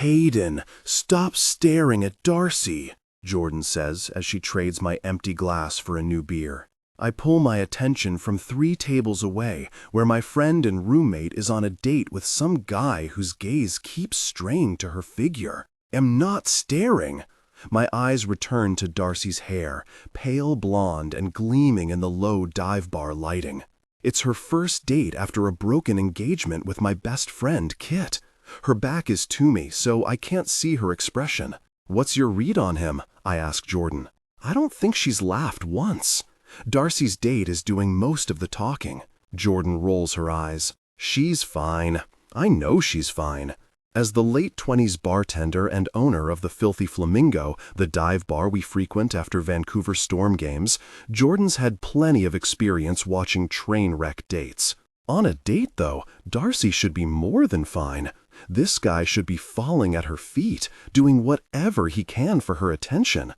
"Hayden, stop staring at Darcy," Jordan says as she trades my empty glass for a new beer. I pull my attention from 3 tables away, where my friend and roommate is on a date with some guy whose gaze keeps straying to her figure. Am not staring. My eyes return to Darcy's hair, pale blonde and gleaming in the low dive bar lighting. It's her first date after a broken engagement with my best friend, Kit. Her back is to me, so I can't see her expression. "What's your read on him?" I ask Jordan. I don't think she's laughed once. Darcy's date is doing most of the talking. Jordan rolls her eyes. She's fine. I know she's fine. As the late-20s bartender and owner of the Filthy Flamingo, the dive bar we frequent after Vancouver Storm games, Jordan's had plenty of experience watching train wreck dates. On a date, though, Darcy should be more than fine. This guy should be falling at her feet, doing whatever he can for her attention.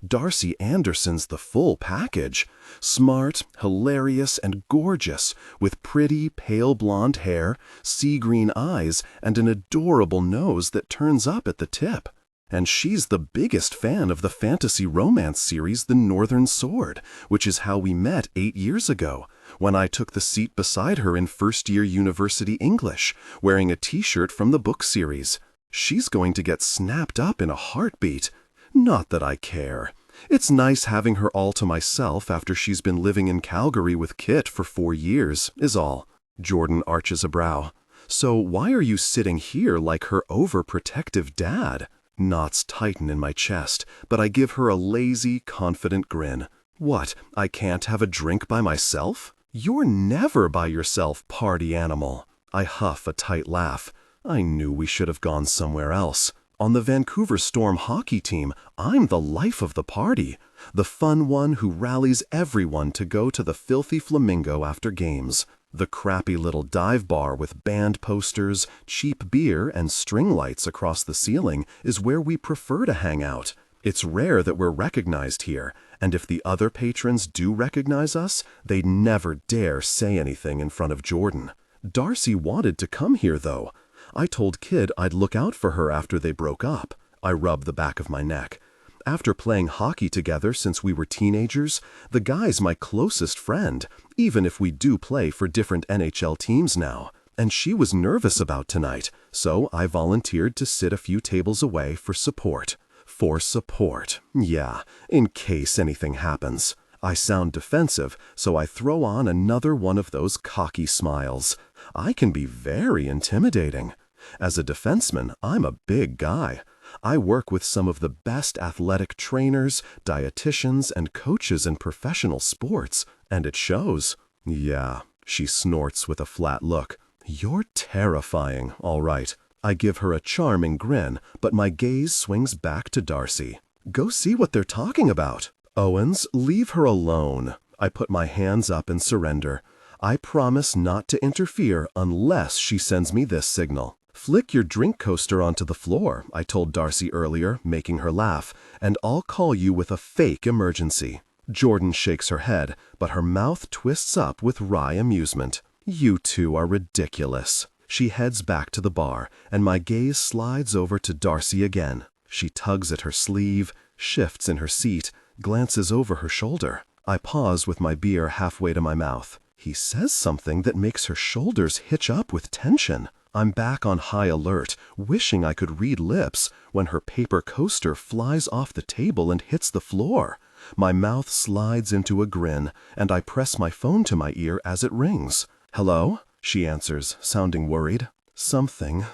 Darcy Andersen's the full package. Smart, hilarious, and gorgeous, with pretty, pale blonde hair, sea-green eyes, and an adorable nose that turns up at the tip. And she's the biggest fan of the fantasy romance series The Northern Sword, which is how we met 8 years ago, when I took the seat beside her in first-year university English, wearing a t-shirt from the book series. She's going to get snapped up in a heartbeat. Not that I care. It's nice having her all to myself after she's been living in Calgary with Kit for 4 years, is all. Jordan arches a brow. So why are you sitting here like her overprotective dad? Knots tighten in my chest, but I give her a lazy, confident grin. What, I can't have a drink by myself? You're never by yourself, party animal. I huff a tight laugh. I knew we should have gone somewhere else. On the Vancouver Storm hockey team, I'm the life of the party, the fun one who rallies everyone to go to the Filthy Flamingo after games. The crappy little dive bar with band posters, cheap beer, and string lights across the ceiling is where we prefer to hang out. It's rare that we're recognized here, and if the other patrons do recognize us, they'd never dare say anything in front of Jordan. Darcy wanted to come here, though. I told Kid I'd look out for her after they broke up. I rub the back of my neck. After playing hockey together since we were teenagers, the guy's my closest friend, even if we do play for different NHL teams now. And she was nervous about tonight, so I volunteered to sit a few tables away for support. For support, yeah, in case anything happens. I sound defensive, so I throw on another one of those cocky smiles. I can be very intimidating. As a defenseman, I'm a big guy. I work with some of the best athletic trainers, dietitians, and coaches in professional sports, and it shows. Yeah, she snorts with a flat look. You're terrifying, all right. I give her a charming grin, but my gaze swings back to Darcy. Go see what they're talking about. Owens, leave her alone. I put my hands up and surrender. I promise not to interfere unless she sends me this signal. Flick your drink coaster onto the floor, I told Darcy earlier, making her laugh, and I'll call you with a fake emergency. Jordan shakes her head, but her mouth twists up with wry amusement. You two are ridiculous. She heads back to the bar, and my gaze slides over to Darcy again. She tugs at her sleeve, shifts in her seat, glances over her shoulder. I pause with my beer halfway to my mouth. He says something that makes her shoulders hitch up with tension. I'm back on high alert, wishing I could read lips, when her paper coaster flies off the table and hits the floor. My mouth slides into a grin, and I press my phone to my ear as it rings. "Hello?" she answers, sounding worried. Something.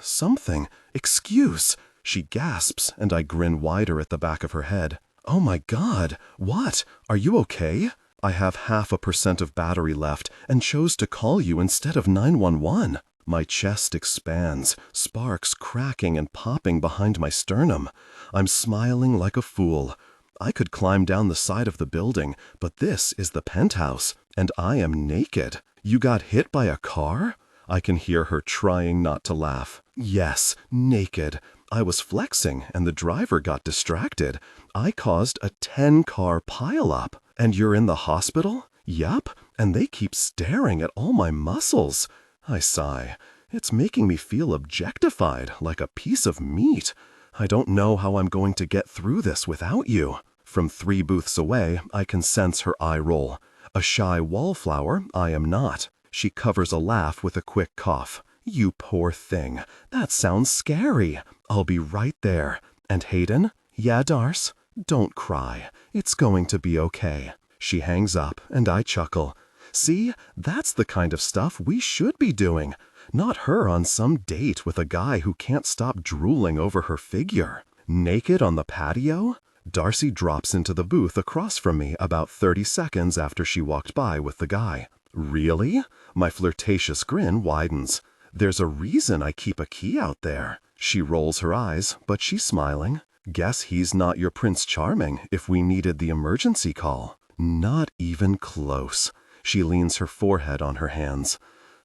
Excuse. She gasps, and I grin wider at the back of her head. Oh my God, what? Are you okay? I have 0.5% of battery left and chose to call you instead of 911. My chest expands, sparks cracking and popping behind my sternum. I'm smiling like a fool. I could climb down the side of the building, but this is the penthouse, and I am naked. You got hit by a car? I can hear her trying not to laugh. Yes, naked. I was flexing, and the driver got distracted. I caused a 10-car pileup. And you're in the hospital? Yup, and they keep staring at all my muscles. I sigh. It's making me feel objectified, like a piece of meat. I don't know how I'm going to get through this without you. From 3 booths away, I can sense her eye roll. A shy wallflower, I am not. She covers a laugh with a quick cough. You poor thing. That sounds scary. I'll be right there. And Hayden? Yeah, Darce? Don't cry. It's going to be okay. She hangs up, and I chuckle. See, that's the kind of stuff we should be doing. Not her on some date with a guy who can't stop drooling over her figure. Naked on the patio? Darcy drops into the booth across from me about 30 seconds after she walked by with the guy. Really? My flirtatious grin widens. There's a reason I keep a key out there. She rolls her eyes, but she's smiling. Guess he's not your Prince Charming if we needed the emergency call. Not even close. She leans her forehead on her hands.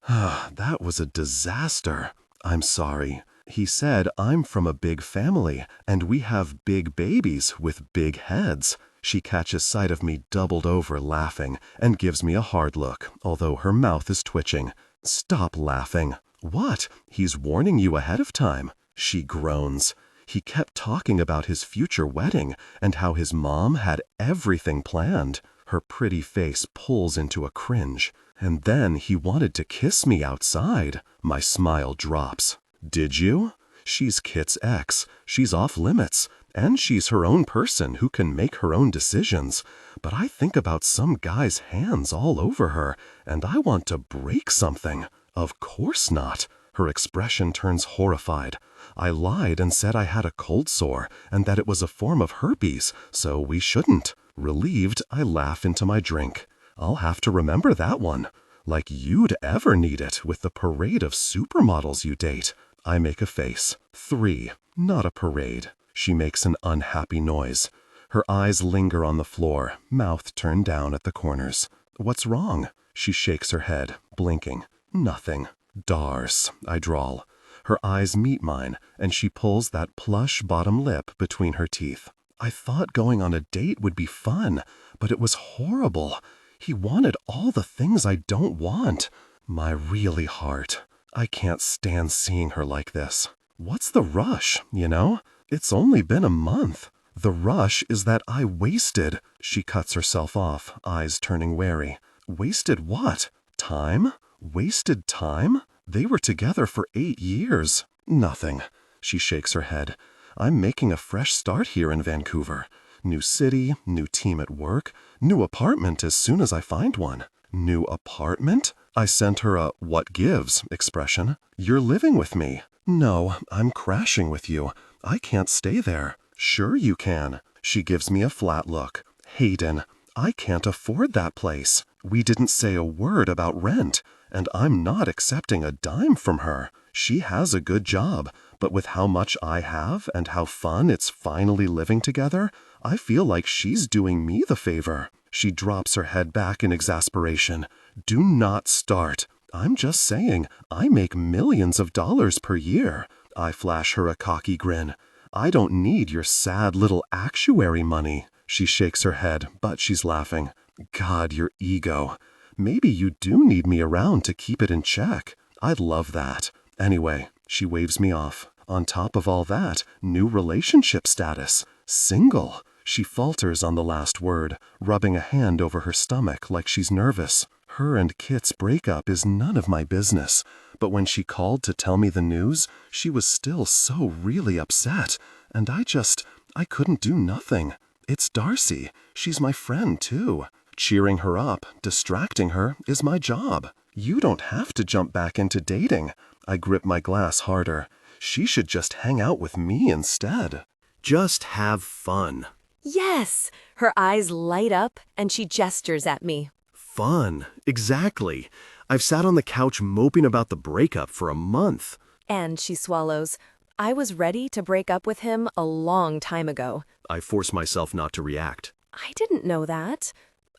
That was a disaster. I'm sorry. He said I'm from a big family, and we have big babies with big heads. She catches sight of me doubled over laughing and gives me a hard look, although her mouth is twitching. Stop laughing. What? He's warning you ahead of time. She groans. He kept talking about his future wedding and how his mom had everything planned. Her pretty face pulls into a cringe. And then he wanted to kiss me outside. My smile drops. Did you? She's Kit's ex. She's off limits. And she's her own person who can make her own decisions. But I think about some guy's hands all over her, and I want to break something. Of course not. Her expression turns horrified. I lied and said I had a cold sore and that it was a form of herpes, so we shouldn't. Relieved, I laugh into my drink. I'll have to remember that one. Like you'd ever need it with the parade of supermodels you date. I make a face. 3. Not a parade. She makes an unhappy noise. Her eyes linger on the floor, mouth turned down at the corners. What's wrong? She shakes her head, blinking. Nothing. Darce, I drawl. Her eyes meet mine, and she pulls that plush bottom lip between her teeth. I thought going on a date would be fun, but it was horrible. He wanted all the things I don't want. My really heart. I can't stand seeing her like this. What's the rush, you know? It's only been a month. The rush is that I wasted. She cuts herself off, eyes turning wary. Wasted what? Time? Wasted time? They were together for 8 years. Nothing. She shakes her head. I'm making a fresh start here in Vancouver. New city, new team at work, new apartment as soon as I find one. New apartment? I sent her a what gives expression. You're living with me. No, I'm crashing with you. I can't stay there. Sure you can. She gives me a flat look. Hayden, I can't afford that place. We didn't say a word about rent, and I'm not accepting a dime from her. She has a good job, but with how much I have and how fun it's finally living together, I feel like she's doing me the favor. She drops her head back in exasperation. Do not start. I'm just saying, I make millions of dollars per year. I flash her a cocky grin. I don't need your sad little actuary money. She shakes her head, but she's laughing. God, your ego. Maybe you do need me around to keep it in check. I'd love that. Anyway, she waves me off. On top of all that, new relationship status. Single. She falters on the last word, rubbing a hand over her stomach like she's nervous. Her and Kit's breakup is none of my business. But when she called to tell me the news, she was still so really upset. And I couldn't do nothing. It's Darcy. She's my friend, too. Cheering her up, distracting her, is my job. You don't have to jump back into dating. I grip my glass harder. She should just hang out with me instead. Just have fun. Yes! Her eyes light up, and she gestures at me. Fun. Exactly. I've sat on the couch moping about the breakup for a month. And she swallows. I was ready to break up with him a long time ago. I force myself not to react. I didn't know that.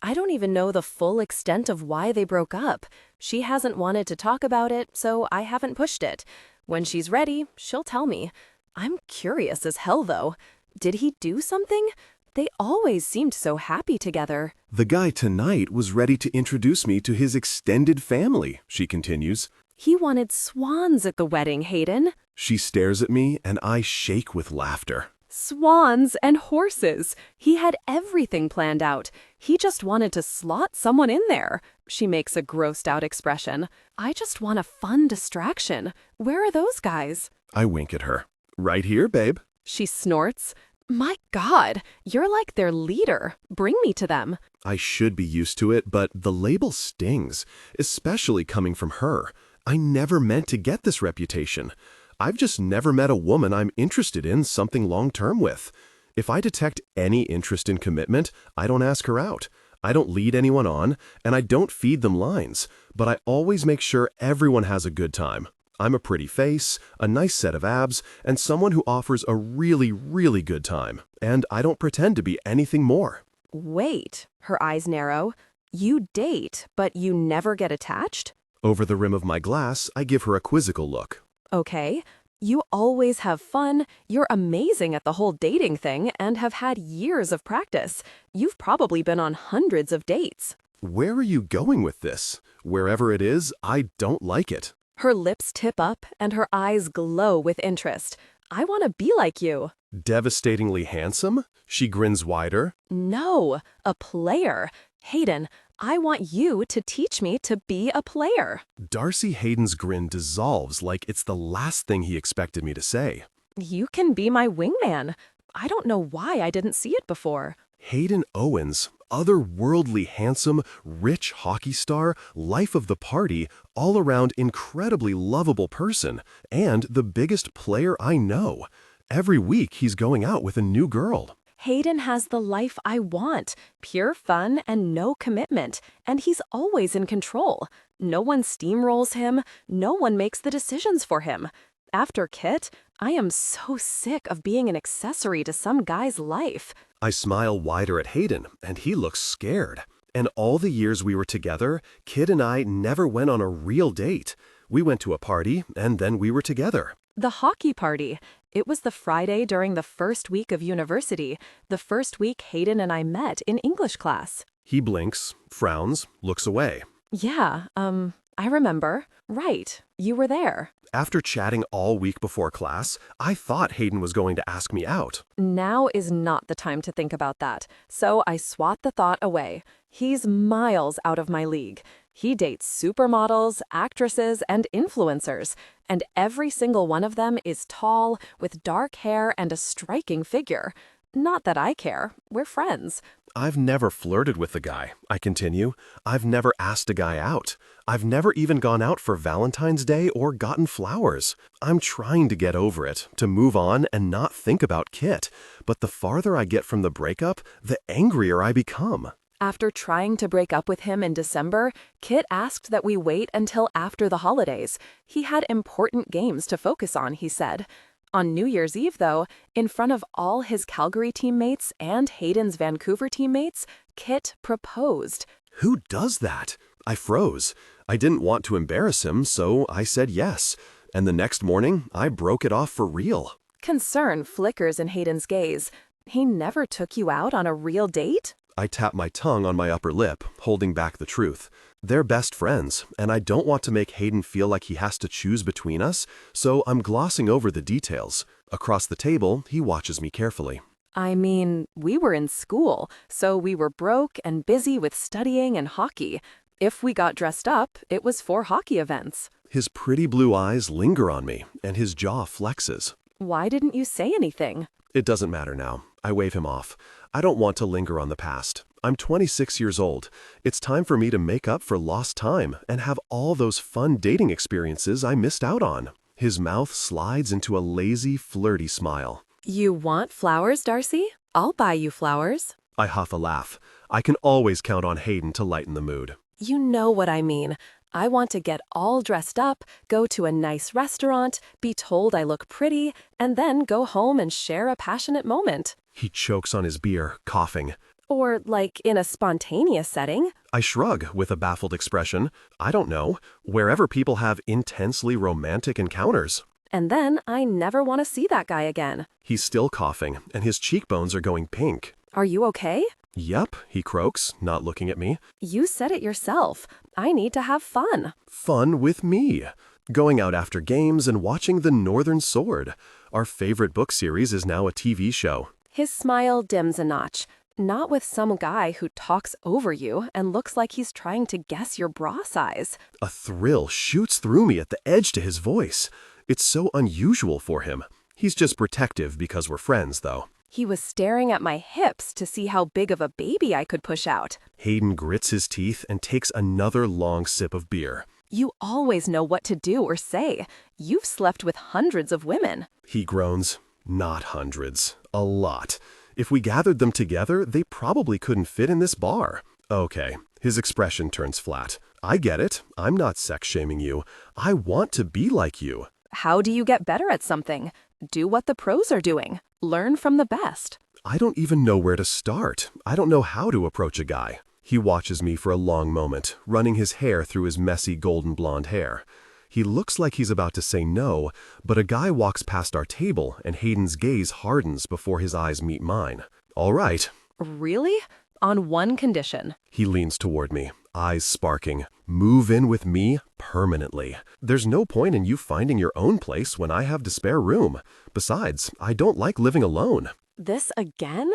I don't even know the full extent of why they broke up. She hasn't wanted to talk about it, so I haven't pushed it. When she's ready, she'll tell me. I'm curious as hell, though. Did he do something? They always seemed so happy together. The guy tonight was ready to introduce me to his extended family, she continues. He wanted swans at the wedding, Hayden. She stares at me, and I shake with laughter. Swans and horses. He had everything planned out. He just wanted to slot someone in there. She makes a grossed-out expression. I just want a fun distraction. Where are those guys? I wink at her. Right here, babe. She snorts. My God, you're like their leader. Bring me to them. I should be used to it, but the label stings, especially coming from her. I never meant to get this reputation. I've just never met a woman I'm interested in something long-term with. If I detect any interest in commitment, I don't ask her out. I don't lead anyone on, and I don't feed them lines, but I always make sure everyone has a good time. I'm a pretty face, a nice set of abs, and someone who offers a really, really good time, and I don't pretend to be anything more. Wait, her eyes narrow. You date, but you never get attached? Over the rim of my glass, I give her a quizzical look. Okay. You always have fun, you're amazing at the whole dating thing, and have had years of practice. You've probably been on hundreds of dates. Where are you going with this? Wherever it is, I don't like it. Her lips tip up, and her eyes glow with interest. I want to be like you. Devastatingly handsome? She grins wider. No, a player. Hayden, I want you to teach me to be a player. Darcy Hayden's grin dissolves like it's the last thing he expected me to say. You can be my wingman. I don't know why I didn't see it before. Hayden Owens, otherworldly handsome, rich hockey star, life of the party, all-around incredibly lovable person, and the biggest player I know. Every week he's going out with a new girl. Hayden has the life I want, pure fun and no commitment, and he's always in control. No one steamrolls him, no one makes the decisions for him. After Kit, I am so sick of being an accessory to some guy's life. I smile wider at Hayden, and he looks scared. And all the years we were together, Kit and I never went on a real date. We went to a party, and then we were together. The hockey party. It was the Friday during the first week of university, the first week Hayden and I met in English class. He blinks, frowns, looks away. Yeah, I remember. Right, you were there. After chatting all week before class, I thought Hayden was going to ask me out. Now is not the time to think about that, so I swat the thought away. He's miles out of my league. He dates supermodels, actresses, and influencers, and every single one of them is tall, with dark hair and a striking figure. Not that I care. We're friends. I've never flirted with the guy, I continue. I've never asked a guy out. I've never even gone out for Valentine's Day or gotten flowers. I'm trying to get over it, to move on and not think about Kit. But the farther I get from the breakup, the angrier I become. After trying to break up with him in December, Kit asked that we wait until after the holidays. He had important games to focus on, he said. On New Year's Eve, though, in front of all his Calgary teammates and Hayden's Vancouver teammates, Kit proposed. Who does that? I froze. I didn't want to embarrass him, so I said yes. And the next morning, I broke it off for real. Concern flickers in Hayden's gaze. He never took you out on a real date? I tap my tongue on my upper lip, holding back the truth. They're best friends, and I don't want to make Hayden feel like he has to choose between us, so I'm glossing over the details. Across the table, he watches me carefully. I mean, we were in school, so we were broke and busy with studying and hockey. If we got dressed up, it was for hockey events. His pretty blue eyes linger on me, and his jaw flexes. Why didn't you say anything? It doesn't matter now. I wave him off. I don't want to linger on the past. I'm 26 years old. It's time for me to make up for lost time and have all those fun dating experiences I missed out on. His mouth slides into a lazy, flirty smile. You want flowers, Darcy? I'll buy you flowers. I huff a laugh. I can always count on Hayden to lighten the mood. You know what I mean. I want to get all dressed up, go to a nice restaurant, be told I look pretty, and then go home and share a passionate moment. He chokes on his beer, coughing. Or like in a spontaneous setting. I shrug with a baffled expression. I don't know. Wherever people have intensely romantic encounters. And then I never want to see that guy again. He's still coughing, and his cheekbones are going pink. Are you okay? Yep, he croaks, not looking at me. You said it yourself. I need to have fun. Fun with me. Going out after games and watching The Northern Sword. Our favorite book series is now a TV show. His smile dims a notch. Not with some guy who talks over you and looks like he's trying to guess your bra size. A thrill shoots through me at the edge to his voice. It's so unusual for him. He's just protective because we're friends, though. He was staring at my hips to see how big of a baby I could push out. Hayden grits his teeth and takes another long sip of beer. You always know what to do or say. You've slept with hundreds of women. He groans. Not hundreds. A lot. If we gathered them together, they probably couldn't fit in this bar. Okay, his expression turns flat. I get it. I'm not sex-shaming you. I want to be like you. How do you get better at something? Do what the pros are doing. Learn from the best. I don't even know where to start. I don't know how to approach a guy. He watches me for a long moment, running his hair through his messy golden blonde hair. He looks like he's about to say no, but a guy walks past our table and Hayden's gaze hardens before his eyes meet mine. All right. Really? On one condition. He leans toward me, eyes sparking. Move in with me permanently. There's no point in you finding your own place when I have to spare room. Besides, I don't like living alone. This again?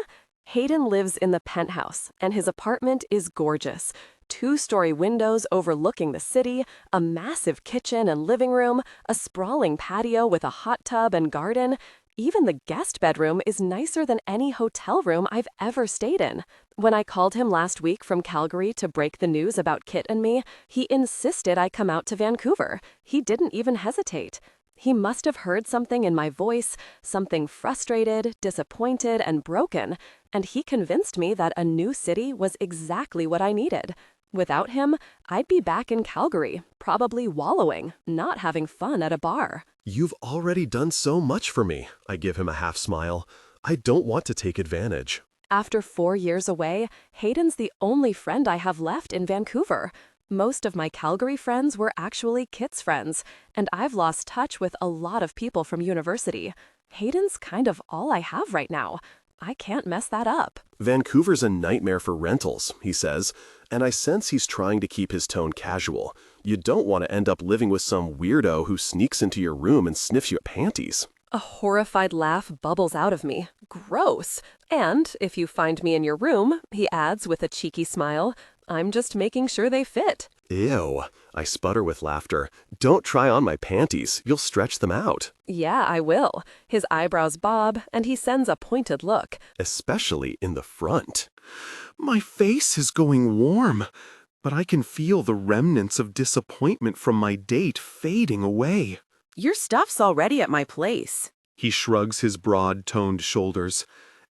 Hayden lives in the penthouse, and his apartment is gorgeous. 2-story windows overlooking the city, a massive kitchen and living room, a sprawling patio with a hot tub and garden. Even the guest bedroom is nicer than any hotel room I've ever stayed in. When I called him last week from Calgary to break the news about Kit and me, he insisted I come out to Vancouver. He didn't even hesitate. He must have heard something in my voice, something frustrated, disappointed, and broken, and he convinced me that a new city was exactly what I needed. Without him, I'd be back in Calgary, probably wallowing, not having fun at a bar. You've already done so much for me. I give him a half smile. I don't want to take advantage. After 4 years away, Hayden's the only friend I have left in Vancouver. Most of my Calgary friends were actually Kit's friends, and I've lost touch with a lot of people from university. Hayden's kind of all I have right now. I can't mess that up. Vancouver's a nightmare for rentals, he says, and I sense he's trying to keep his tone casual. You don't want to end up living with some weirdo who sneaks into your room and sniffs your panties. A horrified laugh bubbles out of me. Gross. And if you find me in your room, he adds with a cheeky smile, I'm just making sure they fit. Ew. I sputter with laughter. Don't try on my panties. You'll stretch them out. Yeah, I will. His eyebrows bob, and he sends a pointed look. Especially in the front. My face is going warm, but I can feel the remnants of disappointment from my date fading away. Your stuff's already at my place. He shrugs his broad-toned shoulders.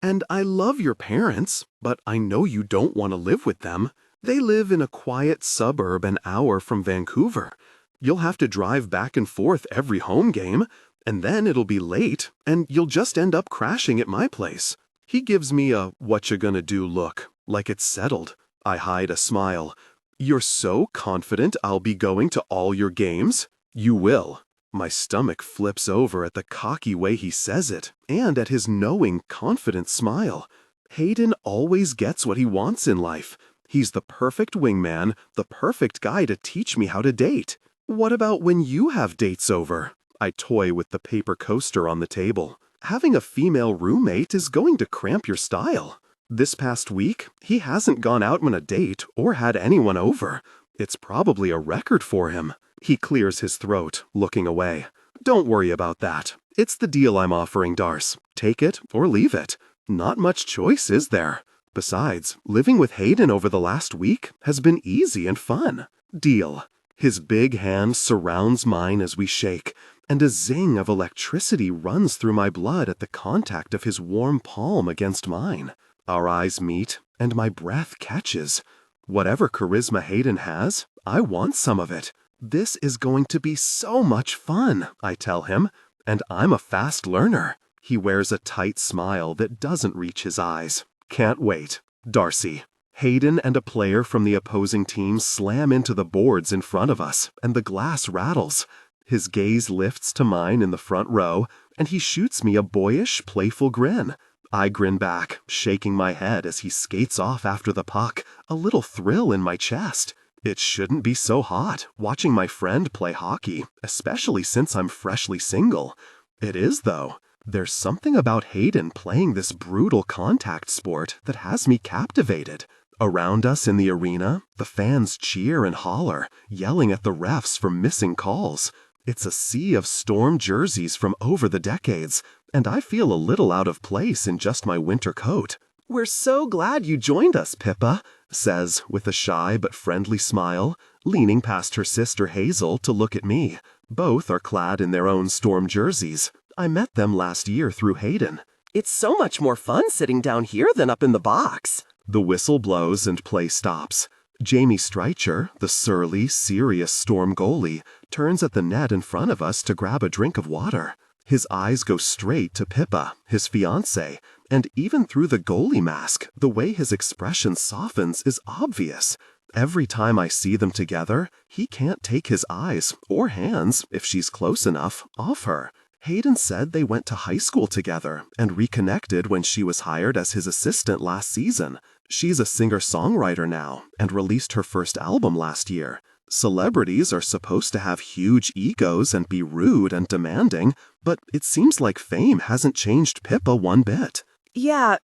And I love your parents, but I know you don't want to live with them. They live in a quiet suburb an hour from Vancouver. You'll have to drive back and forth every home game, and then it'll be late, and you'll just end up crashing at my place. He gives me a what-you-gonna-do look, like it's settled. I hide a smile. You're so confident I'll be going to all your games? You will. My stomach flips over at the cocky way he says it, and at his knowing, confident smile. Hayden always gets what he wants in life. He's the perfect wingman, the perfect guy to teach me how to date. What about when you have dates over? I toy with the paper coaster on the table. Having a female roommate is going to cramp your style. This past week, he hasn't gone out on a date or had anyone over. It's probably a record for him. He clears his throat, looking away. Don't worry about that. It's the deal I'm offering, Darce. Take it or leave it. Not much choice, is there? Besides, living with Hayden over the last week has been easy and fun. Deal. His big hand surrounds mine as we shake, and a zing of electricity runs through my blood at the contact of his warm palm against mine. Our eyes meet, and my breath catches. Whatever charisma Hayden has, I want some of it. This is going to be so much fun, I tell him, and I'm a fast learner. He wears a tight smile that doesn't reach his eyes. Can't wait. Darcy. Hayden and a player from the opposing team slam into the boards in front of us, and the glass rattles. His gaze lifts to mine in the front row, and he shoots me a boyish, playful grin. I grin back, shaking my head as he skates off after the puck, a little thrill in my chest. It shouldn't be so hot, watching my friend play hockey, especially since I'm freshly single. It is, though. There's something about Hayden playing this brutal contact sport that has me captivated. Around us in the arena, the fans cheer and holler, yelling at the refs for missing calls. It's a sea of Storm jerseys from over the decades, and I feel a little out of place in just my winter coat. "We're so glad you joined us, Pippa," says, with a shy but friendly smile, leaning past her sister Hazel to look at me. Both are clad in their own Storm jerseys. I met them last year through Hayden. "It's so much more fun sitting down here than up in the box." The whistle blows and play stops. Jamie Streicher, the surly, serious Storm goalie, turns at the net in front of us to grab a drink of water. His eyes go straight to Pippa, his fiancée, and even through the goalie mask, the way his expression softens is obvious. Every time I see them together, he can't take his eyes, or hands, if she's close enough, off her. Hayden said they went to high school together and reconnected when she was hired as his assistant last season. She's a singer-songwriter now and released her first album last year. Celebrities are supposed to have huge egos and be rude and demanding, but it seems like fame hasn't changed Pippa one bit. Yeah,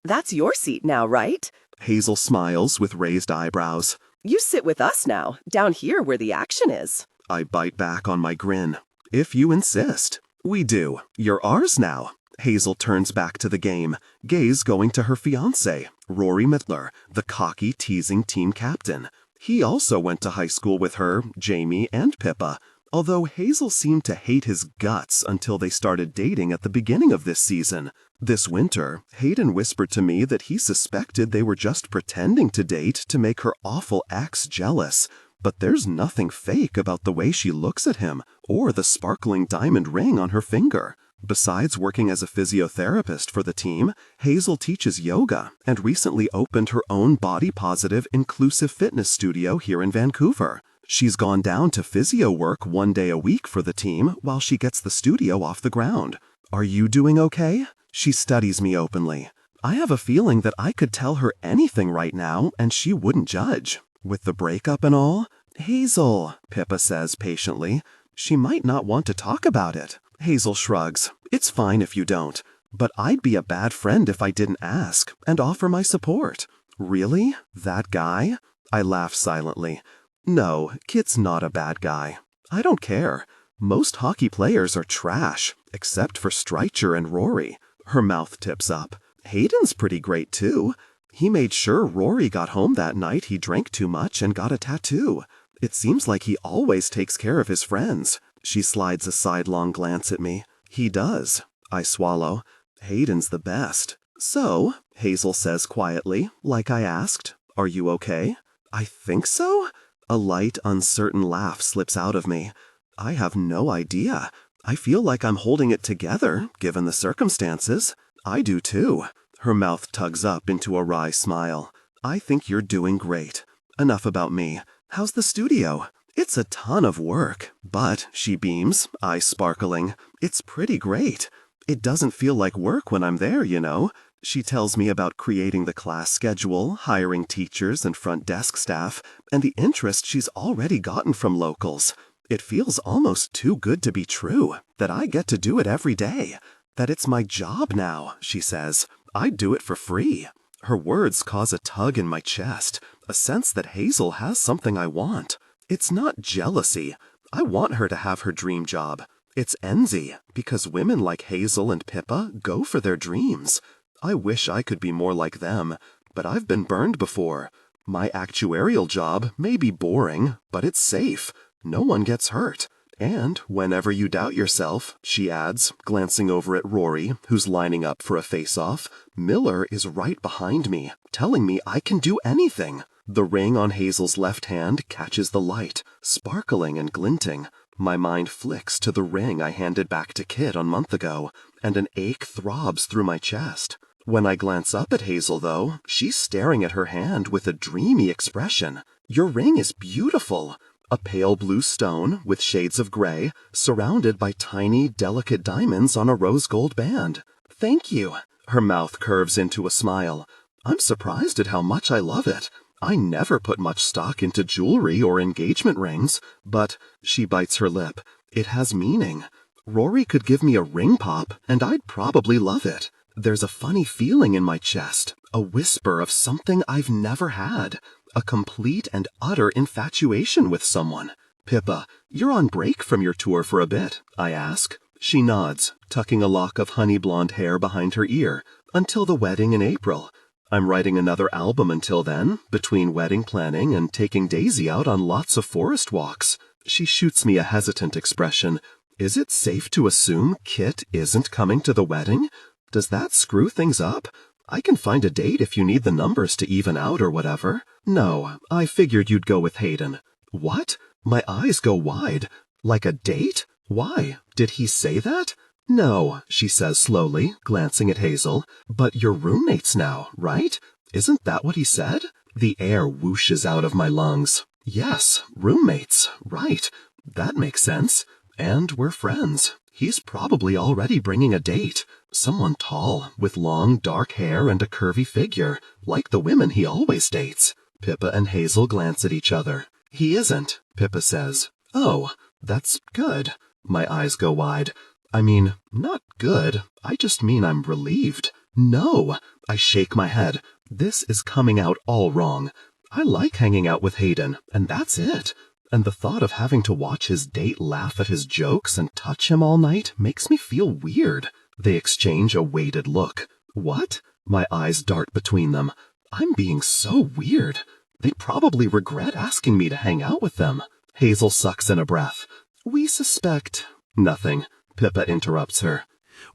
that's your seat now, right? Hazel smiles with raised eyebrows. You sit with us now, down here where the action is. I bite back on my grin. If you insist. We do. You're ours now. Hazel turns back to the game, gaze going to her fiancé, Rory Mittler, the cocky, teasing team captain. He also went to high school with her, Jamie, and Pippa, although Hazel seemed to hate his guts until they started dating at the beginning of this season. This winter, Hayden whispered to me that he suspected they were just pretending to date to make her awful ex jealous. But there's nothing fake about the way she looks at him, or the sparkling diamond ring on her finger. Besides working as a physiotherapist for the team, Hazel teaches yoga and recently opened her own body-positive, inclusive fitness studio here in Vancouver. She's gone down to physio work 1 day a week for the team while she gets the studio off the ground. "Are you doing okay?" She studies me openly. I have a feeling that I could tell her anything right now and she wouldn't judge. With the breakup and all? "Hazel," Pippa says patiently. "She might not want to talk about it." Hazel shrugs. "It's fine if you don't, but I'd be a bad friend if I didn't ask and offer my support." "Really? That guy?" I laugh silently. "No, Kit's not a bad guy. I don't care. Most hockey players are trash, except for Streicher and Rory." Her mouth tips up. "Hayden's pretty great too. He made sure Rory got home that night he drank too much and got a tattoo. It seems like he always takes care of his friends." She slides a sidelong glance at me. "He does." I swallow. "Hayden's the best." "So," Hazel says quietly, like I asked, "are you okay?" "I think so?" A light, uncertain laugh slips out of me. "I have no idea. I feel like I'm holding it together, given the circumstances." "I do too." Her mouth tugs up into a wry smile. "I think you're doing great. Enough about me. How's the studio?" "It's a ton of work, but," she beams, eyes sparkling, "it's pretty great. It doesn't feel like work when I'm there, you know." She tells me about creating the class schedule, hiring teachers and front desk staff, and the interest she's already gotten from locals. It feels almost too good to be true, that I get to do it every day. That it's my job now, she says. I'd do it for free. Her words cause a tug in my chest, a sense that Hazel has something I want. It's not jealousy. I want her to have her dream job. It's envy, because women like Hazel and Pippa go for their dreams. I wish I could be more like them, but I've been burned before. My actuarial job may be boring, but it's safe. No one gets hurt. And whenever you doubt yourself, she adds, glancing over at Rory, who's lining up for a face-off, Miller is right behind me, telling me I can do anything. The ring on Hazel's left hand catches the light, sparkling and glinting. My mind flicks to the ring I handed back to Kit a month ago, and an ache throbs through my chest. When I glance up at Hazel, though, she's staring at her hand with a dreamy expression. Your ring is beautiful. A pale blue stone with shades of gray, surrounded by tiny, delicate diamonds on a rose gold band. Thank you. Her mouth curves into a smile. I'm surprised at how much I love it. I never put much stock into jewelry or engagement rings, but she bites her lip. It has meaning. Rory could give me a ring pop, and I'd probably love it. There's a funny feeling in my chest, a whisper of something I've never had, a complete and utter infatuation with someone. Pippa, you're on break from your tour for a bit, I ask. She nods, tucking a lock of honey blonde hair behind her ear, until the wedding in April. I'm writing another album until then, between wedding planning and taking Daisy out on lots of forest walks. She shoots me a hesitant expression. Is it safe to assume Kit isn't coming to the wedding? Does that screw things up? I can find a date if you need the numbers to even out or whatever. No, I figured you'd go with Hayden. What? My eyes go wide. Like a date? Why? Did he say that? No, she says slowly, glancing at Hazel. But you're roommates now, right? Isn't that what he said? The air whooshes out of my lungs. Yes, roommates, right. That makes sense. And we're friends. He's probably already bringing a date. Someone tall, with long, dark hair and a curvy figure, like the women he always dates. Pippa and Hazel glance at each other. He isn't, Pippa says. Oh, that's good. My eyes go wide. I mean, not good. I just mean I'm relieved. No, I shake my head. This is coming out all wrong. I like hanging out with Hayden, and that's it. And the thought of having to watch his date laugh at his jokes and touch him all night makes me feel weird. They exchange a weighted look. What? My eyes dart between them. I'm being so weird. They probably regret asking me to hang out with them. Hazel sucks in a breath. We suspect nothing. Pippa interrupts her.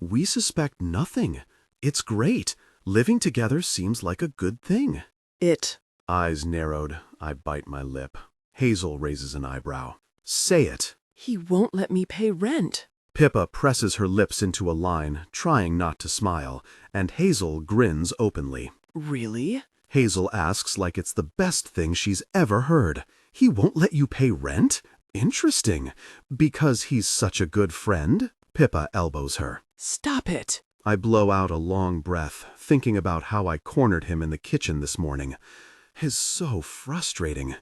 We suspect nothing. It's great. Living together seems like a good thing. Eyes narrowed. I bite my lip. Hazel raises an eyebrow. Say it. He won't let me pay rent. Pippa presses her lips into a line, trying not to smile, and Hazel grins openly. Really? Hazel asks like it's the best thing she's ever heard. He won't let you pay rent? Interesting. Because he's such a good friend? Pippa elbows her. Stop it. I blow out a long breath, thinking about how I cornered him in the kitchen this morning. It's so frustrating.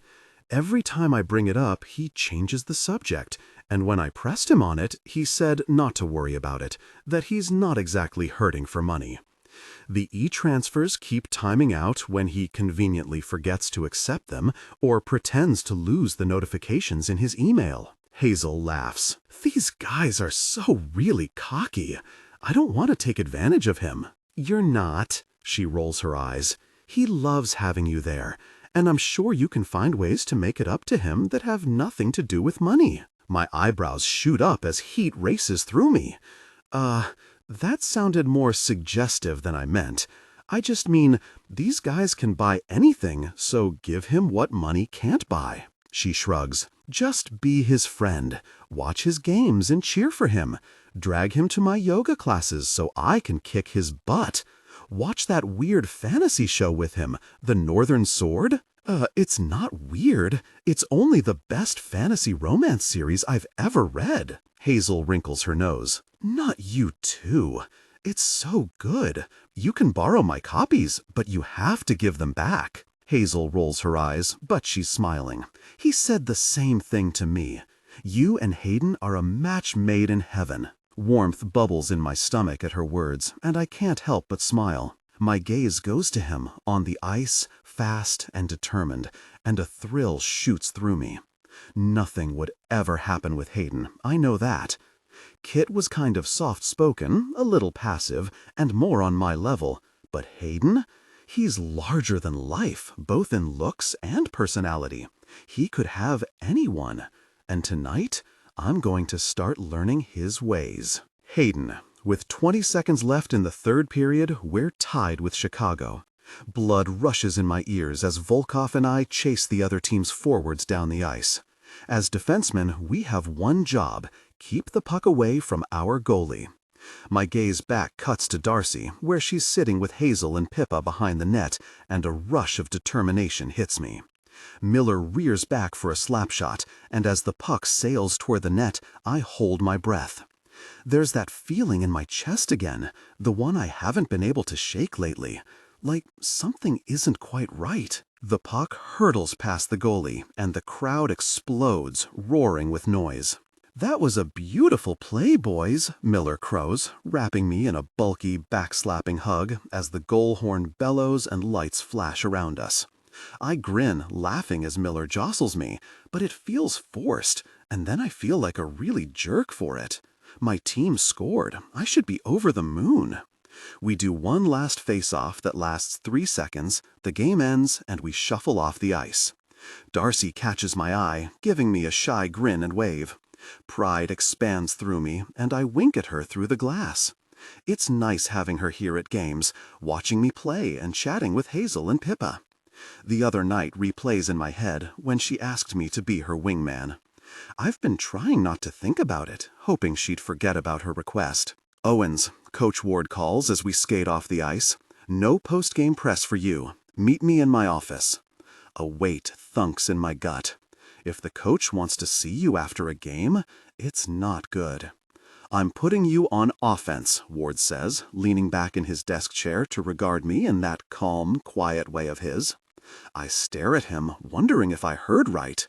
Every time I bring it up, he changes the subject, and when I pressed him on it, he said not to worry about it, that he's not exactly hurting for money. The e-transfers keep timing out when he conveniently forgets to accept them or pretends to lose the notifications in his email. Hazel laughs. These guys are so really cocky. I don't want to take advantage of him. You're not, she rolls her eyes. He loves having you there, and I'm sure you can find ways to make it up to him that have nothing to do with money. My eyebrows shoot up as heat races through me. That sounded more suggestive than I meant. I just mean, these guys can buy anything, so give him what money can't buy. She shrugs. Just be his friend. Watch his games and cheer for him. Drag him to my yoga classes so I can kick his butt. Watch that weird fantasy show with him, The Northern Sword. It's not weird. It's only the best fantasy romance series I've ever read. Hazel wrinkles her nose. Not you too. It's so good. You can borrow my copies, but you have to give them back. Hazel rolls her eyes, but she's smiling. He said the same thing to me. You and Hayden are a match made in heaven. Warmth bubbles in my stomach at her words, and I can't help but smile. My gaze goes to him, on the ice, fast and determined, and a thrill shoots through me. Nothing would ever happen with Hayden, I know that. Kit was kind of soft-spoken, a little passive, and more on my level. But Hayden? He's larger than life, both in looks and personality. He could have anyone. And tonight, I'm going to start learning his ways. Hayden. With 20 seconds left in the third period, we're tied with Chicago. Blood rushes in my ears as Volkov and I chase the other team's forwards down the ice. As defensemen, we have one job: keep the puck away from our goalie. My gaze back cuts to Darcy, where she's sitting with Hazel and Pippa behind the net, and a rush of determination hits me. Miller rears back for a slap shot, and as the puck sails toward the net, I hold my breath. There's that feeling in my chest again, the one I haven't been able to shake lately. Like something isn't quite right. The puck hurtles past the goalie, and the crowd explodes, roaring with noise. "That was a beautiful play, boys," Miller crows, wrapping me in a bulky, backslapping hug as the goal horn bellows and lights flash around us. I grin, laughing as Miller jostles me, but it feels forced, and then I feel like a really jerk for it. My team scored. I should be over the moon. We do one last face-off that lasts 3 seconds, the game ends, and we shuffle off the ice. Darcy catches my eye, giving me a shy grin and wave. Pride expands through me, and I wink at her through the glass. It's nice having her here at games, watching me play and chatting with Hazel and Pippa. The other night replays in my head when she asked me to be her wingman. I've been trying not to think about it, hoping she'd forget about her request. "Owens," Coach Ward calls as we skate off the ice. "No post-game press for you. Meet me in my office." A weight thunks in my gut. If the coach wants to see you after a game, it's not good. "I'm putting you on offense," Ward says, leaning back in his desk chair to regard me in that calm, quiet way of his. I stare at him, wondering if I heard right.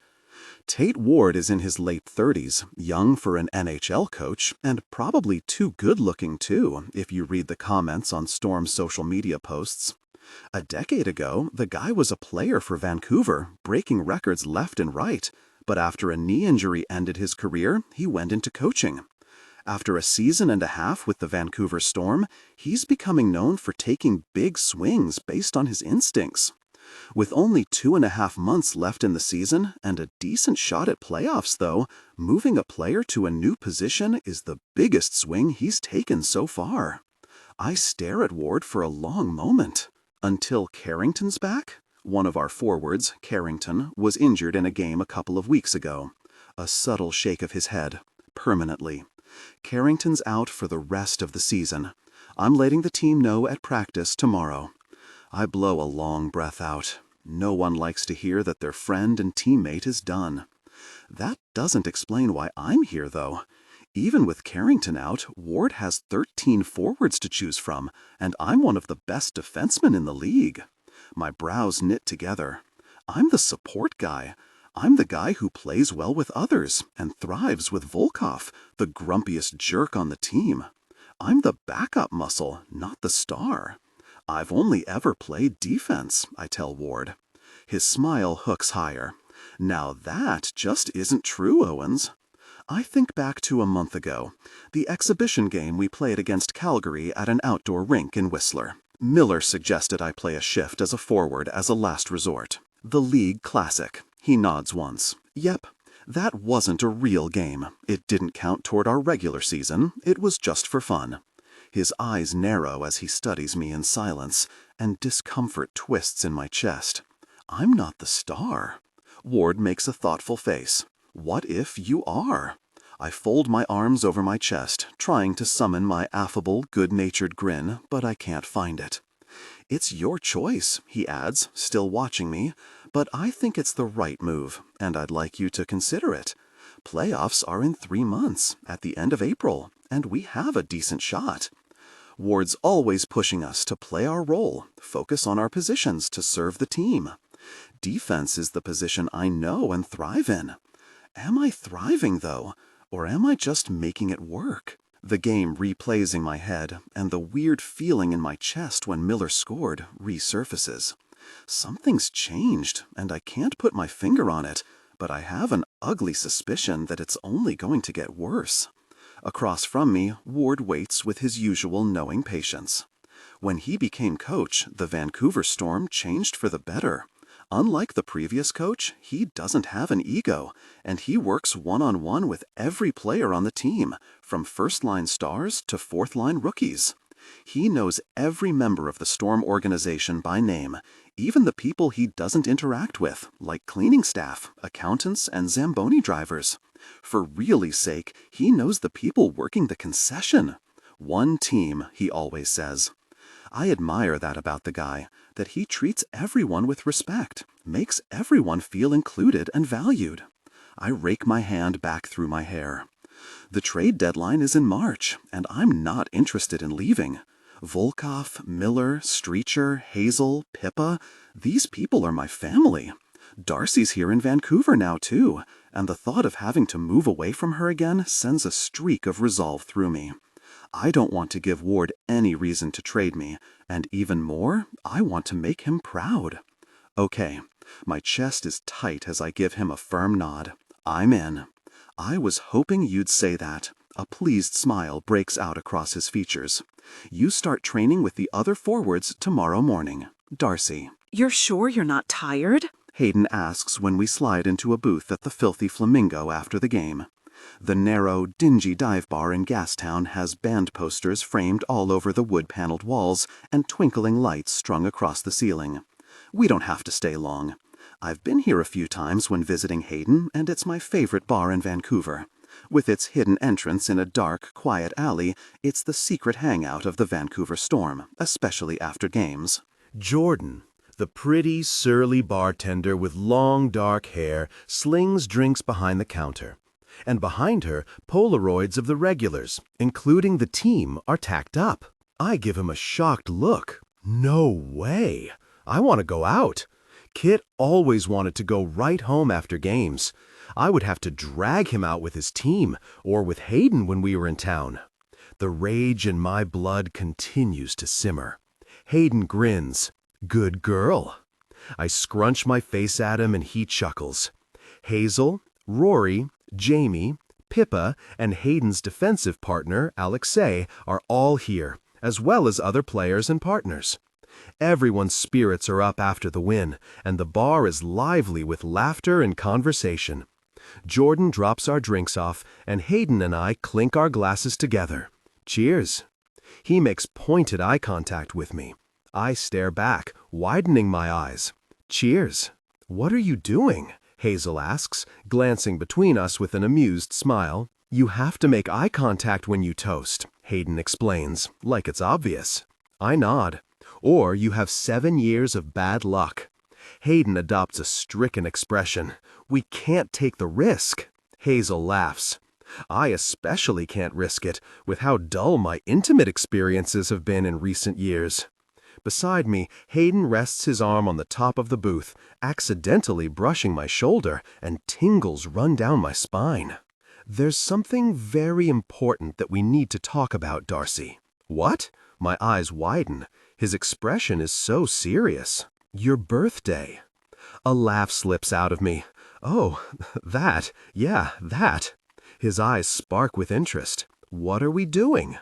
Tate Ward is in his late 30s, young for an NHL coach, and probably too good-looking too, if you read the comments on Storm's social media posts. A decade ago, the guy was a player for Vancouver, breaking records left and right, but after a knee injury ended his career, he went into coaching. After a season and a half with the Vancouver Storm, he's becoming known for taking big swings based on his instincts. With only 2.5 months left in the season and a decent shot at playoffs, though, moving a player to a new position is the biggest swing he's taken so far. I stare at Ward for a long moment. Until Carrington's back? One of our forwards, Carrington, was injured in a game a couple of weeks ago. A subtle shake of his head. Permanently. Carrington's out for the rest of the season. I'm letting the team know at practice tomorrow. I blow a long breath out. No one likes to hear that their friend and teammate is done. That doesn't explain why I'm here, though. Even with Carrington out, Ward has 13 forwards to choose from, and I'm one of the best defensemen in the league. My brows knit together. I'm the support guy. I'm the guy who plays well with others and thrives with Volkov, the grumpiest jerk on the team. I'm the backup muscle, not the star. I've only ever played defense, I tell Ward. His smile hooks higher. Now that just isn't true, Owens. I think back to a month ago, the exhibition game we played against Calgary at an outdoor rink in Whistler. Miller suggested I play a shift as a forward as a last resort. The league classic. He nods once. Yep, that wasn't a real game. It didn't count toward our regular season. It was just for fun. His eyes narrow as he studies me in silence, and discomfort twists in my chest. I'm not the star. Ward makes a thoughtful face. What if you are? I fold my arms over my chest, trying to summon my affable, good-natured grin, but I can't find it. It's your choice, he adds, still watching me, but I think it's the right move, and I'd like you to consider it. Playoffs are in 3 months, at the end of April, and we have a decent shot. Ward's always pushing us to play our role, focus on our positions to serve the team. Defense is the position I know and thrive in. Am I thriving, though, or am I just making it work? The game replays in my head, and the weird feeling in my chest when Miller scored resurfaces. Something's changed, and I can't put my finger on it, but I have an ugly suspicion that it's only going to get worse. Across from me, Ward waits with his usual knowing patience. When he became coach, the Vancouver Storm changed for the better. Unlike the previous coach, he doesn't have an ego, and he works one-on-one with every player on the team, from first-line stars to fourth-line rookies. He knows every member of the Storm organization by name, even the people he doesn't interact with, like cleaning staff, accountants, and Zamboni drivers. For really's sake, he knows the people working the concession. One team, he always says. I admire that about the guy, that he treats everyone with respect, makes everyone feel included and valued. I rake my hand back through my hair. The trade deadline is in March, and I'm not interested in leaving. Volkov, Miller, Streecher, Hazel, Pippa, these people are my family. Darcy's here in Vancouver now, too, and the thought of having to move away from her again sends a streak of resolve through me. I don't want to give Ward any reason to trade me, and even more, I want to make him proud. Okay, my chest is tight as I give him a firm nod. I'm in. I was hoping you'd say that. A pleased smile breaks out across his features. You start training with the other forwards tomorrow morning. Darcy. You're sure you're not tired? Hayden asks when we slide into a booth at the Filthy Flamingo after the game. The narrow, dingy dive bar in Gastown has band posters framed all over the wood-paneled walls and twinkling lights strung across the ceiling. We don't have to stay long. I've been here a few times when visiting Hayden, and it's my favorite bar in Vancouver. With its hidden entrance in a dark, quiet alley, it's the secret hangout of the Vancouver Storm, especially after games. Jordan, the pretty, surly bartender with long, dark hair, slings drinks behind the counter. And behind her, Polaroids of the regulars, including the team, are tacked up. I give him a shocked look. No way. I want to go out. Kit always wanted to go right home after games. I would have to drag him out with his team, or with Hayden when we were in town. The rage in my blood continues to simmer. Hayden grins. Good girl. I scrunch my face at him and he chuckles. Hazel, Rory, Jamie, Pippa, and Hayden's defensive partner, Alexei, are all here, as well as other players and partners. Everyone's spirits are up after the win, and the bar is lively with laughter and conversation. Jordan drops our drinks off, and Hayden and I clink our glasses together. Cheers. He makes pointed eye contact with me. I stare back, widening my eyes. Cheers. What are you doing? Hazel asks, glancing between us with an amused smile. You have to make eye contact when you toast, Hayden explains, like it's obvious. I nod. Or you have 7 years of bad luck. Hayden adopts a stricken expression. We can't take the risk. Hazel laughs. I especially can't risk it, with how dull my intimate experiences have been in recent years. Beside me, Hayden rests his arm on the top of the booth, accidentally brushing my shoulder, and tingles run down my spine. There's something very important that we need to talk about, Darcy. What? My eyes widen. His expression is so serious. Your birthday. A laugh slips out of me. Oh, that. Yeah, that. His eyes spark with interest. What are we doing?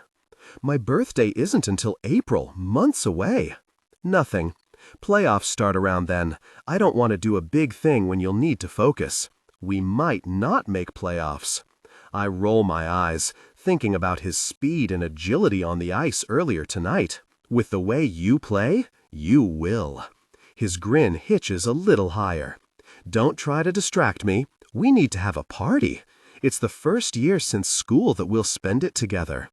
My birthday isn't until April, months away. Nothing. Playoffs start around then. I don't want to do a big thing when you'll need to focus. We might not make playoffs. I roll my eyes, thinking about his speed and agility on the ice earlier tonight. With the way you play, you will. His grin hitches a little higher. Don't try to distract me. We need to have a party. It's the first year since school that we'll spend it together.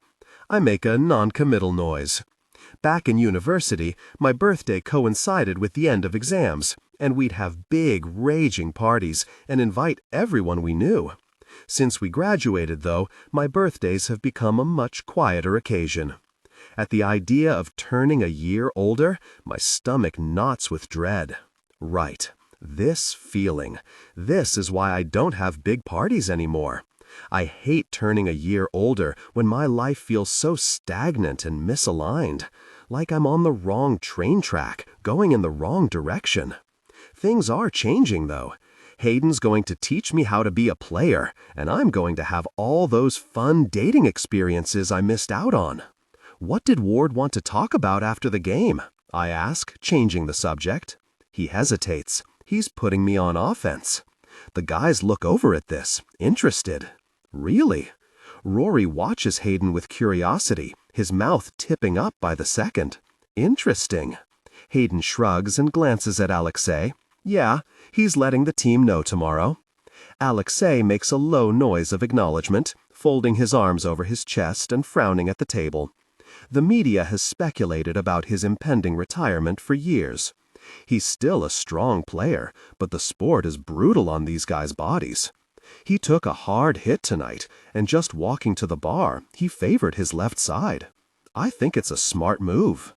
I make a non-committal noise. Back in university, my birthday coincided with the end of exams, and we'd have big, raging parties and invite everyone we knew. Since we graduated, though, my birthdays have become a much quieter occasion. At the idea of turning a year older, my stomach knots with dread. Right. This feeling. This is why I don't have big parties anymore. I hate turning a year older when my life feels so stagnant and misaligned, like I'm on the wrong train track, going in the wrong direction. Things are changing, though. Hayden's going to teach me how to be a player, and I'm going to have all those fun dating experiences I missed out on. What did Ward want to talk about after the game? I ask, changing the subject. He hesitates. He's putting me on offense. The guys look over at this, interested. Really? Rory watches Hayden with curiosity, his mouth tipping up by the second. Interesting. Hayden shrugs and glances at Alexei. Yeah, he's letting the team know tomorrow. Alexei makes a low noise of acknowledgement, folding his arms over his chest and frowning at the table. The media has speculated about his impending retirement for years. He's still a strong player, but the sport is brutal on these guys' bodies. He took a hard hit tonight, and just walking to the bar, he favored his left side. I think it's a smart move."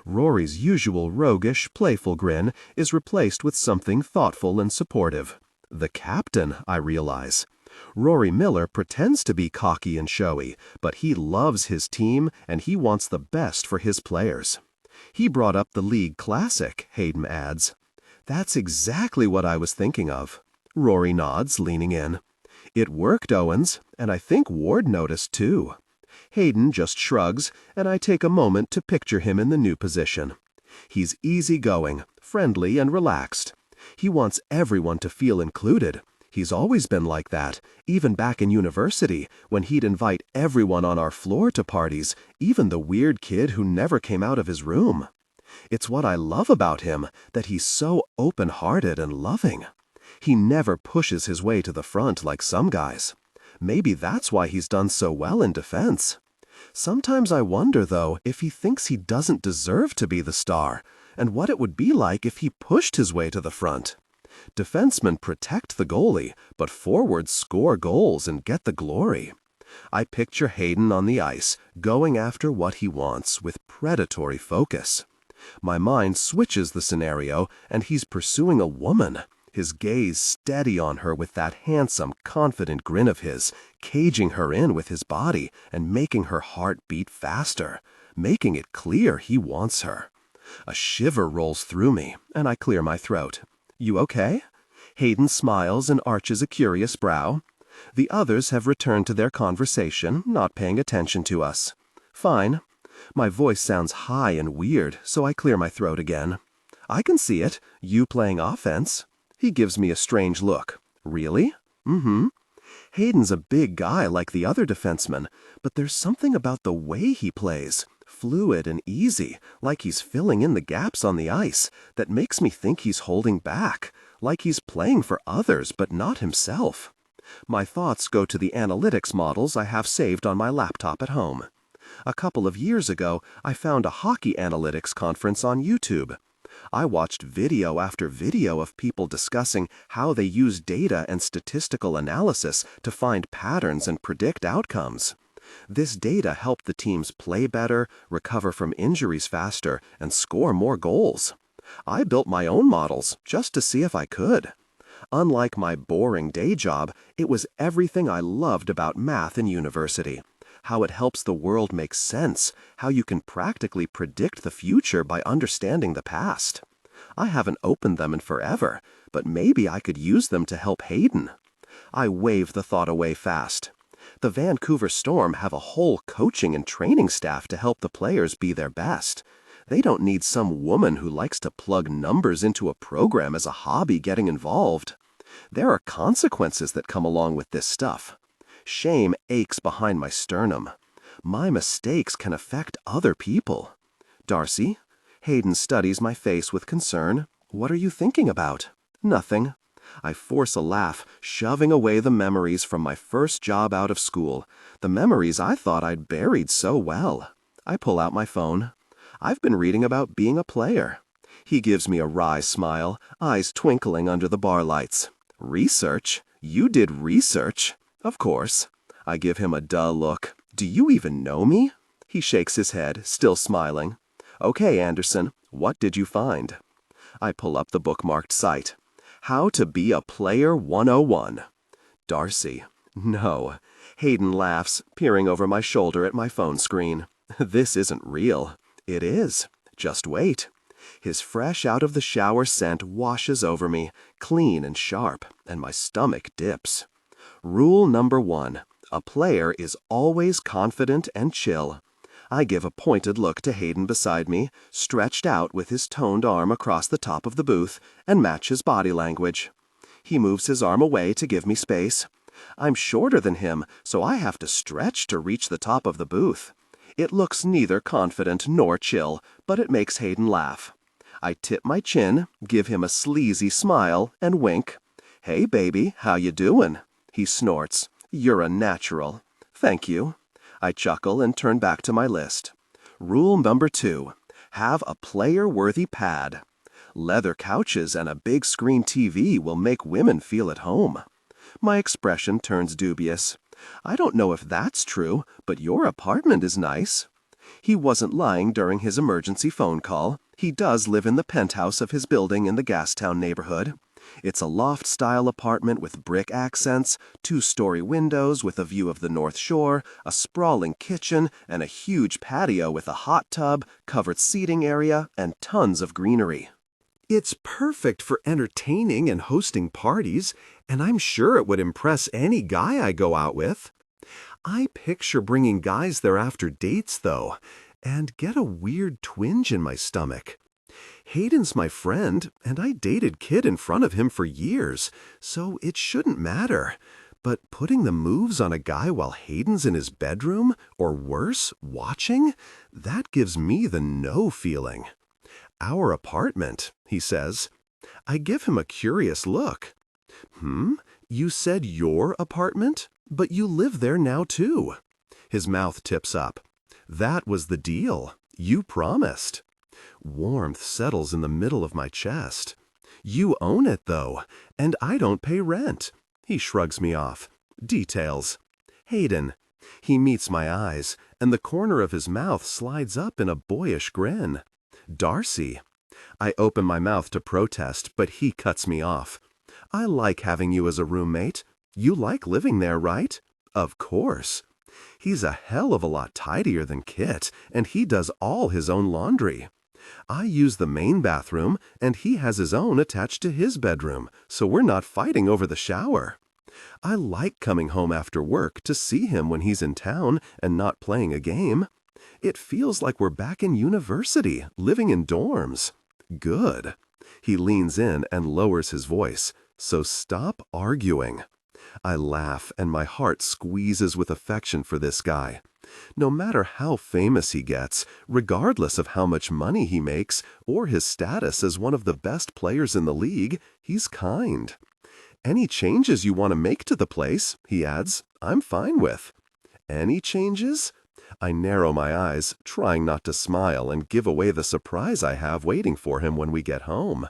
Rory's usual roguish, playful grin is replaced with something thoughtful and supportive. The captain, I realize. Rory Miller pretends to be cocky and showy, but he loves his team and he wants the best for his players. He brought up the league classic, Hayden adds. "That's exactly what I was thinking of." Rory nods, leaning in. "It worked, Owens, and I think Ward noticed too." Hayden just shrugs, and I take a moment to picture him in the new position. He's easygoing, friendly, and relaxed. He wants everyone to feel included. He's always been like that, even back in university, when he'd invite everyone on our floor to parties, even the weird kid who never came out of his room. It's what I love about him, that he's so open-hearted and loving. He never pushes his way to the front like some guys. Maybe that's why he's done so well in defense. Sometimes I wonder, though, if he thinks he doesn't deserve to be the star, and what it would be like if he pushed his way to the front. Defensemen protect the goalie, but forwards score goals and get the glory. I picture Hayden on the ice, going after what he wants with predatory focus. My mind switches the scenario, and he's pursuing a woman, his gaze steady on her with that handsome, confident grin of his, caging her in with his body and making her heart beat faster, making it clear he wants her. A shiver rolls through me, and I clear my throat. "You okay?" Hayden smiles and arches a curious brow. The others have returned to their conversation, not paying attention to us. Fine. My voice sounds high and weird, so I clear my throat again. "I can see it. You playing offense." He gives me a strange look. "Really?" "Mm-hmm." Hayden's a big guy like the other defensemen, but there's something about the way he plays, fluid and easy, like he's filling in the gaps on the ice, that makes me think he's holding back, like he's playing for others but not himself. My thoughts go to the analytics models I have saved on my laptop at home. A couple of years ago, I found a hockey analytics conference on YouTube. I watched video after video of people discussing how they use data and statistical analysis to find patterns and predict outcomes. This data helped the teams play better, recover from injuries faster, and score more goals. I built my own models just to see if I could. Unlike my boring day job, it was everything I loved about math in university. How it helps the world make sense, how you can practically predict the future by understanding the past. I haven't opened them in forever, but maybe I could use them to help Hayden. I wave the thought away fast. The Vancouver Storm have a whole coaching and training staff to help the players be their best. They don't need some woman who likes to plug numbers into a program as a hobby getting involved. There are consequences that come along with this stuff. Shame aches behind my sternum. My mistakes can affect other people. "Darcy?" Hayden studies my face with concern. "What are you thinking about?" "Nothing." I force a laugh, shoving away the memories from my first job out of school, the memories I thought I'd buried so well. I pull out my phone. "I've been reading about being a player." He gives me a wry smile, eyes twinkling under the bar lights. "Research? You did research?" "Of course." I give him a dull look. "Do you even know me?" He shakes his head, still smiling. "Okay, Andersen, what did you find?" I pull up the bookmarked site. How to Be a Player 101. Darcy. No. Hayden laughs, peering over my shoulder at my phone screen. This isn't real. It is. Just wait. His fresh out of the shower scent washes over me, clean and sharp, and my stomach dips. Rule number 1. A player is always confident and chill. I give a pointed look to Hayden beside me, stretched out with his toned arm across the top of the booth, and match his body language. He moves his arm away to give me space. I'm shorter than him, so I have to stretch to reach the top of the booth. It looks neither confident nor chill, but it makes Hayden laugh. I tip my chin, give him a sleazy smile, and wink. "Hey, baby, how you doin'?" He snorts. "You're a natural." "Thank you." I chuckle and turn back to my list. Rule number 2. Have a player-worthy pad. Leather couches and a big screen TV will make women feel at home. My expression turns dubious. I don't know if that's true, but your apartment is nice. He wasn't lying during his emergency phone call. He does live in the penthouse of his building in the Gastown neighborhood. It's a loft-style apartment with brick accents, 2-story windows with a view of the North Shore, a sprawling kitchen, and a huge patio with a hot tub, covered seating area, and tons of greenery. It's perfect for entertaining and hosting parties, and I'm sure it would impress any guy I go out with. I picture bringing guys there after dates, though, and get a weird twinge in my stomach. Hayden's my friend, and I dated Kid in front of him for years, so it shouldn't matter. But putting the moves on a guy while Hayden's in his bedroom, or worse, watching, that gives me the no feeling. Our apartment, he says. I give him a curious look. You said your apartment? But you live there now, too. His mouth tips up. That was the deal. You promised. Warmth settles in the middle of my chest. You own it, though, and I don't pay rent. He shrugs me off. Details. Hayden. He meets my eyes, and the corner of his mouth slides up in a boyish grin. Darcy. I open my mouth to protest, but he cuts me off. I like having you as a roommate. You like living there, right? Of course. He's a hell of a lot tidier than Kit, and he does all his own laundry. I use the main bathroom, and he has his own attached to his bedroom, so we're not fighting over the shower. I like coming home after work to see him when he's in town and not playing a game. It feels like we're back in university, living in dorms. Good. He leans in and lowers his voice. So stop arguing. I laugh, and my heart squeezes with affection for this guy. No matter how famous he gets, regardless of how much money he makes, or his status as one of the best players in the league, he's kind. Any changes you want to make to the place, he adds, I'm fine with. Any changes? I narrow my eyes, trying not to smile and give away the surprise I have waiting for him when we get home.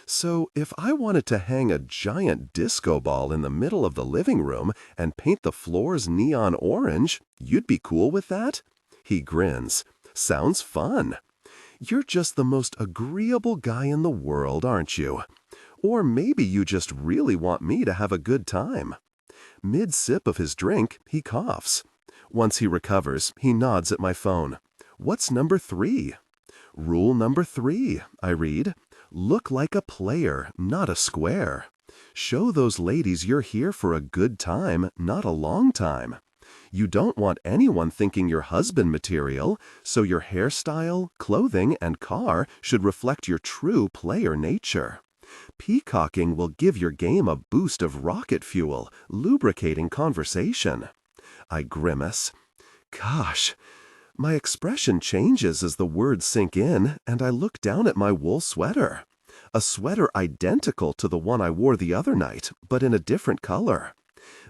So if I wanted to hang a giant disco ball in the middle of the living room and paint the floors neon orange, you'd be cool with that? He grins. Sounds fun. You're just the most agreeable guy in the world, aren't you? Or maybe you just really want me to have a good time. Mid-sip of his drink, he coughs. Once he recovers, he nods at my phone. What's number 3? Rule number 3, I read. Look like a player, not a square. Show those ladies you're here for a good time, not a long time. You don't want anyone thinking you're husband material, so your hairstyle, clothing, and car should reflect your true player nature. Peacocking will give your game a boost of rocket fuel, lubricating conversation. I grimace. Gosh, my expression changes as the words sink in, and I look down at my wool sweater. A sweater identical to the one I wore the other night, but in a different color.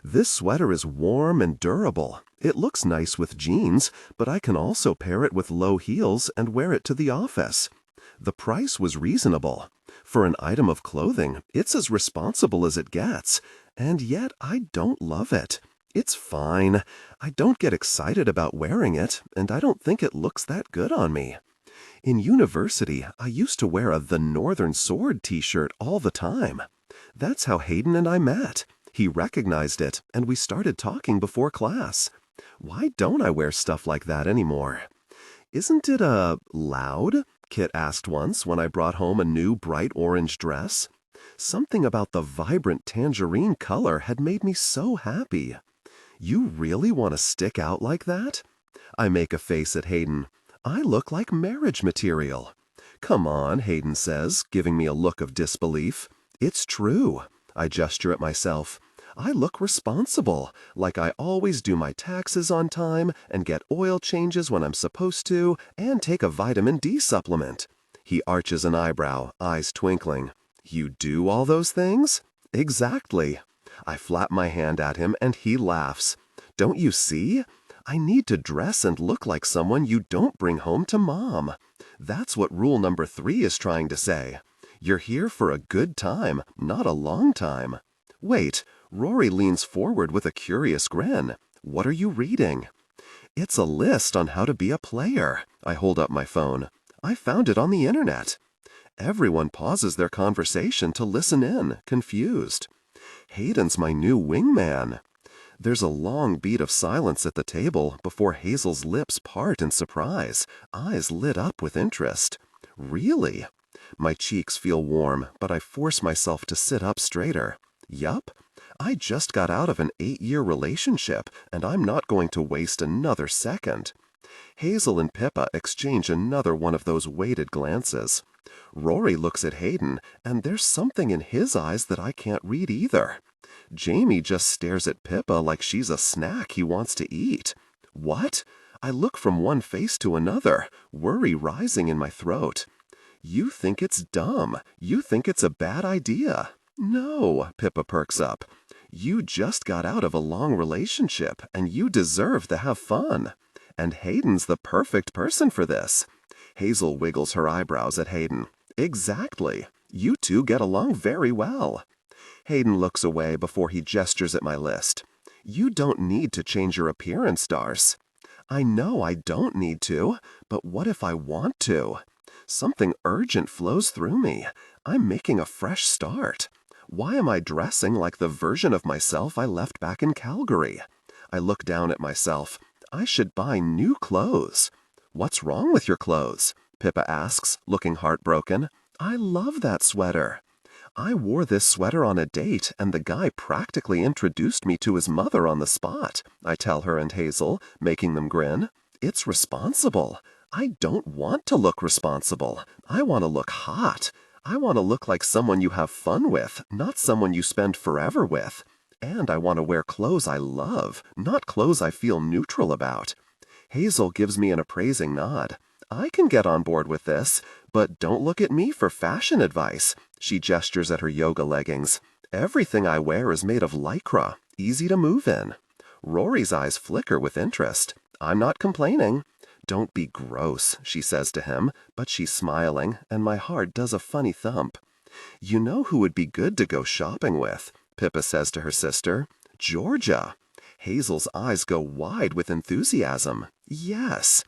This sweater is warm and durable. It looks nice with jeans, but I can also pair it with low heels and wear it to the office. The price was reasonable. For an item of clothing, it's as responsible as it gets, and yet I don't love it. It's fine. I don't get excited about wearing it, and I don't think it looks that good on me. In university, I used to wear a The Northern Sword t-shirt all the time. That's how Hayden and I met. He recognized it, and we started talking before class. Why don't I wear stuff like that anymore? Isn't it, loud? Kit asked once when I brought home a new bright orange dress. Something about the vibrant tangerine color had made me so happy. You really want to stick out like that? I make a face at Hayden. I look like marriage material. Come on, Hayden says, giving me a look of disbelief. It's true. I gesture at myself. I look responsible, like I always do my taxes on time and get oil changes when I'm supposed to and take a vitamin D supplement. He arches an eyebrow, eyes twinkling. You do all those things? Exactly. I flap my hand at him and he laughs. Don't you see? I need to dress and look like someone you don't bring home to Mom. That's what rule number 3 is trying to say. You're here for a good time, not a long time. Wait, Rory leans forward with a curious grin. What are you reading? It's a list on how to be a player. I hold up my phone. I found it on the internet. Everyone pauses their conversation to listen in, confused. Hayden's my new wingman. There's a long beat of silence at the table before Hazel's lips part in surprise, eyes lit up with interest. Really? My cheeks feel warm, but I force myself to sit up straighter. Yup. I just got out of an 8-year relationship, and I'm not going to waste another second. Hazel and Pippa exchange another one of those weighted glances. Rory looks at Hayden, and there's something in his eyes that I can't read either. Jamie just stares at Pippa like she's a snack he wants to eat. What? I look from one face to another, worry rising in my throat. You think it's dumb. You think it's a bad idea. No, Pippa perks up. You just got out of a long relationship, and you deserve to have fun. And Hayden's the perfect person for this. Hazel wiggles her eyebrows at Hayden. Exactly. You two get along very well. Hayden looks away before he gestures at my list. You don't need to change your appearance, Darcy. I know I don't need to, but what if I want to? Something urgent flows through me. I'm making a fresh start. Why am I dressing like the version of myself I left back in Calgary? I look down at myself. I should buy new clothes. What's wrong with your clothes? Pippa asks, looking heartbroken. I love that sweater. I wore this sweater on a date, and the guy practically introduced me to his mother on the spot, I tell her and Hazel, making them grin. It's responsible. I don't want to look responsible. I want to look hot. I want to look like someone you have fun with, not someone you spend forever with. And I want to wear clothes I love, not clothes I feel neutral about. Hazel gives me an appraising nod. I can get on board with this, but don't look at me for fashion advice. She gestures at her yoga leggings. Everything I wear is made of lycra, easy to move in. Rory's eyes flicker with interest. I'm not complaining. Don't be gross, she says to him, but she's smiling, and my heart does a funny thump. You know who would be good to go shopping with, Pippa says to her sister. Georgia. Hazel's eyes go wide with enthusiasm. Yes.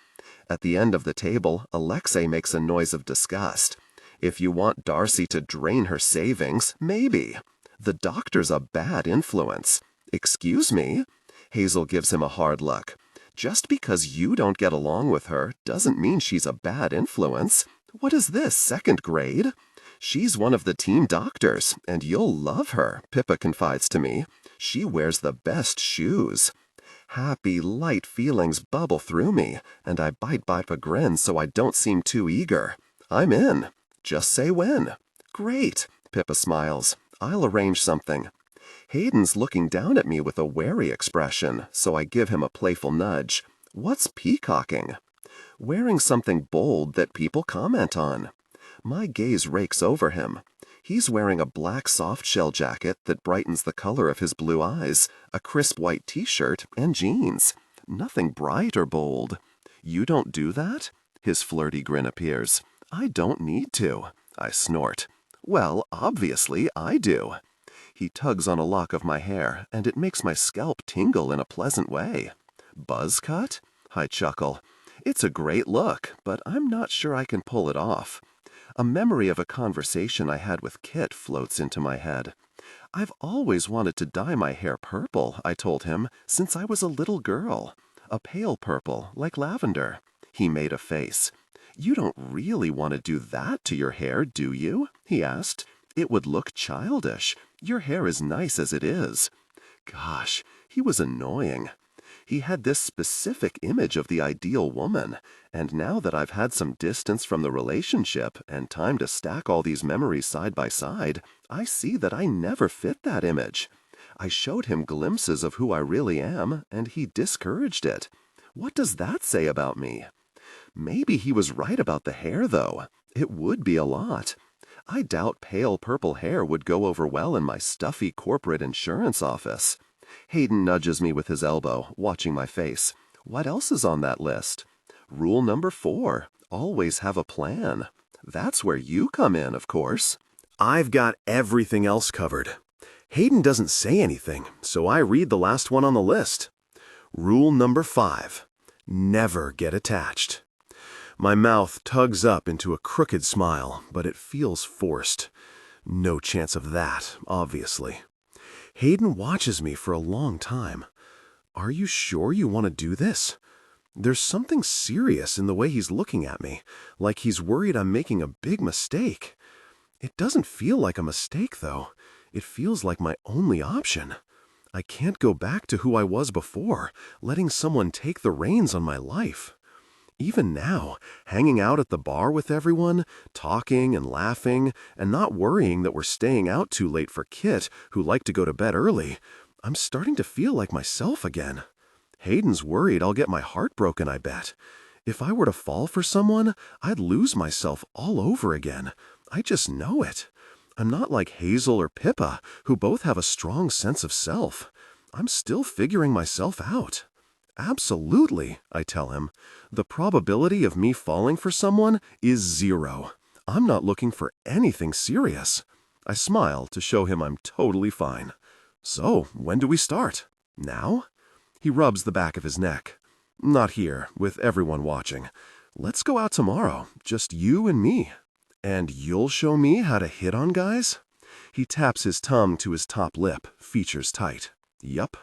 At the end of the table, Alexei makes a noise of disgust. If you want Darcy to drain her savings, maybe. The doctor's a bad influence. Excuse me? Hazel gives him a hard look. Just because you don't get along with her doesn't mean she's a bad influence. What is this, 2nd grade? She's one of the team doctors, and you'll love her, Pippa confides to me. She wears the best shoes. Happy, light feelings bubble through me, and I bite a grin so I don't seem too eager. I'm in. Just say when. Great, Pippa smiles. I'll arrange something. Hayden's looking down at me with a wary expression, so I give him a playful nudge. What's peacocking? Wearing something bold that people comment on. My gaze rakes over him. He's wearing a black soft-shell jacket that brightens the color of his blue eyes, a crisp white t-shirt, and jeans. Nothing bright or bold. You don't do that? His flirty grin appears. I don't need to. I snort. Well, obviously I do. He tugs on a lock of my hair, and it makes my scalp tingle in a pleasant way. Buzz cut? I chuckle. It's a great look, but I'm not sure I can pull it off. A memory of a conversation I had with Kit floats into my head. I've always wanted to dye my hair purple, I told him, since I was a little girl. A pale purple, like lavender. He made a face. You don't really want to do that to your hair, do you? He asked. It would look childish. Your hair is nice as it is. Gosh, he was annoying. He had this specific image of the ideal woman, and now that I've had some distance from the relationship and time to stack all these memories side by side, I see that I never fit that image. I showed him glimpses of who I really am, and he discouraged it. What does that say about me? Maybe he was right about the hair, though. It would be a lot. I doubt pale purple hair would go over well in my stuffy corporate insurance office. Hayden nudges me with his elbow, watching my face. What else is on that list? Rule number 4, always have a plan. That's where you come in, of course. I've got everything else covered. Hayden doesn't say anything, so I read the last one on the list. Rule number 5. Never get attached. My mouth tugs up into a crooked smile, but it feels forced. No chance of that, obviously. Hayden watches me for a long time. Are you sure you want to do this? There's something serious in the way he's looking at me, like he's worried I'm making a big mistake. It doesn't feel like a mistake, though. It feels like my only option. I can't go back to who I was before, letting someone take the reins on my life. Even now, hanging out at the bar with everyone, talking and laughing, and not worrying that we're staying out too late for Kit, who liked to go to bed early, I'm starting to feel like myself again. Hayden's worried I'll get my heart broken, I bet. If I were to fall for someone, I'd lose myself all over again. I just know it. I'm not like Hazel or Pippa, who both have a strong sense of self. I'm still figuring myself out. Absolutely, I tell him. The probability of me falling for someone is 0. I'm not looking for anything serious. I smile to show him I'm totally fine. So, when do we start? Now? He rubs the back of his neck. Not here, with everyone watching. Let's go out tomorrow, just you and me. And you'll show me how to hit on guys? He taps his tongue to his top lip, features tight. Yup.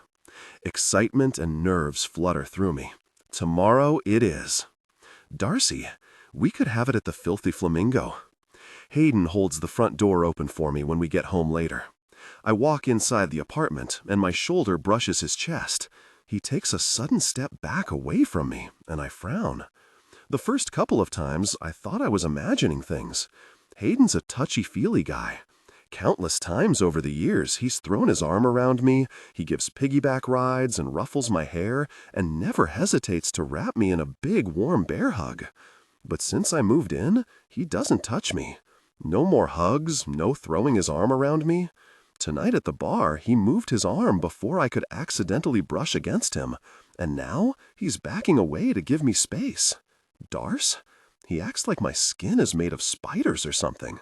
Excitement and nerves flutter through me. Tomorrow it is. Darcy, we could have it at the Filthy Flamingo. Hayden holds the front door open for me when we get home later. I walk inside the apartment, and my shoulder brushes his chest. He takes a sudden step back away from me, and I frown. The first couple of times, I thought I was imagining things. Hayden's a touchy-feely guy. Countless times over the years, he's thrown his arm around me, he gives piggyback rides and ruffles my hair, and never hesitates to wrap me in a big, warm bear hug. But since I moved in, he doesn't touch me. No more hugs, no throwing his arm around me. Tonight at the bar, he moved his arm before I could accidentally brush against him, and now he's backing away to give me space. Darce? He acts like my skin is made of spiders or something.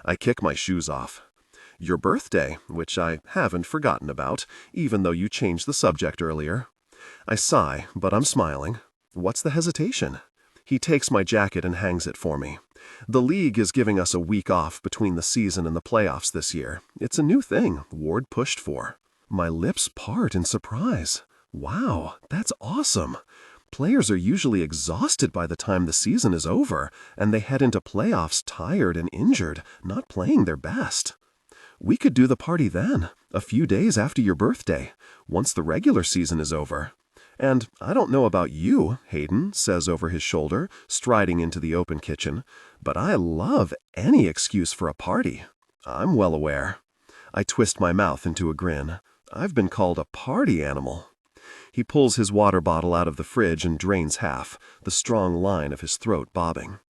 I kick my shoes off. Your birthday, which I haven't forgotten about, even though you changed the subject earlier. I sigh, but I'm smiling. What's the hesitation? He takes my jacket and hangs it for me. The league is giving us a week off between the season and the playoffs this year. It's a new thing Ward pushed for. My lips part in surprise. Wow, that's awesome. Players are usually exhausted by the time the season is over, and they head into playoffs tired and injured, not playing their best. We could do the party then, a few days after your birthday, once the regular season is over. And I don't know about you, Hayden says over his shoulder, striding into the open kitchen, but I love any excuse for a party. I'm well aware. I twist my mouth into a grin. I've been called a party animal. He pulls his water bottle out of the fridge and drains half, the strong line of his throat bobbing.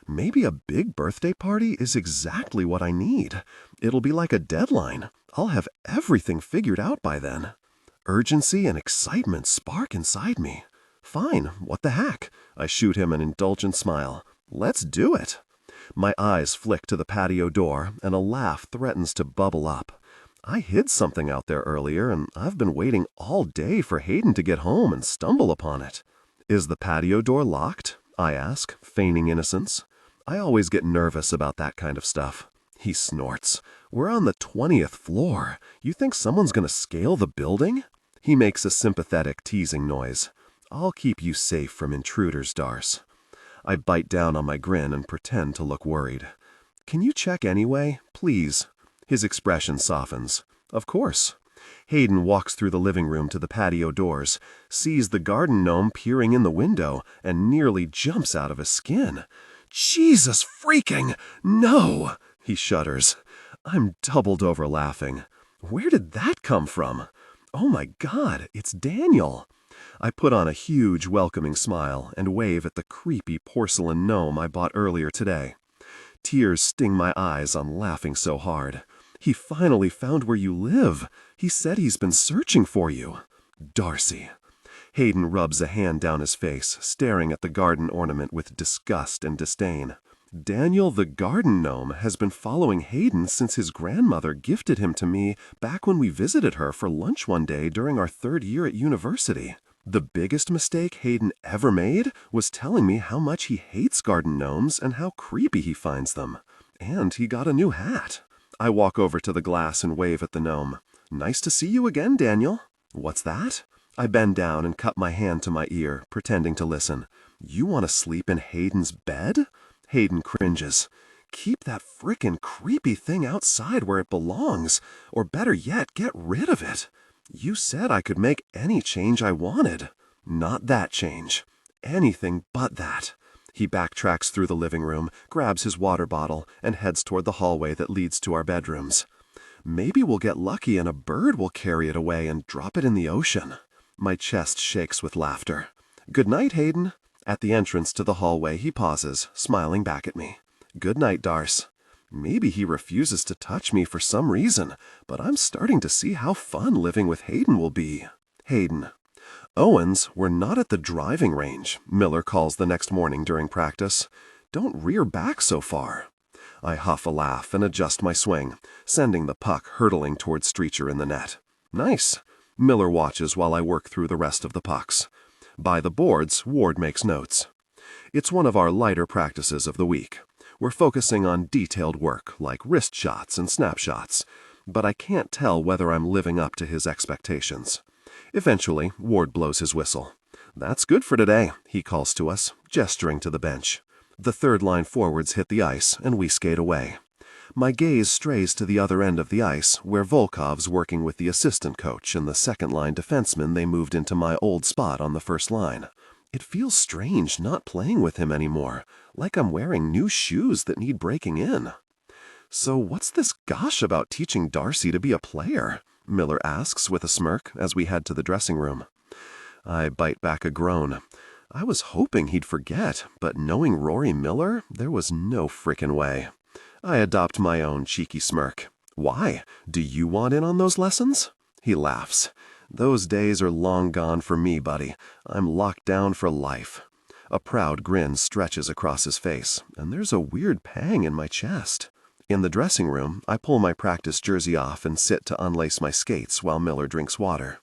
Maybe a big birthday party is exactly what I need. It'll be like a deadline. I'll have everything figured out by then. Urgency and excitement spark inside me. Fine, what the heck? I shoot him an indulgent smile. Let's do it. My eyes flick to the patio door, and a laugh threatens to bubble up. I hid something out there earlier, and I've been waiting all day for Hayden to get home and stumble upon it. Is the patio door locked? I ask, feigning innocence. I always get nervous about that kind of stuff. He snorts. We're on the 20th floor. You think someone's gonna scale the building? He makes a sympathetic, teasing noise. I'll keep you safe from intruders, Darce. I bite down on my grin and pretend to look worried. Can you check anyway, please? His expression softens. Of course. Hayden walks through the living room to the patio doors, sees the garden gnome peering in the window, and nearly jumps out of his skin. Jesus freaking no! He shudders. I'm doubled over laughing. Where did that come from? Oh my God, it's Daniel. I put on a huge welcoming smile and wave at the creepy porcelain gnome I bought earlier today. Tears sting my eyes on laughing so hard. He finally found where you live. He said he's been searching for you. Darcy. Hayden rubs a hand down his face, staring at the garden ornament with disgust and disdain. Daniel the garden gnome has been following Hayden since his grandmother gifted him to me back when we visited her for lunch one day during our 3rd year at university. The biggest mistake Hayden ever made was telling me how much he hates garden gnomes and how creepy he finds them. And he got a new hat. I walk over to the glass and wave at the gnome. Nice to see you again, Daniel. What's that? I bend down and cup my hand to my ear, pretending to listen. You want to sleep in Hayden's bed? Hayden cringes. Keep that frickin' creepy thing outside where it belongs, or better yet, get rid of it. You said I could make any change I wanted. Not that change. Anything but that. He backtracks through the living room, grabs his water bottle, and heads toward the hallway that leads to our bedrooms. Maybe we'll get lucky and a bird will carry it away and drop it in the ocean. My chest shakes with laughter. Good night, Hayden. At the entrance to the hallway, he pauses, smiling back at me. Good night, Darce. Maybe he refuses to touch me for some reason, but I'm starting to see how fun living with Hayden will be. Hayden. Owens, we're not at the driving range, Miller calls the next morning during practice. Don't rear back so far. I huff a laugh and adjust my swing, sending the puck hurtling towards Streecher in the net. Nice. Miller watches while I work through the rest of the pucks. By the boards, Ward makes notes. It's one of our lighter practices of the week. We're focusing on detailed work, like wrist shots and snapshots, but I can't tell whether I'm living up to his expectations. Eventually, Ward blows his whistle. That's good for today, he calls to us, gesturing to the bench. The third line forwards hit the ice, and we skate away. My gaze strays to the other end of the ice, where Volkov's working with the assistant coach and the second-line defenseman they moved into my old spot on the first line. It feels strange not playing with him anymore, like I'm wearing new shoes that need breaking in. So what's this gush about teaching Darcy to be a player? Miller asks with a smirk as we head to the dressing room. I bite back a groan. I was hoping he'd forget, but knowing Rory Miller, there was no frickin' way. I adopt my own cheeky smirk. Why? Do you want in on those lessons? He laughs. Those days are long gone for me, buddy. I'm locked down for life. A proud grin stretches across his face, and there's a weird pang in my chest. In the dressing room, I pull my practice jersey off and sit to unlace my skates while Miller drinks water.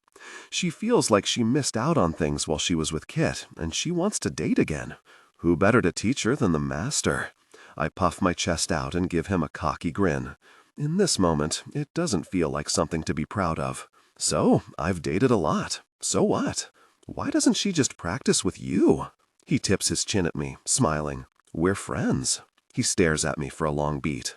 She feels like she missed out on things while she was with Kit, and she wants to date again. Who better to teach her than the master? I puff my chest out and give him a cocky grin. In this moment, it doesn't feel like something to be proud of. So, I've dated a lot. So what? Why doesn't she just practice with you? He tips his chin at me, smiling. We're friends. He stares at me for a long beat.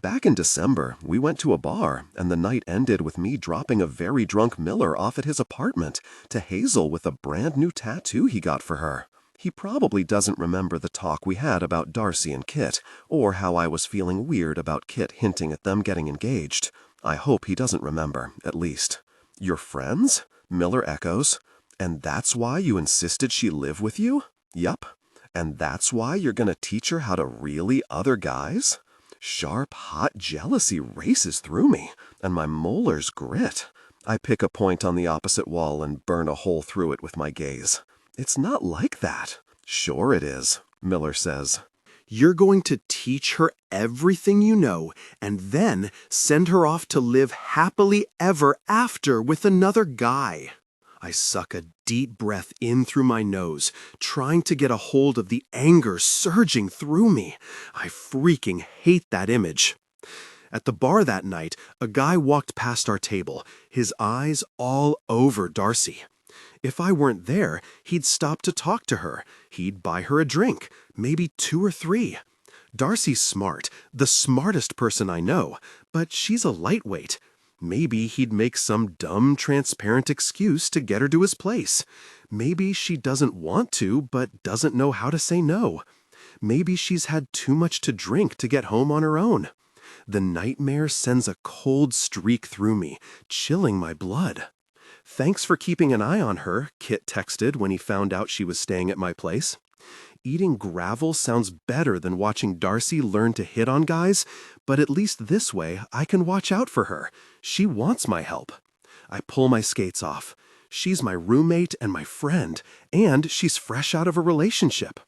Back in December, we went to a bar, and the night ended with me dropping a very drunk Miller off at his apartment to Hazel with a brand new tattoo he got for her. He probably doesn't remember the talk we had about Darcy and Kit, or how I was feeling weird about Kit hinting at them getting engaged. I hope he doesn't remember, at least. You're friends? Miller echoes. And that's why you insisted she live with you? Yup. And that's why you're gonna teach her how to really other guys? Sharp, hot jealousy races through me, and my molars grit. I pick a point on the opposite wall and burn a hole through it with my gaze. It's not like that. Sure it is, Miller says. You're going to teach her everything you know, and then send her off to live happily ever after with another guy. I suck a deep breath in through my nose, trying to get a hold of the anger surging through me. I freaking hate that image. At the bar that night, a guy walked past our table, his eyes all over Darcy. If I weren't there, he'd stop to talk to her. He'd buy her a drink, maybe 2 or 3. Darcy's smart, the smartest person I know, but she's a lightweight. Maybe he'd make some dumb, transparent excuse to get her to his place. Maybe she doesn't want to, but doesn't know how to say no. Maybe she's had too much to drink to get home on her own. The nightmare sends a cold streak through me, chilling my blood. Thanks for keeping an eye on her, Kit texted when he found out she was staying at my place. Eating gravel sounds better than watching Darcy learn to hit on guys, but at least this way I can watch out for her. She wants my help. I pull my skates off. She's my roommate and my friend, and she's fresh out of a relationship.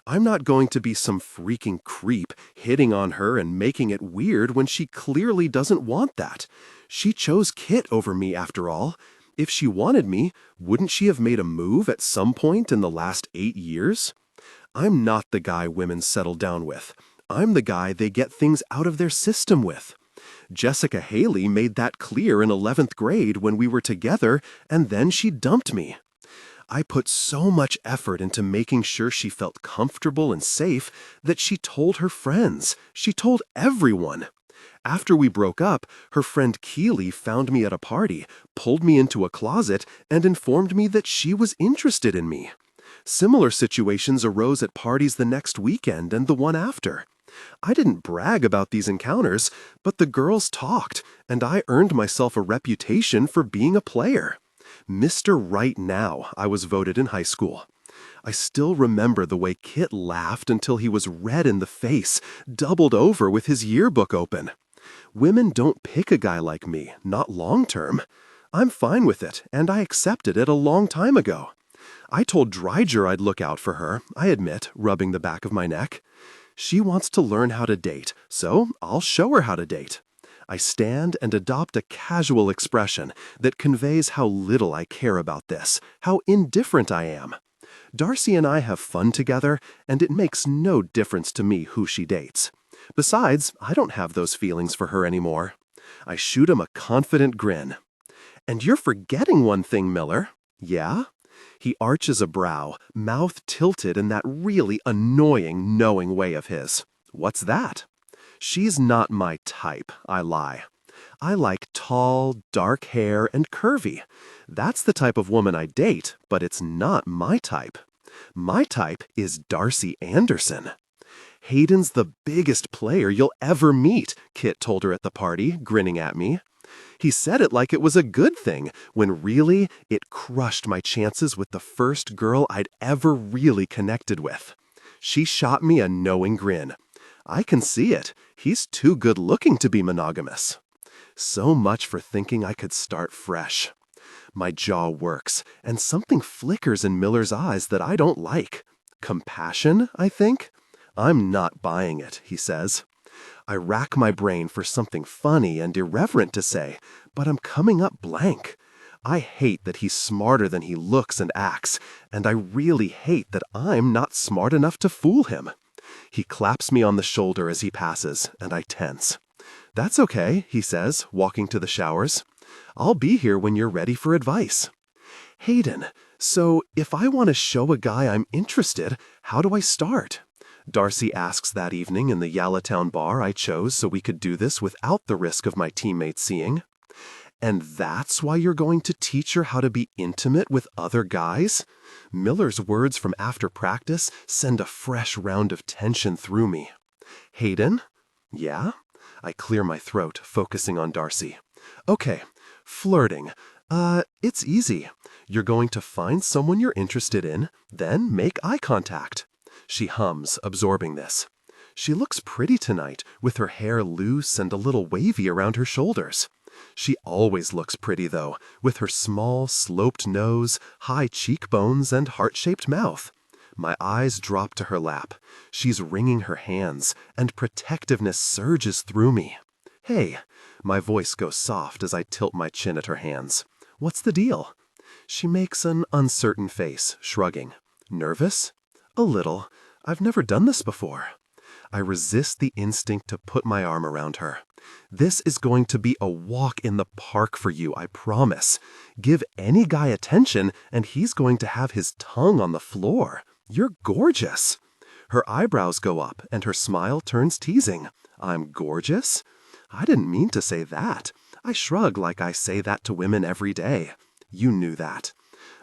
I'm not going to be some freaking creep hitting on her and making it weird when she clearly doesn't want that. She chose Kit over me after all. If she wanted me, wouldn't she have made a move at some point in the last 8 years? I'm not the guy women settle down with. I'm the guy they get things out of their system with. Jessica Haley made that clear in 11th grade when we were together, and then she dumped me. I put so much effort into making sure she felt comfortable and safe that she told her friends. She told everyone. After we broke up, her friend Keely found me at a party, pulled me into a closet, and informed me that she was interested in me. Similar situations arose at parties the next weekend and the one after. I didn't brag about these encounters, but the girls talked, and I earned myself a reputation for being a player. Mr. Right Now, I was voted in high school. I still remember the way Kit laughed until he was red in the face, doubled over with his yearbook open. Women don't pick a guy like me, not long term. I'm fine with it, and I accepted it a long time ago. I told Dryger I'd look out for her, I admit, rubbing the back of my neck. She wants to learn how to date, so I'll show her how to date. I stand and adopt a casual expression that conveys how little I care about this, how indifferent I am. Darcy and I have fun together, and it makes no difference to me who she dates. Besides, I don't have those feelings for her anymore. I shoot him a confident grin. And you're forgetting one thing, Miller. Yeah? He arches a brow, mouth tilted in that really annoying, knowing way of his. What's that? She's not my type, I lie. I like tall, dark hair and curvy. That's the type of woman I date, but it's not my type. My type is Darcy Andersen. Hayden's the biggest player you'll ever meet, Kit told her at the party, grinning at me. He said it like it was a good thing, when really, it crushed my chances with the first girl I'd ever really connected with. She shot me a knowing grin. I can see it. He's too good looking to be monogamous. So much for thinking I could start fresh. My jaw works, and something flickers in Miller's eyes that I don't like. Compassion, I think? I'm not buying it, he says. I rack my brain for something funny and irreverent to say, but I'm coming up blank. I hate that he's smarter than he looks and acts, and I really hate that I'm not smart enough to fool him. He claps me on the shoulder as he passes, and I tense. That's okay, he says, walking to the showers. I'll be here when you're ready for advice. Hayden, so if I want to show a guy I'm interested, how do I start? Darcy asks that evening in the Yallatown bar I chose so we could do this without the risk of my teammates seeing. And that's why you're going to teach her how to be intimate with other guys? Miller's words from after practice send a fresh round of tension through me. Hayden? Yeah? I clear my throat, focusing on Darcy. Okay, flirting. It's easy. You're going to find someone you're interested in, then make eye contact. She hums, absorbing this. She looks pretty tonight, with her hair loose and a little wavy around her shoulders. She always looks pretty, though, with her small, sloped nose, high cheekbones, and heart-shaped mouth. My eyes drop to her lap. She's wringing her hands, and protectiveness surges through me. Hey, my voice goes soft as I tilt my chin at her hands. What's the deal? She makes an uncertain face, shrugging. Nervous? A little. I've never done this before. I resist the instinct to put my arm around her. This is going to be a walk in the park for you, I promise. Give any guy attention, and he's going to have his tongue on the floor. You're gorgeous. Her eyebrows go up, and her smile turns teasing. I'm gorgeous? I didn't mean to say that. I shrug like I say that to women every day. You knew that.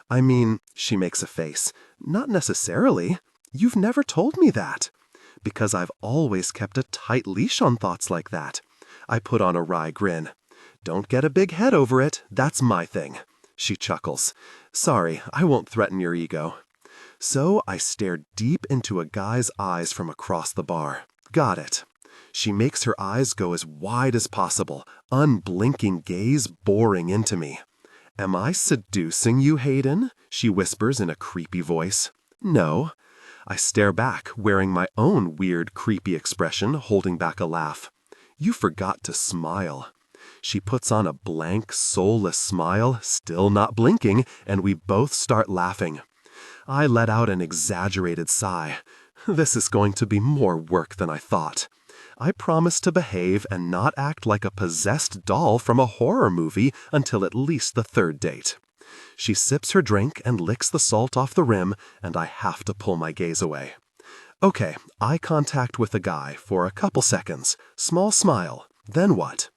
I mean, she makes a face. Not necessarily. You've never told me that. Because I've always kept a tight leash on thoughts like that. I put on a wry grin. Don't get a big head over it. That's my thing. She chuckles. Sorry, I won't threaten your ego. So I stare deep into a guy's eyes from across the bar. Got it. She makes her eyes go as wide as possible, unblinking gaze boring into me. Am I seducing you, Hayden? She whispers in a creepy voice. No. I stare back, wearing my own weird, creepy expression, holding back a laugh. You forgot to smile. She puts on a blank, soulless smile, still not blinking, and we both start laughing. I let out an exaggerated sigh. This is going to be more work than I thought. I promise to behave and not act like a possessed doll from a horror movie until at least the third date. She sips her drink and licks the salt off the rim, and I have to pull my gaze away. Okay, eye contact with a guy for a couple seconds, small smile, then what?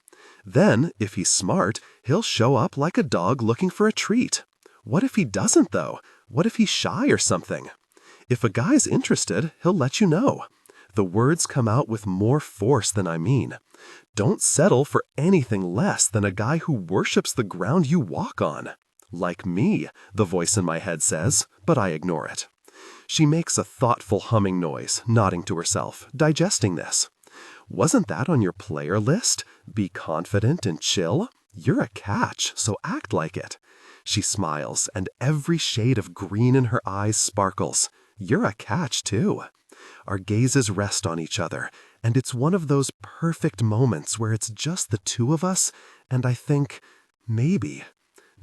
Then, if he's smart, he'll show up like a dog looking for a treat. What if he doesn't, though? What if he's shy or something? If a guy's interested, he'll let you know. The words come out with more force than I mean. Don't settle for anything less than a guy who worships the ground you walk on. Like me, the voice in my head says, but I ignore it. She makes a thoughtful humming noise, nodding to herself, digesting this. Wasn't that on your player list? Be confident and chill? You're a catch, so act like it. She smiles, and every shade of green in her eyes sparkles. You're a catch, too. Our gazes rest on each other, and it's one of those perfect moments where it's just the two of us, and I think, maybe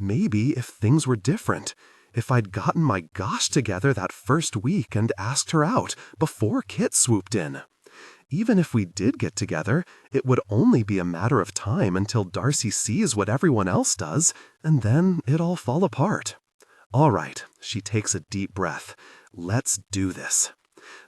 if things were different, if I'd gotten my gosh together that first week and asked her out before Kit swooped in. Even if we did get together, it would only be a matter of time until Darcy sees what everyone else does, and then it'd all fall apart. All right, she takes a deep breath. Let's do this.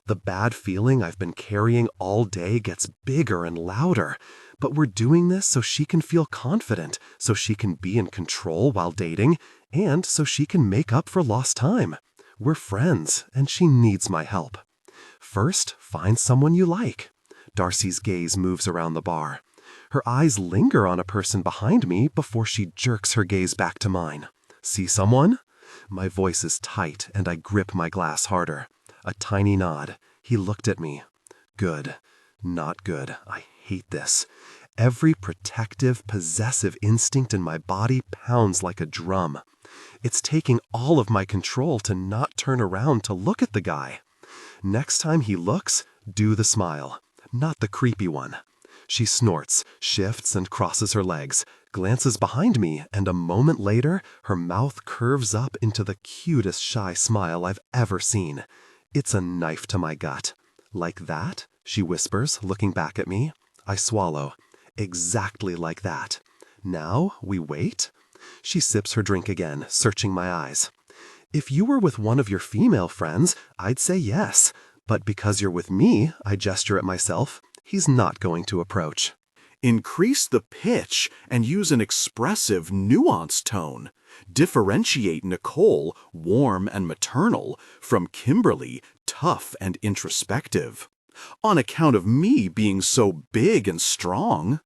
The bad feeling I've been carrying all day gets bigger and louder, but we're doing this so she can feel confident, so she can be in control while dating, and so she can make up for lost time. We're friends, and she needs my help. First, find someone you like. Darcy's gaze moves around the bar. Her eyes linger on a person behind me before she jerks her gaze back to mine. See someone? My voice is tight, and I grip my glass harder. A tiny nod. He looked at me. Good. Not good. I hate this. Every protective, possessive instinct in my body pounds like a drum. It's taking all of my control to not turn around to look at the guy. Next time he looks, do the smile. Not the creepy one. She snorts, shifts and crosses her legs, glances behind me, and a moment later, her mouth curves up into the cutest shy smile I've ever seen. It's a knife to my gut. Like that? She whispers, looking back at me. I swallow. Exactly like that. Now we wait? She sips her drink again, searching my eyes. If you were with one of your female friends, I'd say yes. But because you're with me, I gesture at myself, he's not going to approach. Increase the pitch and use an expressive, nuanced tone. Differentiate Nicole, warm and maternal, from Kimberly, tough and introspective. On account of me being so big and strong.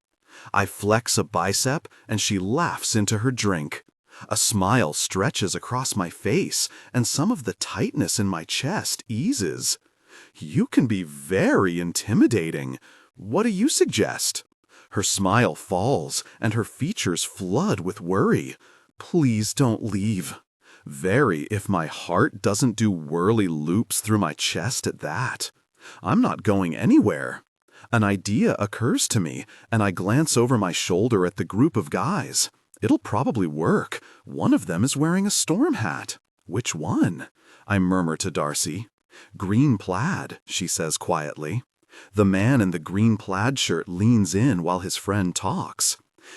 I flex a bicep and she laughs into her drink. A smile stretches across my face and some of the tightness in my chest eases. You can be very intimidating. What do you suggest? Her smile falls and her features flood with worry. Please don't leave. Very if my heart doesn't do whirly loops through my chest at that. I'm not going anywhere. An idea occurs to me, and I glance over my shoulder at the group of guys. It'll probably work. One of them is wearing a storm hat. Which one? I murmur to Darcy. Green plaid, she says quietly. The man in the green plaid shirt leans in while his friend talks.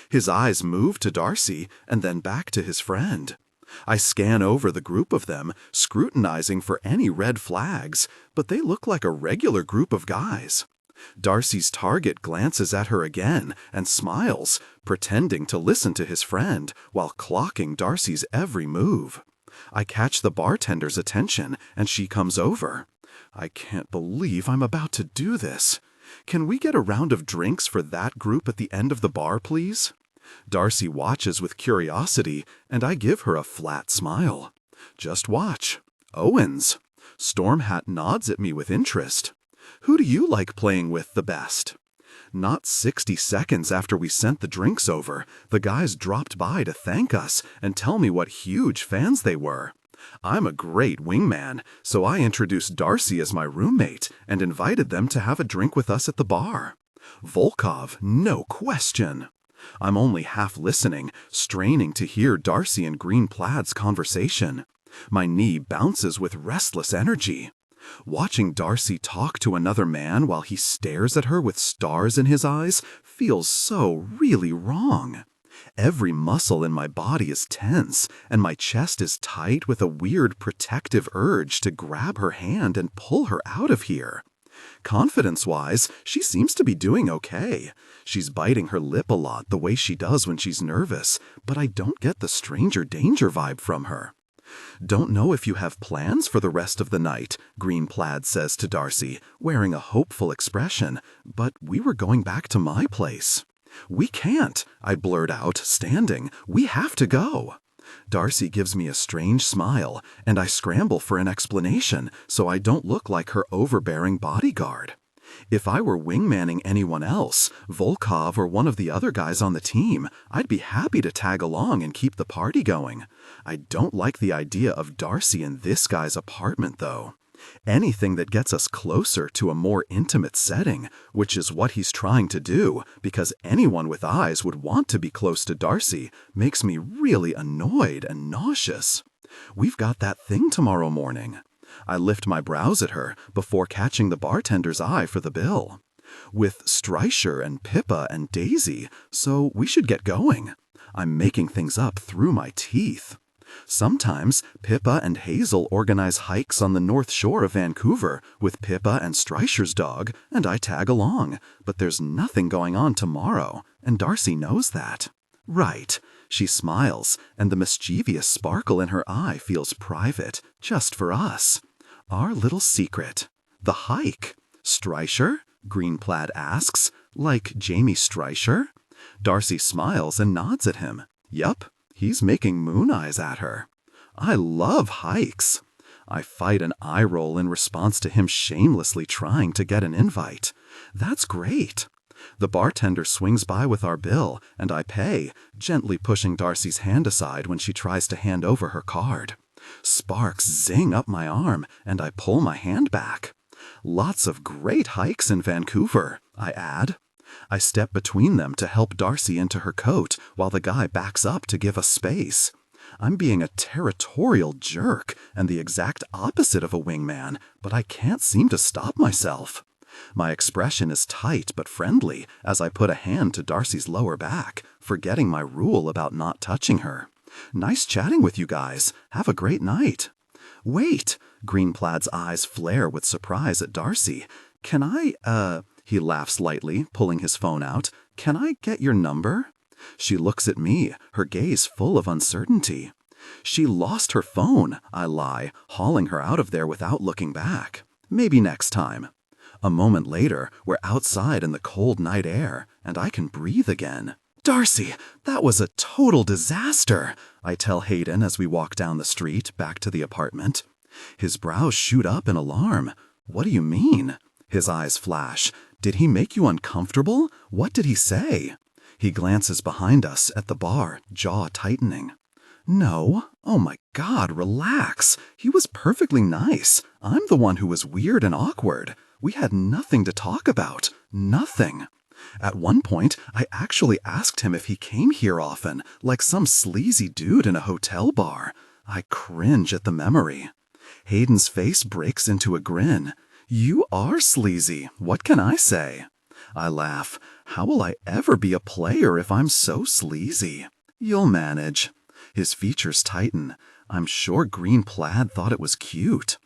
His eyes move to Darcy and then back to his friend. I scan over the group of them, scrutinizing for any red flags, but they look like a regular group of guys. Darcy's target glances at her again and smiles, pretending to listen to his friend while clocking Darcy's every move. I catch the bartender's attention and she comes over. I can't believe I'm about to do this. Can we get a round of drinks for that group at the end of the bar, please? Darcy watches with curiosity, and I give her a flat smile. Just watch. Owens. Stormhat nods at me with interest. Who do you like playing with the best? Not 60 seconds after we sent the drinks over, the guys dropped by to thank us and tell me what huge fans they were. I'm a great wingman, so I introduced Darcy as my roommate and invited them to have a drink with us at the bar. Volkov, no question. I'm only half listening, straining to hear Darcy and Green Plaid's conversation. My knee bounces with restless energy. Watching Darcy talk to another man while he stares at her with stars in his eyes feels so really wrong. Every muscle in my body is tense, and my chest is tight with a weird protective urge to grab her hand and pull her out of here. Confidence-wise, she seems to be doing okay. She's biting her lip a lot the way she does when she's nervous, but I don't get the stranger danger vibe from her. "Don't know if you have plans for the rest of the night," Green Plaid says to Darcy, wearing a hopeful expression, "but we were going back to my place." "We can't," I blurt out, standing. "We have to go." Darcy gives me a strange smile, and I scramble for an explanation so I don't look like her overbearing bodyguard. If I were wingmanning anyone else, Volkov or one of the other guys on the team, I'd be happy to tag along and keep the party going. I don't like the idea of Darcy in this guy's apartment, though. Anything that gets us closer to a more intimate setting, which is what he's trying to do, because anyone with eyes would want to be close to Darcy, makes me really annoyed and nauseous. "We've got that thing tomorrow morning." I lift my brows at her before catching the bartender's eye for the bill. "With Streicher and Pippa and Daisy, so we should get going." I'm making things up through my teeth. Sometimes Pippa and Hazel organize hikes on the North Shore of Vancouver with Pippa and Streicher's dog, and I tag along, but there's nothing going on tomorrow, and Darcy knows that. "Right." She smiles, and the mischievous sparkle in her eye feels private, just for us. Our little secret. "The hike." "Streicher?" Green Plaid asks. "Like Jamie Streicher?" Darcy smiles and nods at him. "Yup. He's making moon eyes at her." "I love hikes." I fight an eye roll in response to him shamelessly trying to get an invite. "That's great." The bartender swings by with our bill, and I pay, gently pushing Darcy's hand aside when she tries to hand over her card. Sparks zing up my arm, and I pull my hand back. "Lots of great hikes in Vancouver," I add. I step between them to help Darcy into her coat while the guy backs up to give us space. I'm being a territorial jerk and the exact opposite of a wingman, but I can't seem to stop myself. My expression is tight but friendly as I put a hand to Darcy's lower back, forgetting my rule about not touching her. "Nice chatting with you guys. Have a great night." "Wait!" Green Plaid's eyes flare with surprise at Darcy. "Can I, He laughs lightly, pulling his phone out. "Can I get your number?" She looks at me, her gaze full of uncertainty. "She lost her phone," I lie, hauling her out of there without looking back. "Maybe next time." A moment later, we're outside in the cold night air, and I can breathe again. "Darcy, that was a total disaster," I tell Hayden as we walk down the street back to the apartment. His brows shoot up in alarm. "What do you mean?" His eyes flash. "Did he make you uncomfortable? What did he say?" He glances behind us at the bar, jaw tightening. "No. Oh my God, relax. He was perfectly nice. I'm the one who was weird and awkward. We had nothing to talk about. Nothing. At one point, I actually asked him if he came here often, like some sleazy dude in a hotel bar. I cringe at the memory. Hayden's face breaks into a grin. "You are sleazy. What can I say?" I laugh. "How will I ever be a player if I'm so sleazy?" "You'll manage." His features tighten. I'm sure Green Plaid thought it was cute.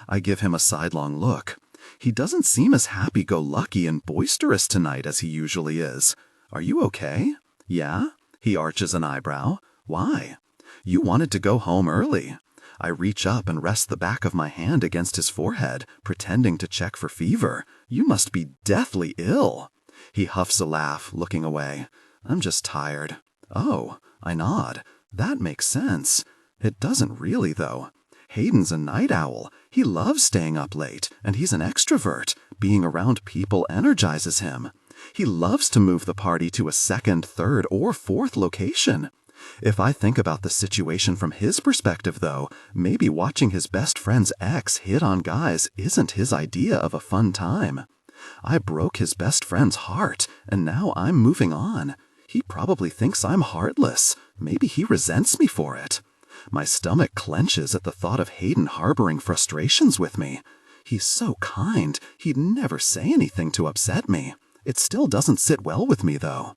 I give him a sidelong look. He doesn't seem as happy-go-lucky and boisterous tonight as he usually is. "Are you okay?" "Yeah?" He arches an eyebrow. "Why?" "You wanted to go home early." I reach up and rest the back of my hand against his forehead, pretending to check for fever. "You must be deathly ill." He huffs a laugh, looking away. "I'm just tired." "Oh," I nod. "That makes sense." It doesn't really, though. Hayden's a night owl. He loves staying up late, and he's an extrovert. Being around people energizes him. He loves to move the party to a second, third, or fourth location. If I think about the situation from his perspective, though, maybe watching his best friend's ex hit on guys isn't his idea of a fun time. I broke his best friend's heart, and now I'm moving on. He probably thinks I'm heartless. Maybe he resents me for it. My stomach clenches at the thought of Hayden harboring frustrations with me. He's so kind, he'd never say anything to upset me. It still doesn't sit well with me, though.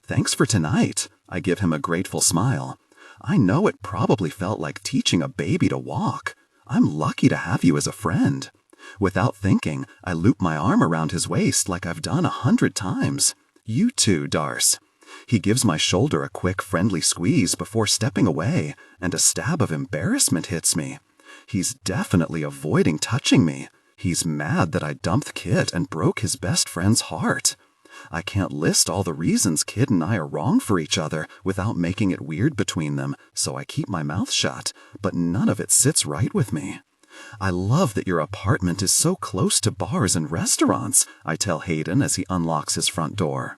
Thanks for tonight. I give him a grateful smile. I know it probably felt like teaching a baby to walk. I'm lucky to have you as a friend. Without thinking, I loop my arm around his waist like I've done 100 times. You too, Darce. He gives my shoulder a quick friendly squeeze before stepping away, and a stab of embarrassment hits me. He's definitely avoiding touching me. He's mad that I dumped Kit and broke his best friend's heart. I can't list all the reasons Kit and I are wrong for each other without making it weird between them, so I keep my mouth shut, but none of it sits right with me. I love that your apartment is so close to bars and restaurants, I tell Hayden as he unlocks his front door.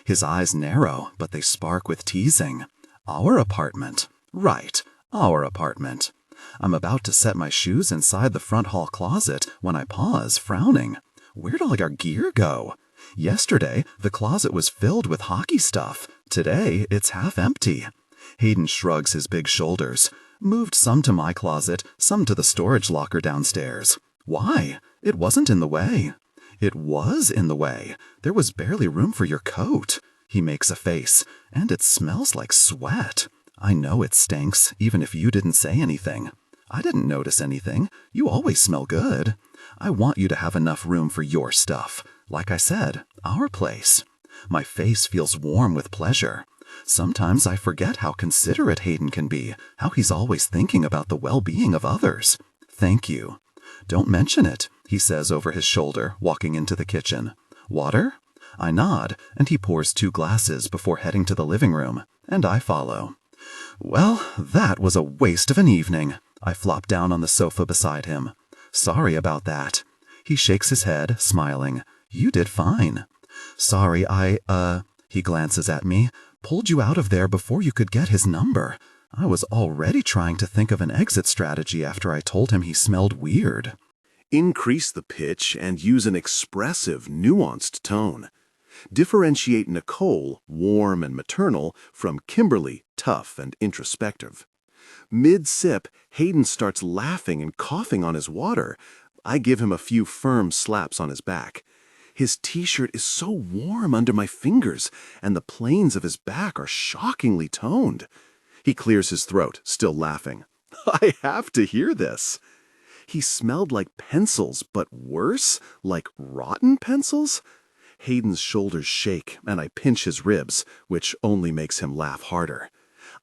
His eyes narrow, but they spark with teasing. Our apartment. Right, our apartment. I'm about to set my shoes inside the front hall closet when I pause, frowning. Where'd all our gear go? Yesterday, the closet was filled with hockey stuff. Today, it's half empty. Hayden shrugs his big shoulders. Moved some to my closet, some to the storage locker downstairs. Why? It wasn't in the way. It was in the way. There was barely room for your coat. He makes a face, and it smells like sweat. I know it stinks, even if you didn't say anything. I didn't notice anything. You always smell good. I want you to have enough room for your stuff. Like I said, our place. My face feels warm with pleasure. Sometimes I forget how considerate Hayden can be, how he's always thinking about the well-being of others. Thank you. Don't mention it, he says over his shoulder, walking into the kitchen. Water? I nod, and he pours 2 glasses before heading to the living room, and I follow. Well, that was a waste of an evening. I flop down on the sofa beside him. Sorry about that. He shakes his head, smiling. You did fine. Sorry, he glances at me, pulled you out of there before you could get his number. I was already trying to think of an exit strategy after I told him he smelled weird. Increase the pitch and use an expressive, nuanced tone. Differentiate Nicole, warm and maternal, from Kimberly, tough and introspective. Mid-sip, Hayden starts laughing and coughing on his water. I give him a few firm slaps on his back. His t-shirt is so warm under my fingers, and the planes of his back are shockingly toned. He clears his throat, still laughing. I have to hear this. He smelled like pencils, but worse, like rotten pencils. Hayden's shoulders shake, and I pinch his ribs, which only makes him laugh harder.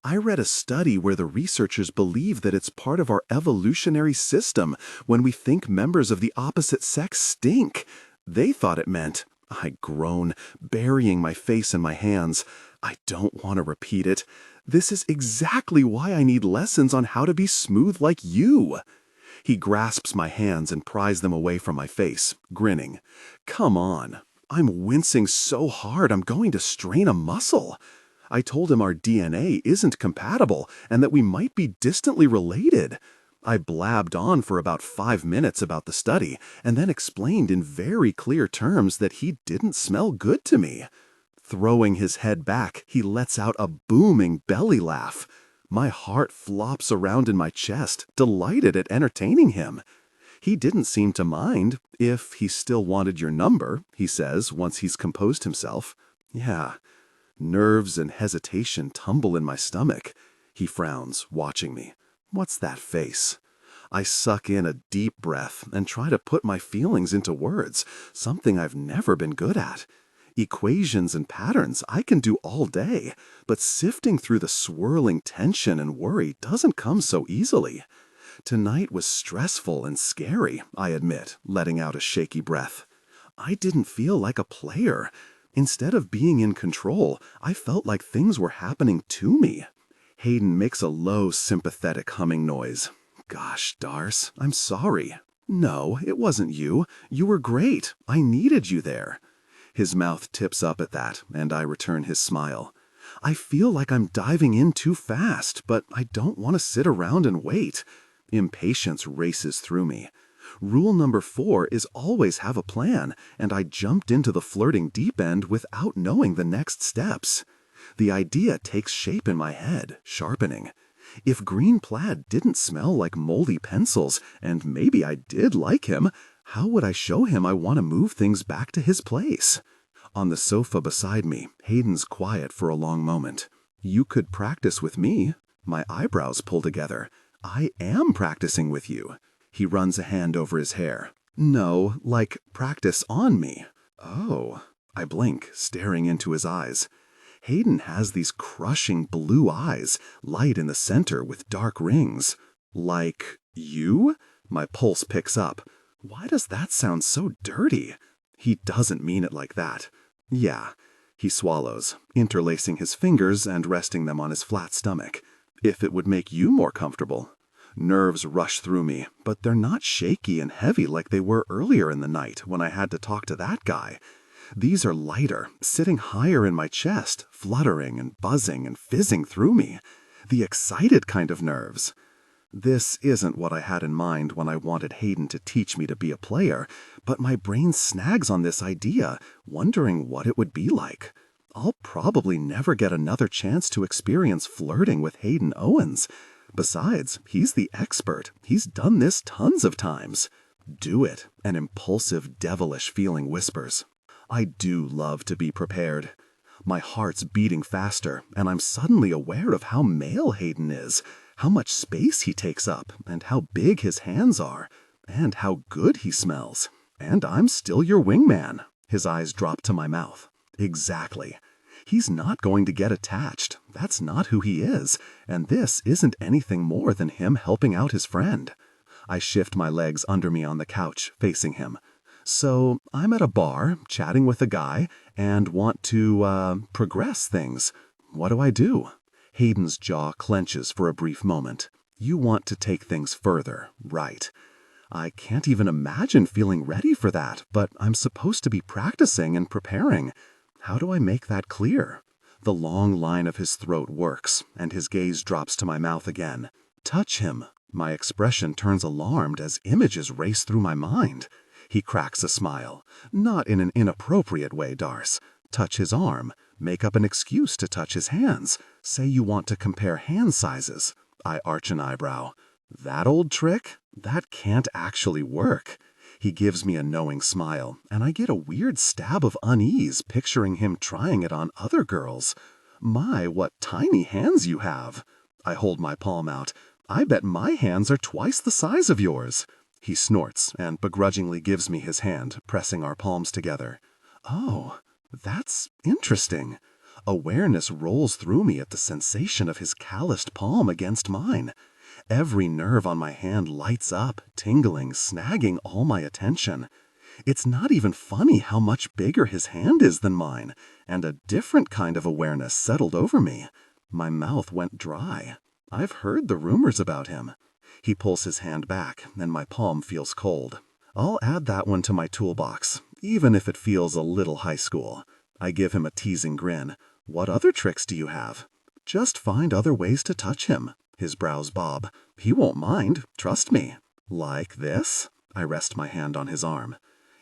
I read a study where the researchers believe that it's part of our evolutionary system when we think members of the opposite sex stink. They thought it meant, I groan, burying my face in my hands. I don't want to repeat it. This is exactly why I need lessons on how to be smooth like you. He grasps my hands and pries them away from my face, grinning. Come on. I'm wincing so hard I'm going to strain a muscle. I told him our DNA isn't compatible and that we might be distantly related. I blabbed on for about 5 minutes about the study and then explained in very clear terms that he didn't smell good to me. Throwing his head back, he lets out a booming belly laugh. My heart flops around in my chest, delighted at entertaining him. He didn't seem to mind. If he still wanted your number, he says once he's composed himself. Yeah. Nerves and hesitation tumble in my stomach. He frowns, watching me. What's that face? I suck in a deep breath and try to put my feelings into words, something I've never been good at. Equations and patterns I can do all day, but sifting through the swirling tension and worry doesn't come so easily. Tonight was stressful and scary, I admit, letting out a shaky breath. I didn't feel like a player. Instead of being in control, I felt like things were happening to me. Hayden makes a low, sympathetic humming noise. Gosh, Darce, I'm sorry. No, it wasn't you. You were great. I needed you there. His mouth tips up at that, and I return his smile. I feel like I'm diving in too fast, but I don't want to sit around and wait. Impatience races through me. Rule number 4 is always have a plan, and I jumped into the flirting deep end without knowing the next steps. The idea takes shape in my head, sharpening. If green plaid didn't smell like moldy pencils, and maybe I did like him, how would I show him I want to move things back to his place? On the sofa beside me, Hayden's quiet for a long moment. You could practice with me. My eyebrows pull together. I am practicing with you. He runs a hand over his hair. No, like practice on me. Oh. I blink, staring into his eyes. Hayden has these crushing blue eyes, light in the center with dark rings. Like you? My pulse picks up. Why does that sound so dirty? He doesn't mean it like that. Yeah. He swallows, interlacing his fingers and resting them on his flat stomach. If it would make you more comfortable. Nerves rush through me, but they're not shaky and heavy like they were earlier in the night when I had to talk to that guy. These are lighter, sitting higher in my chest, fluttering and buzzing and fizzing through me. The excited kind of nerves. This isn't what I had in mind when I wanted Hayden to teach me to be a player, but my brain snags on this idea, wondering what it would be like. I'll probably never get another chance to experience flirting with Hayden Owens. Besides, he's the expert. He's done this tons of times. Do it, an impulsive, devilish feeling whispers. I do love to be prepared. My heart's beating faster, and I'm suddenly aware of how male Hayden is, how much space he takes up, and how big his hands are, and how good he smells. And I'm still your wingman. His eyes drop to my mouth. Exactly. He's not going to get attached. That's not who he is, and this isn't anything more than him helping out his friend. I shift my legs under me on the couch, facing him. So I'm at a bar, chatting with a guy, and want to, progress things. What do I do? Hayden's jaw clenches for a brief moment. You want to take things further, right? I can't even imagine feeling ready for that, but I'm supposed to be practicing and preparing. How do I make that clear? The long line of his throat works, and his gaze drops to my mouth again. Touch him. My expression turns alarmed as images race through my mind. He cracks a smile. Not in an inappropriate way, Darce. Touch his arm. Make up an excuse to touch his hands. Say you want to compare hand sizes. I arch an eyebrow. That old trick? That can't actually work. He gives me a knowing smile, and I get a weird stab of unease picturing him trying it on other girls. My, what tiny hands you have. I hold my palm out. I bet my hands are twice the size of yours. He snorts and begrudgingly gives me his hand, pressing our palms together. Oh, that's interesting. Awareness rolls through me at the sensation of his calloused palm against mine. Every nerve on my hand lights up, tingling, snagging all my attention. It's not even funny how much bigger his hand is than mine, and a different kind of awareness settled over me. My mouth went dry. I've heard the rumors about him. He pulls his hand back, and my palm feels cold. I'll add that one to my toolbox, even if it feels a little high school. I give him a teasing grin. What other tricks do you have? Just find other ways to touch him. His brows bob. He won't mind, trust me. Like this? I rest my hand on his arm.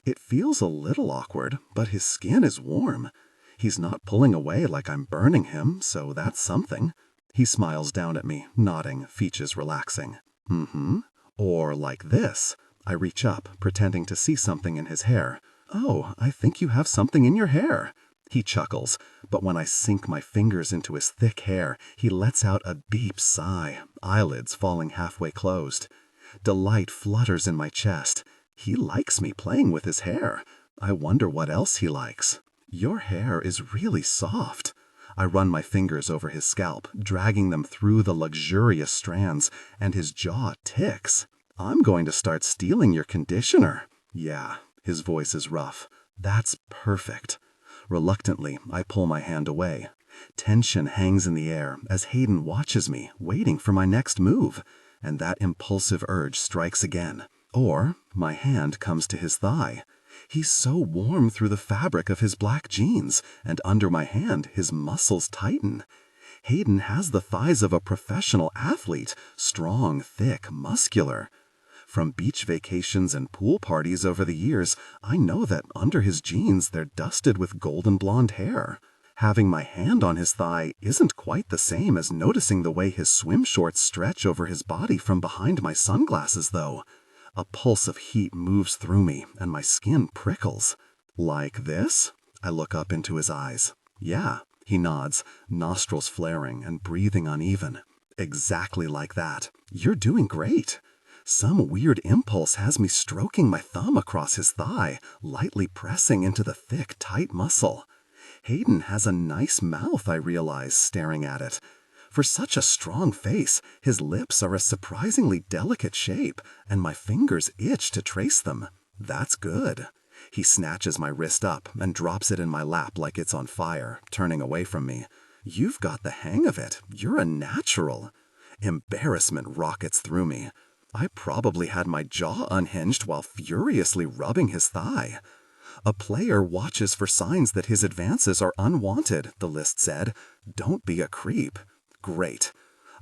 It feels a little awkward, but his skin is warm. He's not pulling away like I'm burning him, so that's something. He smiles down at me, nodding, features relaxing. Or like this. I reach up, pretending to see something in his hair. Oh, I think you have something in your hair. He chuckles, but when I sink my fingers into his thick hair, he lets out a deep sigh, eyelids falling halfway closed. Delight flutters in my chest. He likes me playing with his hair. I wonder what else he likes. Your hair is really soft. I run my fingers over his scalp, dragging them through the luxurious strands, and his jaw ticks. I'm going to start stealing your conditioner. Yeah, his voice is rough. That's perfect. Reluctantly, I pull my hand away. Tension hangs in the air as Hayden watches me, waiting for my next move, and that impulsive urge strikes again. Or my hand comes to his thigh. He's so warm through the fabric of his black jeans, and under my hand his muscles tighten. Hayden has the thighs of a professional athlete, strong, thick, muscular. From beach vacations and pool parties over the years, I know that under his jeans they're dusted with golden blonde hair. Having my hand on his thigh isn't quite the same as noticing the way his swim shorts stretch over his body from behind my sunglasses, though. A pulse of heat moves through me, and my skin prickles. Like this? I look up into his eyes. Yeah, he nods, nostrils flaring and breathing uneven. Exactly like that. You're doing great. Some weird impulse has me stroking my thumb across his thigh, lightly pressing into the thick, tight muscle. Hayden has a nice mouth, I realize, staring at it. For such a strong face, his lips are a surprisingly delicate shape, and my fingers itch to trace them. That's good. He snatches my wrist up and drops it in my lap like it's on fire, turning away from me. You've got the hang of it. You're a natural. Embarrassment rockets through me. I probably had my jaw unhinged while furiously rubbing his thigh. A player watches for signs that his advances are unwanted, the list said. Don't be a creep. Great.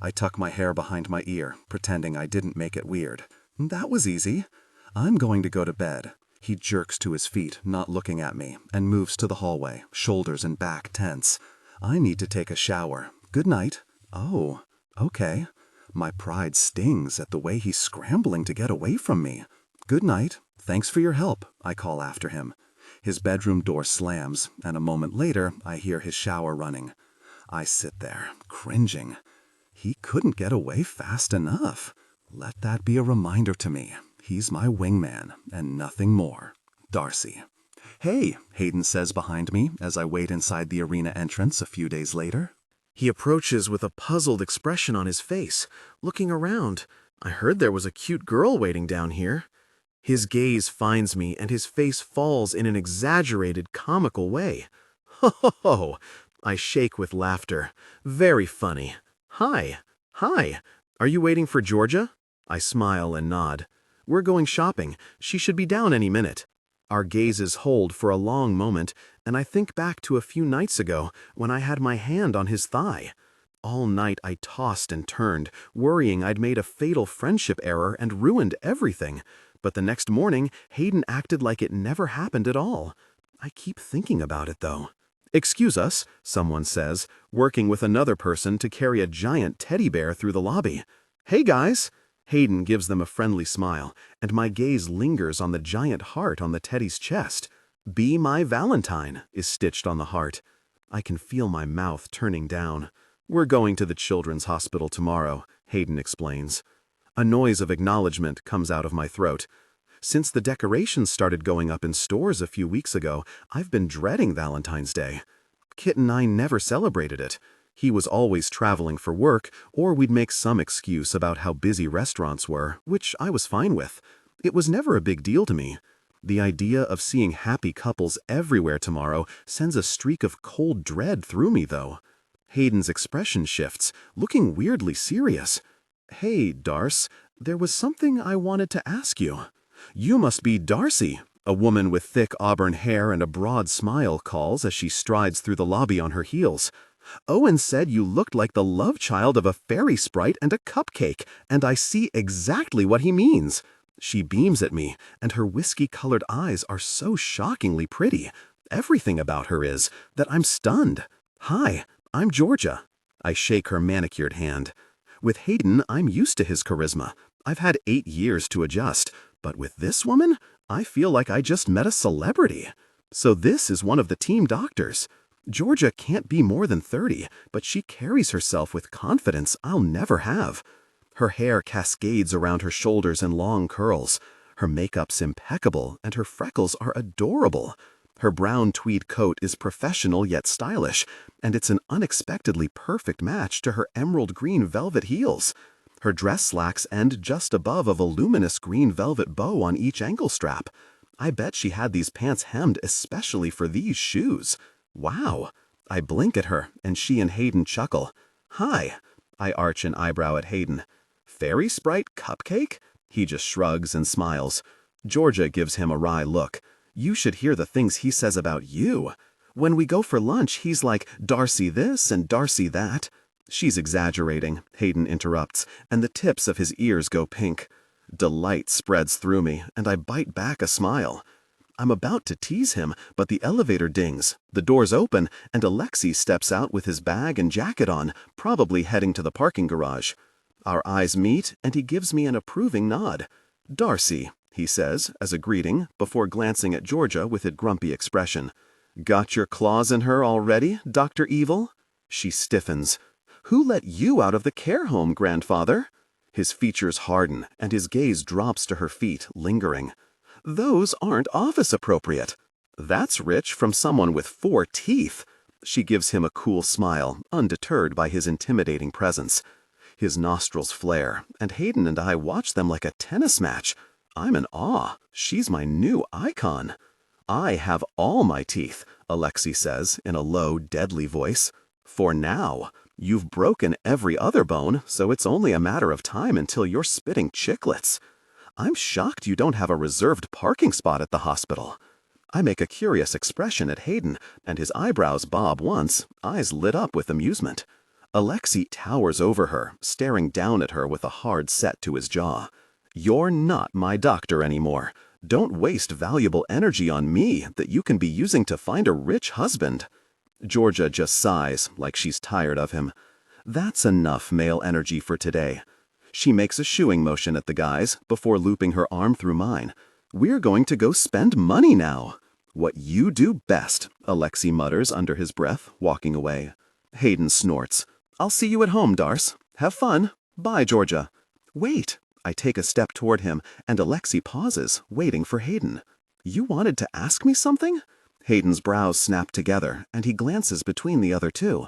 I tuck my hair behind my ear, pretending I didn't make it weird. That was easy. I'm going to go to bed. He jerks to his feet, not looking at me, and moves to the hallway, shoulders and back tense. I need to take a shower. Good night. Oh, okay. My pride stings at the way he's scrambling to get away from me. Good night. Thanks for your help, I call after him. His bedroom door slams, and a moment later, I hear his shower running. I sit there, cringing. He couldn't get away fast enough. Let that be a reminder to me. He's my wingman, and nothing more. Darcy. Hey, Hayden says behind me as I wait inside the arena entrance a few days later. He approaches with a puzzled expression on his face, looking around. I heard there was a cute girl waiting down here. His gaze finds me, and his face falls in an exaggerated, comical way. Ho ho ho! I shake with laughter. Very funny. Hi. Hi. Are you waiting for Georgia? I smile and nod. We're going shopping. She should be down any minute. Our gazes hold for a long moment, and I think back to a few nights ago when I had my hand on his thigh. All night I tossed and turned, worrying I'd made a fatal friendship error and ruined everything. But the next morning, Hayden acted like it never happened at all. I keep thinking about it, though. Excuse us, someone says, working with another person to carry a giant teddy bear through the lobby. Hey, guys! Hayden gives them a friendly smile, and my gaze lingers on the giant heart on the teddy's chest. Be my Valentine is stitched on the heart. I can feel my mouth turning down. We're going to the children's hospital tomorrow, Hayden explains. A noise of acknowledgement comes out of my throat. Since the decorations started going up in stores a few weeks ago, I've been dreading Valentine's Day. Kit and I never celebrated it. He was always traveling for work, or we'd make some excuse about how busy restaurants were, which I was fine with. It was never a big deal to me. The idea of seeing happy couples everywhere tomorrow sends a streak of cold dread through me, though. Hayden's expression shifts, looking weirdly serious. Hey, Darce, there was something I wanted to ask you. You must be Darcy, a woman with thick auburn hair and a broad smile calls as she strides through the lobby on her heels. Owen said you looked like the love child of a fairy sprite and a cupcake, and I see exactly what he means. She beams at me, and her whiskey-colored eyes are so shockingly pretty. Everything about her is, that I'm stunned. Hi, I'm Georgia. I shake her manicured hand. With Hayden, I'm used to his charisma. I've had 8 years to adjust, but with this woman, I feel like I just met a celebrity. So this is one of the team doctors. Georgia can't be more than 30, but she carries herself with confidence I'll never have. Her hair cascades around her shoulders in long curls. Her makeup's impeccable, and her freckles are adorable. Her brown tweed coat is professional yet stylish, and it's an unexpectedly perfect match to her emerald green velvet heels. Her dress slacks end just above a voluminous green velvet bow on each ankle strap. I bet she had these pants hemmed especially for these shoes. Wow. I blink at her, and she and Hayden chuckle. Hi. I arch an eyebrow at Hayden. Fairy sprite cupcake? He just shrugs and smiles. Georgia gives him a wry look. You should hear the things he says about you. When we go for lunch, he's like, Darcy.This and Darcy.That. She's exaggerating, Hayden interrupts, and the tips of his ears go pink. Delight spreads through me, and I bite back a smile. I'm about to tease him, but the elevator dings, the doors open, and Alexei steps out with his bag and jacket on, probably heading to the parking garage. Our eyes meet, and he gives me an approving nod. Darcy, he says, as a greeting, before glancing at Georgia with a grumpy expression. Got your claws in her already, Dr. Evil? She stiffens. Who let you out of the care home, grandfather? His features harden, and his gaze drops to her feet, lingering. Those aren't office appropriate. That's rich from someone with 4 teeth. She gives him a cool smile, undeterred by his intimidating presence. His nostrils flare, and Hayden and I watch them like a tennis match. I'm in awe. She's my new icon. I have all my teeth, Alexei says in a low, deadly voice. For now. You've broken every other bone, so it's only a matter of time until you're spitting chiclets. I'm shocked you don't have a reserved parking spot at the hospital. I make a curious expression at Hayden, and his eyebrows bob once, eyes lit up with amusement. Alexei towers over her, staring down at her with a hard set to his jaw. You're not my doctor anymore. Don't waste valuable energy on me that you can be using to find a rich husband. Georgia just sighs, like she's tired of him. That's enough male energy for today. She makes a shooing motion at the guys before looping her arm through mine. We're going to go spend money now. What you do best, Alexei mutters under his breath, walking away. Hayden snorts. I'll see you at home, Darce. Have fun. Bye, Georgia. Wait. I take a step toward him, and Alexei pauses, waiting for Hayden. You wanted to ask me something? Hayden's brows snap together, and he glances between the other two.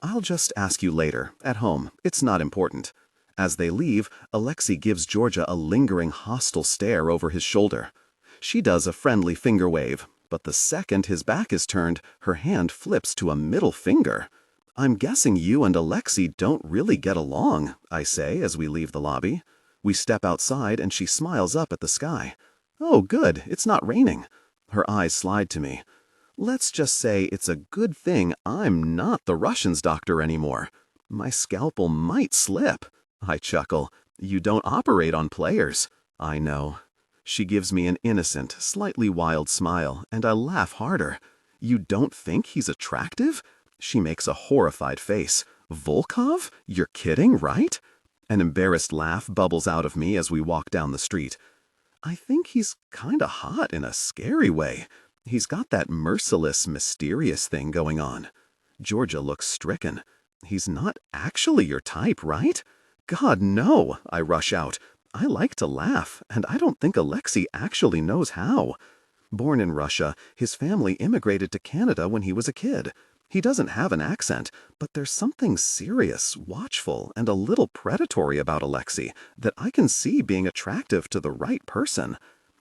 I'll just ask you later, at home. It's not important. As they leave, Alexei gives Georgia a lingering, hostile stare over his shoulder. She does a friendly finger wave, but the second his back is turned, her hand flips to a middle finger. I'm guessing you and Alexei don't really get along, I say as we leave the lobby. We step outside, and she smiles up at the sky. Oh, good, it's not raining. Her eyes slide to me. Let's just say it's a good thing I'm not the Russians' doctor anymore. My scalpel might slip. I chuckle. You don't operate on players. I know. She gives me an innocent, slightly wild smile, and I laugh harder. You don't think he's attractive? She makes a horrified face. Volkov? You're kidding, right? An embarrassed laugh bubbles out of me as we walk down the street. I think he's kinda hot in a scary way. He's got that merciless, mysterious thing going on. Georgia looks stricken. He's not actually your type, right? God, no, I rush out. I like to laugh, and I don't think Alexei actually knows how. Born in Russia, his family immigrated to Canada when he was a kid. He doesn't have an accent, but there's something serious, watchful, and a little predatory about Alexei that I can see being attractive to the right person.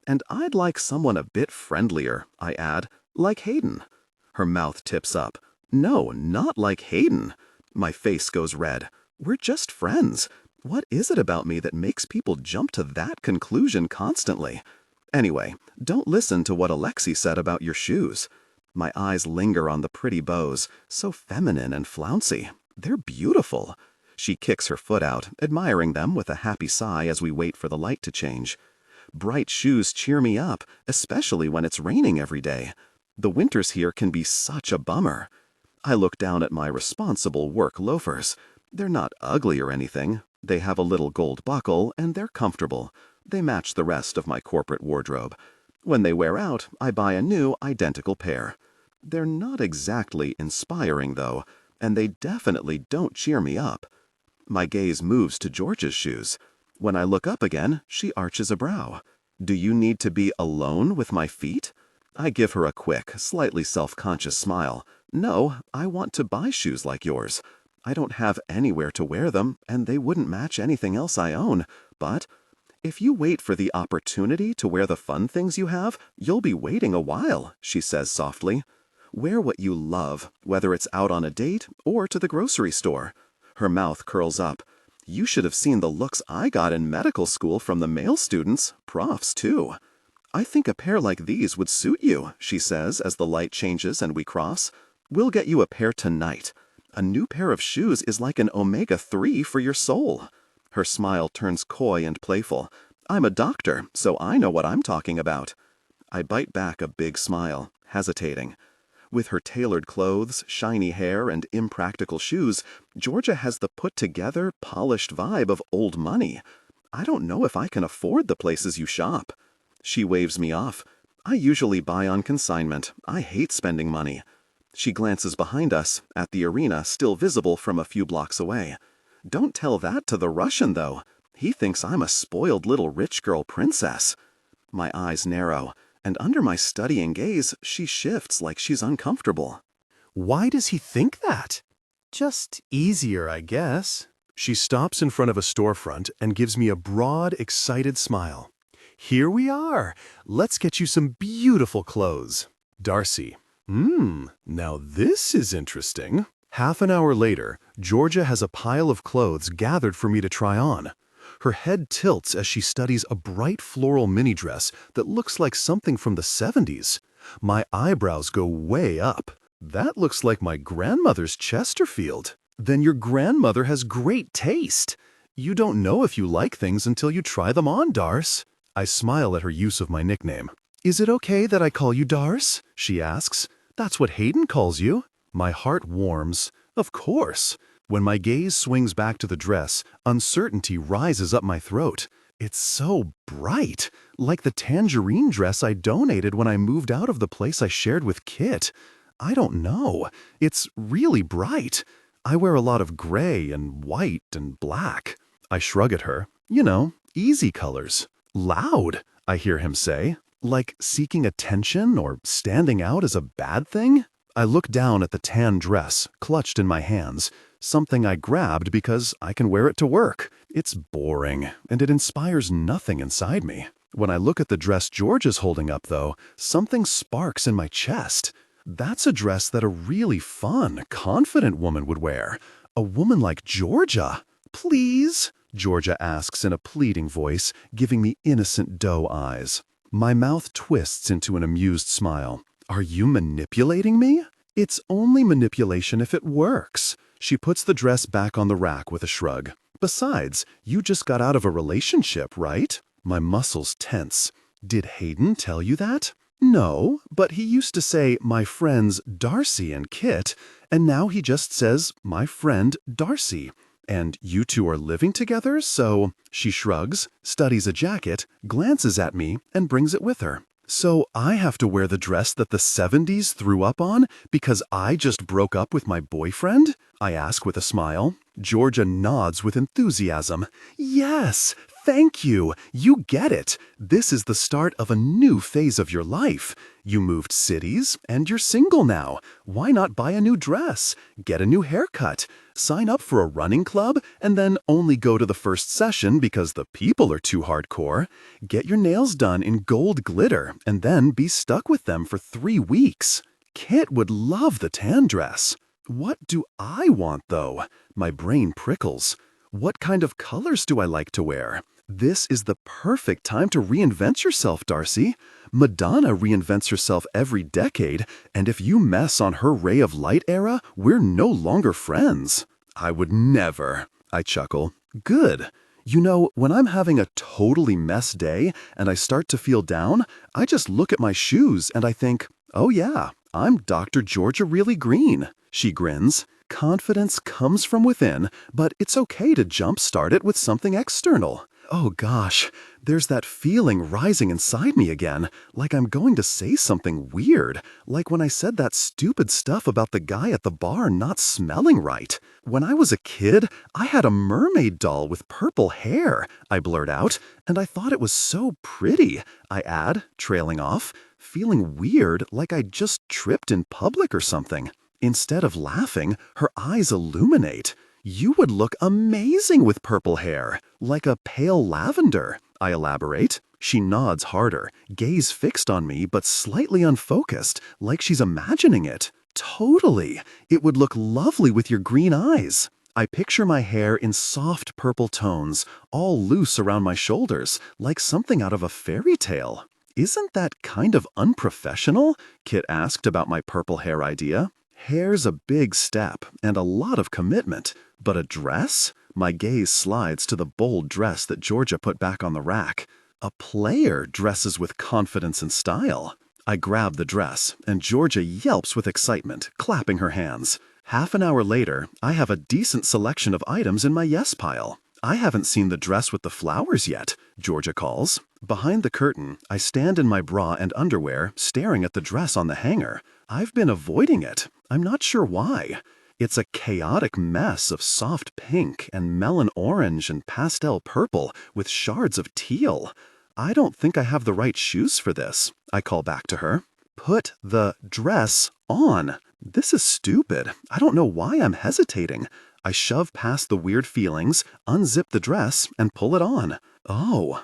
And I'd like someone a bit friendlier, I add, like Hayden. Her mouth tips up. No, not like Hayden. My face goes red. We're just friends. What is it about me that makes people jump to that conclusion constantly? Anyway, don't listen to what Alexei said about your shoes. My eyes linger on the pretty bows, so feminine and flouncy. They're beautiful. She kicks her foot out, admiring them with a happy sigh as we wait for the light to change. Bright shoes cheer me up, especially when it's raining every day. The winters here can be such a bummer. I look down at my responsible work loafers. They're not ugly or anything. They have a little gold buckle, and they're comfortable. They match the rest of my corporate wardrobe. When they wear out, I buy a new, identical pair. They're not exactly inspiring, though, and they definitely don't cheer me up. My gaze moves to George's shoes. When I look up again, she arches a brow. Do you need to be alone with my feet? I give her a quick, slightly self-conscious smile. No, I want to buy shoes like yours. I don't have anywhere to wear them, and they wouldn't match anything else I own. But if you wait for the opportunity to wear the fun things you have, you'll be waiting a while, she says softly. Wear what you love, whether it's out on a date or to the grocery store. Her mouth curls up. You should have seen the looks I got in medical school from the male students, profs too. I think a pair like these would suit you, she says as the light changes and we cross. We'll get you a pair tonight. A new pair of shoes is like an omega-3 for your soul. Her smile turns coy and playful. I'm a doctor, so I know what I'm talking about. I bite back a big smile, hesitating. With her tailored clothes, shiny hair, and impractical shoes, Georgia has the put-together, polished vibe of old money. I don't know if I can afford the places you shop. She waves me off. I usually buy on consignment. I hate spending money. She glances behind us, at the arena still visible from a few blocks away. Don't tell that to the Russian, though. He thinks I'm a spoiled little rich girl princess. My eyes narrow, and under my studying gaze, she shifts like she's uncomfortable. Why does he think that? Just easier, I guess. She stops in front of a storefront and gives me a broad, excited smile. Here we are. Let's get you some beautiful clothes. Darcy. Now this is interesting. Half an hour later, Georgia has a pile of clothes gathered for me to try on. Her head tilts as she studies a bright floral mini dress that looks like something from the 70s. My eyebrows go way up. That looks like my grandmother's Chesterfield. Then your grandmother has great taste. You don't know if you like things until you try them on, Darce. I smile at her use of my nickname. Is it okay that I call you Darce? She asks. That's what Hayden calls you. My heart warms. Of course. When my gaze swings back to the dress, uncertainty rises up my throat. It's so bright, like the tangerine dress I donated when I moved out of the place I shared with Kit. I don't know. It's really bright. I wear a lot of gray and white and black. I shrug at her. You know, easy colors. Loud, I hear him say. Like seeking attention or standing out is a bad thing? I look down at the tan dress, clutched in my hands, something I grabbed because I can wear it to work. It's boring, and it inspires nothing inside me. When I look at the dress Georgia's holding up, though, something sparks in my chest. That's a dress that a really fun, confident woman would wear. A woman like Georgia. Please? Georgia asks in a pleading voice, giving me innocent doe eyes. My mouth twists into an amused smile. Are you manipulating me? It's only manipulation if it works. She puts the dress back on the rack with a shrug. Besides, you just got out of a relationship, right? My muscles tense. Did Hayden tell you that? No, but he used to say, my friends Darcy and Kit, and now he just says, my friend Darcy. And you two are living together, so... She shrugs, studies a jacket, glances at me, and brings it with her. So I have to wear the dress that the 70s threw up on because I just broke up with my boyfriend? I ask with a smile. Georgia nods with enthusiasm. Yes, thank you. You get it. This is the start of a new phase of your life. You moved cities, and you're single now. Why not buy a new dress? Get a new haircut? Sign up for a running club, and then only go to the first session because the people are too hardcore? Get your nails done in gold glitter, and then be stuck with them for 3 weeks. Kit would love the tan dress. What do I want, though? My brain prickles. What kind of colors do I like to wear? This is the perfect time to reinvent yourself, Darcy. Madonna reinvents herself every decade, and if you mess on her ray of light era, we're no longer friends. I would never. I chuckle. Good. You know, when I'm having a totally mess day and I start to feel down, I just look at my shoes and I think, oh yeah, I'm Dr. Georgia Really Green. She grins. Confidence comes from within, but it's okay to jumpstart it with something external. Oh gosh, there's that feeling rising inside me again, like I'm going to say something weird, like when I said that stupid stuff about the guy at the bar not smelling right. When I was a kid, I had a mermaid doll with purple hair, I blurt out, and I thought it was so pretty, I add, trailing off, feeling weird like I just tripped in public or something. Instead of laughing, her eyes illuminate. You would look amazing with purple hair, like a pale lavender, I elaborate. She nods harder, gaze fixed on me but slightly unfocused, like she's imagining it. Totally. It would look lovely with your green eyes. I picture my hair in soft purple tones, all loose around my shoulders, like something out of a fairy tale. Isn't that kind of unprofessional? Kit asked about my purple hair idea. Hair's a big step and a lot of commitment, but a dress? My gaze slides to the bold dress that Georgia put back on the rack. A player dresses with confidence and style. I grab the dress, and Georgia yelps with excitement, clapping her hands. Half an hour later, I have a decent selection of items in my yes pile. I haven't seen the dress with the flowers yet, Georgia calls. Behind the curtain, I stand in my bra and underwear, staring at the dress on the hanger. I've been avoiding it. I'm not sure why. It's a chaotic mess of soft pink and melon orange and pastel purple with shards of teal. I don't think I have the right shoes for this, I call back to her. Put the dress on. This is stupid. I don't know why I'm hesitating. I shove past the weird feelings, unzip the dress, and pull it on. Oh.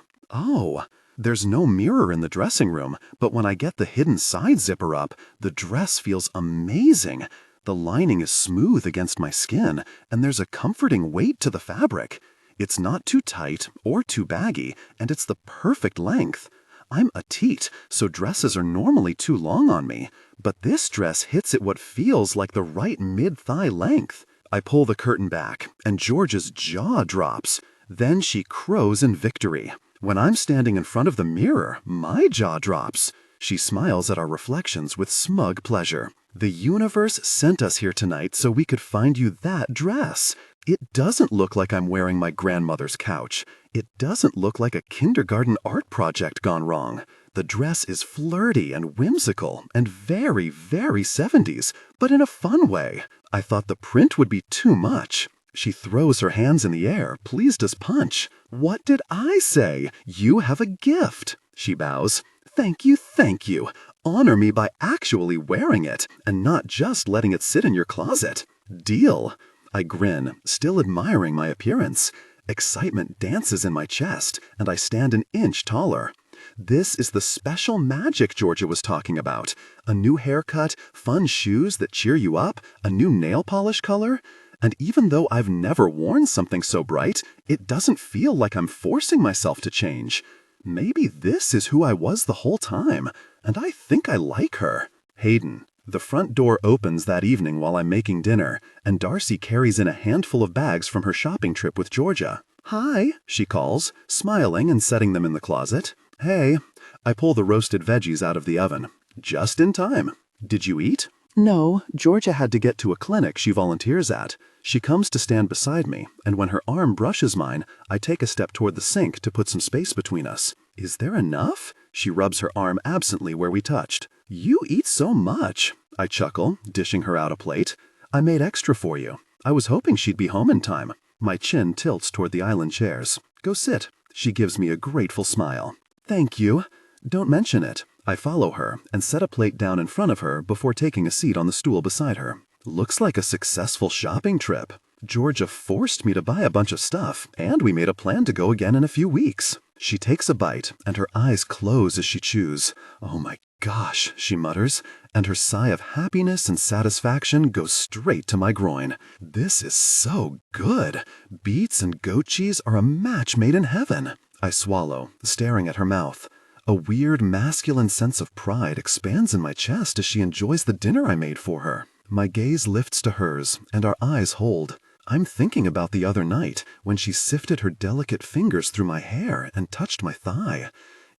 There's no mirror in the dressing room, but when I get the hidden side zipper up, the dress feels amazing. The lining is smooth against my skin, and there's a comforting weight to the fabric. It's not too tight or too baggy, and it's the perfect length. I'm a teat, so dresses are normally too long on me, but this dress hits at what feels like the right mid-thigh length. I pull the curtain back, and Georgia's jaw drops. Then she crows in victory. When I'm standing in front of the mirror, my jaw drops. She smiles at our reflections with smug pleasure. The universe sent us here tonight so we could find you that dress. It doesn't look like I'm wearing my grandmother's couch. It doesn't look like a kindergarten art project gone wrong. The dress is flirty and whimsical and very, very 70s, but in a fun way. I thought the print would be too much. She throws her hands in the air, pleased as punch. What did I say? You have a gift. She bows. Thank you, thank you. Honor me by actually wearing it and not just letting it sit in your closet. Deal. I grin, still admiring my appearance. Excitement dances in my chest, and I stand an inch taller. This is the special magic Georgia was talking about. A new haircut, fun shoes that cheer you up, a new nail polish color. And even though I've never worn something so bright, it doesn't feel like I'm forcing myself to change. Maybe this is who I was the whole time, and I think I like her. Hayden. The front door opens that evening while I'm making dinner, and Darcy carries in a handful of bags from her shopping trip with Georgia. Hi, she calls, smiling and setting them in the closet. Hey. I pull the roasted veggies out of the oven. Just in time. Did you eat? No, Georgia had to get to a clinic she volunteers at. She comes to stand beside me, and when her arm brushes mine, I take a step toward the sink to put some space between us. Is there enough? She rubs her arm absently where we touched. You eat so much, I chuckle, dishing her out a plate. I made extra for you. I was hoping she'd be home in time. My chin tilts toward the island chairs. Go sit. She gives me a grateful smile. Thank you. Don't mention it. I follow her and set a plate down in front of her before taking a seat on the stool beside her. Looks like a successful shopping trip. Georgia forced me to buy a bunch of stuff, and we made a plan to go again in a few weeks. She takes a bite, and her eyes close as she chews. Oh my gosh, she mutters, and her sigh of happiness and satisfaction goes straight to my groin. This is so good. Beets and goat cheese are a match made in heaven. I swallow, staring at her mouth. A weird masculine sense of pride expands in my chest as she enjoys the dinner I made for her. My gaze lifts to hers, and our eyes hold. I'm thinking about the other night when she sifted her delicate fingers through my hair and touched my thigh.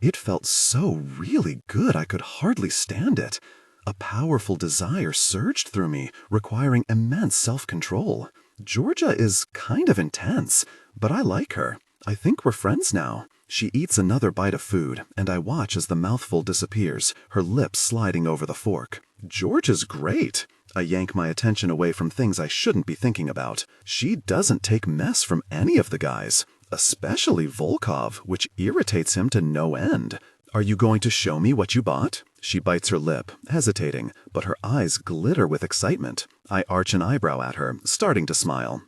It felt so really good I could hardly stand it. A powerful desire surged through me, requiring immense self-control. Georgia is kind of intense, but I like her. I think we're friends now. She eats another bite of food, and I watch as the mouthful disappears, her lips sliding over the fork. Georgia's great. I yank my attention away from things I shouldn't be thinking about. She doesn't take mess from any of the guys, especially Volkov, which irritates him to no end. Are you going to show me what you bought? She bites her lip, hesitating, but her eyes glitter with excitement. I arch an eyebrow at her, starting to smile.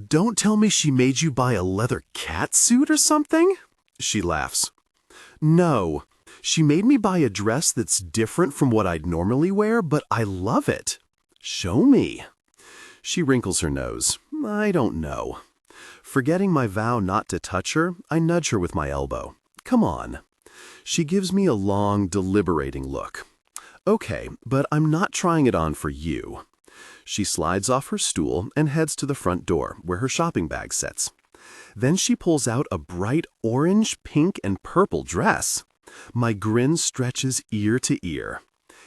Don't tell me she made you buy a leather cat suit or something? She laughs. No. She made me buy a dress that's different from what I'd normally wear, but I love it. Show me. She wrinkles her nose. I don't know. Forgetting my vow not to touch her, I nudge her with my elbow. Come on. She gives me a long, deliberating look. Okay, but I'm not trying it on for you. She slides off her stool and heads to the front door, where her shopping bag sits. Then she pulls out a bright orange, pink, and purple dress. My grin stretches ear to ear.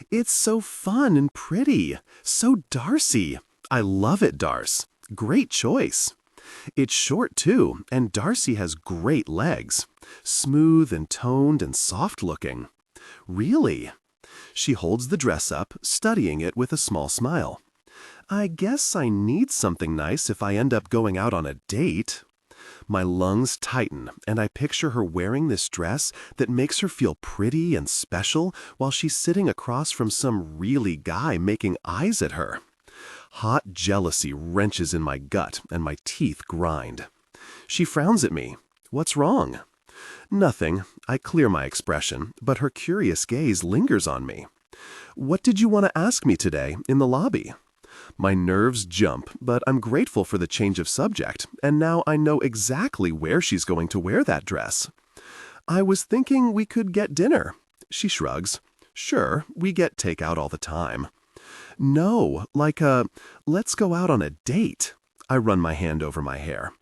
It's so fun and pretty. So Darcy. I love it, Darce. Great choice. It's short, too, and Darcy has great legs. Smooth and toned and soft-looking. Really? She holds the dress up, studying it with a small smile. I guess I need something nice if I end up going out on a date. My lungs tighten, and I picture her wearing this dress that makes her feel pretty and special while she's sitting across from some really guy making eyes at her. Hot jealousy wrenches in my gut, and my teeth grind. She frowns at me. What's wrong? Nothing. I clear my expression, but her curious gaze lingers on me. What did you want to ask me today in the lobby? My nerves jump, but I'm grateful for the change of subject, and now I know exactly where she's going to wear that dress. I was thinking we could get dinner. She shrugs. Sure, we get takeout all the time. No, like let's go out on a date. I run my hand over my hair.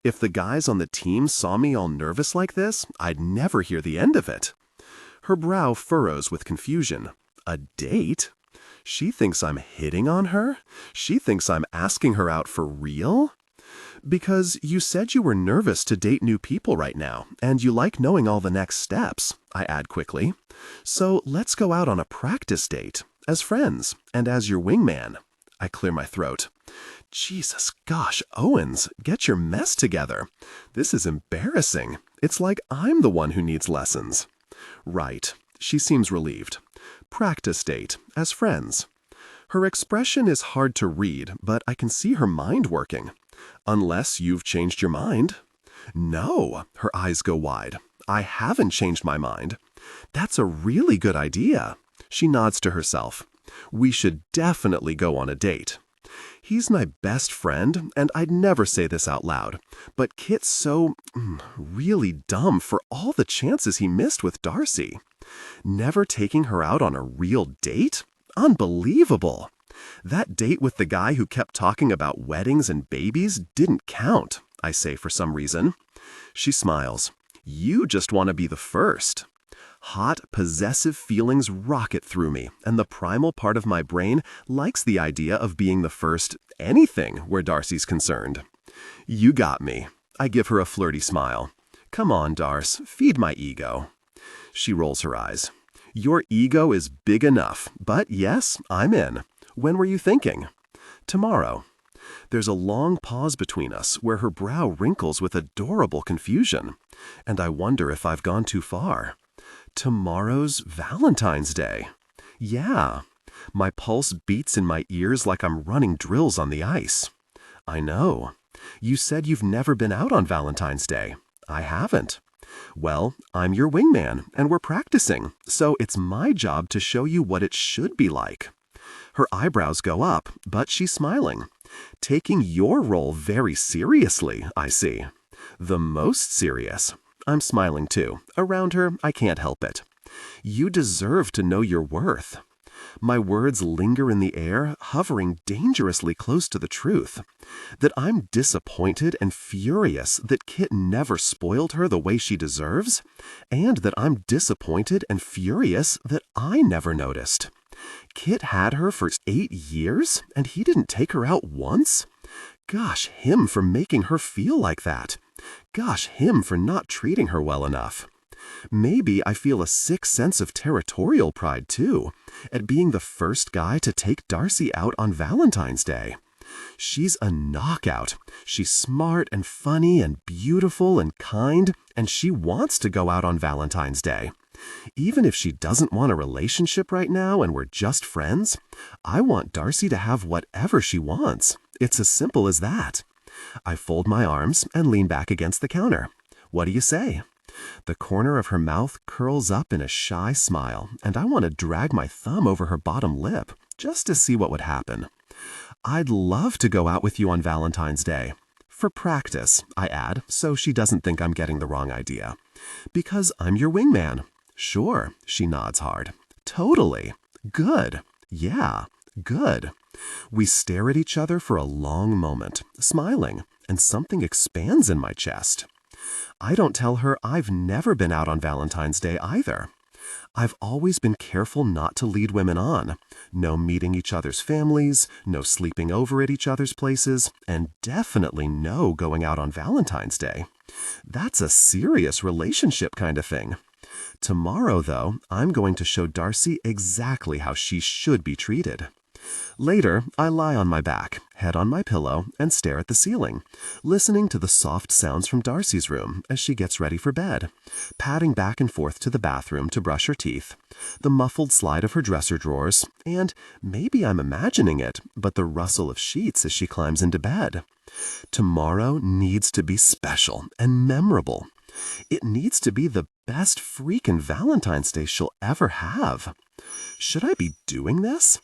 If the guys on the team saw me all nervous like this, I'd never hear the end of it. Her brow furrows with confusion. A date? She thinks I'm hitting on her? She thinks I'm asking her out for real? Because you said you were nervous to date new people right now, and you like knowing all the next steps, I add quickly. So let's go out on a practice date, as friends, and as your wingman. I clear my throat. Jesus gosh, Owens, get your mess together. This is embarrassing. It's like I'm the one who needs lessons. Right. She seems relieved. Practice date, as friends. Her expression is hard to read, but I can see her mind working. Unless you've changed your mind. No, her eyes go wide. I haven't changed my mind. That's a really good idea. She nods to herself. We should definitely go on a date. He's my best friend, and I'd never say this out loud, but Kit's so really dumb for all the chances he missed with Darcy. Never taking her out on a real date? Unbelievable! That date with the guy who kept talking about weddings and babies didn't count, I say for some reason. She smiles. You just want to be the first. Hot, possessive feelings rocket through me, and the primal part of my brain likes the idea of being the first anything where Darcy's concerned. You got me. I give her a flirty smile. Come on, Darce, feed my ego. She rolls her eyes. Your ego is big enough, but yes, I'm in. When were you thinking? Tomorrow. There's a long pause between us where her brow wrinkles with adorable confusion, and I wonder if I've gone too far. Tomorrow's Valentine's Day. Yeah. My pulse beats in my ears like I'm running drills on the ice. I know. You said you've never been out on Valentine's Day. I haven't. Well, I'm your wingman, and we're practicing, so it's my job to show you what it should be like. Her eyebrows go up, but she's smiling. Taking your role very seriously, I see. The most serious. I'm smiling too. Around her, I can't help it. You deserve to know your worth. My words linger in the air, hovering dangerously close to the truth. That I'm disappointed and furious that Kit never spoiled her the way she deserves, and that I'm disappointed and furious that I never noticed. Kit had her for 8 years, and he didn't take her out once? Gosh, him for making her feel like that. Gosh, him for not treating her well enough. Maybe I feel a sick sense of territorial pride, too, at being the first guy to take Darcy out on Valentine's Day. She's a knockout. She's smart and funny and beautiful and kind, and she wants to go out on Valentine's Day. Even if she doesn't want a relationship right now and we're just friends, I want Darcy to have whatever she wants. It's as simple as that. I fold my arms and lean back against the counter. What do you say? The corner of her mouth curls up in a shy smile, and I want to drag my thumb over her bottom lip just to see what would happen. I'd love to go out with you on Valentine's Day. For practice, I add, so she doesn't think I'm getting the wrong idea. Because I'm your wingman. Sure, she nods hard. Totally. Good. Yeah, good. We stare at each other for a long moment, smiling, and something expands in my chest. I don't tell her I've never been out on Valentine's Day either. I've always been careful not to lead women on. No meeting each other's families, no sleeping over at each other's places, and definitely no going out on Valentine's Day. That's a serious relationship kind of thing. Tomorrow, though, I'm going to show Darcy exactly how she should be treated. Later, I lie on my back, head on my pillow, and stare at the ceiling, listening to the soft sounds from Darcy's room as she gets ready for bed, padding back and forth to the bathroom to brush her teeth, the muffled slide of her dresser drawers, and maybe I'm imagining it, but the rustle of sheets as she climbs into bed. Tomorrow needs to be special and memorable. It needs to be the best freaking Valentine's Day she'll ever have. Should I be doing this?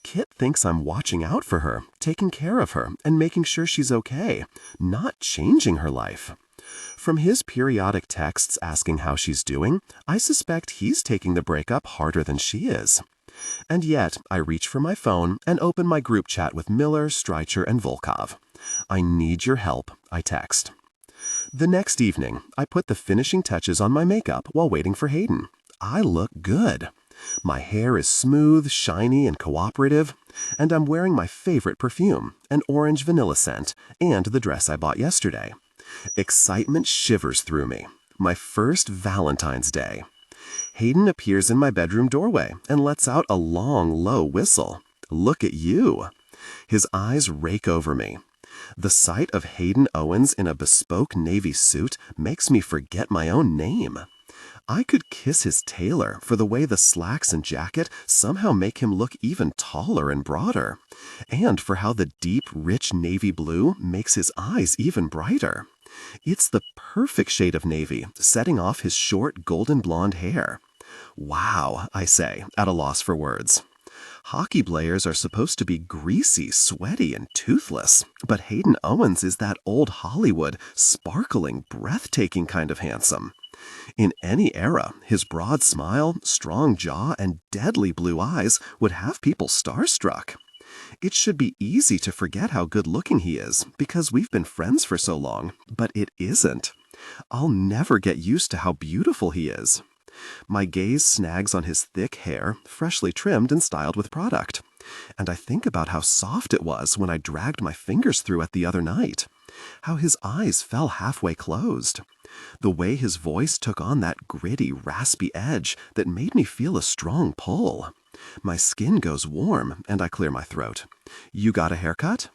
Kit thinks I'm watching out for her, taking care of her, and making sure she's okay, not changing her life. From his periodic texts asking how she's doing, I suspect he's taking the breakup harder than she is. And yet, I reach for my phone and open my group chat with Miller, Streicher, and Volkov. I need your help, I text. The next evening, I put the finishing touches on my makeup while waiting for Hayden. I look good. My hair is smooth, shiny, and cooperative, and I'm wearing my favorite perfume, an orange vanilla scent, and the dress I bought yesterday. Excitement shivers through me. My first Valentine's Day. Hayden appears in my bedroom doorway and lets out a long, low whistle. Look at you. His eyes rake over me. The sight of Hayden Owens in a bespoke navy suit makes me forget my own name. I could kiss his tailor for the way the slacks and jacket somehow make him look even taller and broader, and for how the deep, rich navy blue makes his eyes even brighter. It's the perfect shade of navy, setting off his short, golden blonde hair. Wow, I say, at a loss for words. Hockey players are supposed to be greasy, sweaty, and toothless, but Hayden Owens is that old Hollywood, sparkling, breathtaking kind of handsome. In any era, his broad smile, strong jaw, and deadly blue eyes would have people starstruck. It should be easy to forget how good-looking he is, because we've been friends for so long, but it isn't. I'll never get used to how beautiful he is. My gaze snags on his thick hair, freshly trimmed and styled with product. And I think about how soft it was when I dragged my fingers through it the other night. How his eyes fell halfway closed. The way his voice took on that gritty, raspy edge that made me feel a strong pull. My skin goes warm, and I clear my throat. You got a haircut?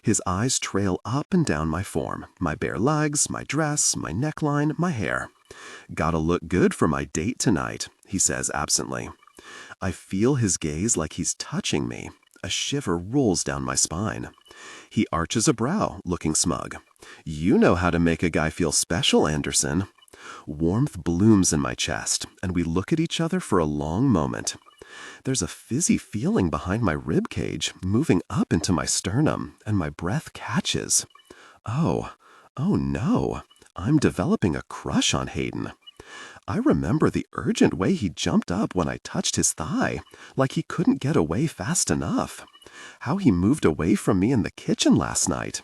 His eyes trail up and down my form, my bare legs, my dress, my neckline, my hair. Gotta look good for my date tonight, he says absently. I feel his gaze like he's touching me. A shiver rolls down my spine. He arches a brow, looking smug. You know how to make a guy feel special, Andersen. Warmth blooms in my chest, and we look at each other for a long moment. There's a fizzy feeling behind my rib cage, moving up into my sternum, and my breath catches. Oh no, I'm developing a crush on Hayden. I remember the urgent way he jumped up when I touched his thigh, like he couldn't get away fast enough. How he moved away from me in the kitchen last night.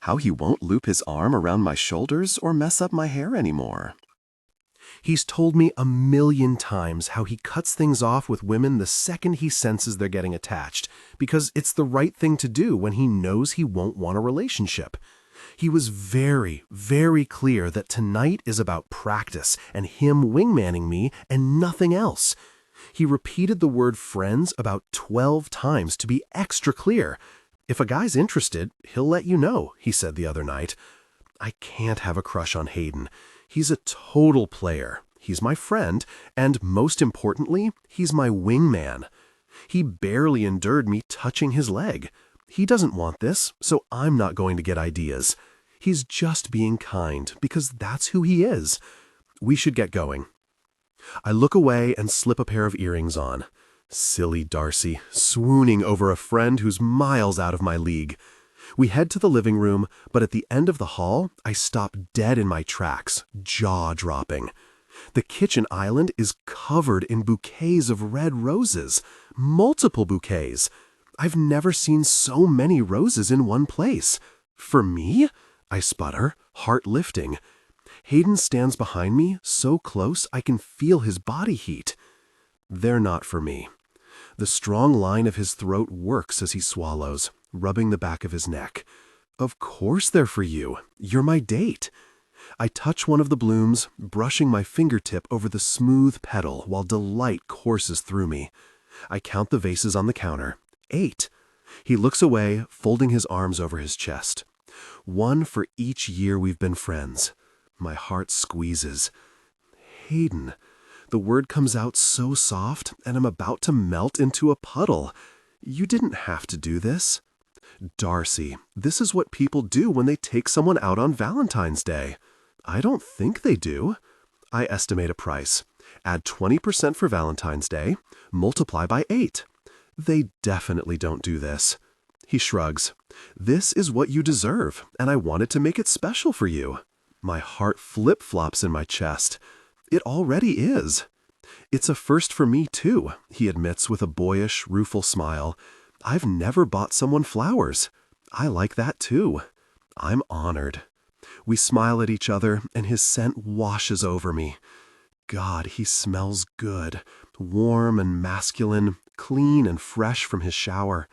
How he won't loop his arm around my shoulders or mess up my hair anymore. He's told me 1,000,000 times how he cuts things off with women the second he senses they're getting attached, because it's the right thing to do when he knows he won't want a relationship. He was very, very clear that tonight is about practice and him wingmanning me and nothing else. He repeated the word friends about 12 times to be extra clear. If a guy's interested, he'll let you know, he said the other night. I can't have a crush on Hayden. He's a total player. He's my friend, and most importantly, he's my wingman. He barely endured me touching his leg. He doesn't want this, so I'm not going to get ideas. He's just being kind, because that's who he is. We should get going. I look away and slip a pair of earrings on. Silly Darcy, swooning over a friend who's miles out of my league. We head to the living room, but at the end of the hall, I stop dead in my tracks, jaw-dropping. The kitchen island is covered in bouquets of red roses, multiple bouquets. I've never seen so many roses in one place. For me? I sputter, heart lifting. Hayden stands behind me, so close I can feel his body heat. They're not for me. The strong line of his throat works as he swallows, rubbing the back of his neck. Of course they're for you. You're my date. I touch one of the blooms, brushing my fingertip over the smooth petal while delight courses through me. I count the vases on the counter. 8. He looks away, folding his arms over his chest. 1 for each year we've been friends. My heart squeezes. Hayden. The word comes out so soft, and I'm about to melt into a puddle. You didn't have to do this. Darcy, this is what people do when they take someone out on Valentine's Day. I don't think they do. I estimate a price. Add 20% for Valentine's Day, multiply by 8. They definitely don't do this. He shrugs. This is what you deserve, and I wanted to make it special for you. My heart flip-flops in my chest. It already is. It's a first for me, too, he admits with a boyish, rueful smile. I've never bought someone flowers. I like that, too. I'm honored. We smile at each other, and his scent washes over me. God, he smells good. Warm and masculine, clean and fresh from his shower.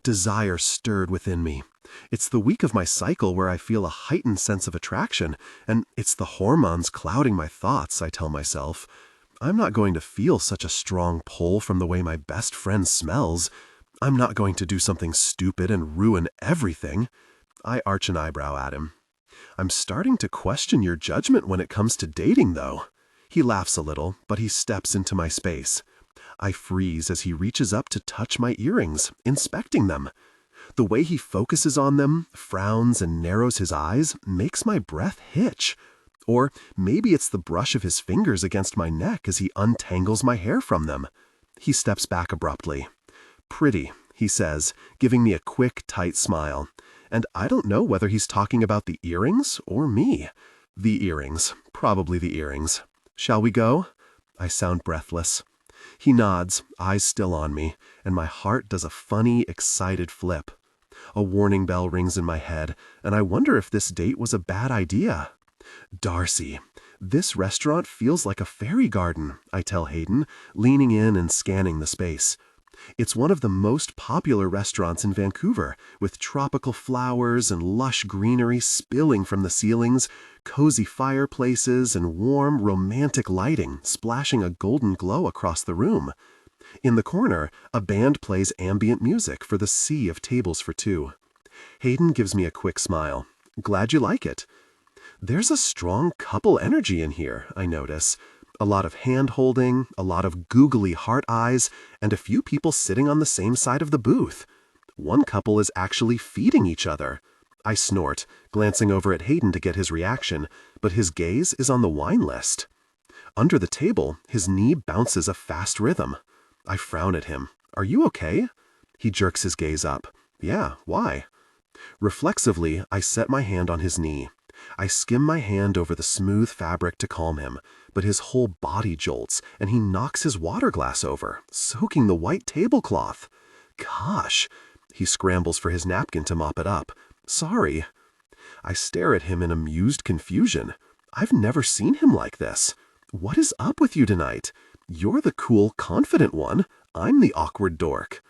Desire stirred within me. It's the week of my cycle where I feel a heightened sense of attraction, and it's the hormones clouding my thoughts, I tell myself. I'm not going to feel such a strong pull from the way my best friend smells. I'm not going to do something stupid and ruin everything. I arch an eyebrow at him. I'm starting to question your judgment when it comes to dating, though. He laughs a little, but he steps into my space. I freeze as he reaches up to touch my earrings, inspecting them. The way he focuses on them, frowns and narrows his eyes, makes my breath hitch. Or maybe it's the brush of his fingers against my neck as he untangles my hair from them. He steps back abruptly. Pretty, he says, giving me a quick, tight smile. And I don't know whether he's talking about the earrings or me. The earrings, probably the earrings. Shall we go? I sound breathless. He nods, eyes still on me, and my heart does a funny, excited flip. A warning bell rings in my head, and I wonder if this date was a bad idea. Darcy, this restaurant feels like a fairy garden, I tell Hayden, leaning in and scanning the space. It's one of the most popular restaurants in Vancouver, with tropical flowers and lush greenery spilling from the ceilings, cozy fireplaces, and warm, romantic lighting splashing a golden glow across the room. In the corner, a band plays ambient music for the sea of tables for two. Hayden gives me a quick smile. Glad you like it. There's a strong couple energy in here, I notice. A lot of hand-holding, a lot of googly heart eyes, and a few people sitting on the same side of the booth. One couple is actually feeding each other. I snort, glancing over at Hayden to get his reaction, but his gaze is on the wine list. Under the table, his knee bounces a fast rhythm. I frown at him. Are you okay? He jerks his gaze up. Yeah, why? Reflexively, I set my hand on his knee. I skim my hand over the smooth fabric to calm him, but his whole body jolts, and he knocks his water glass over, soaking the white tablecloth. Gosh! He scrambles for his napkin to mop it up. Sorry. I stare at him in amused confusion. I've never seen him like this. What is up with you tonight? You're the cool, confident one. I'm the awkward dork.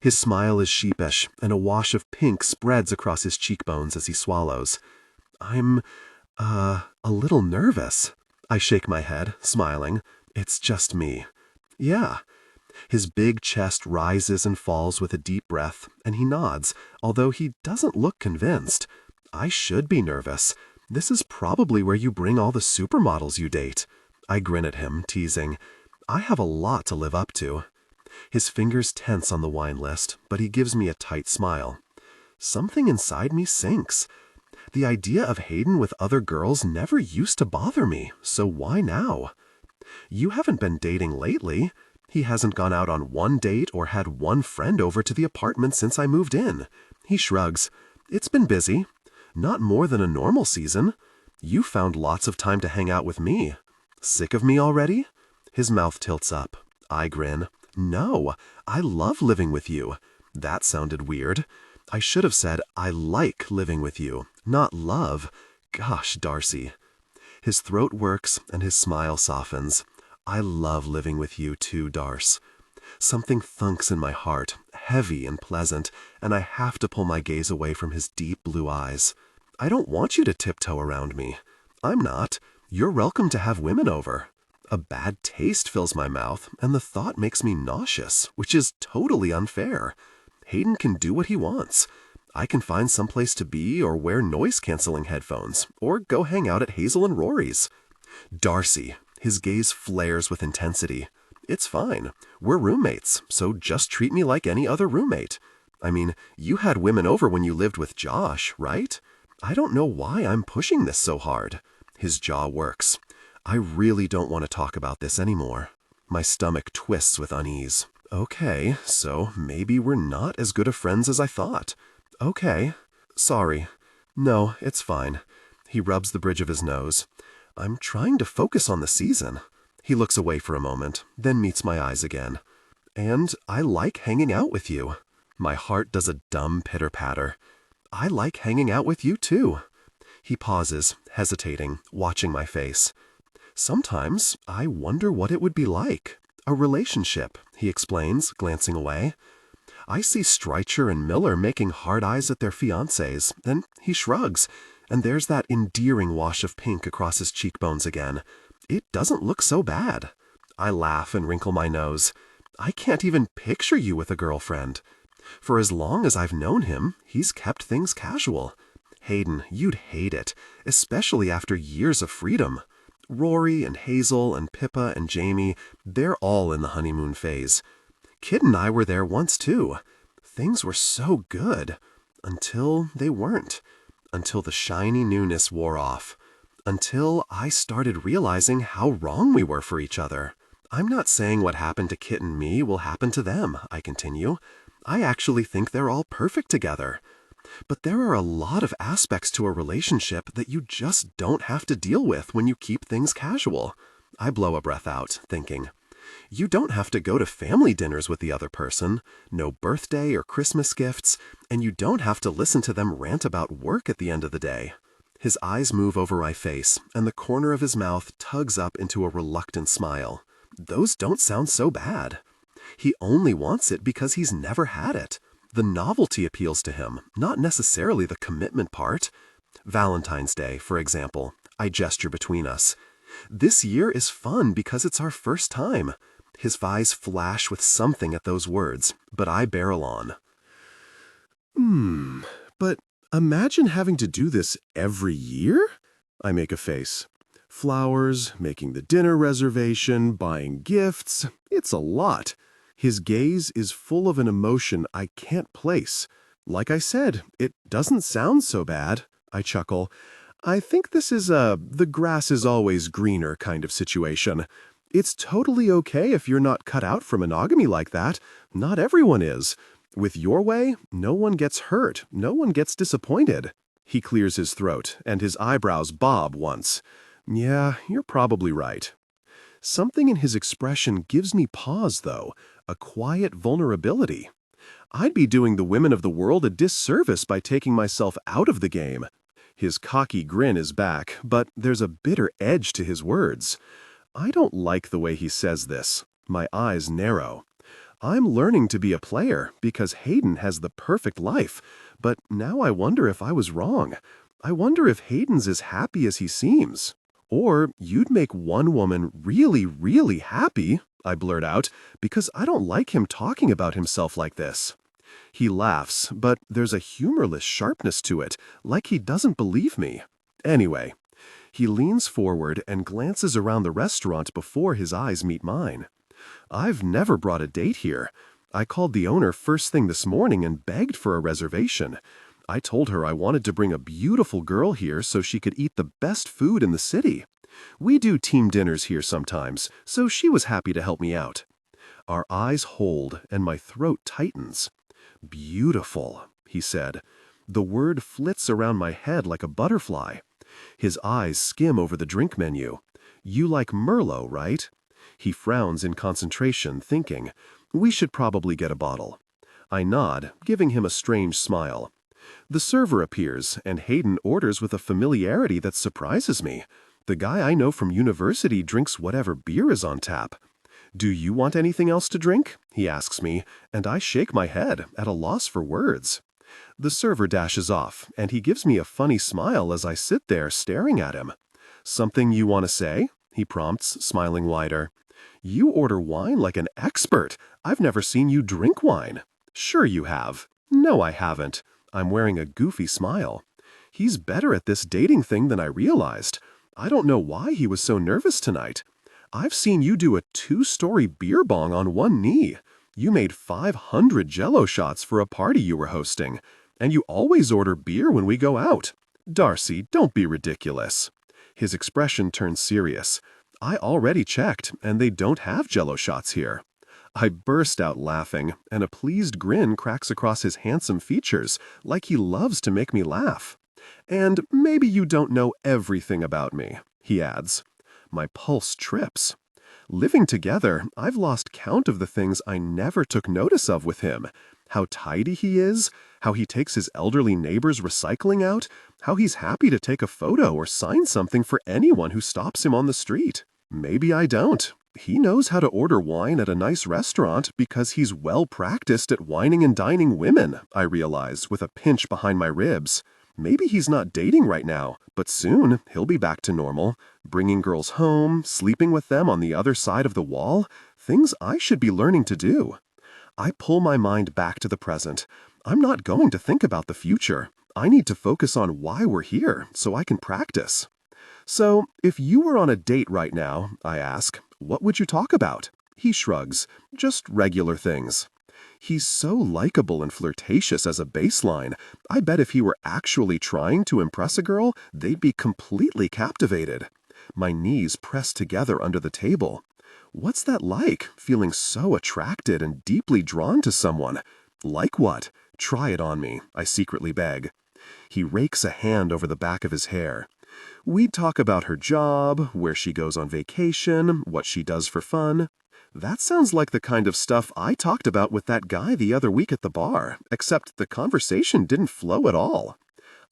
His smile is sheepish, and a wash of pink spreads across his cheekbones as he swallows. I'm, a little nervous. I shake my head, smiling. It's just me. Yeah. His big chest rises and falls with a deep breath, and he nods, although he doesn't look convinced. I should be nervous. This is probably where you bring all the supermodels you date. I grin at him, teasing. I have a lot to live up to. His fingers tense on the wine list, but he gives me a tight smile. Something inside me sinks. The idea of Hayden with other girls never used to bother me, so why now? You haven't been dating lately. He hasn't gone out on one date or had one friend over to the apartment since I moved in. He shrugs. It's been busy. Not more than a normal season. You found lots of time to hang out with me. Sick of me already? His mouth tilts up. I grin. No, I love living with you. That sounded weird. I should have said I like living with you, not love. Gosh, Darcy. His throat works and his smile softens. I love living with you too, Darce. Something thunks in my heart, heavy and pleasant, and I have to pull my gaze away from his deep blue eyes. I don't want you to tiptoe around me. I'm not. You're welcome to have women over. A bad taste fills my mouth, and the thought makes me nauseous, which is totally unfair. Hayden can do what he wants. I can find someplace to be or wear noise-canceling headphones, or go hang out at Hazel and Rory's. Darcy, his gaze flares with intensity. It's fine. We're roommates, so just treat me like any other roommate. I mean, you had women over when you lived with Josh, right? I don't know why I'm pushing this so hard. His jaw works. I really don't want to talk about this anymore. My stomach twists with unease. Okay, so maybe we're not as good of friends as I thought. Okay. Sorry. No, it's fine. He rubs the bridge of his nose. I'm trying to focus on the season. He looks away for a moment, then meets my eyes again. And I like hanging out with you. My heart does a dumb pitter-patter. I like hanging out with you too. He pauses, hesitating, watching my face. Sometimes I wonder what it would be like. A relationship, he explains, glancing away. I see Streicher and Miller making hard eyes at their fiancés, then he shrugs, and there's that endearing wash of pink across his cheekbones again. It doesn't look so bad. I laugh and wrinkle my nose. I can't even picture you with a girlfriend. For as long as I've known him, he's kept things casual. Hayden, you'd hate it, especially after years of freedom. Rory and Hazel and Pippa and Jamie, they're all in the honeymoon phase. Kid and I were there once too. Things were so good. Until they weren't. Until the shiny newness wore off. Until I started realizing how wrong we were for each other. I'm not saying what happened to Kit and me will happen to them, I continue. I actually think they're all perfect together. But there are a lot of aspects to a relationship that you just don't have to deal with when you keep things casual. I blow a breath out, thinking. You don't have to go to family dinners with the other person, no birthday or Christmas gifts, and you don't have to listen to them rant about work at the end of the day. His eyes move over my face, and the corner of his mouth tugs up into a reluctant smile. Those don't sound so bad. He only wants it because he's never had it. The novelty appeals to him, not necessarily the commitment part. Valentine's Day, for example. I gesture between us. This year is fun because it's our first time. His eyes flash with something at those words, but I barrel on. But imagine having to do this every year? I make a face. Flowers, making the dinner reservation, buying gifts. It's a lot. His gaze is full of an emotion I can't place. Like I said, it doesn't sound so bad. I chuckle. I think this is the grass is always greener kind of situation. It's totally okay if you're not cut out for monogamy like that. Not everyone is. With your way, no one gets hurt, no one gets disappointed. He clears his throat, and his eyebrows bob once. Yeah, you're probably right. Something in his expression gives me pause, though, a quiet vulnerability. I'd be doing the women of the world a disservice by taking myself out of the game. His cocky grin is back, but there's a bitter edge to his words. I don't like the way he says this. My eyes narrow. I'm learning to be a player because Hayden has the perfect life, but now I wonder if I was wrong. I wonder if Hayden's as happy as he seems. Or you'd make one woman really, really happy, I blurt out, because I don't like him talking about himself like this. He laughs, but there's a humorless sharpness to it, like he doesn't believe me. Anyway, he leans forward and glances around the restaurant before his eyes meet mine. I've never brought a date here. I called the owner first thing this morning and begged for a reservation. I told her I wanted to bring a beautiful girl here so she could eat the best food in the city. We do team dinners here sometimes, so she was happy to help me out. Our eyes hold and my throat tightens. Beautiful, he said. The word flits around my head like a butterfly. His eyes skim over the drink menu. You like Merlot, right? He frowns in concentration, thinking, we should probably get a bottle. I nod, giving him a strange smile. The server appears, and Hayden orders with a familiarity that surprises me. The guy I know from university drinks whatever beer is on tap. Do you want anything else to drink? He asks me, and I shake my head, at a loss for words. The server dashes off, and he gives me a funny smile as I sit there staring at him. Something you want to say? He prompts, smiling wider. You order wine like an expert. I've never seen you drink wine. Sure you have. No, I haven't. I'm wearing a goofy smile. He's better at this dating thing than I realized. I don't know why he was so nervous tonight. I've seen you do a 2-story beer bong on one knee. You made 500 Jell-O shots for a party you were hosting. And you always order beer when we go out. Darcy, don't be ridiculous. His expression turns serious. I already checked, and they don't have Jell-O shots here. I burst out laughing, and a pleased grin cracks across his handsome features, like he loves to make me laugh. And maybe you don't know everything about me, he adds. My pulse trips. Living together, I've lost count of the things I never took notice of with him. How tidy he is, how he takes his elderly neighbor's recycling out, how he's happy to take a photo or sign something for anyone who stops him on the street. Maybe I don't. He knows how to order wine at a nice restaurant because he's well practiced at wining and dining women, I realize, with a pinch behind my ribs. Maybe he's not dating right now, but soon he'll be back to normal, bringing girls home, sleeping with them on the other side of the wall, things I should be learning to do. I pull my mind back to the present. I'm not going to think about the future. I need to focus on why we're here so I can practice. So, if you were on a date right now, I ask, what would you talk about? He shrugs. Just regular things. He's so likable and flirtatious as a baseline. I bet if he were actually trying to impress a girl, they'd be completely captivated. My knees press together under the table. What's that like, feeling so attracted and deeply drawn to someone? Like what? Try it on me, I secretly beg. He rakes a hand over the back of his hair. We'd talk about her job, where she goes on vacation, what she does for fun. That sounds like the kind of stuff I talked about with that guy the other week at the bar, except the conversation didn't flow at all.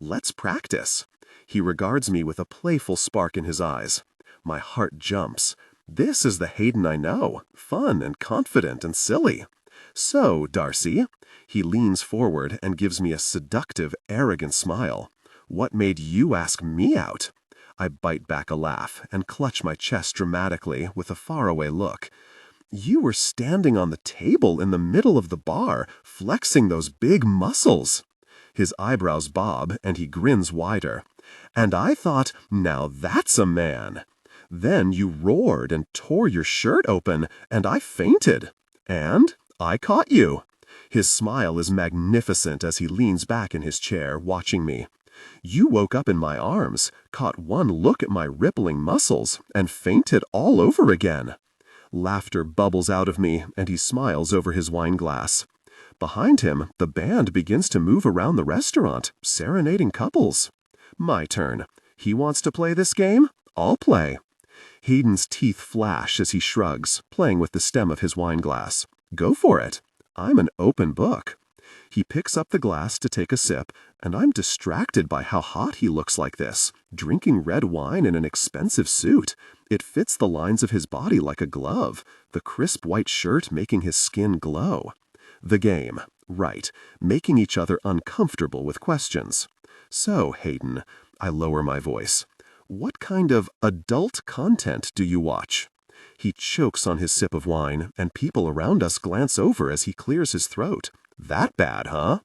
Let's practice. He regards me with a playful spark in his eyes. My heart jumps. This is the Hayden I know, fun and confident and silly. So, Darcy, he leans forward and gives me a seductive, arrogant smile. What made you ask me out? I bite back a laugh and clutch my chest dramatically with a faraway look. You were standing on the table in the middle of the bar, flexing those big muscles. His eyebrows bob and he grins wider. And I thought, now that's a man. Then you roared and tore your shirt open, and I fainted. And I caught you. His smile is magnificent as he leans back in his chair, watching me. You woke up in my arms, caught one look at my rippling muscles, and fainted all over again. Laughter bubbles out of me, and he smiles over his wine glass. Behind him, the band begins to move around the restaurant, serenading couples. My turn. He wants to play this game? I'll play. Hayden's teeth flash as he shrugs, playing with the stem of his wine glass. Go for it. I'm an open book. He picks up the glass to take a sip, and I'm distracted by how hot he looks like this, drinking red wine in an expensive suit. It fits the lines of his body like a glove, the crisp white shirt making his skin glow. The game. Right. Making each other uncomfortable with questions. So, Hayden, I lower my voice. What kind of adult content do you watch? He chokes on his sip of wine, and people around us glance over as he clears his throat. That bad, huh?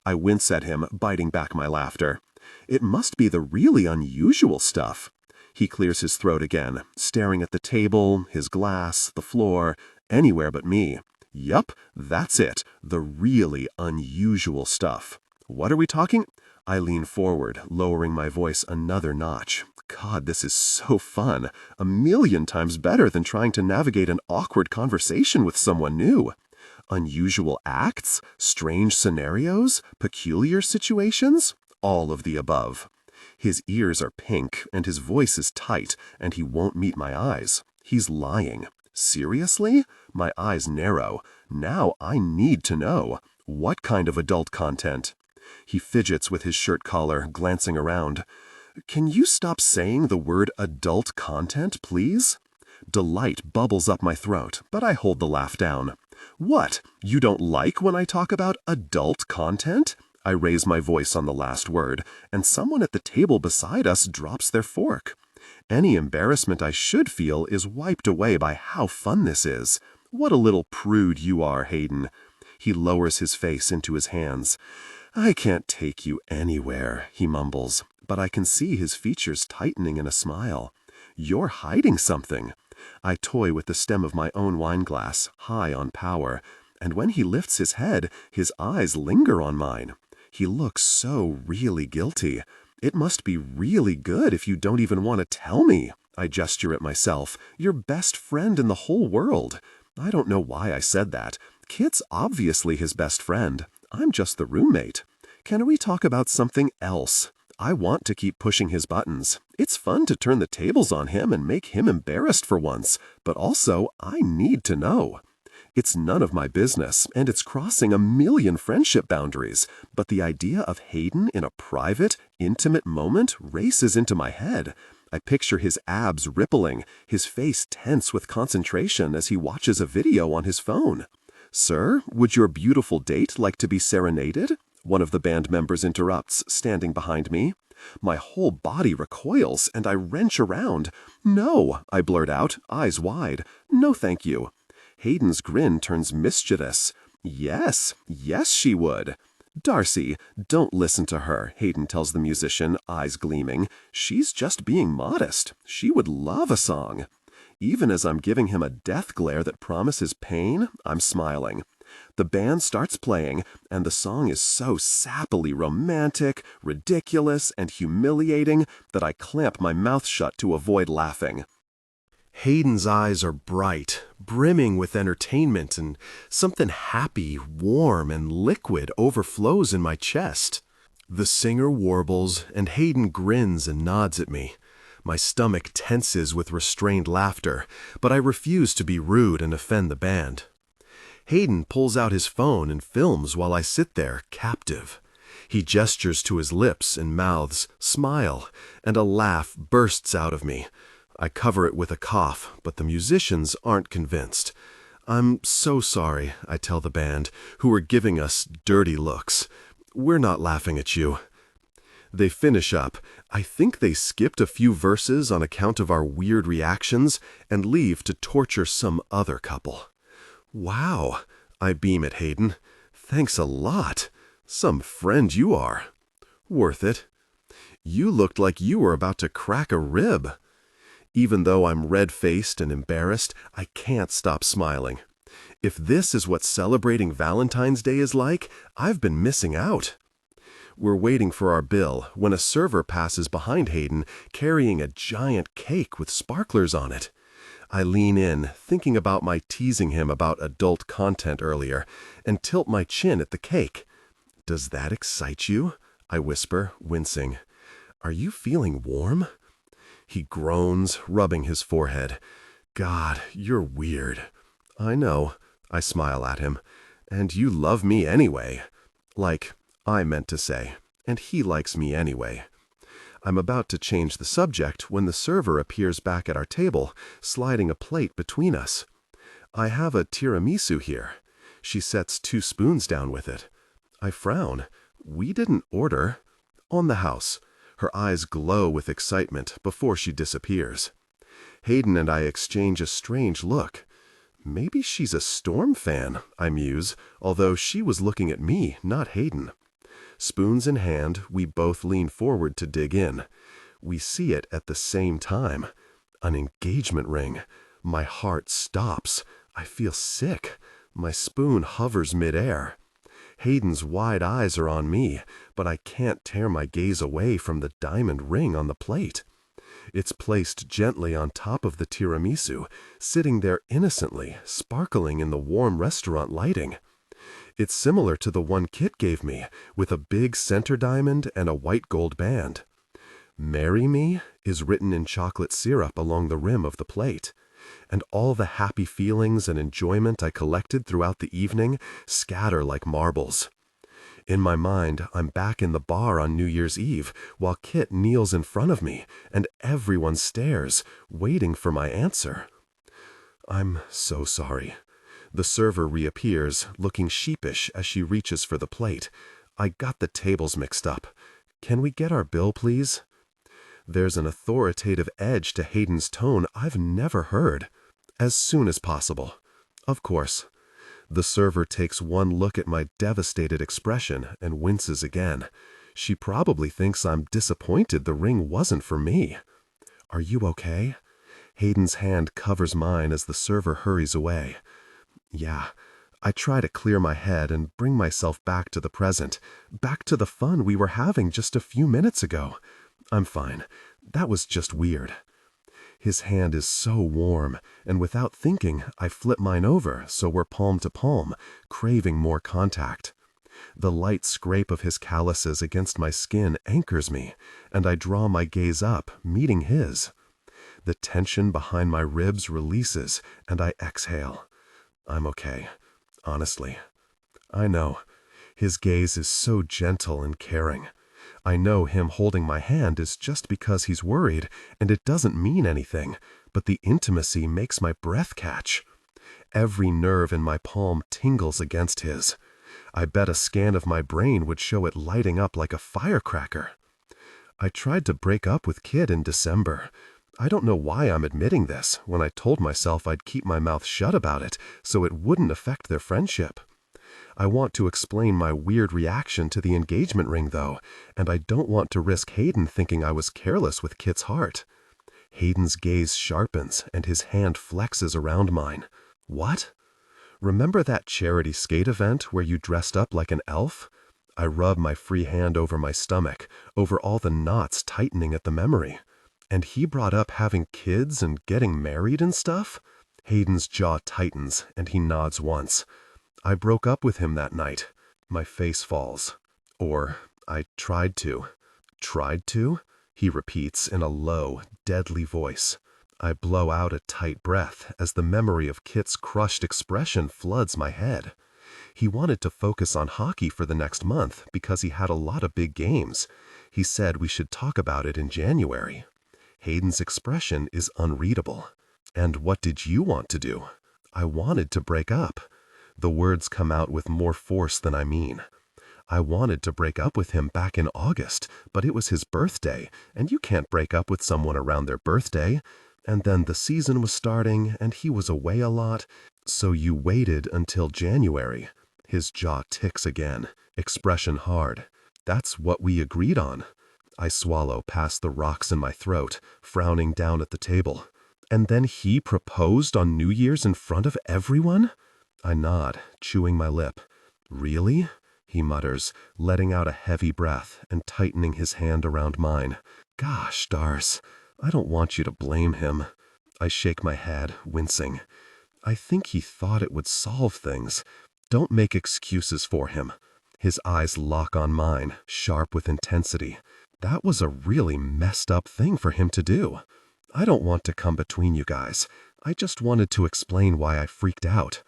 I wince at him, biting back my laughter. It must be the really unusual stuff. He clears his throat again, staring at the table, his glass, the floor, anywhere but me. Yup, that's it, the really unusual stuff. What are we talking? I lean forward, lowering my voice another notch. God, this is so fun. 1,000,000 times better than trying to navigate an awkward conversation with someone new. Unusual acts, strange scenarios, peculiar situations, all of the above. His ears are pink, and his voice is tight, and he won't meet my eyes. He's lying. Seriously? My eyes narrow. Now I need to know. What kind of adult content? He fidgets with his shirt collar, glancing around. Can you stop saying the word adult content, please? Delight bubbles up my throat, but I hold the laugh down. What? You don't like when I talk about adult content? I raise my voice on the last word, and someone at the table beside us drops their fork. Any embarrassment I should feel is wiped away by how fun this is. What a little prude you are, Hayden. He lowers his face into his hands. I can't take you anywhere, he mumbles, but I can see his features tightening in a smile. You're hiding something. I toy with the stem of my own wineglass, high on power, and when he lifts his head, his eyes linger on mine. He looks so really guilty. It must be really good if you don't even want to tell me. I gesture at myself, your best friend in the whole world. I don't know why I said that. Kit's obviously his best friend. I'm just the roommate. Can we talk about something else? I want to keep pushing his buttons. It's fun to turn the tables on him and make him embarrassed for once, but also I need to know. It's none of my business, and it's crossing a million friendship boundaries, but the idea of Hayden in a private, intimate moment races into my head. I picture his abs rippling, his face tense with concentration as he watches a video on his phone. Sir, would your beautiful date like to be serenaded? One of the band members interrupts, standing behind me. My whole body recoils, and I wrench around. No, I blurt out, eyes wide. No, thank you. Hayden's grin turns mischievous. Yes, she would. Darcy, don't listen to her, Hayden tells the musician, eyes gleaming. She's just being modest. She would love a song. Even as I'm giving him a death glare that promises pain, I'm smiling. The band starts playing, and the song is so sappily romantic, ridiculous, and humiliating that I clamp my mouth shut to avoid laughing. Hayden's eyes are bright, brimming with entertainment, and something happy, warm, and liquid overflows in my chest. The singer warbles, and Hayden grins and nods at me. My stomach tenses with restrained laughter, but I refuse to be rude and offend the band. Hayden pulls out his phone and films while I sit there, captive. He gestures to his lips and mouths, smile, and a laugh bursts out of me. I cover it with a cough, but the musicians aren't convinced. I'm so sorry, I tell the band, who are giving us dirty looks. We're not laughing at you. They finish up. I think they skipped a few verses on account of our weird reactions and leave to torture some other couple. Wow, I beam at Hayden. Thanks a lot. Some friend you are. Worth it. You looked like you were about to crack a rib. Even though I'm red-faced and embarrassed, I can't stop smiling. If this is what celebrating Valentine's Day is like, I've been missing out. We're waiting for our bill when a server passes behind Hayden carrying a giant cake with sparklers on it. I lean in, thinking about my teasing him about adult content earlier, and tilt my chin at the cake. Does that excite you? I whisper, wincing. Are you feeling warm? He groans, rubbing his forehead. God, you're weird. I know, I smile at him. And you love me anyway. Like, I meant to say, and he likes me anyway. I'm about to change the subject when the server appears back at our table, sliding a plate between us. I have a tiramisu here. She sets 2 spoons down with it. I frown. We didn't order. On the house. Her eyes glow with excitement before she disappears. Hayden and I exchange a strange look. Maybe she's a Storm fan, I muse, although she was looking at me, not Hayden. Spoons in hand, we both lean forward to dig in. We see it at the same time. An engagement ring. My heart stops. I feel sick. My spoon hovers midair. Hayden's wide eyes are on me, but I can't tear my gaze away from the diamond ring on the plate. It's placed gently on top of the tiramisu, sitting there innocently, sparkling in the warm restaurant lighting. It's similar to the one Kit gave me, with a big center diamond and a white gold band. "Marry me" is written in chocolate syrup along the rim of the plate. And all the happy feelings and enjoyment I collected throughout the evening scatter like marbles. In my mind, I'm back in the bar on New Year's Eve, while Kit kneels in front of me, and everyone stares, waiting for my answer. "I'm so sorry." The server reappears, looking sheepish as she reaches for the plate. "I got the tables mixed up. Can we get our bill, please?" There's an authoritative edge to Hayden's tone I've never heard. "As soon as possible." Of course. The server takes one look at my devastated expression and winces again. She probably thinks I'm disappointed the ring wasn't for me. "Are you okay?" Hayden's hand covers mine as the server hurries away. "Yeah." I try to clear my head and bring myself back to the present, back to the fun we were having just a few minutes ago. "I'm fine. That was just weird." His hand is so warm, and without thinking, I flip mine over so we're palm to palm, craving more contact. The light scrape of his calluses against my skin anchors me, and I draw my gaze up, meeting his. The tension behind my ribs releases, and I exhale. I'm okay, honestly. I know. His gaze is so gentle and caring. I know him holding my hand is just because he's worried, and it doesn't mean anything, but the intimacy makes my breath catch. Every nerve in my palm tingles against his. I bet a scan of my brain would show it lighting up like a firecracker. I tried to break up with Kit in December. I don't know why I'm admitting this when I told myself I'd keep my mouth shut about it so it wouldn't affect their friendship. I want to explain my weird reaction to the engagement ring, though, and I don't want to risk Hayden thinking I was careless with Kit's heart. Hayden's gaze sharpens and his hand flexes around mine. "What? Remember that charity skate event where you dressed up like an elf?" I rub my free hand over my stomach, over all the knots tightening at the memory. "And he brought up having kids and getting married and stuff?" Hayden's jaw tightens and he nods once. "I broke up with him that night." My face falls. "Or I tried to." "Tried to?" he repeats in a low, deadly voice. I blow out a tight breath as the memory of Kit's crushed expression floods my head. He wanted to focus on hockey for the next month because he had a lot of big games. He said we should talk about it in January. Hayden's expression is unreadable. "And what did you want to do?" "I wanted to break up." The words come out with more force than I mean. "I wanted to break up with him back in August, but it was his birthday, and you can't break up with someone around their birthday. And then the season was starting, and he was away a lot, so you waited until January." His jaw ticks again, expression hard. "That's what we agreed on." I swallow past the rocks in my throat, frowning down at the table. "And then he proposed on New Year's in front of everyone?" I nod, chewing my lip. "Really?" he mutters, letting out a heavy breath and tightening his hand around mine. "Gosh, Darce, I don't want you to blame him." I shake my head, wincing. "I think he thought it would solve things. Don't make excuses for him." His eyes lock on mine, sharp with intensity. That was a really messed up thing for him to do. I don't want to come between you guys. I just wanted to explain why I freaked out.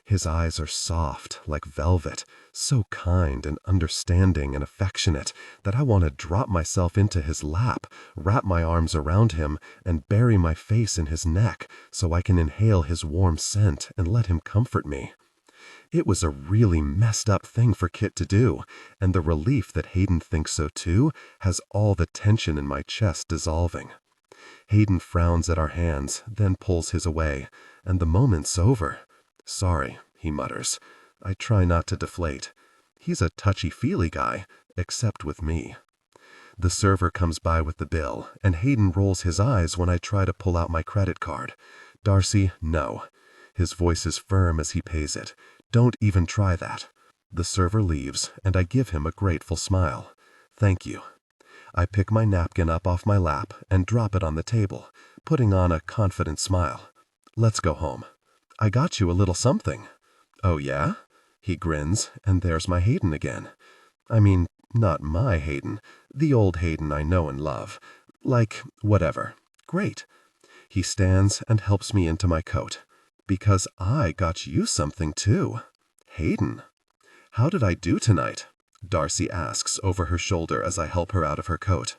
His eyes are soft, like velvet, so kind and understanding and affectionate that I want to drop myself into his lap, wrap my arms around him, and bury my face in his neck so I can inhale his warm scent and let him comfort me. It was a really messed up thing for Kit to do, and the relief that Hayden thinks so too has all the tension in my chest dissolving. Hayden frowns at our hands, then pulls his away, and the moment's over. "Sorry," he mutters. I try not to deflate. He's a touchy-feely guy, except with me. The server comes by with the bill, and Hayden rolls his eyes when I try to pull out my credit card. "Darcy, no." His voice is firm as he pays it. "Don't even try that." The server leaves, and I give him a grateful smile. "Thank you." I pick my napkin up off my lap and drop it on the table, putting on a confident smile. "Let's go home. I got you a little something." "Oh yeah?" He grins, and there's my Hayden again. I mean, Not my Hayden, the old Hayden I know and love. Like, whatever. Great. He stands and helps me into my coat. Because I got you something too. Hayden. How did I do tonight? Darcy asks over her shoulder as I help her out of her coat.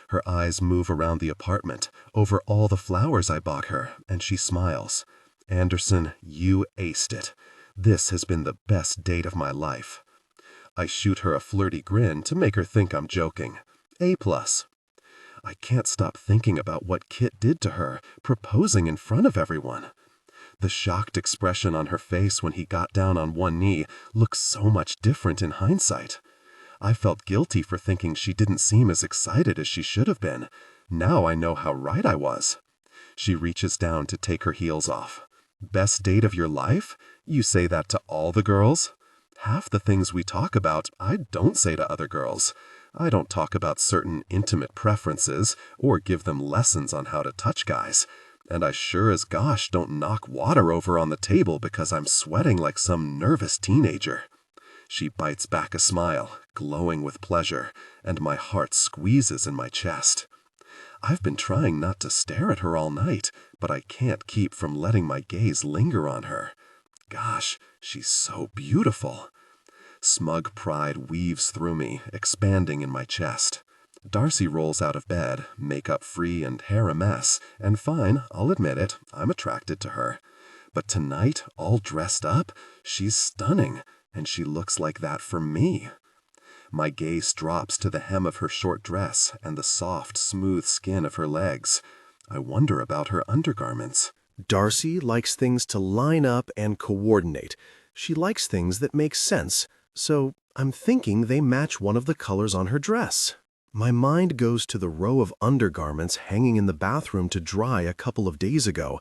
Her eyes move around the apartment, over all the flowers I bought her, and she smiles. Andersen, you aced it. This has been the best date of my life. I shoot her a flirty grin to make her think I'm joking. A+. I can't stop thinking about what Kit did to her, proposing in front of everyone. The shocked expression on her face when he got down on one knee looks so much different in hindsight. I felt guilty for thinking she didn't seem as excited as she should have been. Now I know how right I was. She reaches down to take her heels off. Best date of your life? You say that to all the girls? Half the things we talk about, I don't say to other girls. I don't talk about certain intimate preferences or give them lessons on how to touch guys. And I sure as gosh don't knock water over on the table because I'm sweating like some nervous teenager. She bites back a smile, glowing with pleasure, and my heart squeezes in my chest. I've been trying not to stare at her all night, but I can't keep from letting my gaze linger on her. Gosh, she's so beautiful. Smug pride weaves through me, expanding in my chest. Darcy rolls out of bed, makeup free and hair a mess, and fine, I'll admit it, I'm attracted to her. But tonight, all dressed up, she's stunning, and she looks like that for me. My gaze drops to the hem of her short dress and the soft, smooth skin of her legs. I wonder about her undergarments. Darcy likes things to line up and coordinate. She likes things that make sense, so I'm thinking they match one of the colors on her dress. My mind goes to the row of undergarments hanging in the bathroom to dry a couple of days ago.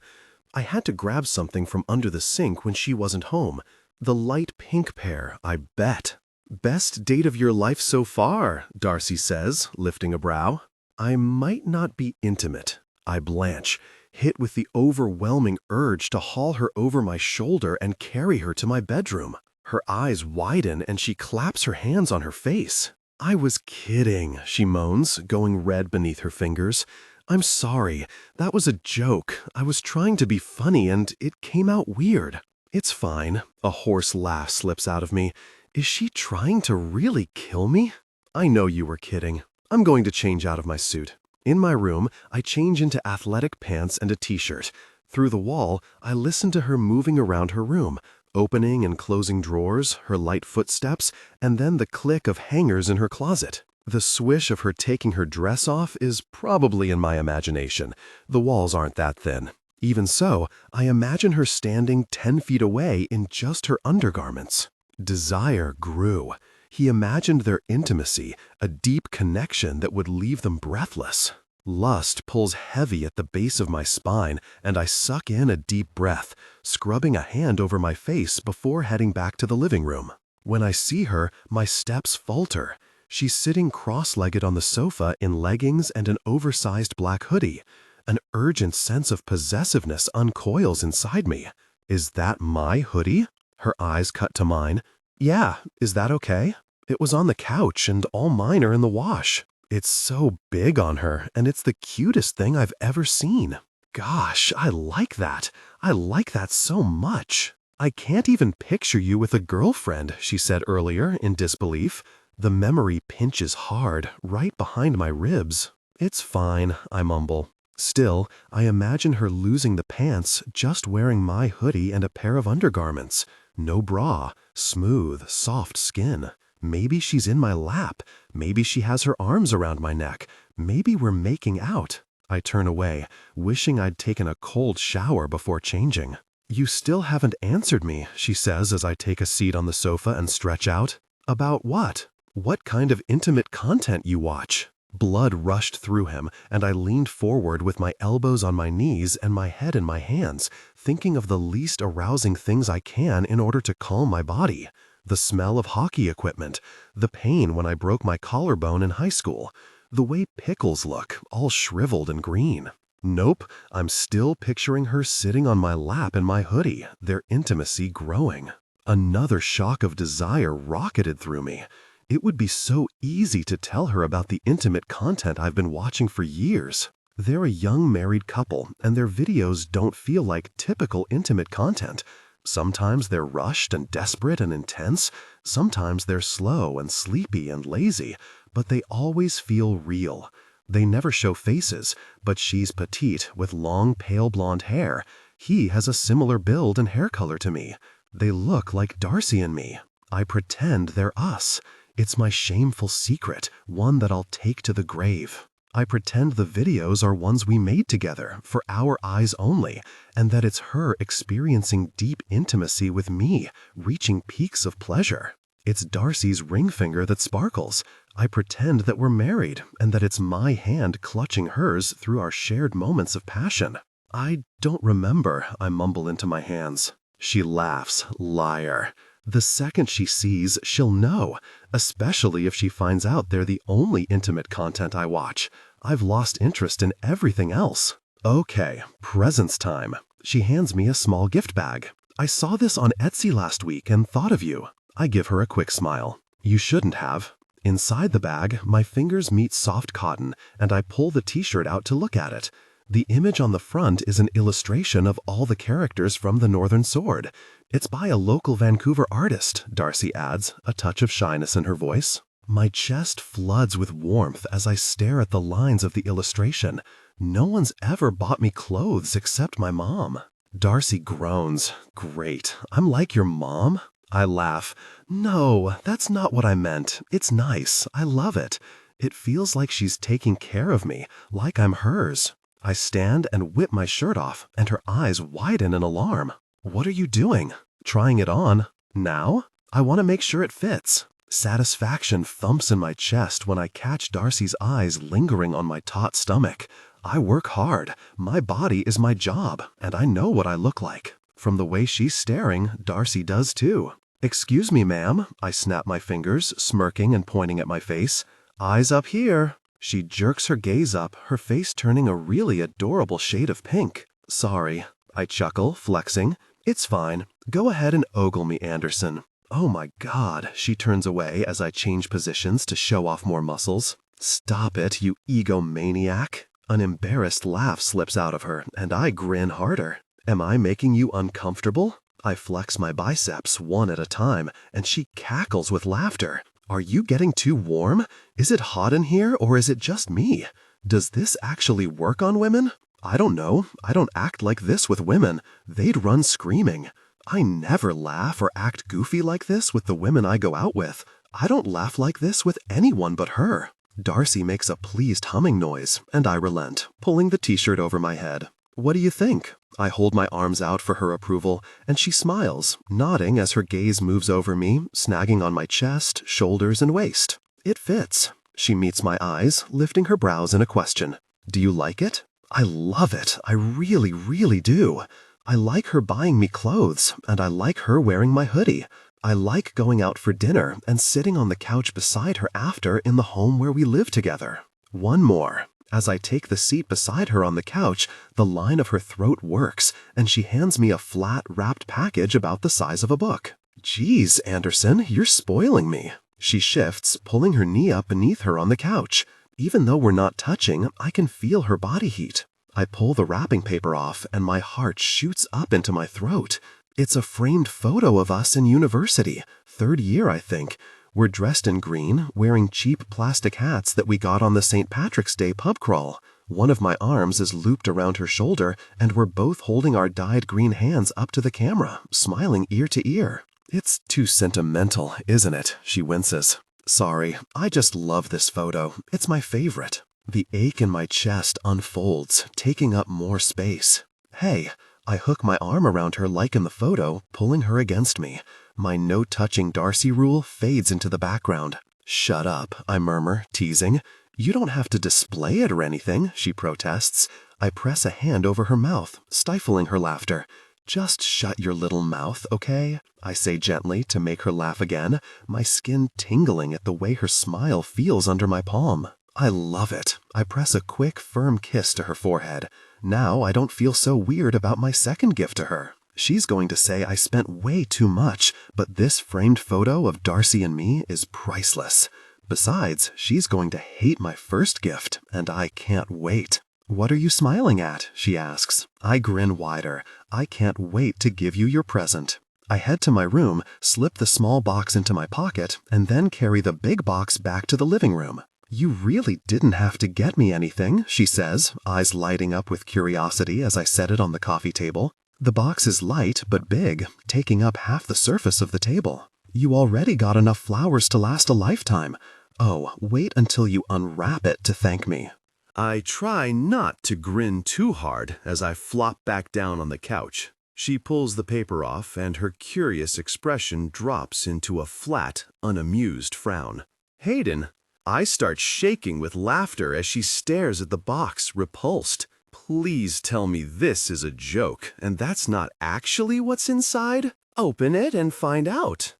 I had to grab something from under the sink when she wasn't home. The light pink pair, I bet. Best date of your life so far, Darcy says, lifting a brow. I might not be intimate. I blanch, hit with the overwhelming urge to haul her over my shoulder and carry her to my bedroom. Her eyes widen and she claps her hands on her face. I was kidding, she moans, going red beneath her fingers. I'm sorry. That was a joke. I was trying to be funny and it came out weird. It's fine. A hoarse laugh slips out of me. Is she trying to really kill me? I know you were kidding. I'm going to change out of my suit. In my room, I change into athletic pants and a t-shirt. Through the wall, I listen to her moving around her room, opening and closing drawers, her light footsteps, and then the click of hangers in her closet. The swish of her taking her dress off is probably in my imagination. The walls aren't that thin. Even so, I imagine her standing 10 feet away in just her undergarments. Desire grew. He imagined their intimacy, a deep connection that would leave them breathless. Lust pulls heavy at the base of my spine, and I suck in a deep breath, scrubbing a hand over my face before heading back to the living room. When I see her, my steps falter. She's sitting cross-legged on the sofa in leggings and an oversized black hoodie. An urgent sense of possessiveness uncoils inside me. Is that my hoodie? Her eyes cut to mine. Yeah, is that okay? It was on the couch and all mine are in the wash. It's so big on her, and it's the cutest thing I've ever seen. Gosh, I like that. I like that so much. I can't even picture you with a girlfriend, she said earlier in disbelief. The memory pinches hard, right behind my ribs. It's fine, I mumble. Still, I imagine her losing the pants, just wearing my hoodie and a pair of undergarments. No bra, smooth, soft skin. Maybe she's in my lap. Maybe she has her arms around my neck. Maybe we're making out. I turn away, wishing I'd taken a cold shower before changing. You still haven't answered me, she says as I take a seat on the sofa and stretch out. About what? What kind of intimate content you watch? Blood rushed through him, and I leaned forward with my elbows on my knees and my head in my hands, thinking of the least arousing things I can in order to calm my body. The smell of hockey equipment, the pain when I broke my collarbone in high school, the way pickles look, all shriveled and green. Nope, I'm still picturing her sitting on my lap in my hoodie, their intimacy growing. Another shock of desire rocketed through me. It would be so easy to tell her about the intimate content I've been watching for years. They're a young married couple, and their videos don't feel like typical intimate content. Sometimes they're rushed and desperate and intense. Sometimes they're slow and sleepy and lazy, but they always feel real. They never show faces, but she's petite with long pale blonde hair. He has a similar build and hair color to me. They look like Darcy and me. I pretend they're us. It's my shameful secret, one that I'll take to the grave. I pretend the videos are ones we made together, for our eyes only, and that it's her experiencing deep intimacy with me, reaching peaks of pleasure. It's Darcy's ring finger that sparkles. I pretend that we're married, and that it's my hand clutching hers through our shared moments of passion. I don't remember, I mumble into my hands. She laughs, liar. The second she sees, she'll know, especially if she finds out they're the only intimate content I watch. I've lost interest in everything else. Okay, presents time. She hands me a small gift bag. I saw this on Etsy last week and thought of you. I give her a quick smile. You shouldn't have. Inside the bag, my fingers meet soft cotton, and I pull the t-shirt out to look at it. The image on the front is an illustration of all the characters from The Northern Sword. It's by a local Vancouver artist, Darcy adds, a touch of shyness in her voice. My chest floods with warmth as I stare at the lines of the illustration. No one's ever bought me clothes except my mom. Darcy groans. Great. I'm like your mom? I laugh. No, that's not what I meant. It's nice. I love it. It feels like she's taking care of me, like I'm hers. I stand and whip my shirt off, and her eyes widen in alarm. What are you doing? Trying it on. Now? I want to make sure it fits. Satisfaction thumps in my chest when I catch Darcy's eyes lingering on my taut stomach. I work hard. My body is my job, and I know what I look like. From the way she's staring, Darcy does too. Excuse me, ma'am. I snap my fingers, smirking and pointing at my face. Eyes up here. She jerks her gaze up, her face turning a really adorable shade of pink. Sorry. I chuckle, flexing. It's fine. Go ahead and ogle me, Andersen. Oh my God. She turns away as I change positions to show off more muscles. Stop it, you egomaniac. An embarrassed laugh slips out of her, and I grin harder. Am I making you uncomfortable? I flex my biceps one at a time, and she cackles with laughter. Are you getting too warm? Is it hot in here, or is it just me? Does this actually work on women? I don't know. I don't act like this with women. They'd run screaming. I never laugh or act goofy like this with the women I go out with. I don't laugh like this with anyone but her. Darcy makes a pleased humming noise, and I relent, pulling the t-shirt over my head. What do you think? I hold my arms out for her approval, and she smiles, nodding as her gaze moves over me, snagging on my chest, shoulders, and waist. It fits. She meets my eyes, lifting her brows in a question. Do you like it? I love it. I really, really do. I like her buying me clothes, and I like her wearing my hoodie. I like going out for dinner and sitting on the couch beside her after in the home where we live together. One more. As I take the seat beside her on the couch, the line of her throat works, and she hands me a flat, wrapped package about the size of a book. Geez, Andersen, you're spoiling me. She shifts, pulling her knee up beneath her on the couch. Even though we're not touching, I can feel her body heat. I pull the wrapping paper off, and my heart shoots up into my throat. It's a framed photo of us in university, 3rd year, I think. We're dressed in green, wearing cheap plastic hats that we got on the St. Patrick's Day pub crawl. One of my arms is looped around her shoulder, and we're both holding our dyed green hands up to the camera, smiling ear to ear. It's too sentimental, isn't it? She winces. Sorry, I just love this photo. It's my favorite. The ache in my chest unfolds, taking up more space. Hey, I hook my arm around her like in the photo, pulling her against me. My no-touching Darcy rule fades into the background. Shut up, I murmur, teasing. You don't have to display it or anything, she protests. I press a hand over her mouth, stifling her laughter. Just shut your little mouth, okay? I say gently to make her laugh again, my skin tingling at the way her smile feels under my palm. I love it. I press a quick, firm kiss to her forehead. Now I don't feel so weird about my second gift to her. She's going to say I spent way too much, but this framed photo of Darcy and me is priceless. Besides, she's going to hate my first gift, and I can't wait. What are you smiling at? She asks. I grin wider. I can't wait to give you your present. I head to my room, slip the small box into my pocket, and then carry the big box back to the living room. You really didn't have to get me anything, she says, eyes lighting up with curiosity as I set it on the coffee table. The box is light but big, taking up half the surface of the table. You already got enough flowers to last a lifetime. Oh, wait until you unwrap it to thank me. I try not to grin too hard as I flop back down on the couch. She pulls the paper off, and her curious expression drops into a flat, unamused frown. Hayden, I start shaking with laughter as she stares at the box, repulsed. Please tell me this is a joke, and that's not actually what's inside? Open it and find out.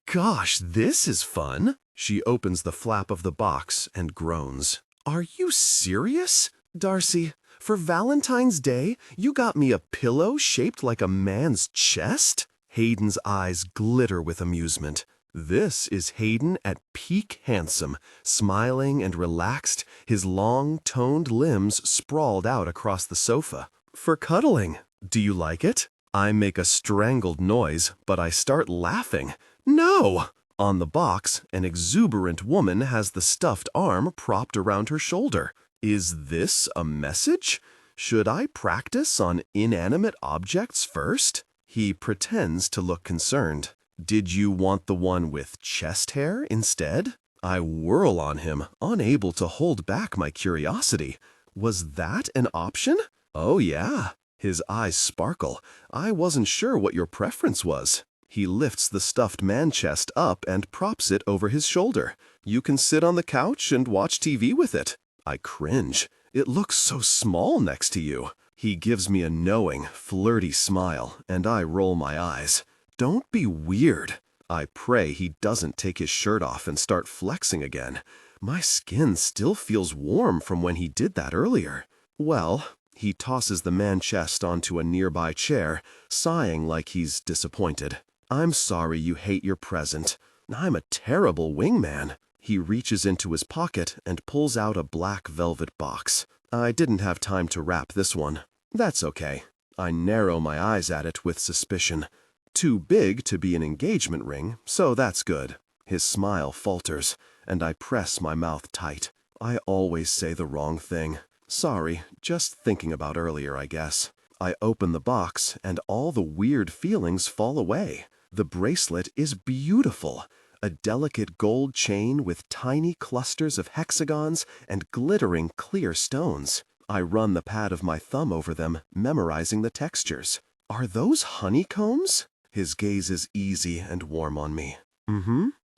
Gosh, this is fun. She opens the flap of the box and groans. Are you serious? Darcy, for Valentine's Day, you got me a pillow shaped like a man's chest? Hayden's eyes glitter with amusement. This is Hayden at peak handsome, smiling and relaxed, his long, toned limbs sprawled out across the sofa. For cuddling. Do you like it? I make a strangled noise, but I start laughing. No! On the box, an exuberant woman has the stuffed arm propped around her shoulder. Is this a message? Should I practice on inanimate objects first? He pretends to look concerned. Did you want the one with chest hair instead? I whirl on him, unable to hold back my curiosity. Was that an option? Oh yeah. His eyes sparkle. I wasn't sure what your preference was. He lifts the stuffed man chest up and props it over his shoulder. You can sit on the couch and watch TV with it. I cringe. It looks so small next to you. He gives me a knowing, flirty smile, and I roll my eyes. Don't be weird. I pray he doesn't take his shirt off and start flexing again. My skin still feels warm from when he did that earlier. Well, he tosses the man chest onto a nearby chair, sighing like he's disappointed. I'm sorry you hate your present. I'm a terrible wingman. He reaches into his pocket and pulls out a black velvet box. I didn't have time to wrap this one. That's okay. I narrow my eyes at it with suspicion. Too big to be an engagement ring, so that's good. His smile falters, and I press my mouth tight. I always say the wrong thing. Sorry, just thinking about earlier, I guess. I open the box, and all the weird feelings fall away. The bracelet is beautiful. A delicate gold chain with tiny clusters of hexagons and glittering clear stones. I run the pad of my thumb over them, memorizing the textures. Are those honeycombs? His gaze is easy and warm on me.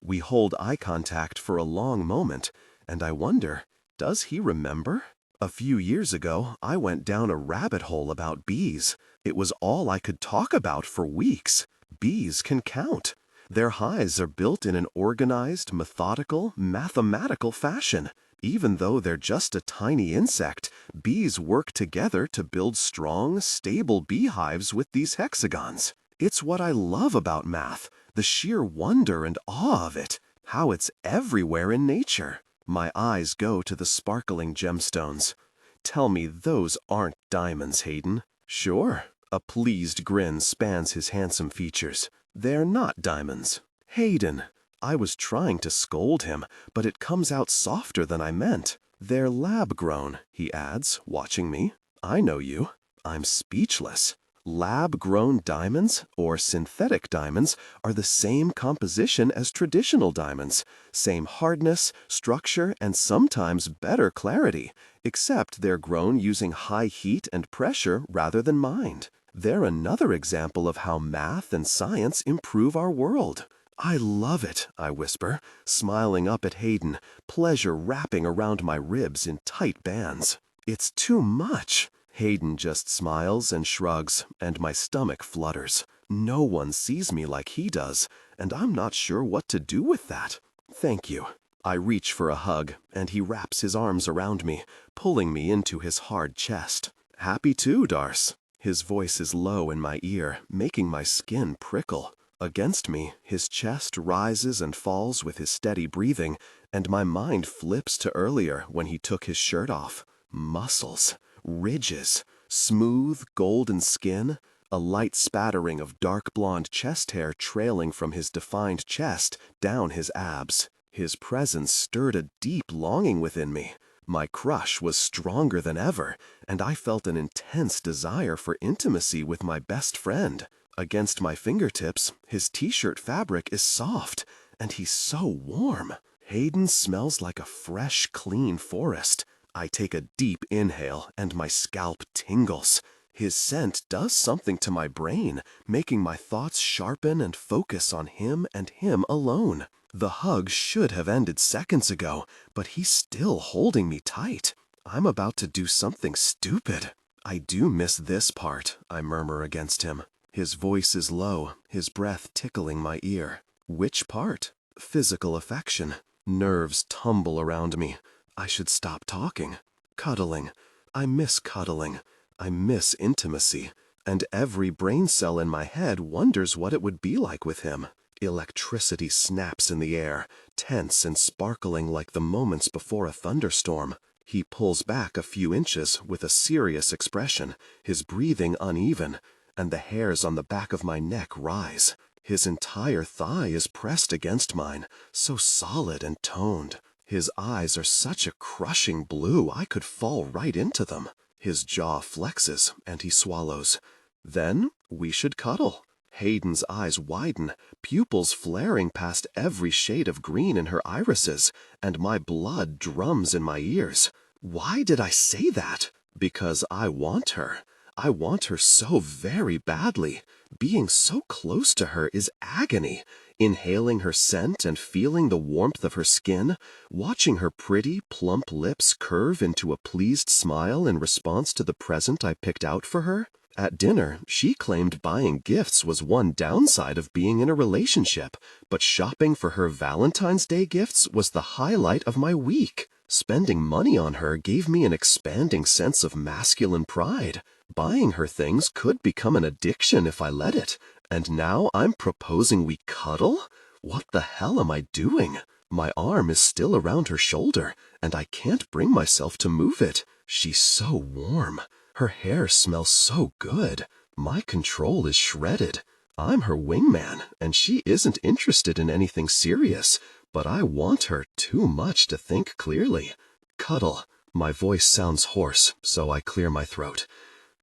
We hold eye contact for a long moment, and I wonder, does he remember? A few years ago, I went down a rabbit hole about bees. It was all I could talk about for weeks. Bees can count. Their hives are built in an organized, methodical, mathematical fashion. Even though they're just a tiny insect, bees work together to build strong, stable beehives with these hexagons. It's what I love about math, the sheer wonder and awe of it, how it's everywhere in nature. My eyes go to the sparkling gemstones. Tell me those aren't diamonds, Hayden. Sure. A pleased grin spans his handsome features. They're not diamonds. Hayden. I was trying to scold him, but it comes out softer than I meant. They're lab-grown, he adds, watching me. I know you. I'm speechless. Lab-grown diamonds, or synthetic diamonds, are the same composition as traditional diamonds, same hardness, structure, and sometimes better clarity, except they're grown using high heat and pressure rather than mind. They're another example of how math and science improve our world. I love it, I whisper, smiling up at Hayden, pleasure wrapping around my ribs in tight bands. It's too much. Hayden just smiles and shrugs, and my stomach flutters. No one sees me like he does, and I'm not sure what to do with that. Thank you. I reach for a hug, and he wraps his arms around me, pulling me into his hard chest. Happy too, Darce. His voice is low in my ear, making my skin prickle. Against me, his chest rises and falls with his steady breathing, and my mind flips to earlier when he took his shirt off. Muscles, ridges, smooth, golden skin, a light spattering of dark blonde chest hair trailing from his defined chest down his abs. His presence stirred a deep longing within me. My crush was stronger than ever, and I felt an intense desire for intimacy with my best friend. Against my fingertips, his t-shirt fabric is soft, and he's so warm. Hayden smells like a fresh, clean forest. I take a deep inhale, and my scalp tingles. His scent does something to my brain, making my thoughts sharpen and focus on him and him alone. The hug should have ended seconds ago, but he's still holding me tight. I'm about to do something stupid. I do miss this part, I murmur against him. His voice is low, his breath tickling my ear. Which part? Physical affection. Nerves tumble around me. I should stop talking. Cuddling. I miss cuddling. I miss intimacy. And every brain cell in my head wonders what it would be like with him. Electricity snaps in the air, tense and sparkling like the moments before a thunderstorm. He pulls back a few inches with a serious expression, his breathing uneven, and the hairs on the back of my neck rise. His entire thigh is pressed against mine, so solid and toned. His eyes are such a crushing blue I could fall right into them. His jaw flexes, and he swallows. Then we should cuddle. Hayden's eyes widen, pupils flaring past every shade of green in her irises, and my blood drums in my ears. Why did I say that? Because I want her. I want her so very badly. Being so close to her is agony. Inhaling her scent and feeling the warmth of her skin, watching her pretty, plump lips curve into a pleased smile in response to the present I picked out for her. At dinner, she claimed buying gifts was one downside of being in a relationship, but shopping for her Valentine's Day gifts was the highlight of my week. Spending money on her gave me an expanding sense of masculine pride. Buying her things could become an addiction if I let it. And now I'm proposing we cuddle? What the hell am I doing? My arm is still around her shoulder, and I can't bring myself to move it. She's so warm. Her hair smells so good. My control is shredded. I'm her wingman, and she isn't interested in anything serious, but I want her too much to think clearly. Cuddle. My voice sounds hoarse, so I clear my throat.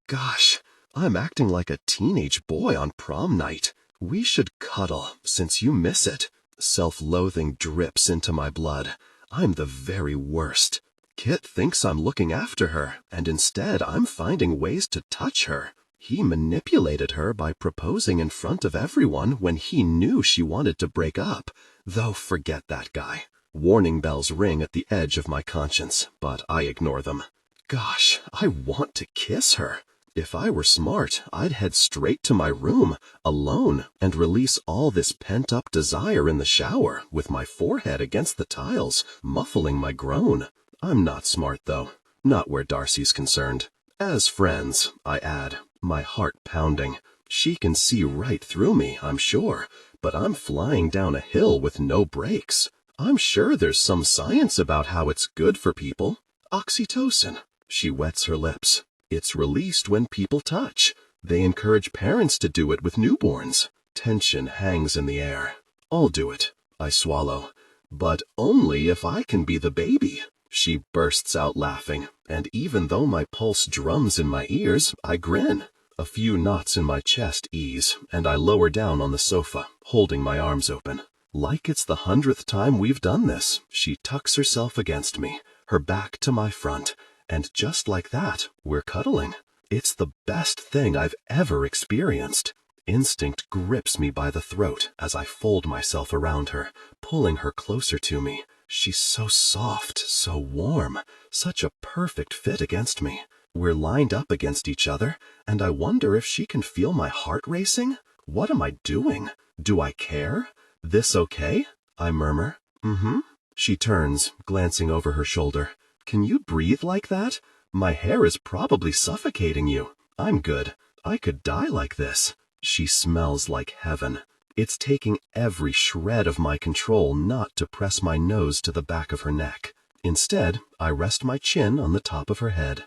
Gosh, I'm acting like a teenage boy on prom night. We should cuddle, since you miss it. Self-loathing drips into my blood. I'm the very worst. Kit thinks I'm looking after her, and instead I'm finding ways to touch her. He manipulated her by proposing in front of everyone when he knew she wanted to break up. Though forget that guy. Warning bells ring at the edge of my conscience, but I ignore them. Gosh, I want to kiss her. If I were smart, I'd head straight to my room, alone, and release all this pent-up desire in the shower, with my forehead against the tiles, muffling my groan. I'm not smart, though. Not where Darcy's concerned. As friends, I add, my heart pounding. She can see right through me, I'm sure, but I'm flying down a hill with no brakes. I'm sure there's some science about how it's good for people. Oxytocin. She wets her lips. It's released when people touch. They encourage parents to do it with newborns. Tension hangs in the air. I'll do it. I swallow. But only if I can be the baby. She bursts out laughing, and even though my pulse drums in my ears, I grin. A few knots in my chest ease, and I lower down on the sofa, holding my arms open. Like it's the 100th time we've done this, she tucks herself against me, her back to my front, and just like that, we're cuddling. It's the best thing I've ever experienced. Instinct grips me by the throat as I fold myself around her, pulling her closer to me. She's so soft, so warm, such a perfect fit against me. We're lined up against each other, and I wonder if she can feel my heart racing. What am I doing? Do I care? This okay? I murmur. Mm-hmm. She turns, glancing over her shoulder. Can you breathe like that? My hair is probably suffocating you. I'm good. I could die like this. She smells like heaven. It's taking every shred of my control not to press my nose to the back of her neck. Instead, I rest my chin on the top of her head.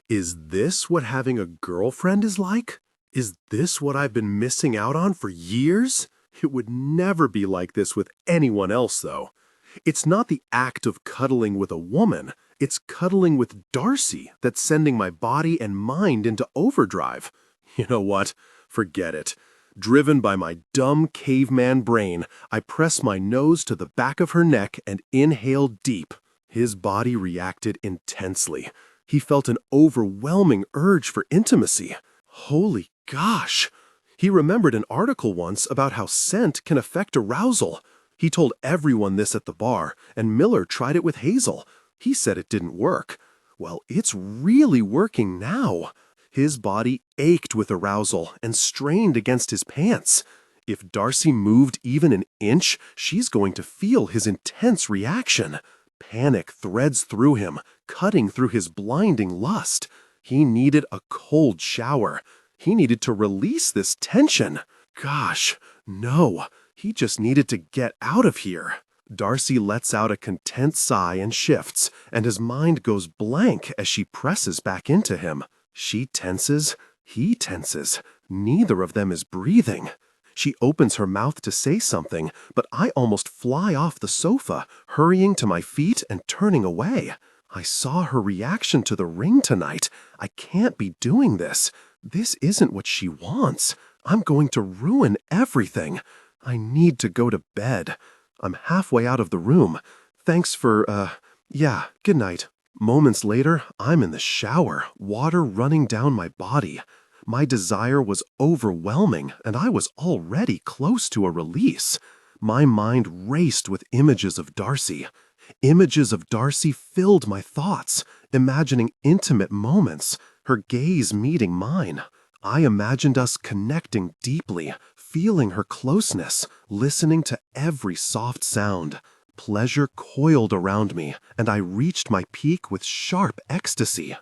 Is this what having a girlfriend is like? Is this what I've been missing out on for years? It would never be like this with anyone else, though. It's not the act of cuddling with a woman. It's cuddling with Darcy that's sending my body and mind into overdrive. You know what? Forget it. Driven by my dumb caveman brain, I press my nose to the back of her neck and inhale deep. His body reacted intensely. He felt an overwhelming urge for intimacy. Holy gosh! He remembered an article once about how scent can affect arousal. He told everyone this at the bar, and Miller tried it with Hazel. He said it didn't work. Well, it's really working now. His body ached with arousal and strained against his pants. If Darcy moved even an inch, she's going to feel his intense reaction. Panic threads through him, cutting through his blinding lust. He needed a cold shower. He needed to release this tension. Gosh, no. He just needed to get out of here. Darcy lets out a content sigh and shifts, and his mind goes blank as she presses back into him. She tenses, he tenses. Neither of them is breathing. She opens her mouth to say something, but I almost fly off the sofa, hurrying to my feet and turning away. I saw her reaction to the ring tonight. I can't be doing this. This isn't what she wants. I'm going to ruin everything. I need to go to bed. I'm halfway out of the room. Thanks for, good night. Moments later, I'm in the shower, water running down my body. My desire was overwhelming, and I was already close to a release. My mind raced with images of Darcy. Images of Darcy filled my thoughts, imagining intimate moments, her gaze meeting mine. I imagined us connecting deeply, feeling her closeness, listening to every soft sound. Pleasure coiled around me, and I reached my peak with sharp ecstasy.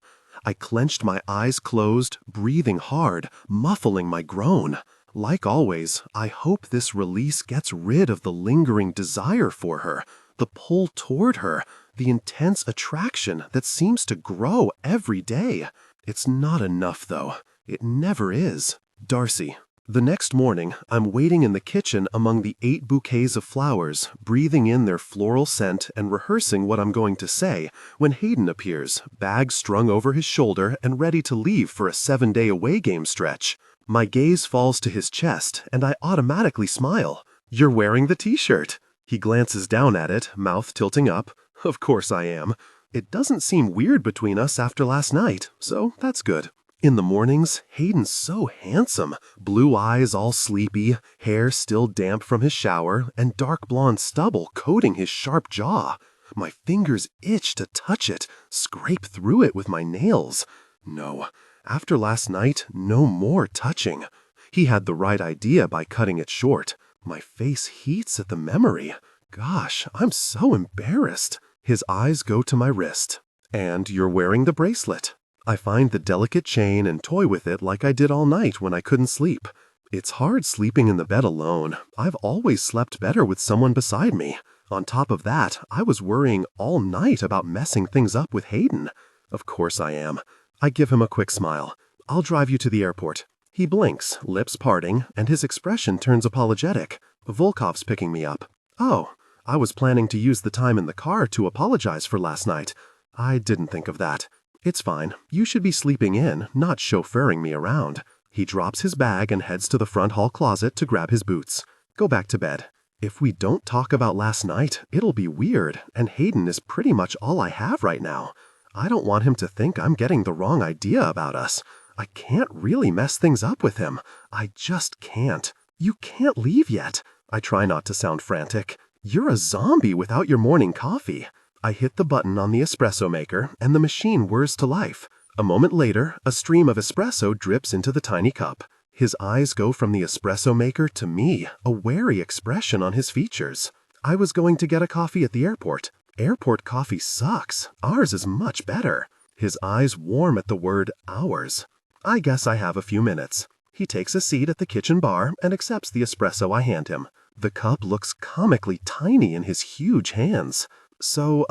I clenched my eyes closed, breathing hard, muffling my groan. Like always, I hope this release gets rid of the lingering desire for her, the pull toward her, the intense attraction that seems to grow every day. It's not enough, though. It never is. Darcy. The next morning, I'm waiting in the kitchen among the 8 bouquets of flowers, breathing in their floral scent and rehearsing what I'm going to say, when Hayden appears, bag strung over his shoulder and ready to leave for a 7-day away game stretch. My gaze falls to his chest, and I automatically smile. "You're wearing the t-shirt." He glances down at it, mouth tilting up. Of course I am. It doesn't seem weird between us after last night, so that's good. In the mornings, Hayden's so handsome. Blue eyes all sleepy, hair still damp from his shower, and dark blonde stubble coating his sharp jaw. My fingers itch to touch it, scrape through it with my nails. No, after last night, no more touching. He had the right idea by cutting it short. My face heats at the memory. Gosh, I'm so embarrassed. His eyes go to my wrist. "And you're wearing the bracelet." I find the delicate chain and toy with it like I did all night when I couldn't sleep. It's hard sleeping in the bed alone. I've always slept better with someone beside me. On top of that, I was worrying all night about messing things up with Hayden. Of course I am. I give him a quick smile. "I'll drive you to the airport." He blinks, lips parting, and his expression turns apologetic. "Volkov's picking me up." "Oh, I was planning to use the time in the car to apologize for last night. I didn't think of that. It's fine. You should be sleeping in, not chauffeuring me around." He drops his bag and heads to the front hall closet to grab his boots. "Go back to bed. If we don't talk about last night, it'll be weird, and Hayden is pretty much all I have right now. I don't want him to think I'm getting the wrong idea about us. I can't really mess things up with him. I just can't." "You can't leave yet." I try not to sound frantic. "You're a zombie without your morning coffee." I hit the button on the espresso maker, and the machine whirs to life. A moment later, a stream of espresso drips into the tiny cup. His eyes go from the espresso maker to me, a wary expression on his features. "I was going to get a coffee at the airport. Airport coffee sucks. Ours is much better." His eyes warm at the word ours. I guess I have a few minutes. He takes a seat at the kitchen bar and accepts the espresso I hand him. The cup looks comically tiny in his huge hands. So,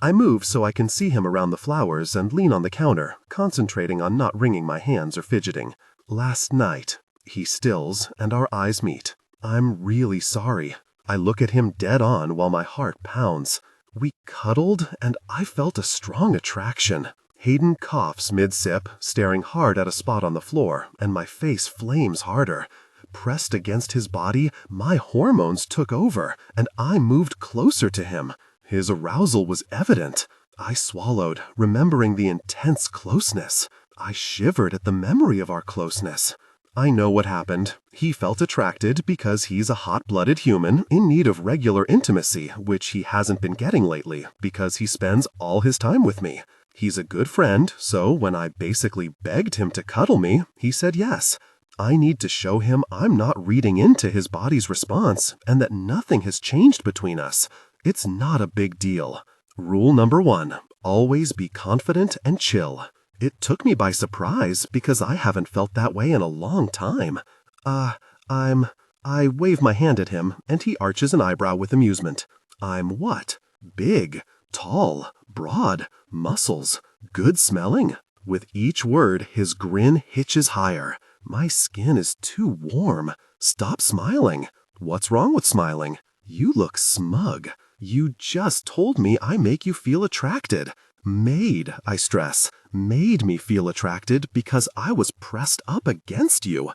I move so I can see him around the flowers and lean on the counter, concentrating on not wringing my hands or fidgeting. Last night, he stills and our eyes meet. I'm really sorry. I look at him dead on while my heart pounds. We cuddled and I felt a strong attraction. Hayden coughs mid-sip, staring hard at a spot on the floor, and my face flames harder. Pressed against his body, my hormones took over, and I moved closer to him. His arousal was evident. I swallowed, remembering the intense closeness. I shivered at the memory of our closeness. I know what happened. He felt attracted because he's a hot-blooded human in need of regular intimacy, which he hasn't been getting lately because he spends all his time with me. He's a good friend, so when I basically begged him to cuddle me, he said yes. I need to show him I'm not reading into his body's response and that nothing has changed between us. It's not a big deal. Rule number 1, always be confident and chill. It took me by surprise because I haven't felt that way in a long time. I wave my hand at him and he arches an eyebrow with amusement. I'm what? Big, tall, broad, muscles, good smelling. With each word, his grin hitches higher. My skin is too warm. Stop smiling. What's wrong with smiling? You look smug. You just told me I make you feel attracted. Made, I stress, made me feel attracted because I was pressed up against you.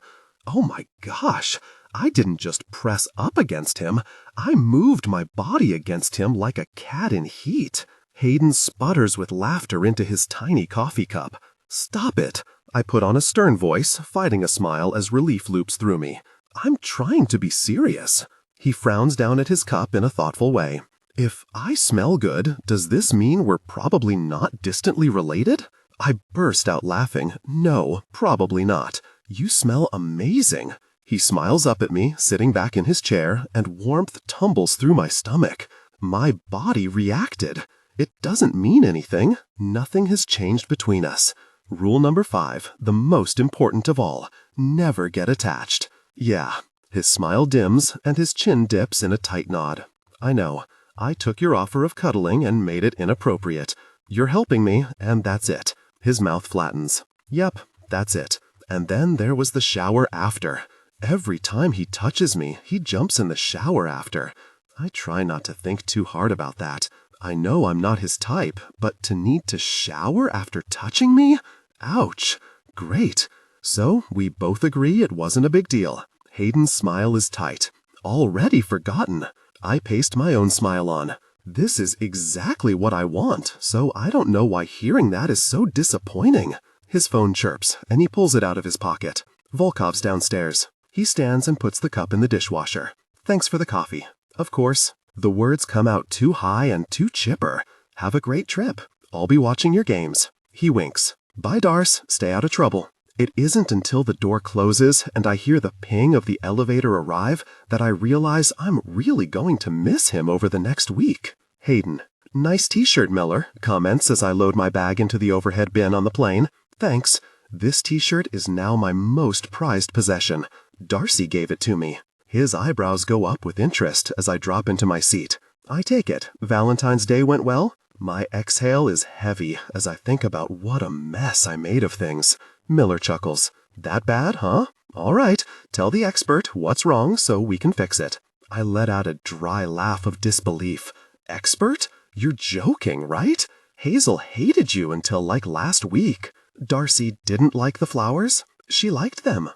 Oh my gosh, I didn't just press up against him. I moved my body against him like a cat in heat. Hayden sputters with laughter into his tiny coffee cup. Stop it. I put on a stern voice, fighting a smile as relief loops through me. I'm trying to be serious. He frowns down at his cup in a thoughtful way. If I smell good, does this mean we're probably not distantly related? I burst out laughing. No, probably not. You smell amazing. He smiles up at me, sitting back in his chair, and warmth tumbles through my stomach. My body reacted. It doesn't mean anything. Nothing has changed between us. Rule number 5, the most important of all, never get attached. Yeah. His smile dims, and his chin dips in a tight nod. I know. I took your offer of cuddling and made it inappropriate. You're helping me, and that's it. His mouth flattens. Yep, that's it. And then there was the shower after. Every time he touches me, he jumps in the shower after. I try not to think too hard about that. I know I'm not his type, but to need to shower after touching me? Ouch. Great. So we both agree it wasn't a big deal. Hayden's smile is tight. Already forgotten. I paste my own smile on. This is exactly what I want, so I don't know why hearing that is so disappointing. His phone chirps, and he pulls it out of his pocket. Volkov's downstairs. He stands and puts the cup in the dishwasher. Thanks for the coffee. Of course. The words come out too high and too chipper. Have a great trip. I'll be watching your games. He winks. Bye, Darce. Stay out of trouble. It isn't until the door closes and I hear the ping of the elevator arrive that I realize I'm really going to miss him over the next week. Hayden. Nice t-shirt, Miller, comments as I load my bag into the overhead bin on the plane. Thanks. This t-shirt is now my most prized possession. Darcy gave it to me. His eyebrows go up with interest as I drop into my seat. I take it. Valentine's Day went well? My exhale is heavy as I think about what a mess I made of things. Miller chuckles. That bad, huh? All right, tell the expert what's wrong so we can fix it. I let out a dry laugh of disbelief. Expert? You're joking, right? Hazel hated you until like last week. Darcy didn't like the flowers? She liked them.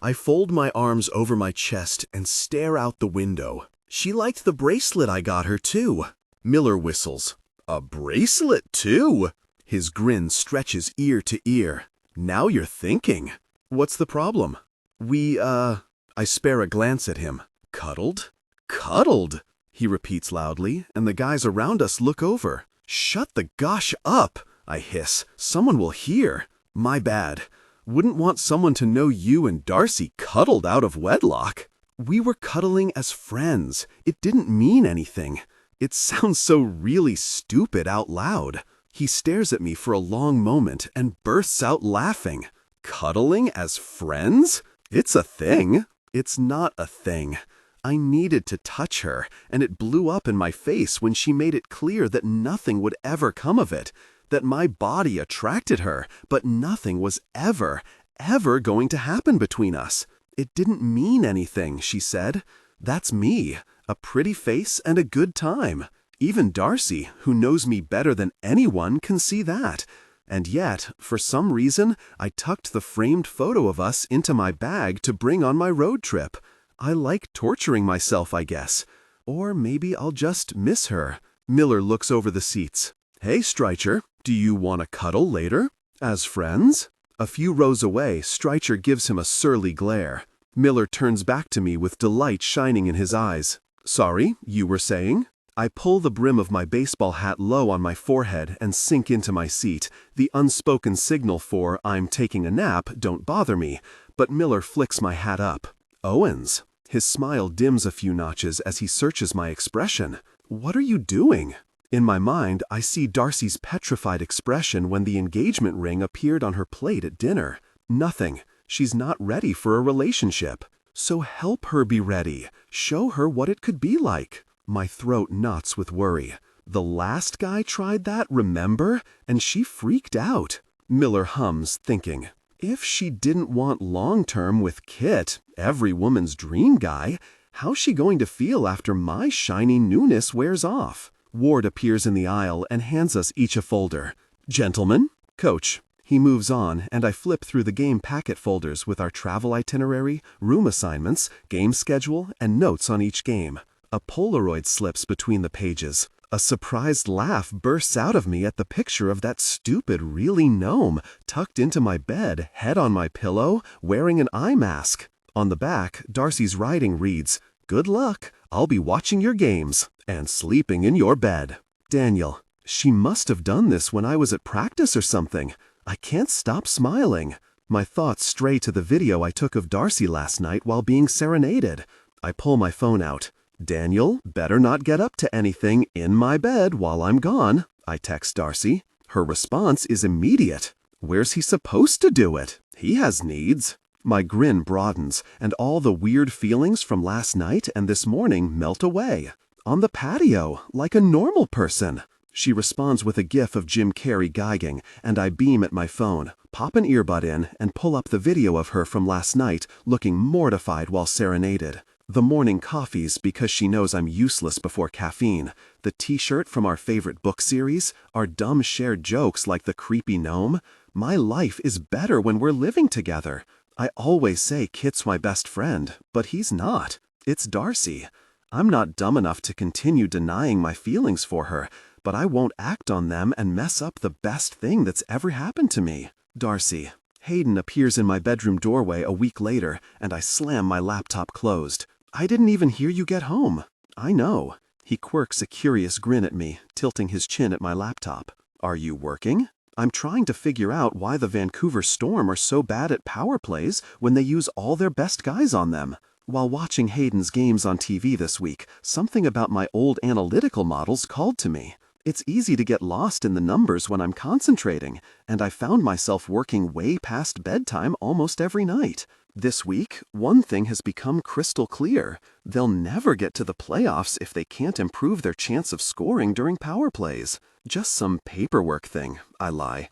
I fold my arms over my chest and stare out the window. She liked the bracelet I got her, too. Miller whistles. A bracelet, too? His grin stretches ear to ear. Now you're thinking. What's the problem? I spare a glance at him. Cuddled? Cuddled, he repeats loudly, and the guys around us look over. Shut the gosh up, I hiss. Someone will hear. My bad. Wouldn't want someone to know you and Darcy cuddled out of wedlock. We were cuddling as friends. It didn't mean anything. It sounds so really stupid out loud. He stares at me for a long moment and bursts out laughing. Cuddling as friends? It's a thing. It's not a thing. I needed to touch her, and it blew up in my face when she made it clear that nothing would ever come of it, that my body attracted her, but nothing was ever going to happen between us. It didn't mean anything, she said. That's me, a pretty face and a good time. Even Darcy, who knows me better than anyone, can see that. And yet, for some reason, I tucked the framed photo of us into my bag to bring on my road trip. I like torturing myself, I guess. Or maybe I'll just miss her. Miller looks over the seats. Hey, Strycher, do you want to cuddle later? As friends? A few rows away, Strycher gives him a surly glare. Miller turns back to me with delight shining in his eyes. Sorry, you were saying? I pull the brim of my baseball hat low on my forehead and sink into my seat, the unspoken signal for I'm taking a nap, don't bother me, but Miller flicks my hat up. Owens. His smile dims a few notches as he searches my expression. What are you doing? In my mind, I see Darcy's petrified expression when the engagement ring appeared on her plate at dinner. Nothing. She's not ready for a relationship. So help her be ready. Show her what it could be like. My throat knots with worry. The last guy tried that, remember? And she freaked out. Miller hums, thinking, if she didn't want long-term with Kit, every woman's dream guy, how's she going to feel after my shiny newness wears off? Ward appears in the aisle and hands us each a folder. Gentlemen, Coach. He moves on, and I flip through the game packet folders with our travel itinerary, room assignments, game schedule, and notes on each game. A Polaroid slips between the pages. A surprised laugh bursts out of me at the picture of that stupid really gnome tucked into my bed, head on my pillow, wearing an eye mask. On the back, Darcy's writing reads, Good luck, I'll be watching your games and sleeping in your bed. Daniel, she must have done this when I was at practice or something. I can't stop smiling. My thoughts stray to the video I took of Darcy last night while being serenaded. I pull my phone out. Daniel, better not get up to anything in my bed while I'm gone, I text Darcy. Her response is immediate. Where's he supposed to do it? He has needs. My grin broadens, and all the weird feelings from last night and this morning melt away. On the patio, like a normal person. She responds with a gif of Jim Carrey giging, and I beam at my phone, pop an earbud in, and pull up the video of her from last night, looking mortified while serenaded. The morning coffees because she knows I'm useless before caffeine, the t-shirt from our favorite book series, our dumb shared jokes like the creepy gnome. My life is better when we're living together. I always say Kit's my best friend, but he's not. It's Darcy. I'm not dumb enough to continue denying my feelings for her, but I won't act on them and mess up the best thing that's ever happened to me. Darcy. Hayden appears in my bedroom doorway a week later, and I slam my laptop closed. I didn't even hear you get home. I know. He quirks a curious grin at me, tilting his chin at my laptop. Are you working? I'm trying to figure out why the Vancouver Storm are so bad at power plays when they use all their best guys on them. While watching Hayden's games on TV this week, something about my old analytical models called to me. It's easy to get lost in the numbers when I'm concentrating, and I found myself working way past bedtime almost every night. This week, one thing has become crystal clear. They'll never get to the playoffs if they can't improve their chance of scoring during power plays. Just some paperwork thing, I lie.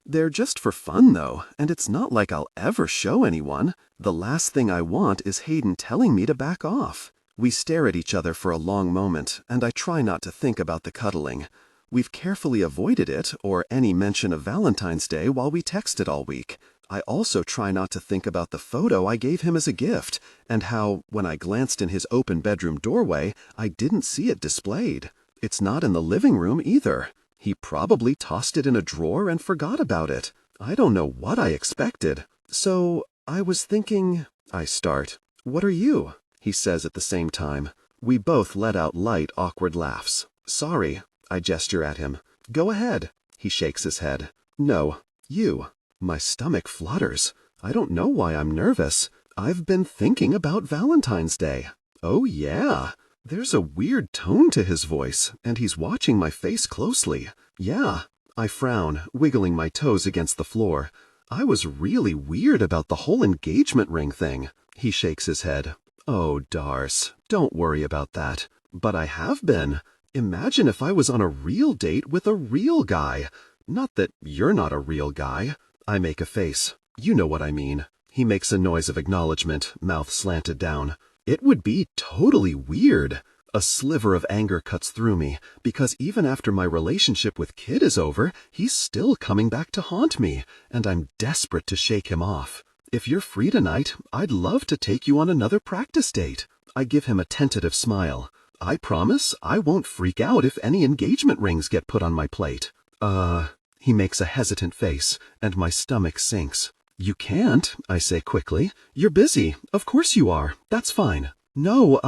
They're just for fun, though, and it's not like I'll ever show anyone. The last thing I want is Hayden telling me to back off. We stare at each other for a long moment, and I try not to think about the cuddling. We've carefully avoided it, or any mention of Valentine's Day, while we texted all week. I also try not to think about the photo I gave him as a gift, and how, when I glanced in his open bedroom doorway, I didn't see it displayed. It's not in the living room either. He probably tossed it in a drawer and forgot about it. I don't know what I expected. So, I was thinking, I start. What are you? He says at the same time. We both let out light, awkward laughs. Sorry, I gesture at him. Go ahead. He shakes his head. No, you. My stomach flutters. I don't know why I'm nervous. I've been thinking about Valentine's Day. Oh yeah. There's a weird tone to his voice, and he's watching my face closely. Yeah. I frown, wiggling my toes against the floor. I was really weird about the whole engagement ring thing. He shakes his head. Oh, Darce, don't worry about that. But I have been. Imagine if I was on a real date with a real guy. Not that you're not a real guy. I make a face. You know what I mean. He makes a noise of acknowledgement, mouth slanted down. It would be totally weird. A sliver of anger cuts through me, because even after my relationship with Kid is over, he's still coming back to haunt me, and I'm desperate to shake him off. If you're free tonight, I'd love to take you on another practice date. I give him a tentative smile. I promise I won't freak out if any engagement rings get put on my plate. He makes a hesitant face, and my stomach sinks. You can't, I say quickly. You're busy. Of course you are. That's fine. No,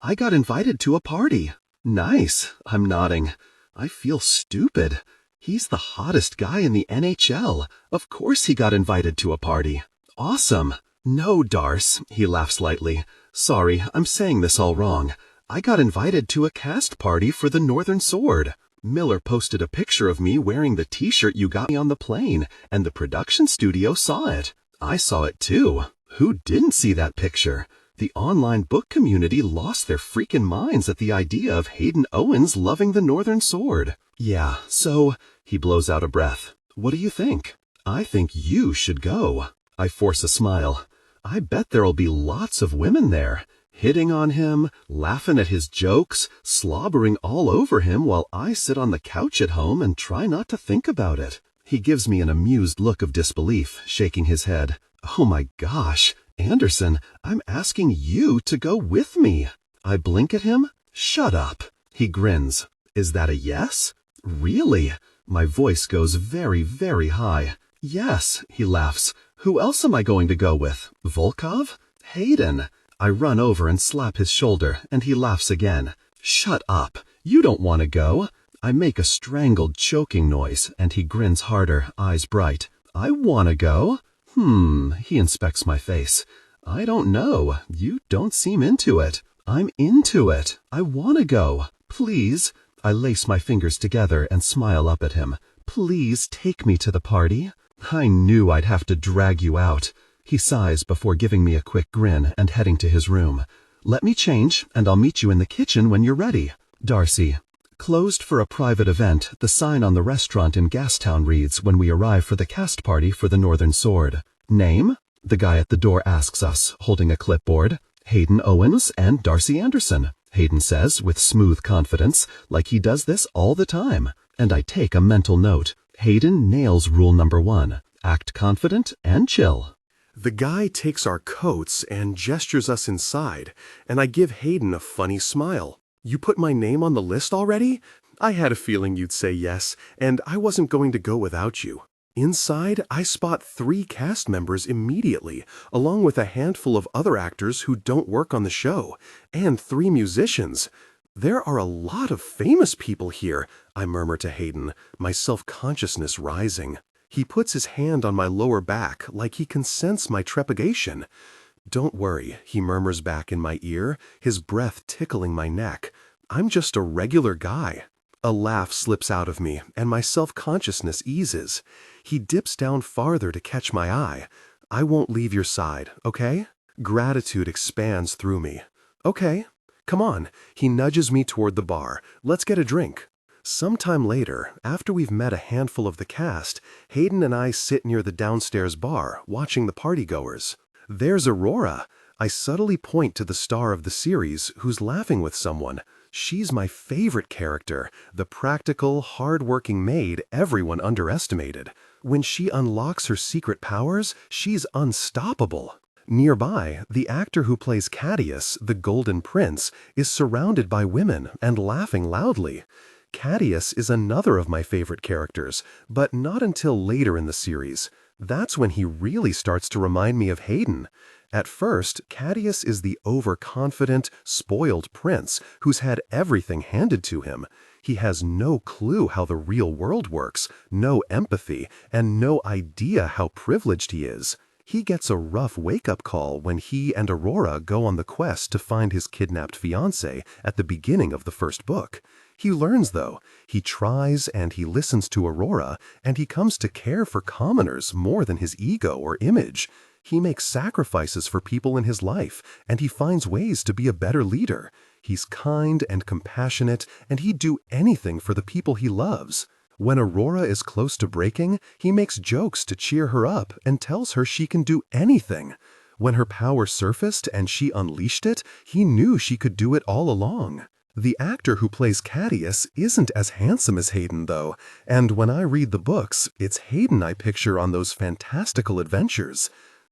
I got invited to a party. Nice. I'm nodding. I feel stupid. He's the hottest guy in the NHL. Of course he got invited to a party. Awesome. No, Darce, he laughs lightly. Sorry, I'm saying this all wrong. I got invited to a cast party for the Northern Sword. Miller posted a picture of me wearing the t-shirt you got me on the plane, and the production studio saw it. I saw it too. Who didn't see that picture? The online book community lost their freaking minds at the idea of Hayden Owens loving the Northern Sword. Yeah, so, he blows out a breath. What do you think? I think you should go. I force a smile. I bet there'll be lots of women there, hitting on him, laughing at his jokes, slobbering all over him while I sit on the couch at home and try not to think about it. He gives me an amused look of disbelief, shaking his head. Oh my gosh, Andersen, I'm asking you to go with me. I blink at him. Shut up. He grins. Is that a yes? Really? My voice goes very, very high. Yes, he laughs. Who else am I going to go with? Volkov? Hayden. I run over and slap his shoulder, and he laughs again. Shut up. You don't want to go. I make a strangled, choking noise, and he grins harder, eyes bright. I want to go. He inspects my face. I don't know. You don't seem into it. I'm into it. I want to go. Please. I lace my fingers together and smile up at him. Please take me to the party. I knew I'd have to drag you out. He sighs before giving me a quick grin and heading to his room. Let me change, and I'll meet you in the kitchen when you're ready. Darcy. Closed for a private event, the sign on the restaurant in Gastown reads when we arrive for the cast party for the Northern Sword. Name? The guy at the door asks us, holding a clipboard. Hayden Owens and Darcy Andersen, Hayden says with smooth confidence, like he does this all the time. And I take a mental note. Hayden nails rule number 1. Act confident and chill. The guy takes our coats and gestures us inside, and I give Hayden a funny smile. You put my name on the list already? I had a feeling you'd say yes, and I wasn't going to go without you. Inside, I spot 3 cast members immediately, along with a handful of other actors who don't work on the show, and 3 musicians. There are a lot of famous people here, I murmur to Hayden, my self-consciousness rising. He puts his hand on my lower back like he can sense my trepidation. Don't worry, he murmurs back in my ear, his breath tickling my neck. I'm just a regular guy. A laugh slips out of me, and my self-consciousness eases. He dips down farther to catch my eye. I won't leave your side, okay? Gratitude expands through me. Okay, come on. He nudges me toward the bar. Let's get a drink. Sometime later, after we've met a handful of the cast, Hayden and I sit near the downstairs bar, watching the partygoers. There's Aurora. I subtly point to the star of the series, who's laughing with someone. She's my favorite character, the practical, hard-working maid everyone underestimated. When she unlocks her secret powers, she's unstoppable. Nearby, the actor who plays THIS, the Golden Prince, is surrounded by women and laughing loudly. THIS is another of my favorite characters, but not until later in the series. That's when he really starts to remind me of Hayden. At first, THIS is the overconfident, spoiled prince who's had everything handed to him. He has no clue how the real world works, no empathy, and no idea how privileged he is. He gets a rough wake-up call when he and Aurora go on the quest to find his kidnapped fiancée at the beginning of the first book. He learns, though. He tries and he listens to Aurora, and he comes to care for commoners more than his ego or image. He makes sacrifices for people in his life, and he finds ways to be a better leader. He's kind and compassionate, and he'd do anything for the people he loves. When Aurora is close to breaking, he makes jokes to cheer her up and tells her she can do anything. When her power surfaced and she unleashed it, he knew she could do it all along. The actor who plays Thaddeus isn't as handsome as Hayden, though, and when I read the books, it's Hayden I picture on those fantastical adventures.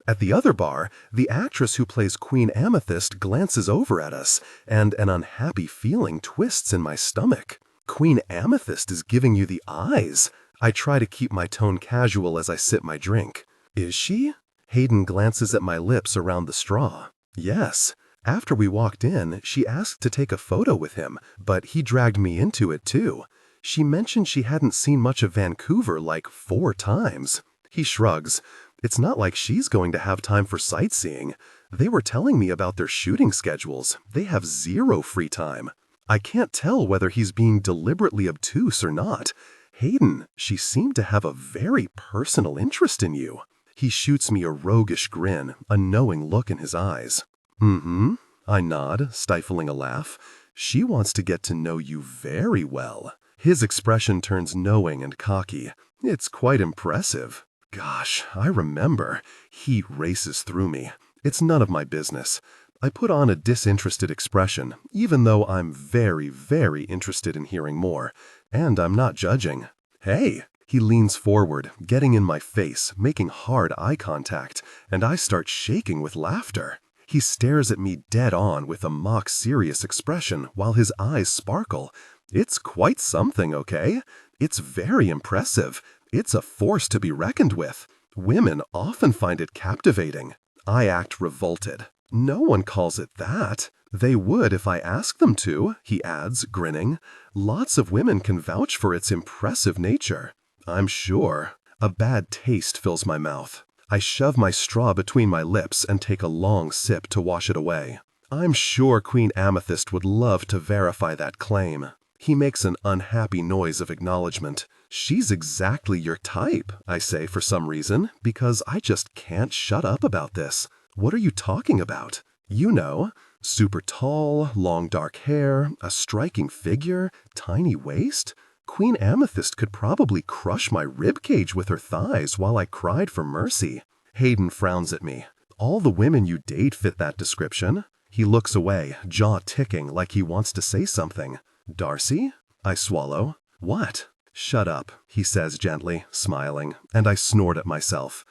At the other bar, the actress who plays Queen Amethyst glances over at us, and an unhappy feeling twists in my stomach. Queen Amethyst is giving you the eyes. I try to keep my tone casual as I sip my drink. Is she? Hayden glances at my lips around the straw. Yes. After we walked in, she asked to take a photo with him, but he dragged me into it too. She mentioned she hadn't seen much of Vancouver like 4 times. He shrugs. It's not like she's going to have time for sightseeing. They were telling me about their shooting schedules. They have 0 free time. I can't tell whether he's being deliberately obtuse or not. Hayden, she seemed to have a very personal interest in you. He shoots me a roguish grin, a knowing look in his eyes. Mm-hmm. I nod, stifling a laugh. She wants to get to know you very well. His expression turns knowing and cocky. It's quite impressive. Gosh, I remember. Heat races through me. It's none of my business. I put on a disinterested expression, even though I'm very, very interested in hearing more. And I'm not judging. Hey! He leans forward, getting in my face, making hard eye contact, and I start shaking with laughter. He stares at me dead on with a mock-serious expression while his eyes sparkle. It's quite something, okay? It's very impressive. It's a force to be reckoned with. Women often find it captivating. I act revolted. No one calls it that. They would if I asked them to, he adds, grinning. Lots of women can vouch for its impressive nature. I'm sure. A bad taste fills my mouth. I shove my straw between my lips and take a long sip to wash it away. I'm sure Queen Amethyst would love to verify that claim. He makes an unhappy noise of acknowledgement. She's exactly your type, I say for some reason, because I just can't shut up about this. What are you talking about? You know, super tall, long dark hair, a striking figure, tiny waist. Queen Amethyst could probably crush my ribcage with her thighs while I cried for mercy. Hayden frowns at me. All the women you date fit that description. He looks away, jaw ticking like he wants to say something. Darcy? I swallow. What? Shut up, he says gently, smiling, and I snort at myself.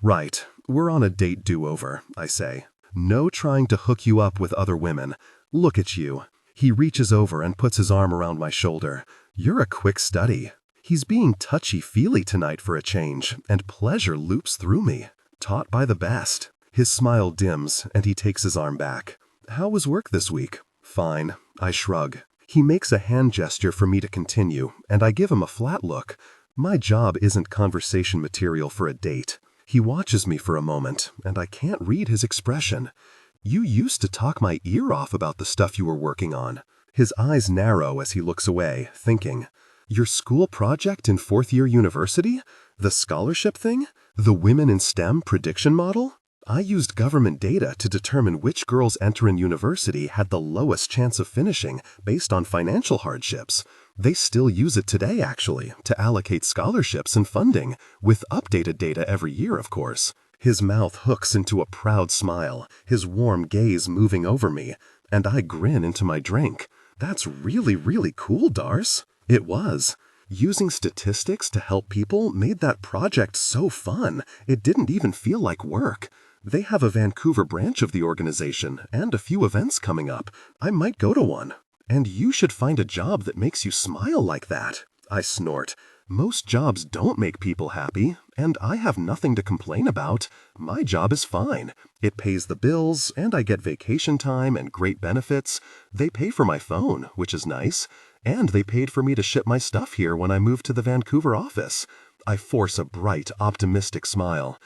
Right, we're on a date do-over, I say. No trying to hook you up with other women. Look at you. He reaches over and puts his arm around my shoulder. You're a quick study. He's being touchy-feely tonight for a change, and pleasure loops through me. Taught by the best. His smile dims, and he takes his arm back. How was work this week? Fine. I shrug. He makes a hand gesture for me to continue, and I give him a flat look. My job isn't conversation material for a date. He watches me for a moment, and I can't read his expression. You used to talk my ear off about the stuff you were working on. His eyes narrow as he looks away, thinking, your school project in 4th-year university? The scholarship thing? The women in STEM prediction model? I used government data to determine which girls entering university had the lowest chance of finishing based on financial hardships. They still use it today, actually, to allocate scholarships and funding, with updated data every year, of course. His mouth hooks into a proud smile, his warm gaze moving over me, and I grin into my drink. That's really, really cool, Darce. It was. Using statistics to help people made that project so fun, it didn't even feel like work. They have a Vancouver branch of the organization and a few events coming up. I might go to one. And you should find a job that makes you smile like that. I snort. Most jobs don't make people happy, and I have nothing to complain about. My job is fine. It pays the bills, and I get vacation time and great benefits. They pay for my phone, which is nice, and they paid for me to ship my stuff here when I moved to the Vancouver office. I force a bright, optimistic smile.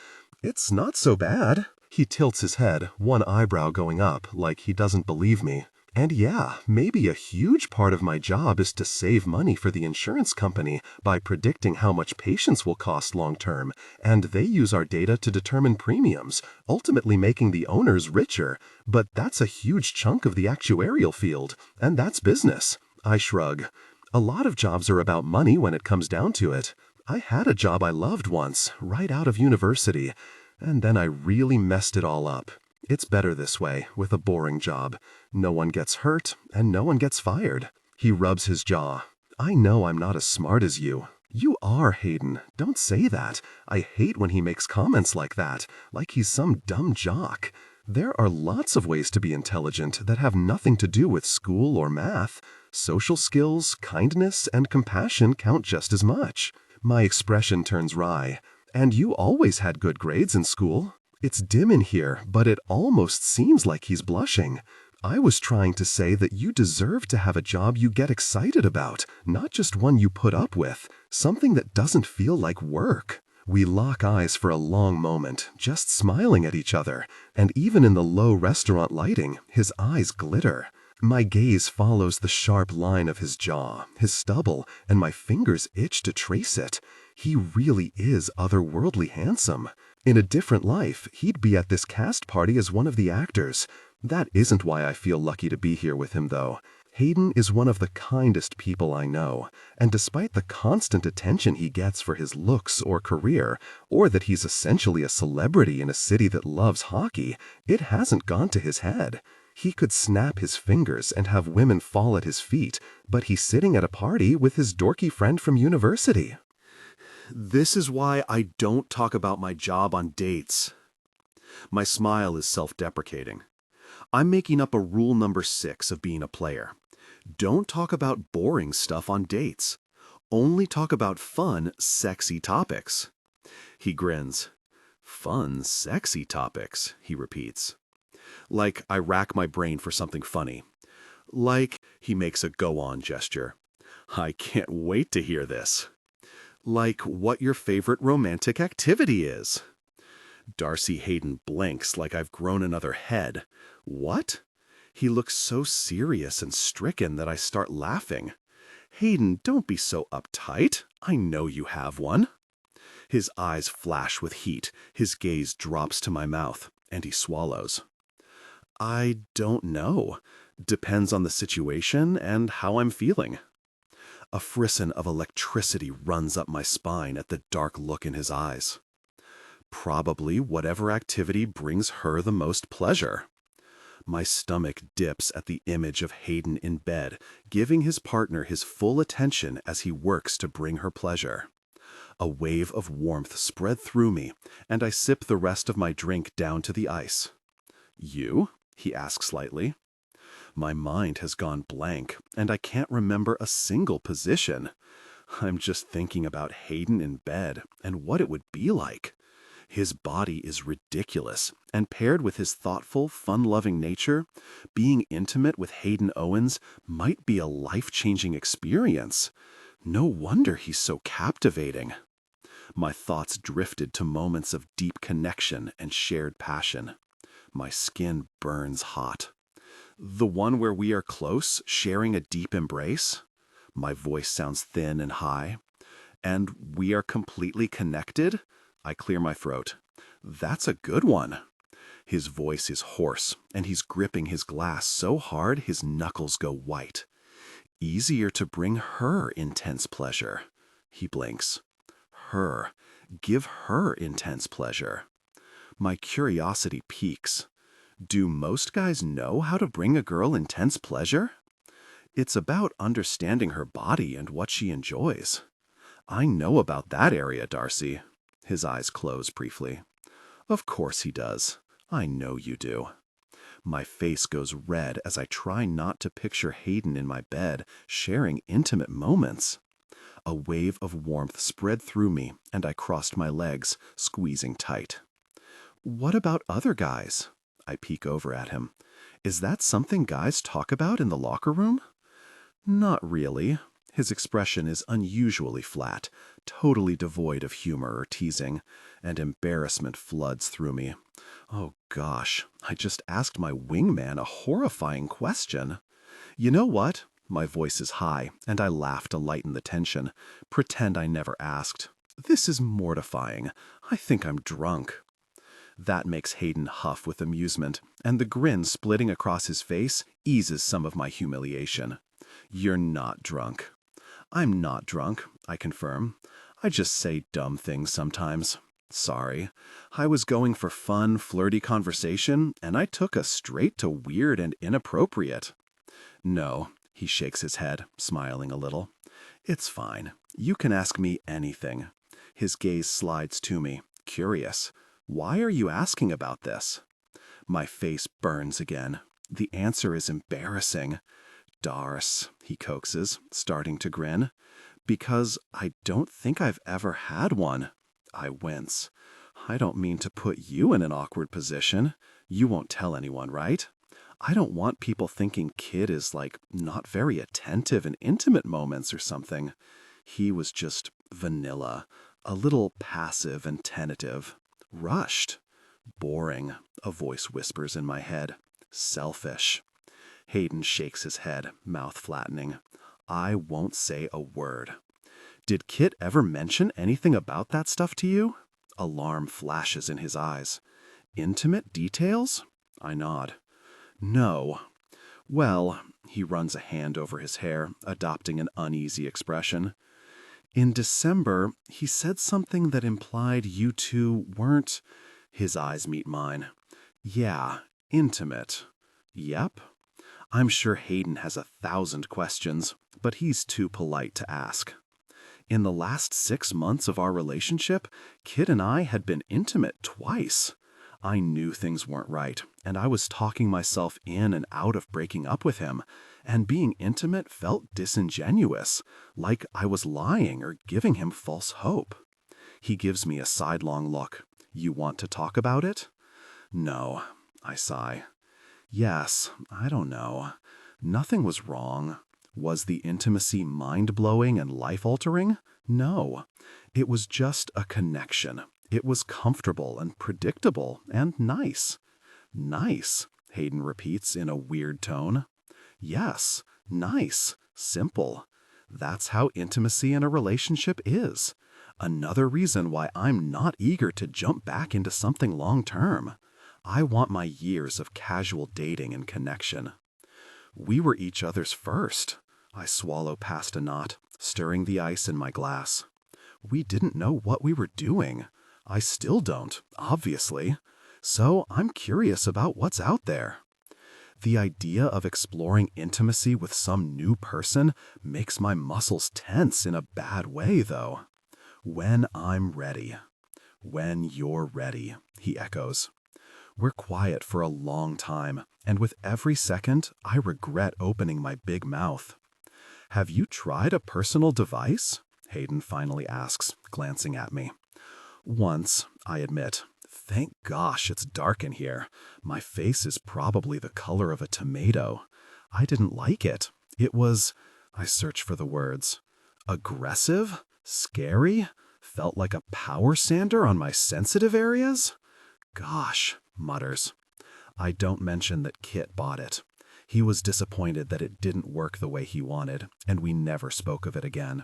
It's not so bad. He tilts his head, one eyebrow going up, like he doesn't believe me. And yeah, maybe a huge part of my job is to save money for the insurance company by predicting how much patients will cost long-term, and they use our data to determine premiums, ultimately making the owners richer. But that's a huge chunk of the actuarial field, and that's business. I shrug. A lot of jobs are about money when it comes down to it. I had a job I loved once, right out of university, and then I really messed it all up. It's better this way, with a boring job. No one gets hurt, and no one gets fired. He rubs his jaw. I know I'm not as smart as you. You are, Hayden. Don't say that. I hate when he makes comments like that, like he's some dumb jock. There are lots of ways to be intelligent that have nothing to do with school or math. Social skills, kindness, and compassion count just as much. My expression turns wry. And you always had good grades in school. It's dim in here, but it almost seems like he's blushing. I was trying to say that you deserve to have a job you get excited about, not just one you put up with, something that doesn't feel like work. We lock eyes for a long moment, just smiling at each other, and even in the low restaurant lighting, his eyes glitter. My gaze follows the sharp line of his jaw, his stubble, and my fingers itch to trace it. He really is otherworldly handsome. In a different life, he'd be at this cast party as one of the actors. That isn't why I feel lucky to be here with him, though. Hayden is one of the kindest people I know, and despite the constant attention he gets for his looks or career, or that he's essentially a celebrity in a city that loves hockey, it hasn't gone to his head. He could snap his fingers and have women fall at his feet, but he's sitting at a party with his dorky friend from university. This is why I don't talk about my job on dates. My smile is self-deprecating. I'm making up a rule number 6 of being a player. Don't talk about boring stuff on dates. Only talk about fun, sexy topics. He grins. Fun, sexy topics, he repeats. Like I rack my brain for something funny. Like he makes a go-on gesture. I can't wait to hear this. Like what your favorite romantic activity is. Darcy Hayden blinks like I've grown another head. What? He looks so serious and stricken that I start laughing. Hayden, don't be so uptight. I know you have one. His eyes flash with heat. His gaze drops to my mouth, and he swallows. I don't know. Depends on the situation and how I'm feeling. A frisson of electricity runs up my spine at the dark look in his eyes. Probably whatever activity brings her the most pleasure. My stomach dips at the image of Hayden in bed, giving his partner his full attention as he works to bring her pleasure. A wave of warmth spread through me, and I sip the rest of my drink down to the ice. You? He asks lightly. My mind has gone blank, and I can't remember a single position. I'm just thinking about Hayden in bed and what it would be like. His body is ridiculous, and paired with his thoughtful, fun-loving nature, being intimate with Hayden Owens might be a life-changing experience. No wonder he's so captivating. My thoughts drifted to moments of deep connection and shared passion. My skin burns hot. The one where we are close, sharing a deep embrace? My voice sounds thin and high. And we are completely connected? I clear my throat. That's a good one. His voice is hoarse, and he's gripping his glass so hard his knuckles go white. Easier to bring her intense pleasure. He blinks. Her. Give her intense pleasure. My curiosity piques. Do most guys know how to bring a girl intense pleasure? It's about understanding her body and what she enjoys. I know about that area, Darcy. His eyes close briefly. Of course he does. I know you do. My face goes red as I try not to picture Hayden in my bed, sharing intimate moments. A wave of warmth spread through me, and I crossed my legs, squeezing tight. What about other guys? I peek over at him. Is that something guys talk about in the locker room? Not really. His expression is unusually flat, totally devoid of humor or teasing, and embarrassment floods through me. Oh gosh, I just asked my wingman a horrifying question. You know what? My voice is high, and I laugh to lighten the tension. Pretend I never asked. This is mortifying. I think I'm drunk. That makes Hayden huff with amusement, and the grin splitting across his face eases some of my humiliation. You're not drunk. I'm not drunk, I confirm. I just say dumb things sometimes. Sorry. I was going for fun, flirty conversation, and I took us straight to weird and inappropriate. No, he shakes his head, smiling a little. It's fine. You can ask me anything. His gaze slides to me, curious. Why are you asking about this? My face burns again. The answer is embarrassing. Darce, he coaxes, starting to grin. Because I don't think I've ever had one. I wince. I don't mean to put you in an awkward position. You won't tell anyone, right? I don't want people thinking Kid is, not very attentive in intimate moments or something. He was just vanilla, a little passive and tentative. Rushed. Boring, a voice whispers in my head. Selfish. Hayden shakes his head, mouth flattening. I won't say a word. Did Kit ever mention anything about that stuff to you? Alarm flashes in his eyes. Intimate details? I nod. No. Well, he runs a hand over his hair, adopting an uneasy expression. In December, he said something that implied you two weren't... His eyes meet mine. Yeah, intimate. Yep. I'm sure Hayden has 1,000 questions, but he's too polite to ask. In the last 6 months of our relationship, Kit and I had been intimate twice. I knew things weren't right, and I was talking myself in and out of breaking up with him, and being intimate felt disingenuous, like I was lying or giving him false hope. He gives me a sidelong look. You want to talk about it? No, I sigh. Yes, I don't know. Nothing was wrong. Was the intimacy mind-blowing and life-altering? No. It was just a connection. It was comfortable and predictable and nice. Nice, Hayden repeats in a weird tone. Yes, nice, simple. That's how intimacy in a relationship is. Another reason why I'm not eager to jump back into something long-term. I want my years of casual dating and connection. We were each other's first. I swallow past a knot, stirring the ice in my glass. We didn't know what we were doing. I still don't, obviously. So I'm curious about what's out there. The idea of exploring intimacy with some new person makes my muscles tense in a bad way, though. When I'm ready. When you're ready, he echoes. We're quiet for a long time, and with every second, I regret opening my big mouth. Have you tried a personal device? Hayden finally asks, glancing at me. Once, I admit. Thank gosh it's dark in here. My face is probably the color of a tomato. I didn't like it. It was, I search for the words, aggressive, scary, felt like a power sander on my sensitive areas. Gosh, mutters. I don't mention that Kit bought it. He was disappointed that it didn't work the way he wanted, and we never spoke of it again.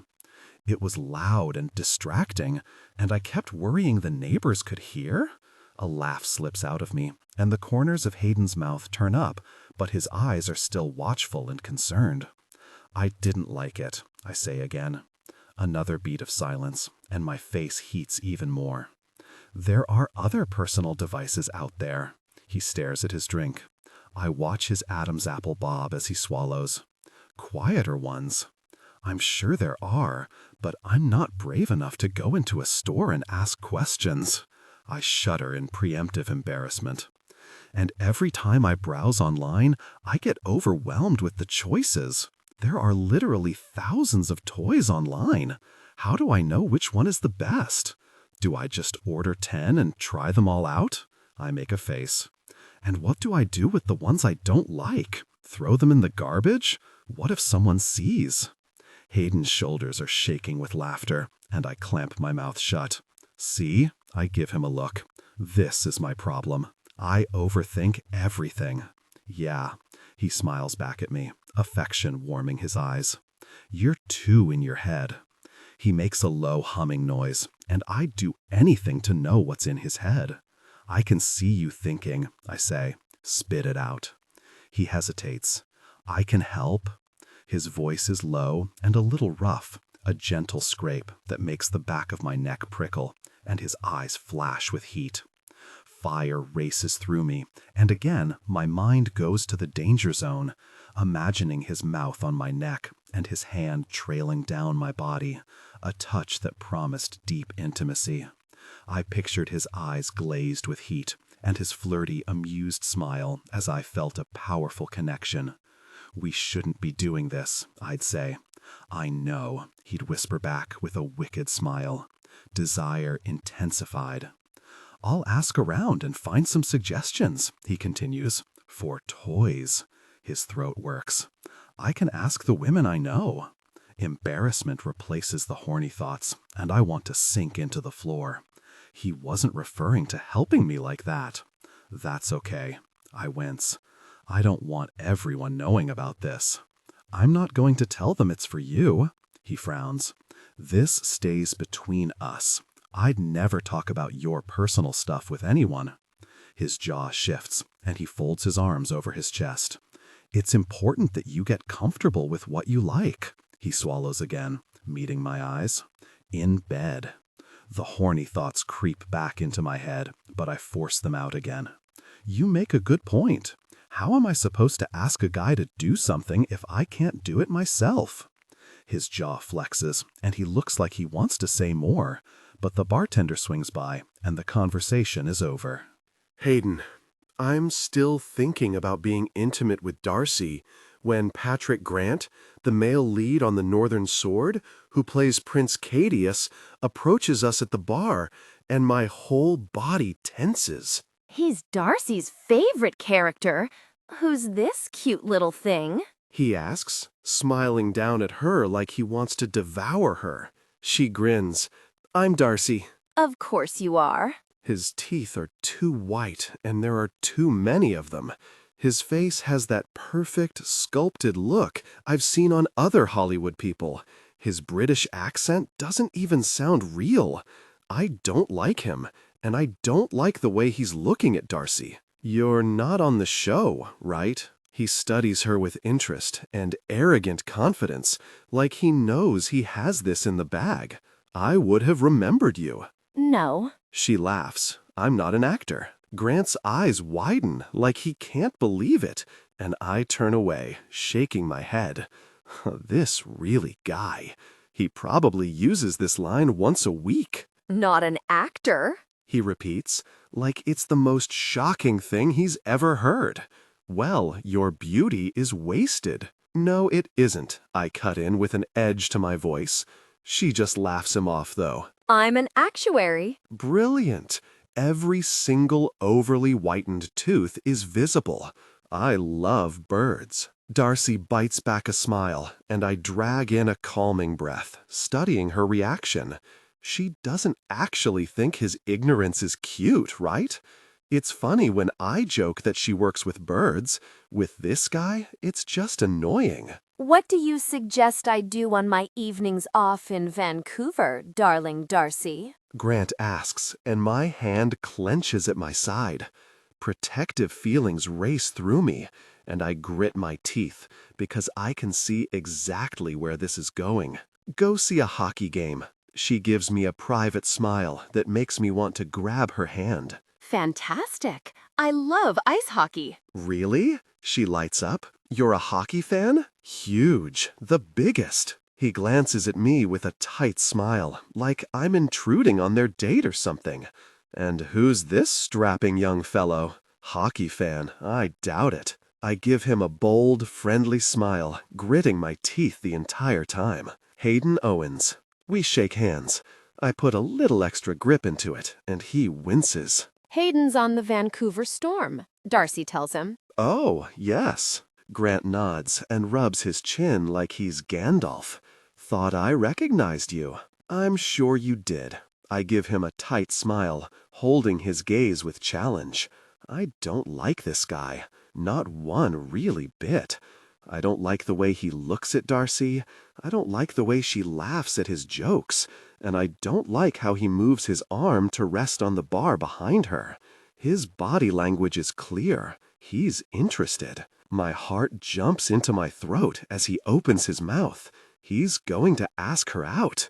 It was loud and distracting, and I kept worrying the neighbors could hear. A laugh slips out of me, and the corners of Hayden's mouth turn up, but his eyes are still watchful and concerned. I didn't like it, I say again. Another beat of silence, and my face heats even more. There are other personal devices out there. He stares at his drink. I watch his Adam's apple bob as he swallows. Quieter ones. I'm sure there are, but I'm not brave enough to go into a store and ask questions. I shudder in preemptive embarrassment. And every time I browse online, I get overwhelmed with the choices. There are literally thousands of toys online. How do I know which one is the best? Do I just order 10 and try them all out? I make a face. And what do I do with the ones I don't like? Throw them in the garbage? What if someone sees? Hayden's shoulders are shaking with laughter, and I clamp my mouth shut. See? I give him a look. This is my problem. I overthink everything. Yeah. He smiles back at me, affection warming his eyes. You're too in your head. He makes a low humming noise, and I'd do anything to know what's in his head. I can see you thinking, I say. Spit it out. He hesitates. I can help. His voice is low and a little rough, a gentle scrape that makes the back of my neck prickle, and his eyes flash with heat. Fire races through me, and again my mind goes to the danger zone, imagining his mouth on my neck and his hand trailing down my body, a touch that promised deep intimacy. I pictured his eyes glazed with heat and his flirty, amused smile as I felt a powerful connection. We shouldn't be doing this, I'd say. I know, he'd whisper back with a wicked smile. Desire intensified. I'll ask around and find some suggestions, he continues. For toys. His throat works. I can ask the women I know. Embarrassment replaces the horny thoughts, and I want to sink into the floor. He wasn't referring to helping me like that. That's okay. I wince. I don't want everyone knowing about this. I'm not going to tell them it's for you. He frowns. This stays between us. I'd never talk about your personal stuff with anyone. His jaw shifts, and he folds his arms over his chest. It's important that you get comfortable with what you like. He swallows again, meeting my eyes. In bed. The horny thoughts creep back into my head, but I force them out again. You make a good point. How am I supposed to ask a guy to do something if I can't do it myself? His jaw flexes, and he looks like he wants to say more, but the bartender swings by, and the conversation is over. Hayden, I'm still thinking about being intimate with Darcy when Patrick Grant, the male lead on the Northern Sword, who plays Prince Cadius, approaches us at the bar, and my whole body tenses. He's Darcy's favorite character. Who's this cute little thing? He asks, smiling down at her like he wants to devour her. She grins. I'm Darcy. Of course you are. His teeth are too white, and there are too many of them. His face has that perfect, sculpted look I've seen on other Hollywood people. His British accent doesn't even sound real. I don't like him, and I don't like the way he's looking at Darcy. You're not on the show, right? He studies her with interest and arrogant confidence, like he knows he has this in the bag. I would have remembered you. No. She laughs. I'm not an actor. Grant's eyes widen like he can't believe it, and I turn away, shaking my head. This really guy. He probably uses this line once a week. Not an actor, he repeats, like it's the most shocking thing he's ever heard. Well, your beauty is wasted. No, it isn't, I cut in with an edge to my voice. She just laughs him off, though. I'm an actuary. Brilliant. Every single overly whitened tooth is visible. I love birds. Darcy bites back a smile, and I drag in a calming breath, studying her reaction. She doesn't actually think his ignorance is cute, right? It's funny when I joke that she works with birds. With this guy, it's just annoying. What do you suggest I do on my evenings off in Vancouver, darling Darcy? Grant asks, and my hand clenches at my side. Protective feelings race through me, and I grit my teeth because I can see exactly where this is going. Go see a hockey game. She gives me a private smile that makes me want to grab her hand. Fantastic. I love ice hockey. Really? She lights up. You're a hockey fan? Huge. The biggest. He glances at me with a tight smile, like I'm intruding on their date or something. And who's this strapping young fellow? Hockey fan, I doubt it. I give him a bold, friendly smile, gritting my teeth the entire time. Hayden Owens. We shake hands. I put a little extra grip into it, and he winces. Hayden's on the Vancouver Storm, Darcy tells him. Oh, yes. Grant nods and rubs his chin like he's Gandalf. Thought I recognized you. I'm sure you did. I give him a tight smile, holding his gaze with challenge. I don't like this guy. Not one really bit. I don't like the way he looks at Darcy. I don't like the way she laughs at his jokes. And I don't like how he moves his arm to rest on the bar behind her. His body language is clear. He's interested. My heart jumps into my throat as he opens his mouth. He's going to ask her out.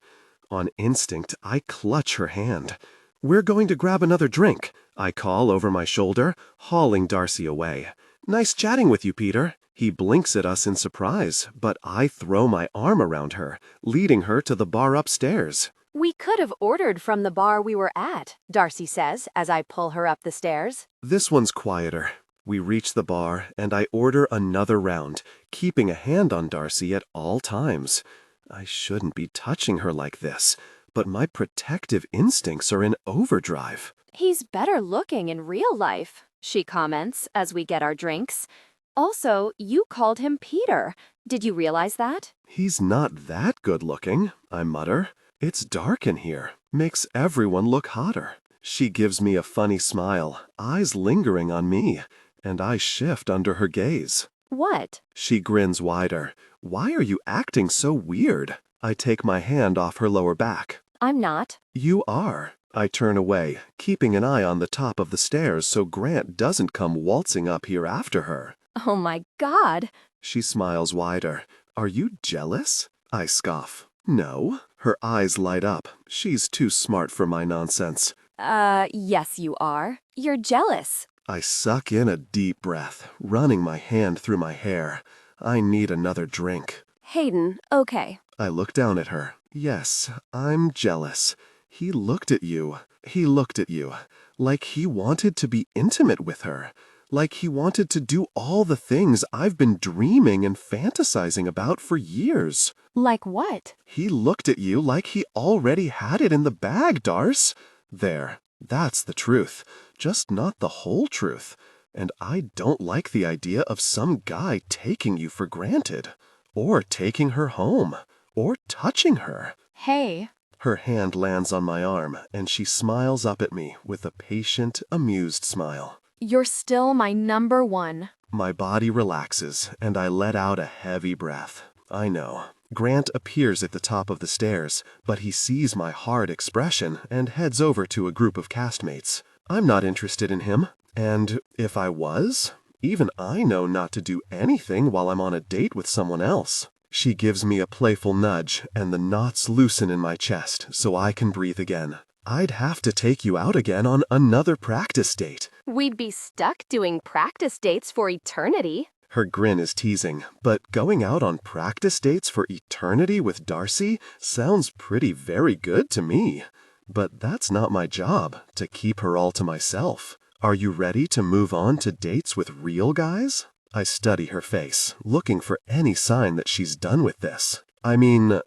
On instinct, I clutch her hand. "We're going to grab another drink," I call over my shoulder, hauling Darcy away. "Nice chatting with you, Peter." He blinks at us in surprise, but I throw my arm around her, leading her to the bar upstairs. We could have ordered from the bar we were at, Darcy says as I pull her up the stairs. This one's quieter. We reach the bar, and I order another round, keeping a hand on Darcy at all times. I shouldn't be touching her like this, but my protective instincts are in overdrive. He's better looking in real life, she comments as we get our drinks. Also, you called him Peter. Did you realize that? He's not that good looking, I mutter. It's dark in here. Makes everyone look hotter. She gives me a funny smile, eyes lingering on me, and I shift under her gaze. What? She grins wider. Why are you acting so weird? I take my hand off her lower back. I'm not. You are. I turn away, keeping an eye on the top of the stairs so Grant doesn't come waltzing up here after her. Oh my God. She smiles wider. Are you jealous? I scoff. No. Her eyes light up. She's too smart for my nonsense. Yes you are. You're jealous. I suck in a deep breath, running my hand through my hair. I need another drink. Hayden, okay. I look down at her. Yes, I'm jealous. He looked at you. He looked at you. Like he wanted to be intimate with her. Like he wanted to do all the things I've been dreaming and fantasizing about for years. Like what? He looked at you like he already had it in the bag, Darce. There, that's the truth. Just not the whole truth. And I don't like the idea of some guy taking you for granted. Or taking her home. Or touching her. Hey. Her hand lands on my arm, and she smiles up at me with a patient, amused smile. You're still my number one. My body relaxes, and I let out a heavy breath. I know. Grant appears at the top of the stairs, but he sees my hard expression and heads over to a group of castmates. I'm not interested in him, and if I was, even I know not to do anything while I'm on a date with someone else. She gives me a playful nudge, and the knots loosen in my chest so I can breathe again. I'd have to take you out again on another practice date. We'd be stuck doing practice dates for eternity. Her grin is teasing, but going out on practice dates for eternity with Darcy sounds pretty very good to me. But that's not my job, to keep her all to myself. Are you ready to move on to dates with real guys? I study her face, looking for any sign that she's done with this. I mean,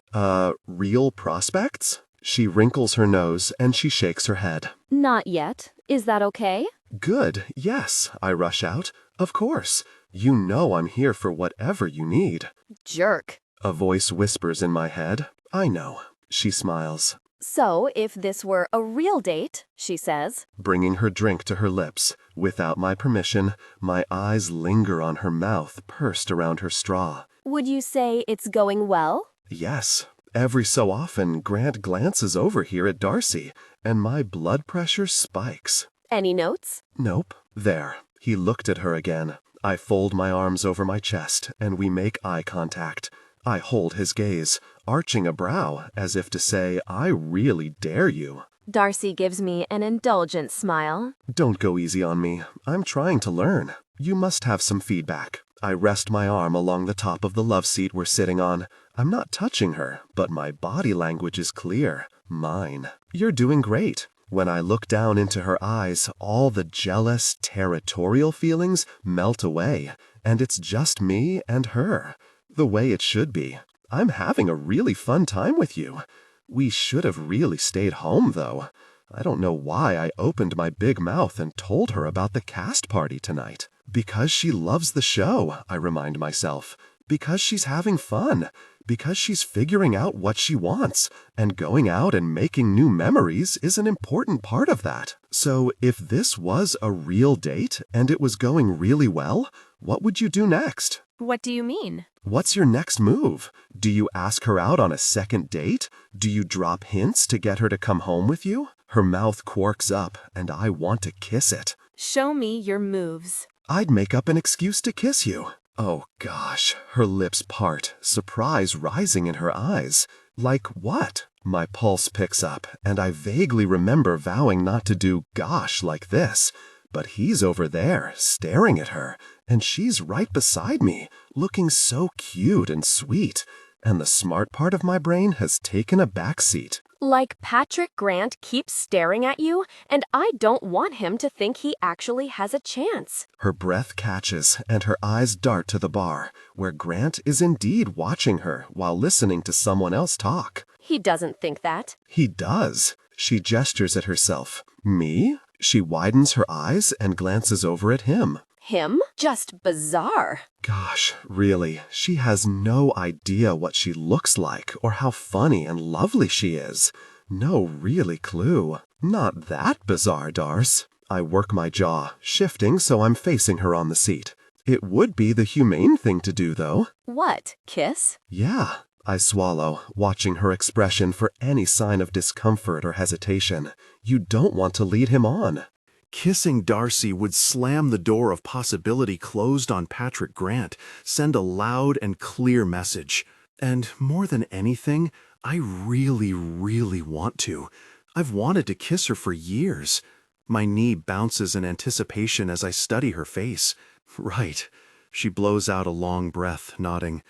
real prospects? She wrinkles her nose and she shakes her head. Not yet. Is that okay? Good, yes, I rush out. Of course. You know I'm here for whatever you need. Jerk. A voice whispers in my head. I know. She smiles. So, if this were a real date, she says, bringing her drink to her lips. Without my permission, my eyes linger on her mouth pursed around her straw. Would you say it's going well? Yes. Every so often, Grant glances over here at Darcy, and my blood pressure spikes. Any notes? Nope. There. He looked at her again. I fold my arms over my chest, and we make eye contact. I hold his gaze, arching a brow as if to say, I really dare you. Darcy gives me an indulgent smile. Don't go easy on me. I'm trying to learn. You must have some feedback. I rest my arm along the top of the love seat we're sitting on. I'm not touching her, but my body language is clear. Mine. You're doing great. When I look down into her eyes, all the jealous, territorial feelings melt away, and it's just me and her. The way it should be. I'm having a really fun time with you. We should have really stayed home, though. I don't know why I opened my big mouth and told her about the cast party tonight. Because she loves the show, I remind myself. Because she's having fun. Because she's figuring out what she wants, and going out and making new memories is an important part of that. So if this was a real date and it was going really well, what would you do next? What do you mean? What's your next move? Do you ask her out on a second date? Do you drop hints to get her to come home with you? Her mouth quirks up, and I want to kiss it. Show me your moves. I'd make up an excuse to kiss you. Oh gosh, her lips part, surprise rising in her eyes. Like what? My pulse picks up, and I vaguely remember vowing not to do gosh like this. But he's over there, staring at her, and she's right beside me, looking so cute and sweet. And the smart part of my brain has taken a backseat. Like Patrick Grant keeps staring at you, and I don't want him to think he actually has a chance. Her breath catches, and her eyes dart to the bar, where Grant is indeed watching her while listening to someone else talk. He doesn't think that. He does. She gestures at herself. Me? She widens her eyes and glances over at him. Him? Just bizarre. Gosh, really, she has no idea what she looks like or how funny and lovely she is. No really clue. Not that bizarre, Darce. I work my jaw, shifting so I'm facing her on the seat. It would be the humane thing to do, though. What? Kiss? Yeah. I swallow, watching her expression for any sign of discomfort or hesitation. You don't want to lead him on. Kissing Darcy would slam the door of possibility closed on Patrick Grant, send a loud and clear message. And more than anything, I really, really want to. I've wanted to kiss her for years. My knee bounces in anticipation as I study her face. Right. She blows out a long breath, nodding.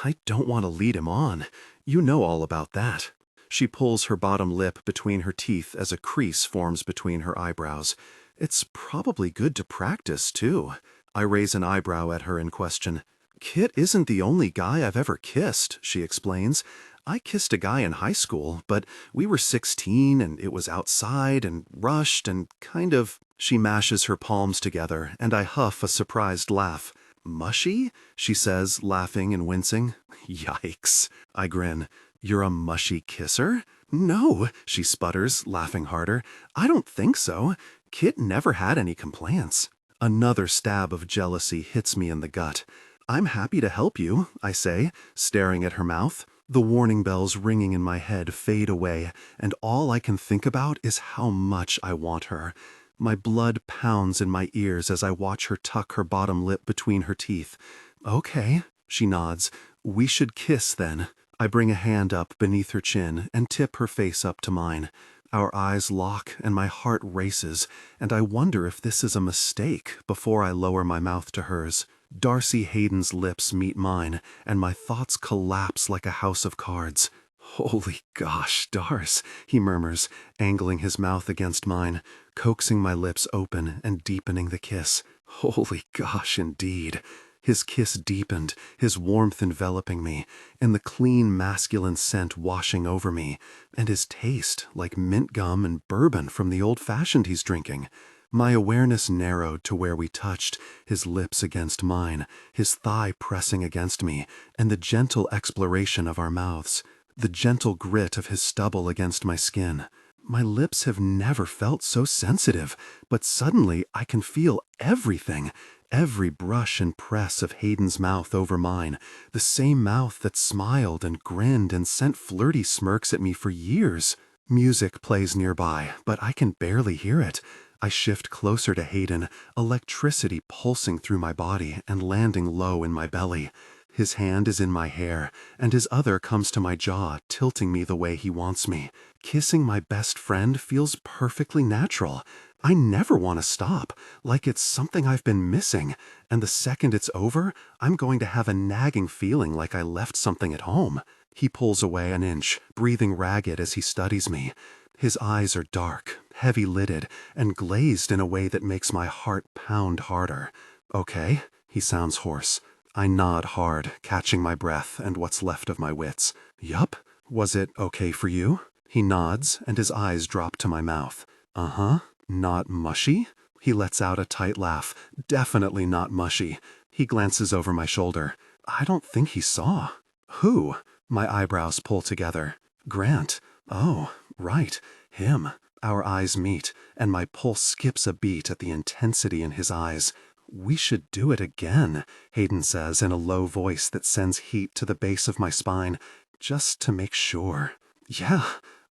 I don't want to lead him on. You know all about that. She pulls her bottom lip between her teeth as a crease forms between her eyebrows. It's probably good to practice, too. I raise an eyebrow at her in question. Kit isn't the only guy I've ever kissed, she explains. I kissed a guy in high school, but we were 16 and it was outside and rushed and kind of... She mashes her palms together and I huff a surprised laugh. Mushy? She says, laughing and wincing. Yikes. I grin. You're a mushy kisser? No, she sputters, laughing harder. I don't think so. Kit never had any complaints. Another stab of jealousy hits me in the gut. I'm happy to help you, I say, staring at her mouth. The warning bells ringing in my head fade away, and all I can think about is how much I want her. My blood pounds in my ears as I watch her tuck her bottom lip between her teeth. Okay, she nods. We should kiss then. I bring a hand up beneath her chin and tip her face up to mine. Our eyes lock and my heart races, and I wonder if this is a mistake before I lower my mouth to hers. Darcy Hayden's lips meet mine, and my thoughts collapse like a house of cards. Holy gosh, Darce, he murmurs, angling his mouth against mine, coaxing my lips open and deepening the kiss. Holy gosh, indeed. His kiss deepened, his warmth enveloping me, and the clean masculine scent washing over me, and his taste like mint gum and bourbon from the old-fashioned he's drinking. My awareness narrowed to where we touched, his lips against mine, his thigh pressing against me, and the gentle exploration of our mouths, the gentle grit of his stubble against my skin. My lips have never felt so sensitive, but suddenly I can feel everything. Every brush and press of Hayden's mouth over mine, the same mouth that smiled and grinned and sent flirty smirks at me for years. Music plays nearby, but I can barely hear it. I shift closer to Hayden, electricity pulsing through my body and landing low in my belly. His hand is in my hair, and his other comes to my jaw, tilting me the way he wants me. Kissing my best friend feels perfectly natural. I never want to stop, like it's something I've been missing, and the second it's over, I'm going to have a nagging feeling like I left something at home. He pulls away an inch, breathing ragged as he studies me. His eyes are dark, heavy-lidded, and glazed in a way that makes my heart pound harder. Okay, he sounds hoarse. I nod hard, catching my breath and what's left of my wits. Yup. Was it okay for you? He nods, and his eyes drop to my mouth. Uh-huh. Not mushy? He lets out a tight laugh. Definitely not mushy. He glances over my shoulder. I don't think he saw. Who? My eyebrows pull together. Grant. Oh, right. Him. Our eyes meet, and my pulse skips a beat at the intensity in his eyes. We should do it again, Hayden says in a low voice that sends heat to the base of my spine, just to make sure. Yeah,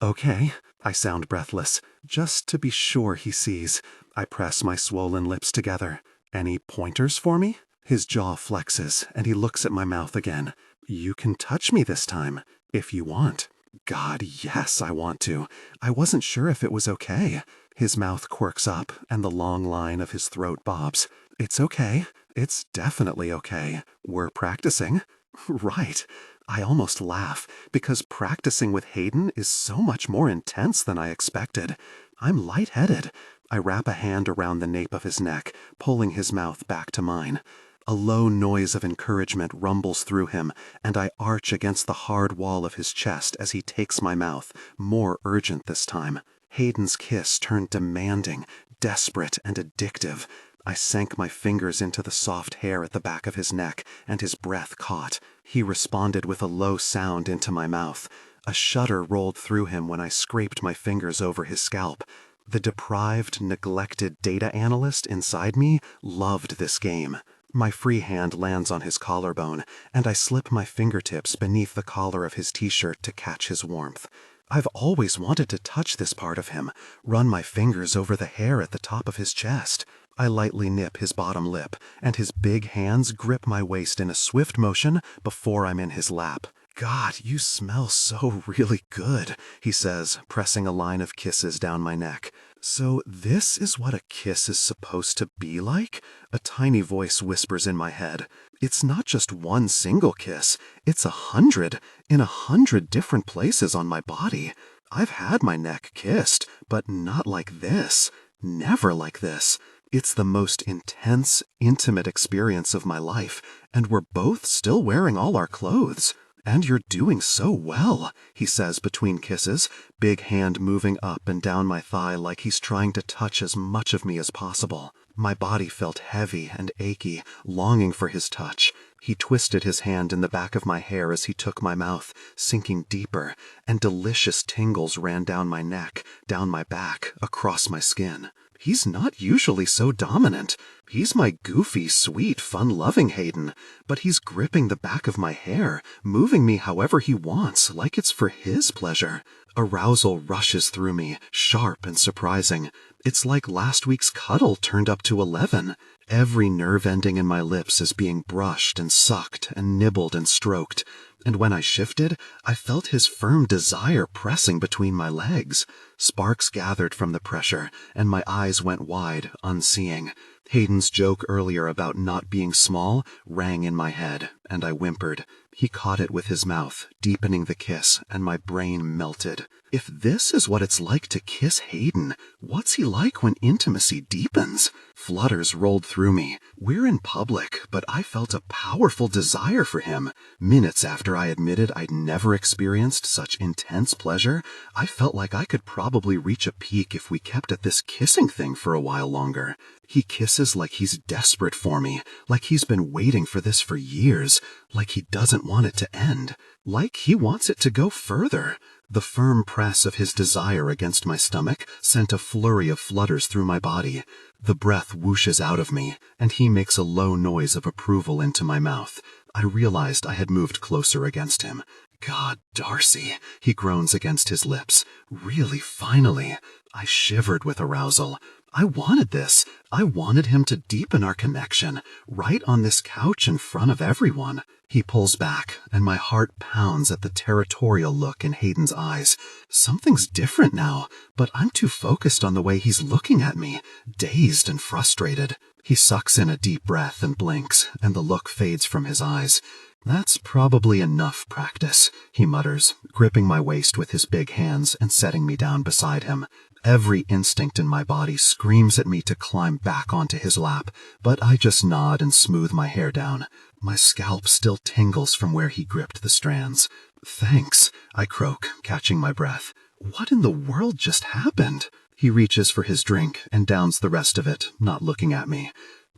okay. I sound breathless, just to be sure he sees. I press my swollen lips together. Any pointers for me? His jaw flexes, and he looks at my mouth again. You can touch me this time, if you want. God, yes, I want to. I wasn't sure if it was okay. His mouth quirks up, and the long line of his throat bobs. It's okay. It's definitely okay. We're practicing. Right. I almost laugh, because practicing with Hayden is so much more intense than I expected. I'm lightheaded. I wrap a hand around the nape of his neck, pulling his mouth back to mine. A low noise of encouragement rumbles through him, and I arch against the hard wall of his chest as he takes my mouth, more urgent this time. Hayden's kiss turned demanding, desperate, and addictive. I sank my fingers into the soft hair at the back of his neck, and his breath caught. He responded with a low sound into my mouth. A shudder rolled through him when I scraped my fingers over his scalp. The deprived, neglected data analyst inside me loved this game. My free hand lands on his collarbone, and I slip my fingertips beneath the collar of his t-shirt to catch his warmth. I've always wanted to touch this part of him, run my fingers over the hair at the top of his chest. I lightly nip his bottom lip, and his big hands grip my waist in a swift motion before I'm in his lap. God, you smell so really good, he says, pressing a line of kisses down my neck. So this is what a kiss is supposed to be like? A tiny voice whispers in my head. It's not just one single kiss. It's 100, in 100 different places on my body. I've had my neck kissed, but not like this. Never like this. It's the most intense, intimate experience of my life, and we're both still wearing all our clothes. And you're doing so well, he says between kisses, big hand moving up and down my thigh like he's trying to touch as much of me as possible. My body felt heavy and achy, longing for his touch. He twisted his hand in the back of my hair as he took my mouth, sinking deeper, and delicious tingles ran down my neck, down my back, across my skin. He's not usually so dominant. He's my goofy, sweet, fun-loving Hayden, but he's gripping the back of my hair, moving me however he wants, like it's for his pleasure. Arousal rushes through me, sharp and surprising. It's like last week's cuddle turned up to 11. Every nerve ending in my lips is being brushed and sucked and nibbled and stroked. And when I shifted, I felt his firm desire pressing between my legs. Sparks gathered from the pressure, and my eyes went wide, unseeing. Hayden's joke earlier about not being small rang in my head, and I whimpered. He caught it with his mouth, deepening the kiss, and my brain melted. If this is what it's like to kiss Hayden, what's he like when intimacy deepens? Flutters rolled through me. We're in public, but I felt a powerful desire for him. Minutes after I admitted I'd never experienced such intense pleasure, I felt like I could probably reach a peak if we kept at this kissing thing for a while longer. He kisses like he's desperate for me, like he's been waiting for this for years, like he doesn't want it to end, like he wants it to go further. The firm press of his desire against my stomach sent a flurry of flutters through my body. The breath whooshes out of me, and he makes a low noise of approval into my mouth. I realized I had moved closer against him. God, Darcy, he groans against his lips. Really, finally. I shivered with arousal. I wanted this. I wanted him to deepen our connection, right on this couch in front of everyone. He pulls back, and my heart pounds at the territorial look in Hayden's eyes. Something's different now, but I'm too focused on the way he's looking at me, dazed and frustrated. He sucks in a deep breath and blinks, and the look fades from his eyes. That's probably enough practice, he mutters, gripping my waist with his big hands and setting me down beside him. Every instinct in my body screams at me to climb back onto his lap, but I just nod and smooth my hair down. My scalp still tingles from where he gripped the strands. Thanks, I croak, catching my breath. What in the world just happened? He reaches for his drink and downs the rest of it, not looking at me.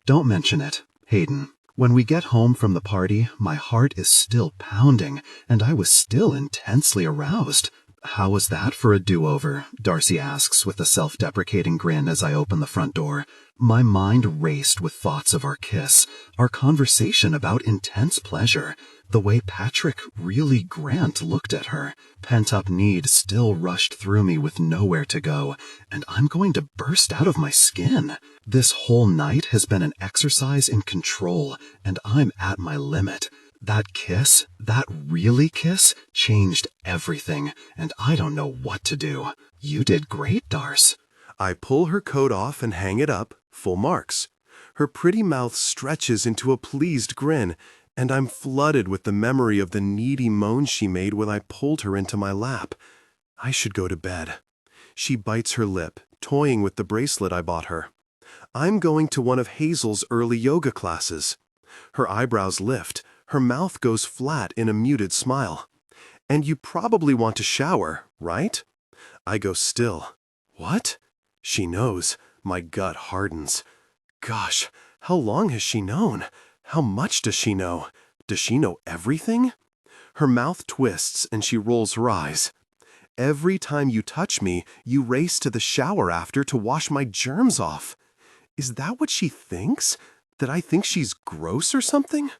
Don't mention it, Hayden. When we get home from the party, my heart is still pounding, and I was still intensely aroused. How was that for a do-over? Darcy asks with a self-deprecating grin as I open the front door. My mind raced with thoughts of our kiss, our conversation about intense pleasure, the way Patrick really Grant looked at her. Pent-up need still rushed through me with nowhere to go, and I'm going to burst out of my skin. This whole night has been an exercise in control, and I'm at my limit. That kiss, that really kiss, changed everything, and I don't know what to do. You did great, Darce. I pull her coat off and hang it up, full marks. Her pretty mouth stretches into a pleased grin, and I'm flooded with the memory of the needy moan she made when I pulled her into my lap. I should go to bed. She bites her lip, toying with the bracelet I bought her. I'm going to one of Hazel's early yoga classes. Her eyebrows lift. Her mouth goes flat in a muted smile. And you probably want to shower, right? I go still. What? She knows. My gut hardens. Gosh, how long has she known? How much does she know? Does she know everything? Her mouth twists and she rolls her eyes. Every time you touch me, you race to the shower after to wash my germs off. Is that what she thinks? That I think she's gross or something?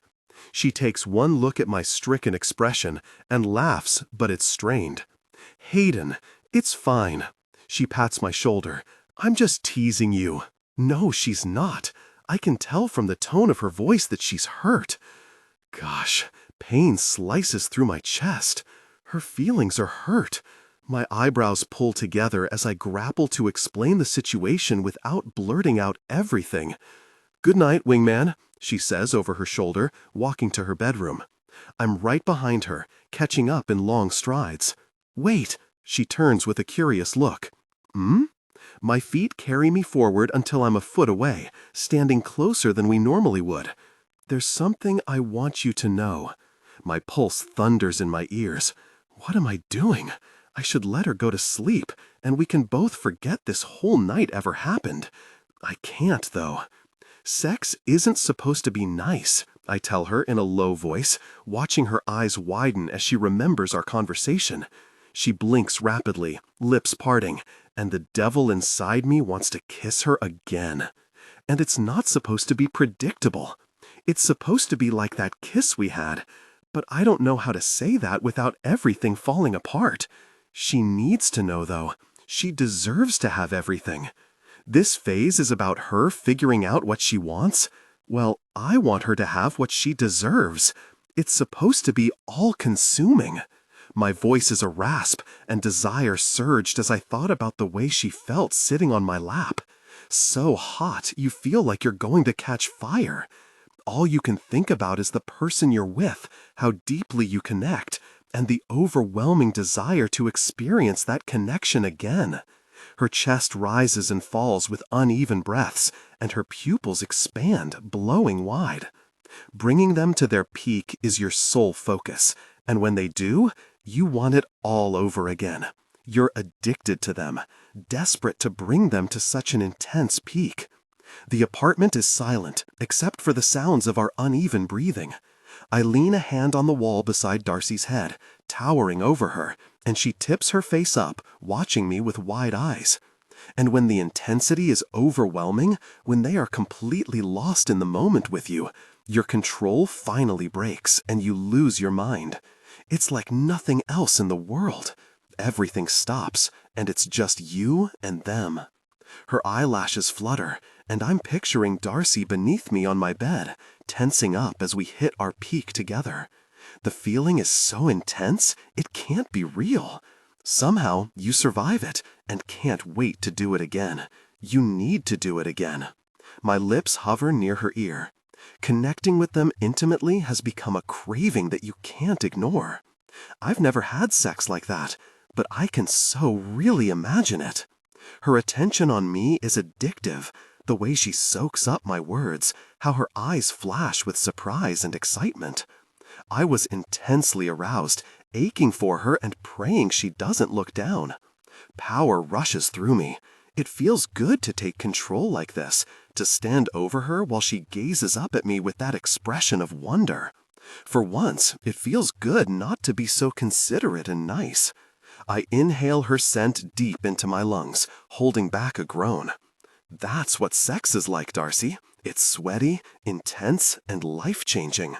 She takes one look at my stricken expression and laughs, but it's strained. Hayden, it's fine. She pats my shoulder. I'm just teasing you. No, she's not. I can tell from the tone of her voice that she's hurt. Gosh, pain slices through my chest. Her feelings are hurt. My eyebrows pull together as I grapple to explain the situation without blurting out everything. Good night, Wingman, she says over her shoulder, walking to her bedroom. I'm right behind her, catching up in long strides. Wait, she turns with a curious look. My feet carry me forward until I'm a foot away, standing closer than we normally would. There's something I want you to know. My pulse thunders in my ears. What am I doing? I should let her go to sleep, and we can both forget this whole night ever happened. I can't, though. Sex isn't supposed to be nice, I tell her in a low voice, watching her eyes widen as she remembers our conversation. She blinks rapidly, lips parting, and the devil inside me wants to kiss her again. And it's not supposed to be predictable. It's supposed to be like that kiss we had, but I don't know how to say that without everything falling apart. She needs to know, though. She deserves to have everything. This phase is about her figuring out what she wants. Well, I want her to have what she deserves. It's supposed to be all-consuming. My voice is a rasp, and desire surged as I thought about the way she felt sitting on my lap. So hot, you feel like you're going to catch fire. All you can think about is the person you're with, how deeply you connect, and the overwhelming desire to experience that connection again. Her chest rises and falls with uneven breaths, and her pupils expand, blowing wide. Bringing them to their peak is your sole focus, and when they do, you want it all over again. You're addicted to them, desperate to bring them to such an intense peak. The apartment is silent, except for the sounds of our uneven breathing. I lean a hand on the wall beside Darcy's head, towering over her, and she tips her face up, watching me with wide eyes. And when the intensity is overwhelming, when they are completely lost in the moment with you, your control finally breaks and you lose your mind. It's like nothing else in the world. Everything stops, and it's just you and them. Her eyelashes flutter, and I'm picturing Darcy beneath me on my bed, tensing up as we hit our peak together. The feeling is so intense, it can't be real. Somehow, you survive it, and can't wait to do it again. You need to do it again. My lips hover near her ear. Connecting with them intimately has become a craving that you can't ignore. I've never had sex like that, but I can so really imagine it. Her attention on me is addictive, the way she soaks up my words, how her eyes flash with surprise and excitement. I was intensely aroused, aching for her and praying she doesn't look down. Power rushes through me. It feels good to take control like this, to stand over her while she gazes up at me with that expression of wonder. For once, it feels good not to be so considerate and nice. I inhale her scent deep into my lungs, holding back a groan. That's what sex is like, Darcy. It's sweaty, intense, and life-changing.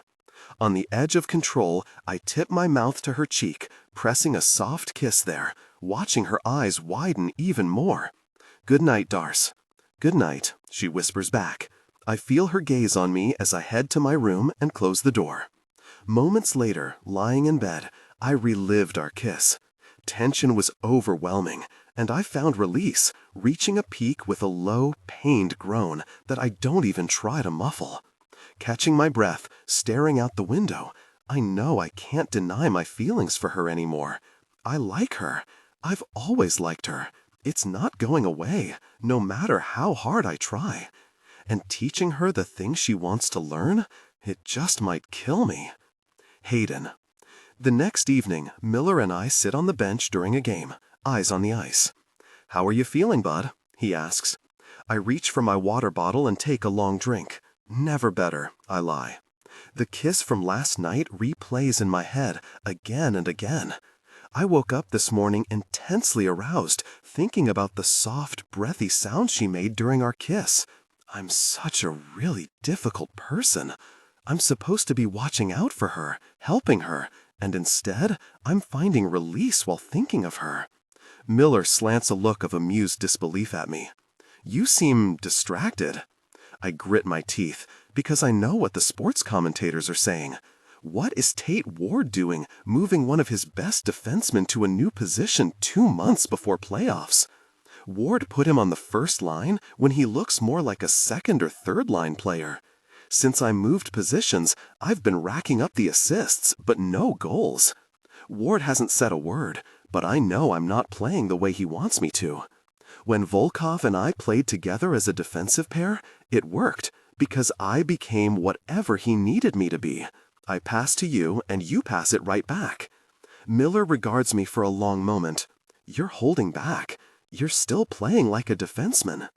On the edge of control, I tip my mouth to her cheek, pressing a soft kiss there, watching her eyes widen even more. "Good night, Darce." "Good night," she whispers back. I feel her gaze on me as I head to my room and close the door. Moments later, lying in bed, I relived our kiss. Tension was overwhelming, and I found release, reaching a peak with a low, pained groan that I don't even try to muffle. Catching my breath, staring out the window, I know I can't deny my feelings for her anymore. I like her. I've always liked her. It's not going away, no matter how hard I try. And teaching her the things she wants to learn, it just might kill me. Hayden. The next evening, Miller and I sit on the bench during a game, eyes on the ice. "How are you feeling, bud?" he asks. I reach for my water bottle and take a long drink. "Never better," I lie. The kiss from last night replays in my head again and again. I woke up this morning intensely aroused, thinking about the soft, breathy sounds she made during our kiss. I'm such a really difficult person. I'm supposed to be watching out for her, helping her, and instead, I'm finding release while thinking of her. Miller slants a look of amused disbelief at me. "You seem distracted." I grit my teeth, because I know what the sports commentators are saying. What is Tate Ward doing, moving one of his best defensemen to a new position 2 months before playoffs? Ward put him on the first line when he looks more like a second or third line player. Since I moved positions, I've been racking up the assists, but no goals. Ward hasn't said a word, but I know I'm not playing the way he wants me to. When Volkov and I played together as a defensive pair, it worked, because I became whatever he needed me to be. I pass to you, and you pass it right back. Miller regards me for a long moment. "You're holding back. You're still playing like a defenseman."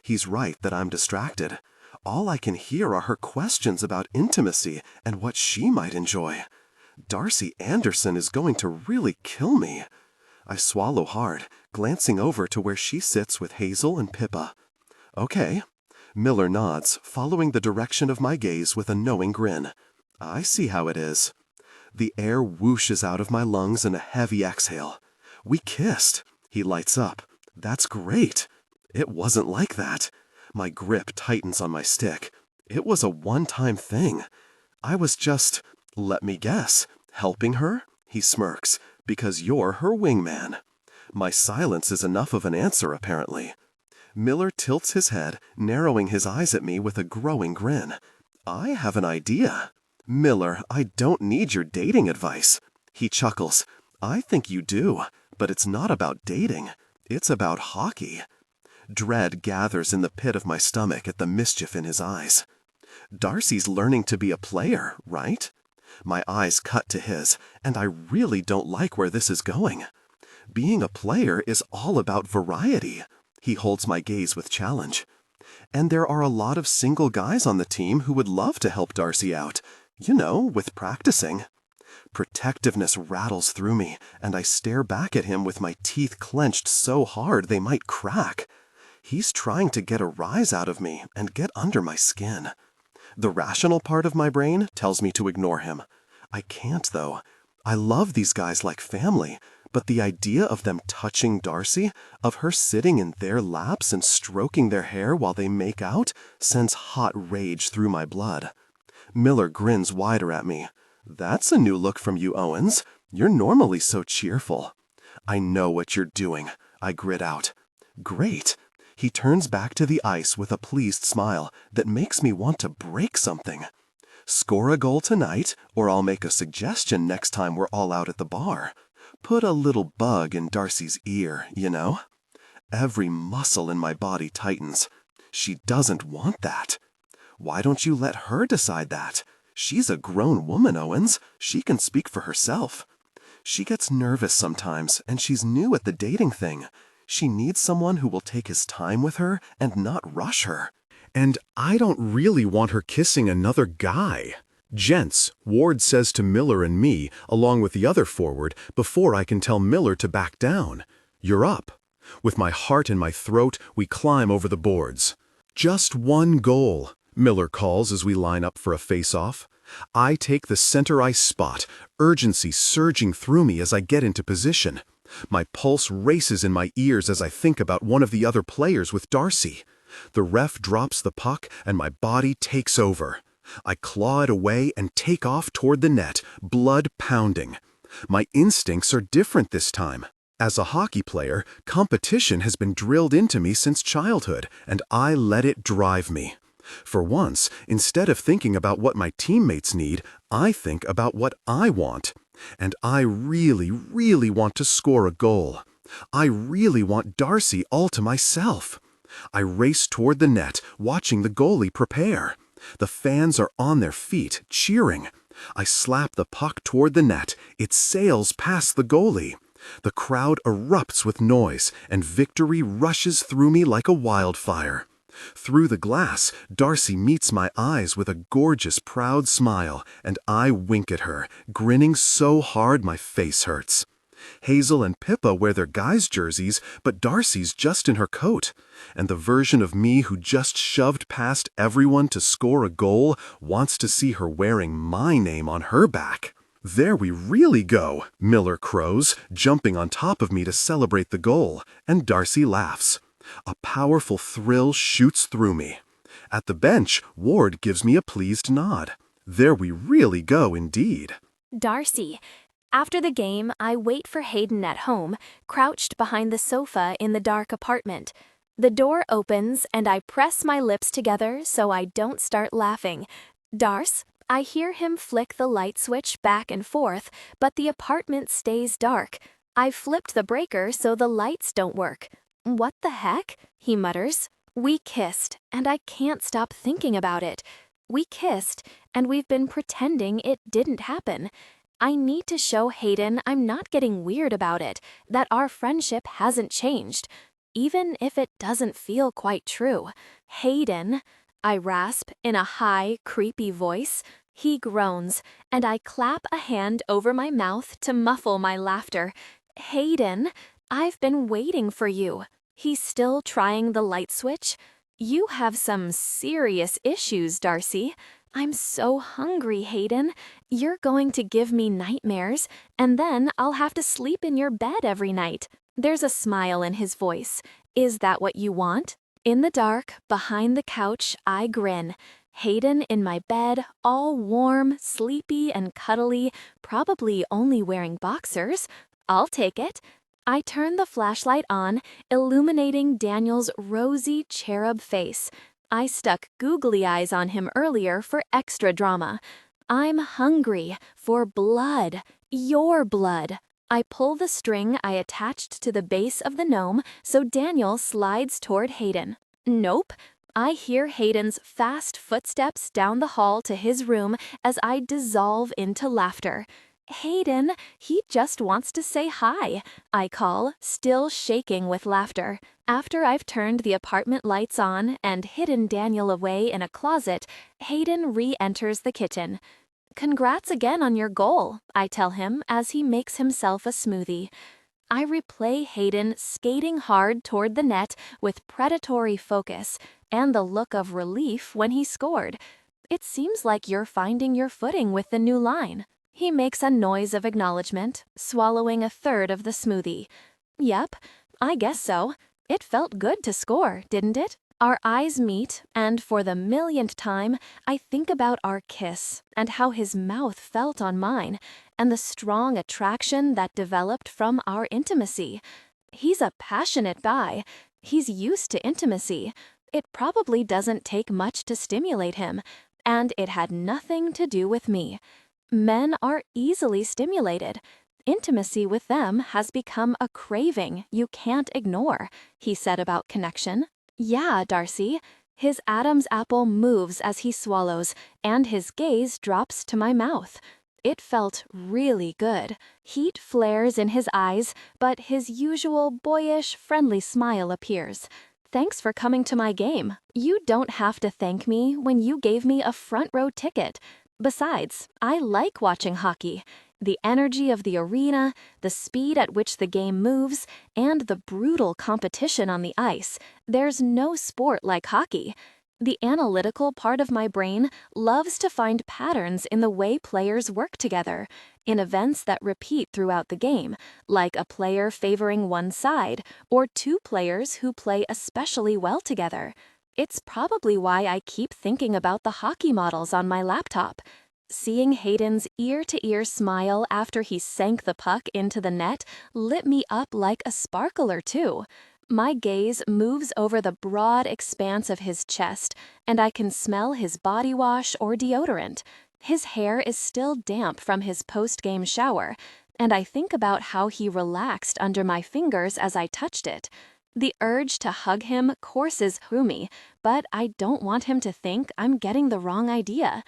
He's right that I'm distracted. All I can hear are her questions about intimacy and what she might enjoy. Darcy Andersen is going to really kill me. I swallow hard, glancing over to where she sits with Hazel and Pippa. "Okay." Miller nods, following the direction of my gaze with a knowing grin. "I see how it is." The air whooshes out of my lungs in a heavy exhale. "We kissed." He lights up. "That's great." It wasn't like that. My grip tightens on my stick. It was a one-time thing. I was just, let me guess, helping her? He smirks. "Because you're her wingman." My silence is enough of an answer, apparently. Miller tilts his head, narrowing his eyes at me with a growing grin. "I have an idea." "Miller, I don't need your dating advice." He chuckles. "I think you do, but it's not about dating. It's about hockey." Dread gathers in the pit of my stomach at the mischief in his eyes. "Darcy's learning to be a player, right?" My eyes cut to his, and I really don't like where this is going. "Being a player is all about variety." He holds my gaze with challenge. "And there are a lot of single guys on the team who would love to help Darcy out. You know, with practicing." Protectiveness rattles through me, and I stare back at him with my teeth clenched so hard they might crack. He's trying to get a rise out of me and get under my skin. The rational part of my brain tells me to ignore him. I can't, though. I love these guys like family, but the idea of them touching Darcy, of her sitting in their laps and stroking their hair while they make out, sends hot rage through my blood. Miller grins wider at me. "That's a new look from you, Owens. You're normally so cheerful." "I know what you're doing," I grit out. "Great." He turns back to the ice with a pleased smile that makes me want to break something. "Score a goal tonight, or I'll make a suggestion next time we're all out at the bar. Put a little bug in Darcy's ear, you know?" Every muscle in my body tightens. She doesn't want that. "Why don't you let her decide that? She's a grown woman, Owens. She can speak for herself." "She gets nervous sometimes, and she's new at the dating thing. She needs someone who will take his time with her and not rush her. And I don't really want her kissing another guy. Gents, Ward says to Miller and me, along with the other forward, before I can tell Miller to back down. You're up. With my heart in my throat, we climb over the boards. Just one goal, Miller calls as we line up for a face-off. I take the center ice spot, urgency surging through me as I get into position. My pulse races in my ears as I think about one of the other players with Darcy. The ref drops the puck and my body takes over. I claw it away and take off toward the net, blood pounding. My instincts are different this time. As a hockey player, competition has been drilled into me since childhood, and I let it drive me. For once, instead of thinking about what my teammates need, I think about what I want. And I really, really want to score a goal. I really want Darcy all to myself. I race toward the net, watching the goalie prepare. The fans are on their feet, cheering. I slap the puck toward the net. It sails past the goalie. The crowd erupts with noise, and victory rushes through me like a wildfire. Through the glass, Darcy meets my eyes with a gorgeous, proud smile, and I wink at her, grinning so hard my face hurts. Hazel and Pippa wear their guys' jerseys, but Darcy's just in her coat. And the version of me who just shoved past everyone to score a goal wants to see her wearing my name on her back. There we really go, Miller crows, jumping on top of me to celebrate the goal, and Darcy laughs. A powerful thrill shoots through me. At the bench, Ward gives me a pleased nod. There we really go indeed. Darcy. After the game, I wait for Hayden at home, crouched behind the sofa in the dark apartment. The door opens and I press my lips together so I don't start laughing. Darce, I hear him flick the light switch back and forth, but the apartment stays dark. I flipped the breaker so the lights don't work. What the heck? He mutters. We kissed, and I can't stop thinking about it. We kissed, and we've been pretending it didn't happen. I need to show Hayden I'm not getting weird about it, that our friendship hasn't changed, even if it doesn't feel quite true. Hayden, I rasp in a high, creepy voice. He groans, and I clap a hand over my mouth to muffle my laughter. Hayden, I've been waiting for you. He's still trying the light switch. You have some serious issues, Darcy. I'm so hungry, Hayden. You're going to give me nightmares, and then I'll have to sleep in your bed every night. There's a smile in his voice. Is that what you want? In the dark, behind the couch, I grin. Hayden in my bed, all warm, sleepy, and cuddly, probably only wearing boxers. I'll take it. I turn the flashlight on, illuminating Daniel's rosy cherub face. I stuck googly eyes on him earlier for extra drama. I'm hungry for blood, your blood. I pull the string I attached to the base of the gnome so Daniel slides toward Hayden. Nope. I hear Hayden's fast footsteps down the hall to his room as I dissolve into laughter. Hayden, he just wants to say hi, I call, still shaking with laughter. After I've turned the apartment lights on and hidden Daniel away in a closet, Hayden re-enters the kitchen. Congrats again on your goal, I tell him as he makes himself a smoothie. I replay Hayden skating hard toward the net with predatory focus and the look of relief when he scored. It seems like you're finding your footing with the new line. He makes a noise of acknowledgement, swallowing a third of the smoothie. Yep, I guess so. It felt good to score, didn't it? Our eyes meet, and for the millionth time, I think about our kiss and how his mouth felt on mine, and the strong attraction that developed from our intimacy. He's a passionate guy. He's used to intimacy. It probably doesn't take much to stimulate him, and it had nothing to do with me. Men are easily stimulated. Intimacy with them has become a craving you can't ignore, he said about connection. Yeah, Darcy. His Adam's apple moves as he swallows, and his gaze drops to my mouth. It felt really good. Heat flares in his eyes, but his usual boyish, friendly smile appears. Thanks for coming to my game. You don't have to thank me when you gave me a front row ticket. Besides, I like watching hockey. The energy of the arena, the speed at which the game moves, and the brutal competition on the ice. There's no sport like hockey. The analytical part of my brain loves to find patterns in the way players work together, in events that repeat throughout the game, like a player favoring one side, or two players who play especially well together. It's probably why I keep thinking about the hockey models on my laptop. Seeing Hayden's ear-to-ear smile after he sank the puck into the net lit me up like a sparkler too. My gaze moves over the broad expanse of his chest, and I can smell his body wash or deodorant. His hair is still damp from his post-game shower, and I think about how he relaxed under my fingers as I touched it. The urge to hug him courses through me, but I don't want him to think I'm getting the wrong idea.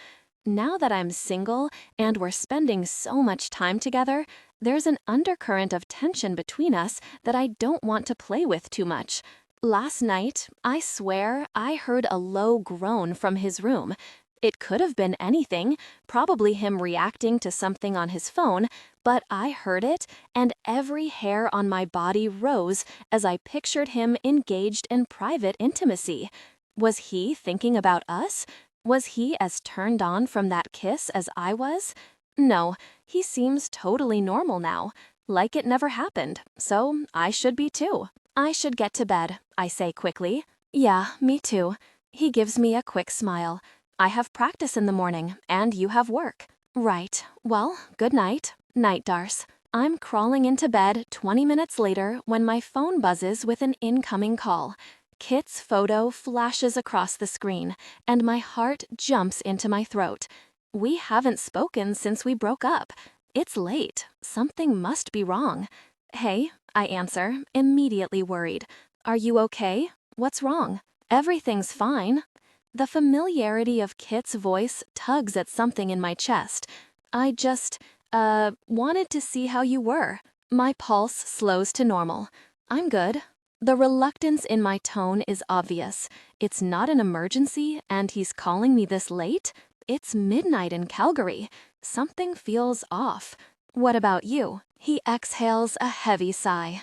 Now that I'm single and we're spending so much time together, there's an undercurrent of tension between us that I don't want to play with too much. Last night, I swear, I heard a low groan from his room. It could have been anything, probably him reacting to something on his phone, but I heard it, and every hair on my body rose as I pictured him engaged in private intimacy. Was he thinking about us? Was he as turned on from that kiss as I was? No, he seems totally normal now, like it never happened, so I should be too. I should get to bed, I say quickly. Yeah, me too. He gives me a quick smile. I have practice in the morning, and you have work. Right, well, good night. Night, Darcy. I'm crawling into bed 20 minutes later when my phone buzzes with an incoming call. Kit's photo flashes across the screen, and my heart jumps into my throat. We haven't spoken since we broke up. It's late. Something must be wrong. Hey, I answer, immediately worried. Are you okay? What's wrong? Everything's fine. The familiarity of Kit's voice tugs at something in my chest. I just, wanted to see how you were. My pulse slows to normal. I'm good. The reluctance in my tone is obvious. It's not an emergency, and he's calling me this late? It's midnight in Calgary. Something feels off. What about you? He exhales a heavy sigh.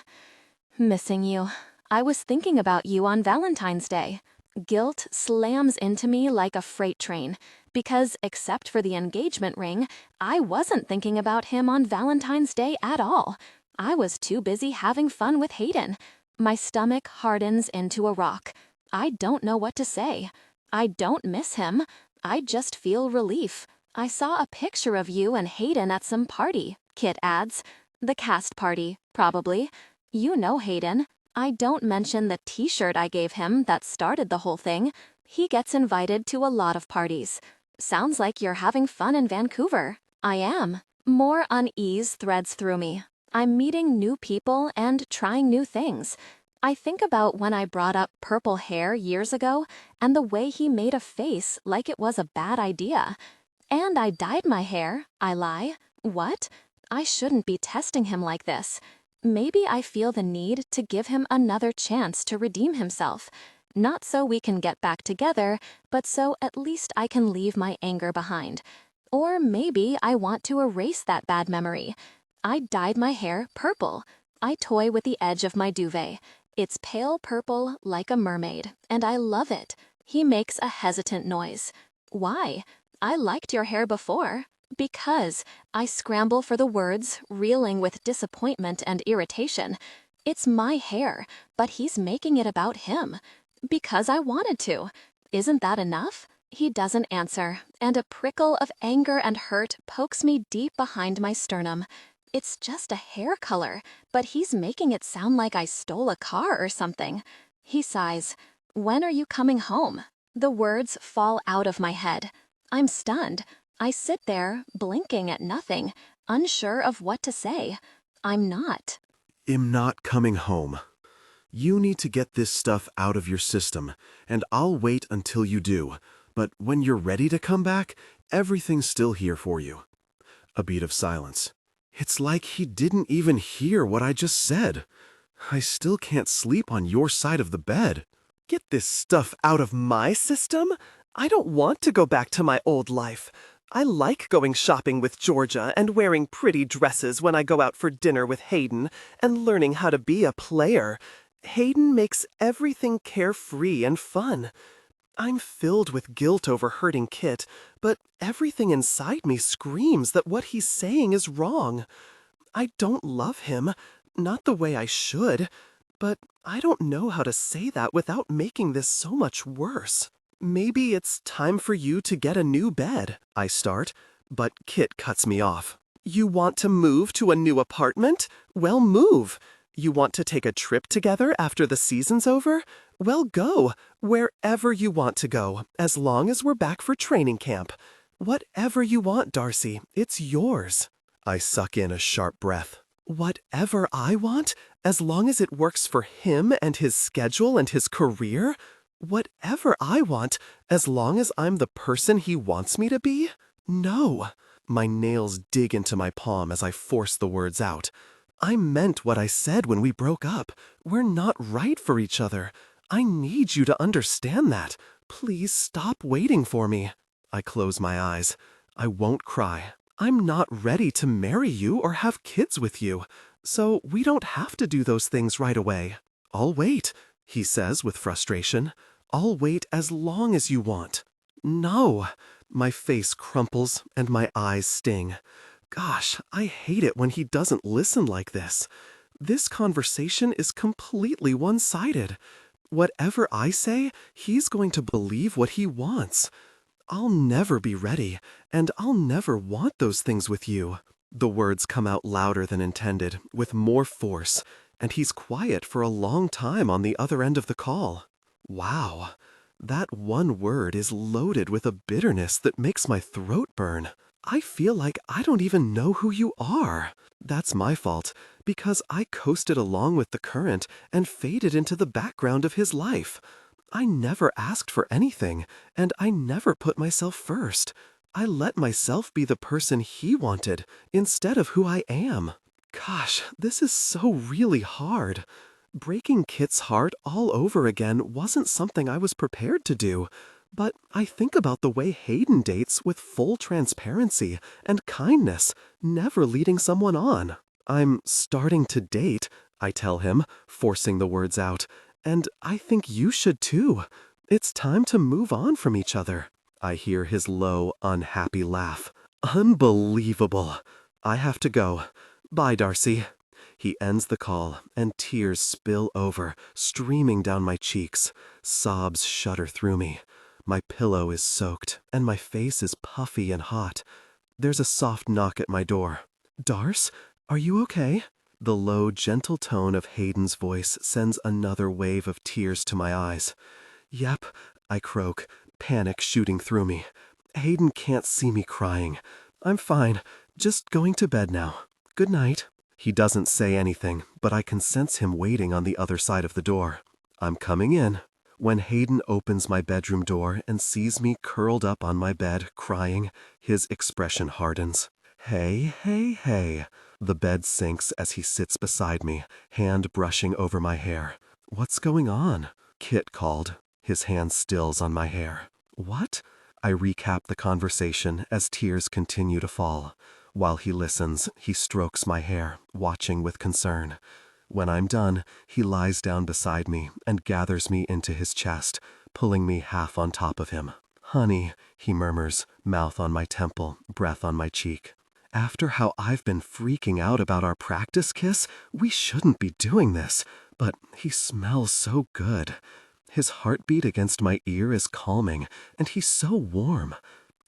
Missing you. I was thinking about you on Valentine's Day. Guilt slams into me like a freight train, because except for the engagement ring, I wasn't thinking about him on Valentine's Day at all. I was too busy having fun with Hayden. My stomach hardens into a rock. I don't know what to say. I don't miss him. I just feel relief. I saw a picture of you and Hayden at some party, Kit adds. The cast party, probably. You know Hayden. I don't mention the t-shirt I gave him that started the whole thing. He gets invited to a lot of parties. Sounds like you're having fun in Vancouver. I am. More unease threads through me. I'm meeting new people and trying new things. I think about when I brought up purple hair years ago and the way he made a face like it was a bad idea. And I dyed my hair, I lie. What? I shouldn't be testing him like this. Maybe I feel the need to give him another chance to redeem himself. Not so we can get back together, but so at least I can leave my anger behind. Or maybe I want to erase that bad memory. I dyed my hair purple. I toy with the edge of my duvet. It's pale purple like a mermaid, and I love it. He makes a hesitant noise. Why? I liked your hair before. Because I scramble for the words, reeling with disappointment and irritation. It's my hair, but he's making it about him. Because I wanted to. Isn't that enough? He doesn't answer, and a prickle of anger and hurt pokes me deep behind my sternum. It's just a hair color, but he's making it sound like I stole a car or something. He sighs. When are you coming home? The words fall out of my head. I'm stunned. I sit there, blinking at nothing, unsure of what to say. I'm not. I'm not coming home. You need to get this stuff out of your system, and I'll wait until you do. But when you're ready to come back, everything's still here for you. A beat of silence. It's like he didn't even hear what I just said. I still can't sleep on your side of the bed. Get this stuff out of my system? I don't want to go back to my old life. I like going shopping with Georgia and wearing pretty dresses when I go out for dinner with Hayden and learning how to be a player. Hayden makes everything carefree and fun. I'm filled with guilt over hurting Kit, but everything inside me screams that what he's saying is wrong. I don't love him, not the way I should, but I don't know how to say that without making this so much worse. Maybe it's time for you to get a new bed, I start, but Kit cuts me off. You want to move to a new apartment? Well, move. You want to take a trip together after the season's over? Well, go, wherever you want to go, as long as we're back for training camp. Whatever you want, Darcy, it's yours. I suck in a sharp breath. Whatever I want, as long as it works for him and his schedule and his career? Whatever I want, as long as I'm the person he wants me to be? No. My nails dig into my palm as I force the words out. I meant what I said when we broke up. We're not right for each other. I need you to understand that. Please stop waiting for me. I close my eyes. I won't cry. I'm not ready to marry you or have kids with you, so we don't have to do those things right away. I'll wait, he says with frustration. I'll wait as long as you want. No. My face crumples and my eyes sting. Gosh, I hate it when he doesn't listen like this. This conversation is completely one-sided. Whatever I say, he's going to believe what he wants. I'll never be ready, and I'll never want those things with you. The words come out louder than intended, with more force, and he's quiet for a long time on the other end of the call. Wow, that one word is loaded with a bitterness that makes my throat burn. I feel like I don't even know who you are. That's my fault, because I coasted along with the current and faded into the background of his life. I never asked for anything, and I never put myself first. I let myself be the person he wanted, instead of who I am. Gosh, this is so really hard. Breaking Kit's heart all over again wasn't something I was prepared to do, but I think about the way Hayden dates with full transparency and kindness, never leading someone on. I'm starting to date, I tell him, forcing the words out, and I think you should too. It's time to move on from each other. I hear his low, unhappy laugh. Unbelievable. I have to go. Bye, Darcy. He ends the call, and tears spill over, streaming down my cheeks. Sobs shudder through me. My pillow is soaked, and my face is puffy and hot. There's a soft knock at my door. Darce, are you okay? The low, gentle tone of Hayden's voice sends another wave of tears to my eyes. Yep, I croak, panic shooting through me. Hayden can't see me crying. I'm fine, just going to bed now. Good night. He doesn't say anything, but I can sense him waiting on the other side of the door. I'm coming in. When Hayden opens my bedroom door and sees me curled up on my bed, crying, his expression hardens. Hey, hey, hey. The bed sinks as he sits beside me, hand brushing over my hair. What's going on? Kit called. His hand stills on my hair. What? I recap the conversation as tears continue to fall. While he listens, he strokes my hair, watching with concern. When I'm done, he lies down beside me and gathers me into his chest, pulling me half on top of him. Honey, he murmurs, mouth on my temple, breath on my cheek. After how I've been freaking out about our practice kiss, we shouldn't be doing this, but he smells so good. His heartbeat against my ear is calming, and he's so warm.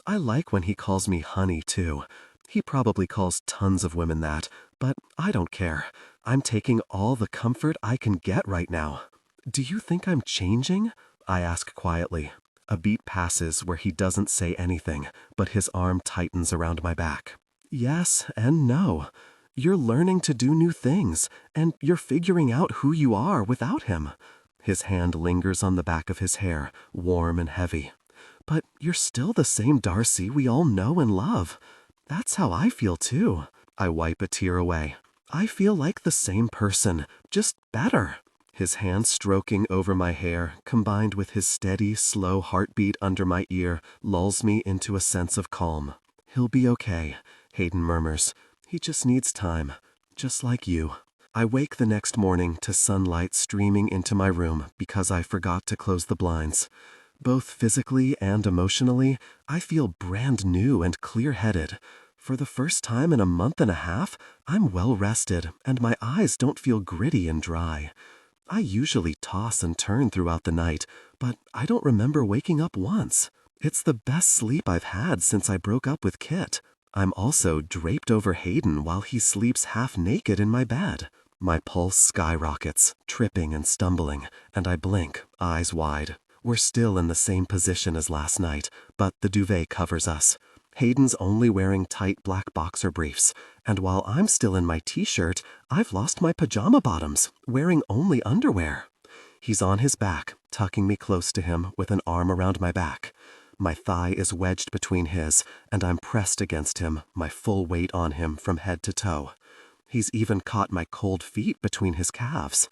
I like when he calls me honey, too. He probably calls tons of women that, but I don't care. I'm taking all the comfort I can get right now. Do you think I'm changing? I ask quietly. A beat passes where he doesn't say anything, but his arm tightens around my back. Yes and no. You're learning to do new things, and you're figuring out who you are without him. His hand lingers on the back of his hair, warm and heavy. But you're still the same Darcy we all know and love. That's how I feel too. I wipe a tear away. I feel like the same person, just better. His hand stroking over my hair, combined with his steady, slow heartbeat under my ear, lulls me into a sense of calm. He'll be okay, Hayden murmurs. He just needs time, just like you. I wake the next morning to sunlight streaming into my room because I forgot to close the blinds. Both physically and emotionally, I feel brand new and clear-headed. For the first time in a month and a half, I'm well rested and my eyes don't feel gritty and dry. I usually toss and turn throughout the night, but I don't remember waking up once. It's the best sleep I've had since I broke up with Kit. I'm also draped over Hayden while he sleeps half naked in my bed. My pulse skyrockets, tripping and stumbling, and I blink, eyes wide. We're still in the same position as last night, but the duvet covers us. Hayden's only wearing tight black boxer briefs, and while I'm still in my t-shirt, I've lost my pajama bottoms, wearing only underwear. He's on his back, tucking me close to him with an arm around my back. My thigh is wedged between his, and I'm pressed against him, my full weight on him from head to toe. He's even caught my cold feet between his calves.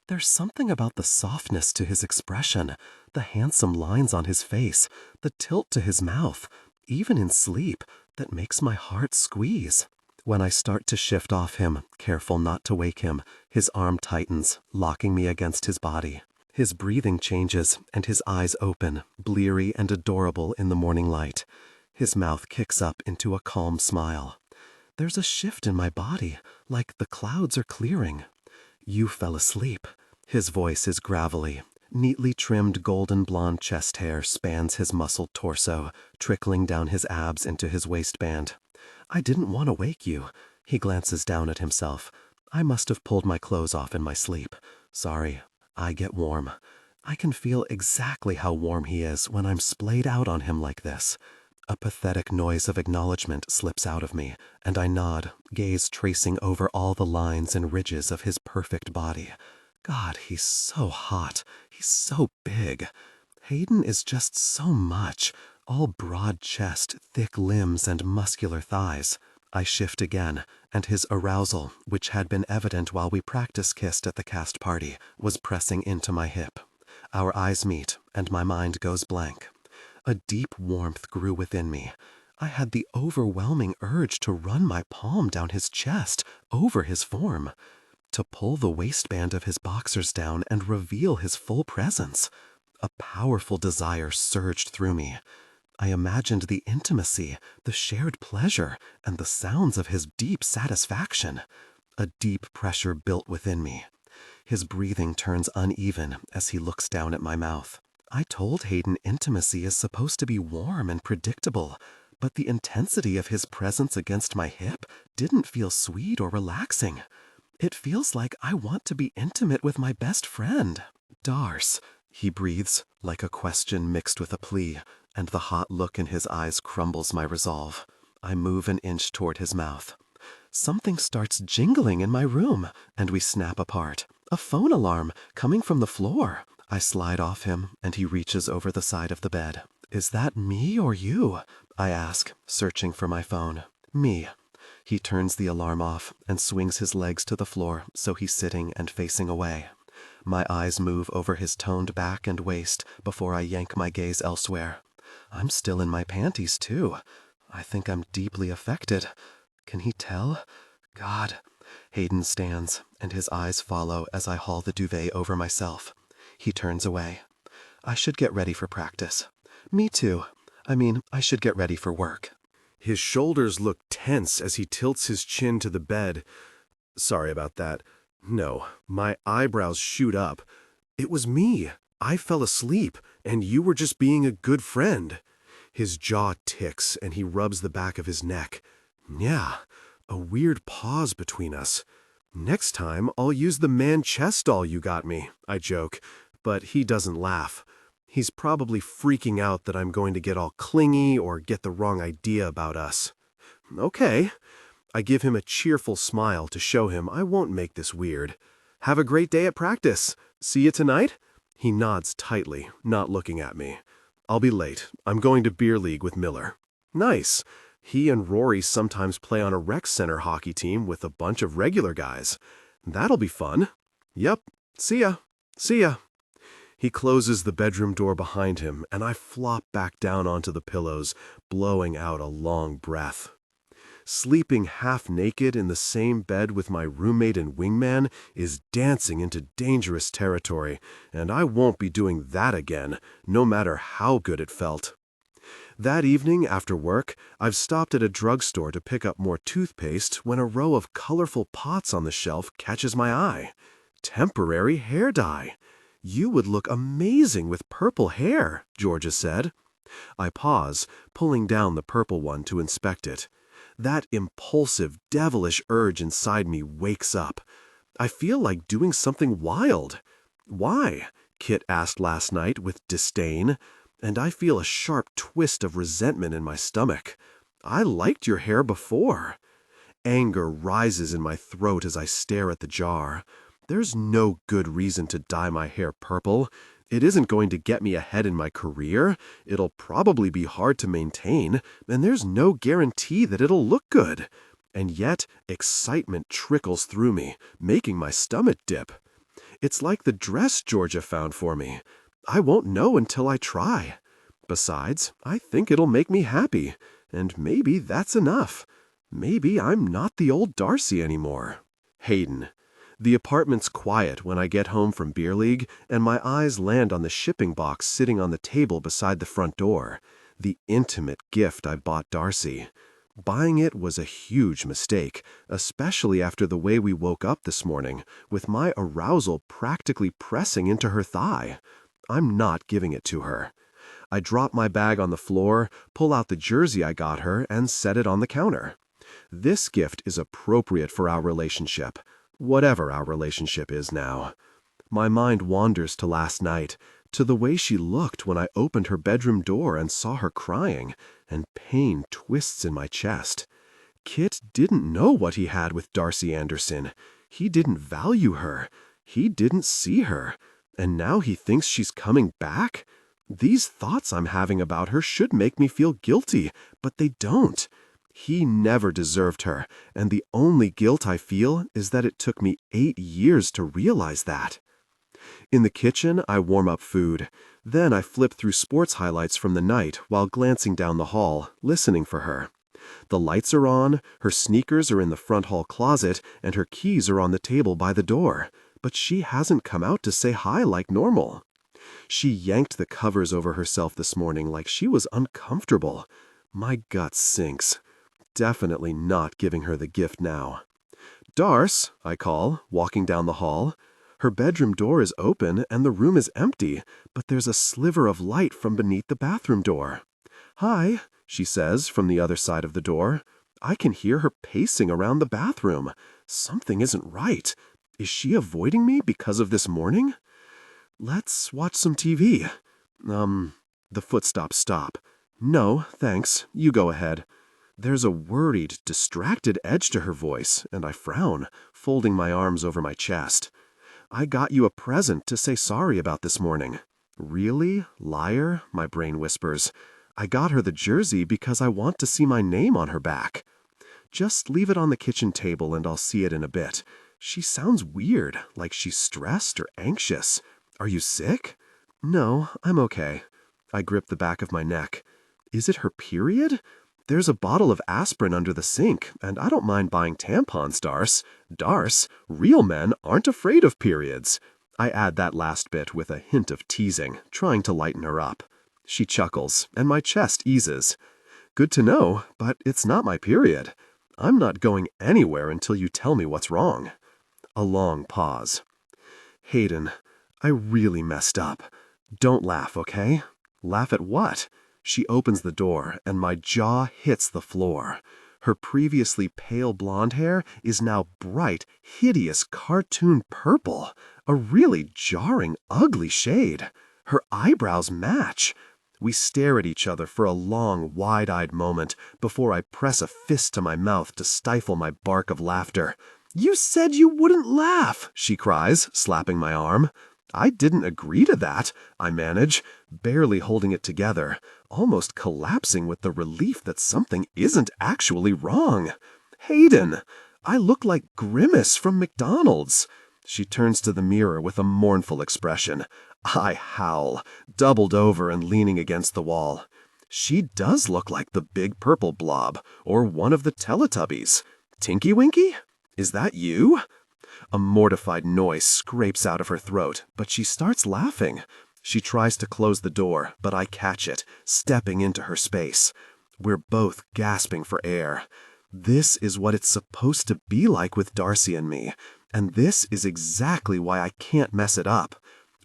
There's something about the softness to his expression, the handsome lines on his face, the tilt to his mouth, even in sleep, that makes my heart squeeze. When I start to shift off him, careful not to wake him, his arm tightens, locking me against his body. His breathing changes, and his eyes open, bleary and adorable in the morning light. His mouth kicks up into a calm smile. There's a shift in my body, like the clouds are clearing. You fell asleep. His voice is gravelly. Neatly trimmed golden blonde chest hair spans his muscled torso, trickling down his abs into his waistband. I didn't want to wake you. He glances down at himself. I must have pulled my clothes off in my sleep. Sorry, I get warm. I can feel exactly how warm he is when I'm splayed out on him like this. A pathetic noise of acknowledgement slips out of me, and I nod, gaze tracing over all the lines and ridges of his perfect body. God, he's so hot. He's so big. Hayden is just so much, all broad chest, thick limbs, and muscular thighs. I shift again, and his arousal, which had been evident while we practice-kissed at the cast party, was pressing into my hip. Our eyes meet, and my mind goes blank. A deep warmth grew within me. I had the overwhelming urge to run my palm down his chest, over his form, to pull the waistband of his boxers down and reveal his full presence. A powerful desire surged through me. I imagined the intimacy, the shared pleasure, and the sounds of his deep satisfaction. A deep pressure built within me. His breathing turns uneven as he looks down at my mouth. I told Hayden intimacy is supposed to be warm and predictable, but the intensity of his presence against my hip didn't feel sweet or relaxing. It feels like I want to be intimate with my best friend. Darce, he breathes, like a question mixed with a plea, and the hot look in his eyes crumbles my resolve. I move an inch toward his mouth. Something starts jingling in my room, and we snap apart. A phone alarm coming from the floor. I slide off him, and he reaches over the side of the bed. Is that me or you? I ask, searching for my phone. Me. He turns the alarm off and swings his legs to the floor so he's sitting and facing away. My eyes move over his toned back and waist before I yank my gaze elsewhere. I'm still in my panties, too. I think I'm deeply affected. Can he tell? God. Hayden stands, and his eyes follow as I haul the duvet over myself. He turns away. I should get ready for practice. Me too. I should get ready for work. His shoulders look tense as he tilts his chin to the bed. Sorry about that. No, my eyebrows shoot up. It was me. I fell asleep, and you were just being a good friend. His jaw ticks, and he rubs the back of his neck. Yeah, a weird pause between us. Next time, I'll use the man chest doll you got me, I joke, but he doesn't laugh. He's probably freaking out that I'm going to get all clingy or get the wrong idea about us. Okay. I give him a cheerful smile to show him I won't make this weird. Have a great day at practice. See you tonight? He nods tightly, not looking at me. I'll be late. I'm going to beer league with Miller. Nice. He and Rory sometimes play on a rec center hockey team with a bunch of regular guys. That'll be fun. Yep. See ya. See ya. He closes the bedroom door behind him, and I flop back down onto the pillows, blowing out a long breath. Sleeping half naked in the same bed with my roommate and wingman is dancing into dangerous territory, and I won't be doing that again, no matter how good it felt. That evening, after work, I've stopped at a drugstore to pick up more toothpaste when a row of colorful pots on the shelf catches my eye. Temporary hair dye. You would look amazing with purple hair, Georgia said. I pause, pulling down the purple one to inspect it. That impulsive, devilish urge inside me wakes up. I feel like doing something wild. Why? Kit asked last night with disdain, and I feel a sharp twist of resentment in my stomach. I liked your hair before. Anger rises in my throat as I stare at the jar. There's no good reason to dye my hair purple. It isn't going to get me ahead in my career. It'll probably be hard to maintain, and there's no guarantee that it'll look good. And yet, excitement trickles through me, making my stomach dip. It's like the dress Georgia found for me. I won't know until I try. Besides, I think it'll make me happy, and maybe that's enough. Maybe I'm not the old Darcy anymore. Hayden. The apartment's quiet when I get home from beer league, and my eyes land on the shipping box sitting on the table beside the front door. The intimate gift I bought Darcy. Buying it was a huge mistake, especially after the way we woke up this morning, with my arousal practically pressing into her thigh. I'm not giving it to her. I drop my bag on the floor, pull out the jersey I got her, and set it on the counter. This gift is appropriate for our relationship. Whatever our relationship is now. My mind wanders to last night, to the way she looked when I opened her bedroom door and saw her crying, and pain twists in my chest. Kit didn't know what he had with Darcy Andersen. He didn't value her. He didn't see her. And now he thinks she's coming back? These thoughts I'm having about her should make me feel guilty, but they don't. He never deserved her, and the only guilt I feel is that it took me 8 years to realize that. In the kitchen, I warm up food. Then I flip through sports highlights from the night while glancing down the hall, listening for her. The lights are on, her sneakers are in the front hall closet, and her keys are on the table by the door. But she hasn't come out to say hi like normal. She yanked the covers over herself this morning like she was uncomfortable. My gut sinks. Definitely not giving her the gift now. "Darce," I call, walking down the hall. Her bedroom door is open and the room is empty, but there's a sliver of light from beneath the bathroom door. "Hi," she says from the other side of the door. I can hear her pacing around the bathroom. Something isn't right. Is she avoiding me because of this morning? "Let's watch some TV." The footsteps stop. "No, thanks. You go ahead." There's a worried, distracted edge to her voice, and I frown, folding my arms over my chest. "I got you a present to say sorry about this morning." "Really? Liar?" my brain whispers. "I got her the jersey because I want to see my name on her back." "Just leave it on the kitchen table and I'll see it in a bit." She sounds weird, like she's stressed or anxious. "Are you sick?" "No, I'm okay." I grip the back of my neck. "Is it her period?" "There's a bottle of aspirin under the sink, and I don't mind buying tampons, Darce. Darce, real men aren't afraid of periods." I add that last bit with a hint of teasing, trying to lighten her up. She chuckles, and my chest eases. "Good to know, but it's not my period. I'm not going anywhere until you tell me what's wrong." A long pause. "Hayden, I really messed up. Don't laugh, okay?" "Laugh at what?" She opens the door, and my jaw hits the floor. Her previously pale blonde hair is now bright, hideous cartoon purple, a really jarring, ugly shade. Her eyebrows match. We stare at each other for a long, wide-eyed moment before I press a fist to my mouth to stifle my bark of laughter. "You said you wouldn't laugh," she cries, slapping my arm. I didn't agree to that, I manage, barely holding it together, almost collapsing with the relief that something isn't actually wrong. Hayden! I look like Grimace from McDonald's. She turns to the mirror with a mournful expression. I howl, doubled over and leaning against the wall. She does look like the big purple blob, or one of the Teletubbies. Tinky Winky? Is that you? A mortified noise scrapes out of her throat, but she starts laughing. She tries to close the door, but I catch it, stepping into her space. We're both gasping for air. This is what it's supposed to be like with Darcy and me, and this is exactly why I can't mess it up.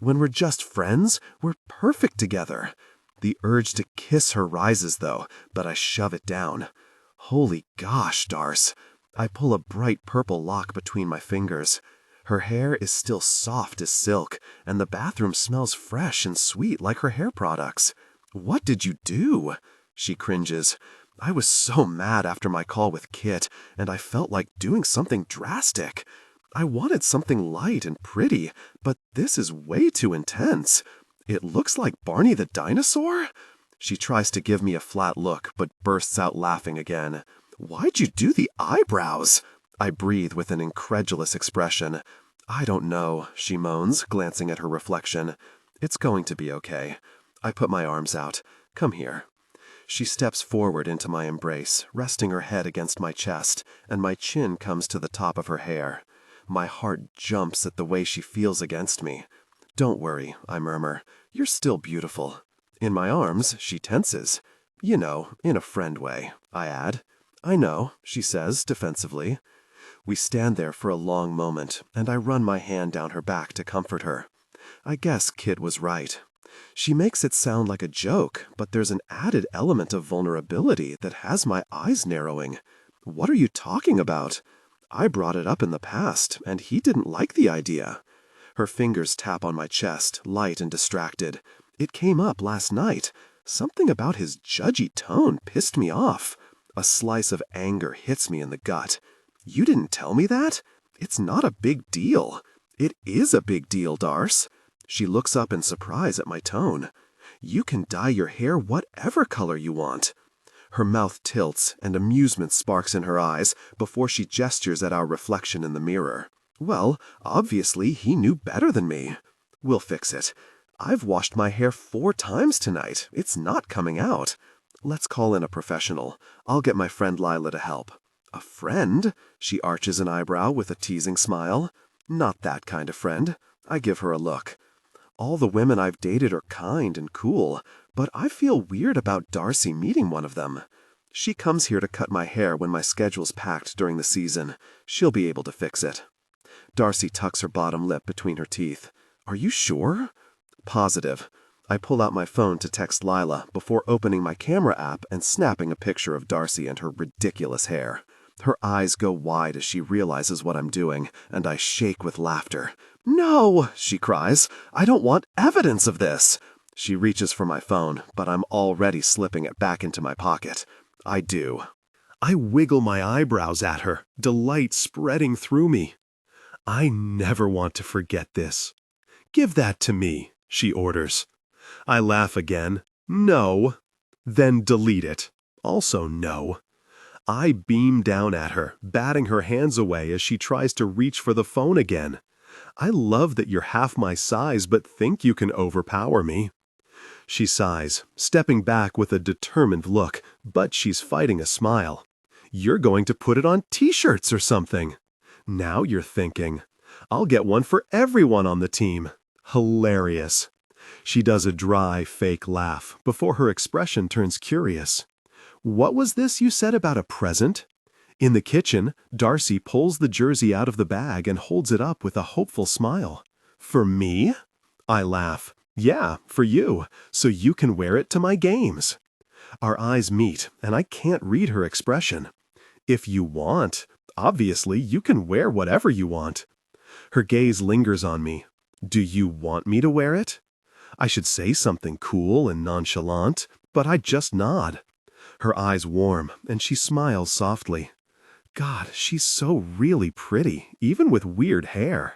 When we're just friends, we're perfect together. The urge to kiss her rises, though, but I shove it down. Holy gosh, Darce. I pull a bright purple lock between my fingers. Her hair is still soft as silk, and the bathroom smells fresh and sweet like her hair products. What did you do? She cringes. I was so mad after my call with Kit, and I felt like doing something drastic. I wanted something light and pretty, but this is way too intense. It looks like Barney the dinosaur? She tries to give me a flat look, but bursts out laughing again. Why'd you do the eyebrows? I breathe with an incredulous expression. I don't know, she moans, glancing at her reflection. It's going to be okay. I put my arms out. Come here. She steps forward into my embrace, resting her head against my chest, and my chin comes to the top of her hair. My heart jumps at the way she feels against me. Don't worry, I murmur. You're still beautiful. In my arms, she tenses. You know, in a friend way, I add. I know, she says, defensively. We stand there for a long moment, and I run my hand down her back to comfort her. I guess Kit was right. She makes it sound like a joke, but there's an added element of vulnerability that has my eyes narrowing. What are you talking about? I brought it up in the past, and he didn't like the idea. Her fingers tap on my chest, light and distracted. It came up last night. Something about his judgy tone pissed me off. A slice of anger hits me in the gut. You didn't tell me that? It's not a big deal. It is a big deal, Darce. She looks up in surprise at my tone. You can dye your hair whatever color you want. Her mouth tilts and amusement sparks in her eyes before she gestures at our reflection in the mirror. Well, obviously he knew better than me. We'll fix it. I've washed my hair 4 times tonight. It's not coming out. Let's call in a professional. I'll get my friend Lila to help. A friend? She arches an eyebrow with a teasing smile. Not that kind of friend. I give her a look. All the women I've dated are kind and cool, but I feel weird about Darcy meeting one of them. She comes here to cut my hair when my schedule's packed during the season. She'll be able to fix it. Darcy tucks her bottom lip between her teeth. Are you sure? Positive. I pull out my phone to text Lila before opening my camera app and snapping a picture of Darcy and her ridiculous hair. Her eyes go wide as she realizes what I'm doing, and I shake with laughter. No, she cries. I don't want evidence of this. She reaches for my phone, but I'm already slipping it back into my pocket. I do. I wiggle my eyebrows at her, delight spreading through me. I never want to forget this. Give that to me, she orders. I laugh again. No. Then delete it. Also no. I beam down at her, batting her hands away as she tries to reach for the phone again. I love that you're half my size but think you can overpower me. She sighs, stepping back with a determined look, but she's fighting a smile. You're going to put it on t-shirts or something. Now you're thinking. I'll get one for everyone on the team. Hilarious. She does a dry, fake laugh before her expression turns curious. What was this you said about a present? In the kitchen, Darcy pulls the jersey out of the bag and holds it up with a hopeful smile. For me? I laugh. Yeah, for you, so you can wear it to my games. Our eyes meet, and I can't read her expression. If you want, obviously you can wear whatever you want. Her gaze lingers on me. Do you want me to wear it? I should say something cool and nonchalant, but I just nod. Her eyes warm, and she smiles softly. God, she's so really pretty, even with weird hair.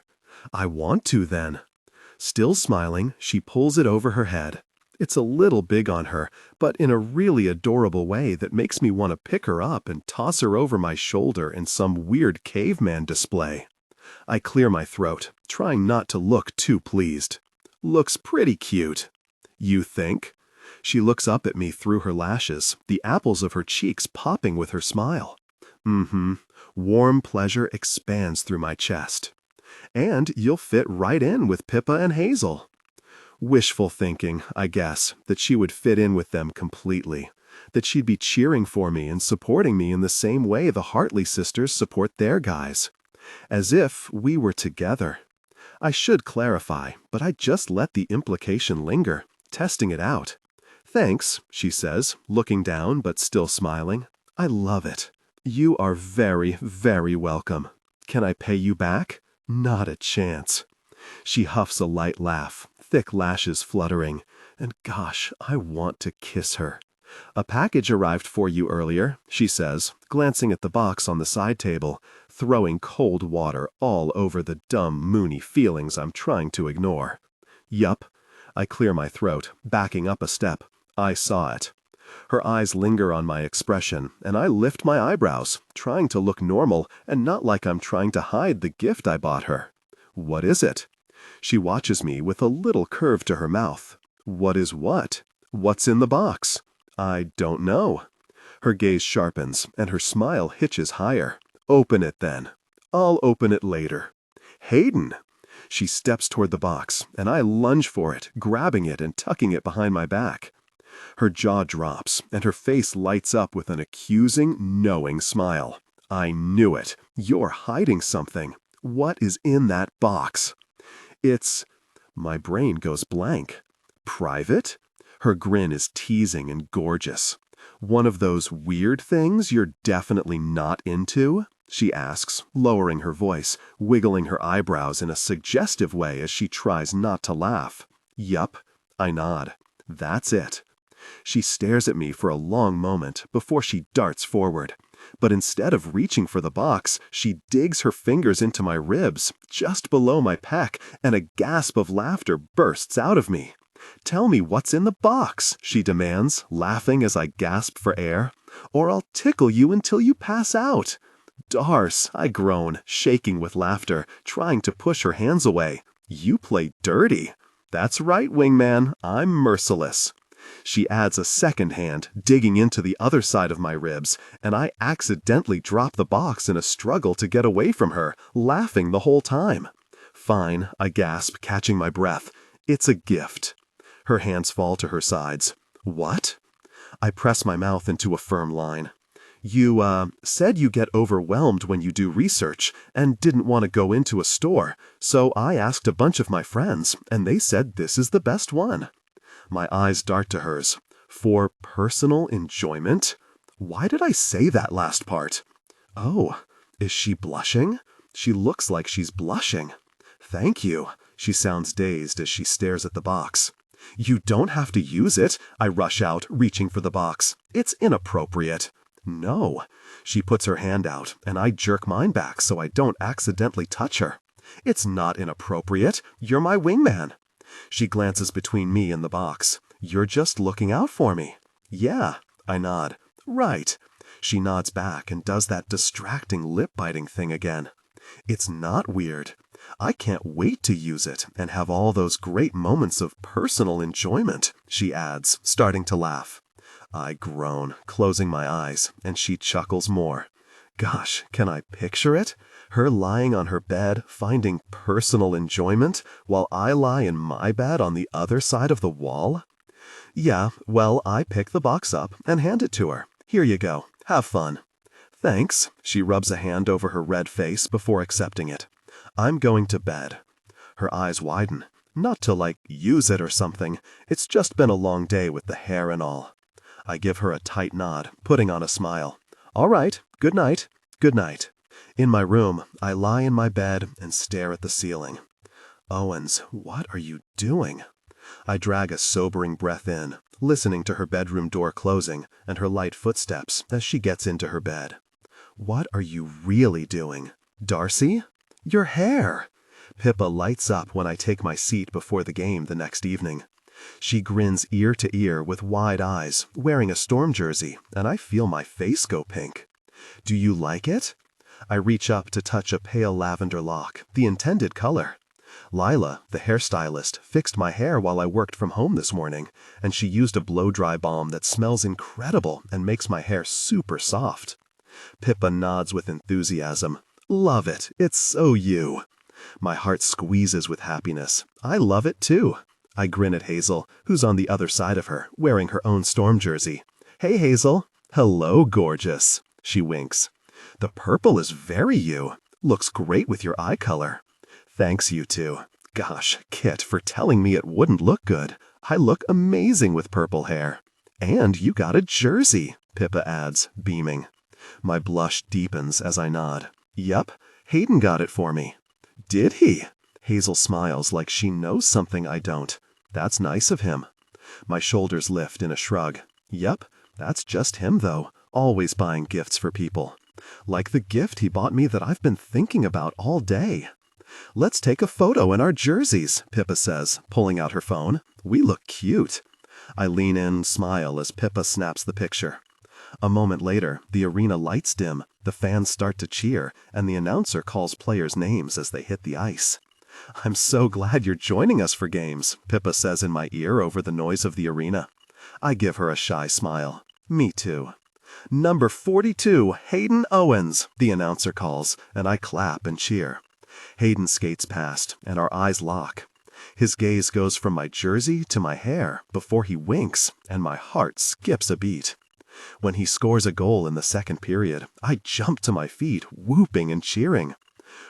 I want to, then. Still smiling, she pulls it over her head. It's a little big on her, but in a really adorable way that makes me want to pick her up and toss her over my shoulder in some weird caveman display. I clear my throat, trying not to look too pleased. Looks pretty cute. You think? She looks up at me through her lashes, the apples of her cheeks popping with her smile. Warm pleasure expands through my chest. And you'll fit right in with Pippa and Hazel. Wishful thinking, I guess, that she would fit in with them completely, that she'd be cheering for me and supporting me in the same way the Hartley sisters support their guys. As if we were together. I should clarify, but I just let the implication linger, testing it out. Thanks, she says, looking down but still smiling. I love it. You are very, very welcome. Can I pay you back? Not a chance. She huffs a light laugh, thick lashes fluttering, and gosh, I want to kiss her. A package arrived for you earlier, she says, glancing at the box on the side table, throwing cold water all over the dumb, moony feelings I'm trying to ignore. Yup. I clear my throat, backing up a step. I saw it. Her eyes linger on my expression, and I lift my eyebrows, trying to look normal and not like I'm trying to hide the gift I bought her. What is it? She watches me with a little curve to her mouth. What is what? What's in the box? I don't know. Her gaze sharpens, and her smile hitches higher. Open it then. I'll open it later. Hayden! She steps toward the box, and I lunge for it, grabbing it and tucking it behind my back. Her jaw drops, and her face lights up with an accusing, knowing smile. I knew it. You're hiding something. What is in that box? It's... My brain goes blank. Private? Her grin is teasing and gorgeous. One of those weird things you're definitely not into? She asks, lowering her voice, wiggling her eyebrows in a suggestive way as she tries not to laugh. Yup. I nod. That's it. She stares at me for a long moment before she darts forward. But instead of reaching for the box, she digs her fingers into my ribs, just below my pec, and a gasp of laughter bursts out of me. Tell me what's in the box, she demands, laughing as I gasp for air. Or I'll tickle you until you pass out. Darce, I groan, shaking with laughter, trying to push her hands away. You play dirty. That's right, Wingman, I'm merciless. She adds a second hand, digging into the other side of my ribs, and I accidentally drop the box in a struggle to get away from her, laughing the whole time. Fine, I gasp, catching my breath. It's a gift. Her hands fall to her sides. What? I press my mouth into a firm line. You, said you get overwhelmed when you do research and didn't want to go into a store, so I asked a bunch of my friends, and they said this is the best one. My eyes dart to hers. For personal enjoyment? Why did I say that last part? Oh, is she blushing? She looks like she's blushing. Thank you. She sounds dazed as she stares at the box. You don't have to use it, I rush out, reaching for the box. It's inappropriate. No. She puts her hand out, and I jerk mine back so I don't accidentally touch her. It's not inappropriate. You're my wingman. She glances between me and the box. You're just looking out for me. Yeah, I nod. Right. She nods back and does that distracting lip-biting thing again. It's not weird. I can't wait to use it and have all those great moments of personal enjoyment, she adds, starting to laugh. I groan, closing my eyes, and she chuckles more. Gosh, can I picture it? Her lying on her bed, finding personal enjoyment, while I lie in my bed on the other side of the wall? Yeah, well, I pick the box up and hand it to her. Here you go. Have fun. Thanks. She rubs a hand over her red face before accepting it. I'm going to bed. Her eyes widen. Not to, use it or something. It's just been a long day with the hair and all. I give her a tight nod, putting on a smile. All right. Good night. Good night. In my room, I lie in my bed and stare at the ceiling. Owens, what are you doing? I drag a sobering breath in, listening to her bedroom door closing and her light footsteps as she gets into her bed. What are you really doing? Darcy? Your hair! Pippa lights up when I take my seat before the game the next evening. She grins ear to ear with wide eyes, wearing a Storm jersey, and I feel my face go pink. Do you like it? I reach up to touch a pale lavender lock, the intended color. Lila, the hairstylist, fixed my hair while I worked from home this morning, and she used a blow-dry balm that smells incredible and makes my hair super soft. Pippa nods with enthusiasm. Love it. It's so you. My heart squeezes with happiness. I love it too. I grin at Hazel, who's on the other side of her, wearing her own Storm jersey. Hey, Hazel. Hello, gorgeous. She winks. The purple is very you. Looks great with your eye color. Thanks, you two. Gosh, Kit, for telling me it wouldn't look good. I look amazing with purple hair. And you got a jersey, Pippa adds, beaming. My blush deepens as I nod. Yup, Hayden got it for me. Did he? Hazel smiles like she knows something I don't. That's nice of him. My shoulders lift in a shrug. Yup, that's just him though, always buying gifts for people. Like the gift he bought me that I've been thinking about all day. Let's take a photo in our jerseys, Pippa says, pulling out her phone. We look cute. I lean in, smile as Pippa snaps the picture. A moment later, the arena lights dim, the fans start to cheer, and the announcer calls players' names as they hit the ice. I'm so glad you're joining us for games, Pippa says in my ear over the noise of the arena. I give her a shy smile. Me too. Number 42, Hayden Owens, the announcer calls, and I clap and cheer. Hayden skates past, and our eyes lock. His gaze goes from my jersey to my hair before he winks, and my heart skips a beat. When he scores a goal in the second period, I jump to my feet, whooping and cheering.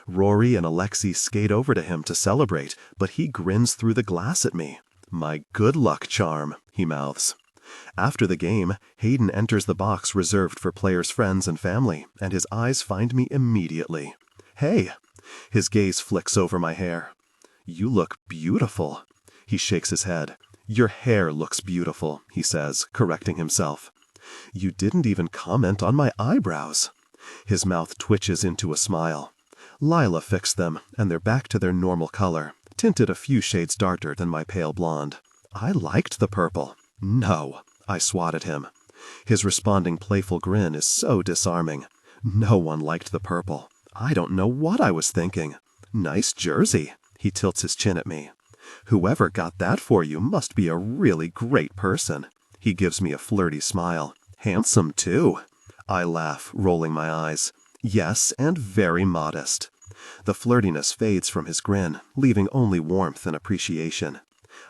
Rory and Alexei skate over to him to celebrate, but he grins through the glass at me. My good luck charm, he mouths. After the game, Hayden enters the box reserved for players' friends and family, and his eyes find me immediately. Hey! His gaze flicks over my hair. You look beautiful. He shakes his head. Your hair looks beautiful, he says, correcting himself. You didn't even comment on my eyebrows. His mouth twitches into a smile. Lila fixed them, and they're back to their normal color, tinted a few shades darker than my pale blonde. I liked the purple. No, I swat at him. His responding playful grin is so disarming. No one liked the purple. I don't know what I was thinking. Nice jersey. He tilts his chin at me. Whoever got that for you must be a really great person. He gives me a flirty smile. Handsome, too. I laugh, rolling my eyes. Yes, and very modest. The flirtiness fades from his grin, leaving only warmth and appreciation.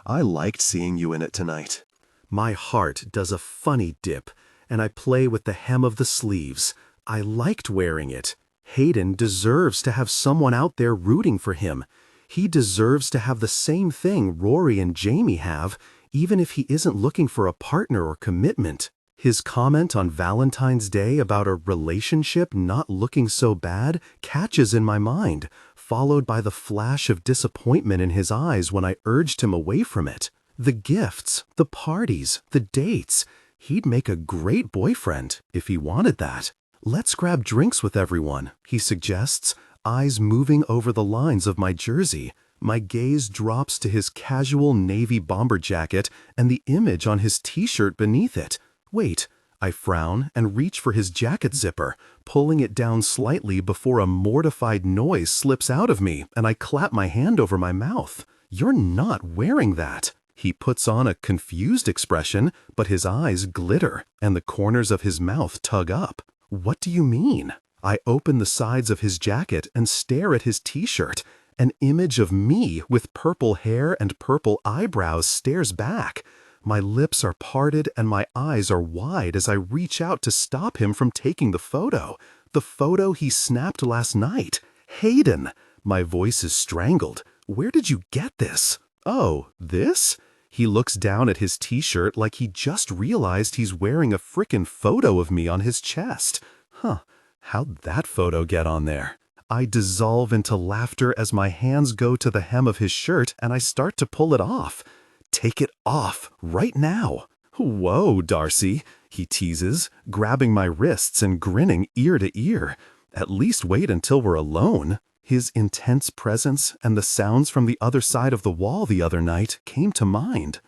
I liked seeing you in it tonight. My heart does a funny dip, and I play with the hem of the sleeves. I liked wearing it. Hayden deserves to have someone out there rooting for him. He deserves to have the same thing Rory and Jamie have, even if he isn't looking for a partner or commitment. His comment on Valentine's Day about a relationship not looking so bad catches in my mind, followed by the flash of disappointment in his eyes when I urged him away from it. The gifts, the parties, the dates. He'd make a great boyfriend if he wanted that. Let's grab drinks with everyone, he suggests, eyes moving over the lines of my jersey. My gaze drops to his casual navy bomber jacket and the image on his t-shirt beneath it. Wait, I frown and reach for his jacket zipper, pulling it down slightly before a mortified noise slips out of me and I clap my hand over my mouth. You're not wearing that. He puts on a confused expression, but his eyes glitter and the corners of his mouth tug up. What do you mean? I open the sides of his jacket and stare at his t-shirt. An image of me with purple hair and purple eyebrows stares back. My lips are parted and my eyes are wide as I reach out to stop him from taking the photo. The photo he snapped last night. Hayden! My voice is strangled. Where did you get this? Oh, this? He looks down at his t-shirt like he just realized he's wearing a frickin' photo of me on his chest. Huh, how'd that photo get on there? I dissolve into laughter as my hands go to the hem of his shirt and I start to pull it off. Take it off, right now. Whoa, Darcy, he teases, grabbing my wrists and grinning ear to ear. At least wait until we're alone. His intense presence and the sounds from the other side of the wall the other night came to mind.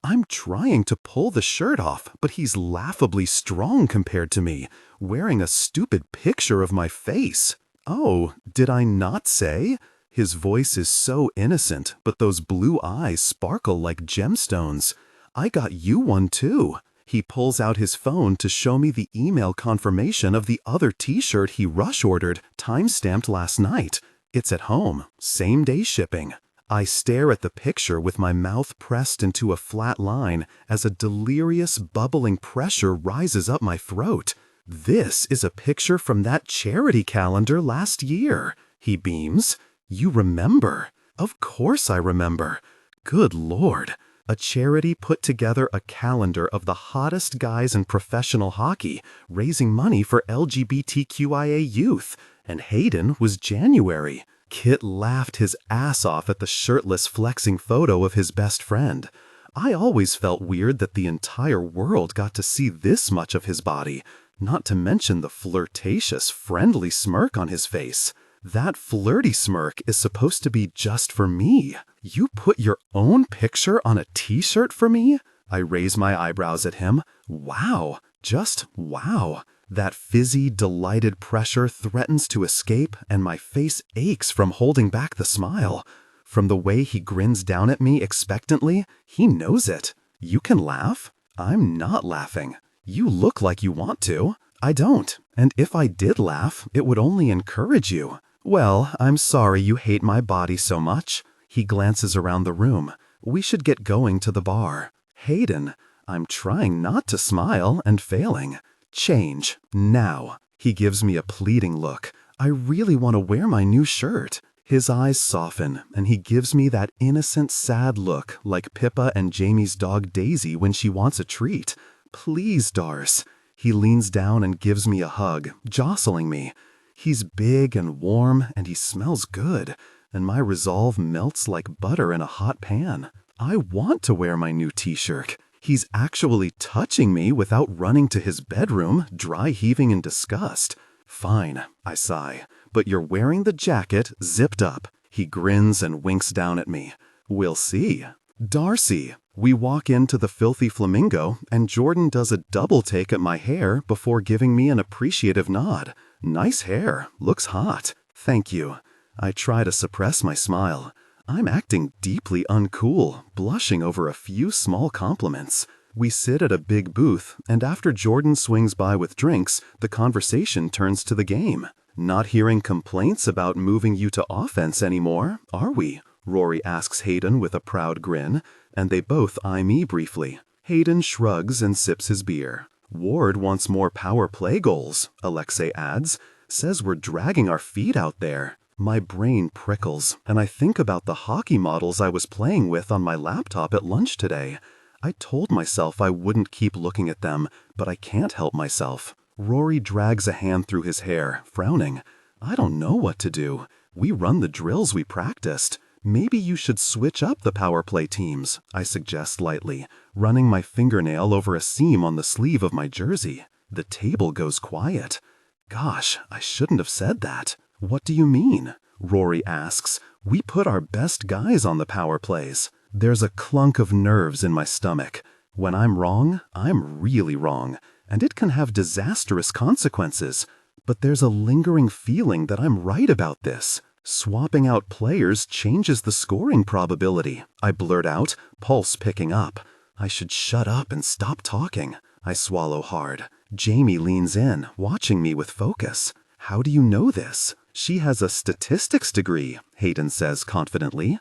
I'm trying to pull the shirt off, but he's laughably strong compared to me, wearing a stupid picture of my face. Oh, did I not say? His voice is so innocent, but those blue eyes sparkle like gemstones. I got you one too. He pulls out his phone to show me the email confirmation of the other t-shirt he rush-ordered, time-stamped last night. It's at home, same-day shipping. I stare at the picture with my mouth pressed into a flat line as a delirious, bubbling pressure rises up my throat. This is a picture from that charity calendar last year. He beams. You remember? Of course I remember. Good Lord. A charity put together a calendar of the hottest guys in professional hockey, raising money for LGBTQIA youth, and Hayden was January. Kit laughed his ass off at the shirtless flexing photo of his best friend. I always felt weird that the entire world got to see this much of his body, not to mention the flirtatious, friendly smirk on his face. That flirty smirk is supposed to be just for me. You put your own picture on a t-shirt for me? I raise my eyebrows at him. Wow, just wow. That fizzy, delighted pressure threatens to escape, and my face aches from holding back the smile. From the way he grins down at me expectantly, he knows it. You can laugh? I'm not laughing. You look like you want to. I don't. And if I did laugh, it would only encourage you. Well, I'm sorry you hate my body so much. He glances around the room. We should get going to the bar. Hayden, I'm trying not to smile and failing. Change, now. He gives me a pleading look. I really want to wear my new shirt. His eyes soften, and he gives me that innocent, sad look like Pippa and Jamie's dog Daisy when she wants a treat. Please, Darce. He leans down and gives me a hug, jostling me. He's big and warm, and he smells good, and my resolve melts like butter in a hot pan. I want to wear my new t-shirt. He's actually touching me without running to his bedroom, dry heaving in disgust. Fine, I sigh, but you're wearing the jacket zipped up. He grins and winks down at me. We'll see. Darcy. We walk into the Filthy Flamingo, and Jordan does a double take at my hair before giving me an appreciative nod. Nice hair. Looks hot. Thank you. I try to suppress my smile. I'm acting deeply uncool, blushing over a few small compliments. We sit at a big booth, and after Jordan swings by with drinks, the conversation turns to the game. Not hearing complaints about moving you to offense anymore, are we? Rory asks Hayden with a proud grin, and they both eye me briefly. Hayden shrugs and sips his beer. Ward wants more power play goals, Alexei adds. Says we're dragging our feet out there. My brain prickles, and I think about the hockey models I was playing with on my laptop at lunch today. I told myself I wouldn't keep looking at them, but I can't help myself. Rory drags a hand through his hair, frowning. I don't know what to do. We run the drills we practiced. Maybe you should switch up the power play teams, I suggest lightly, running my fingernail over a seam on the sleeve of my jersey. The table goes quiet. Gosh, I shouldn't have said that. What do you mean? Rory asks. We put our best guys on the power plays. There's a clunk of nerves in my stomach. When I'm wrong, I'm really wrong, and it can have disastrous consequences. But there's a lingering feeling that I'm right about this. Swapping out players changes the scoring probability, I blurt out, pulse picking up. I should shut up and stop talking. I swallow hard. Jamie leans in, watching me with focus. How do you know this? She has a statistics degree, Hayden says confidently.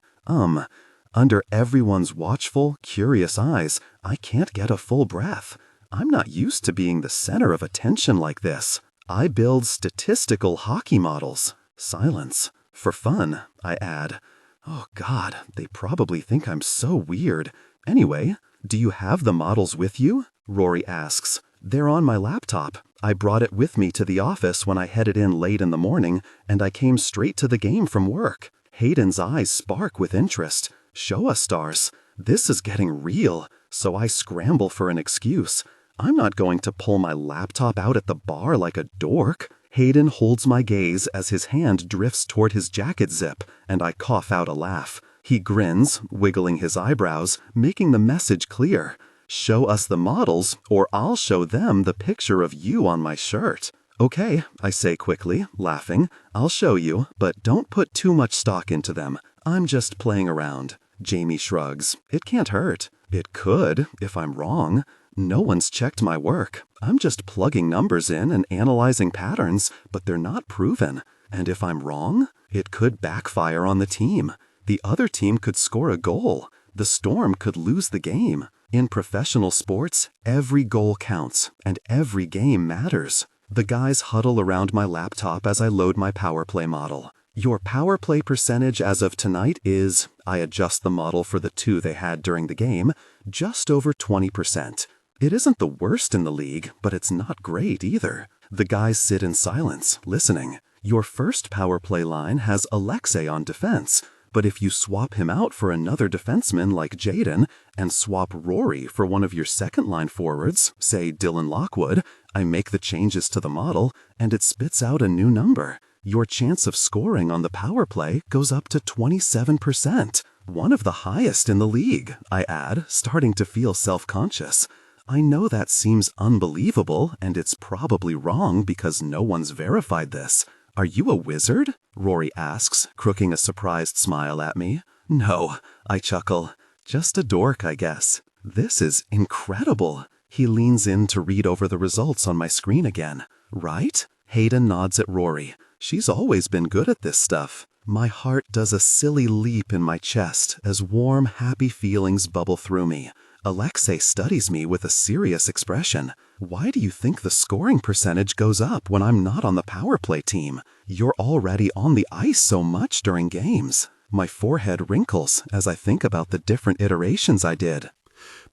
Under everyone's watchful, curious eyes, I can't get a full breath. I'm not used to being the center of attention like this. I build statistical hockey models. Silence. For fun, I add. Oh God, they probably think I'm so weird. Anyway, do you have the models with you? Rory asks. They're on my laptop. I brought it with me to the office when I headed in late in the morning, and I came straight to the game from work. Hayden's eyes spark with interest. Show us, Darce. This is getting real, so I scramble for an excuse. I'm not going to pull my laptop out at the bar like a dork. Hayden holds my gaze as his hand drifts toward his jacket zip, and I cough out a laugh. He grins, wiggling his eyebrows, making the message clear. Show us the models, or I'll show them the picture of you on my shirt. Okay, I say quickly, laughing. I'll show you, but don't put too much stock into them. I'm just playing around. Jamie shrugs. It can't hurt. It could, if I'm wrong. No one's checked my work. I'm just plugging numbers in and analyzing patterns, but they're not proven. And if I'm wrong, it could backfire on the team. The other team could score a goal. The Storm could lose the game. In professional sports, every goal counts, and every game matters. The guys huddle around my laptop as I load my power play model. Your power play percentage as of tonight is, I adjust the model for the 2 they had during the game, just over 20%. It isn't the worst in the league, but it's not great either. The guys sit in silence, listening. Your first power play line has Alexei on defense, but if you swap him out for another defenseman like Jaden and swap Rory for one of your second-line forwards, say Dylan Lockwood, I make the changes to the model and it spits out a new number. Your chance of scoring on the power play goes up to 27%. One of the highest in the league, I add, starting to feel self-conscious. I know that seems unbelievable and it's probably wrong because no one's verified this. Are you a wizard? Rory asks, crooking a surprised smile at me. No, I chuckle. Just a dork, I guess. This is incredible. He leans in to read over the results on my screen again. Right? Hayden nods at Rory. She's always been good at this stuff. My heart does a silly leap in my chest as warm, happy feelings bubble through me. Alexei studies me with a serious expression. Why do you think the scoring percentage goes up when I'm not on the power play team? You're already on the ice so much during games. My forehead wrinkles as I think about the different iterations I did.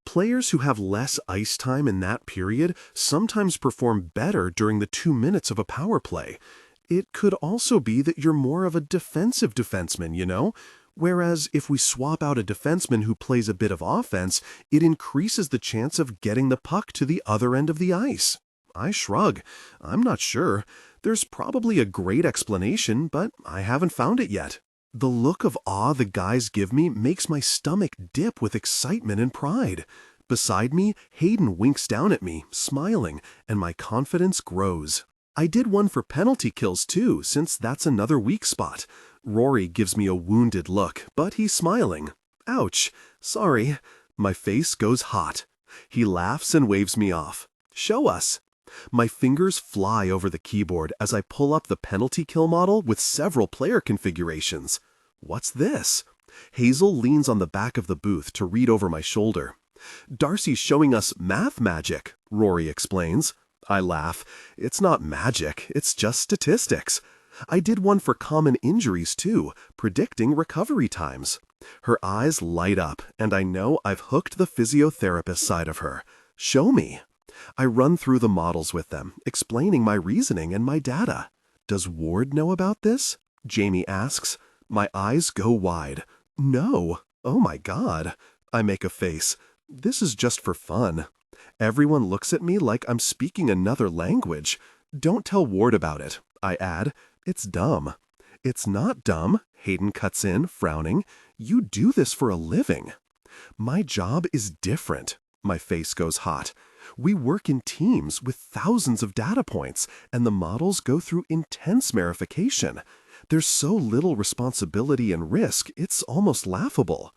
Players who have less ice time in that period sometimes perform better during the 2 minutes of a power play. It could also be that you're more of a defensive defenseman, you know? Whereas if we swap out a defenseman who plays a bit of offense, it increases the chance of getting the puck to the other end of the ice. I shrug. I'm not sure. There's probably a great explanation, but I haven't found it yet. The look of awe the guys give me makes my stomach dip with excitement and pride. Beside me, Hayden winks down at me, smiling, and my confidence grows. I did one for penalty kills too, since that's another weak spot. Rory gives me a wounded look, but he's smiling. Ouch. Sorry. My face goes hot. He laughs and waves me off. Show us. My fingers fly over the keyboard as I pull up the penalty kill model with several player configurations. What's this? Hazel leans on the back of the booth to read over my shoulder. Darcy's showing us math magic, Rory explains. I laugh. It's not magic, it's just statistics. I did one for common injuries too, predicting recovery times. Her eyes light up, and I know I've hooked the physiotherapist side of her. Show me. I run through the models with them, explaining my reasoning and my data. Does Ward know about this? Jamie asks. My eyes go wide. No. Oh my God. I make a face. This is just for fun. Everyone looks at me like I'm speaking another language. Don't tell Ward about it, I add. It's dumb. It's not dumb, Hayden cuts in, frowning. You do this for a living. My job is different. My face goes hot. We work in teams with thousands of data points, and the models go through intense verification. There's so little responsibility and risk, it's almost laughable.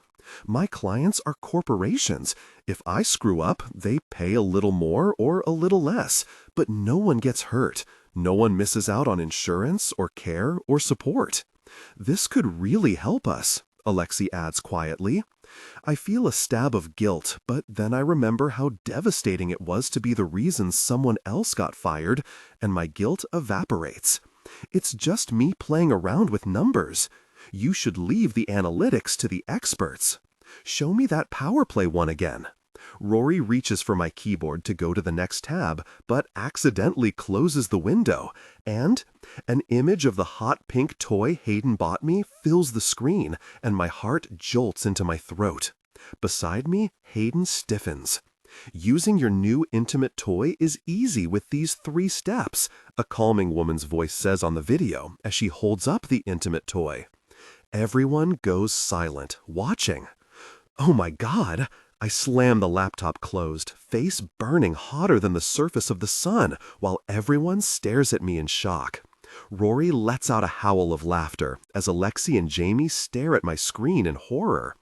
My clients are corporations. If I screw up, they pay a little more or a little less, but no one gets hurt. No one misses out on insurance or care or support. This could really help us, Alexei adds quietly. I feel a stab of guilt, but then I remember how devastating it was to be the reason someone else got fired, and my guilt evaporates. It's just me playing around with numbers. You should leave the analytics to the experts. Show me that power play one again. Rory reaches for my keyboard to go to the next tab, but accidentally closes the window, and an image of the hot pink toy Hayden bought me fills the screen, and my heart jolts into my throat. Beside me, Hayden stiffens. Using your new intimate toy is easy with these 3 steps, a calming woman's voice says on the video as she holds up the intimate toy. Everyone goes silent, watching. Oh my God! I slam the laptop closed, face burning hotter than the surface of the sun, while everyone stares at me in shock. Rory lets out a howl of laughter as Alexi and Jamie stare at my screen in horror.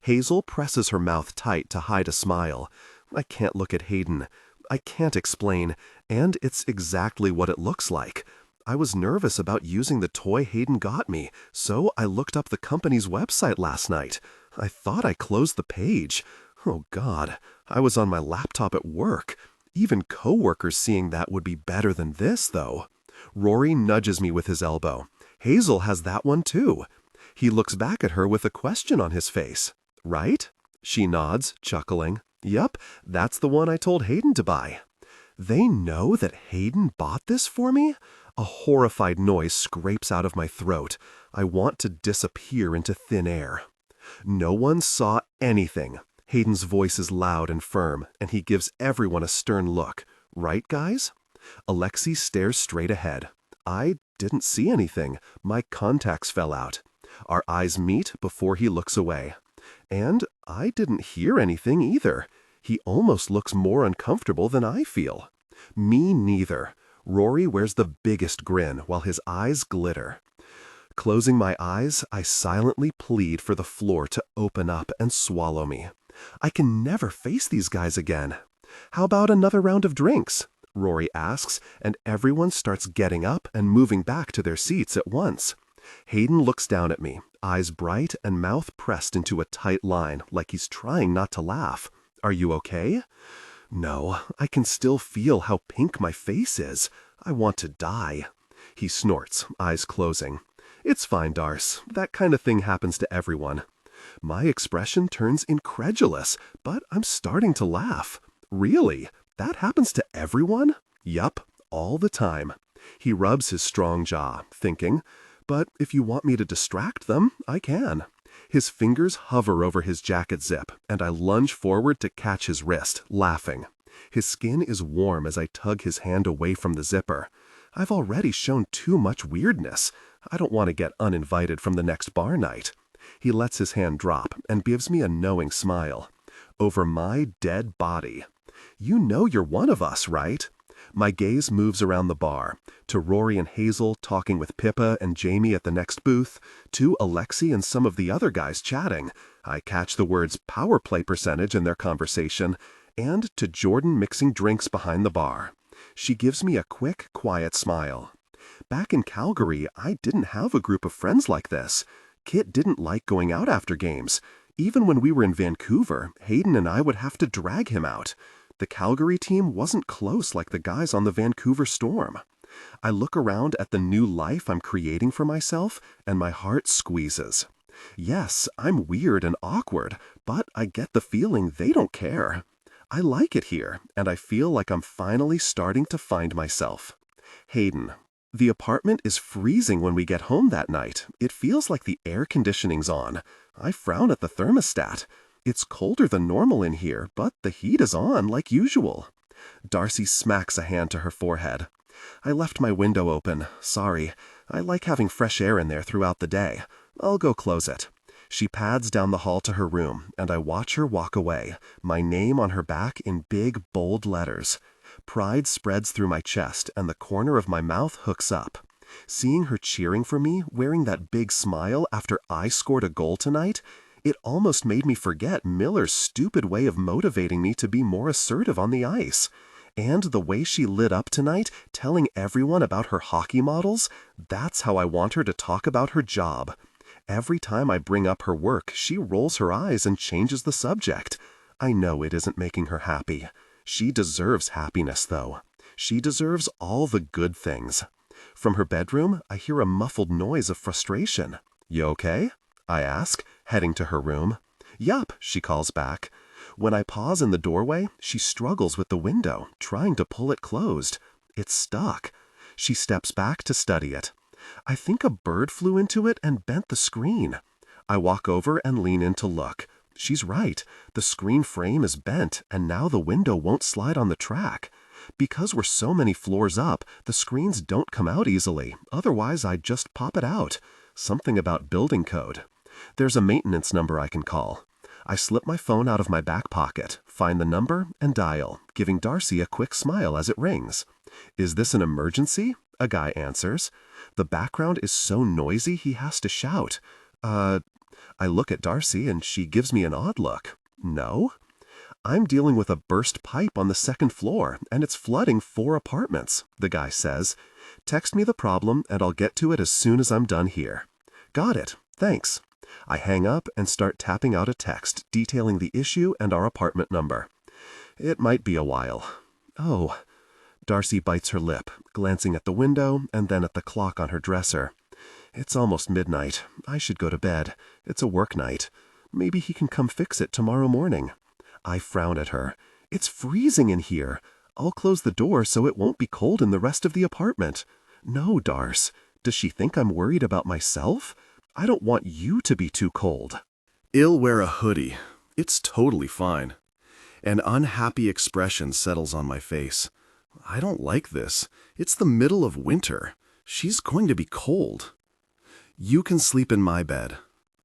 Hazel presses her mouth tight to hide a smile. I can't look at Hayden. I can't explain, and it's exactly what it looks like. I was nervous about using the toy Hayden got me, so I looked up the company's website last night. I thought I closed the page. Oh God, I was on my laptop at work. Even coworkers seeing that would be better than this, though. Rory nudges me with his elbow. Hazel has that one too. He looks back at her with a question on his face. Right? She nods, chuckling. Yup, that's the one I told Hayden to buy. They know that Hayden bought this for me? A horrified noise scrapes out of my throat. I want to disappear into thin air. No one saw anything. Hayden's voice is loud and firm, and he gives everyone a stern look. Right, guys? Alexi stares straight ahead. I didn't see anything. My contacts fell out. Our eyes meet before he looks away. And I didn't hear anything either. He almost looks more uncomfortable than I feel. Me neither. Rory wears the biggest grin while his eyes glitter. Closing my eyes, I silently plead for the floor to open up and swallow me. I can never face these guys again. How about another round of drinks? Rory asks, and everyone starts getting up and moving back to their seats at once. Hayden looks down at me, eyes bright and mouth pressed into a tight line like he's trying not to laugh. Are you okay? No, I can still feel how pink my face is. I want to die. He snorts, eyes closing. It's fine, Darce. That kind of thing happens to everyone. My expression turns incredulous, but I'm starting to laugh. Really? That happens to everyone? Yup, all the time. He rubs his strong jaw, thinking, but if you want me to distract them, I can. His fingers hover over his jacket zip, and I lunge forward to catch his wrist, laughing. His skin is warm as I tug his hand away from the zipper. I've already shown too much weirdness. I don't want to get uninvited from the next bar night. He lets his hand drop and gives me a knowing smile. Over my dead body. You know you're one of us, right? My gaze moves around the bar, to Rory and Hazel talking with Pippa and Jamie at the next booth, to Alexi and some of the other guys chatting. I catch the words power play percentage in their conversation, and to Jordan mixing drinks behind the bar. She gives me a quick, quiet smile. Back in Calgary, I didn't have a group of friends like this. Kit didn't like going out after games. Even when we were in Vancouver, Hayden and I would have to drag him out. The Calgary team wasn't close like the guys on the Vancouver Storm. I look around at the new life I'm creating for myself, and my heart squeezes. Yes, I'm weird and awkward, but I get the feeling they don't care. I like it here, and I feel like I'm finally starting to find myself. Hayden. The apartment is freezing when we get home that night. It feels like the air conditioning's on. I frown at the thermostat. It's colder than normal in here, but the heat is on like usual. Darcy smacks a hand to her forehead. I left my window open. Sorry. I like having fresh air in there throughout the day. I'll go close it. She pads down the hall to her room, and I watch her walk away, my name on her back in big, bold letters. Pride spreads through my chest, and the corner of my mouth hooks up. Seeing her cheering for me, wearing that big smile after I scored a goal tonight, it almost made me forget Miller's stupid way of motivating me to be more assertive on the ice. And the way she lit up tonight, telling everyone about her hockey models, that's how I want her to talk about her job. Every time I bring up her work, she rolls her eyes and changes the subject. I know it isn't making her happy. She deserves happiness, though. She deserves all the good things. From her bedroom, I hear a muffled noise of frustration. You okay? I ask, heading to her room. Yup, she calls back. When I pause in the doorway, she struggles with the window, trying to pull it closed. It's stuck. She steps back to study it. I think a bird flew into it and bent the screen. I walk over and lean in to look. She's right. The screen frame is bent, and now the window won't slide on the track. Because we're so many floors up, the screens don't come out easily. Otherwise, I'd just pop it out. Something about building code. There's a maintenance number I can call. I slip my phone out of my back pocket, find the number, and dial, giving Darcy a quick smile as it rings. Is this an emergency? A guy answers. The background is so noisy he has to shout. I look at Darcy and she gives me an odd look. No? I'm dealing with a burst pipe on the second floor, and it's flooding 4 apartments, the guy says. Text me the problem and I'll get to it as soon as I'm done here. Got it. Thanks. I hang up and start tapping out a text detailing the issue and our apartment number. It might be a while. Oh. Darcy bites her lip, glancing at the window and then at the clock on her dresser. It's almost midnight. I should go to bed. It's a work night. Maybe he can come fix it tomorrow morning. I frown at her. It's freezing in here. I'll close the door so it won't be cold in the rest of the apartment. No, Darce. Does she think I'm worried about myself? I don't want you to be too cold. I'll wear a hoodie. It's totally fine. An unhappy expression settles on my face. I don't like this. It's the middle of winter. She's going to be cold. You can sleep in my bed.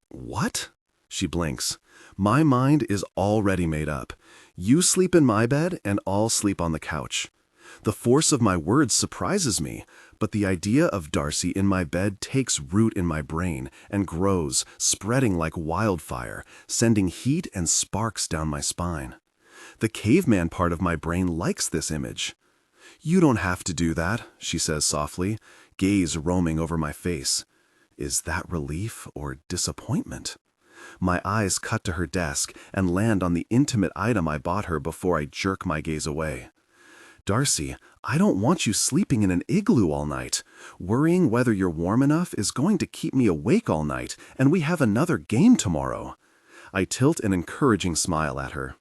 What? She blinks. My mind is already made up. You sleep in my bed and I'll sleep on the couch. The force of my words surprises me, but the idea of Darcy in my bed takes root in my brain and grows, spreading like wildfire, sending heat and sparks down my spine. The caveman part of my brain likes this image. You don't have to do that, she says softly, gaze roaming over my face. Is that relief or disappointment? My eyes cut to her desk and land on the intimate item I bought her before I jerk my gaze away. Darcy, I don't want you sleeping in an igloo all night. Worrying whether you're warm enough is going to keep me awake all night, and we have another game tomorrow. I tilt an encouraging smile at her.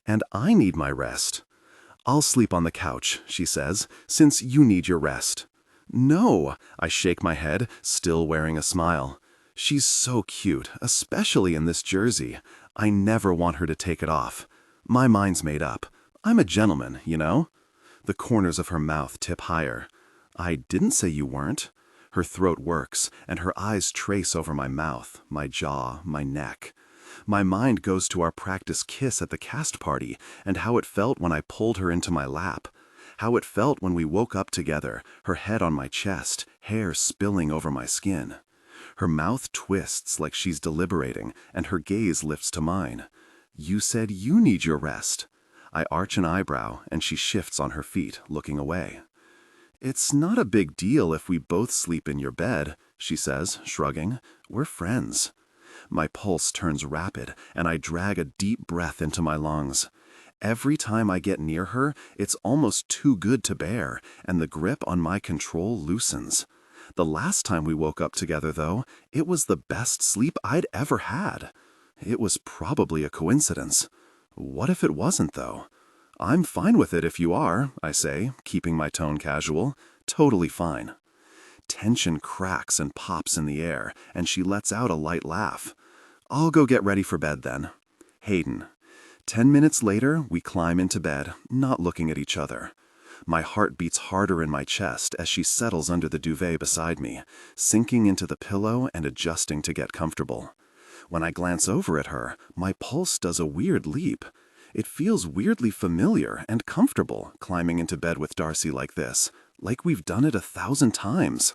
And I need my rest. I'll sleep on the couch, she says, since you need your rest. No, I shake my head, still wearing a smile. She's so cute, especially in this jersey. I never want her to take it off. My mind's made up. I'm a gentleman, you know? The corners of her mouth tip higher. I didn't say you weren't. Her throat works, and her eyes trace over my mouth, my jaw, my neck. My mind goes to our practice kiss at the cast party and how it felt when I pulled her into my lap. How it felt when we woke up together, her head on my chest, hair spilling over my skin. Her mouth twists like she's deliberating, and her gaze lifts to mine. You said you need your rest. I arch an eyebrow, and she shifts on her feet, looking away. It's not a big deal if we both sleep in your bed, she says, shrugging. We're friends. My pulse turns rapid, and I drag a deep breath into my lungs. Every time I get near her, it's almost too good to bear, and the grip on my control loosens. The last time we woke up together, though, it was the best sleep I'd ever had. It was probably a coincidence. What if it wasn't, though? I'm fine with it if you are, I say, keeping my tone casual. Totally fine. Tension cracks and pops in the air, and she lets out a light laugh. I'll go get ready for bed then. Hayden. 10 minutes later, we climb into bed, not looking at each other. My heart beats harder in my chest as she settles under the duvet beside me, sinking into the pillow and adjusting to get comfortable. When I glance over at her, my pulse does a weird leap. It feels weirdly familiar and comfortable climbing into bed with Darcy like this, like we've done it 1,000 times.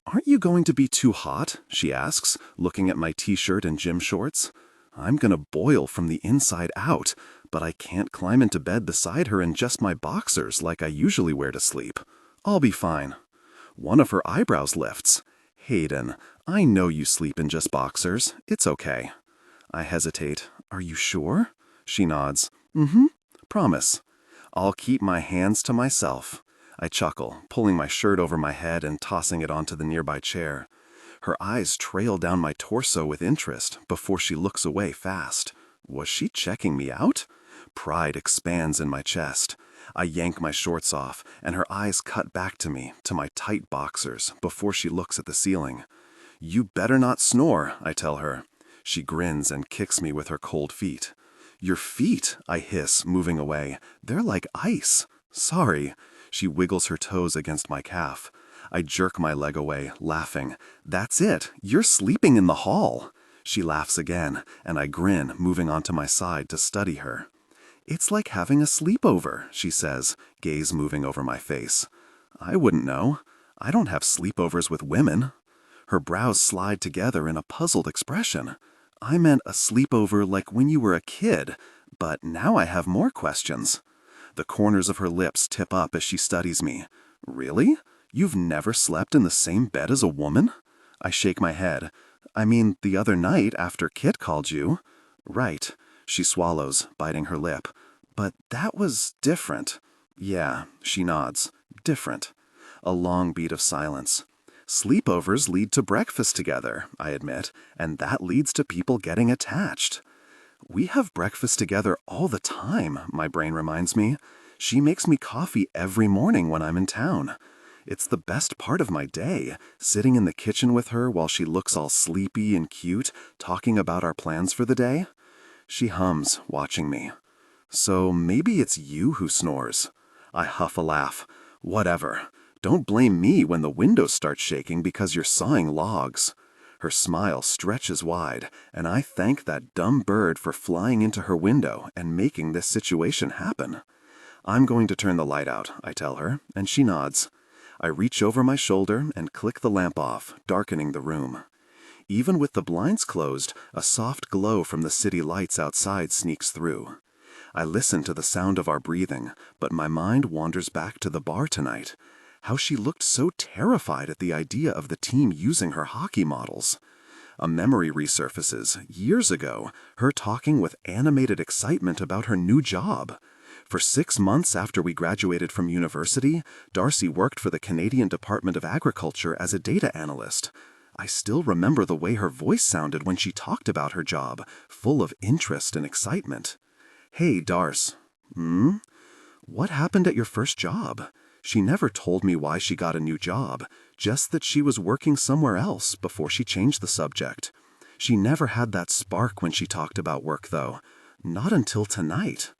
Aren't you going to be too hot? She asks, looking at my t-shirt and gym shorts. I'm gonna boil from the inside out, but I can't climb into bed beside her in just my boxers like I usually wear to sleep. I'll be fine. One of her eyebrows lifts. Hayden, I know you sleep in just boxers. It's okay. I hesitate. Are you sure? She nods. Promise. I'll keep my hands to myself. I chuckle, pulling my shirt over my head and tossing it onto the nearby chair. Her eyes trail down my torso with interest before she looks away fast. Was she checking me out? Pride expands in my chest. I yank my shorts off, and her eyes cut back to me, to my tight boxers, before she looks at the ceiling. You better not snore, I tell her. She grins and kicks me with her cold feet. Your feet, I hiss, moving away. They're like ice. Sorry. She wiggles her toes against my calf. I jerk my leg away, laughing. That's it. You're sleeping in the hall. She laughs again, and I grin, moving onto my side to study her. It's like having a sleepover, she says, gaze moving over my face. I wouldn't know. I don't have sleepovers with women. Her brows slide together in a puzzled expression. I meant a sleepover like when you were a kid, but now I have more questions. The corners of her lips tip up as she studies me. Really? You've never slept in the same bed as a woman? I shake my head. I mean, the other night after Kit called you. Right. She swallows, biting her lip. But that was different. Yeah, she nods. Different. A long beat of silence. Sleepovers lead to breakfast together, I admit, and that leads to people getting attached. We have breakfast together all the time, my brain reminds me. She makes me coffee every morning when I'm in town. It's the best part of my day, sitting in the kitchen with her while she looks all sleepy and cute, talking about our plans for the day. She hums, watching me. So maybe it's you who snores. I huff a laugh. Whatever. Don't blame me when the windows start shaking because you're sawing logs. Her smile stretches wide, and I thank that dumb bird for flying into her window and making this situation happen. I'm going to turn the light out, I tell her, and she nods. I reach over my shoulder and click the lamp off, darkening the room. Even with the blinds closed, a soft glow from the city lights outside sneaks through. I listen to the sound of our breathing, but my mind wanders back to the bar tonight. How she looked so terrified at the idea of the team using her hockey models. A memory resurfaces, years ago, her talking with animated excitement about her new job. For 6 months after we graduated from university, Darcy worked for the Canadian Department of Agriculture as a data analyst. I still remember the way her voice sounded when she talked about her job, full of interest and excitement. Hey, Darce. What happened at your first job? She never told me why she got a new job, just that she was working somewhere else before she changed the subject. She never had that spark when she talked about work, though. Not until tonight.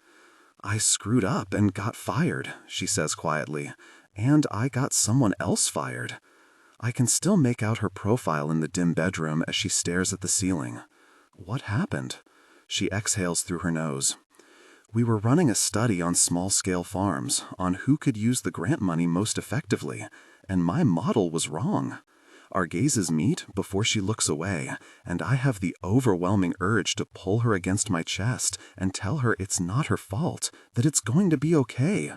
I screwed up and got fired, she says quietly, and I got someone else fired. I can still make out her profile in the dim bedroom as she stares at the ceiling. What happened? She exhales through her nose. We were running a study on small-scale farms, on who could use the grant money most effectively, and my model was wrong. Our gazes meet before she looks away, and I have the overwhelming urge to pull her against my chest and tell her it's not her fault, that it's going to be okay.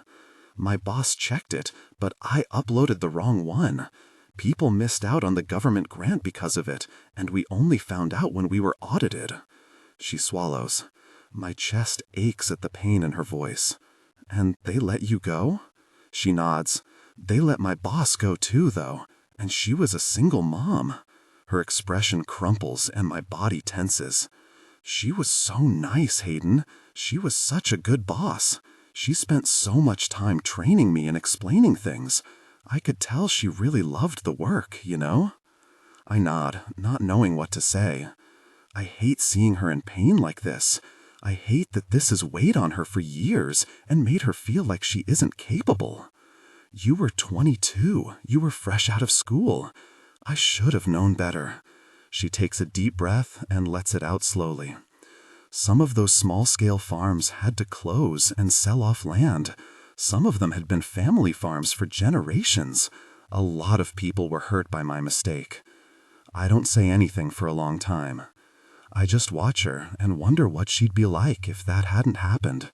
My boss checked it, but I uploaded the wrong one. People missed out on the government grant because of it, and we only found out when we were audited. She swallows. My chest aches at the pain in her voice. And they let you go? She nods. They let my boss go too, though. And she was a single mom. Her expression crumples and my body tenses. She was so nice, Hayden. She was such a good boss. She spent so much time training me and explaining things. I could tell she really loved the work, you know? I nod, not knowing what to say. I hate seeing her in pain like this. I hate that this has weighed on her for years and made her feel like she isn't capable. You were 22. You were fresh out of school. I should have known better. She takes a deep breath and lets it out slowly. Some of those small-scale farms had to close and sell off land. Some of them had been family farms for generations. A lot of people were hurt by my mistake. I don't say anything for a long time. I just watch her and wonder what she'd be like if that hadn't happened.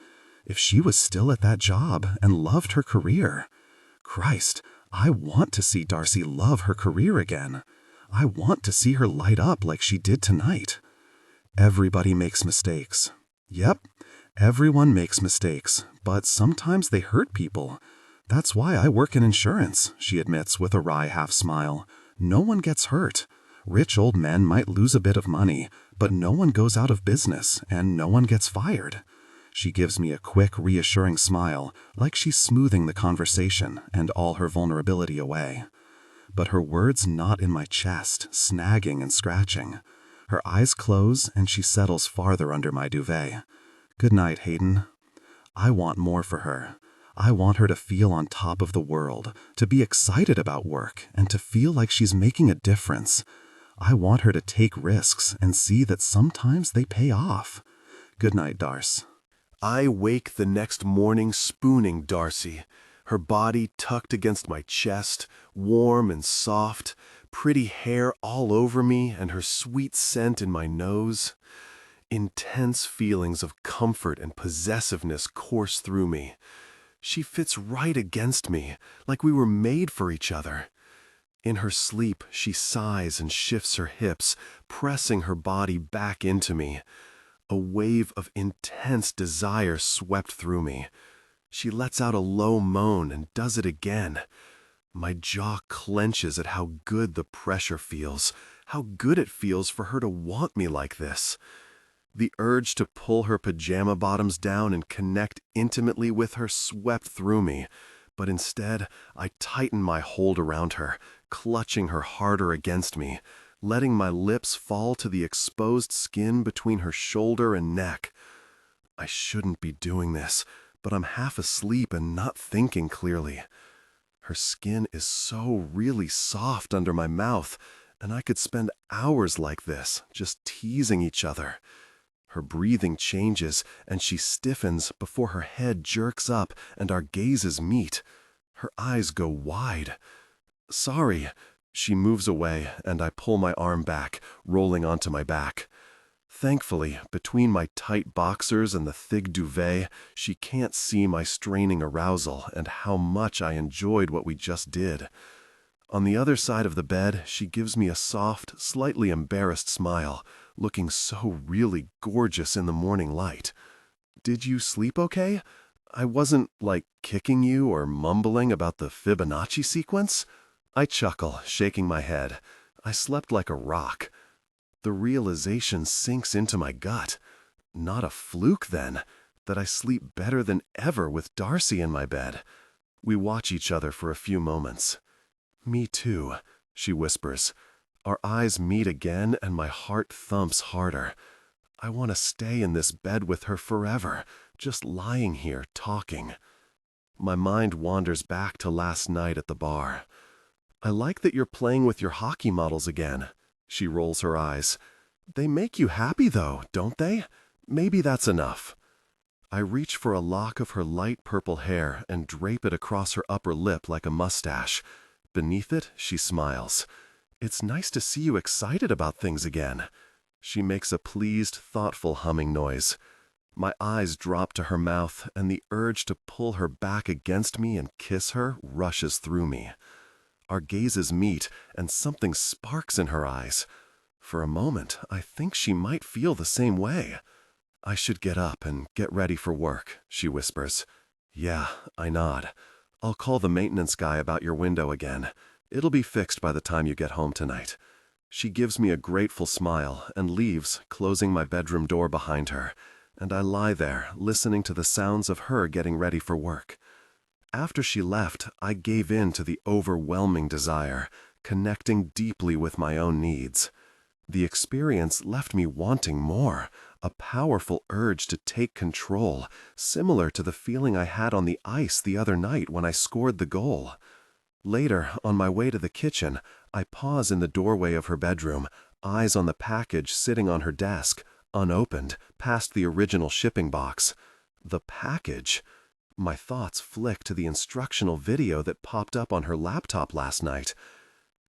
If she was still at that job and loved her career. Christ, I want to see Darcy love her career again. I want to see her light up like she did tonight. Everybody makes mistakes. Yep, everyone makes mistakes, but sometimes they hurt people. That's why I work in insurance, she admits with a wry half-smile. No one gets hurt. Rich old men might lose a bit of money, but no one goes out of business and no one gets fired. She gives me a quick, reassuring smile, like she's smoothing the conversation and all her vulnerability away. But her words knot in my chest, snagging and scratching. Her eyes close and she settles farther under my duvet. Good night, Hayden. I want more for her. I want her to feel on top of the world, to be excited about work, and to feel like she's making a difference. I want her to take risks and see that sometimes they pay off. Good night, Darcy. I wake the next morning spooning Darcy, her body tucked against my chest, warm and soft, pretty hair all over me and her sweet scent in my nose. Intense feelings of comfort and possessiveness course through me. She fits right against me, like we were made for each other. In her sleep, she sighs and shifts her hips, pressing her body back into me. A wave of intense desire swept through me. She lets out a low moan and does it again. My jaw clenches at how good the pressure feels, how good it feels for her to want me like this. The urge to pull her pajama bottoms down and connect intimately with her swept through me, but instead I tighten my hold around her, clutching her harder against me, letting my lips fall to the exposed skin between her shoulder and neck. I shouldn't be doing this, but I'm half asleep and not thinking clearly. Her skin is so really soft under my mouth, and I could spend hours like this, just teasing each other. Her breathing changes, and she stiffens before her head jerks up and our gazes meet. Her eyes go wide. Sorry. She moves away, and I pull my arm back, rolling onto my back. Thankfully, between my tight boxers and the thick duvet, she can't see my straining arousal and how much I enjoyed what we just did. On the other side of the bed, she gives me a soft, slightly embarrassed smile, looking so really gorgeous in the morning light. Did you sleep okay? I wasn't, kicking you or mumbling about the Fibonacci sequence? I chuckle, shaking my head. I slept like a rock. The realization sinks into my gut. Not a fluke, then, that I sleep better than ever with Darcy in my bed. We watch each other for a few moments. Me too, she whispers. Our eyes meet again and my heart thumps harder. I want to stay in this bed with her forever, just lying here talking. My mind wanders back to last night at the bar. I like that you're playing with your hockey models again. She rolls her eyes. They make you happy though, don't they? Maybe that's enough. I reach for a lock of her light purple hair and drape it across her upper lip like a mustache. Beneath it, she smiles. It's nice to see you excited about things again. She makes a pleased, thoughtful humming noise. My eyes drop to her mouth, and the urge to pull her back against me and kiss her rushes through me. Our gazes meet, and something sparks in her eyes. For a moment, I think she might feel the same way. I should get up and get ready for work, she whispers. Yeah, I nod. I'll call the maintenance guy about your window again. It'll be fixed by the time you get home tonight. She gives me a grateful smile and leaves, closing my bedroom door behind her, and I lie there, listening to the sounds of her getting ready for work. After she left, I gave in to the overwhelming desire, connecting deeply with my own needs. The experience left me wanting more, a powerful urge to take control, similar to the feeling I had on the ice the other night when I scored the goal. Later, on my way to the kitchen, I pause in the doorway of her bedroom, eyes on the package sitting on her desk, unopened, past the original shipping box. The package? My thoughts flick to the instructional video that popped up on her laptop last night.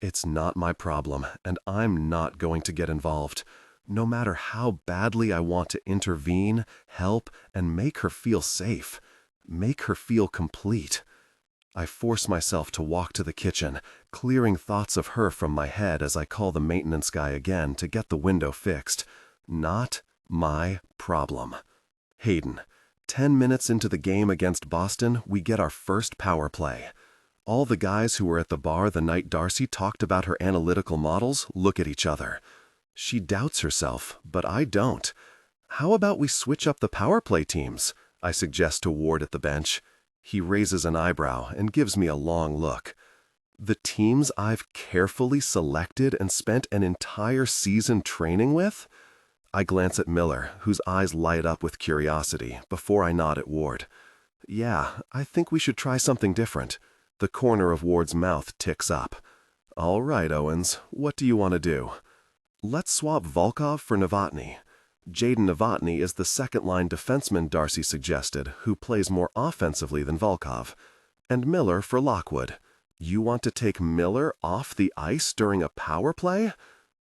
It's not my problem, and I'm not going to get involved. No matter how badly I want to intervene, help, and make her feel safe, make her feel complete. I force myself to walk to the kitchen, clearing thoughts of her from my head as I call the maintenance guy again to get the window fixed. Not my problem. Hayden. 10 minutes into the game against Boston, we get our first power play. All the guys who were at the bar the night Darcy talked about her analytical models look at each other. She doubts herself, but I don't. How about we switch up the power play teams? I suggest to Ward at the bench. He raises an eyebrow and gives me a long look. The teams I've carefully selected and spent an entire season training with? I glance at Miller, whose eyes light up with curiosity, before I nod at Ward. Yeah, I think we should try something different. The corner of Ward's mouth ticks up. All right, Owens, what do you want to do? Let's swap Volkov for Novotny. Jaden Novotny is the second-line defenseman Darcy suggested, who plays more offensively than Volkov. And Miller for Lockwood. You want to take Miller off the ice during a power play?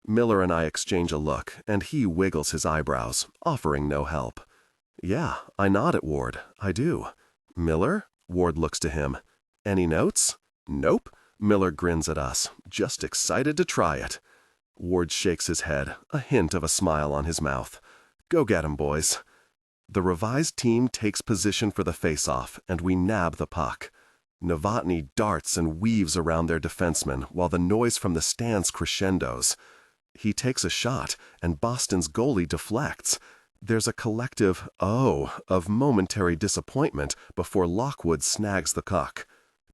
Miller and I exchange a look, and he wiggles his eyebrows, offering no help. Yeah, I nod at Ward. I do. Miller? Ward looks to him. Any notes? Nope. Miller grins at us, just excited to try it. Ward shakes his head, a hint of a smile on his mouth. Go get 'em, boys. The revised team takes position for the face-off, and we nab the puck. Novotny darts and weaves around their defenseman while the noise from the stands crescendos. He takes a shot, and Boston's goalie deflects. There's a collective "oh" of momentary disappointment before Lockwood snags the puck.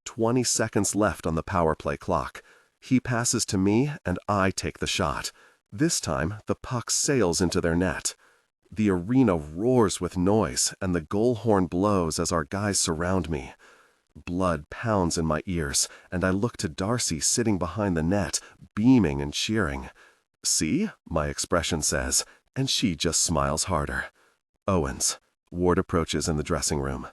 20 seconds left on the power play clock. He passes to me, and I take the shot. This time, the puck sails into their net. The arena roars with noise, and the goal horn blows as our guys surround me. Blood pounds in my ears, and I look to Darcy sitting behind the net, beaming and cheering. See, my expression says, and she just smiles harder. Owens. Ward approaches in the dressing room.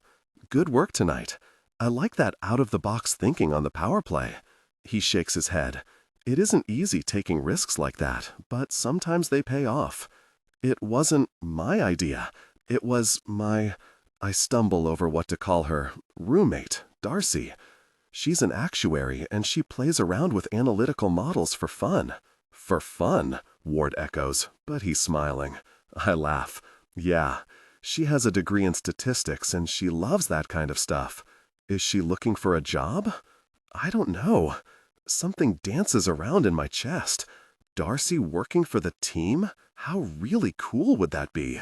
Good work tonight. I like that out-of-the-box thinking on the power play. He shakes his head. It isn't easy taking risks like that, but sometimes they pay off. It wasn't my idea. It was my... I stumble over what to call her roommate, Darcy. She's an actuary, and she plays around with analytical models for fun. For fun, Ward echoes, but he's smiling. I laugh. Yeah, she has a degree in statistics, and she loves that kind of stuff. Is she looking for a job? I don't know. Something dances around in my chest. Darcy working for the team? How really cool would that be?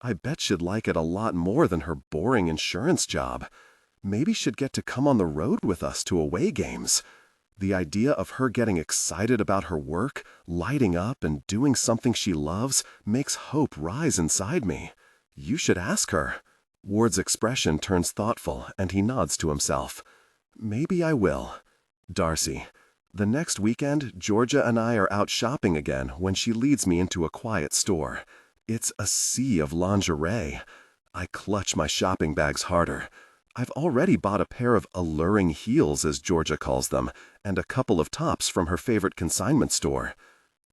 I bet she'd like it a lot more than her boring insurance job. Maybe she'd get to come on the road with us to away games. The idea of her getting excited about her work, lighting up and doing something she loves, makes hope rise inside me. You should ask her. Ward's expression turns thoughtful, and he nods to himself. Maybe I will. Darcy. The next weekend, Georgia and I are out shopping again when she leads me into a quiet store. It's a sea of lingerie. I clutch my shopping bags harder. I've already bought a pair of alluring heels, as Georgia calls them, and a couple of tops from her favorite consignment store.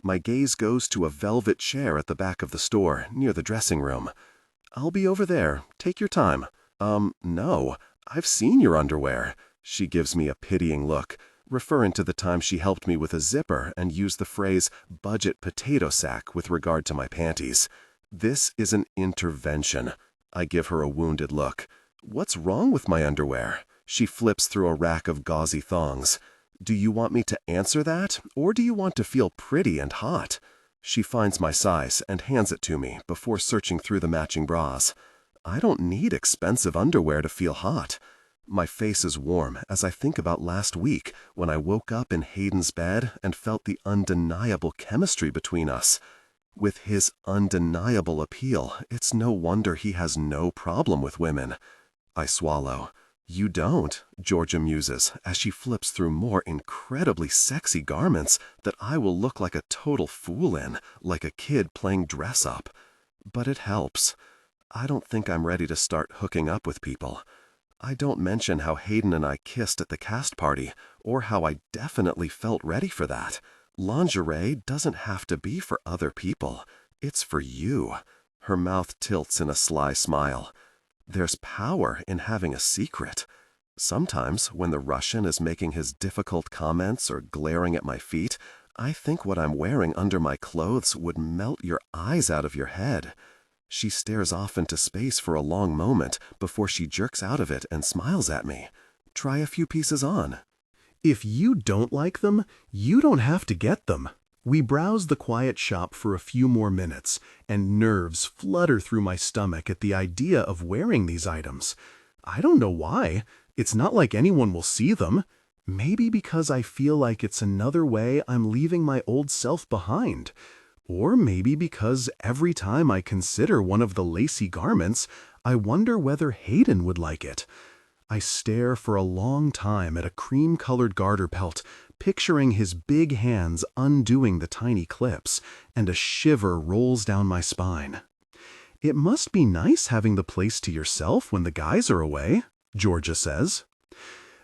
My gaze goes to a velvet chair at the back of the store, near the dressing room. I'll be over there. Take your time. No. I've seen your underwear. She gives me a pitying look, referring to the time she helped me with a zipper and used the phrase budget potato sack with regard to my panties. This is an intervention. I give her a wounded look. What's wrong with my underwear? She flips through a rack of gauzy thongs. Do you want me to answer that, or do you want to feel pretty and hot? She finds my size and hands it to me before searching through the matching bras. I don't need expensive underwear to feel hot. My face is warm as I think about last week when I woke up in Hayden's bed and felt the undeniable chemistry between us. With his undeniable appeal, it's no wonder he has no problem with women. I swallow. You don't, Georgia muses as she flips through more incredibly sexy garments that I will look like a total fool in, like a kid playing dress-up. But it helps. I don't think I'm ready to start hooking up with people. I don't mention how Hayden and I kissed at the cast party, or how I definitely felt ready for that. Lingerie doesn't have to be for other people. It's for you. Her mouth tilts in a sly smile. There's power in having a secret. Sometimes, when the Russian is making his difficult comments or glaring at my feet, I think what I'm wearing under my clothes would melt your eyes out of your head. She stares off into space for a long moment before she jerks out of it and smiles at me. Try a few pieces on. If you don't like them, you don't have to get them. We browse the quiet shop for a few more minutes, and nerves flutter through my stomach at the idea of wearing these items. I don't know why. It's not like anyone will see them. Maybe because I feel like it's another way I'm leaving my old self behind. Or maybe because every time I consider one of the lacy garments, I wonder whether Hayden would like it. I stare for a long time at a cream-colored garter pelt, picturing his big hands undoing the tiny clips, and a shiver rolls down my spine. It must be nice having the place to yourself when the guys are away, Georgia says.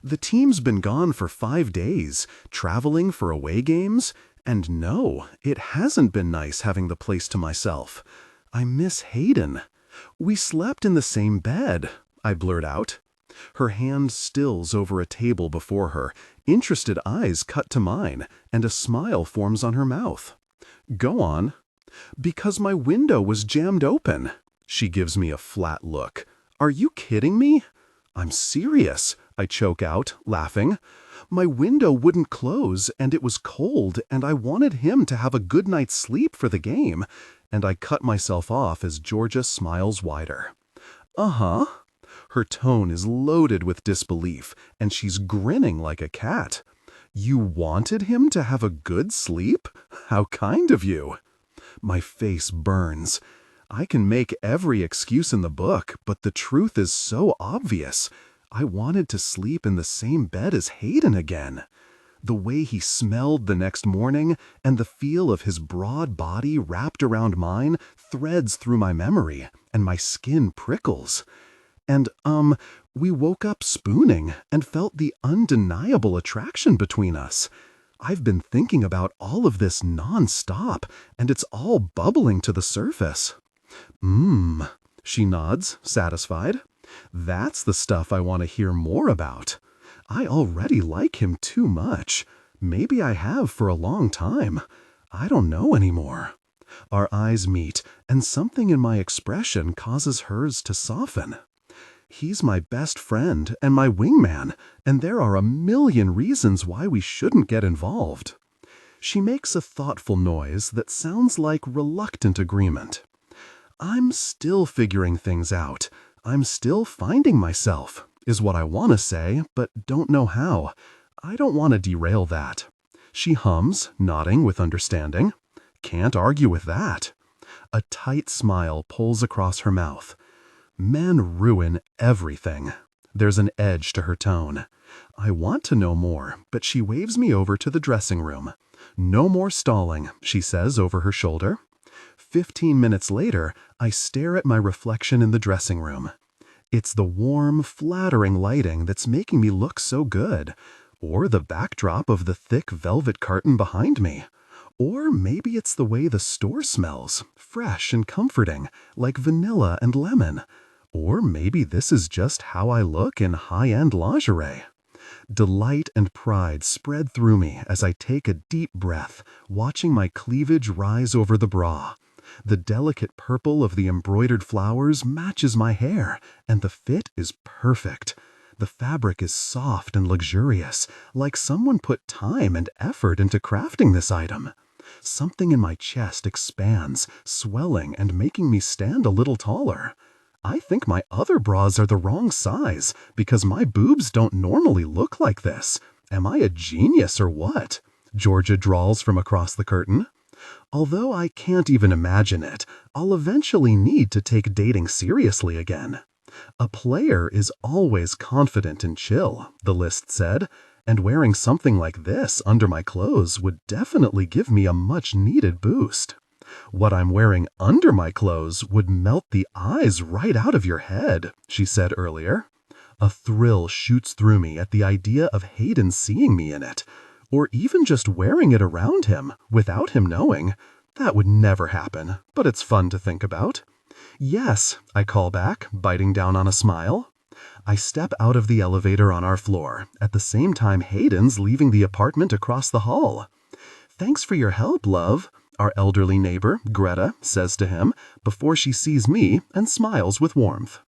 The team's been gone for 5 days, traveling for away games, and no, it hasn't been nice having the place to myself. I miss Hayden. We slept in the same bed, I blurt out. Her hand stills over a table before her, interested eyes cut to mine, and a smile forms on her mouth. Go on. Because my window was jammed open. She gives me a flat look. Are you kidding me? I'm serious, I choke out, laughing. My window wouldn't close, and it was cold, and I wanted him to have a good night's sleep for the game, and I cut myself off as Georgia smiles wider. Uh-huh. Her tone is loaded with disbelief, and she's grinning like a cat. You wanted him to have a good sleep? How kind of you. My face burns. I can make every excuse in the book, but the truth is so obvious. I wanted to sleep in the same bed as Hayden again. The way he smelled the next morning and the feel of his broad body wrapped around mine threads through my memory, and my skin prickles. And, we woke up spooning and felt the undeniable attraction between us. I've been thinking about all of this non-stop, and it's all bubbling to the surface. She nods, satisfied. That's the stuff I want to hear more about. I already like him too much. Maybe I have for a long time. I don't know anymore. Our eyes meet, and something in my expression causes hers to soften. He's my best friend and my wingman, and there are a million reasons why we shouldn't get involved. She makes a thoughtful noise that sounds like reluctant agreement. I'm still figuring things out. I'm still finding myself, is what I want to say, but don't know how. I don't want to derail that. She hums, nodding with understanding. Can't argue with that. A tight smile pulls across her mouth. Men ruin everything. There's an edge to her tone. I want to know more, but she waves me over to the dressing room. No more stalling, she says over her shoulder. 15 minutes later, I stare at my reflection in the dressing room. It's the warm, flattering lighting that's making me look so good, or the backdrop of the thick velvet curtain behind me. Or maybe it's the way the store smells, fresh and comforting, like vanilla and lemon. Or maybe this is just how I look in high-end lingerie. Delight and pride spread through me as I take a deep breath, watching my cleavage rise over the bra. The delicate purple of the embroidered flowers matches my hair, and the fit is perfect. The fabric is soft and luxurious, like someone put time and effort into crafting this item. Something in my chest expands, swelling and making me stand a little taller. I think my other bras are the wrong size because my boobs don't normally look like this. Am I a genius or what? Georgia drawls from across the curtain. Although I can't even imagine it, I'll eventually need to take dating seriously again. A player is always confident and chill, the list said, and wearing something like this under my clothes would definitely give me a much-needed boost. What I'm wearing under my clothes would melt the eyes right out of your head, she said earlier. A thrill shoots through me at the idea of Hayden seeing me in it, or even just wearing it around him without him knowing. That would never happen, but it's fun to think about. Yes, I call back, biting down on a smile. I step out of the elevator on our floor, at the same time Hayden's leaving the apartment across the hall. Thanks for your help, love, our elderly neighbor, Greta, says to him before she sees me and smiles with warmth.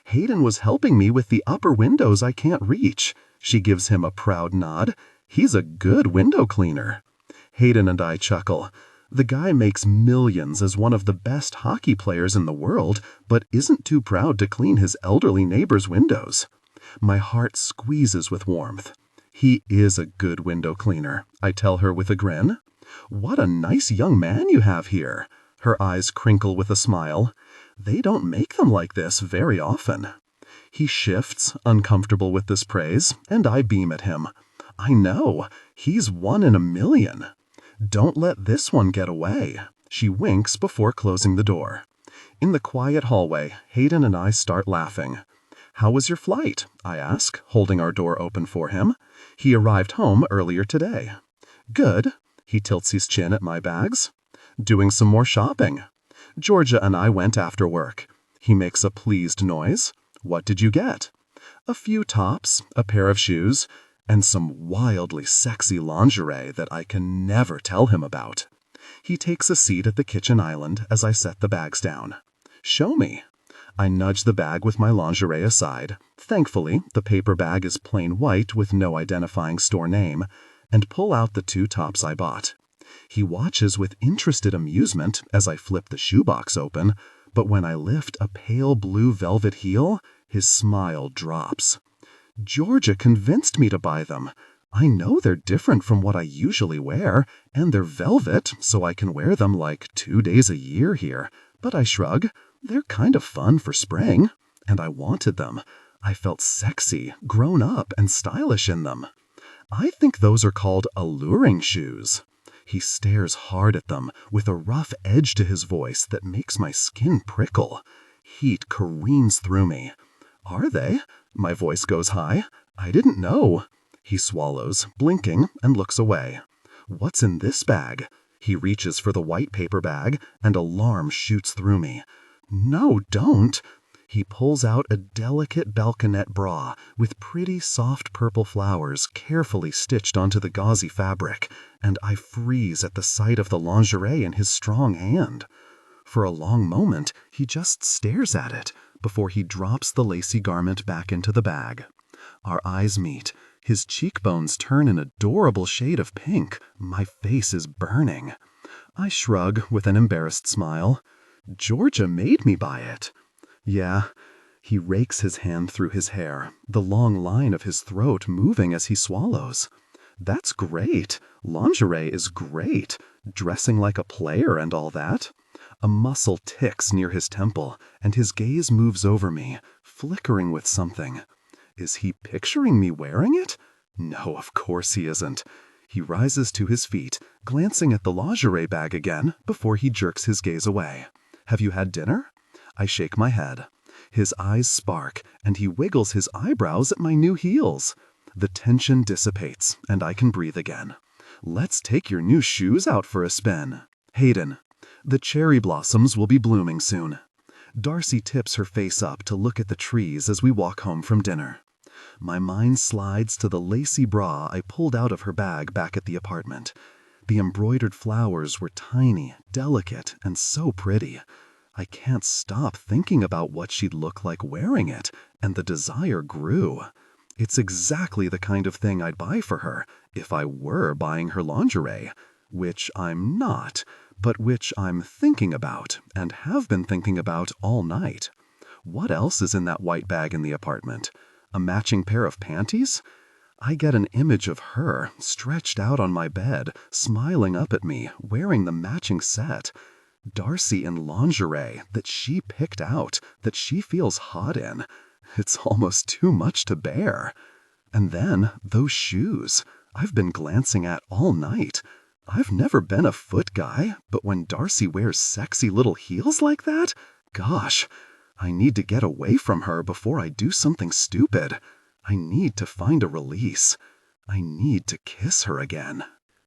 Hayden was helping me with the upper windows I can't reach. She gives him a proud nod. He's a good window cleaner. Hayden and I chuckle. The guy makes millions as one of the best hockey players in the world, but isn't too proud to clean his elderly neighbor's windows. My heart squeezes with warmth. "He is a good window cleaner," I tell her with a grin. "What a nice young man you have here." Her eyes crinkle with a smile. "They don't make them like this very often." He shifts, uncomfortable with this praise, and I beam at him. "I know. He's 1 in a million. Don't let this one get away." She winks before closing the door. In the quiet hallway, Hayden and I start laughing. "How was your flight?" I ask, holding our door open for him. He arrived home earlier today. "Good." He tilts his chin at my bags. "Doing some more shopping." "Georgia and I went after work." He makes a pleased noise. "What did you get?" "A few tops, a pair of shoes, and some wildly sexy lingerie that I can never tell him about." He takes a seat at the kitchen island as I set the bags down. "Show me." I nudge the bag with my lingerie aside. Thankfully, the paper bag is plain white with no identifying store name, and pull out the 2 tops I bought. He watches with interested amusement as I flip the shoebox open, but when I lift a pale blue velvet heel, his smile drops. "Georgia convinced me to buy them. I know they're different from what I usually wear, and they're velvet, so I can wear them like 2 days a year here. But I shrug. They're kind of fun for spring. And I wanted them. I felt sexy, grown up, and stylish in them. I think those are called alluring shoes." He stares hard at them, with a rough edge to his voice that makes my skin prickle. Heat careens through me. "Are they?" My voice goes high. "I didn't know." He swallows, blinking, and looks away. "What's in this bag?" He reaches for the white paper bag, and alarm shoots through me. "No, don't." He pulls out a delicate balconette bra with pretty soft purple flowers carefully stitched onto the gauzy fabric, and I freeze at the sight of the lingerie in his strong hand. For a long moment, he just stares at it before he drops the lacy garment back into the bag. Our eyes meet. His cheekbones turn an adorable shade of pink. My face is burning. I shrug with an embarrassed smile. "Georgia made me buy it." "Yeah." He rakes his hand through his hair, the long line of his throat moving as he swallows. "That's great. Lingerie is great. Dressing like a player and all that." A muscle ticks near his temple, and his gaze moves over me, flickering with something. Is he picturing me wearing it? No, of course he isn't. He rises to his feet, glancing at the lingerie bag again before he jerks his gaze away. "Have you had dinner?" I shake my head. His eyes spark, and he wiggles his eyebrows at my new heels. The tension dissipates, and I can breathe again. "Let's take your new shoes out for a spin." "Hayden, the cherry blossoms will be blooming soon." Darcy tips her face up to look at the trees as we walk home from dinner. My mind slides to the lacy bra I pulled out of her bag back at the apartment. The embroidered flowers were tiny, delicate, and so pretty. I can't stop thinking about what she'd look like wearing it, and the desire grew. It's exactly the kind of thing I'd buy for her if I were buying her lingerie, which I'm not, but which I'm thinking about and have been thinking about all night. What else is in that white bag in the apartment? A matching pair of panties? I get an image of her, stretched out on my bed, smiling up at me, wearing the matching set. Darcy in lingerie that she picked out, that she feels hot in. It's almost too much to bear. And then, those shoes, I've been glancing at all night. I've never been a foot guy, but when Darcy wears sexy little heels like that, gosh, I need to get away from her before I do something stupid. I need to find a release. I need to kiss her again.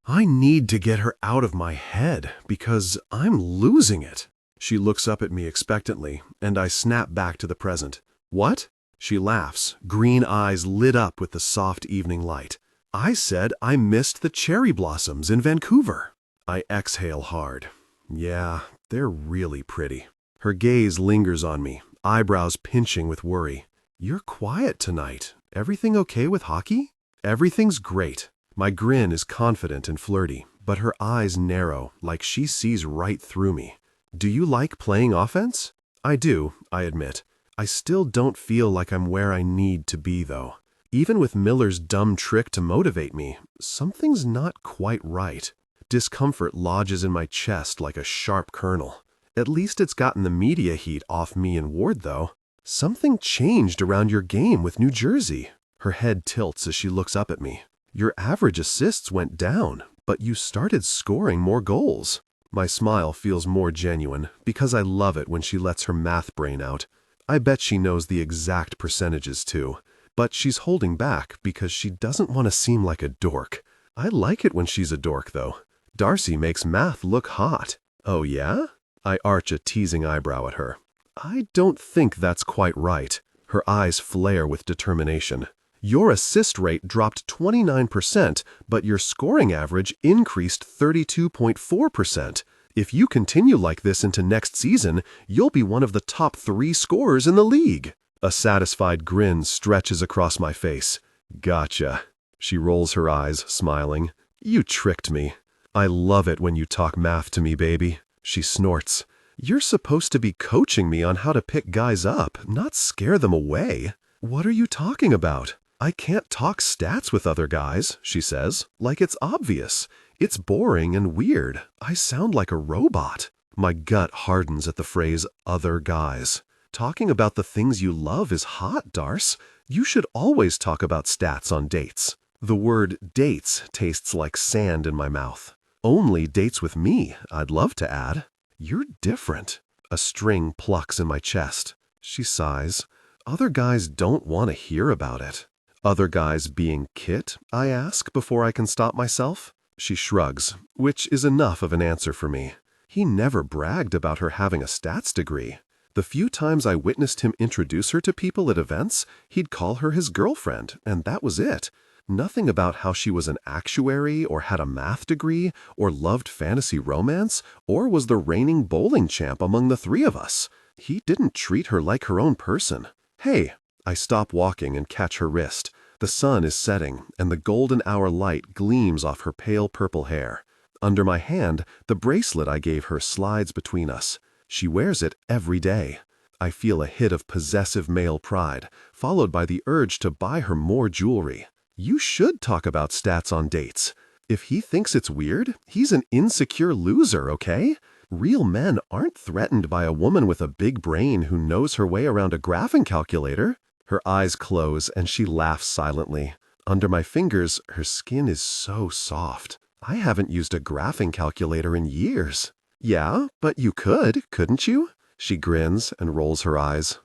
I need to get her out of my head because I'm losing it. She looks up at me expectantly, and I snap back to the present. "What?" She laughs, green eyes lit up with the soft evening light. "I said I missed the cherry blossoms in Vancouver." I exhale hard. Yeah, they're really pretty. Her gaze lingers on me, eyebrows pinching with worry. "You're quiet tonight. Everything okay with hockey?" "Everything's great." My grin is confident and flirty, but her eyes narrow, like she sees right through me. "Do you like playing offense?" "I do," I admit. "I still don't feel like I'm where I need to be, though." Even with Miller's dumb trick to motivate me, something's not quite right. Discomfort lodges in my chest like a sharp kernel. At least it's gotten the media heat off me and Ward, though. Something changed around your game with New Jersey. Her head tilts as she looks up at me. Your average assists went down, but you started scoring more goals. My smile feels more genuine because I love it when she lets her math brain out. I bet she knows the exact percentages too. But she's holding back because she doesn't want to seem like a dork. I like it when she's a dork, though. Darcy makes math look hot. Oh yeah? I arch a teasing eyebrow at her. I don't think that's quite right. Her eyes flare with determination. Your assist rate dropped 29%, but your scoring average increased 32.4%. If you continue like this into next season, you'll be one of the top 3 scorers in the league. A satisfied grin stretches across my face. Gotcha. She rolls her eyes, smiling. You tricked me. I love it when you talk math to me, baby. She snorts. You're supposed to be coaching me on how to pick guys up, not scare them away. What are you talking about? I can't talk stats with other guys, she says, like it's obvious. It's boring and weird. I sound like a robot. My gut hardens at the phrase, other guys. Talking about the things you love is hot, Darce. You should always talk about stats on dates. The word dates tastes like sand in my mouth. Only dates with me, I'd love to add. You're different. A string plucks in my chest. She sighs. Other guys don't want to hear about it. Other guys being Kit, I ask before I can stop myself. She shrugs, which is enough of an answer for me. He never bragged about her having a stats degree. The few times I witnessed him introduce her to people at events, he'd call her his girlfriend, and that was it. Nothing about how she was an actuary or had a math degree or loved fantasy romance or was the reigning bowling champ among the 3 of us. He didn't treat her like her own person. Hey, I stop walking and catch her wrist. The sun is setting, and the golden hour light gleams off her pale purple hair. Under my hand, the bracelet I gave her slides between us. She wears it every day. I feel a hit of possessive male pride, followed by the urge to buy her more jewelry. You should talk about stats on dates. If he thinks it's weird, he's an insecure loser, okay? Real men aren't threatened by a woman with a big brain who knows her way around a graphing calculator. Her eyes close and she laughs silently. Under my fingers, her skin is so soft. I haven't used a graphing calculator in years. Yeah, but you could, couldn't you? She grins and rolls her eyes.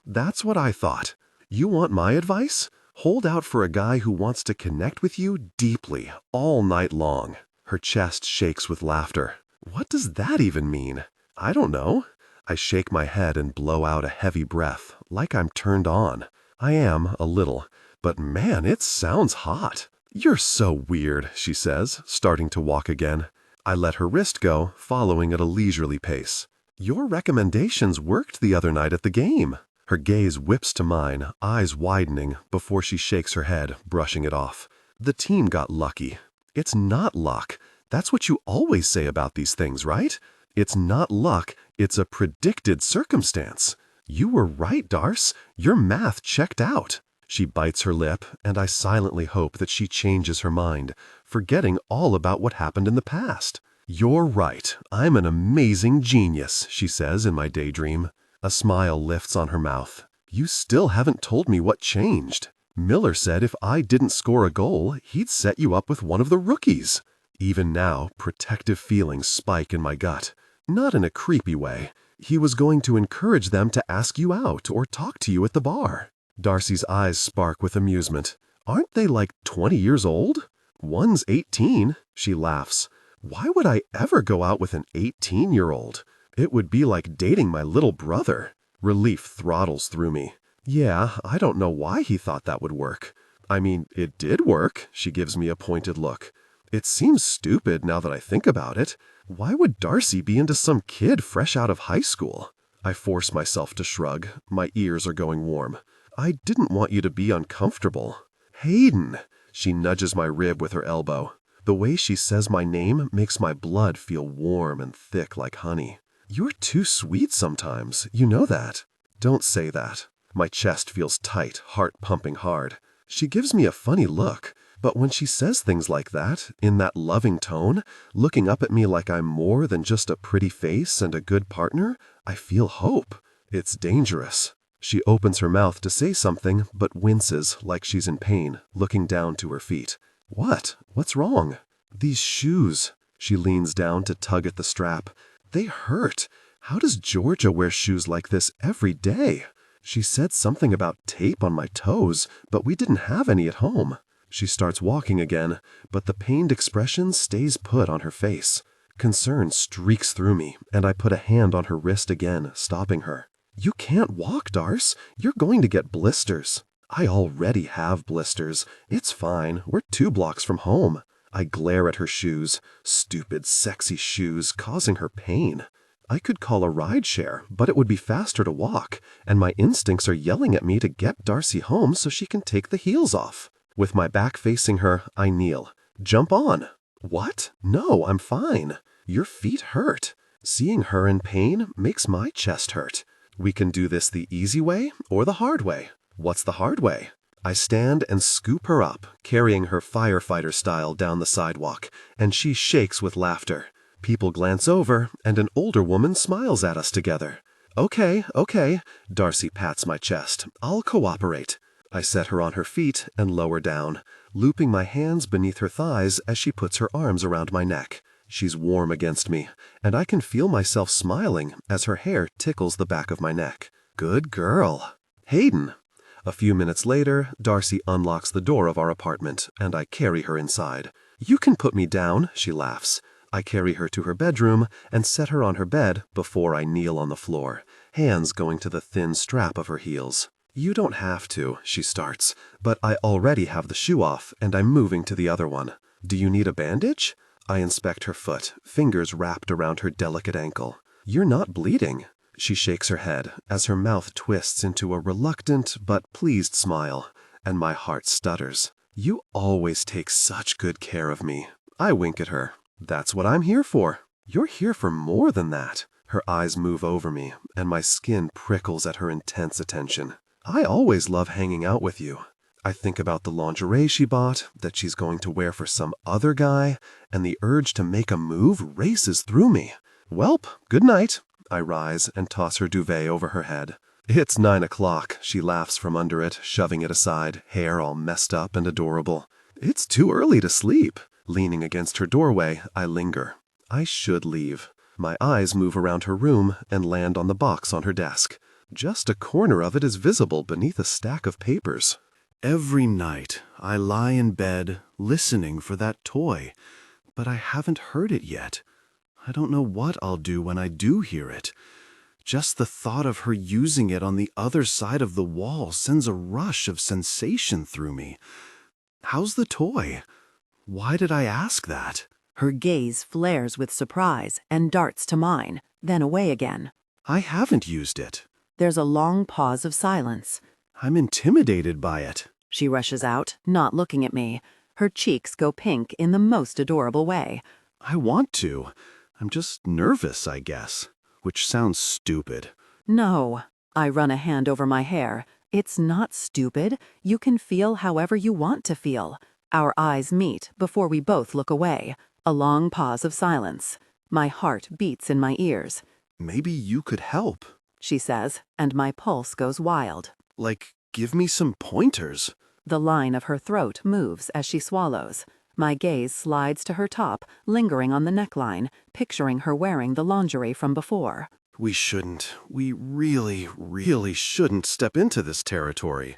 That's what I thought. You want my advice? Hold out for a guy who wants to connect with you deeply, all night long. Her chest shakes with laughter. What does that even mean? I don't know. I shake my head and blow out a heavy breath, like I'm turned on. I am, a little, but man, it sounds hot. You're so weird, she says, starting to walk again. I let her wrist go, following at a leisurely pace. Your recommendations worked the other night at the game. Her gaze whips to mine, eyes widening, before she shakes her head, brushing it off. The team got lucky. It's not luck. That's what you always say about these things, right? It's not luck, it's a predicted circumstance. You were right, Darce. Your math checked out. She bites her lip, and I silently hope that she changes her mind, forgetting all about what happened in the past. You're right. I'm an amazing genius, she says in my daydream. A smile lifts on her mouth. You still haven't told me what changed. Miller said if I didn't score a goal, he'd set you up with one of the rookies. Even now, protective feelings spike in my gut. Not in a creepy way. He was going to encourage them to ask you out or talk to you at the bar. Darcy's eyes spark with amusement. Aren't they like 20 years old? One's 18, she laughs. Why would I ever go out with an 18-year-old? It would be like dating my little brother. Relief throttles through me. Yeah, I don't know why he thought that would work. I mean, it did work, she gives me a pointed look. It seems stupid now that I think about it. Why would Darcy be into some kid fresh out of high school? I force myself to shrug. My ears are going warm. I didn't want you to be uncomfortable. Hayden! She nudges my rib with her elbow. The way she says my name makes my blood feel warm and thick like honey. You're too sweet sometimes, you know that. Don't say that. My chest feels tight, heart pumping hard. She gives me a funny look, but when she says things like that, in that loving tone, looking up at me like I'm more than just a pretty face and a good partner, I feel hope. It's dangerous. She opens her mouth to say something, but winces like she's in pain, looking down to her feet. What? What's wrong? These shoes. She leans down to tug at the strap. They hurt. How does Georgia wear shoes like this every day? She said something about tape on my toes, but we didn't have any at home. She starts walking again, but the pained expression stays put on her face. Concern streaks through me, and I put a hand on her wrist again, stopping her. You can't walk, Darce. You're going to get blisters. I already have blisters. It's fine. We're 2 blocks from home. I glare at her shoes. Stupid, sexy shoes, causing her pain. I could call a rideshare, but it would be faster to walk, and my instincts are yelling at me to get Darcy home so she can take the heels off. With my back facing her, I kneel. Jump on. What? No, I'm fine. Your feet hurt. Seeing her in pain makes my chest hurt. We can do this the easy way or the hard way. What's the hard way? I stand and scoop her up, carrying her firefighter style down the sidewalk, and she shakes with laughter. People glance over, and an older woman smiles at us together. Okay, Darcy pats my chest. I'll cooperate. I set her on her feet and lower down, looping my hands beneath her thighs as she puts her arms around my neck. She's warm against me, and I can feel myself smiling as her hair tickles the back of my neck. Good girl. Hayden. A few minutes later, Darcy unlocks the door of our apartment, and I carry her inside. You can put me down, she laughs. I carry her to her bedroom and set her on her bed before I kneel on the floor, hands going to the thin strap of her heels. You don't have to, she starts, but I already have the shoe off and I'm moving to the other one. Do you need a bandage? I inspect her foot, fingers wrapped around her delicate ankle. You're not bleeding. She shakes her head as her mouth twists into a reluctant but pleased smile, and my heart stutters. You always take such good care of me. I wink at her. That's what I'm here for. You're here for more than that. Her eyes move over me, and my skin prickles at her intense attention. I always love hanging out with you. I think about the lingerie she bought, that she's going to wear for some other guy, and the urge to make a move races through me. Welp, good night. I rise and toss her duvet over her head. It's 9 o'clock, she laughs from under it, shoving it aside, hair all messed up and adorable. It's too early to sleep. Leaning against her doorway, I linger. I should leave. My eyes move around her room and land on the box on her desk. Just a corner of it is visible beneath a stack of papers. Every night, I lie in bed, listening for that toy, but I haven't heard it yet. I don't know what I'll do when I do hear it. Just the thought of her using it on the other side of the wall sends a rush of sensation through me. How's the toy? Why did I ask that? Her gaze flares with surprise and darts to mine, then away again. I haven't used it. There's a long pause of silence. I'm intimidated by it. She rushes out, not looking at me. Her cheeks go pink in the most adorable way. I want to. I'm just nervous, I guess, which sounds stupid. No. I run a hand over my hair. It's not stupid. You can feel however you want to feel. Our eyes meet before we both look away. A long pause of silence. My heart beats in my ears. Maybe you could help, she says, and my pulse goes wild. Like, give me some pointers. The line of her throat moves as she swallows. My gaze slides to her top, lingering on the neckline, picturing her wearing the lingerie from before. We really shouldn't step into this territory.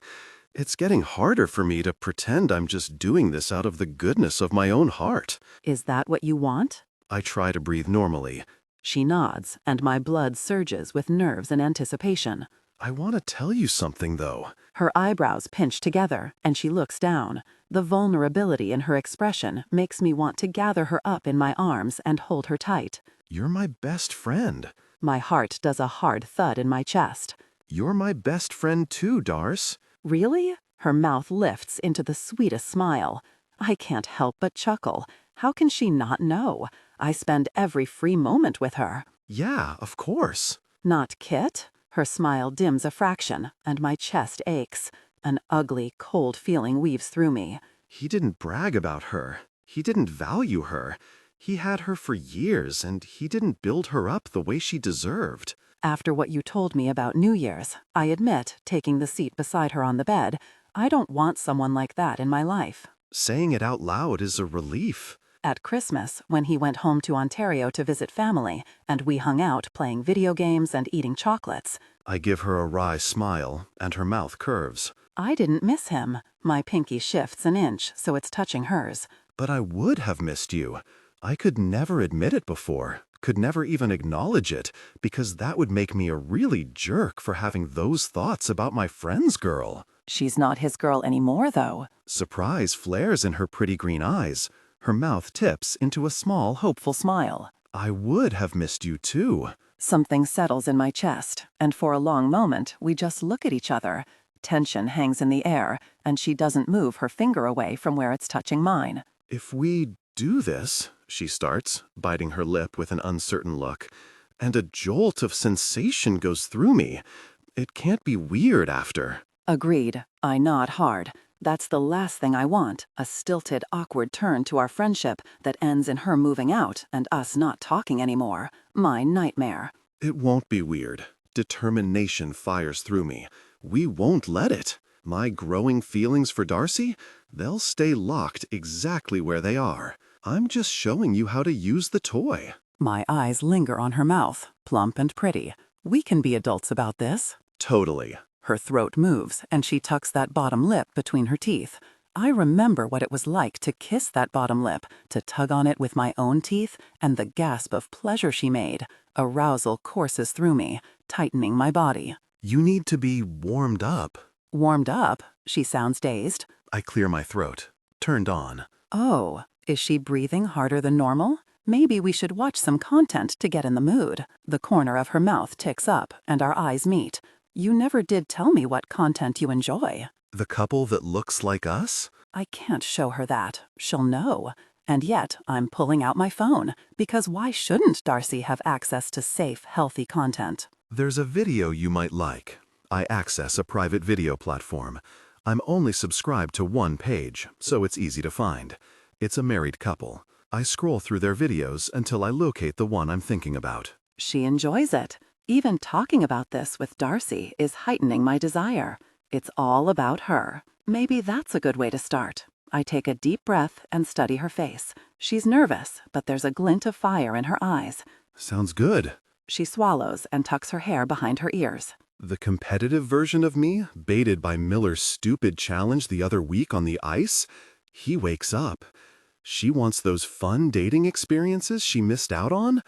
It's getting harder for me to pretend I'm just doing this out of the goodness of my own heart. Is that what you want? I try to breathe normally. She nods, and my blood surges with nerves and anticipation. I want to tell you something, though. Her eyebrows pinch together, and she looks down. The vulnerability in her expression makes me want to gather her up in my arms and hold her tight. You're my best friend. My heart does a hard thud in my chest. You're my best friend too, Darce. Really? Her mouth lifts into the sweetest smile. I can't help but chuckle. How can she not know? I spend every free moment with her. Yeah, of course. Not Kit? Her smile dims a fraction, and my chest aches. An ugly, cold feeling weaves through me. He didn't brag about her. He didn't value her. He had her for years, and he didn't build her up the way she deserved. After what you told me about New Year's, I admit, taking the seat beside her on the bed, I don't want someone like that in my life. Saying it out loud is a relief. At Christmas, when he went home to Ontario to visit family, and we hung out playing video games and eating chocolates, I give her a wry smile, and her mouth curves. I didn't miss him. My pinky shifts an inch, so it's touching hers. But I would have missed you. I could never admit it before, could never even acknowledge it, because that would make me a really jerk for having those thoughts about my friend's girl. She's not his girl anymore, though. Surprise flares in her pretty green eyes. Her mouth tips into a small, hopeful smile. I would have missed you too. Something settles in my chest, and for a long moment, we just look at each other. Tension hangs in the air, and she doesn't move her finger away from where it's touching mine. If we do this, she starts, biting her lip with an uncertain look, and a jolt of sensation goes through me. It can't be weird after. Agreed. I nod hard. That's the last thing I want, a stilted, awkward turn to our friendship that ends in her moving out and us not talking anymore. My nightmare. It won't be weird. Determination fires through me. We won't let it. My growing feelings for Darcy, they'll stay locked exactly where they are. I'm just showing you how to use the toy. My eyes linger on her mouth, plump and pretty. We can be adults about this. Totally. Her throat moves, and she tucks that bottom lip between her teeth. I remember what it was like to kiss that bottom lip, to tug on it with my own teeth, and the gasp of pleasure she made. Arousal courses through me, tightening my body. You need to be warmed up. Warmed up? She sounds dazed. I clear my throat. Turned on. Oh, is she breathing harder than normal? Maybe we should watch some content to get in the mood. The corner of her mouth ticks up, and our eyes meet. You never did tell me what content you enjoy. The couple that looks like us? I can't show her that. She'll know. And yet, I'm pulling out my phone, because why shouldn't Darcy have access to safe, healthy content? There's a video you might like. I access a private video platform. I'm only subscribed to one page, so it's easy to find. It's a married couple. I scroll through their videos until I locate the one I'm thinking about. She enjoys it. Even talking about this with Darcy is heightening my desire. It's all about her. Maybe that's a good way to start. I take a deep breath and study her face. She's nervous, but there's a glint of fire in her eyes. Sounds good. She swallows and tucks her hair behind her ears. The competitive version of me, baited by Miller's stupid challenge the other week on the ice, he wakes up. She wants those fun dating experiences she missed out on.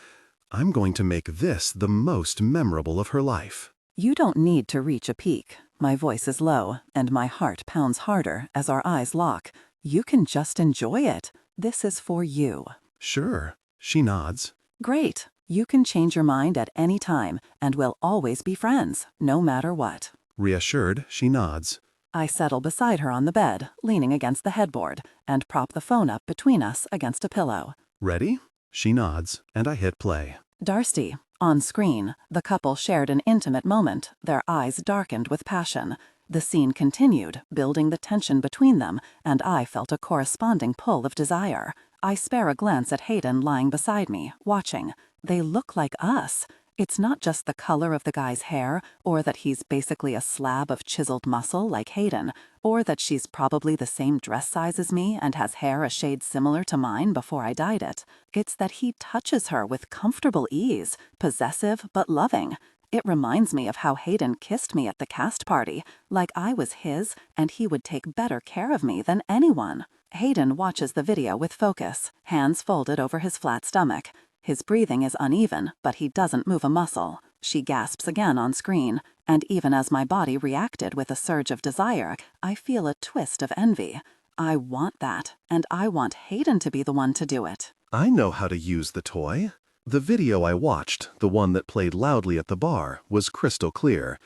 I'm going to make this the most memorable of her life. You don't need to reach a peak. My voice is low, and my heart pounds harder as our eyes lock. You can just enjoy it. This is for you. Sure. She nods. Great. You can change your mind at any time, and we'll always be friends, no matter what. Reassured, she nods. I settle beside her on the bed, leaning against the headboard, and prop the phone up between us against a pillow. Ready? She nods, and I hit play. Darcy. On screen, the couple shared an intimate moment, their eyes darkened with passion. The scene continued, building the tension between them, and I felt a corresponding pull of desire. I spare a glance at Hayden lying beside me, watching. They look like us. It's not just the color of the guy's hair, or that he's basically a slab of chiseled muscle like Hayden, or that she's probably the same dress size as me and has hair a shade similar to mine before I dyed it. It's that he touches her with comfortable ease, possessive but loving. It reminds me of how Hayden kissed me at the cast party, like I was his and he would take better care of me than anyone. Hayden watches the video with focus, hands folded over his flat stomach. His breathing is uneven, but he doesn't move a muscle. She gasps again on screen, and even as my body reacted with a surge of desire, I feel a twist of envy. I want that, and I want Hayden to be the one to do it. I know how to use the toy. The video I watched, the one that played loudly at the bar, was crystal clear.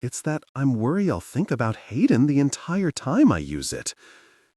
It's that I'm worried I'll think about Hayden the entire time I use it.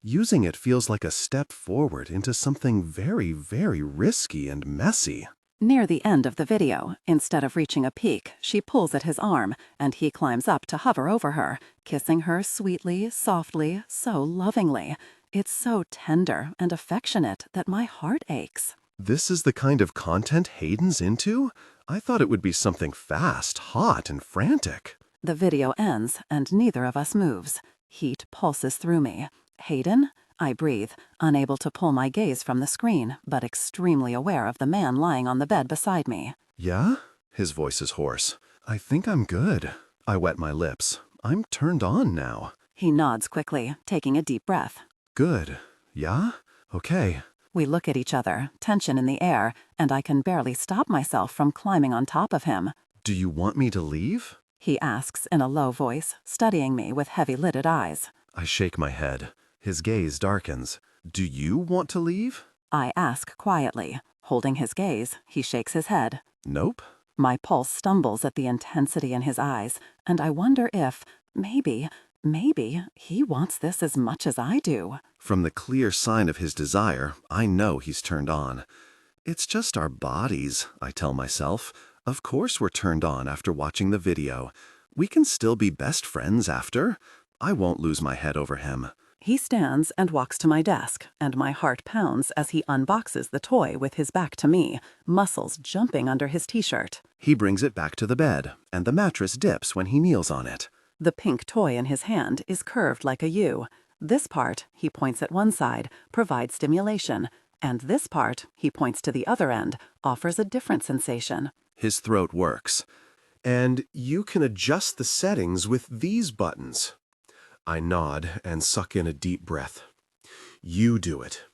Using it feels like a step forward into something very, very risky and messy. Near the end of the video, instead of reaching a peak, she pulls at his arm, and he climbs up to hover over her, kissing her sweetly, softly, so lovingly. It's so tender and affectionate that my heart aches. This is the kind of content Hayden's into? I thought it would be something fast, hot, and frantic. The video ends, and neither of us moves. Heat pulses through me. Hayden? I breathe, unable to pull my gaze from the screen, but extremely aware of the man lying on the bed beside me. Yeah? His voice is hoarse. I think I'm good. I wet my lips. I'm turned on now. He nods quickly, taking a deep breath. Good. Yeah? Okay. We look at each other, tension in the air, and I can barely stop myself from climbing on top of him. Do you want me to leave? He asks in a low voice, studying me with heavy-lidded eyes. I shake my head. His gaze darkens. Do you want to leave? I ask quietly. Holding his gaze, he shakes his head. Nope. My pulse stumbles at the intensity in his eyes, and I wonder if, maybe he wants this as much as I do. From the clear sign of his desire, I know he's turned on. It's just our bodies, I tell myself. Of course we're turned on after watching the video. We can still be best friends after. I won't lose my head over him. He stands and walks to my desk, and my heart pounds as he unboxes the toy with his back to me, muscles jumping under his t-shirt. He brings it back to the bed, and the mattress dips when he kneels on it. The pink toy in his hand is curved like a U. This part, he points at one side, provides stimulation, and this part, he points to the other end, offers a different sensation. His throat works. And you can adjust the settings with these buttons. I nod and suck in a deep breath. You do it.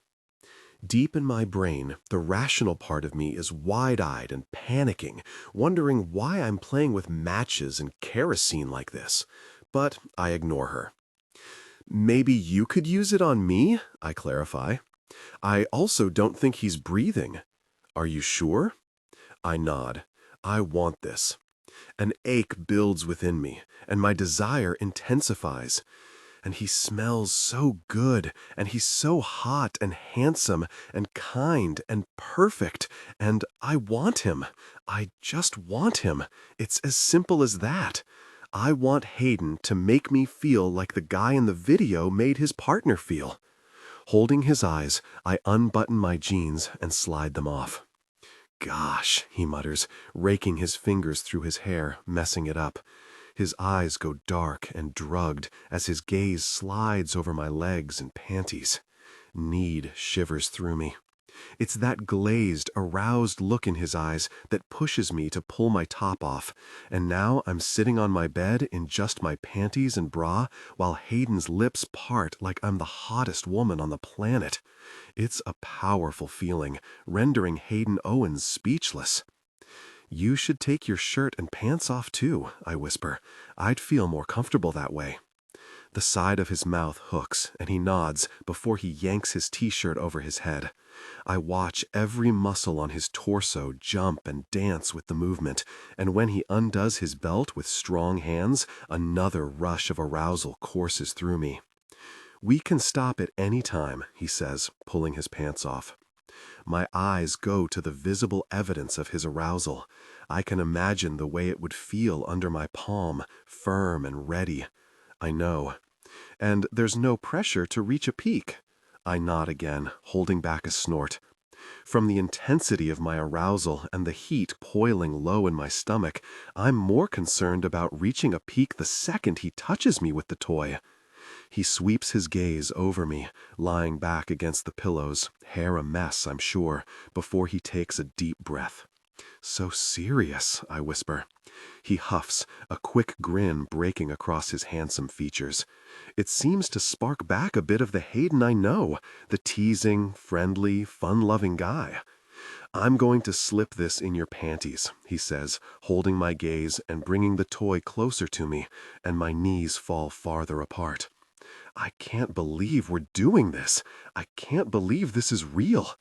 Deep in my brain, the rational part of me is wide-eyed and panicking, wondering why I'm playing with matches and kerosene like this. But I ignore her. Maybe you could use it on me, I clarify. I also don't think he's breathing. Are you sure? I nod. I want this. An ache builds within me, and my desire intensifies. And he smells so good, and he's so hot and handsome and kind and perfect, and I want him. I just want him. It's as simple as that. I want Hayden to make me feel like the guy in the video made his partner feel. Holding his eyes, I unbutton my jeans and slide them off. Gosh, he mutters, raking his fingers through his hair, messing it up. His eyes go dark and drugged as his gaze slides over my legs and panties. Need shivers through me. It's that glazed, aroused look in his eyes that pushes me to pull my top off, and now I'm sitting on my bed in just my panties and bra while Hayden's lips part like I'm the hottest woman on the planet. It's a powerful feeling, rendering Hayden Owens speechless. You should take your shirt and pants off too, I whisper. I'd feel more comfortable that way. The side of his mouth hooks, and he nods before he yanks his t-shirt over his head. I watch every muscle on his torso jump and dance with the movement, and when he undoes his belt with strong hands, another rush of arousal courses through me. We can stop at any time, he says, pulling his pants off. My eyes go to the visible evidence of his arousal. I can imagine the way it would feel under my palm, firm and ready. I know. And there's no pressure to reach a peak. I nod again, holding back a snort. From the intensity of my arousal and the heat poiling low in my stomach, I'm more concerned about reaching a peak the second he touches me with the toy. He sweeps his gaze over me, lying back against the pillows, hair a mess, I'm sure, before he takes a deep breath. So serious, I whisper. He huffs, a quick grin breaking across his handsome features. It seems to spark back a bit of the Hayden I know, the teasing, friendly, fun-loving guy. I'm going to slip this in your panties, he says, holding my gaze and bringing the toy closer to me, and my knees fall farther apart. I can't believe we're doing this. I can't believe this is real.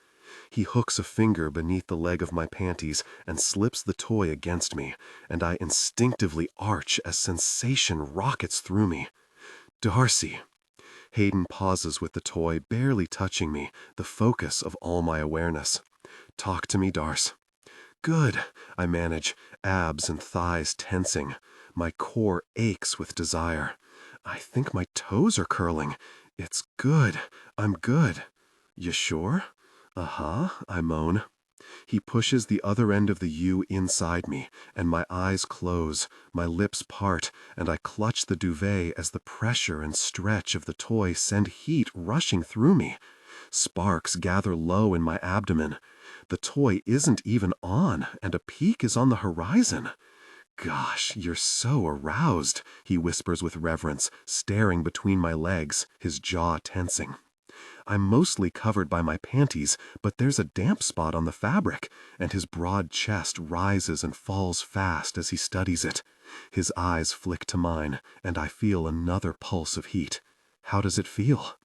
He hooks a finger beneath the leg of my panties and slips the toy against me, and I instinctively arch as sensation rockets through me. Darcy. Hayden pauses with the toy barely touching me, the focus of all my awareness. Talk to me, Darce. good, I manage, abs and thighs tensing. My core aches with desire. I think my toes are curling. It's good. I'm good. You sure? Uh-huh, I moan. He pushes the other end of the U inside me, and my eyes close, my lips part, and I clutch the duvet as the pressure and stretch of the toy send heat rushing through me. Sparks gather low in my abdomen. The toy isn't even on, and a peak is on the horizon. Gosh, you're so aroused, he whispers with reverence, staring between my legs, his jaw tensing. I'm mostly covered by my panties, but there's a damp spot on the fabric, and his broad chest rises and falls fast as he studies it. His eyes flick to mine, and I feel another pulse of heat. How does it feel?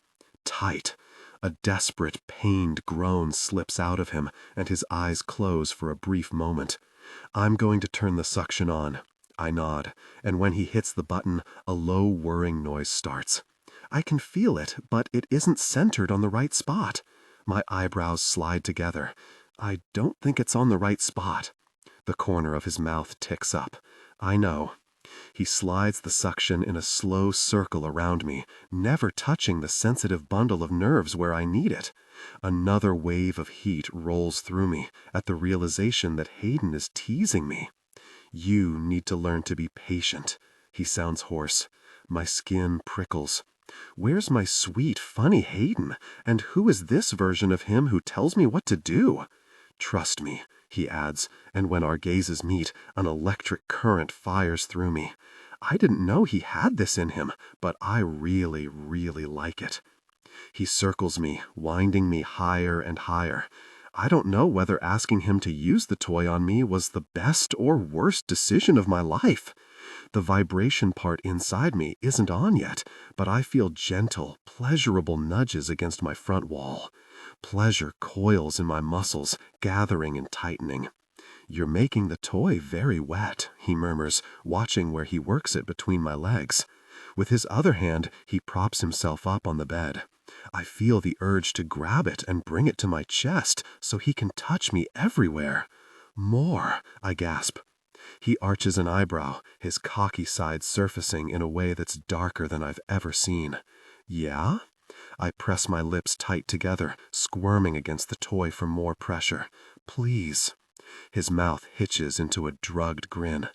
Tight. A desperate, pained groan slips out of him, and his eyes close for a brief moment. I'm going to turn the suction on. I nod, and when he hits the button, a low whirring noise starts. I can feel it, but it isn't centered on the right spot. My eyebrows slide together. I don't think it's on the right spot. The corner of his mouth ticks up. I know. He slides the suction in a slow circle around me, never touching the sensitive bundle of nerves where I need it. Another wave of heat rolls through me at the realization that Hayden is teasing me. You need to learn to be patient. He sounds hoarse. My skin prickles. Where's my sweet, funny Hayden? And who is this version of him who tells me what to do? Trust me, he adds, and when our gazes meet, an electric current fires through me. I didn't know he had this in him, but I really, really like it. He circles me, winding me higher and higher. I don't know whether asking him to use the toy on me was the best or worst decision of my life. The vibration part inside me isn't on yet, but I feel gentle, pleasurable nudges against my front wall. Pleasure coils in my muscles, gathering and tightening. You're making the toy very wet, he murmurs, watching where he works it between my legs. With his other hand, he props himself up on the bed. I feel the urge to grab it and bring it to my chest so he can touch me everywhere. More, I gasp. He arches an eyebrow, his cocky side surfacing in a way that's darker than I've ever seen. Yeah? I press my lips tight together, squirming against the toy for more pressure. Please. His mouth hitches into a drugged grin.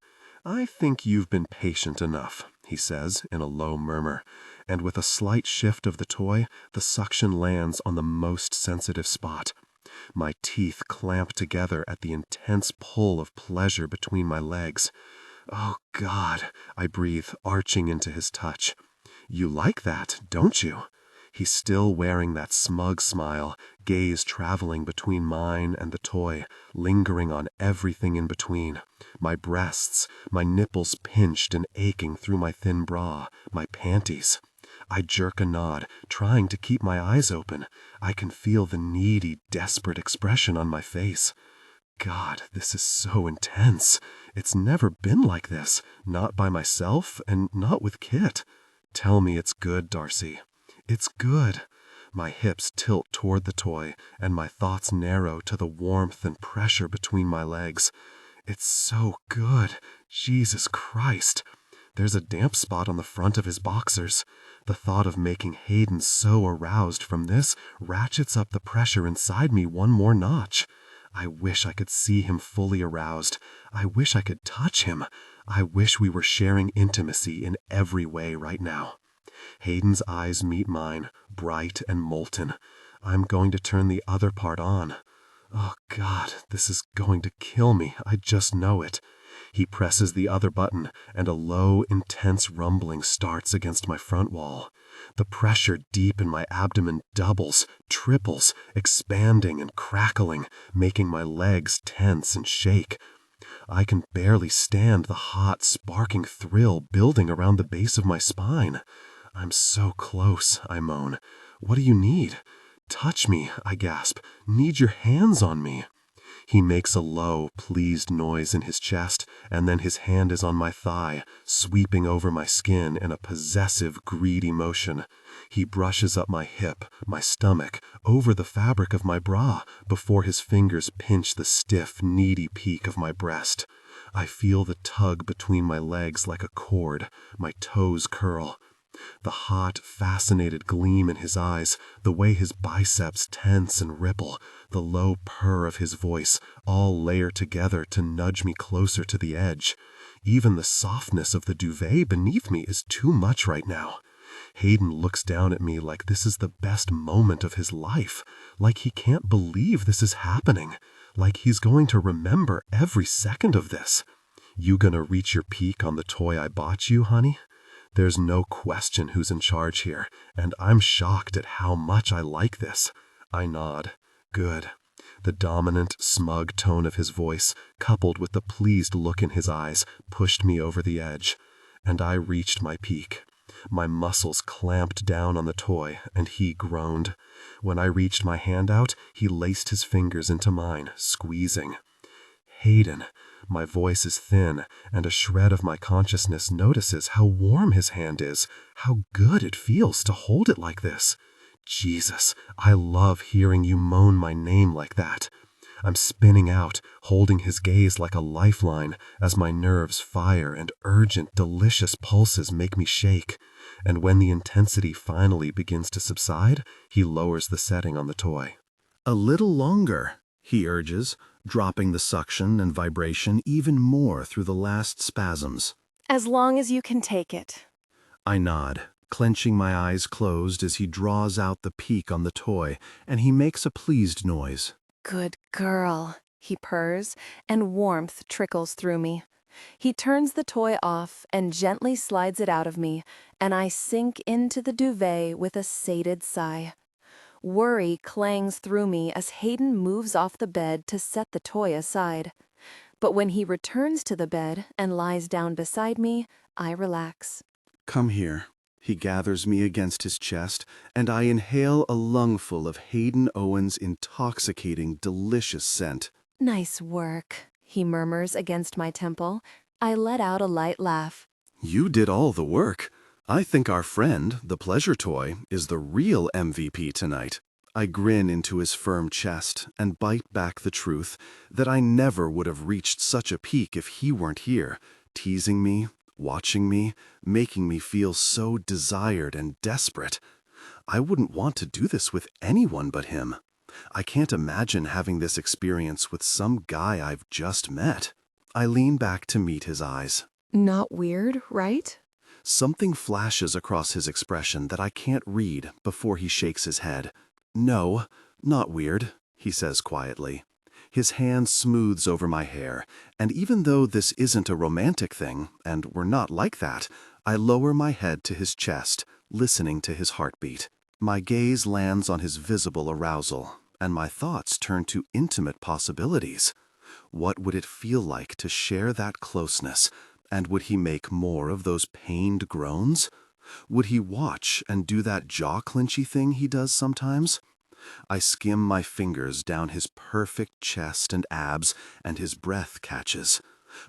I think you've been patient enough, he says in a low murmur, and with a slight shift of the toy, the suction lands on the most sensitive spot. My teeth clamp together at the intense pull of pleasure between my legs. Oh, God, I breathe, arching into his touch. You like that, don't you? He's still wearing that smug smile, gaze traveling between mine and the toy, lingering on everything in between. My breasts, my nipples pinched and aching through my thin bra, my panties. I jerk a nod, trying to keep my eyes open. I can feel the needy, desperate expression on my face. God, this is so intense. It's never been like this, not by myself and not with Kit. Tell me it's good, Darcy. It's good. My hips tilt toward the toy, and my thoughts narrow to the warmth and pressure between my legs. It's so good. Jesus Christ. There's a damp spot on the front of his boxers. The thought of making Hayden so aroused from this ratchets up the pressure inside me one more notch. I wish I could see him fully aroused. I wish I could touch him. I wish we were sharing intimacy in every way right now. Hayden's eyes meet mine, bright and molten. I'm going to turn the other part on. Oh, God, this is going to kill me. I just know it. He presses the other button, and a low, intense rumbling starts against my front wall. The pressure deep in my abdomen doubles, triples, expanding and crackling, making my legs tense and shake. I can barely stand the hot, sparking thrill building around the base of my spine. I'm so close, I moan. What do you need? Touch me, I gasp. Need your hands on me. He makes a low, pleased noise in his chest, and then his hand is on my thigh, sweeping over my skin in a possessive, greedy motion. He brushes up my hip, my stomach, over the fabric of my bra, before his fingers pinch the stiff, needy peak of my breast. I feel the tug between my legs like a cord, my toes curl. The hot, fascinated gleam in his eyes, the way his biceps tense and ripple, the low purr of his voice, all layer together to nudge me closer to the edge. Even the softness of the duvet beneath me is too much right now. Hayden looks down at me like this is the best moment of his life, like he can't believe this is happening, like he's going to remember every second of this. You gonna reach your peak on the toy I bought you, honey? There's no question who's in charge here, and I'm shocked at how much I like this. I nod. Good. The dominant, smug tone of his voice, coupled with the pleased look in his eyes, pushed me over the edge, and I reached my peak. My muscles clamped down on the toy, and he groaned. When I reached my hand out, he laced his fingers into mine, squeezing. Hayden. My voice is thin, and a shred of my consciousness notices how warm his hand is, how good it feels to hold it like this. Jesus, I love hearing you moan my name like that. I'm spinning out, holding his gaze like a lifeline, as my nerves fire and urgent, delicious pulses make me shake. And when the intensity finally begins to subside, he lowers the setting on the toy. A little longer, he urges, dropping the suction and vibration even more through the last spasms. As long as you can take it. I nod, clenching my eyes closed as he draws out the peak on the toy, and he makes a pleased noise. Good girl, he purrs, and warmth trickles through me. He turns the toy off and gently slides it out of me, and I sink into the duvet with a sated sigh. Worry clangs through me as Hayden moves off the bed to set the toy aside. But when he returns to the bed and lies down beside me, I relax. Come here. He gathers me against his chest, and I inhale a lungful of Hayden Owens' intoxicating, delicious scent. Nice work, he murmurs against my temple. I let out a light laugh. You did all the work. I think our friend, the pleasure toy, is the real MVP tonight. I grin into his firm chest and bite back the truth that I never would have reached such a peak if he weren't here, teasing me, watching me, making me feel so desired and desperate. I wouldn't want to do this with anyone but him. I can't imagine having this experience with some guy I've just met. I lean back to meet his eyes. Not weird, right? Something flashes across his expression that I can't read before he shakes his head. No, not weird, he says quietly. His hand smooths over my hair, and even though this isn't a romantic thing, and we're not like that, I lower my head to his chest, listening to his heartbeat. My gaze lands on his visible arousal, and my thoughts turn to intimate possibilities. What would it feel like to share that closeness, and would he make more of those pained groans? Would he watch and do that jaw-clinchy thing he does sometimes? I skim my fingers down his perfect chest and abs, and his breath catches.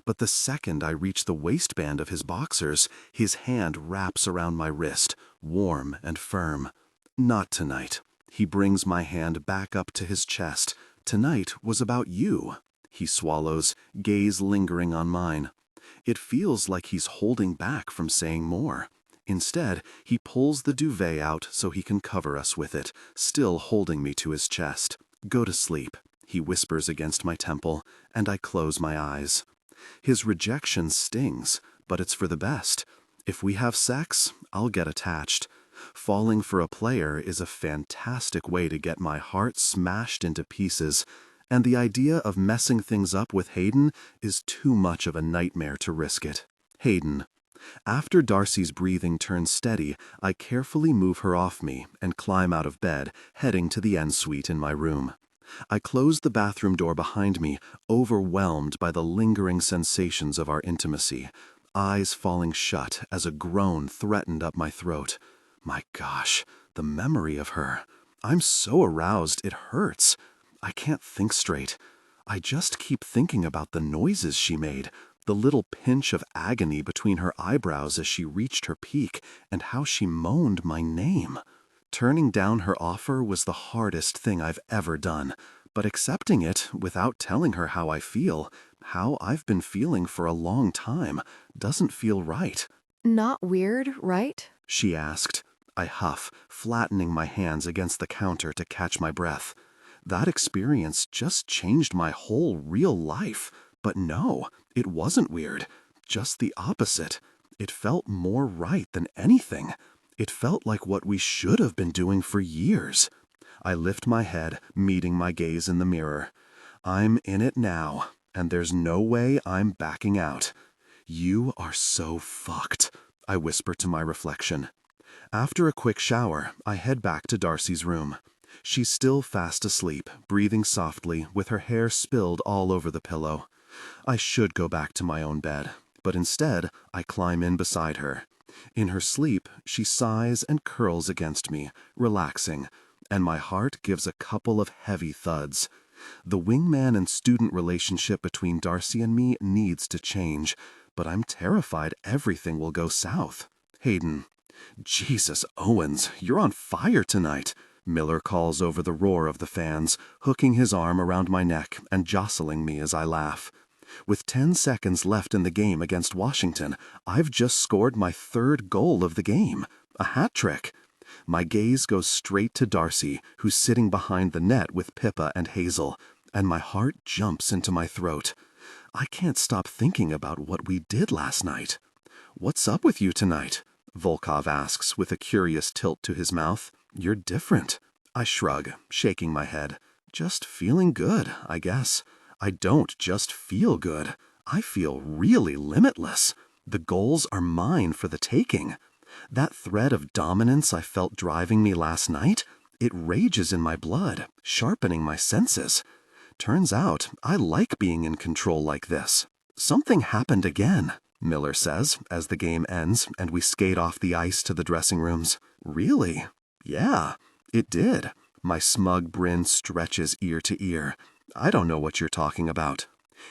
But the second I reach the waistband of his boxers, his hand wraps around my wrist, warm and firm. Not tonight. He brings my hand back up to his chest. Tonight was about you. He swallows, gaze lingering on mine. It feels like he's holding back from saying more. Instead, he pulls the duvet out so he can cover us with it, still holding me to his chest. Go to sleep, he whispers against my temple, and I close my eyes. His rejection stings, but it's for the best. If we have sex, I'll get attached. Falling for a player is a fantastic way to get my heart smashed into pieces, and the idea of messing things up with Hayden is too much of a nightmare to risk it. Hayden. After Darcy's breathing turns steady, I carefully move her off me and climb out of bed, heading to the ensuite in my room. I close the bathroom door behind me, overwhelmed by the lingering sensations of our intimacy, eyes falling shut as a groan threatened up my throat. My gosh, the memory of her. I'm so aroused it hurts. I can't think straight. I just keep thinking about the noises she made, the little pinch of agony between her eyebrows as she reached her peak, and how she moaned my name. Turning down her offer was the hardest thing I've ever done, but accepting it without telling her how I feel, how I've been feeling for a long time, doesn't feel right. Not weird, right? She asked. I huff, flattening my hands against the counter to catch my breath. That experience just changed my whole real life. But no, it wasn't weird. Just the opposite. It felt more right than anything. It felt like what we should have been doing for years. I lift my head, meeting my gaze in the mirror. I'm in it now, and there's no way I'm backing out. You are so fucked, I whisper to my reflection. After a quick shower, I head back to Darcy's room. She's still fast asleep, breathing softly, with her hair spilled all over the pillow. I should go back to my own bed, but instead, I climb in beside her. In her sleep, she sighs and curls against me, relaxing, and my heart gives a couple of heavy thuds. The wingman and student relationship between Darcy and me needs to change, but I'm terrified everything will go south. Hayden. Jesus, Owens, you're on fire tonight, Miller calls over the roar of the fans, hooking his arm around my neck and jostling me as I laugh. With 10 seconds left in the game against Washington, I've just scored my 3rd goal of the game, a hat trick. My gaze goes straight to Darcy, who's sitting behind the net with Pippa and Hazel, and my heart jumps into my throat. I can't stop thinking about what we did last night. What's up with you tonight? Volkov asks with a curious tilt to his mouth. You're different. I shrug, shaking my head. Just feeling good, I guess. I don't just feel good. I feel really limitless. The goals are mine for the taking. That thread of dominance I felt driving me last night, it rages in my blood, sharpening my senses. Turns out I like being in control like this. Something happened again, Miller says as the game ends and we skate off the ice to the dressing rooms. Really? Yeah, it did. My smug grin stretches ear to ear. I don't know what you're talking about.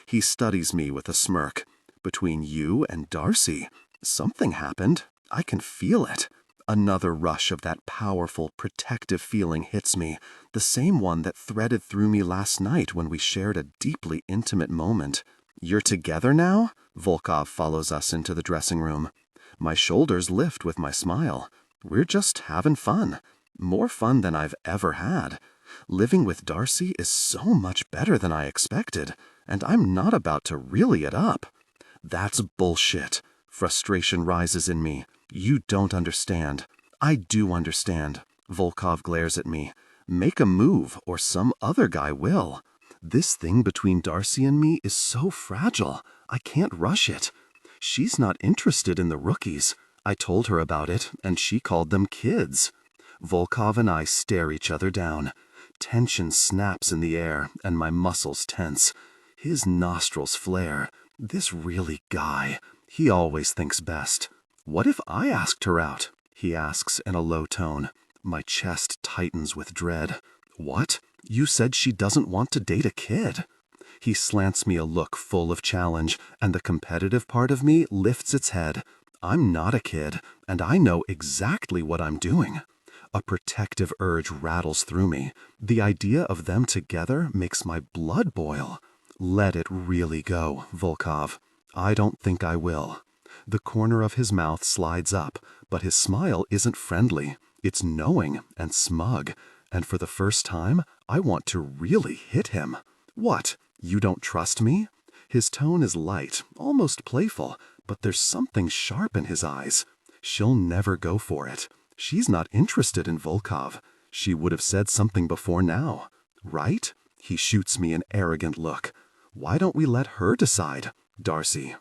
He studies me with a smirk. Between you and Darcy, something happened. I can feel it. Another rush of that powerful, protective feeling hits me, the same one that threaded through me last night when we shared a deeply intimate moment. You're together now? Volkov follows us into the dressing room. My shoulders lift with my smile. We're just having fun. More fun than I've ever had. Living with Darcy is so much better than I expected, and I'm not about to really it up. That's bullshit. Frustration rises in me. You don't understand. I do understand. Volkov glares at me. Make a move, or some other guy will. This thing between Darcy and me is so fragile. I can't rush it. She's not interested in the rookies. I told her about it, and she called them kids. Volkov and I stare each other down. Tension snaps in the air, and my muscles tense. His nostrils flare. This really guy. He always thinks best. What if I asked her out? He asks in a low tone. My chest tightens with dread. What? You said she doesn't want to date a kid. He slants me a look full of challenge, and the competitive part of me lifts its head. I'm not a kid, and I know exactly what I'm doing. A protective urge rattles through me. The idea of them together makes my blood boil. Let it really go, Volkov. I don't think I will. The corner of his mouth slides up, but his smile isn't friendly. It's knowing and smug, and for the first time, I want to really hit him. What? You don't trust me? His tone is light, almost playful, but there's something sharp in his eyes. She'll never go for it. She's not interested in Volkov. She would have said something before now. Right? He shoots me an arrogant look. Why don't we let her decide? Darcy.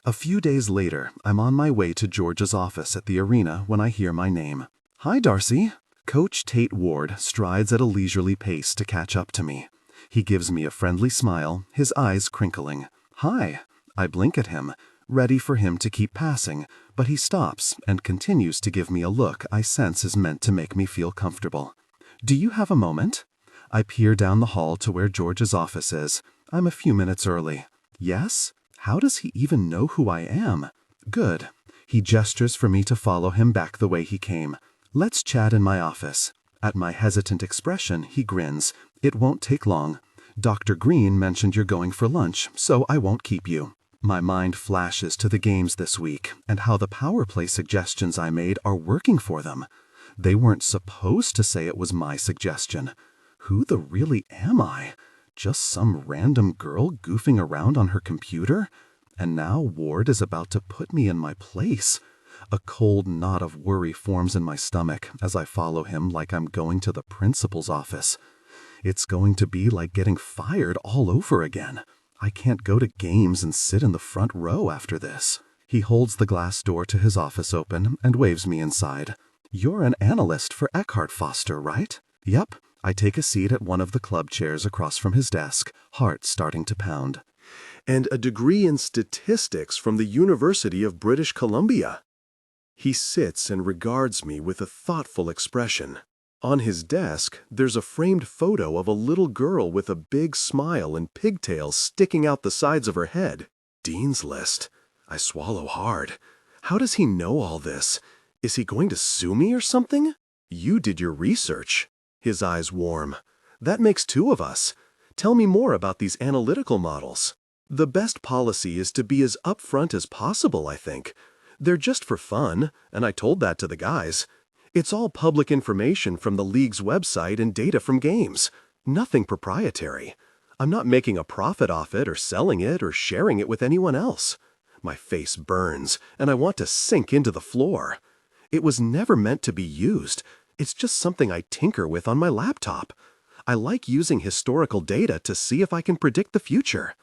A few days later, I'm on my way to Georgia's office at the arena when I hear my name. Hi, Darcy. Coach Tate Ward strides at a leisurely pace to catch up to me. He gives me a friendly smile, his eyes crinkling. Hi. I blink at him, ready for him to keep passing, but he stops and continues to give me a look I sense is meant to make me feel comfortable. Do you have a moment? I peer down the hall to where George's office is. I'm a few minutes early. Yes? How does he even know who I am? Good. He gestures for me to follow him back the way he came. Let's chat in my office. At my hesitant expression, he grins. It won't take long. Dr. Green mentioned you're going for lunch, so I won't keep you. My mind flashes to the games this week and how the power play suggestions I made are working for them. They weren't supposed to say it was my suggestion. Who the really am I? Just some random girl goofing around on her computer? And now Ward is about to put me in my place. A cold knot of worry forms in my stomach as I follow him like I'm going to the principal's office. It's going to be like getting fired all over again. I can't go to games and sit in the front row after this. He holds the glass door to his office open and waves me inside. You're an analyst for Eckhart Foster, right? Yep. I take a seat at one of the club chairs across from his desk, heart starting to pound. And a degree in statistics from the University of British Columbia. He sits and regards me with a thoughtful expression. On his desk, there's a framed photo of a little girl with a big smile and pigtails sticking out the sides of her head. Dean's List. I swallow hard. How does he know all this? Is he going to sue me or something? You did your research. His eyes warm. That makes two of us. Tell me more about these analytical models. The best policy is to be as upfront as possible, I think. They're just for fun, and I told that to the guys. It's all public information from the league's website and data from games. Nothing proprietary. I'm not making a profit off it or selling it or sharing it with anyone else. My face burns, and I want to sink into the floor. It was never meant to be used. It's just something I tinker with on my laptop. I like using historical data to see if I can predict the future.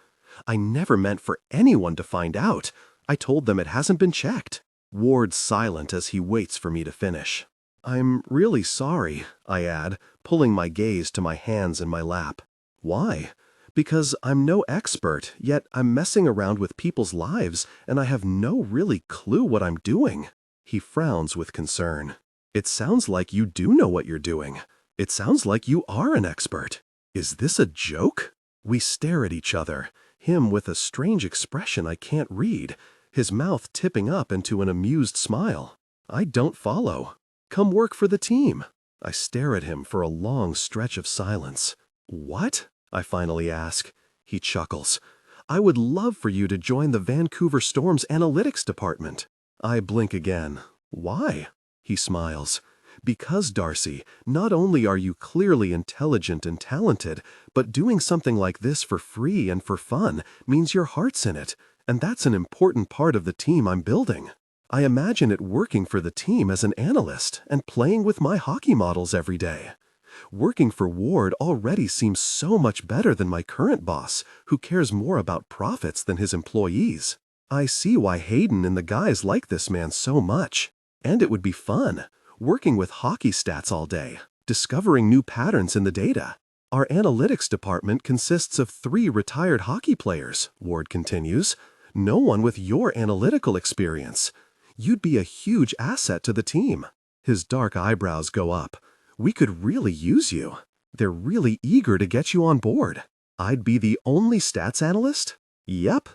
I never meant for anyone to find out. I told them it hasn't been checked. Ward's silent as he waits for me to finish. I'm really sorry, I add, pulling my gaze to my hands in my lap. Why? Because I'm no expert, yet I'm messing around with people's lives and I have no really clue what I'm doing. He frowns with concern. It sounds like you do know what you're doing. It sounds like you are an expert. Is this a joke? We stare at each other, him with a strange expression I can't read, his mouth tipping up into an amused smile. I don't follow. Come work for the team. I stare at him for a long stretch of silence. What? I finally ask. He chuckles. I would love for you to join the Vancouver Storm's analytics department. I blink again. Why? He smiles. Because, Darcy, not only are you clearly intelligent and talented, but doing something like this for free and for fun means your heart's in it, and that's an important part of the team I'm building. I imagine it working for the team as an analyst and playing with my hockey models every day. Working for Ward already seems so much better than my current boss, who cares more about profits than his employees. I see why Hayden and the guys like this man so much. And it would be fun, working with hockey stats all day, discovering new patterns in the data. Our analytics department consists of 3 retired hockey players, Ward continues. No one with your analytical experience. You'd be a huge asset to the team. His dark eyebrows go up. We could really use you. They're really eager to get you on board. I'd be the only stats analyst? Yep.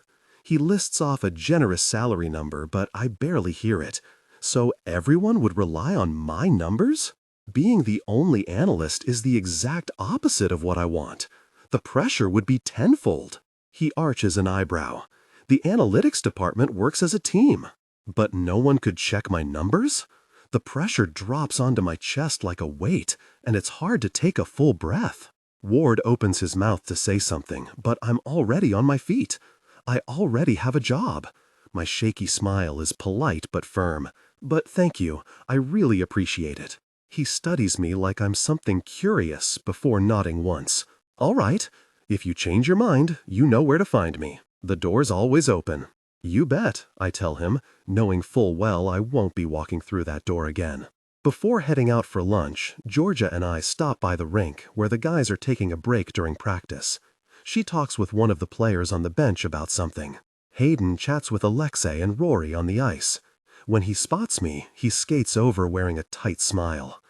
He lists off a generous salary number, but I barely hear it. So everyone would rely on my numbers? Being the only analyst is the exact opposite of what I want. The pressure would be tenfold. He arches an eyebrow. The analytics department works as a team. But no one could check my numbers? The pressure drops onto my chest like a weight, and it's hard to take a full breath. Ward opens his mouth to say something, but I'm already on my feet. I already have a job. My shaky smile is polite but firm. But thank you, I really appreciate it. He studies me like I'm something curious before nodding once. All right, if you change your mind, you know where to find me. The door's always open. You bet, I tell him, knowing full well I won't be walking through that door again. Before heading out for lunch, Georgia and I stop by the rink where the guys are taking a break during practice. She talks with one of the players on the bench about something. Hayden chats with Alexei and Rory on the ice. When he spots me, he skates over wearing a tight smile.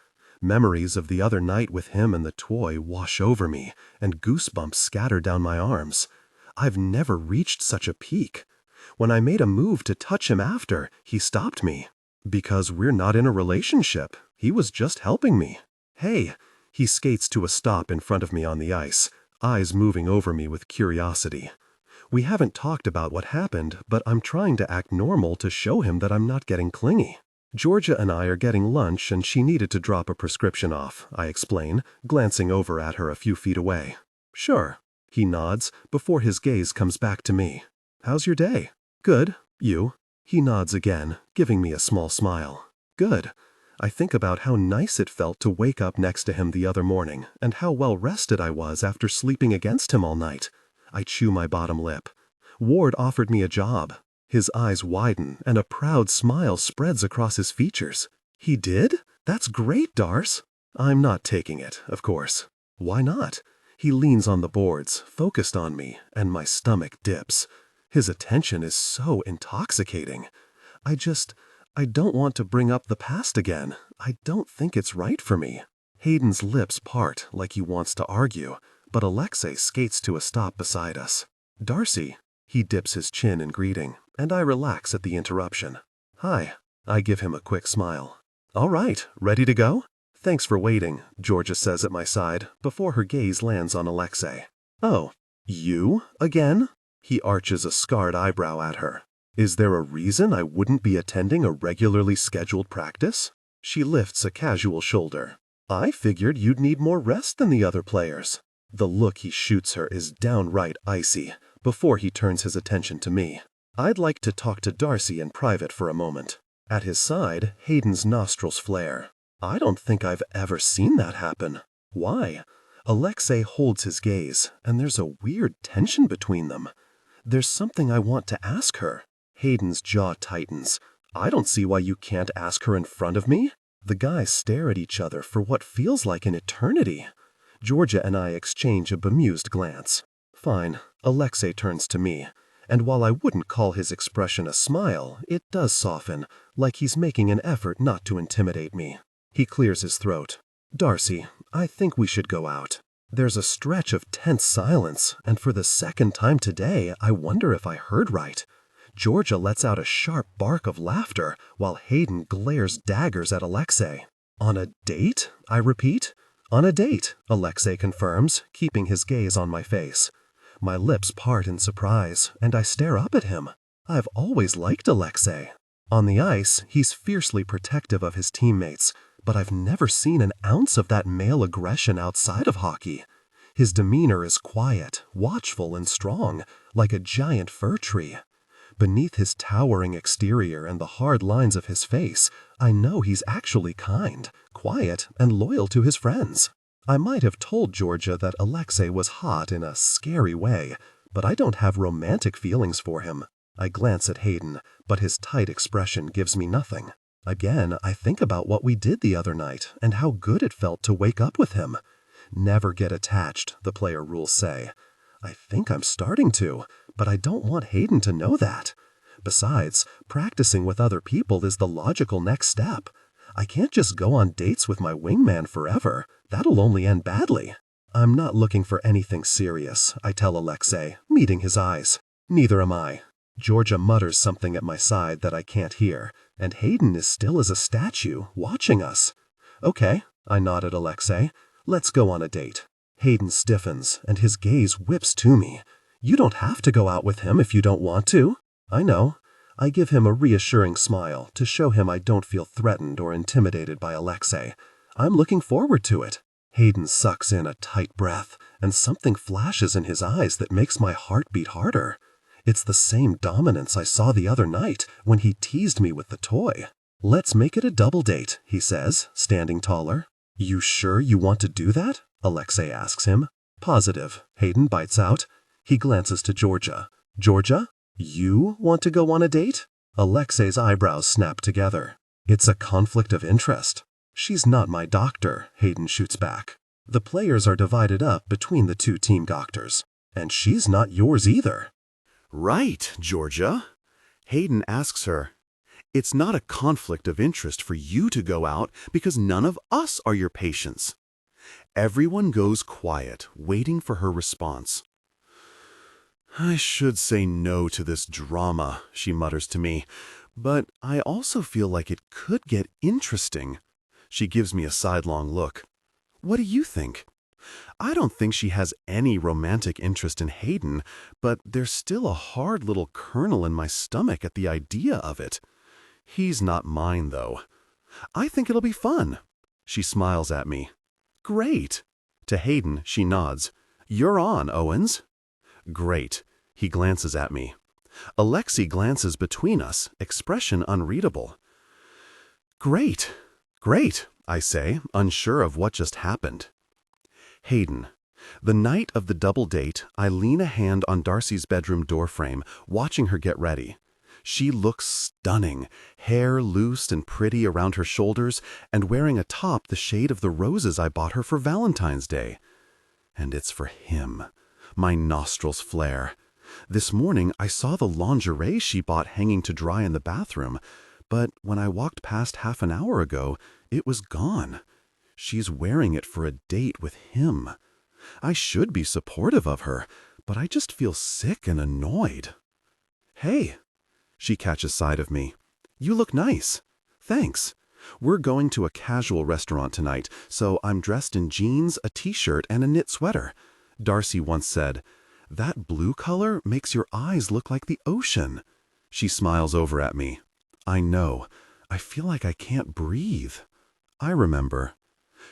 Memories of the other night with him and the toy wash over me, and goosebumps scatter down my arms. I've never reached such a peak. When I made a move to touch him after, he stopped me. Because we're not in a relationship. He was just helping me. Hey, he skates to a stop in front of me on the ice, eyes moving over me with curiosity. We haven't talked about what happened, but I'm trying to act normal to show him that I'm not getting clingy. Georgia and I are getting lunch and she needed to drop a prescription off, I explain, glancing over at her a few feet away. Sure, he nods before his gaze comes back to me. How's your day? Good. You? He nods again, giving me a small smile. Good. I think about how nice it felt to wake up next to him the other morning, and how well rested I was after sleeping against him all night. I chew my bottom lip. Ward offered me a job. His eyes widen, and a proud smile spreads across his features. He did? That's great, Darce. I'm not taking it, of course. Why not? He leans on the boards, focused on me, and my stomach dips. His attention is so intoxicating. I don't want to bring up the past again. I don't think it's right for me. Hayden's lips part like he wants to argue, but Alexei skates to a stop beside us. Darcy. He dips his chin in greeting, and I relax at the interruption. Hi. I give him a quick smile. All right, ready to go? Thanks for waiting, Georgia says at my side, before her gaze lands on Alexei. Oh, you? Again? He arches a scarred eyebrow at her. Is there a reason I wouldn't be attending a regularly scheduled practice? She lifts a casual shoulder. I figured you'd need more rest than the other players. The look he shoots her is downright icy, before he turns his attention to me. I'd like to talk to Darcy in private for a moment. At his side, Hayden's nostrils flare. I don't think I've ever seen that happen. Why? Alexei holds his gaze, and there's a weird tension between them. There's something I want to ask her. Hayden's jaw tightens. I don't see why you can't ask her in front of me. The guys stare at each other for what feels like an eternity. Georgia and I exchange a bemused glance. Fine. Alexei turns to me, and while I wouldn't call his expression a smile, it does soften, like he's making an effort not to intimidate me. He clears his throat. Darcy, I think we should go out. There's a stretch of tense silence, and for the second time today, I wonder if I heard right. Georgia lets out a sharp bark of laughter, while Hayden glares daggers at Alexei. On a date? I repeat. On a date, Alexei confirms, keeping his gaze on my face. My lips part in surprise, and I stare up at him. I've always liked Alexei. On the ice, he's fiercely protective of his teammates, but I've never seen an ounce of that male aggression outside of hockey. His demeanor is quiet, watchful, and strong, like a giant fir tree. Beneath his towering exterior and the hard lines of his face, I know he's actually kind, quiet, and loyal to his friends. I might have told Georgia that Alexei was hot in a scary way, but I don't have romantic feelings for him. I glance at Hayden, but his tight expression gives me nothing. Again, I think about what we did the other night and how good it felt to wake up with him. Never get attached, the player rules say. I think I'm starting to, but I don't want Hayden to know that. Besides, practicing with other people is the logical next step. I can't just go on dates with my wingman forever. That'll only end badly. I'm not looking for anything serious, I tell Alexei, meeting his eyes. Neither am I. Georgia mutters something at my side that I can't hear, and Hayden is still as a statue, watching us. Okay, I nod at Alexei. Let's go on a date. Hayden stiffens, and his gaze whips to me. You don't have to go out with him if you don't want to. I know. I give him a reassuring smile to show him I don't feel threatened or intimidated by Alexei. I'm looking forward to it. Hayden sucks in a tight breath, and something flashes in his eyes that makes my heart beat harder. It's the same dominance I saw the other night when he teased me with the toy. Let's make it a double date, he says, standing taller. You sure you want to do that? Alexei asks him. Positive, Hayden bites out. He glances to Georgia. Georgia, you want to go on a date? Alexei's eyebrows snap together. It's a conflict of interest. She's not my doctor, Hayden shoots back. The players are divided up between the two team doctors. And she's not yours either. Right, Georgia. Hayden asks her, It's not a conflict of interest for you to go out because none of us are your patients. Everyone goes quiet, waiting for her response. I should say no to this drama, she mutters to me, but I also feel like it could get interesting. She gives me a sidelong look. What do you think? I don't think she has any romantic interest in Hayden, but there's still a hard little kernel in my stomach at the idea of it. He's not mine, though. I think it'll be fun. She smiles at me. Great. To Hayden, she nods. You're on, Owens. Great. He glances at me. Alexei glances between us, expression unreadable. Great. Great, I say, unsure of what just happened. Hayden. The night of the double date, I lean a hand on Darcy's bedroom doorframe, watching her get ready. She looks stunning, hair loosed and pretty around her shoulders, and wearing a top the shade of the roses I bought her for Valentine's Day. And it's for him. My nostrils flare. This morning I saw the lingerie she bought hanging to dry in the bathroom, but when I walked past half an hour ago, it was gone. She's wearing it for a date with him. I should be supportive of her, but I just feel sick and annoyed. Hey. She catches sight of me. You look nice. Thanks. We're going to a casual restaurant tonight, so I'm dressed in jeans, a t-shirt, and a knit sweater. Darcy once said, "That blue color makes your eyes look like the ocean." She smiles over at me. I know. I feel like I can't breathe. I remember.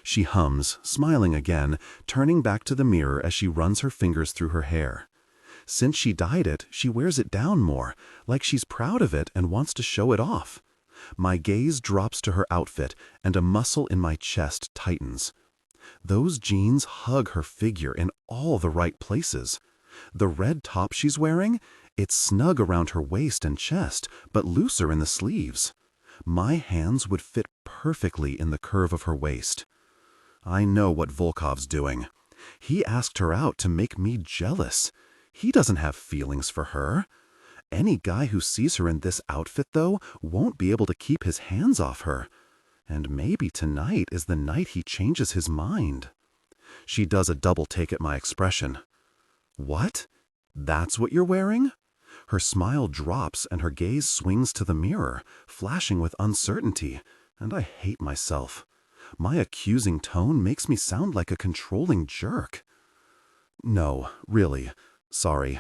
She hums, smiling again, turning back to the mirror as she runs her fingers through her hair. Since she dyed it, she wears it down more, like she's proud of it and wants to show it off. My gaze drops to her outfit, and a muscle in my chest tightens. Those jeans hug her figure in all the right places. The red top she's wearing, it's snug around her waist and chest, but looser in the sleeves. My hands would fit perfectly in the curve of her waist. I know what Volkov's doing. He asked her out to make me jealous. He doesn't have feelings for her. Any guy who sees her in this outfit, though, won't be able to keep his hands off her. And maybe tonight is the night he changes his mind. She does a double take at my expression. What? That's what you're wearing? Her smile drops and her gaze swings to the mirror, flashing with uncertainty, and I hate myself. My accusing tone makes me sound like a controlling jerk. No, really. Sorry.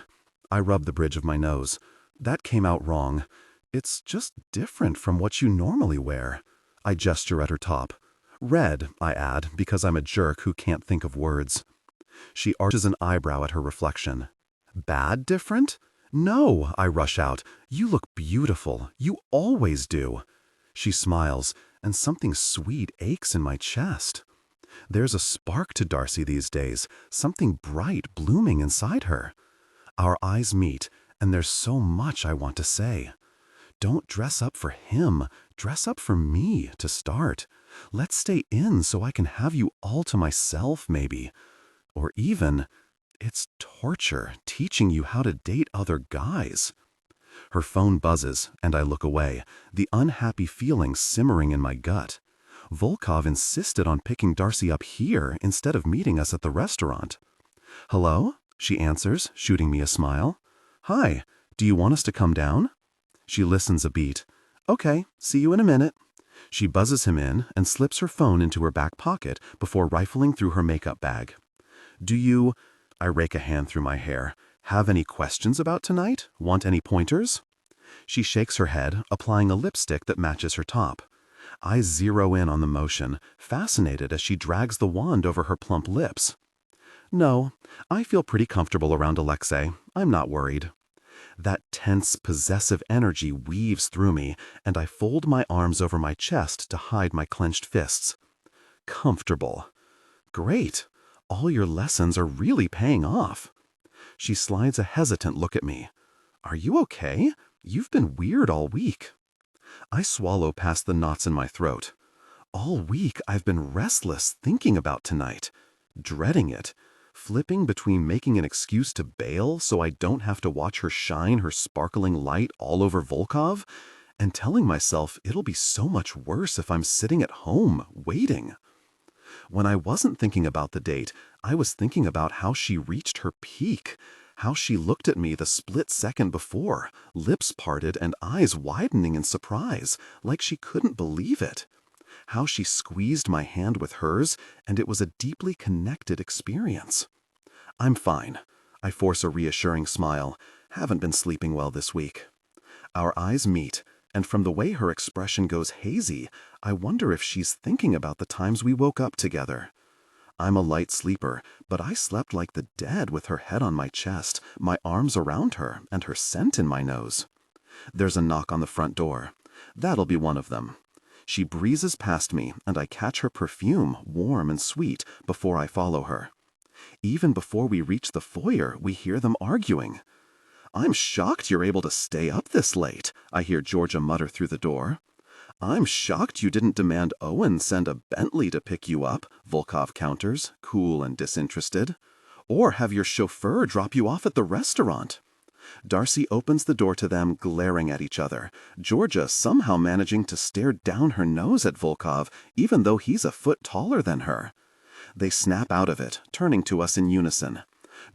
I rub the bridge of my nose. That came out wrong. It's just different from what you normally wear. I gesture at her top. Red, I add, because I'm a jerk who can't think of words. She arches an eyebrow at her reflection. Bad different? No, I rush out. You look beautiful. You always do. She smiles, and something sweet aches in my chest. There's a spark to Darcy these days, something bright blooming inside her. Our eyes meet, and there's so much I want to say. Don't dress up for him, dress up for me to start. Let's stay in so I can have you all to myself, maybe. Or even, it's torture teaching you how to date other guys. Her phone buzzes, and I look away, the unhappy feeling simmering in my gut. Volkov insisted on picking Darcy up here instead of meeting us at the restaurant. Hello? She answers, shooting me a smile. Hi, do you want us to come down? She listens a beat. Okay, see you in a minute. She buzzes him in and slips her phone into her back pocket before rifling through her makeup bag. Do you, I rake a hand through my hair, have any questions about tonight? Want any pointers? She shakes her head, applying a lipstick that matches her top. I zero in on the motion, fascinated as she drags the wand over her plump lips. No, I feel pretty comfortable around Alexei. I'm not worried. That tense, possessive energy weaves through me, and I fold my arms over my chest to hide my clenched fists. Comfortable. Great. All your lessons are really paying off. She slides a hesitant look at me. Are you okay? You've been weird all week. I swallow past the knots in my throat. All week I've been restless thinking about tonight, dreading it, flipping between making an excuse to bail so I don't have to watch her shine her sparkling light all over Volkov, and telling myself it'll be so much worse if I'm sitting at home, waiting. When I wasn't thinking about the date, I was thinking about how she reached her peak, how she looked at me the split second before, lips parted and eyes widening in surprise, like she couldn't believe it. How she squeezed my hand with hers, and it was a deeply connected experience. I'm fine. I force a reassuring smile. Haven't been sleeping well this week. Our eyes meet, and from the way her expression goes hazy, I wonder if she's thinking about the times we woke up together. I'm a light sleeper, but I slept like the dead with her head on my chest, my arms around her, and her scent in my nose. There's a knock on the front door. That'll be one of them. She breezes past me, and I catch her perfume, warm and sweet, before I follow her. Even before we reach the foyer, we hear them arguing. "I'm shocked you're able to stay up this late," I hear Georgia mutter through the door. "I'm shocked you didn't demand Owen send a Bentley to pick you up," Volkov counters, cool and disinterested. "Or have your chauffeur drop you off at the restaurant." Darcy opens the door to them, glaring at each other, Georgia somehow managing to stare down her nose at Volkov, even though he's a foot taller than her. They snap out of it, turning to us in unison.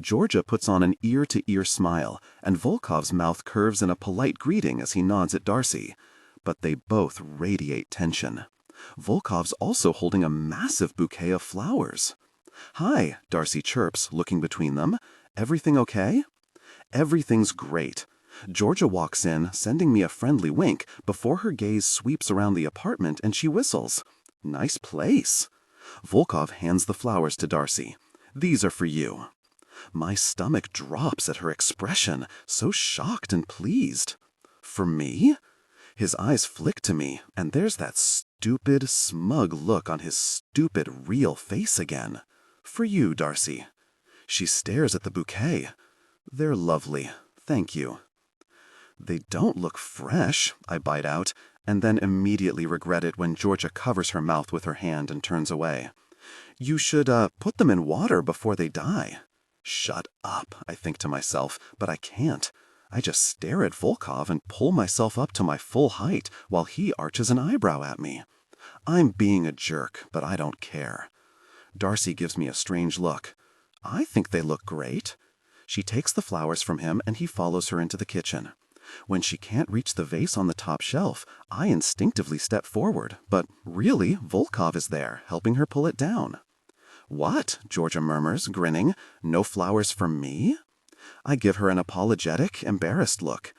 Georgia puts on an ear-to-ear smile, and Volkov's mouth curves in a polite greeting as he nods at Darcy. But they both radiate tension. Volkov's also holding a massive bouquet of flowers. "Hi," Darcy chirps, looking between them. "Everything okay?" "Everything's great." Georgia walks in, sending me a friendly wink, before her gaze sweeps around the apartment and she whistles. "Nice place." Volkov hands the flowers to Darcy. "These are for you." My stomach drops at her expression, so shocked and pleased. "For me?" His eyes flick to me, and there's that stupid, smug look on his stupid, real face again. "For you, Darcy." She stares at the bouquet. "They're lovely. Thank you." "They don't look fresh," I bite out, and then immediately regret it when Georgia covers her mouth with her hand and turns away. "You should, put them in water before they die." Shut up, I think to myself, but I can't. I just stare at Volkov and pull myself up to my full height while he arches an eyebrow at me. I'm being a jerk, but I don't care. Darcy gives me a strange look. "I think they look great." She takes the flowers from him and he follows her into the kitchen. When she can't reach the vase on the top shelf, I instinctively step forward, but really, Volkov is there, helping her pull it down. "What?" Georgia murmurs, grinning. "No flowers for me?" I give her an apologetic, embarrassed look.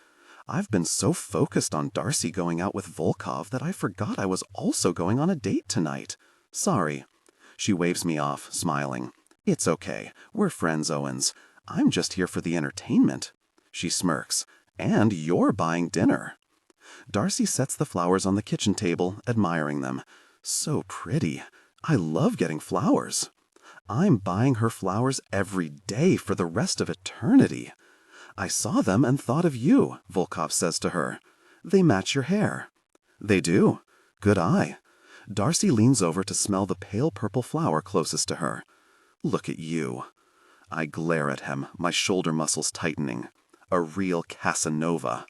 I've been so focused on Darcy going out with Volkov that I forgot I was also going on a date tonight. Sorry. She waves me off, smiling. "It's okay. We're friends, Owens. I'm just here for the entertainment." She smirks. "And you're buying dinner." Darcy sets the flowers on the kitchen table, admiring them. So pretty. I love getting flowers. I'm buying her flowers every day for the rest of eternity. "I saw them and thought of you," Volkov says to her. "They match your hair." "They do. Good eye." Darcy leans over to smell the pale purple flower closest to her. "Look at you." I glare at him, my shoulder muscles tightening. A real Casanova.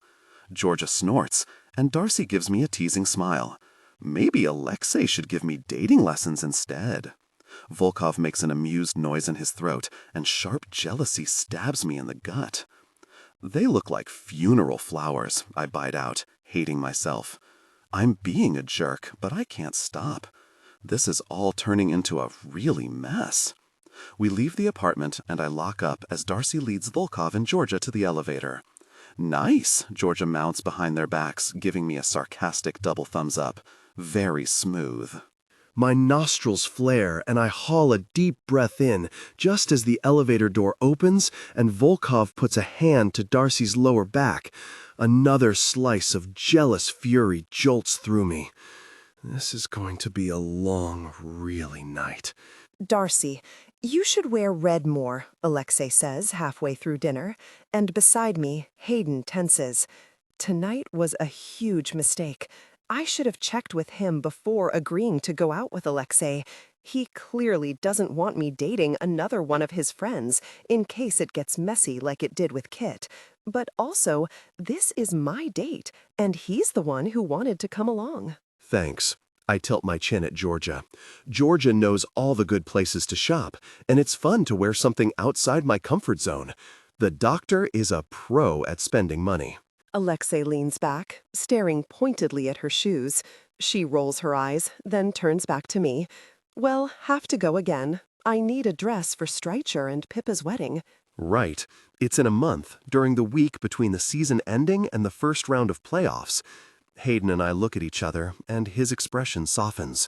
Georgia snorts, and Darcy gives me a teasing smile. Maybe Alexei should give me dating lessons instead. Volkov makes an amused noise in his throat, and sharp jealousy stabs me in the gut. "They look like funeral flowers," I bite out, hating myself. I'm being a jerk, but I can't stop. This is all turning into a really mess. We leave the apartment, and I lock up as Darcy leads Volkov and Georgia to the elevator. "Nice," Georgia mounts behind their backs, giving me a sarcastic double thumbs up. "Very smooth." My nostrils flare, and I haul a deep breath in, just as the elevator door opens and Volkov puts a hand to Darcy's lower back. Another slice of jealous fury jolts through me. This is going to be a long, really night. "Darcy, you should wear red more," Alexei says halfway through dinner, and beside me, Hayden tenses. Tonight was a huge mistake. I should have checked with him before agreeing to go out with Alexei. He clearly doesn't want me dating another one of his friends in case it gets messy like it did with Kit. But also, this is my date, and he's the one who wanted to come along. Thanks. I tilt my chin at Georgia. Georgia knows all the good places to shop, and it's fun to wear something outside my comfort zone. The doctor is a pro at spending money. Alexei leans back, staring pointedly at her shoes. She rolls her eyes, then turns back to me. Well, have to go again. I need a dress for Streicher and Pippa's wedding. Right. It's in a month, during the week between the season ending and the first round of playoffs. Hayden and I look at each other, and his expression softens.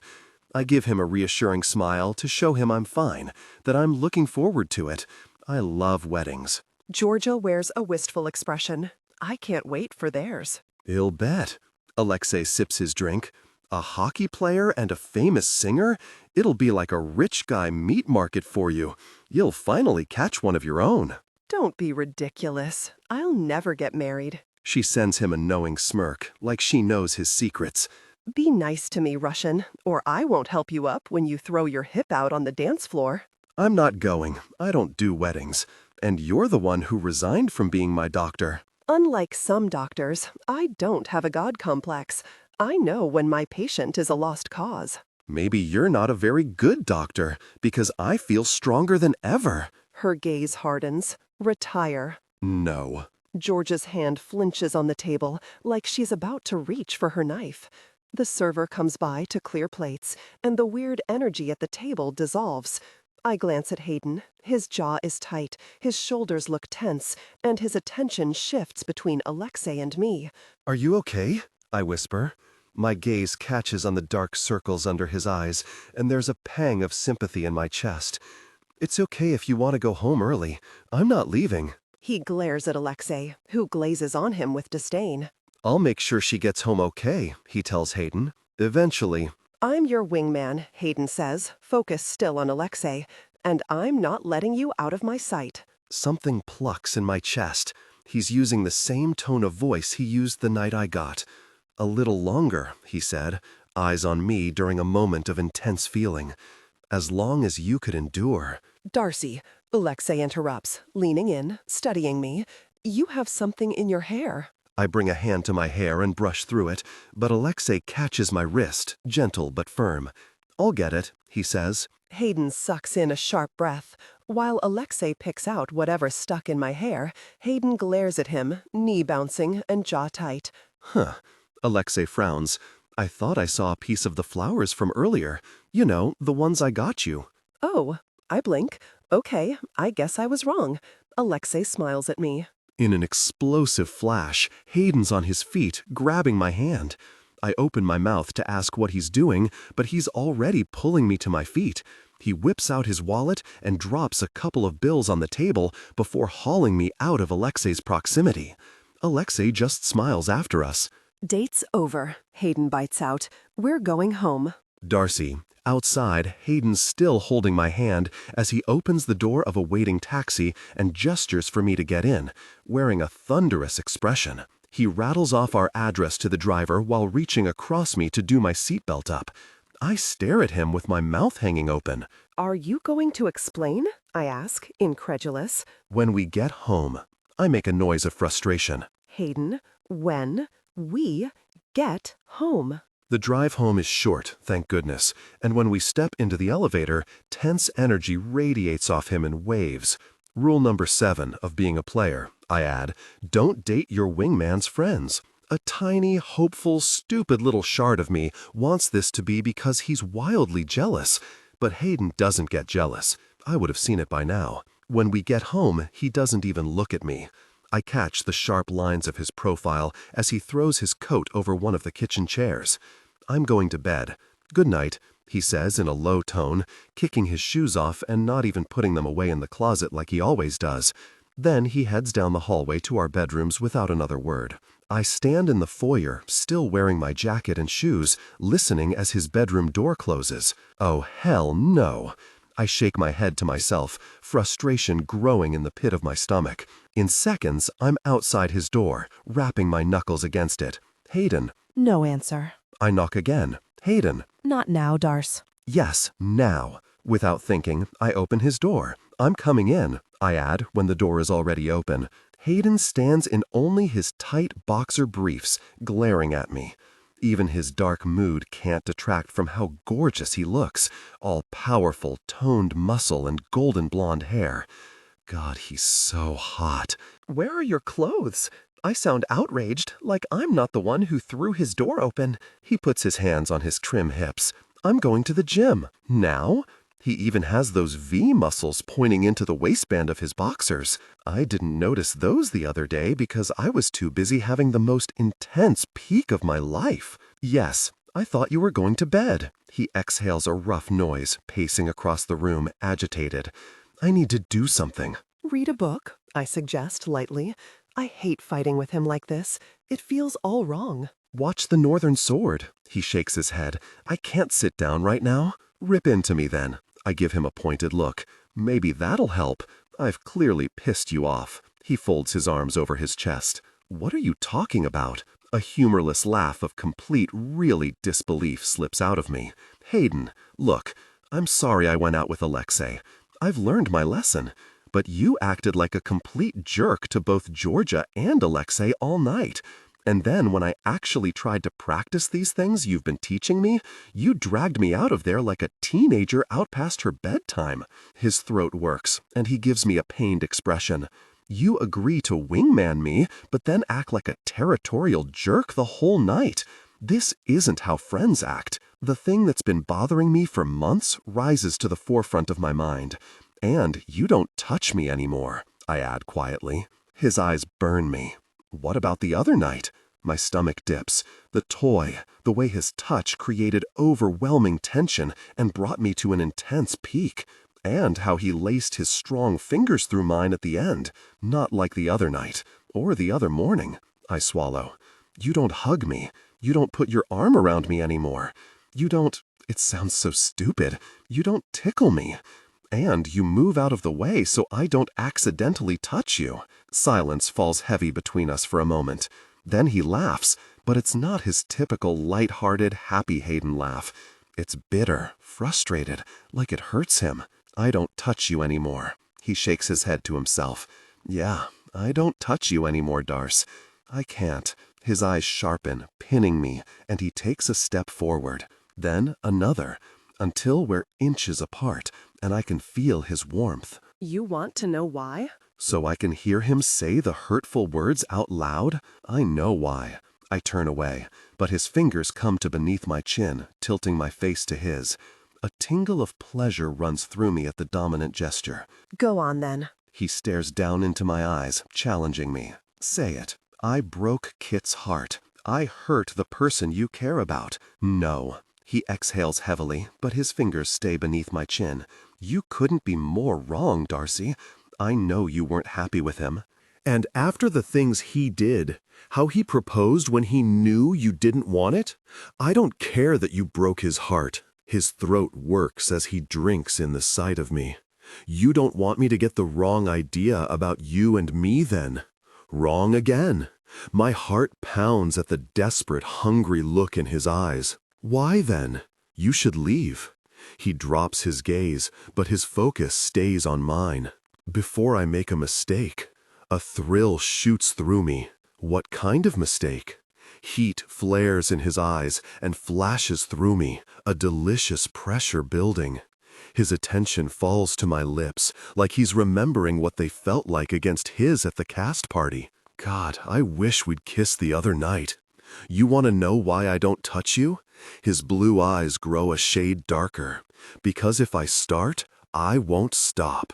I give him a reassuring smile to show him I'm fine, that I'm looking forward to it. I love weddings. Georgia wears a wistful expression. I can't wait for theirs. I'll bet. Alexei sips his drink. A hockey player and a famous singer? It'll be like a rich guy meat market for you. You'll finally catch one of your own. Don't be ridiculous. I'll never get married. She sends him a knowing smirk, like she knows his secrets. Be nice to me, Russian, or I won't help you up when you throw your hip out on the dance floor. I'm not going. I don't do weddings. And you're the one who resigned from being my doctor. Unlike some doctors, I don't have a God complex. I know when my patient is a lost cause. Maybe you're not a very good doctor, because I feel stronger than ever. Her gaze hardens. Retire. No. Georgia's hand flinches on the table, like she's about to reach for her knife. The server comes by to clear plates, and the weird energy at the table dissolves. I glance at Hayden. His jaw is tight, his shoulders look tense, and his attention shifts between Alexei and me. Are you okay? I whisper. My gaze catches on the dark circles under his eyes, and there's a pang of sympathy in my chest. It's okay if you want to go home early. I'm not leaving. He glares at Alexei, who glazes on him with disdain. I'll make sure she gets home okay, he tells Hayden. Eventually. I'm your wingman, Hayden says, focus still on Alexei, and I'm not letting you out of my sight. Something plucks in my chest. He's using the same tone of voice he used the night I got. A little longer, he said, eyes on me during a moment of intense feeling. As long as you could endure. Darcy, Alexei interrupts, leaning in, studying me. You have something in your hair. I bring a hand to my hair and brush through it, but Alexei catches my wrist, gentle but firm. I'll get it, he says. Hayden sucks in a sharp breath. While Alexei picks out whatever's stuck in my hair, Hayden glares at him, knee bouncing and jaw tight. Huh. Alexei frowns. I thought I saw a piece of the flowers from earlier. You know, the ones I got you. Oh, I blink. Okay, I guess I was wrong. Alexei smiles at me. In an explosive flash, Hayden's on his feet, grabbing my hand. I open my mouth to ask what he's doing, but he's already pulling me to my feet. He whips out his wallet and drops a couple of bills on the table before hauling me out of Alexei's proximity. Alexei just smiles after us. Date's over, Hayden bites out. We're going home. Darcy. Outside, Hayden's still holding my hand as he opens the door of a waiting taxi and gestures for me to get in, wearing a thunderous expression. He rattles off our address to the driver while reaching across me to do my seatbelt up. I stare at him with my mouth hanging open. Are you going to explain? I ask, incredulous. When we get home, I make a noise of frustration. Hayden, when we get home. The drive home is short, thank goodness, and when we step into the elevator, tense energy radiates off him in waves. Rule number 7 of being a player, I add, don't date your wingman's friends. A tiny, hopeful, stupid little shard of me wants this to be because he's wildly jealous. But Hayden doesn't get jealous. I would have seen it by now. When we get home, he doesn't even look at me. I catch the sharp lines of his profile as he throws his coat over one of the kitchen chairs. I'm going to bed. Good night, he says in a low tone, kicking his shoes off and not even putting them away in the closet like he always does. Then he heads down the hallway to our bedrooms without another word. I stand in the foyer, still wearing my jacket and shoes, listening as his bedroom door closes. Oh, hell no! I shake my head to myself, frustration growing in the pit of my stomach. In seconds, I'm outside his door, rapping my knuckles against it. Hayden. No answer. I knock again. Hayden. Not now, Darce. Yes, now. Without thinking, I open his door. I'm coming in, I add when the door is already open. Hayden stands in only his tight boxer briefs, glaring at me. Even his dark mood can't detract from how gorgeous he looks, all powerful, toned muscle and golden blonde hair. God, he's so hot. Where are your clothes? I sound outraged, like I'm not the one who threw his door open. He puts his hands on his trim hips. I'm going to the gym. Now? He even has those V muscles pointing into the waistband of his boxers. I didn't notice those the other day because I was too busy having the most intense peak of my life. Yes, I thought you were going to bed. He exhales a rough noise, pacing across the room, agitated. I need to do something. Read a book, I suggest lightly. I hate fighting with him like this. It feels all wrong. Watch The Northern Sword. He shakes his head. I can't sit down right now. Rip into me then. I give him a pointed look. Maybe that'll help. I've clearly pissed you off. He folds his arms over his chest. What are you talking about? A humorless laugh of complete, really disbelief slips out of me. Hayden, look, I'm sorry I went out with Alexei. I've learned my lesson. But you acted like a complete jerk to both Georgia and Alexei all night. And then when I actually tried to practice these things you've been teaching me, you dragged me out of there like a teenager out past her bedtime. His throat works, and he gives me a pained expression. You agree to wingman me, but then act like a territorial jerk the whole night. This isn't how friends act. The thing that's been bothering me for months rises to the forefront of my mind. And you don't touch me anymore, I add quietly. His eyes burn me. What about the other night? My stomach dips. The toy, the way his touch created overwhelming tension and brought me to an intense peak. And how he laced his strong fingers through mine at the end. Not like the other night, or the other morning. I swallow. You don't hug me. You don't put your arm around me anymore. You don't, it sounds so stupid, you don't tickle me. And you move out of the way so I don't accidentally touch you. Silence falls heavy between us for a moment. Then he laughs, but it's not his typical light-hearted, happy Hayden laugh. It's bitter, frustrated, like it hurts him. I don't touch you anymore. He shakes his head to himself. Yeah, I don't touch you anymore, Darce. I can't. His eyes sharpen, pinning me, and he takes a step forward. Then another, until we're inches apart, and I can feel his warmth. You want to know why? So I can hear him say the hurtful words out loud? I know why. I turn away, but his fingers come to beneath my chin, tilting my face to his. A tingle of pleasure runs through me at the dominant gesture. Go on then. He stares down into my eyes, challenging me. Say it. I broke Kit's heart. I hurt the person you care about. No. He exhales heavily, but his fingers stay beneath my chin. You couldn't be more wrong, Darcy. I know you weren't happy with him. And after the things he did, how he proposed when he knew you didn't want it, I don't care that you broke his heart. His throat works as he drinks in the sight of me. You don't want me to get the wrong idea about you and me then. Wrong again. My heart pounds at the desperate, hungry look in his eyes. Why then? You should leave. He drops his gaze, but his focus stays on mine. Before I make a mistake, a thrill shoots through me. What kind of mistake? Heat flares in his eyes and flashes through me, a delicious pressure building. His attention falls to my lips, like he's remembering what they felt like against his at the cast party. God, I wish we'd kissed the other night. You want to know why I don't touch you? His blue eyes grow a shade darker. Because if I start, I won't stop.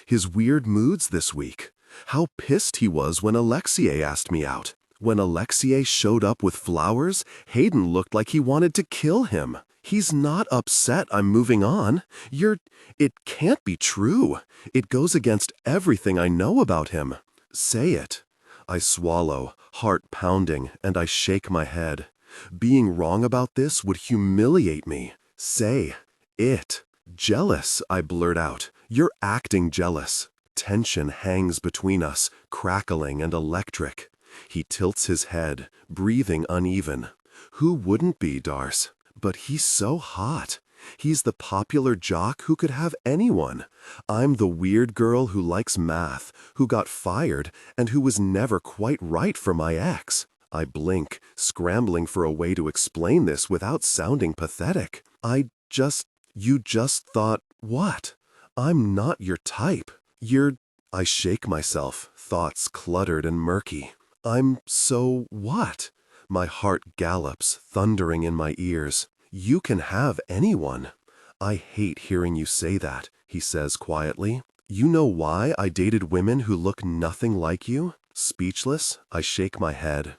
His weird moods this week. How pissed he was when Alexei asked me out. When Alexei showed up with flowers, Hayden looked like he wanted to kill him. He's not upset I'm moving on. It can't be true. It goes against everything I know about him. Say it. I swallow, heart pounding, and I shake my head. Being wrong about this would humiliate me. Say it. Jealous, I blurt out. You're acting jealous. Tension hangs between us, crackling and electric. He tilts his head, breathing uneven. Who wouldn't be, Darce? But he's so hot. He's the popular jock who could have anyone. I'm the weird girl who likes math, who got fired, and who was never quite right for my ex. I blink, scrambling for a way to explain this without sounding pathetic. You just thought, what? I'm not your type. I shake myself, thoughts cluttered and murky. I'm so what? My heart gallops, thundering in my ears. You can have anyone. I hate hearing you say that, he says quietly. You know why I dated women who look nothing like you? Speechless, I shake my head.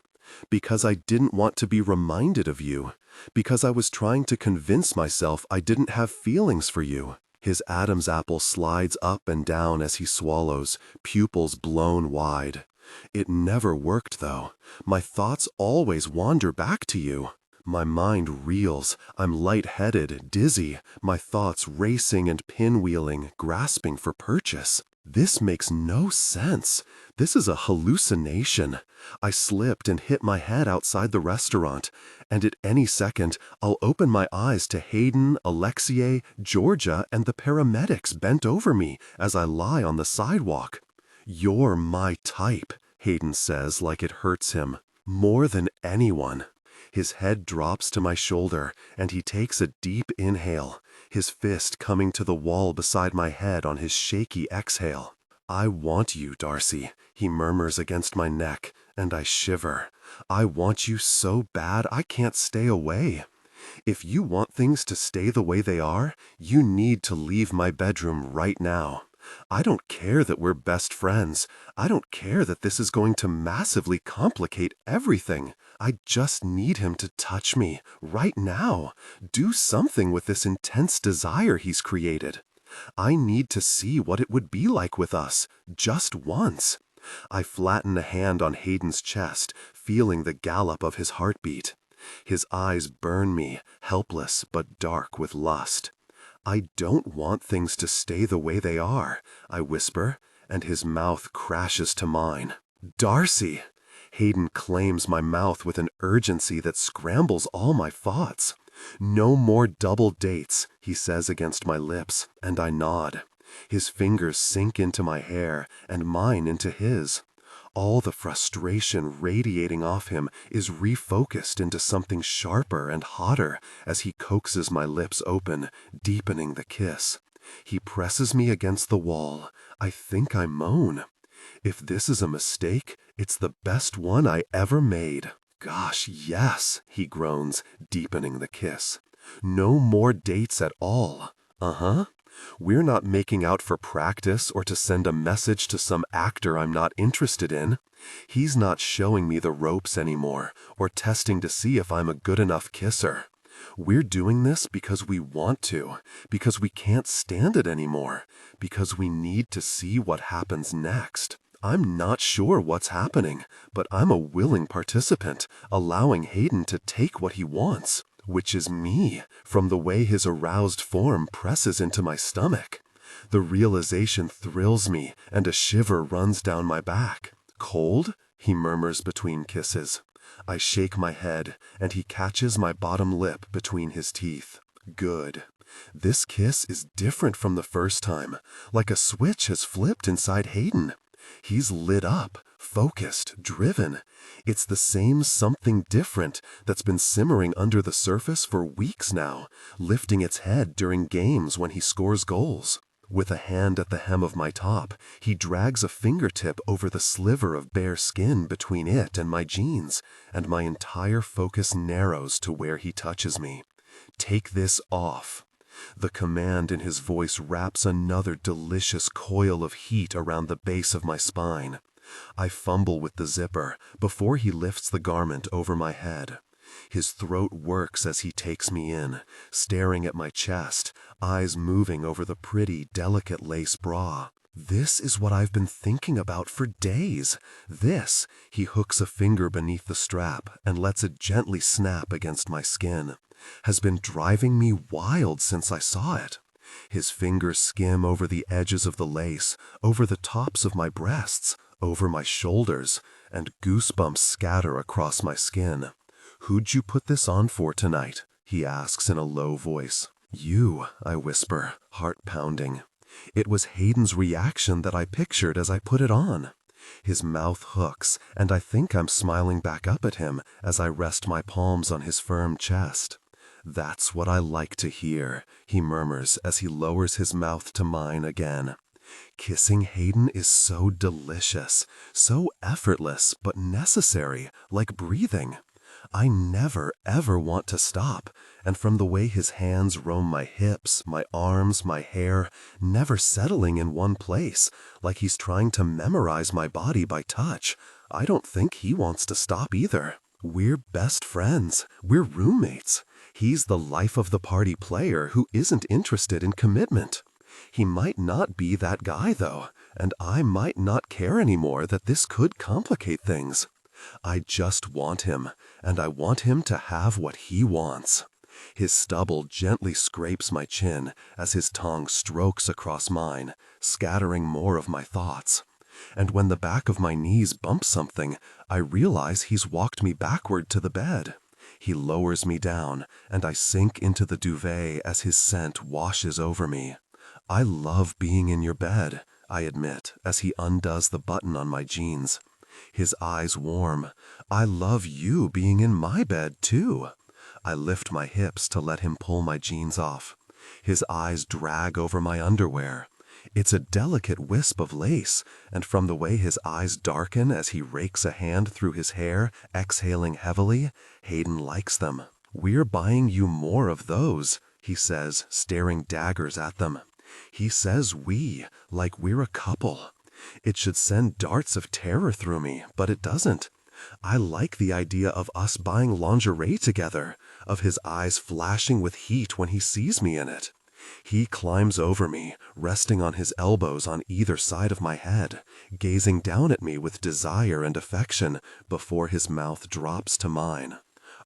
Because I didn't want to be reminded of you. Because I was trying to convince myself I didn't have feelings for you. His Adam's apple slides up and down as he swallows, pupils blown wide. It never worked, though. My thoughts always wander back to you. My mind reels. I'm lightheaded, dizzy, my thoughts racing and pinwheeling, grasping for purchase. This makes no sense. This is a hallucination. I slipped and hit my head outside the restaurant, and at any second, I'll open my eyes to Hayden, Alexei, Georgia, and the paramedics bent over me as I lie on the sidewalk. You're my type, Hayden says like it hurts him. More than anyone. His head drops to my shoulder, and he takes a deep inhale, his fist coming to the wall beside my head on his shaky exhale. I want you, Darcy, he murmurs against my neck, and I shiver. I want you so bad I can't stay away. If you want things to stay the way they are, you need to leave my bedroom right now. I don't care that we're best friends. I don't care that this is going to massively complicate everything. I just need him to touch me, right now. Do something with this intense desire he's created. I need to see what it would be like with us, just once. I flatten a hand on Hayden's chest, feeling the gallop of his heartbeat. His eyes burn me, helpless but dark with lust. I don't want things to stay the way they are, I whisper, and his mouth crashes to mine. Darcy! Hayden claims my mouth with an urgency that scrambles all my thoughts. No more double dates, he says against my lips, and I nod. His fingers sink into my hair, and mine into his. All the frustration radiating off him is refocused into something sharper and hotter as he coaxes my lips open, deepening the kiss. He presses me against the wall. I think I moan. If this is a mistake, it's the best one I ever made. Gosh, yes, he groans, deepening the kiss. No more dates at all. Uh-huh. We're not making out for practice or to send a message to some actor I'm not interested in. He's not showing me the ropes anymore or testing to see if I'm a good enough kisser. We're doing this because we want to, because we can't stand it anymore, because we need to see what happens next. I'm not sure what's happening, but I'm a willing participant, allowing Hayden to take what he wants, which is me, from the way his aroused form presses into my stomach. The realization thrills me, and a shiver runs down my back. Cold? He murmurs between kisses. I shake my head, and he catches my bottom lip between his teeth. Good. This kiss is different from the first time, like a switch has flipped inside Hayden. He's lit up, focused, driven. It's the same something different that's been simmering under the surface for weeks now, lifting its head during games when he scores goals. With a hand at the hem of my top, he drags a fingertip over the sliver of bare skin between it and my jeans, and my entire focus narrows to where he touches me. Take this off. The command in his voice wraps another delicious coil of heat around the base of my spine. I fumble with the zipper before he lifts the garment over my head. His throat works as he takes me in, staring at my chest, eyes moving over the pretty, delicate lace bra. This is what I've been thinking about for days. This, he hooks a finger beneath the strap and lets it gently snap against my skin, has been driving me wild since I saw it. His fingers skim over the edges of the lace, over the tops of my breasts, over my shoulders, and goosebumps scatter across my skin. Who'd you put this on for tonight? He asks in a low voice. You, I whisper, heart pounding. It was Hayden's reaction that I pictured as I put it on. His mouth hooks, and I think I'm smiling back up at him as I rest my palms on his firm chest. That's what I like to hear, he murmurs as he lowers his mouth to mine again. Kissing Hayden is so delicious, so effortless but necessary, like breathing. I never, ever want to stop, and from the way his hands roam my hips, my arms, my hair, never settling in one place, like he's trying to memorize my body by touch, I don't think he wants to stop either. We're best friends. We're roommates. He's the life of the party player who isn't interested in commitment. He might not be that guy, though, and I might not care anymore that this could complicate things. I just want him, and I want him to have what he wants. His stubble gently scrapes my chin as his tongue strokes across mine, scattering more of my thoughts. And when the back of my knees bumps something, I realize he's walked me backward to the bed. He lowers me down, and I sink into the duvet as his scent washes over me. I love being in your bed, I admit, as he undoes the button on my jeans. His eyes warm. I love you being in my bed, too. I lift my hips to let him pull my jeans off. His eyes drag over my underwear. It's a delicate wisp of lace, and from the way his eyes darken as he rakes a hand through his hair, exhaling heavily, Hayden likes them. We're buying you more of those, he says, staring daggers at them. He says we, like we're a couple. It should send darts of terror through me, but it doesn't. I like the idea of us buying lingerie together, of his eyes flashing with heat when he sees me in it. He climbs over me, resting on his elbows on either side of my head, gazing down at me with desire and affection before his mouth drops to mine.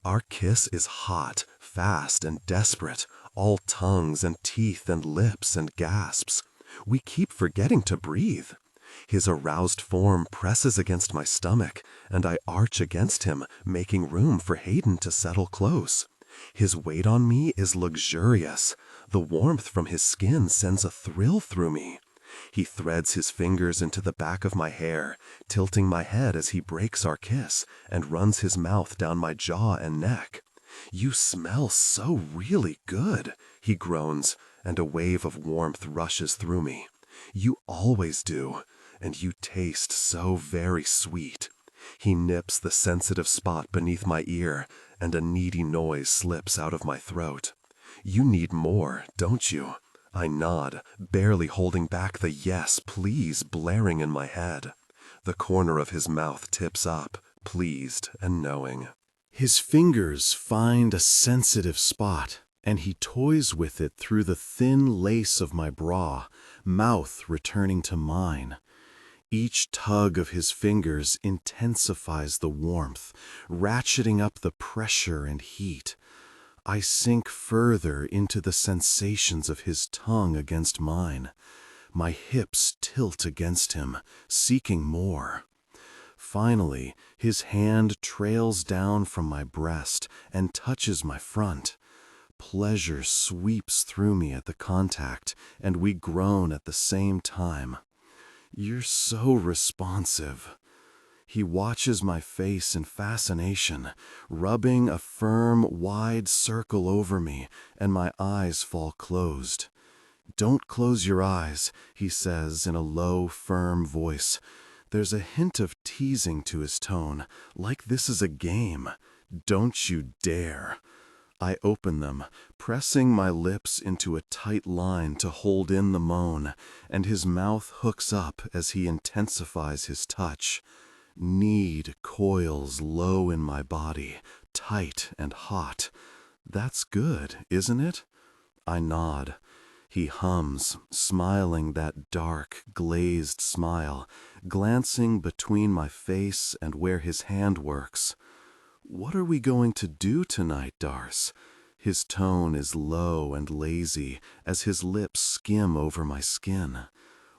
Our kiss is hot, fast, and desperate, all tongues and teeth and lips and gasps. We keep forgetting to breathe. His aroused form presses against my stomach, and I arch against him, making room for Hayden to settle close. His weight on me is luxurious. The warmth from his skin sends a thrill through me. He threads his fingers into the back of my hair, tilting my head as he breaks our kiss, and runs his mouth down my jaw and neck. You smell so really good, he groans, and a wave of warmth rushes through me. You always do, and you taste so very sweet. He nips the sensitive spot beneath my ear, and a needy noise slips out of my throat. You need more, don't you? I nod, barely holding back the yes, please blaring in my head. The corner of his mouth tips up, pleased and knowing. His fingers find a sensitive spot, and he toys with it through the thin lace of my bra, mouth returning to mine. Each tug of his fingers intensifies the warmth, ratcheting up the pressure and heat. I sink further into the sensations of his tongue against mine. My hips tilt against him, seeking more. Finally, his hand trails down from my breast and touches my front. Pleasure sweeps through me at the contact, and we groan at the same time. You're so responsive. He watches my face in fascination, rubbing a firm, wide circle over me, and my eyes fall closed. Don't close your eyes, he says in a low, firm voice. There's a hint of teasing to his tone, like this is a game. Don't you dare. I open them, pressing my lips into a tight line to hold in the moan, and his mouth hooks up as he intensifies his touch. Need coils low in my body, tight and hot. That's good, isn't it? I nod. He hums, smiling that dark, glazed smile, glancing between my face and where his hand works. What are we going to do tonight, Darce? His tone is low and lazy as his lips skim over my skin.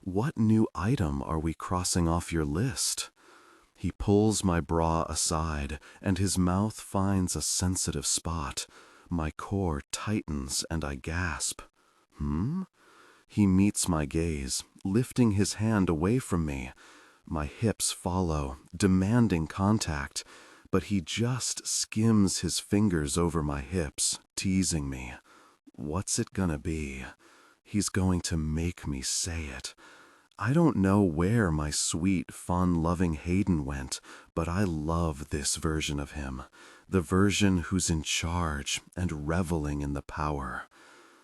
What new item are we crossing off your list? He pulls my bra aside, and his mouth finds a sensitive spot. My core tightens and I gasp. He meets my gaze, lifting his hand away from me. My hips follow, demanding contact, but he just skims his fingers over my hips, teasing me. What's it gonna be? He's going to make me say it. I don't know where my sweet, fun-loving Hayden went, but I love this version of him, the version who's in charge and reveling in the power.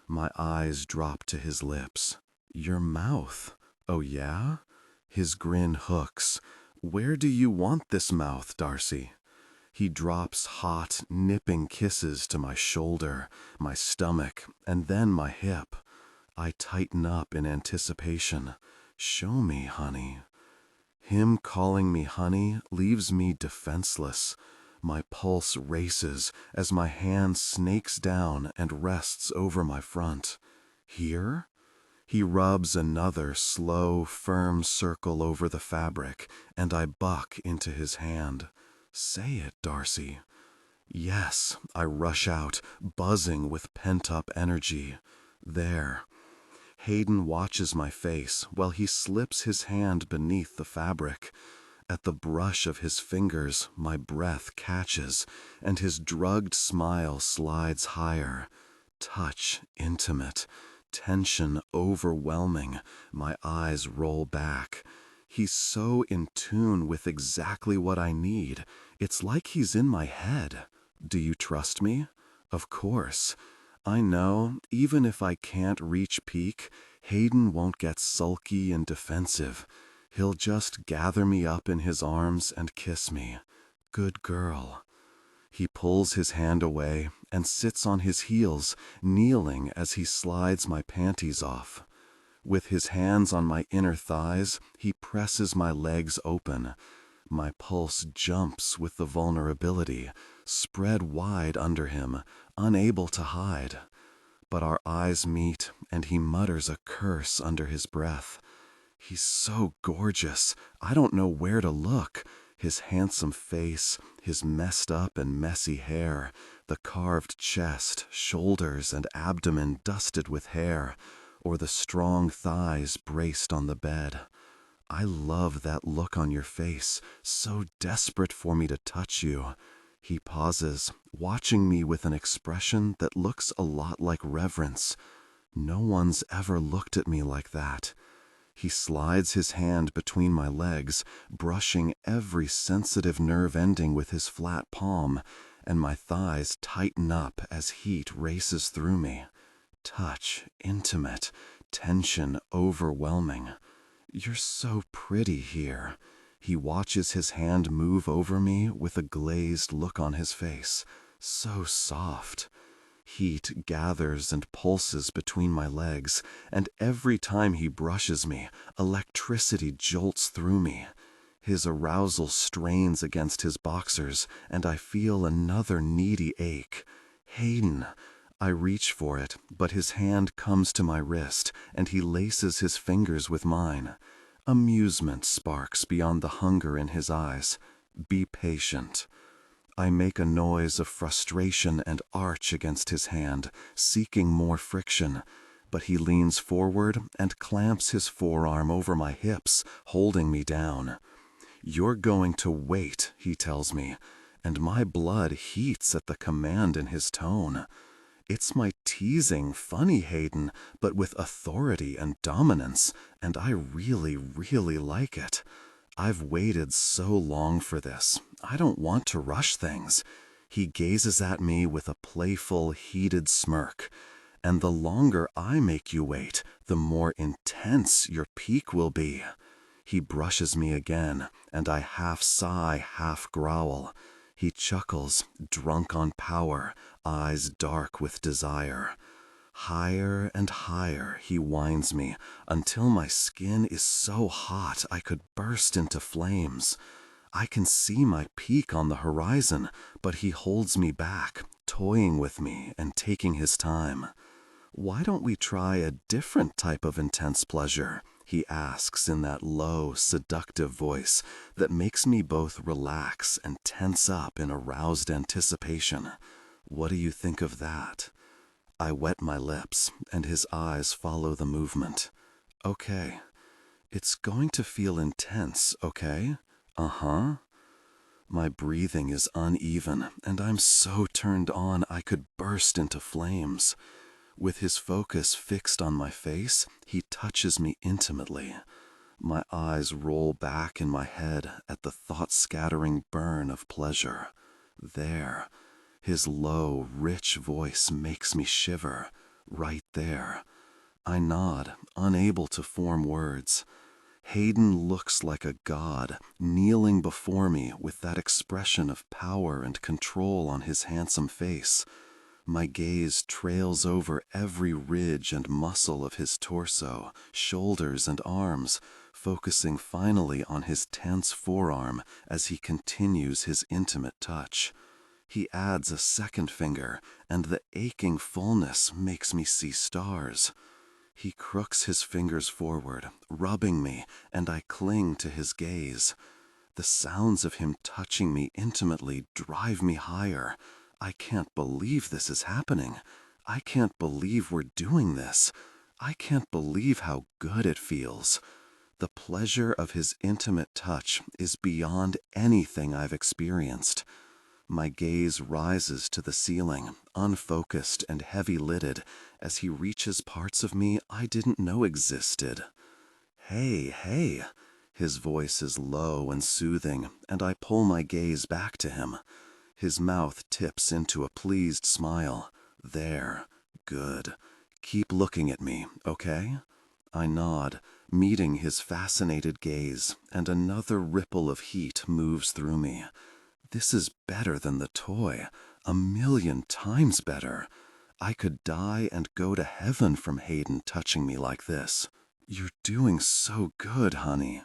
My eyes drop to his lips. Your mouth. Oh yeah? His grin hooks. Where do you want this mouth, Darcy? He drops hot, nipping kisses to my shoulder, my stomach, and then my hip. I tighten up in anticipation. Show me, honey. Him calling me honey leaves me defenseless. My pulse races as my hand snakes down and rests over my front. Here? He rubs another slow, firm circle over the fabric, and I buck into his hand. Say it, Darcy. Yes, I rush out, buzzing with pent-up energy. There. Hayden watches my face while he slips his hand beneath the fabric. At the brush of his fingers, my breath catches, and his drugged smile slides higher. Touch intimate, tension overwhelming, my eyes roll back. He's so in tune with exactly what I need. It's like he's in my head. Do you trust me? Of course. I know, even if I can't reach peak, Hayden won't get sulky and defensive. He'll just gather me up in his arms and kiss me. Good girl. He pulls his hand away and sits on his heels, kneeling as he slides my panties off. With his hands on my inner thighs, he presses my legs open. My pulse jumps with the vulnerability, spread wide under him, unable to hide. But our eyes meet, and he mutters a curse under his breath. He's so gorgeous, I don't know where to look. His handsome face, his messed up and messy hair, the carved chest, shoulders, and abdomen dusted with hair, or the strong thighs braced on the bed. I love that look on your face, so desperate for me to touch you. He pauses, watching me with an expression that looks a lot like reverence. No one's ever looked at me like that. He slides his hand between my legs, brushing every sensitive nerve ending with his flat palm, and my thighs tighten up as heat races through me. Touch, intimate, tension overwhelming. You're so pretty here. He watches his hand move over me with a glazed look on his face. So soft. Heat gathers and pulses between my legs, and every time he brushes me, electricity jolts through me. His arousal strains against his boxers, and I feel another needy ache. Hayden! I reach for it, but his hand comes to my wrist, and he laces his fingers with mine. Amusement sparks beyond the hunger in his eyes. Be patient. I make a noise of frustration and arch against his hand, seeking more friction, but he leans forward and clamps his forearm over my hips, holding me down. You're going to wait, he tells me, and my blood heats at the command in his tone. It's my teasing, funny Hayden, but with authority and dominance, and I really, really like it. I've waited so long for this. I don't want to rush things. He gazes at me with a playful, heated smirk. And the longer I make you wait, the more intense your peak will be. He brushes me again, and I half sigh, half growl. He chuckles, drunk on power, eyes dark with desire. Higher and higher he winds me, until my skin is so hot I could burst into flames. I can see my peak on the horizon, but he holds me back, toying with me and taking his time. Why don't we try a different type of intense pleasure? He asks in that low, seductive voice that makes me both relax and tense up in aroused anticipation. What do you think of that? I wet my lips, and his eyes follow the movement. Okay. It's going to feel intense, okay? Uh-huh. My breathing is uneven, and I'm so turned on I could burst into flames. With his focus fixed on my face, he touches me intimately. My eyes roll back in my head at the thought-scattering burn of pleasure. There. His low, rich voice makes me shiver. Right there. I nod, unable to form words. Hayden looks like a god, kneeling before me with that expression of power and control on his handsome face. My gaze trails over every ridge and muscle of his torso, shoulders and arms, focusing finally on his tense forearm as he continues his intimate touch. He adds a second finger, and the aching fullness makes me see stars. He crooks his fingers forward, rubbing me, and I cling to his gaze. The sounds of him touching me intimately drive me higher. I can't believe this is happening. I can't believe we're doing this. I can't believe how good it feels. The pleasure of his intimate touch is beyond anything I've experienced. My gaze rises to the ceiling, unfocused and heavy-lidded, as he reaches parts of me I didn't know existed. Hey, hey. His voice is low and soothing, and I pull my gaze back to him. His mouth tips into a pleased smile. There. Good. Keep looking at me, okay? I nod, meeting his fascinated gaze, and another ripple of heat moves through me. This is better than the toy, 1,000,000 times better. I could die and go to heaven from Hayden touching me like this. You're doing so good, honey.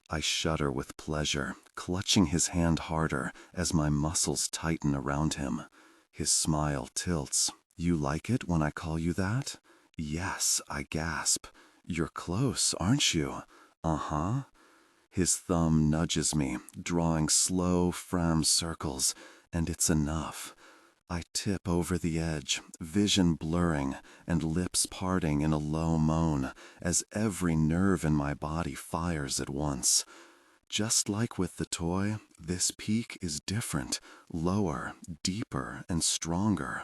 I shudder with pleasure, clutching his hand harder as my muscles tighten around him. His smile tilts. You like it when I call you that? Yes, I gasp. You're close, aren't you? Uh-huh. His thumb nudges me, drawing slow, firm circles, and it's enough. I tip over the edge, vision blurring, and lips parting in a low moan, as every nerve in my body fires at once. Just like with the toy, this peak is different, lower, deeper, and stronger.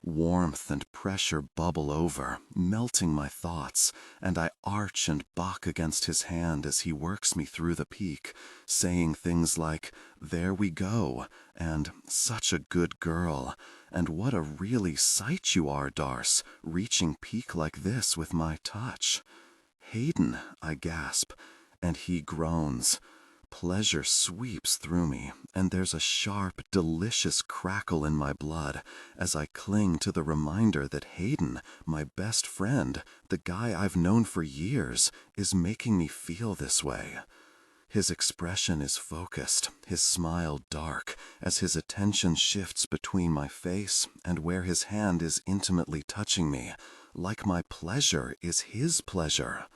Warmth and pressure bubble over, melting my thoughts, and I arch and buck against his hand as he works me through the peak, saying things like, "There we go," and "Such a good girl," and "What a really sight you are, Darce, reaching peak like this with my touch." "Hayden," I gasp, and he groans. Pleasure sweeps through me, and there's a sharp, delicious crackle in my blood as I cling to the reminder that Hayden, my best friend, the guy I've known for years, is making me feel this way. His expression is focused, his smile dark, as his attention shifts between my face and where his hand is intimately touching me, like my pleasure is his pleasure.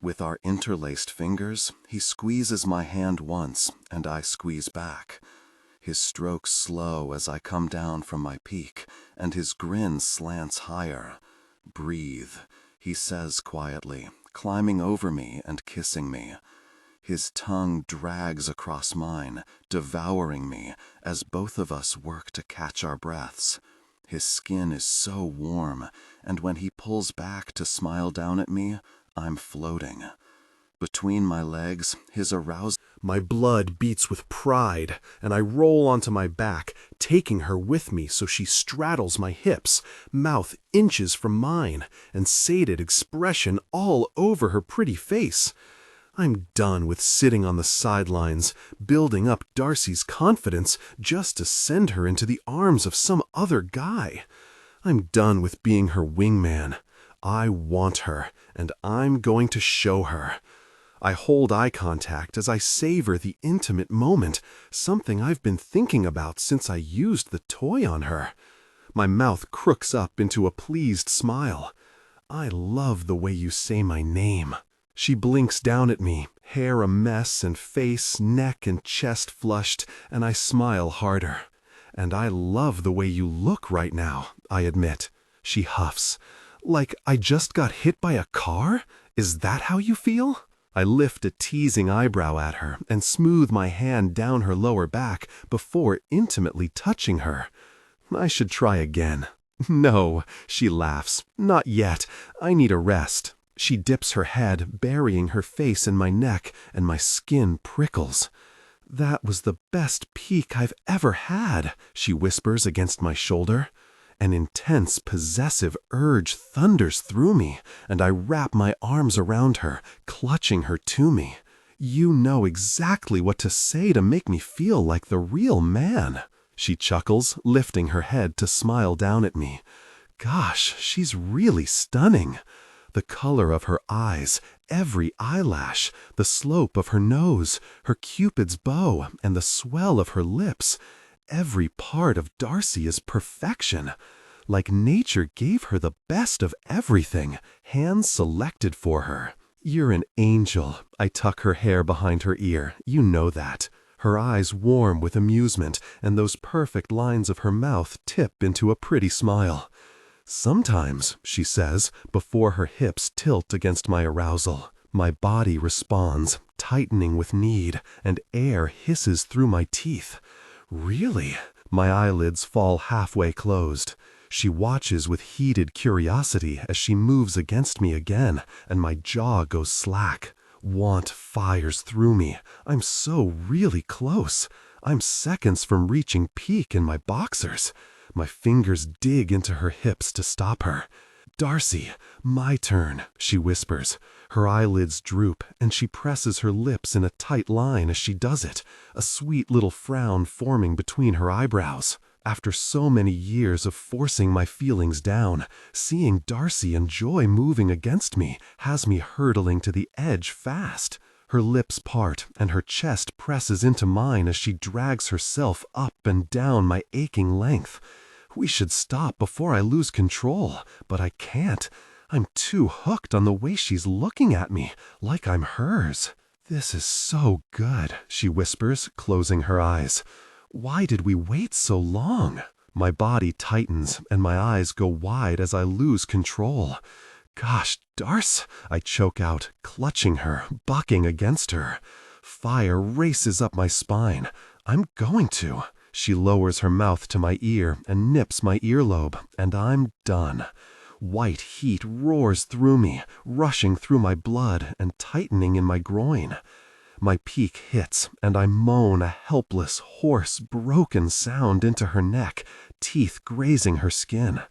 With our interlaced fingers, he squeezes my hand once, and I squeeze back. His strokes slow as I come down from my peak, and his grin slants higher. "Breathe," he says quietly, climbing over me and kissing me. His tongue drags across mine, devouring me, as both of us work to catch our breaths. His skin is so warm, and when he pulls back to smile down at me, I'm floating. Between my legs, his arousal. My blood beats with pride, and I roll onto my back, taking her with me so she straddles my hips, mouth inches from mine, and sated expression all over her pretty face. I'm done with sitting on the sidelines, building up Darcy's confidence just to send her into the arms of some other guy. I'm done with being her wingman. I want her, and I'm going to show her. I hold eye contact as I savor the intimate moment, something I've been thinking about since I used the toy on her. My mouth crooks up into a pleased smile. I love the way you say my name. She blinks down at me, hair a mess and face, neck and chest flushed, and I smile harder. And I love the way you look right now, I admit. She huffs. Like I just got hit by a car? Is that how you feel? I lift a teasing eyebrow at her and smooth my hand down her lower back before intimately touching her. I should try again. No, she laughs. Not yet. I need a rest. She dips her head, burying her face in my neck, and my skin prickles. That was the best peek I've ever had, she whispers against my shoulder. An intense, possessive urge thunders through me, and I wrap my arms around her, clutching her to me. You know exactly what to say to make me feel like the real man. She chuckles, lifting her head to smile down at me. Gosh, she's really stunning. The color of her eyes, every eyelash, the slope of her nose, her Cupid's bow, and the swell of her lips. Every part of Darcy is perfection. Like nature gave her the best of everything, hands selected for her. You're an angel. I tuck her hair behind her ear. You know that. Her eyes warm with amusement, and those perfect lines of her mouth tip into a pretty smile. Sometimes, she says, before her hips tilt against my arousal. My body responds, tightening with need, and air hisses through my teeth. Really? My eyelids fall halfway closed. She watches with heated curiosity as she moves against me again, and my jaw goes slack. Want fires through me. I'm so really close. I'm seconds from reaching peak in my boxers. My fingers dig into her hips to stop her. Darcy, my turn, she whispers. Her eyelids droop, and she presses her lips in a tight line as she does it, a sweet little frown forming between her eyebrows. After so many years of forcing my feelings down, seeing Darcy enjoy moving against me has me hurtling to the edge fast. Her lips part, and her chest presses into mine as she drags herself up and down my aching length. We should stop before I lose control, but I can't. I'm too hooked on the way she's looking at me, like I'm hers. This is so good, she whispers, closing her eyes. Why did we wait so long? My body tightens, and my eyes go wide as I lose control. Gosh, Darcy, I choke out, clutching her, bucking against her. Fire races up my spine. I'm going to. She lowers her mouth to my ear and nips my earlobe, and I'm done. White heat roars through me, rushing through my blood and tightening in my groin. My peak hits, and I moan a helpless, hoarse, broken sound into her neck, teeth grazing her skin.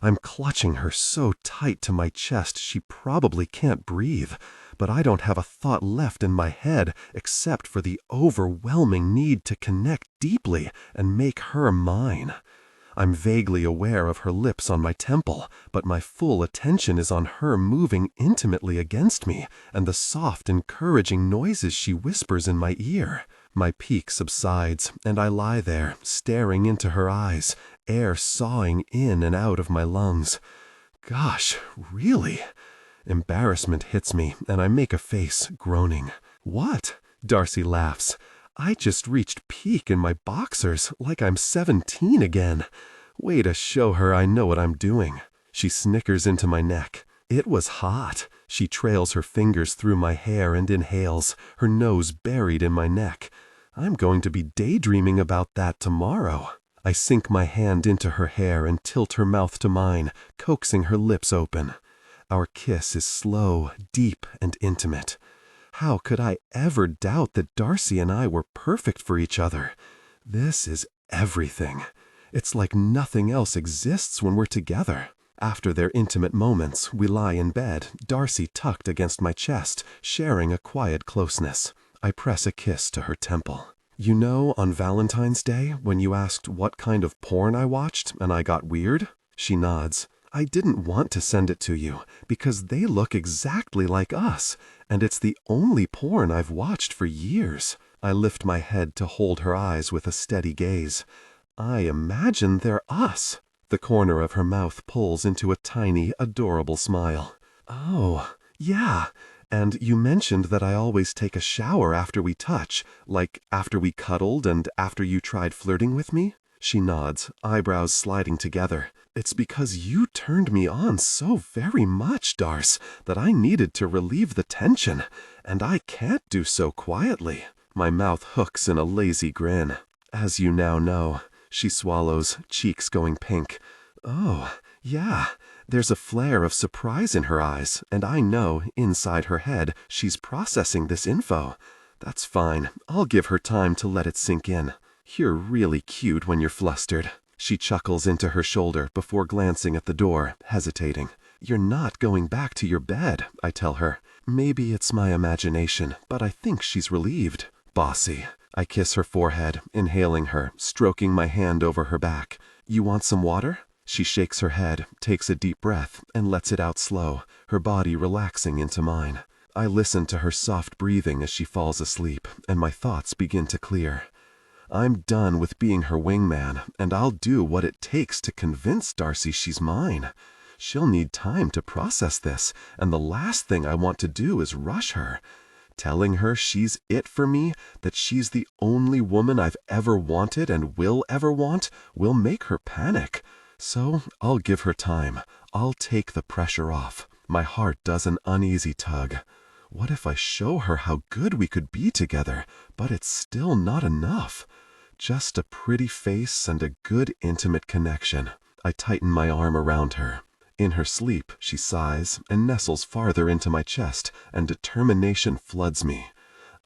I'm clutching her so tight to my chest she probably can't breathe, but I don't have a thought left in my head except for the overwhelming need to connect deeply and make her mine. I'm vaguely aware of her lips on my temple, but my full attention is on her moving intimately against me and the soft, encouraging noises she whispers in my ear. My peak subsides, and I lie there, staring into her eyes, air sawing in and out of my lungs. Gosh, really? Embarrassment hits me, and I make a face, groaning. What? Darcy laughs. I just reached peak in my boxers, like I'm 17 again. Way to show her I know what I'm doing. She snickers into my neck. It was hot. She trails her fingers through my hair and inhales, her nose buried in my neck. I'm going to be daydreaming about that tomorrow. I sink my hand into her hair and tilt her mouth to mine, coaxing her lips open. Our kiss is slow, deep, and intimate. How could I ever doubt that Darcy and I were perfect for each other? This is everything. It's like nothing else exists when we're together. After their intimate moments, we lie in bed, Darcy tucked against my chest, sharing a quiet closeness. I press a kiss to her temple. You know, on Valentine's Day, when you asked what kind of porn I watched and I got weird? She nods. I didn't want to send it to you because they look exactly like us, and it's the only porn I've watched for years. I lift my head to hold her eyes with a steady gaze. I imagine they're us. The corner of her mouth pulls into a tiny, adorable smile. Oh, yeah. And you mentioned that I always take a shower after we touch, like after we cuddled and after you tried flirting with me? She nods, eyebrows sliding together. It's because you turned me on so very much, Darce, that I needed to relieve the tension, and I can't do so quietly. My mouth hooks in a lazy grin. As you now know, she swallows, cheeks going pink. Oh, yeah, there's a flare of surprise in her eyes, and I know, inside her head, she's processing this info. That's fine, I'll give her time to let it sink in. You're really cute when you're flustered. She chuckles into her shoulder before glancing at the door, hesitating. You're not going back to your bed, I tell her. Maybe it's my imagination, but I think she's relieved. Bossy. I kiss her forehead, inhaling her, stroking my hand over her back. You want some water? She shakes her head, takes a deep breath, and lets it out slow, her body relaxing into mine. I listen to her soft breathing as she falls asleep, and my thoughts begin to clear. I'm done with being her wingman, and I'll do what it takes to convince Darcy she's mine. She'll need time to process this, and the last thing I want to do is rush her. Telling her she's it for me, that she's the only woman I've ever wanted and will ever want, will make her panic. So I'll give her time. I'll take the pressure off. My heart does an uneasy tug. What if I show her how good we could be together, but it's still not enough? Just a pretty face and a good intimate connection. I tighten my arm around her. In her sleep, she sighs and nestles farther into my chest, and determination floods me.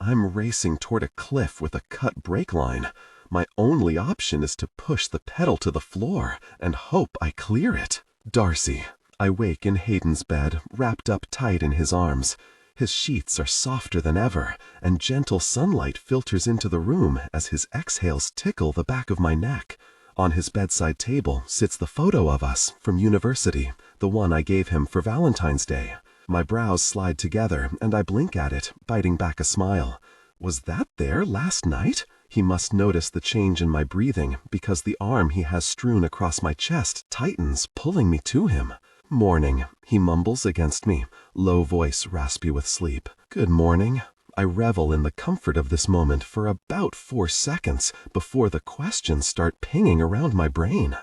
I'm racing toward a cliff with a cut brake line. My only option is to push the pedal to the floor and hope I clear it. Darcy. I wake in Hayden's bed, wrapped up tight in his arms. His sheets are softer than ever, and gentle sunlight filters into the room as his exhales tickle the back of my neck. On his bedside table sits the photo of us from university, the one I gave him for Valentine's Day. My brows slide together, and I blink at it, biting back a smile. Was that there last night? He must notice the change in my breathing, because the arm he has strewn across my chest tightens, pulling me to him. Morning, he mumbles against me, low voice raspy with sleep. Good morning. I revel in the comfort of this moment for about 4 seconds before the questions start pinging around my brain.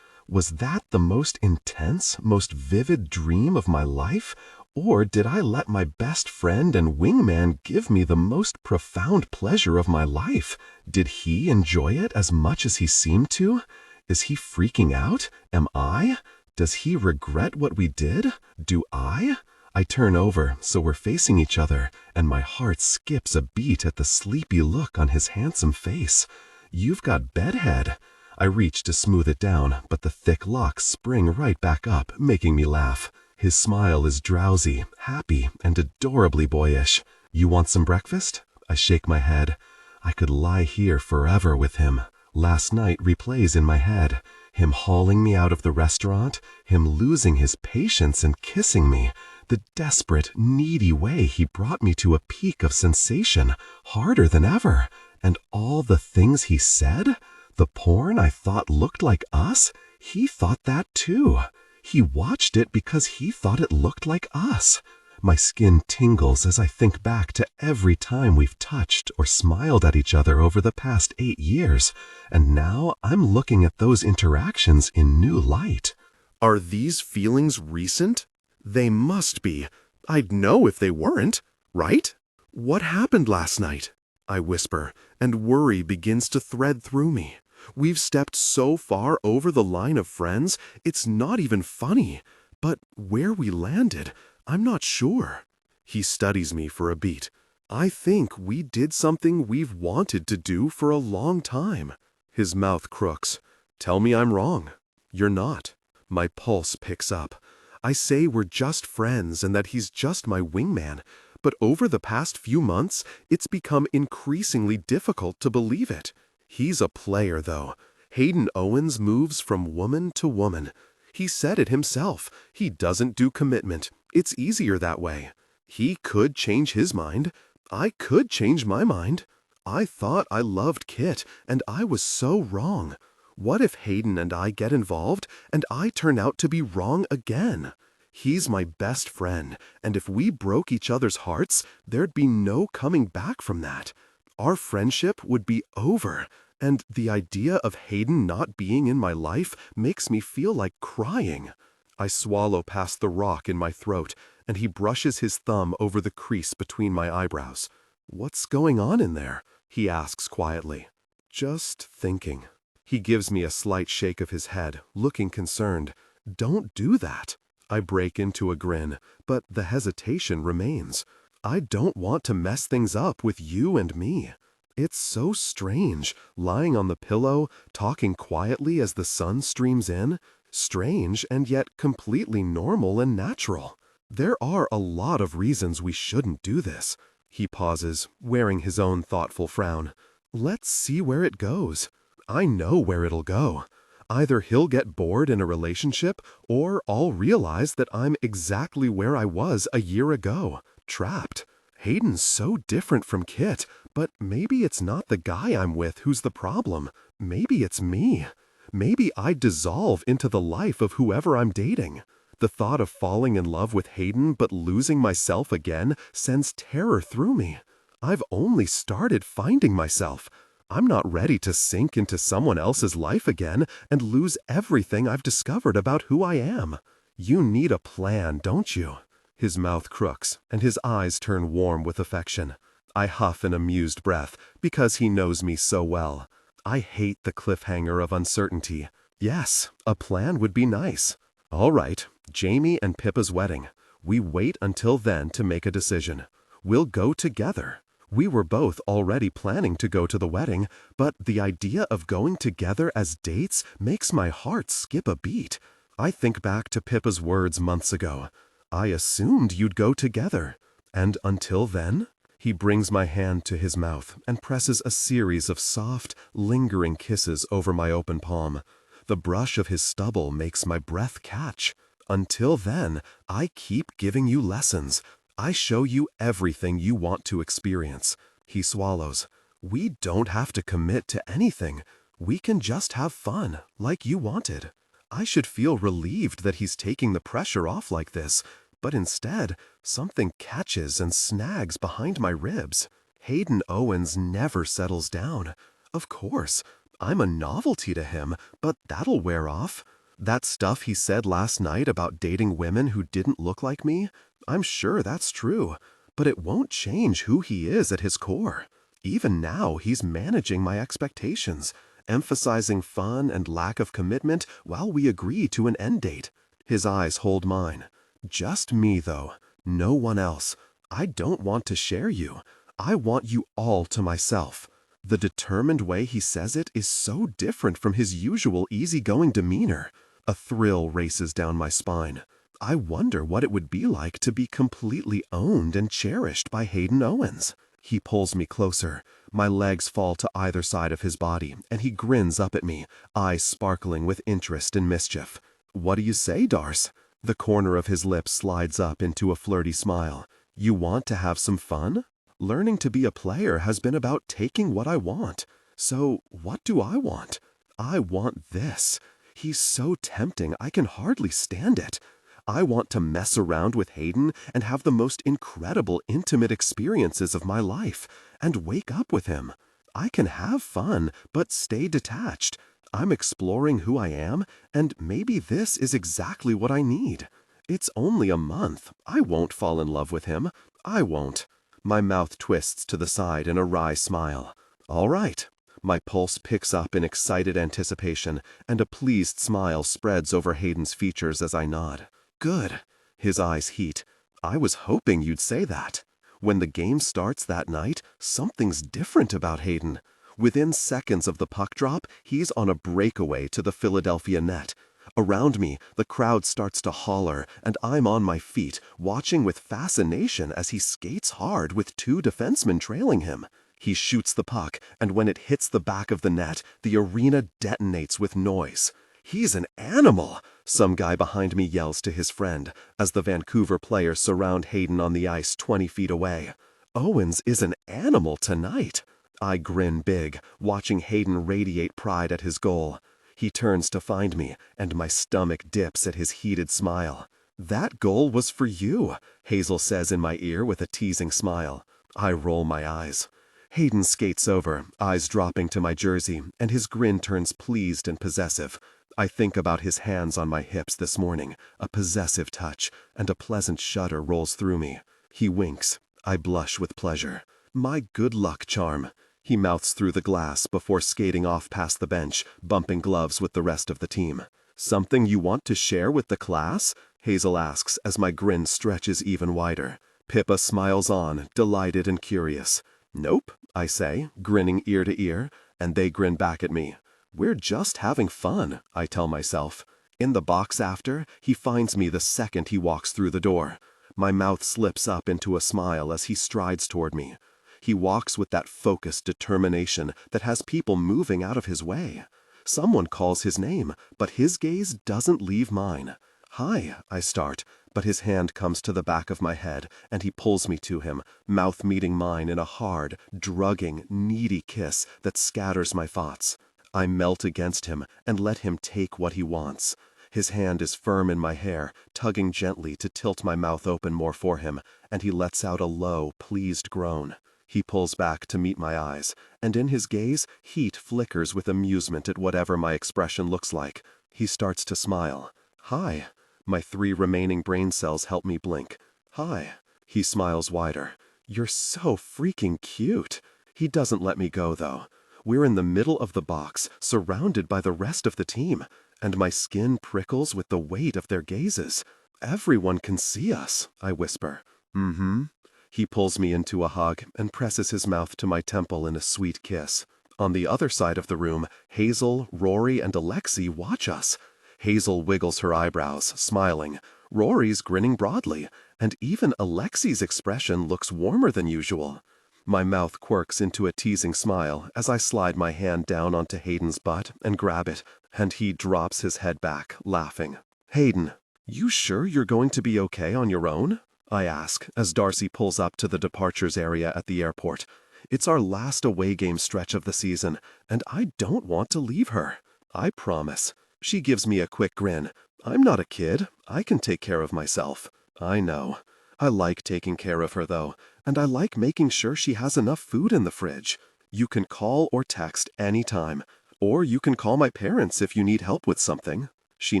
Was that the most intense, most vivid dream of my life? Or did I let my best friend and wingman give me the most profound pleasure of my life? Did he enjoy it as much as he seemed to? Is he freaking out? Am I? Does he regret what we did? Do I? I turn over so we're facing each other, and my heart skips a beat at the sleepy look on his handsome face. You've got bedhead. I reach to smooth it down, but the thick locks spring right back up, making me laugh. His smile is drowsy, happy, and adorably boyish. You want some breakfast? I shake my head. I could lie here forever with him. Last night replays in my head. Him hauling me out of the restaurant, him losing his patience and kissing me, the desperate, needy way he brought me to a peak of sensation, harder than ever, and all the things he said? The porn I thought looked like us? He thought that too. He watched it because he thought it looked like us. My skin tingles as I think back to every time we've touched or smiled at each other over the past 8 years, and now I'm looking at those interactions in new light. Are these feelings recent? They must be. I'd know if they weren't, right? What happened last night? I whisper, and worry begins to thread through me. We've stepped so far over the line of friends, it's not even funny. But where we landed, I'm not sure. He studies me for a beat. I think we did something we've wanted to do for a long time. His mouth crooks. Tell me I'm wrong. You're not. My pulse picks up. I say we're just friends and that he's just my wingman, but over the past few months, it's become increasingly difficult to believe it. He's a player, though. Hayden Owens moves from woman to woman. He said it himself. He doesn't do commitment. It's easier that way. He could change his mind. I could change my mind. I thought I loved Kit, and I was so wrong. What if Hayden and I get involved, and I turn out to be wrong again? He's my best friend, and if we broke each other's hearts, there'd be no coming back from that. Our friendship would be over, And the idea of Hayden not being in my life makes me feel like crying. I swallow past the rock in my throat, and he brushes his thumb over the crease between my eyebrows. "What's going on in there?" he asks quietly. "Just thinking." He gives me a slight shake of his head, looking concerned. "Don't do that." I break into a grin, but the hesitation remains. I don't want to mess things up with you and me. It's so strange, lying on the pillow, talking quietly as the sun streams in. Strange and yet completely normal and natural. There are a lot of reasons we shouldn't do this. He pauses, wearing his own thoughtful frown. Let's see where it goes. I know where it'll go. Either he'll get bored in a relationship, or I'll realize that I'm exactly where I was a year ago, trapped. Hayden's so different from Kit, but maybe it's not the guy I'm with who's the problem. Maybe it's me. Maybe I dissolve into the life of whoever I'm dating. The thought of falling in love with Hayden but losing myself again sends terror through me. I've only started finding myself. I'm not ready to sink into someone else's life again and lose everything I've discovered about who I am. You need a plan, don't you? His mouth crooks, and his eyes turn warm with affection. I huff an amused breath, because he knows me so well. I hate the cliffhanger of uncertainty. Yes, a plan would be nice. All right, Jamie and Pippa's wedding. We wait until then to make a decision. We'll go together. We were both already planning to go to the wedding, but the idea of going together as dates makes my heart skip a beat. I think back to Pippa's words months ago. I assumed you'd go together. And until then? He brings my hand to his mouth and presses a series of soft, lingering kisses over my open palm. The brush of his stubble makes my breath catch. Until then, I keep giving you lessons. I show you everything you want to experience. He swallows. We don't have to commit to anything. We can just have fun, like you wanted. I should feel relieved that he's taking the pressure off like this, but instead, something catches and snags behind my ribs. Hayden Owens never settles down. Of course, I'm a novelty to him, but that'll wear off. That stuff he said last night about dating women who didn't look like me, I'm sure that's true, but it won't change who he is at his core. Even now, he's managing my expectations, emphasizing fun and lack of commitment while we agree to an end date. His eyes hold mine. Just me, though. No one else. I don't want to share you. I want you all to myself. The determined way he says it is so different from his usual easygoing demeanor. A thrill races down my spine. I wonder what it would be like to be completely owned and cherished by Hayden Owens. He pulls me closer. My legs fall to either side of his body, and he grins up at me, eyes sparkling with interest and mischief. What do you say, Darce? The corner of his lips slides up into a flirty smile. You want to have some fun? Learning to be a player has been about taking what I want. So what do I want? I want this. He's so tempting I can hardly stand it. I want to mess around with Hayden and have the most incredible intimate experiences of my life, and wake up with him. I can have fun, but stay detached. I'm exploring who I am, and maybe this is exactly what I need. It's only a month. I won't fall in love with him. I won't. My mouth twists to the side in a wry smile. All right. My pulse picks up in excited anticipation, and a pleased smile spreads over Hayden's features as I nod. Good. His eyes heat. I was hoping you'd say that. When the game starts that night, something's different about Hayden. Within seconds of the puck drop, he's on a breakaway to the Philadelphia net. Around me, the crowd starts to holler, and I'm on my feet, watching with fascination as he skates hard with two defensemen trailing him. He shoots the puck, and when it hits the back of the net, the arena detonates with noise. He's an animal, some guy behind me yells to his friend, as the Vancouver players surround Hayden on the ice 20 feet away. Owens is an animal tonight. I grin big, watching Hayden radiate pride at his goal. He turns to find me, and my stomach dips at his heated smile. That goal was for you, Hazel says in my ear with a teasing smile. I roll my eyes. Hayden skates over, eyes dropping to my jersey, and his grin turns pleased and possessive. I think about his hands on my hips this morning, a possessive touch, and a pleasant shudder rolls through me. He winks. I blush with pleasure. My good luck charm. He mouths through the glass before skating off past the bench, bumping gloves with the rest of the team. Something you want to share with the class? Hazel asks as my grin stretches even wider. Pippa smiles on, delighted and curious. Nope, I say, grinning ear to ear, and they grin back at me. We're just having fun, I tell myself. In the box after, he finds me the second he walks through the door. My mouth slips up into a smile as he strides toward me. He walks with that focused determination that has people moving out of his way. Someone calls his name, but his gaze doesn't leave mine. Hi, I start, but his hand comes to the back of my head, and he pulls me to him, mouth meeting mine in a hard, drugging, needy kiss that scatters my thoughts. I melt against him and let him take what he wants. His hand is firm in my hair, tugging gently to tilt my mouth open more for him, and he lets out a low, pleased groan. He pulls back to meet my eyes, and in his gaze, heat flickers with amusement at whatever my expression looks like. He starts to smile. Hi. My 3 remaining brain cells help me blink. Hi. He smiles wider. You're so freaking cute. He doesn't let me go, though. We're in the middle of the box, surrounded by the rest of the team, and my skin prickles with the weight of their gazes. Everyone can see us, I whisper. Mm-hmm. He pulls me into a hug and presses his mouth to my temple in a sweet kiss. On the other side of the room, Hazel, Rory, and Alexi watch us. Hazel wiggles her eyebrows, smiling. Rory's grinning broadly, and even Alexi's expression looks warmer than usual. My mouth quirks into a teasing smile as I slide my hand down onto Hayden's butt and grab it, and he drops his head back, laughing. Hayden, you sure you're going to be okay on your own? I ask as Darcy pulls up to the departures area at the airport. It's our last away game stretch of the season, and I don't want to leave her. I promise. She gives me a quick grin. I'm not a kid. I can take care of myself. I know. I like taking care of her, though, and I like making sure she has enough food in the fridge. You can call or text anytime, or you can call my parents if you need help with something. She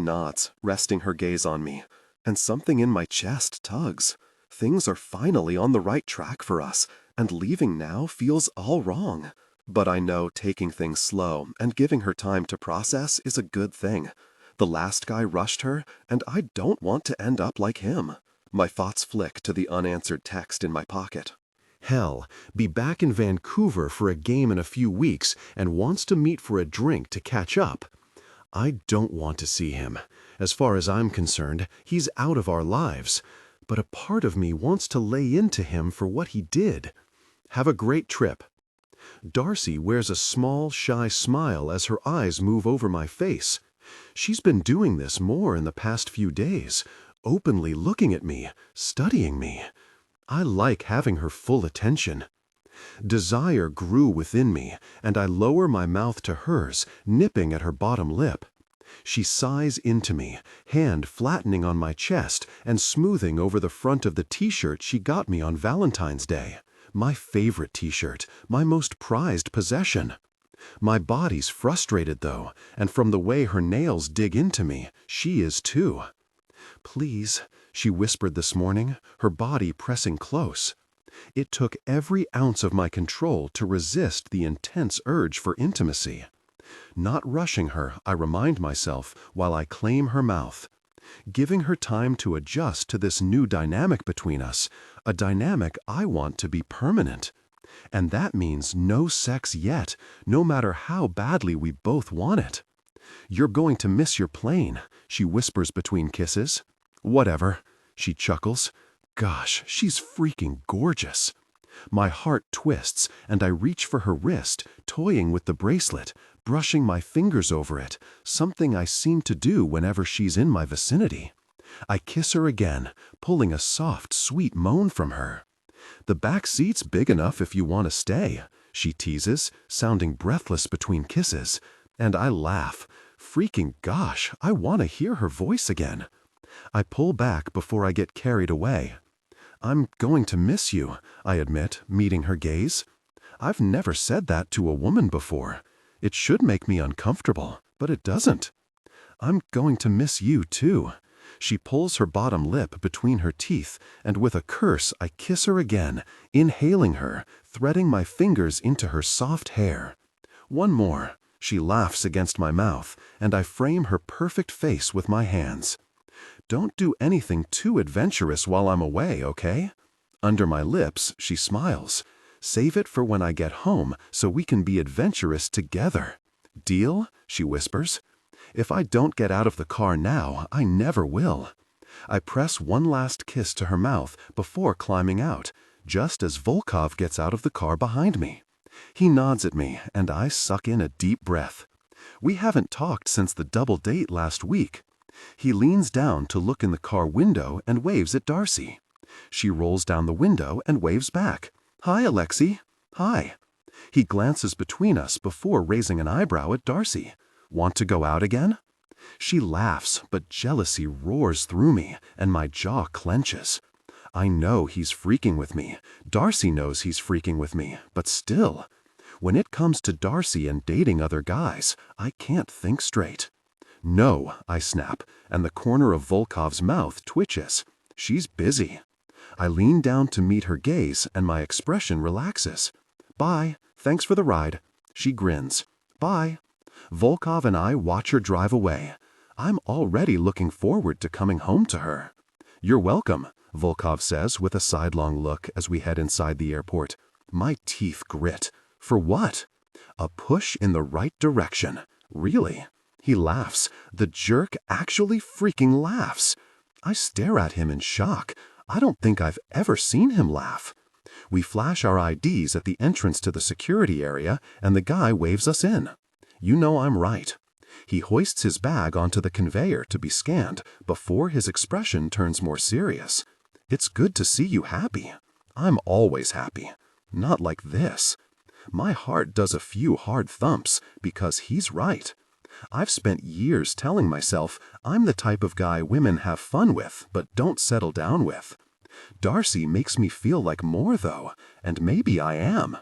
nods, resting her gaze on me, and something in my chest tugs. Things are finally on the right track for us, and leaving now feels all wrong. But I know taking things slow and giving her time to process is a good thing. The last guy rushed her, and I don't want to end up like him. My thoughts flick to the unanswered text in my pocket. Hell, be back in Vancouver for a game in a few weeks and wants to meet for a drink to catch up. I don't want to see him. As far as I'm concerned, he's out of our lives. But a part of me wants to lay into him for what he did. Have a great trip. Darcy wears a small, shy smile as her eyes move over my face. She's been doing this more in the past few days, openly looking at me, studying me. I like having her full attention. Desire grew within me, and I lower my mouth to hers, nipping at her bottom lip. She sighs into me, hand flattening on my chest and smoothing over the front of the t-shirt she got me on Valentine's Day. My favorite t-shirt, my most prized possession. My body's frustrated, though, and from the way her nails dig into me, she is too. Please, she whispered this morning, her body pressing close. It took every ounce of my control to resist the intense urge for intimacy. Not rushing her, I remind myself, while I claim her mouth. Giving her time to adjust to this new dynamic between us, a dynamic I want to be permanent. And that means no sex yet, no matter how badly we both want it. You're going to miss your plane, she whispers between kisses. Whatever, she chuckles. Gosh, she's freaking gorgeous. My heart twists, and I reach for her wrist, toying with the bracelet, brushing my fingers over it, something I seem to do whenever she's in my vicinity. I kiss her again, pulling a soft, sweet moan from her. The back seat's big enough if you want to stay, she teases, sounding breathless between kisses, and I laugh. Freaking gosh, I want to hear her voice again. I pull back before I get carried away. I'm going to miss you, I admit, meeting her gaze. I've never said that to a woman before. It should make me uncomfortable, but it doesn't. I'm going to miss you, too. She pulls her bottom lip between her teeth, and with a curse I kiss her again, inhaling her, threading my fingers into her soft hair. One more. She laughs against my mouth, and I frame her perfect face with my hands. Don't do anything too adventurous while I'm away, okay? Under my lips, she smiles. Save it for when I get home so we can be adventurous together. Deal? She whispers. If I don't get out of the car now, I never will. I press one last kiss to her mouth before climbing out, just as Volkov gets out of the car behind me. He nods at me, and I suck in a deep breath. We haven't talked since the double date last week. He leans down to look in the car window and waves at Darcy. She rolls down the window and waves back. Hi, Alexei. Hi. He glances between us before raising an eyebrow at Darcy. Want to go out again? She laughs, but jealousy roars through me, and my jaw clenches. I know he's freaking with me. Darcy knows he's freaking with me, but still. When it comes to Darcy and dating other guys, I can't think straight. No, I snap, and the corner of Volkov's mouth twitches. She's busy. I lean down to meet her gaze, and my expression relaxes. Bye, thanks for the ride. She grins. Bye. Volkov and I watch her drive away. I'm already looking forward to coming home to her. You're welcome, Volkov says with a sidelong look as we head inside the airport. My teeth grit. For what? A push in the right direction. Really? He laughs. The jerk actually freaking laughs. I stare at him in shock. I don't think I've ever seen him laugh. We flash our IDs at the entrance to the security area, and the guy waves us in. You know I'm right. He hoists his bag onto the conveyor to be scanned before his expression turns more serious. It's good to see you happy. I'm always happy. Not like this. My heart does a few hard thumps because he's right. I've spent years telling myself I'm the type of guy women have fun with but don't settle down with. Darcy makes me feel like more, though, and maybe I am.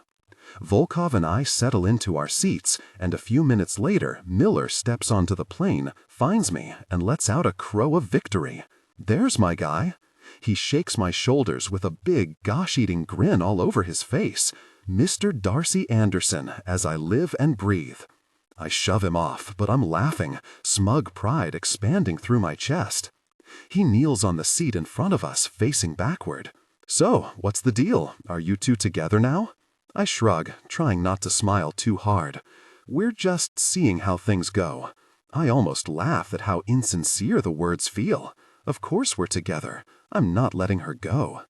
Volkov and I settle into our seats, and a few minutes later, Miller steps onto the plane, finds me, and lets out a crow of victory. There's my guy. He shakes my shoulders with a big, gosh-eating grin all over his face. Mr. Darcy Andersen, as I live and breathe. I shove him off, but I'm laughing, smug pride expanding through my chest. He kneels on the seat in front of us, facing backward. So, what's the deal? Are you two together now? I shrug, trying not to smile too hard. We're just seeing how things go. I almost laugh at how insincere the words feel. Of course we're together. I'm not letting her go.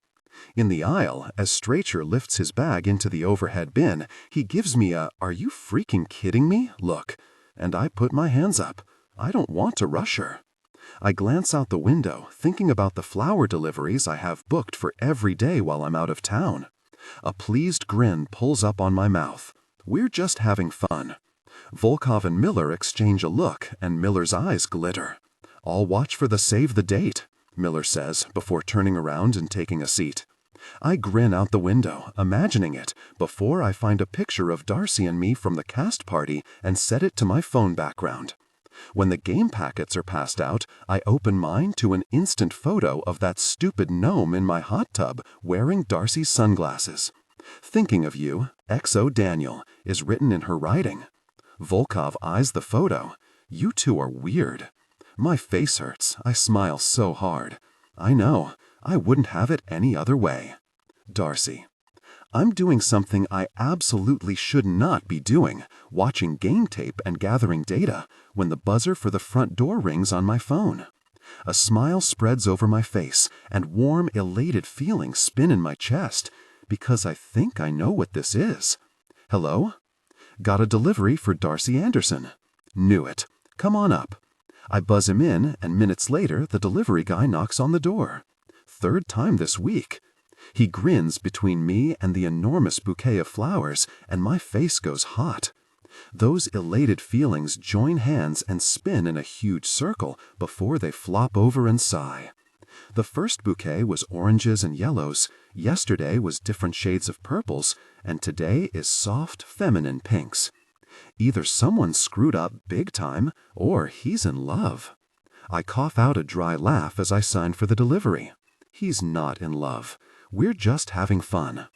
In the aisle, as Stracher lifts his bag into the overhead bin, he gives me a "Are you freaking kidding me?" look, and I put my hands up. I don't want to rush her. I glance out the window, thinking about the flower deliveries I have booked for every day while I'm out of town. A pleased grin pulls up on my mouth. We're just having fun. Volkov and Miller exchange a look, and Miller's eyes glitter. I'll watch for the save the date, Miller says before turning around and taking a seat. I grin out the window, imagining it, before I find a picture of Darcy and me from the cast party and set it to my phone background. When the game packets are passed out, I open mine to an instant photo of that stupid gnome in my hot tub wearing Darcy's sunglasses. Thinking of you, XO Daniel, is written in her writing. Volkov eyes the photo. You two are weird. My face hurts. I smile so hard. I know. I wouldn't have it any other way. Darcy. I'm doing something I absolutely should not be doing, watching game tape and gathering data, when the buzzer for the front door rings on my phone. A smile spreads over my face, and warm, elated feelings spin in my chest, because I think I know what this is. Hello? Got a delivery for Darcy Andersen. Knew it. Come on up. I buzz him in, and minutes later, the delivery guy knocks on the door. Third time this week. He grins between me and the enormous bouquet of flowers, and my face goes hot. Those elated feelings join hands and spin in a huge circle before they flop over and sigh. The first bouquet was oranges and yellows, yesterday was different shades of purples, and today is soft, feminine pinks. Either someone screwed up big time, or he's in love. I cough out a dry laugh as I sign for the delivery. He's not in love. We're just having fun.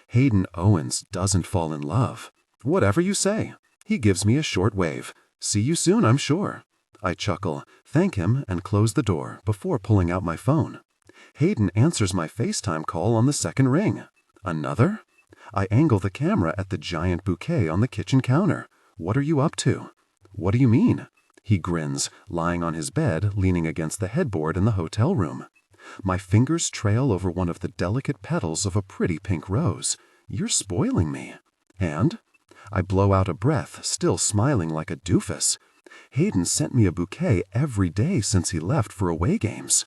Hayden Owens doesn't fall in love. Whatever you say. He gives me a short wave. See you soon, I'm sure. I chuckle, thank him, and close the door before pulling out my phone. Hayden answers my FaceTime call on the second ring. Another? I angle the camera at the giant bouquet on the kitchen counter. What are you up to? What do you mean? He grins, lying on his bed, leaning against the headboard in the hotel room. My fingers trail over one of the delicate petals of a pretty pink rose. You're spoiling me. And? I blow out a breath, still smiling like a doofus. Hayden sent me a bouquet every day since he left for away games.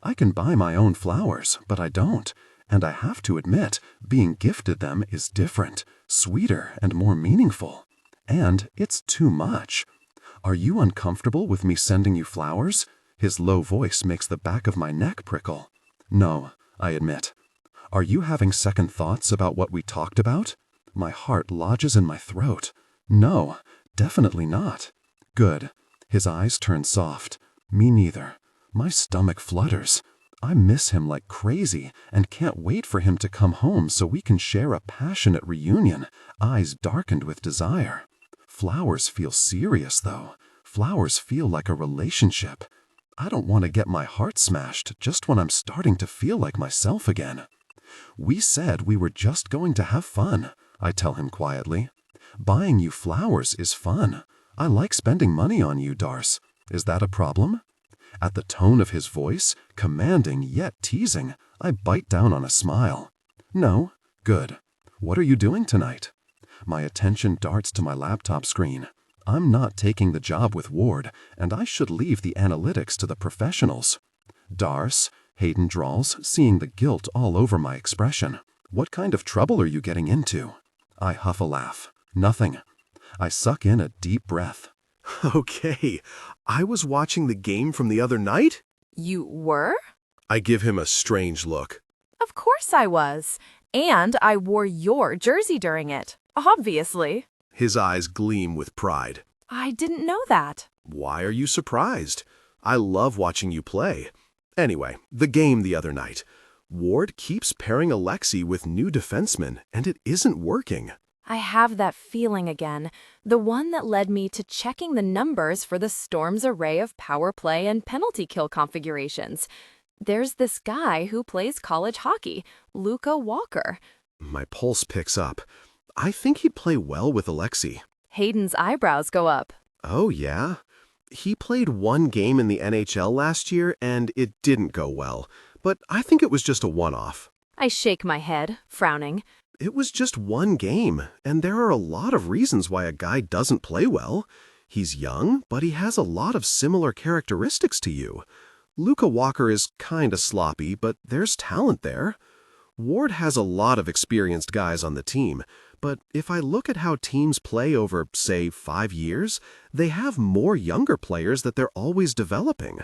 I can buy my own flowers, but I don't. And I have to admit, being gifted them is different, sweeter, and more meaningful. And it's too much. Are you uncomfortable with me sending you flowers? His low voice makes the back of my neck prickle. No, I admit. Are you having second thoughts about what we talked about? My heart lodges in my throat. No, definitely not. Good. His eyes turn soft. Me neither. My stomach flutters. I miss him like crazy and can't wait for him to come home so we can share a passionate reunion, eyes darkened with desire. Flowers feel serious, though. Flowers feel like a relationship. I don't want to get my heart smashed just when I'm starting to feel like myself again. We said we were just going to have fun, I tell him quietly. Buying you flowers is fun. I like spending money on you, Darce. Is that a problem? At the tone of his voice, commanding yet teasing, I bite down on a smile. No, good. What are you doing tonight? My attention darts to my laptop screen. I'm not taking the job with Ward, and I should leave the analytics to the professionals. Darce, Hayden drawls, seeing the guilt all over my expression. What kind of trouble are you getting into? I huff a laugh. Nothing. I suck in a deep breath. Okay, I was watching the game from the other night? You were? I give him a strange look. Of course I was. And I wore your jersey during it. Obviously. His eyes gleam with pride. I didn't know that. Why are you surprised? I love watching you play. Anyway, the game the other night. Ward keeps pairing Alexei with new defensemen, and it isn't working. I have that feeling again, the one that led me to checking the numbers for the Storm's array of power play and penalty kill configurations. There's this guy who plays college hockey, Luca Walker. My pulse picks up. I think he'd play well with Alexei. Hayden's eyebrows go up. Oh, yeah? He played one game in the NHL last year, and it didn't go well. But I think it was just a one-off. I shake my head, frowning. It was just one game, and there are a lot of reasons why a guy doesn't play well. He's young, but he has a lot of similar characteristics to you. Luca Walker is kinda sloppy, but there's talent there. Ward has a lot of experienced guys on the team, but if I look at how teams play over, say, 5 years, they have more younger players that they're always developing.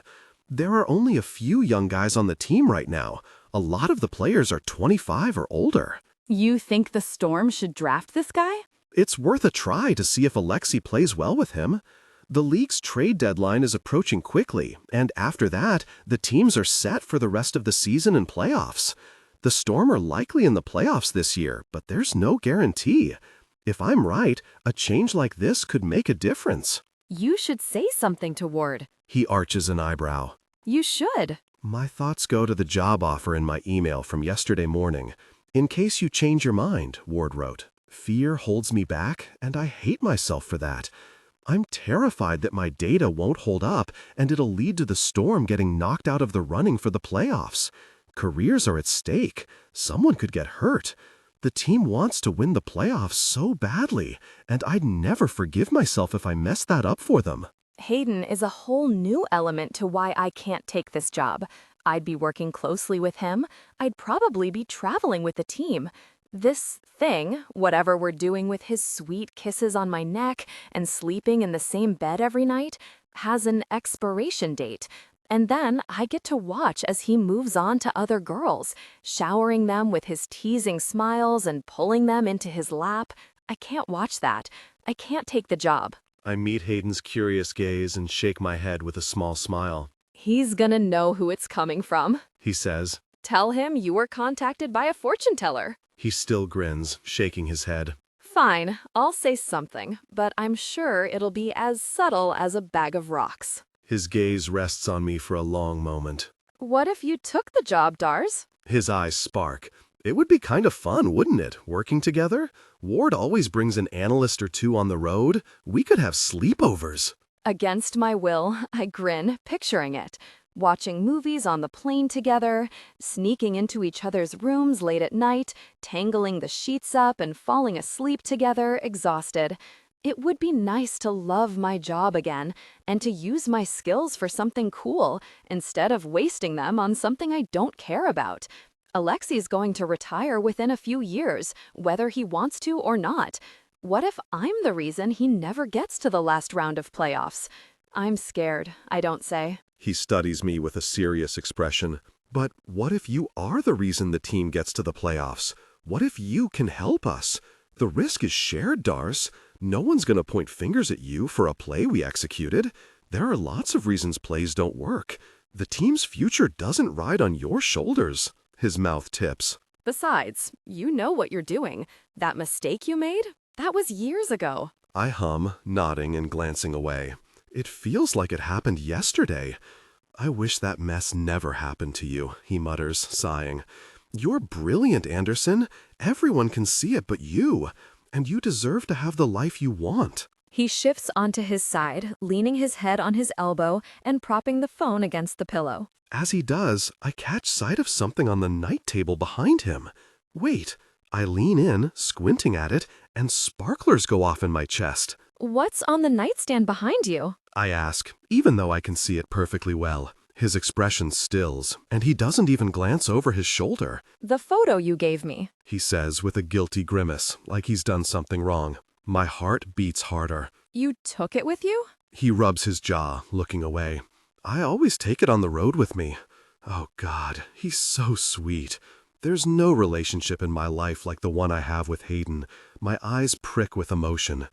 There are only a few young guys on the team right now. A lot of the players are 25 or older. You think the Storm should draft this guy? It's worth a try to see if Alexei plays well with him. The league's trade deadline is approaching quickly, and after that, the teams are set for the rest of the season and playoffs. The Storm are likely in the playoffs this year, but there's no guarantee. If I'm right, a change like this could make a difference. You should say something to Ward. He arches an eyebrow. You should. My thoughts go to the job offer in my email from yesterday morning. In case you change your mind, Ward wrote. Fear holds me back, and I hate myself for that. I'm terrified that my data won't hold up, and it'll lead to the Storm getting knocked out of the running for the playoffs. Careers are at stake. Someone could get hurt. The team wants to win the playoffs so badly, and I'd never forgive myself if I messed that up for them. Hayden is a whole new element to why I can't take this job. I'd be working closely with him. I'd probably be traveling with the team. This thing, whatever we're doing with his sweet kisses on my neck and sleeping in the same bed every night, has an expiration date. And then I get to watch as he moves on to other girls, showering them with his teasing smiles and pulling them into his lap. I can't watch that. I can't take the job. I meet Hayden's curious gaze and shake my head with a small smile. He's gonna know who it's coming from, He says. Tell him you were contacted by a fortune teller. He still grins, shaking his head. Fine, I'll say something, but I'm sure it'll be as subtle as a bag of rocks. His gaze rests on me for a long moment. What if you took the job, Dars? His eyes spark. It would be kind of fun, wouldn't it, working together? Ward always brings an analyst or two on the road. We could have sleepovers. Against my will, I grin, picturing it. Watching movies on the plane together, sneaking into each other's rooms late at night, tangling the sheets up and falling asleep together, exhausted. It would be nice to love my job again and to use my skills for something cool instead of wasting them on something I don't care about. Alexi's going to retire within a few years, whether he wants to or not. What if I'm the reason he never gets to the last round of playoffs? I'm scared, I don't say. He studies me with a serious expression. But what if you are the reason the team gets to the playoffs? What if you can help us? The risk is shared, Darce. No one's going to point fingers at you for a play we executed. There are lots of reasons plays don't work. The team's future doesn't ride on your shoulders. His mouth tips. Besides, you know what you're doing. That mistake you made? That was years ago. I hum, nodding and glancing away. It feels like it happened yesterday. I wish that mess never happened to you, he mutters, sighing. You're brilliant, Andersen. Everyone can see it but you. And you deserve to have the life you want. He shifts onto his side, leaning his head on his elbow and propping the phone against the pillow. As he does, I catch sight of something on the night table behind him. Wait, I lean in, squinting at it, and sparklers go off in my chest. What's on the nightstand behind you? I ask, even though I can see it perfectly well. His expression stills, and he doesn't even glance over his shoulder. The photo you gave me, he says with a guilty grimace, like he's done something wrong. My heart beats harder. You took it with you? He rubs his jaw, looking away. I always take it on the road with me. Oh God, he's so sweet. There's no relationship in my life like the one I have with Hayden. My eyes prick with emotion.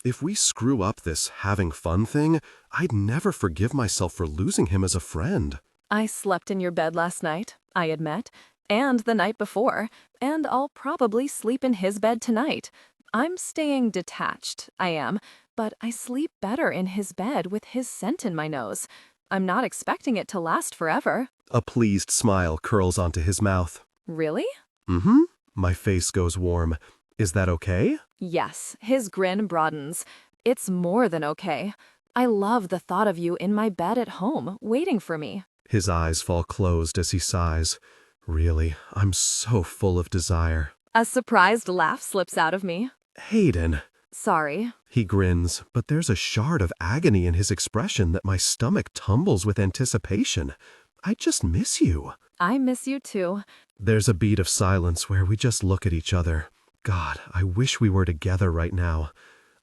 If we screw up this having fun thing, I'd never forgive myself for losing him as a friend. I slept in your bed last night, I admit, and the night before, and I'll probably sleep in his bed tonight. I'm staying detached, I am, but I sleep better in his bed with his scent in my nose. I'm not expecting it to last forever. A pleased smile curls onto his mouth. Really? Mm-hmm. My face goes warm. Is that okay? Yes, his grin broadens. It's more than okay. I love the thought of you in my bed at home, waiting for me. His eyes fall closed as he sighs. Really, I'm so full of desire. A surprised laugh slips out of me. Hayden. Sorry. He grins, but there's a shard of agony in his expression that my stomach tumbles with anticipation. I just miss you. I miss you too. There's a beat of silence where we just look at each other. God, I wish we were together right now.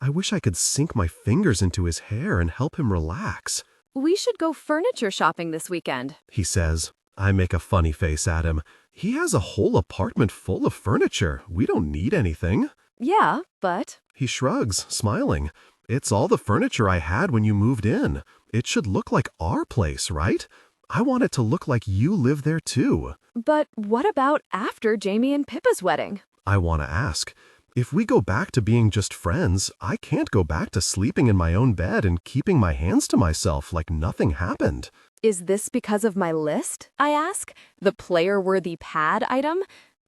I wish I could sink my fingers into his hair and help him relax. We should go furniture shopping this weekend, he says. I make a funny face at him. He has a whole apartment full of furniture. We don't need anything. Yeah, but... He shrugs, smiling. It's all the furniture I had when you moved in. It should look like our place, right? I want it to look like you live there too. But what about after Jamie and Pippa's wedding? I want to ask. If we go back to being just friends, I can't go back to sleeping in my own bed and keeping my hands to myself like nothing happened. Is this because of my list, I ask? The player-worthy pad item?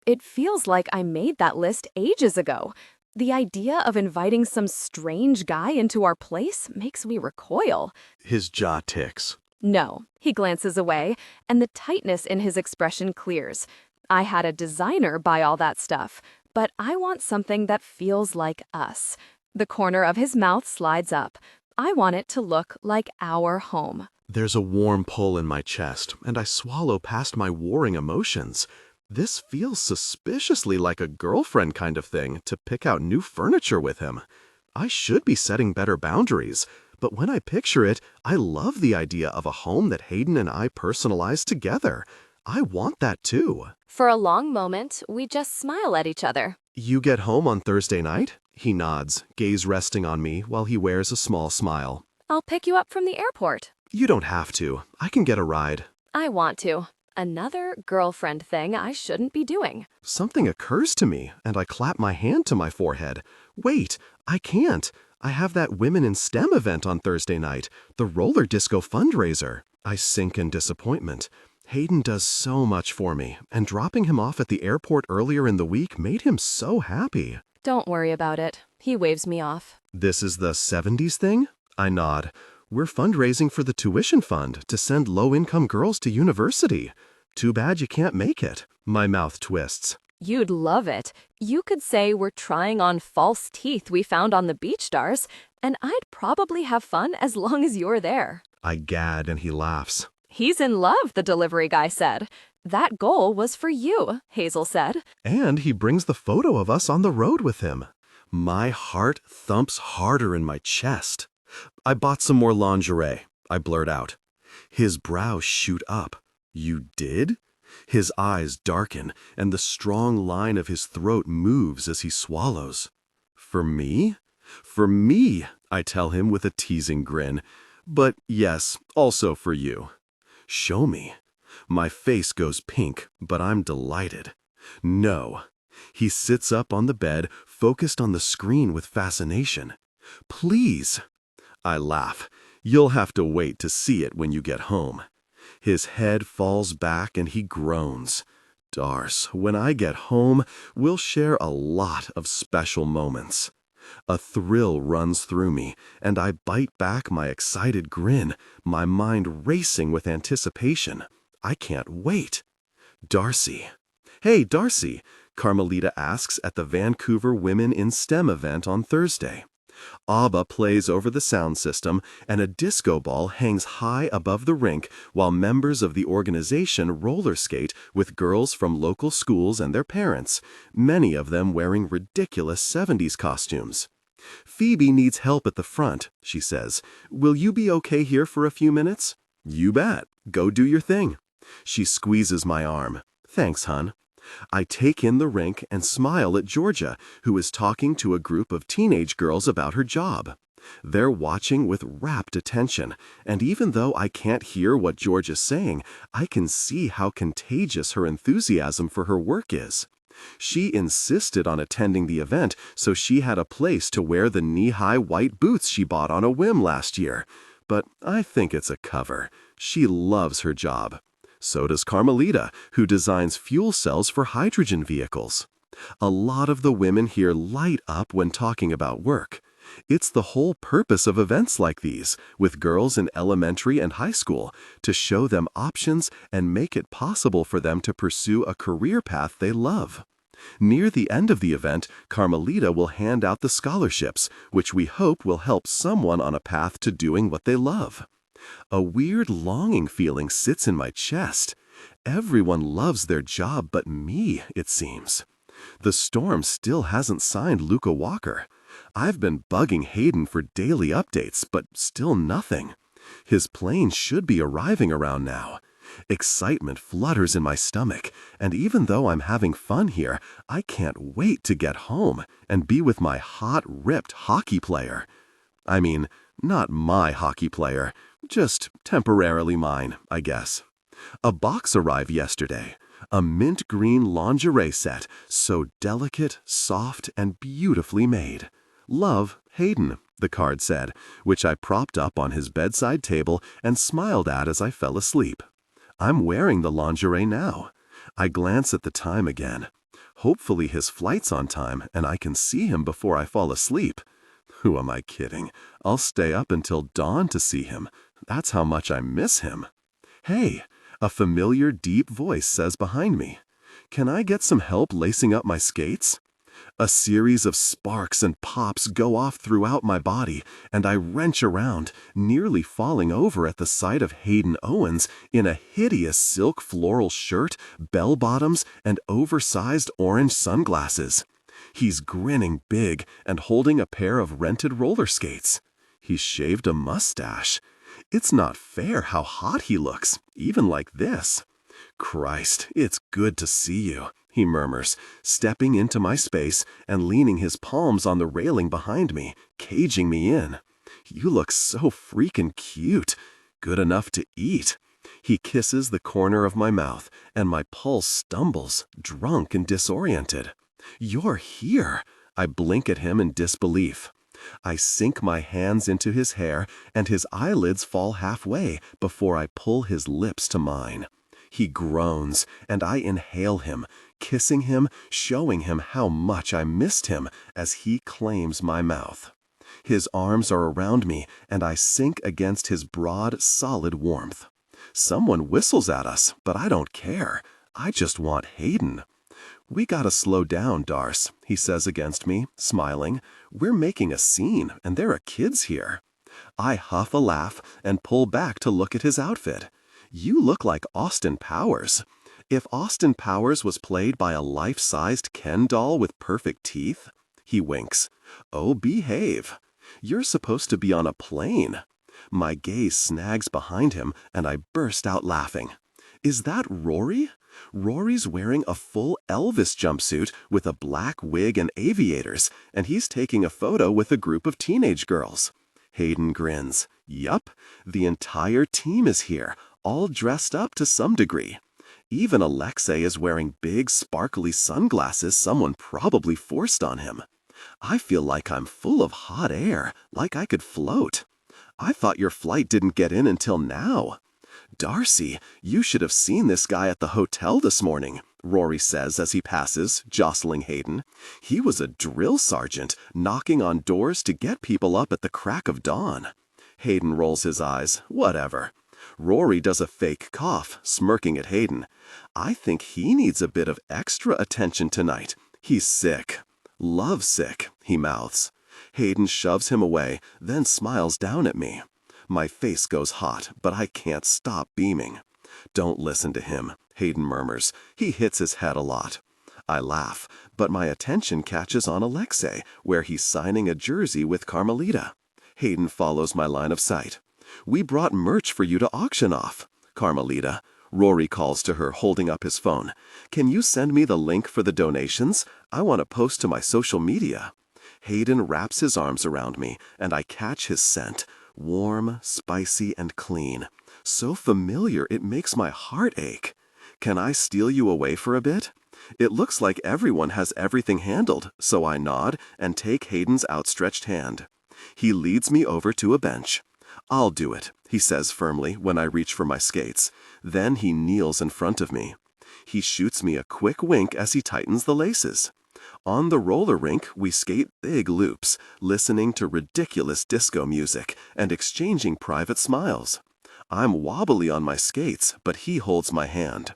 It feels like I made that list ages ago. The idea of inviting some strange guy into our place makes me recoil. His jaw ticks. No, he glances away, and the tightness in his expression clears. I had a designer buy all that stuff, but I want something that feels like us. The corner of his mouth slides up. I want it to look like our home. There's a warm pull in my chest, and I swallow past my warring emotions. This feels suspiciously like a girlfriend kind of thing to pick out new furniture with him. I should be setting better boundaries, But when I picture it, I love the idea of a home that Hayden and I personalize together. I want that too. For a long moment, we just smile at each other. You get home on Thursday night? He nods, gaze resting on me while he wears a small smile. I'll pick you up from the airport. You don't have to. I can get a ride. I want to. Another girlfriend thing I shouldn't be doing. Something occurs to me, and I clap my hand to my forehead. Wait, I can't. I have that Women in STEM event on Thursday night, the roller disco fundraiser. I sink in disappointment. Hayden does so much for me, and dropping him off at the airport earlier in the week made him so happy. Don't worry about it. He waves me off. This is the 70s thing? I nod. We're fundraising for the tuition fund to send low-income girls to university. Too bad you can't make it. My mouth twists. You'd love it. You could say we're trying on false teeth we found on the beach, Darcy, and I'd probably have fun as long as you're there. I gad and he laughs. He's in love, the delivery guy said. That goal was for you, Hazel said. And he brings the photo of us on the road with him. My heart thumps harder in my chest. I bought some more lingerie, I blurt out. His brows shoot up. You did? His eyes darken, and the strong line of his throat moves as he swallows. For me? For me, I tell him with a teasing grin. But yes, also for you. Show me. My face goes pink, but I'm delighted. No. He sits up on the bed, focused on the screen with fascination. Please. I laugh. You'll have to wait to see it when you get home. His head falls back and he groans. Darcy, when I get home, we'll share a lot of special moments. A thrill runs through me, and I bite back my excited grin, my mind racing with anticipation. I can't wait. Darcy. Hey, Darcy, Carmelita asks at the Vancouver Women in STEM event on Thursday. ABBA plays over the sound system, and a disco ball hangs high above the rink while members of the organization roller skate with girls from local schools and their parents, many of them wearing ridiculous 70s costumes. Phoebe needs help at the front, she says. Will you be okay here for a few minutes? You bet. Go do your thing. She squeezes my arm. Thanks, hon. I take in the rink and smile at Georgia, who is talking to a group of teenage girls about her job. They're watching with rapt attention, and even though I can't hear what Georgia's saying, I can see how contagious her enthusiasm for her work is. She insisted on attending the event, so she had a place to wear the knee-high white boots she bought on a whim last year. But I think it's a cover. She loves her job. So does Carmelita, who designs fuel cells for hydrogen vehicles. A lot of the women here light up when talking about work. It's the whole purpose of events like these, with girls in elementary and high school, to show them options and make it possible for them to pursue a career path they love. Near the end of the event, Carmelita will hand out the scholarships, which we hope will help someone on a path to doing what they love. A weird longing feeling sits in my chest. Everyone loves their job but me, it seems. The Storm still hasn't signed Luca Walker. I've been bugging Hayden for daily updates, but still nothing. His plane should be arriving around now. Excitement flutters in my stomach, and even though I'm having fun here, I can't wait to get home and be with my hot, ripped hockey player. I mean, not my hockey player, just temporarily mine, I guess. A box arrived yesterday, a mint green lingerie set, so delicate, soft, and beautifully made. Love, Hayden, the card said, which I propped up on his bedside table and smiled at as I fell asleep. I'm wearing the lingerie now. I glance at the time again. Hopefully his flight's on time and I can see him before I fall asleep. Who am I kidding? I'll stay up until dawn to see him. That's how much I miss him. Hey, a familiar deep voice says behind me. Can I get some help lacing up my skates? A series of sparks and pops go off throughout my body, and I wrench around, nearly falling over at the sight of Hayden Owens in a hideous silk floral shirt, bell-bottoms, and oversized orange sunglasses. He's grinning big and holding a pair of rented roller skates. He shaved a mustache. It's not fair how hot he looks, even like this. Christ, it's good to see you, he murmurs, stepping into my space and leaning his palms on the railing behind me, caging me in. You look so freaking cute. Good enough to eat. He kisses the corner of my mouth, and my pulse stumbles, drunk and disoriented. You're here. I blink at him in disbelief. I sink my hands into his hair, and his eyelids fall halfway before I pull his lips to mine. He groans, and I inhale him, kissing him, showing him how much I missed him as he claims my mouth. His arms are around me, and I sink against his broad, solid warmth. Someone whistles at us, but I don't care. I just want Hayden. We gotta slow down, Darce, he says against me, smiling. We're making a scene, and there are kids here. I huff a laugh and pull back to look at his outfit. You look like Austin Powers. If Austin Powers was played by a life-sized Ken doll with perfect teeth. He winks. Oh, behave. You're supposed to be on a plane. My gaze snags behind him, and I burst out laughing. Is that Rory? Rory's wearing a full Elvis jumpsuit with a black wig and aviators, and he's taking a photo with a group of teenage girls. Hayden grins. Yup, the entire team is here, all dressed up to some degree. Even Alexei is wearing big, sparkly sunglasses someone probably forced on him. I feel like I'm full of hot air, like I could float. I thought your flight didn't get in until now. Darcy, you should have seen this guy at the hotel this morning, Rory says as he passes, jostling Hayden. He was a drill sergeant, knocking on doors to get people up at the crack of dawn. Hayden rolls his eyes. Whatever. Rory does a fake cough, smirking at Hayden. I think he needs a bit of extra attention tonight. He's sick. Lovesick, he mouths. Hayden shoves him away, then smiles down at me. My face goes hot, but I can't stop beaming. Don't listen to him, Hayden murmurs. He hits his head a lot. I laugh, but my attention catches on Alexei, where he's signing a jersey with Carmelita. Hayden follows my line of sight. We brought merch for you to auction off. Carmelita, Rory calls to her, holding up his phone. Can you send me the link for the donations? I want to post to my social media. Hayden wraps his arms around me, and I catch his scent. Warm, spicy, and clean. So familiar it makes my heart ache. Can I steal you away for a bit? It looks like everyone has everything handled, so I nod and take Hayden's outstretched hand. He leads me over to a bench. I'll do it, he says firmly when I reach for my skates. Then he kneels in front of me. He shoots me a quick wink as he tightens the laces. On the roller rink, we skate big loops, listening to ridiculous disco music and exchanging private smiles. I'm wobbly on my skates, but he holds my hand.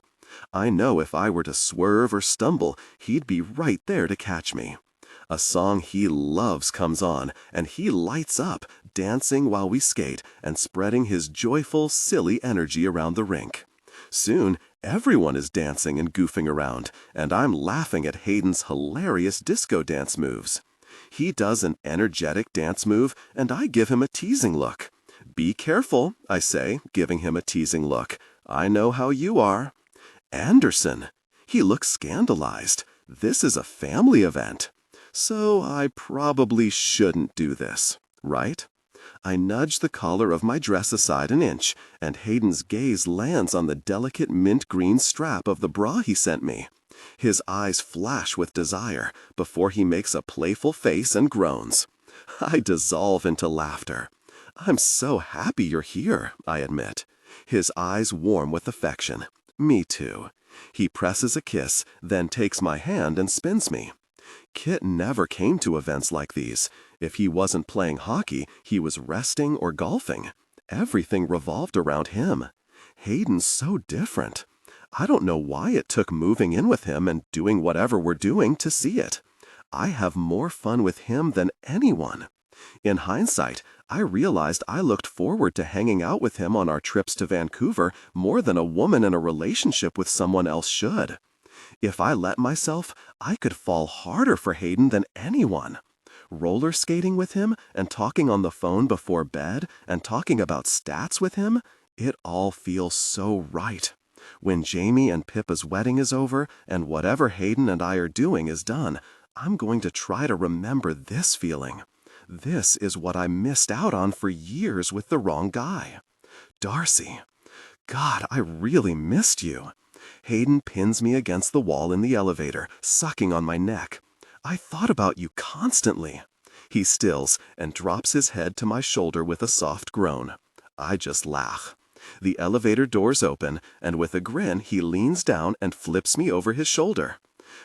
I know if I were to swerve or stumble, he'd be right there to catch me. A song he loves comes on, and he lights up, dancing while we skate and spreading his joyful, silly energy around the rink. Soon, everyone is dancing and goofing around, and I'm laughing at Hayden's hilarious disco dance moves. He does an energetic dance move, and I give him a teasing look. Be careful, I say, giving him a teasing look. I know how you are. Andersen. He looks scandalized. This is a family event. So I probably shouldn't do this, right? I nudge the collar of my dress aside an inch, and Hayden's gaze lands on the delicate mint green strap of the bra he sent me. His eyes flash with desire before he makes a playful face and groans. I dissolve into laughter. I'm so happy you're here, I admit. His eyes warm with affection. Me too. He presses a kiss, then takes my hand and spins me. Kit never came to events like these. If he wasn't playing hockey, he was resting or golfing. Everything revolved around him. Hayden's so different. I don't know why it took moving in with him and doing whatever we're doing to see it. I have more fun with him than anyone. In hindsight, I realized I looked forward to hanging out with him on our trips to Vancouver more than a woman in a relationship with someone else should. If I let myself, I could fall harder for Hayden than anyone. Roller skating with him and talking on the phone before bed and talking about stats with him, it all feels so right. When Jamie and Pippa's wedding is over and whatever Hayden and I are doing is done, I'm going to try to remember this feeling. This is what I missed out on for years with the wrong guy. Darcy, God, I really missed you. Hayden pins me against the wall in the elevator, sucking on my neck. I thought about you constantly. He stills and drops his head to my shoulder with a soft groan. I just laugh. The elevator doors open, and with a grin, he leans down and flips me over his shoulder.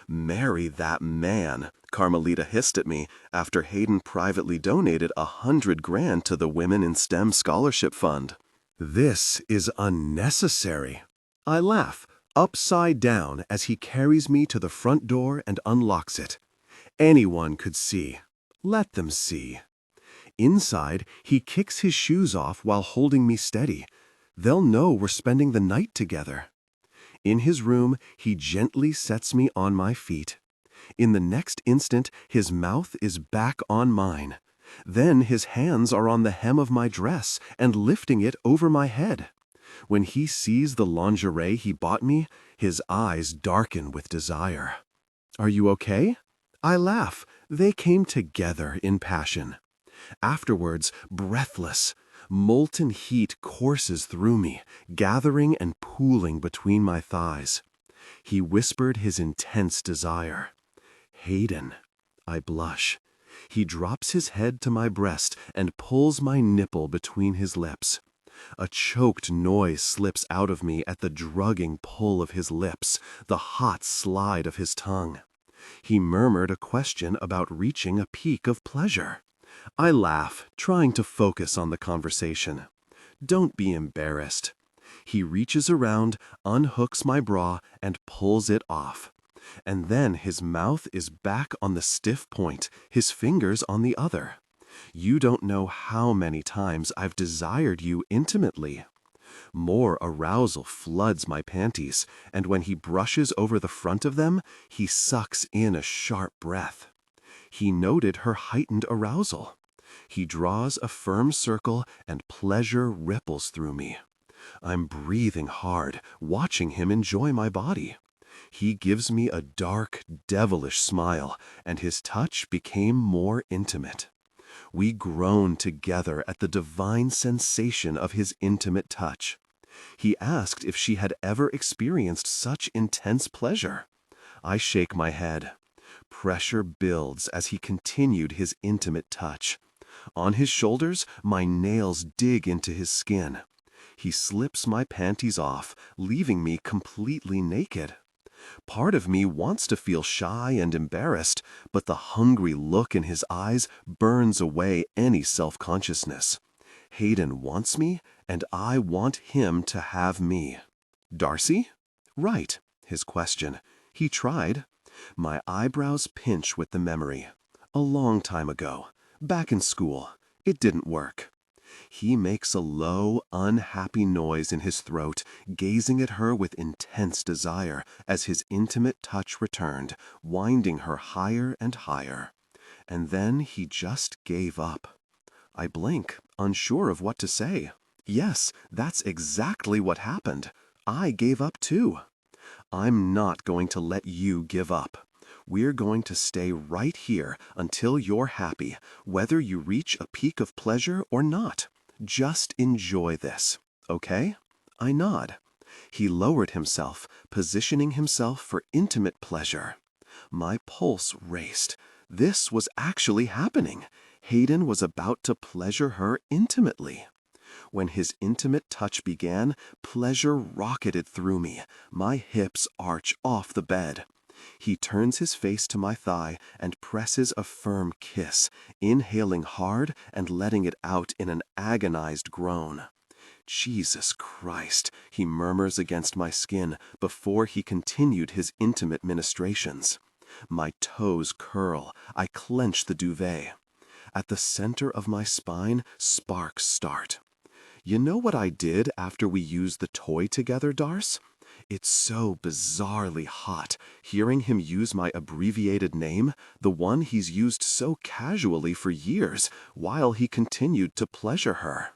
Marry that man, Carmelita hissed at me after Hayden privately donated $100,000 to the Women in STEM Scholarship Fund. This is unnecessary. I laugh, upside down, as he carries me to the front door and unlocks it. Anyone could see. Let them see. Inside, he kicks his shoes off while holding me steady. They'll know we're spending the night together. In his room, he gently sets me on my feet. In the next instant, his mouth is back on mine. Then his hands are on the hem of my dress and lifting it over my head. When he sees the lingerie he bought me, his eyes darken with desire. Are you okay? I laugh. They came together in passion. Afterwards, breathless, molten heat courses through me, gathering and pooling between my thighs. He whispered his intense desire. Hayden. I blush. He drops his head to my breast and pulls my nipple between his lips. A choked noise slips out of me at the drugging pull of his lips, the hot slide of his tongue. He murmured a question about reaching a peak of pleasure. I laugh, trying to focus on the conversation. Don't be embarrassed. He reaches around, unhooks my bra, and pulls it off. And then his mouth is back on the stiff point, his fingers on the other. You don't know how many times I've desired you intimately. More arousal floods my panties, and when he brushes over the front of them, he sucks in a sharp breath. He noted her heightened arousal. He draws a firm circle, and pleasure ripples through me. I'm breathing hard, watching him enjoy my body. He gives me a dark, devilish smile, and his touch became more intimate. We groaned together at the divine sensation of his intimate touch. He asked if she had ever experienced such intense pleasure. I shake my head. Pressure builds as he continued his intimate touch. On his shoulders, my nails dig into his skin. He slips my panties off, leaving me completely naked. Part of me wants to feel shy and embarrassed, but the hungry look in his eyes burns away any self-consciousness. Hayden wants me, and I want him to have me. Darcy? Right, his question. He tried. My eyebrows pinch with the memory. A long time ago, back in school. It didn't work. He makes a low, unhappy noise in his throat, gazing at her with intense desire as his intimate touch returned, winding her higher and higher. And then he just gave up. I blink, unsure of what to say. Yes, that's exactly what happened. I gave up too. I'm not going to let you give up. We're going to stay right here until you're happy, whether you reach a peak of pleasure or not. Just enjoy this, okay? I nod. He lowered himself, positioning himself for intimate pleasure. My pulse raced. This was actually happening. Hayden was about to pleasure her intimately. When his intimate touch began, pleasure rocketed through me. My hips arch off the bed. He turns his face to my thigh and presses a firm kiss, inhaling hard and letting it out in an agonized groan. Jesus Christ, he murmurs against my skin before he continued his intimate ministrations. My toes curl. I clench the duvet. At the center of my spine, sparks start. You know what I did after we used the toy together, Darce? It's so bizarrely hot, hearing him use my abbreviated name, the one he's used so casually for years, while he continued to pleasure her.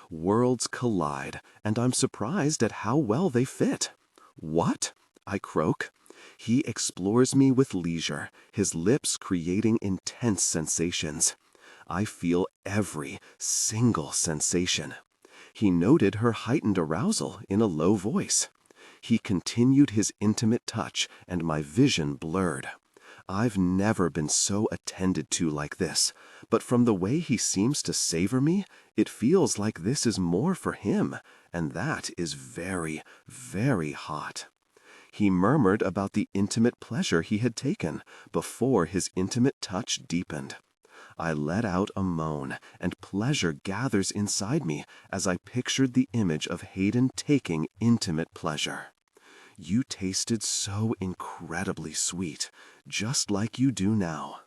Worlds collide, and I'm surprised at how well they fit. "What?" I croak. He explores me with leisure, his lips creating intense sensations. I feel every single sensation. He noted her heightened arousal in a low voice. He continued his intimate touch, and my vision blurred. I've never been so attended to like this, but from the way he seems to savor me, it feels like this is more for him, and that is very, very hot. He murmured about the intimate pleasure he had taken before his intimate touch deepened. I let out a moan, and pleasure gathers inside me as I pictured the image of Hayden taking intimate pleasure. "You tasted so incredibly sweet, just like you do now."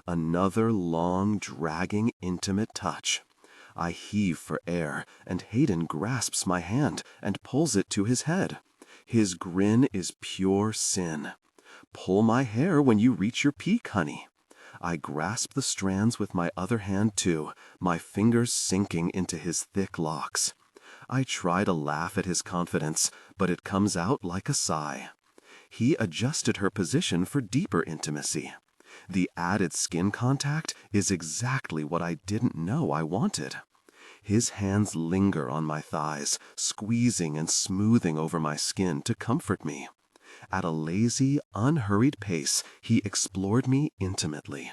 Another long, dragging, intimate touch. I heave for air, and Hayden grasps my hand and pulls it to his head. His grin is pure sin. "Pull my hair when you reach your peak, honey." I grasp the strands with my other hand too, my fingers sinking into his thick locks. I try to laugh at his confidence, but it comes out like a sigh. He adjusted her position for deeper intimacy. The added skin contact is exactly what I didn't know I wanted. His hands linger on my thighs, squeezing and smoothing over my skin to comfort me. At a lazy, unhurried pace, he explored me intimately.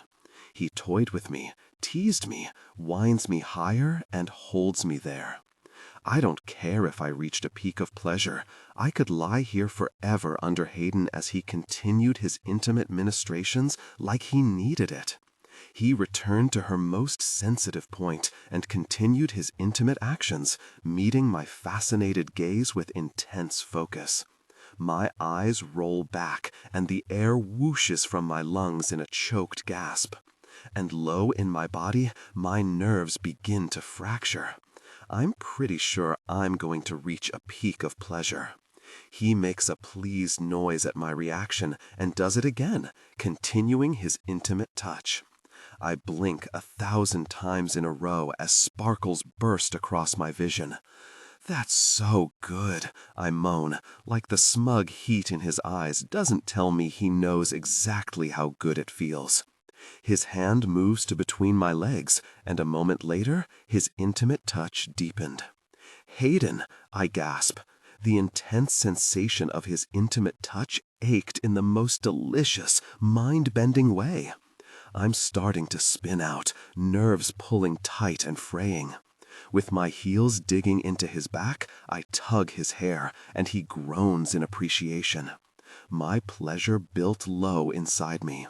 He toyed with me, teased me, winds me higher, and holds me there. I don't care if I reached a peak of pleasure. I could lie here forever under Hayden as he continued his intimate ministrations like he needed it. He returned to her most sensitive point and continued his intimate actions, meeting my fascinated gaze with intense focus. My eyes roll back, and the air whooshes from my lungs in a choked gasp. And low in my body, my nerves begin to fracture. I'm pretty sure I'm going to reach a peak of pleasure. He makes a pleased noise at my reaction and does it again, continuing his intimate touch. I blink 1,000 times in a row as sparkles burst across my vision. "That's so good," I moan, like the smug heat in his eyes doesn't tell me he knows exactly how good it feels. His hand moves to between my legs, and a moment later, his intimate touch deepened. "Hayden," I gasp. The intense sensation of his intimate touch ached in the most delicious, mind-bending way. I'm starting to spin out, nerves pulling tight and fraying. With my heels digging into his back, I tug his hair, and he groans in appreciation. My pleasure built low inside me.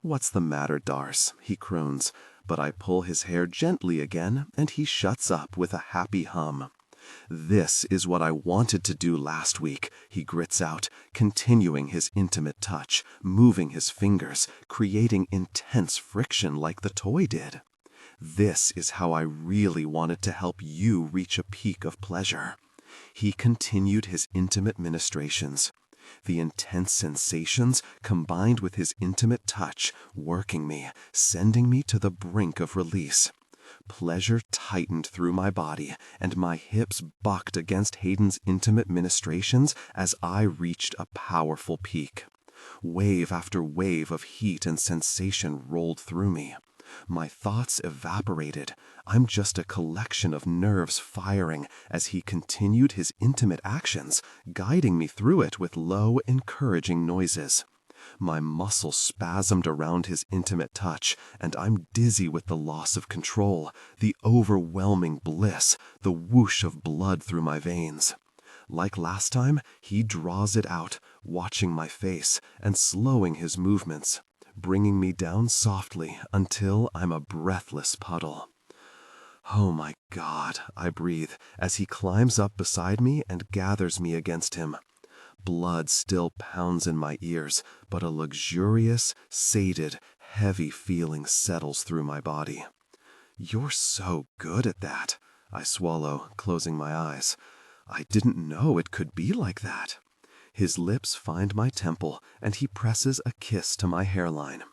"What's the matter, Darce?" he croons, but I pull his hair gently again, and he shuts up with a happy hum. "This is what I wanted to do last week," he grits out, continuing his intimate touch, moving his fingers, creating intense friction like the toy did. "This is how I really wanted to help you reach a peak of pleasure." He continued his intimate ministrations. The intense sensations combined with his intimate touch, working me, sending me to the brink of release. Pleasure tightened through my body, and my hips bucked against Hayden's intimate ministrations as I reached a powerful peak. Wave after wave of heat and sensation rolled through me. My thoughts evaporated. I'm just a collection of nerves firing as he continued his intimate actions, guiding me through it with low, encouraging noises. My muscles spasmed around his intimate touch, and I'm dizzy with the loss of control, the overwhelming bliss, the whoosh of blood through my veins. Like last time, he draws it out, watching my face and slowing his movements, bringing me down softly until I'm a breathless puddle. "Oh my God," I breathe as he climbs up beside me and gathers me against him. Blood still pounds in my ears, but a luxurious, sated, heavy feeling settles through my body. "You're so good at that," I swallow, closing my eyes. "I didn't know it could be like that." His lips find my temple, and he presses a kiss to my hairline.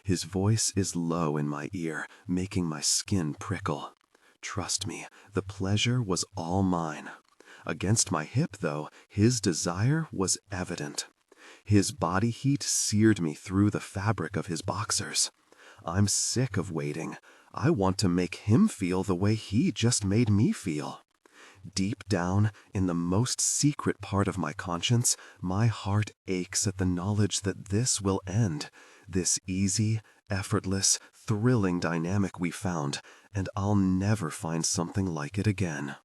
His voice is low in my ear, making my skin prickle. Trust me, the pleasure was all mine. Against my hip, though, his desire was evident. His body heat seared me through the fabric of his boxers. I'm sick of waiting. I want to make him feel the way he just made me feel. Deep down, in the most secret part of my conscience, my heart aches at the knowledge that this will end, this easy, effortless, thrilling dynamic we found, and I'll never find something like it again.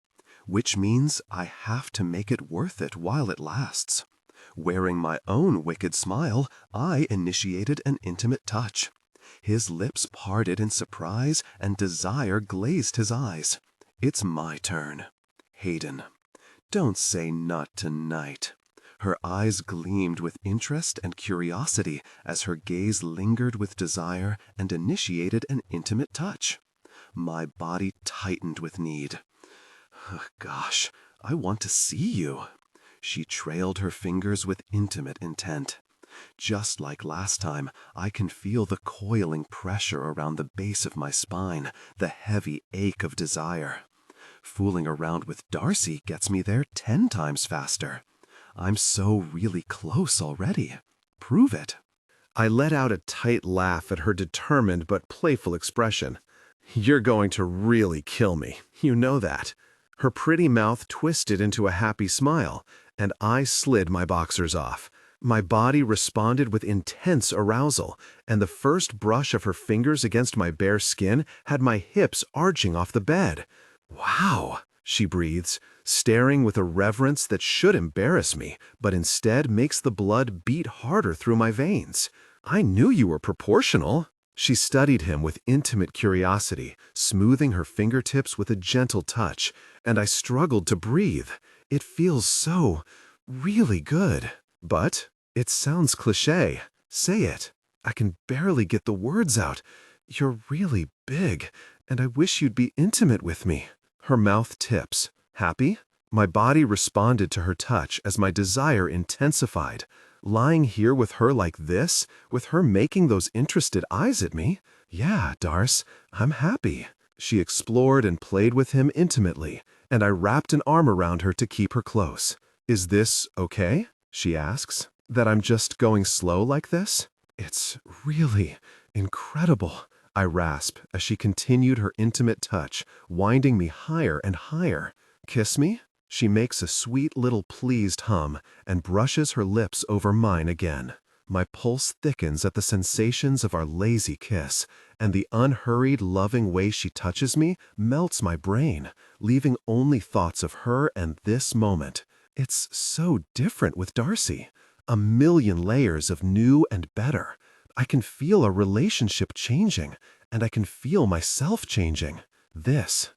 Which means I have to make it worth it while it lasts. Wearing my own wicked smile, I initiated an intimate touch. His lips parted in surprise, and desire glazed his eyes. It's my turn. Hayden. Don't say not tonight. Her eyes gleamed with interest and curiosity as her gaze lingered with desire and initiated an intimate touch. My body tightened with need. Gosh, I want to see you. She trailed her fingers with intimate intent. Just like last time, I can feel the coiling pressure around the base of my spine, the heavy ache of desire. Fooling around with Darcy gets me there 10 times faster. I'm so really close already. Prove it. I let out a tight laugh at her determined but playful expression. You're going to really kill me. You know that. Her pretty mouth twisted into a happy smile, and I slid my boxers off. My body responded with intense arousal, and the first brush of her fingers against my bare skin had my hips arching off the bed. Wow, she breathes, staring with a reverence that should embarrass me, but instead makes the blood beat harder through my veins. I knew you were proportional. She studied him with intimate curiosity, smoothing her fingertips with a gentle touch, and I struggled to breathe. It feels so really good. But it sounds cliché. Say it. I can barely get the words out. You're really big, and I wish you'd be intimate with me. Her mouth tips. Happy? My body responded to her touch as my desire intensified. Lying here with her like this, with her making those interested eyes at me, yeah, Darce, I'm happy. She explored and played with him intimately, and I wrapped an arm around her to keep her close. Is this okay? She asks. That I'm just going slow like this? It's really incredible, I rasp as she continued her intimate touch, winding me higher and higher. Kiss me? She makes a sweet little pleased hum and brushes her lips over mine again. My pulse thickens at the sensations of our lazy kiss, and the unhurried, loving way she touches me melts my brain, leaving only thoughts of her and this moment. It's so different with Darcy. A million layers of new and better. I can feel our relationship changing, and I can feel myself changing. This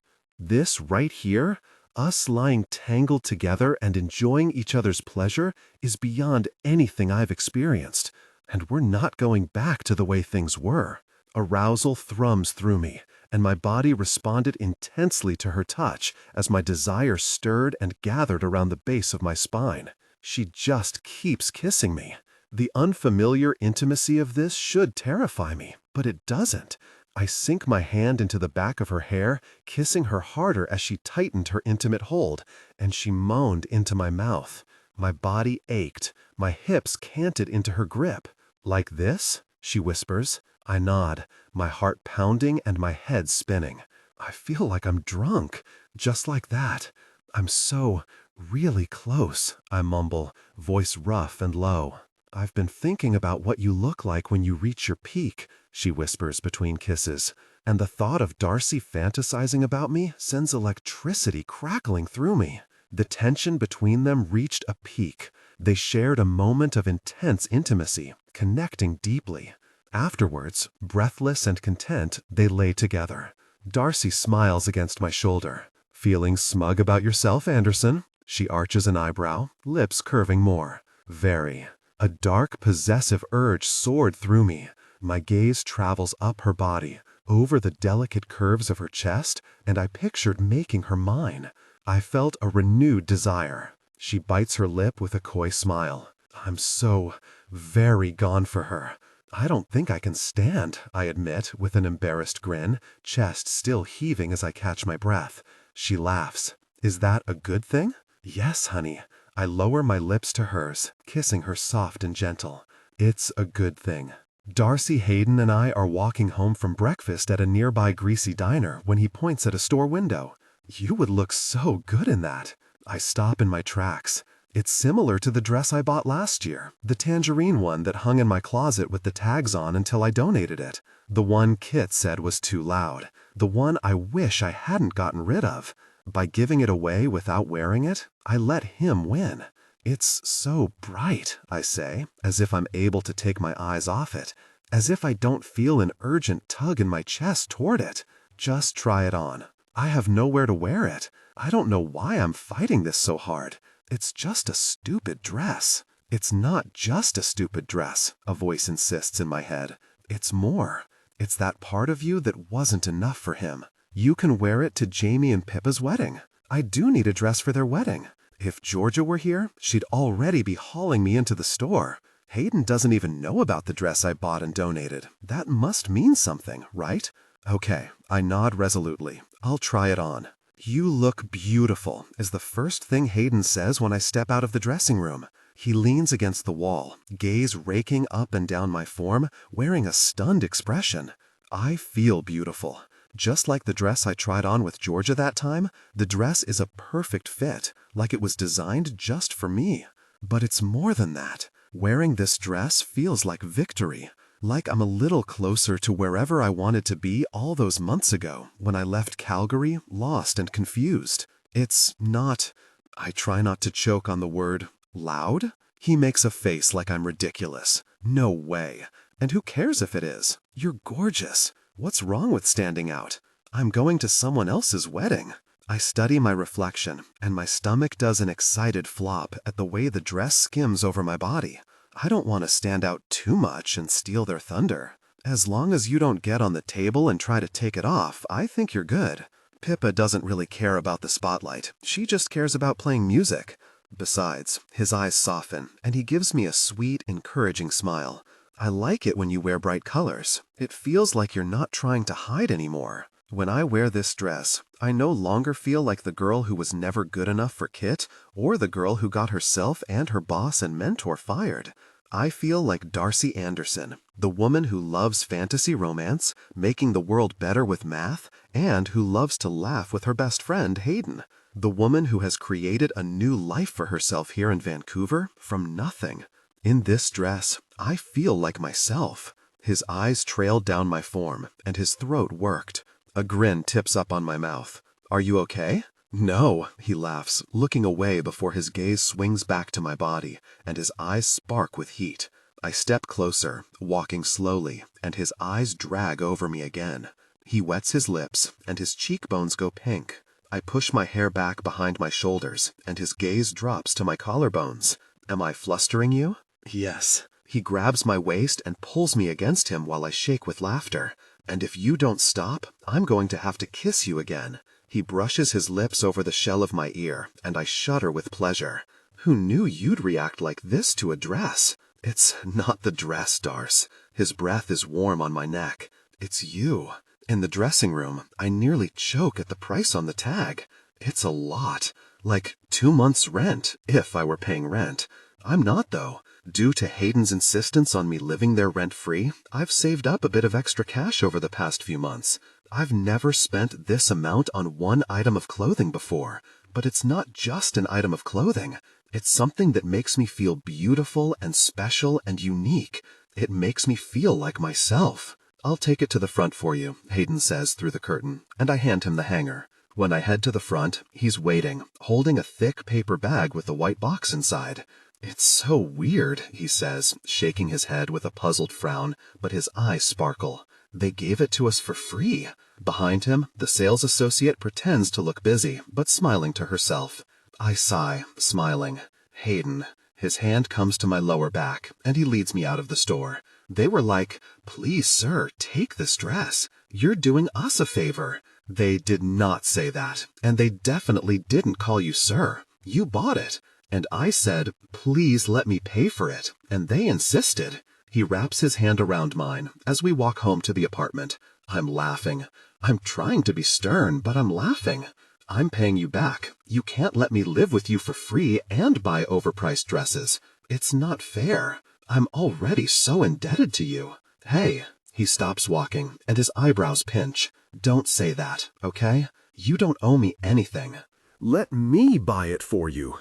right here, us lying tangled together and enjoying each other's pleasure, is beyond anything I've experienced. And we're not going back to the way things were. Arousal thrums through me, and my body responded intensely to her touch as my desire stirred and gathered around the base of my spine. She just keeps kissing me. The unfamiliar intimacy of this should terrify me, but it doesn't. I sink my hand into the back of her hair, kissing her harder as she tightened her intimate hold, and she moaned into my mouth. My body ached. My hips canted into her grip. Like this? She whispers. I nod, my heart pounding and my head spinning. I feel like I'm drunk, just like that. I'm so really close, I mumble, voice rough and low. I've been thinking about what you look like when you reach your peak, she whispers between kisses, and the thought of Darcy fantasizing about me sends electricity crackling through me. The tension between them reached a peak. They shared a moment of intense intimacy, connecting deeply. Afterwards, breathless and content, they lay together. Darcy smiles against my shoulder. Feeling smug about yourself, Andersen? She arches an eyebrow, lips curving more. Very. A dark, possessive urge soared through me. My gaze travels up her body, over the delicate curves of her chest, and I pictured making her mine. I felt a renewed desire. She bites her lip with a coy smile. I'm so very gone for her. I don't think I can stand, I admit, with an embarrassed grin, chest still heaving as I catch my breath. She laughs. Is that a good thing? Yes, honey. I lower my lips to hers, kissing her soft and gentle. It's a good thing. Darcy, Hayden, and I are walking home from breakfast at a nearby greasy diner when he points at a store window. You would look so good in that. I stop in my tracks. It's similar to the dress I bought last year, the tangerine one that hung in my closet with the tags on until I donated it. The one Kit said was too loud. The one I wish I hadn't gotten rid of. By giving it away without wearing it, I let him win. It's so bright, I say, as if I'm able to take my eyes off it, as if I don't feel an urgent tug in my chest toward it. Just try it on. I have nowhere to wear it. I don't know why I'm fighting this so hard. It's just a stupid dress. It's not just a stupid dress, a voice insists in my head. It's more. It's that part of you that wasn't enough for him. You can wear it to Jamie and Pippa's wedding. I do need a dress for their wedding. If Georgia were here, she'd already be hauling me into the store. Hayden doesn't even know about the dress I bought and donated. That must mean something, right? Okay, I nod resolutely. I'll try it on. You look beautiful, is the first thing Hayden says when I step out of the dressing room. He leans against the wall, gaze raking up and down my form, wearing a stunned expression. I feel beautiful. Just like the dress I tried on with Georgia that time, the dress is a perfect fit, like it was designed just for me. But it's more than that. Wearing this dress feels like victory. Like I'm a little closer to wherever I wanted to be all those months ago when I left Calgary, lost and confused. It's not, I try not to choke on the word, loud? He makes a face like I'm ridiculous. No way. And who cares if it is? You're gorgeous. What's wrong with standing out? I'm going to someone else's wedding. I study my reflection, and my stomach does an excited flop at the way the dress skims over my body. I don't want to stand out too much and steal their thunder. As long as you don't get on the table and try to take it off, I think you're good. Pippa doesn't really care about the spotlight. She just cares about playing music. Besides, his eyes soften, and he gives me a sweet, encouraging smile. I like it when you wear bright colors. It feels like you're not trying to hide anymore. When I wear this dress, I no longer feel like the girl who was never good enough for Kit, or the girl who got herself and her boss and mentor fired. I feel like Darcy Andersen, the woman who loves fantasy romance, making the world better with math, and who loves to laugh with her best friend, Hayden. The woman who has created a new life for herself here in Vancouver from nothing. In this dress, I feel like myself. His eyes trailed down my form, and his throat worked. A grin tips up on my mouth. Are you okay? No, he laughs, looking away before his gaze swings back to my body, and his eyes spark with heat. I step closer, walking slowly, and his eyes drag over me again. He wets his lips, and his cheekbones go pink. I push my hair back behind my shoulders, and his gaze drops to my collarbones. Am I flustering you? Yes. He grabs my waist and pulls me against him while I shake with laughter. And if you don't stop, I'm going to have to kiss you again. He brushes his lips over the shell of my ear, and I shudder with pleasure. Who knew you'd react like this to a dress? It's not the dress, Darce. His breath is warm on my neck. It's you. In the dressing room, I nearly choke at the price on the tag. It's a lot. Like 2 months' rent, if I were paying rent. I'm not, though. Due to Hayden's insistence on me living there rent-free, I've saved up a bit of extra cash over the past few months. I've never spent this amount on one item of clothing before, but it's not just an item of clothing. It's something that makes me feel beautiful and special and unique. It makes me feel like myself. I'll take it to the front for you, Hayden says through the curtain, and I hand him the hanger. When I head to the front, he's waiting, holding a thick paper bag with a white box inside. It's so weird, he says, shaking his head with a puzzled frown, but his eyes sparkle. They gave it to us for free. Behind him, the sales associate pretends to look busy, but smiling to herself. I sigh, smiling. Hayden. His hand comes to my lower back, and he leads me out of the store. They were like, "Please, sir, take this dress. You're doing us a favor." They did not say that, and they definitely didn't call you sir. You bought it. And I said, please let me pay for it, and they insisted. He wraps his hand around mine as we walk home to the apartment. I'm laughing. I'm trying to be stern, but I'm laughing. I'm paying you back. You can't let me live with you for free and buy overpriced dresses. It's not fair. I'm already so indebted to you. Hey, he stops walking, and his eyebrows pinch. Don't say that, okay? You don't owe me anything. Let me buy it for you.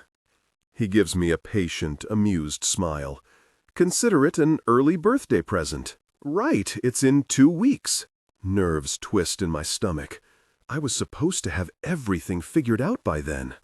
He gives me a patient, amused smile. Consider it an early birthday present. Right, it's in 2 weeks. Nerves twist in my stomach. I was supposed to have everything figured out by then.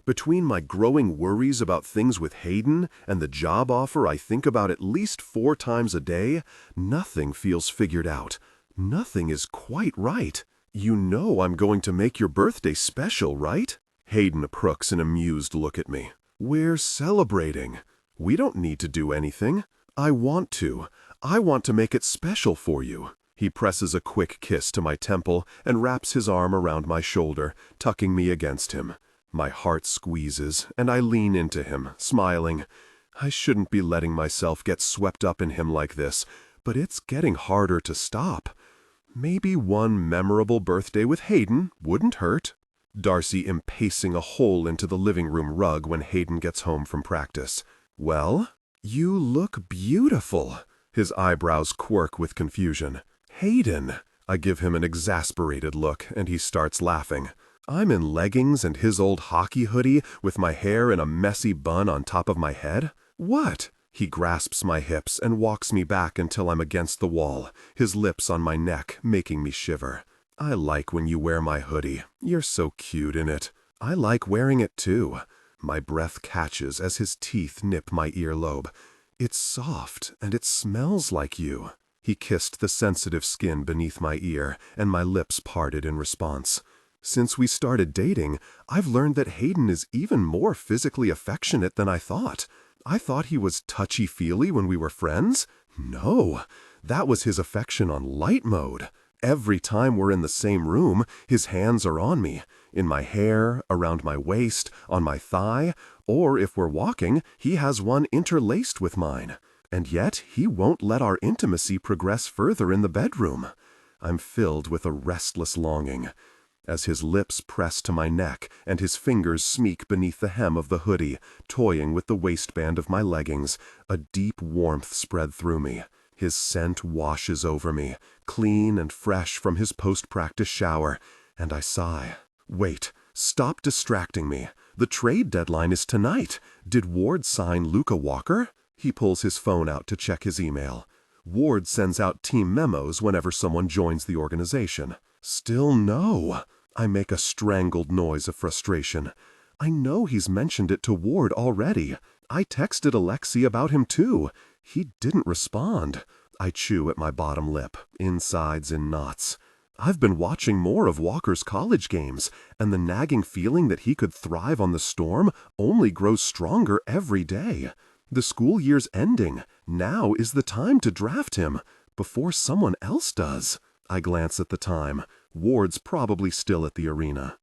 Between my growing worries about things with Hayden and the job offer I think about at least 4 times a day, nothing feels figured out. Nothing is quite right. You know I'm going to make your birthday special, right? Hayden crooks an amused look at me. We're celebrating. We don't need to do anything. I want to. I want to make it special for you. He presses a quick kiss to my temple and wraps his arm around my shoulder, tucking me against him. My heart squeezes, and I lean into him, smiling. I shouldn't be letting myself get swept up in him like this, but it's getting harder to stop. Maybe one memorable birthday with Hayden wouldn't hurt. Darcy impacing a hole into the living room rug when Hayden gets home from practice. Well, you look beautiful. His eyebrows quirk with confusion. Hayden. I give him an exasperated look, and he starts laughing. I'm in leggings and his old hockey hoodie with my hair in a messy bun on top of my head? What? He grasps my hips and walks me back until I'm against the wall, his lips on my neck, making me shiver. I like when you wear my hoodie. You're so cute in it. I like wearing it too. My breath catches as his teeth nip my earlobe. It's soft, and it smells like you. He kissed the sensitive skin beneath my ear, and my lips parted in response. Since we started dating, I've learned that Hayden is even more physically affectionate than I thought. I thought he was touchy-feely when we were friends. No, that was his affection on light mode. Every time we're in the same room, his hands are on me, in my hair, around my waist, on my thigh, or if we're walking, he has one interlaced with mine. And yet he won't let our intimacy progress further in the bedroom. I'm filled with a restless longing. As his lips press to my neck and his fingers sneak beneath the hem of the hoodie, toying with the waistband of my leggings, a deep warmth spread through me. His scent washes over me, clean and fresh from his post-practice shower, and I sigh. Wait, stop distracting me. The trade deadline is tonight. Did Ward sign Luka Walker? He pulls his phone out to check his email. Ward sends out team memos whenever someone joins the organization. Still no. I make a strangled noise of frustration. I know he's mentioned it to Ward already. I texted Alexi about him too. He didn't respond. I chew at my bottom lip, insides in knots. I've been watching more of Walker's college games, and the nagging feeling that he could thrive on the Storm only grows stronger every day. The school year's ending. Now is the time to draft him, before someone else does. I glance at the time. Ward's probably still at the arena.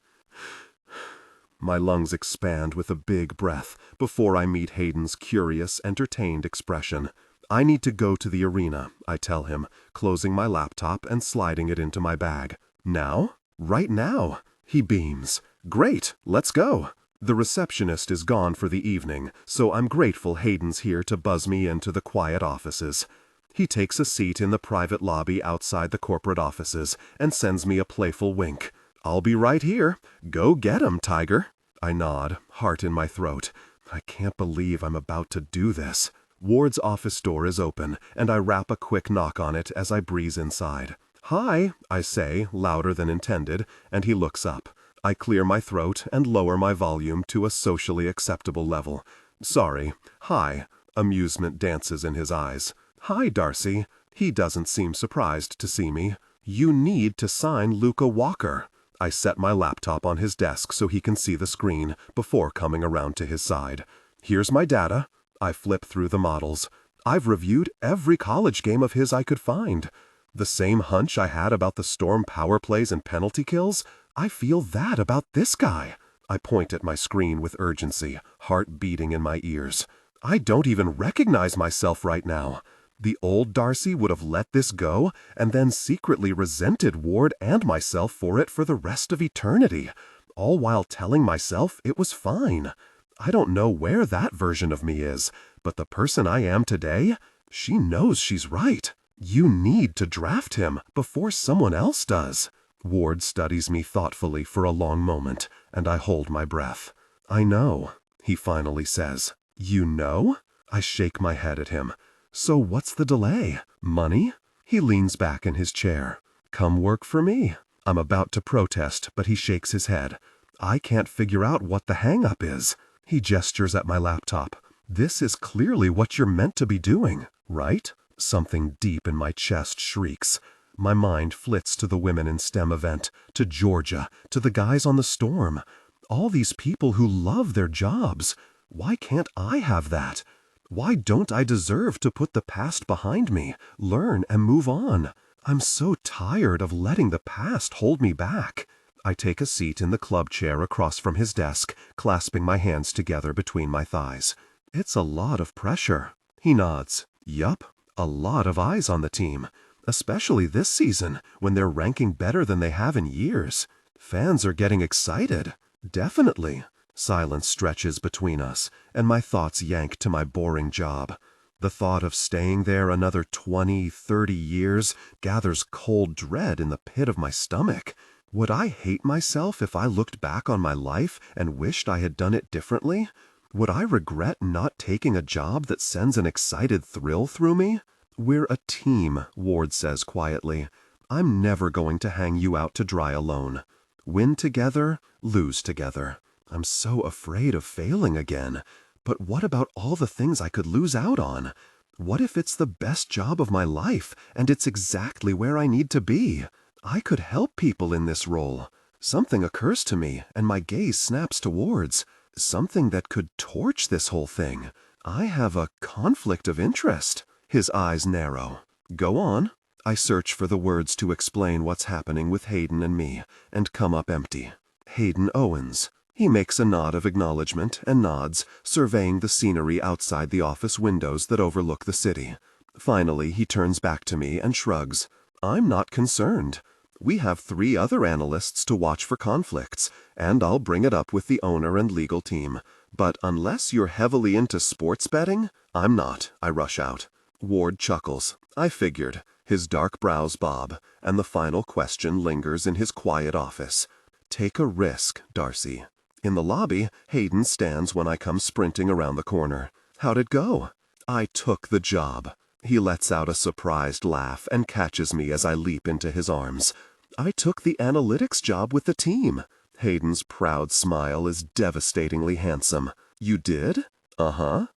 My lungs expand with a big breath before I meet Hayden's curious, entertained expression. I need to go to the arena, I tell him, closing my laptop and sliding it into my bag. Now? Right now. He beams. Great, let's go. The receptionist is gone for the evening, so I'm grateful Hayden's here to buzz me into the quiet offices. He takes a seat in the private lobby outside the corporate offices and sends me a playful wink. I'll be right here. Go get 'em, Tiger. I nod, heart in my throat. I can't believe I'm about to do this. Ward's office door is open, and I rap a quick knock on it as I breeze inside. Hi, I say, louder than intended, and he looks up. I clear my throat and lower my volume to a socially acceptable level. Sorry. Hi. Amusement dances in his eyes. Hi, Darcy. He doesn't seem surprised to see me. You need to sign Luka Walker. I set my laptop on his desk so he can see the screen before coming around to his side. Here's my data. I flip through the models. I've reviewed every college game of his I could find. The same hunch I had about the Storm power plays and penalty kills, I feel that about this guy. I point at my screen with urgency, heart beating in my ears. I don't even recognize myself right now. The old Darcy would have let this go and then secretly resented Ward and myself for it for the rest of eternity, all while telling myself it was fine. I don't know where that version of me is, but the person I am today, she knows she's right. You need to draft him before someone else does. Ward studies me thoughtfully for a long moment, and I hold my breath. I know, he finally says. You know? I shake my head at him. So what's the delay? Money? He leans back in his chair. Come work for me. I'm about to protest, but he shakes his head. I can't figure out what the hang-up is. He gestures at my laptop. This is clearly what you're meant to be doing, right? Something deep in my chest shrieks. My mind flits to the women in STEM event, to Georgia, to the guys on the Storm. All these people who love their jobs. Why can't I have that? Why don't I deserve to put the past behind me, learn and move on? I'm so tired of letting the past hold me back. I take a seat in the club chair across from his desk, clasping my hands together between my thighs. It's a lot of pressure. He nods. Yup, a lot of eyes on the team, especially this season when they're ranking better than they have in years. Fans are getting excited. Definitely. Silence stretches between us, and my thoughts yank to my boring job. The thought of staying there another 20, 30 years gathers cold dread in the pit of my stomach. Would I hate myself if I looked back on my life and wished I had done it differently? Would I regret not taking a job that sends an excited thrill through me? We're a team, Ward says quietly. I'm never going to hang you out to dry alone. Win together, lose together. I'm so afraid of failing again. But what about all the things I could lose out on? What if it's the best job of my life, and it's exactly where I need to be? I could help people in this role. Something occurs to me, and my gaze snaps towards. Something that could torch this whole thing. I have a conflict of interest. His eyes narrow. Go on. I search for the words to explain what's happening with Hayden and me, and come up empty. Hayden Owens. He makes a nod of acknowledgement and nods, surveying the scenery outside the office windows that overlook the city. Finally, he turns back to me and shrugs. I'm not concerned. We have 3 other analysts to watch for conflicts, and I'll bring it up with the owner and legal team. But unless you're heavily into sports betting, I'm not, I rush out. Ward chuckles. I figured. His dark brows bob, and the final question lingers in his quiet office. Take a risk, Darcy. In the lobby, Hayden stands when I come sprinting around the corner. How'd it go? I took the job. He lets out a surprised laugh and catches me as I leap into his arms. I took the analytics job with the team. Hayden's proud smile is devastatingly handsome. You did? Uh-huh.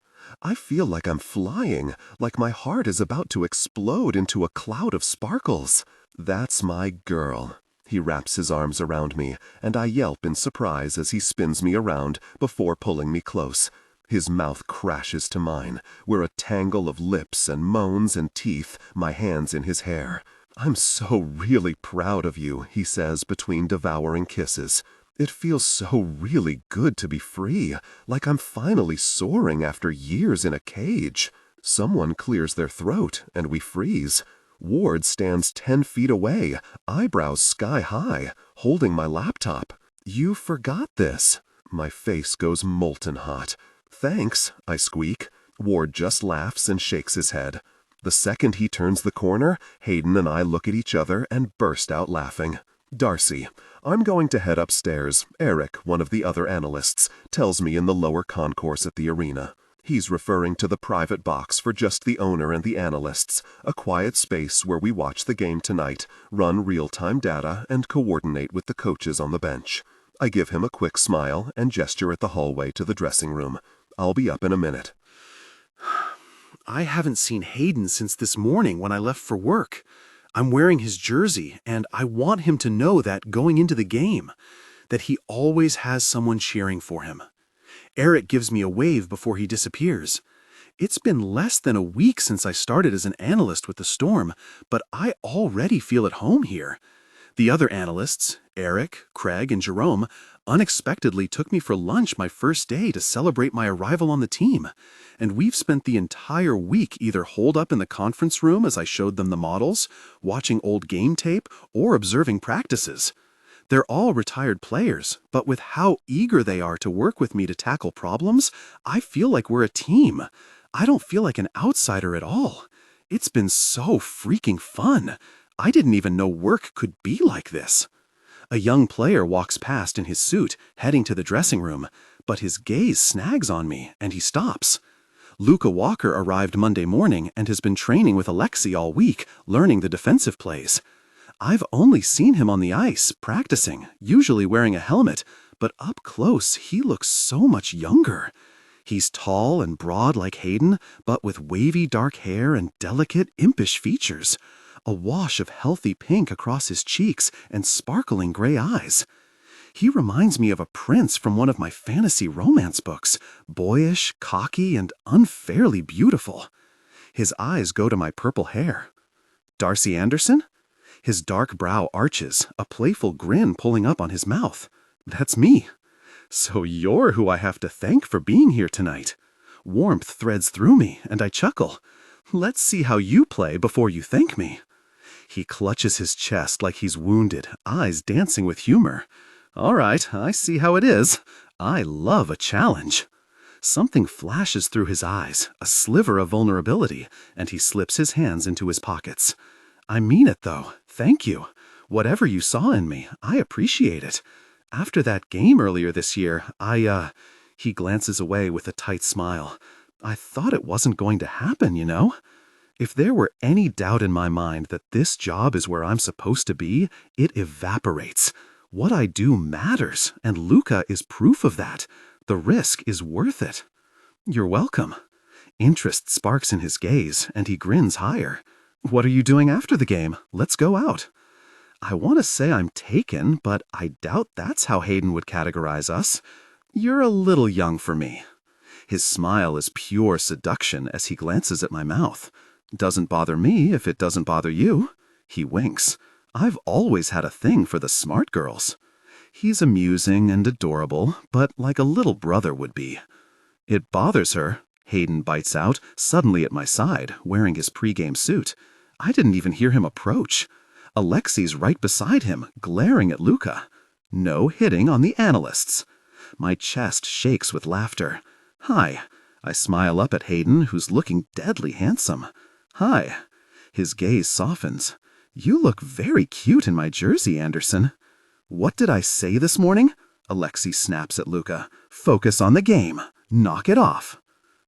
I feel like I'm flying, like my heart is about to explode into a cloud of sparkles. That's my girl. He wraps his arms around me, and I yelp in surprise as he spins me around before pulling me close. His mouth crashes to mine. We're a tangle of lips and moans and teeth, my hands in his hair. I'm so really proud of you, he says between devouring kisses. It feels so really good to be free, like I'm finally soaring after years in a cage. Someone clears their throat, and we freeze. Ward stands 10 feet away, eyebrows sky high, holding my laptop. You forgot this. My face goes molten hot. Thanks, I squeak. Ward just laughs and shakes his head. The second he turns the corner, Hayden and I look at each other and burst out laughing. Darcy, I'm going to head upstairs. Eric, one of the other analysts, tells me in the lower concourse at the arena. He's referring to the private box for just the owner and the analysts, a quiet space where we watch the game tonight, run real-time data, and coordinate with the coaches on the bench. I give him a quick smile and gesture at the hallway to the dressing room. I'll be up in a minute. I haven't seen Hayden since this morning when I left for work. I'm wearing his jersey, and I want him to know that going into the game, that he always has someone cheering for him. Eric gives me a wave before he disappears. It's been less than a week since I started as an analyst with the Storm, but I already feel at home here. The other analysts, Eric, Craig, and Jerome, unexpectedly took me for lunch my first day to celebrate my arrival on the team, and we've spent the entire week either holed up in the conference room as I showed them the models, watching old game tape, or observing practices. They're all retired players, but with how eager they are to work with me to tackle problems, I feel like we're a team. I don't feel like an outsider at all. It's been so freaking fun. I didn't even know work could be like this. A young player walks past in his suit, heading to the dressing room, but his gaze snags on me, and he stops. Luca Walker arrived Monday morning and has been training with Alexei all week, learning the defensive plays. I've only seen him on the ice, practicing, usually wearing a helmet, but up close he looks so much younger. He's tall and broad like Hayden, but with wavy dark hair and delicate, impish features. A wash of healthy pink across his cheeks and sparkling gray eyes. He reminds me of a prince from one of my fantasy romance books, boyish, cocky, and unfairly beautiful. His eyes go to my purple hair. Darcy Andersen? His dark brow arches, a playful grin pulling up on his mouth. That's me. So you're who I have to thank for being here tonight. Warmth threads through me, and I chuckle. Let's see how you play before you thank me. He clutches his chest like he's wounded, eyes dancing with humor. All right, I see how it is. I love a challenge. Something flashes through his eyes, a sliver of vulnerability, and he slips his hands into his pockets. I mean it, though. Thank you. Whatever you saw in me, I appreciate it. After that game earlier this year, He glances away with a tight smile. I thought it wasn't going to happen, you know? If there were any doubt in my mind that this job is where I'm supposed to be, it evaporates. What I do matters, and Luca is proof of that. The risk is worth it. You're welcome. Interest sparks in his gaze, and he grins higher. What are you doing after the game? Let's go out. I want to say I'm taken, but I doubt that's how Hayden would categorize us. You're a little young for me. His smile is pure seduction as he glances at my mouth. Doesn't bother me if it doesn't bother you. He winks. I've always had a thing for the smart girls. He's amusing and adorable, but like a little brother would be. It bothers her, Hayden bites out, suddenly at my side, wearing his pregame suit. I didn't even hear him approach. Alexei's right beside him, glaring at Luca. No hitting on the analysts. My chest shakes with laughter. Hi. I smile up at Hayden, who's looking deadly handsome. Hi. His gaze softens. You look very cute in my jersey, Andersen. What did I say this morning? Alexei snaps at Luca. Focus on the game. Knock it off.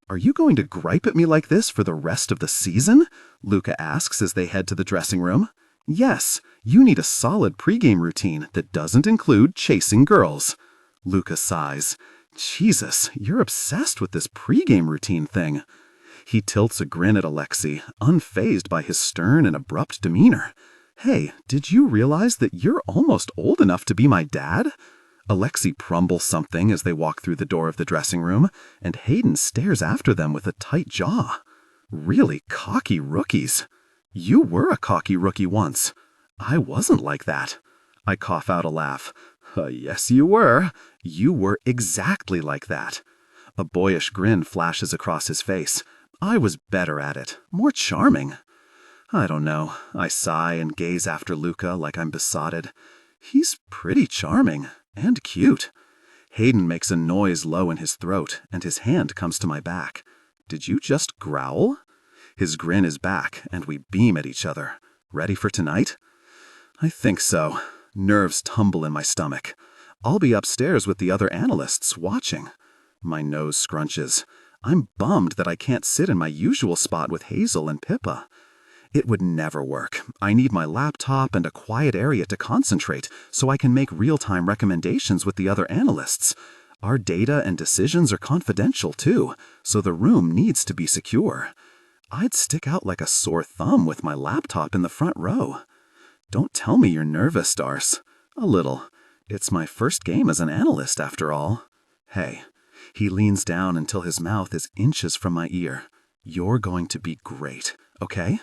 Are you going to gripe at me like this for the rest of the season? Luca asks as they head to the dressing room. Yes, you need a solid pregame routine that doesn't include chasing girls. Luca sighs. Jesus, you're obsessed with this pregame routine thing. He tilts a grin at Alexei, unfazed by his stern and abrupt demeanor. Hey, did you realize that you're almost old enough to be my dad? Alexei prumbles something as they walk through the door of the dressing room, and Hayden stares after them with a tight jaw. Really cocky rookies. You were a cocky rookie once. I wasn't like that. I cough out a laugh. Yes, you were. You were exactly like that. A boyish grin flashes across his face. I was better at it, more charming. I don't know. I sigh and gaze after Luca like I'm besotted. He's pretty charming and cute. Hayden makes a noise low in his throat, and his hand comes to my back. Did you just growl? His grin is back, and we beam at each other. Ready for tonight? I think so. Nerves tumble in my stomach. I'll be upstairs with the other analysts watching. My nose scrunches. I'm bummed that I can't sit in my usual spot with Hazel and Pippa. It would never work. I need my laptop and a quiet area to concentrate so I can make real-time recommendations with the other analysts. Our data and decisions are confidential too, so the room needs to be secure. I'd stick out like a sore thumb with my laptop in the front row. Don't tell me you're nervous, Darcy. A little. It's my first game as an analyst, after all. Hey. He leans down until his mouth is inches from my ear. You're going to be great, okay?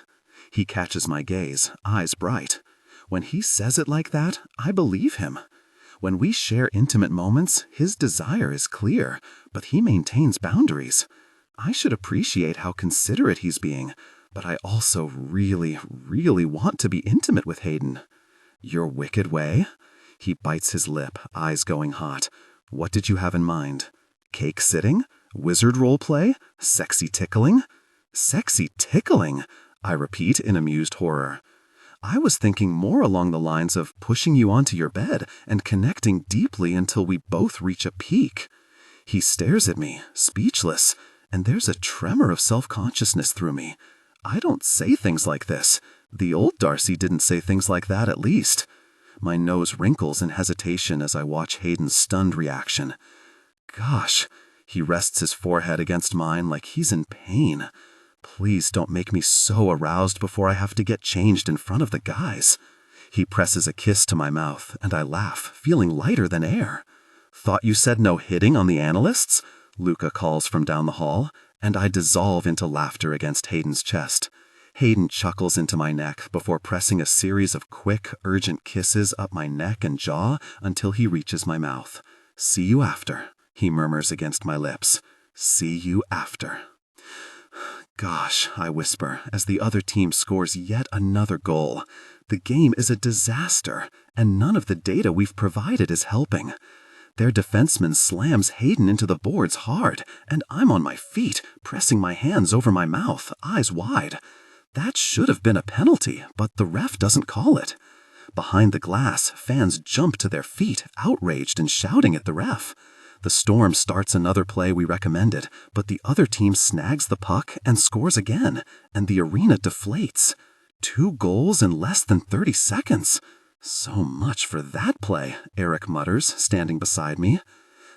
He catches my gaze, eyes bright. When he says it like that, I believe him. When we share intimate moments, his desire is clear, but he maintains boundaries. I should appreciate how considerate he's being, but I also really, really want to be intimate with Hayden. Your wicked way? He bites his lip, eyes going hot. What did you have in mind? Cake sitting? Wizard role play? Sexy tickling? Sexy tickling? I repeat in amused horror. I was thinking more along the lines of pushing you onto your bed and connecting deeply until we both reach a peak. He stares at me, speechless, and there's a tremor of self-consciousness through me. I don't say things like this. The old Darcy didn't say things like that, at least. My nose wrinkles in hesitation as I watch Hayden's stunned reaction. Gosh, he rests his forehead against mine like he's in pain. Please don't make me so aroused before I have to get changed in front of the guys. He presses a kiss to my mouth, and I laugh, feeling lighter than air. Thought you said no hitting on the analysts? Luca calls from down the hall, and I dissolve into laughter against Hayden's chest. Hayden chuckles into my neck before pressing a series of quick, urgent kisses up my neck and jaw until he reaches my mouth. See you after, he murmurs against my lips. See you after. Gosh, I whisper, as the other team scores yet another goal. The game is a disaster, and none of the data we've provided is helping. Their defenseman slams Hayden into the boards hard, and I'm on my feet, pressing my hands over my mouth, eyes wide. That should have been a penalty, but the ref doesn't call it. Behind the glass, fans jump to their feet, outraged and shouting at the ref. The Storm starts another play we recommended, but the other team snags the puck and scores again, and the arena deflates. 2 goals in less than 30 seconds. So much for that play, Eric mutters, standing beside me.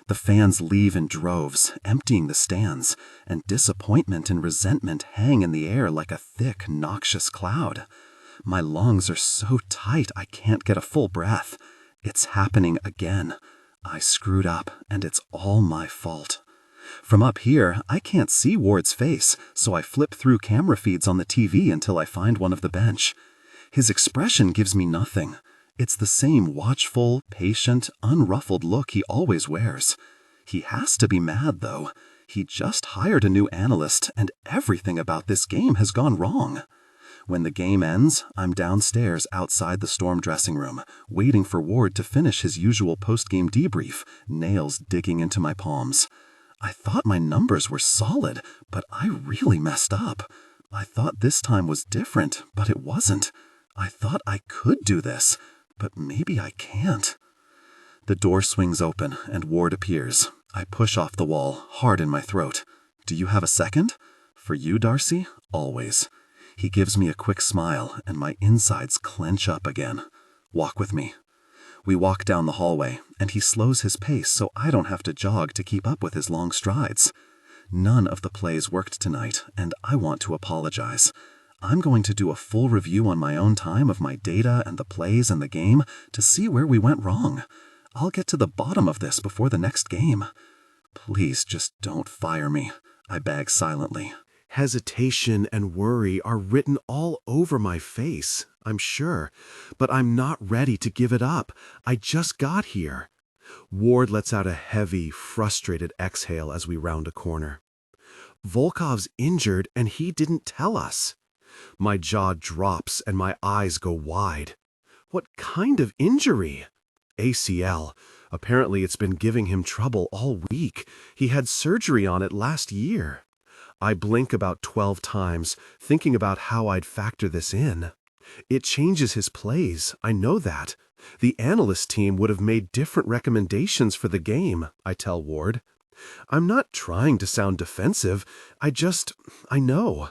The fans leave in droves, emptying the stands, and disappointment and resentment hang in the air like a thick, noxious cloud. My lungs are so tight I can't get a full breath. It's happening again. I screwed up, and it's all my fault. From up here, I can't see Ward's face, so I flip through camera feeds on the TV until I find one of the bench. His expression gives me nothing. It's the same watchful, patient, unruffled look he always wears. He has to be mad, though. He just hired a new analyst, and everything about this game has gone wrong. When the game ends, I'm downstairs outside the Storm dressing room, waiting for Ward to finish his usual post-game debrief, nails digging into my palms. I thought my numbers were solid, but I really messed up. I thought this time was different, but it wasn't. I thought I could do this, but maybe I can't. The door swings open, and Ward appears. I push off the wall, hard in my throat. Do you have a second? For you, Darcy? Always. He gives me a quick smile, and my insides clench up again. Walk with me. We walk down the hallway, and he slows his pace so I don't have to jog to keep up with his long strides. None of the plays worked tonight, and I want to apologize. I'm going to do a full review on my own time of my data and the plays and the game to see where we went wrong. I'll get to the bottom of this before the next game. Please just don't fire me, I beg silently. Hesitation and worry are written all over my face, I'm sure, but I'm not ready to give it up. I just got here. Ward lets out a heavy, frustrated exhale as we round a corner. Volkov's injured and he didn't tell us. My jaw drops and my eyes go wide. What kind of injury? ACL. Apparently it's been giving him trouble all week. He had surgery on it last year. I blink about 12 times, thinking about how I'd factor this in. It changes his plays, I know that. The analyst team would have made different recommendations for the game, I tell Ward. I'm not trying to sound defensive, I know.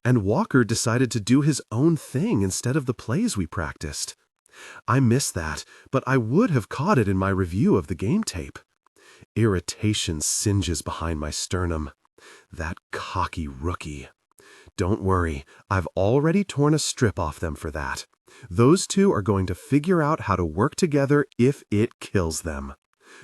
And Walker decided to do his own thing instead of the plays we practiced. I miss that, but I would have caught it in my review of the game tape. Irritation singes behind my sternum. That cocky rookie. Don't worry, I've already torn a strip off them for that. Those two are going to figure out how to work together if it kills them.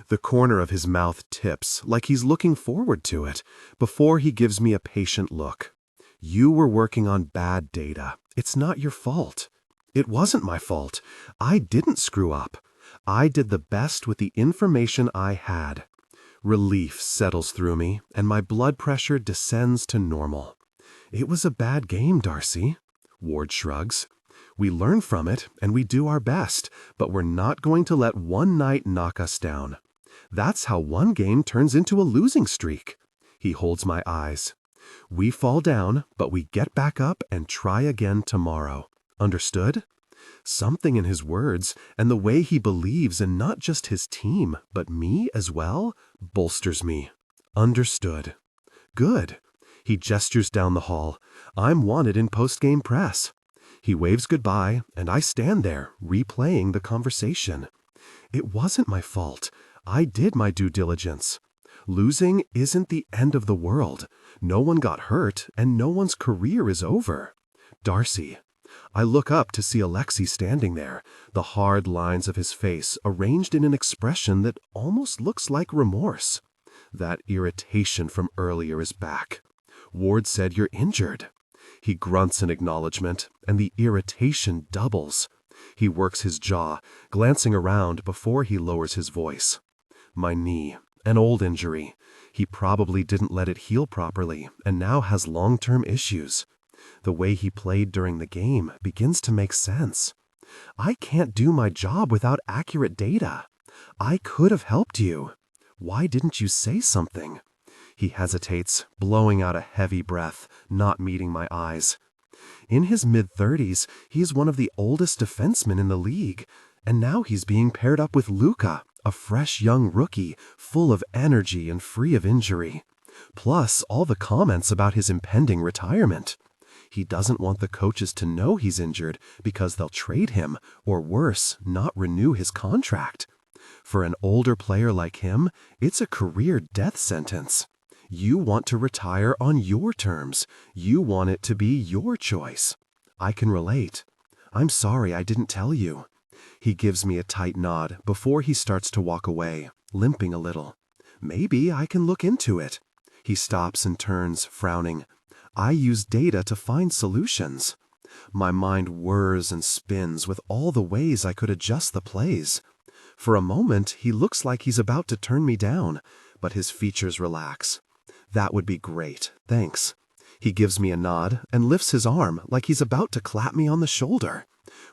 The corner of his mouth tips, like he's looking forward to it, before he gives me a patient look. You were working on bad data. It's not your fault. It wasn't my fault. I didn't screw up. I did the best with the information I had. Relief settles through me, and my blood pressure descends to normal. It was a bad game, Darcy. Ward shrugs. We learn from it, and we do our best, but we're not going to let one night knock us down. That's how one game turns into a losing streak. He holds my eyes. We fall down, but we get back up and try again tomorrow. Understood? Something in his words and the way he believes in not just his team, but me as well, bolsters me. Understood. Good. He gestures down the hall. I'm wanted in post-game press. He waves goodbye, and I stand there, replaying the conversation. It wasn't my fault. I did my due diligence. Losing isn't the end of the world. No one got hurt, and no one's career is over. Darcy. I look up to see Alexei standing there, the hard lines of his face arranged in an expression that almost looks like remorse. That irritation from earlier is back. Ward said you're injured. He grunts in acknowledgement, and the irritation doubles. He works his jaw, glancing around before he lowers his voice. My knee, an old injury. He probably didn't let it heal properly, and now has long-term issues. The way he played during the game begins to make sense. I can't do my job without accurate data. I could have helped you. Why didn't you say something? He hesitates, blowing out a heavy breath, not meeting my eyes. In his mid-30s, he's one of the oldest defensemen in the league, and now he's being paired up with Luka, a fresh young rookie, full of energy and free of injury. Plus, all the comments about his impending retirement. He doesn't want the coaches to know he's injured because they'll trade him, or worse, not renew his contract. For an older player like him, it's a career death sentence. You want to retire on your terms. You want it to be your choice. I can relate. I'm sorry I didn't tell you. He gives me a tight nod before he starts to walk away, limping a little. Maybe I can look into it. He stops and turns, frowning. I use data to find solutions. My mind whirs and spins with all the ways I could adjust the plays. For a moment, he looks like he's about to turn me down, but his features relax. That would be great, thanks. He gives me a nod and lifts his arm like he's about to clap me on the shoulder.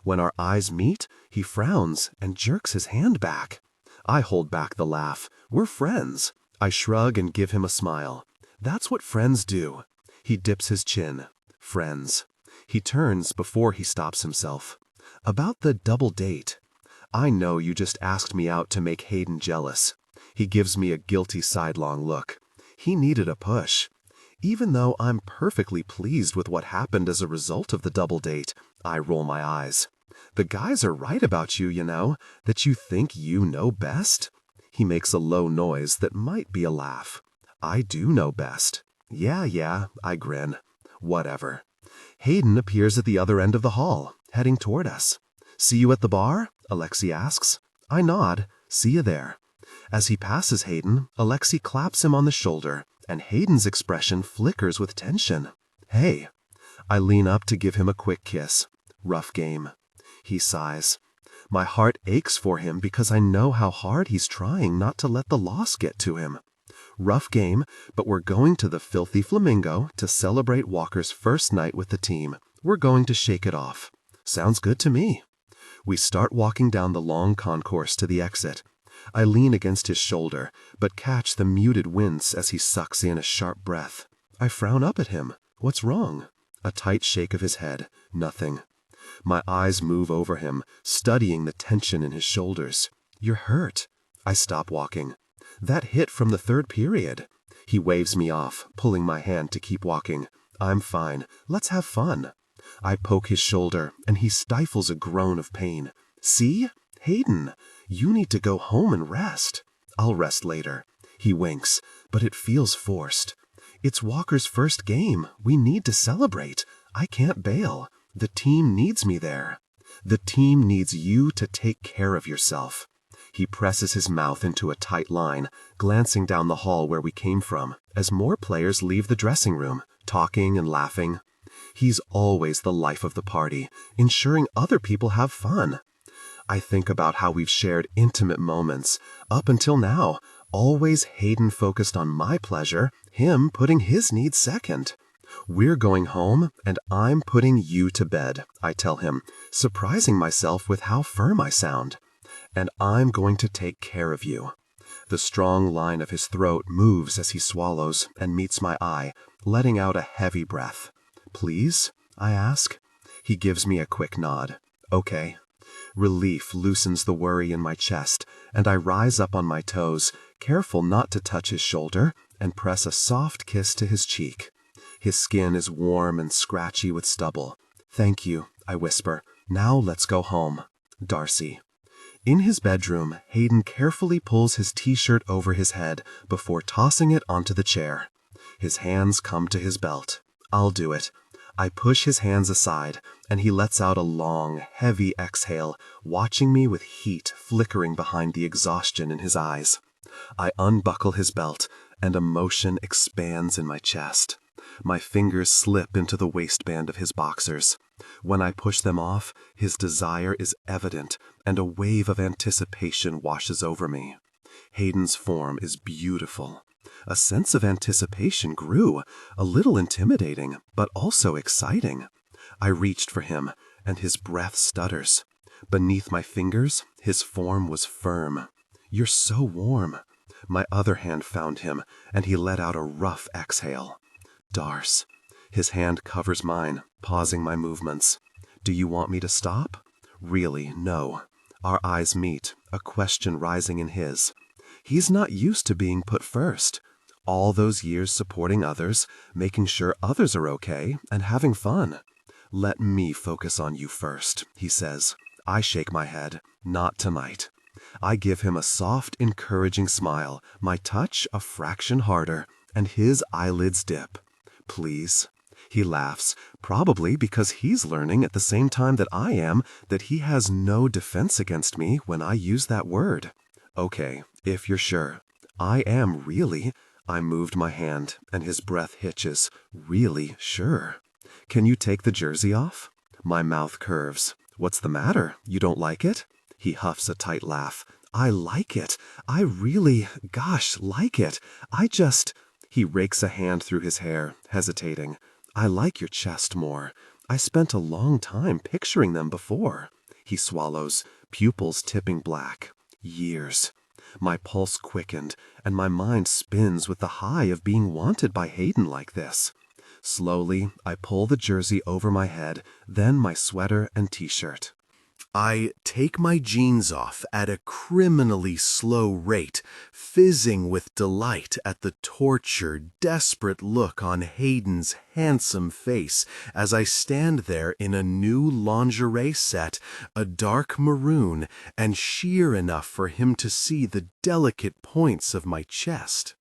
When our eyes meet, he frowns and jerks his hand back. I hold back the laugh. We're friends. I shrug and give him a smile. That's what friends do. He dips his chin. Friends. He turns before he stops himself. About the double date. I know you just asked me out to make Hayden jealous. He gives me a guilty sidelong look. He needed a push. Even though I'm perfectly pleased with what happened as a result of the double date, I roll my eyes. The guys are right about you, you know, that you think you know best. He makes a low noise that might be a laugh. I do know best. Yeah, I grin. Whatever. Hayden appears at the other end of the hall, heading toward us. See you at the bar? Alexei asks. I nod. See you there. As he passes Hayden, Alexei claps him on the shoulder, and Hayden's expression flickers with tension. Hey. I lean up to give him a quick kiss. Rough game. He sighs. My heart aches for him because I know how hard he's trying not to let the loss get to him. Rough game, but we're going to the Filthy Flamingo to celebrate Walker's first night with the team. We're going to shake it off. Sounds good to me. We start walking down the long concourse to the exit. I lean against his shoulder, but catch the muted wince as he sucks in a sharp breath. I frown up at him. What's wrong? A tight shake of his head. Nothing. My eyes move over him, studying the tension in his shoulders. You're hurt. I stop walking. That hit from the third period. He waves me off, pulling my hand to keep walking. I'm fine. Let's have fun. I poke his shoulder, and he stifles a groan of pain. See? Hayden, you need to go home and rest. I'll rest later. He winks, but it feels forced. It's Walker's first game. We need to celebrate. I can't bail. The team needs me there. The team needs you to take care of yourself. He presses his mouth into a tight line, glancing down the hall where we came from, as more players leave the dressing room, talking and laughing. He's always the life of the party, ensuring other people have fun. I think about how we've shared intimate moments, up until now, always Hayden focused on my pleasure, him putting his needs second. We're going home, and I'm putting you to bed, I tell him, surprising myself with how firm I sound. And I'm going to take care of you. The strong line of his throat moves as he swallows and meets my eye, letting out a heavy breath. Please? I ask. He gives me a quick nod. Okay. Relief loosens the worry in my chest, and I rise up on my toes, careful not to touch his shoulder, and press a soft kiss to his cheek. His skin is warm and scratchy with stubble. Thank you, I whisper. Now let's go home. Darcy. In his bedroom, Hayden carefully pulls his t-shirt over his head before tossing it onto the chair. His hands come to his belt. I'll do it. I push his hands aside, and he lets out a long, heavy exhale, watching me with heat flickering behind the exhaustion in his eyes. I unbuckle his belt, and emotion expands in my chest. My fingers slip into the waistband of his boxers. When I push them off, his desire is evident, and a wave of anticipation washes over me. Hayden's form is beautiful. A sense of anticipation grew, a little intimidating, but also exciting. I reached for him, and his breath stutters. Beneath my fingers, his form was firm. You're so warm. My other hand found him, and he let out a rough exhale. Darce. His hand covers mine, pausing my movements. Do you want me to stop? Really, no. Our eyes meet, a question rising in his. He's not used to being put first. All those years supporting others, making sure others are okay, and having fun. Let me focus on you first, he says. I shake my head. Not tonight. I give him a soft, encouraging smile, my touch a fraction harder, and his eyelids dip. Please. He laughs, probably because he's learning at the same time that I am that he has no defense against me when I use that word. Okay, if you're sure. I am really. I moved my hand, and his breath hitches. Really sure. Can you take the jersey off? My mouth curves. What's the matter? You don't like it? He huffs a tight laugh. I like it. I really, like it. He rakes a hand through his hair, hesitating. I like your chest more. I spent a long time picturing them before. He swallows, pupils tipping black. Years. My pulse quickened, and my mind spins with the high of being wanted by Hayden like this. Slowly, I pull the jersey over my head, then my sweater and t-shirt. I take my jeans off at a criminally slow rate, fizzing with delight at the tortured, desperate look on Hayden's handsome face as I stand there in a new lingerie set, a dark maroon, and sheer enough for him to see the delicate points of my chest.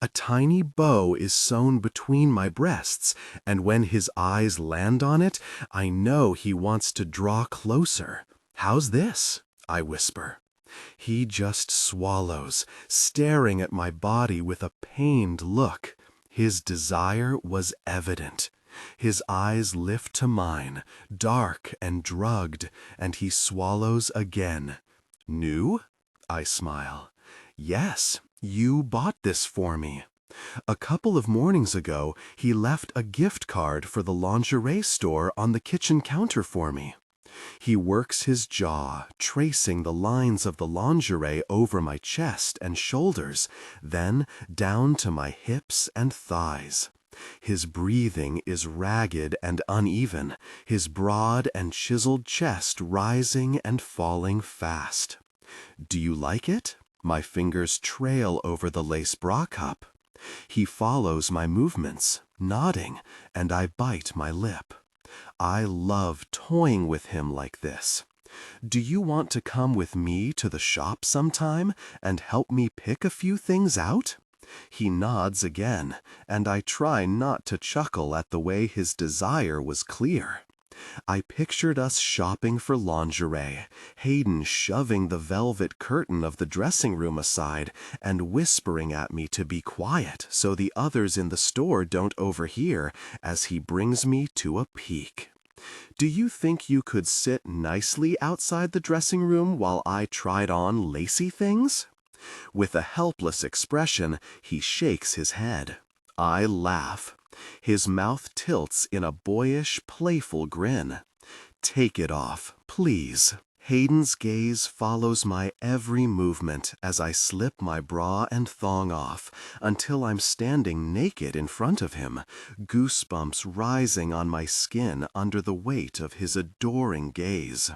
A tiny bow is sewn between my breasts, and when his eyes land on it, I know he wants to draw closer. How's this? I whisper. He just swallows, staring at my body with a pained look. His desire was evident. His eyes lift to mine, dark and drugged, and he swallows again. New? I smile. Yes. You bought this for me. A couple of mornings ago, he left a gift card for the lingerie store on the kitchen counter for me. He works his jaw, tracing the lines of the lingerie over my chest and shoulders, then down to my hips and thighs. His breathing is ragged and uneven, his broad and chiseled chest rising and falling fast. Do you like it? My fingers trail over the lace bra cup. He follows my movements, nodding, and I bite my lip. I love toying with him like this. Do you want to come with me to the shop sometime and help me pick a few things out? He nods again, and I try not to chuckle at the way his desire was clear. I pictured us shopping for lingerie, Hayden shoving the velvet curtain of the dressing room aside and whispering at me to be quiet so the others in the store don't overhear as he brings me to a peek. Do you think you could sit nicely outside the dressing room while I tried on lacy things? With a helpless expression, he shakes his head. I laugh. His mouth tilts in a boyish, playful grin. Take it off, please. Hayden's gaze follows my every movement as I slip my bra and thong off until I'm standing naked in front of him, goosebumps rising on my skin under the weight of his adoring gaze.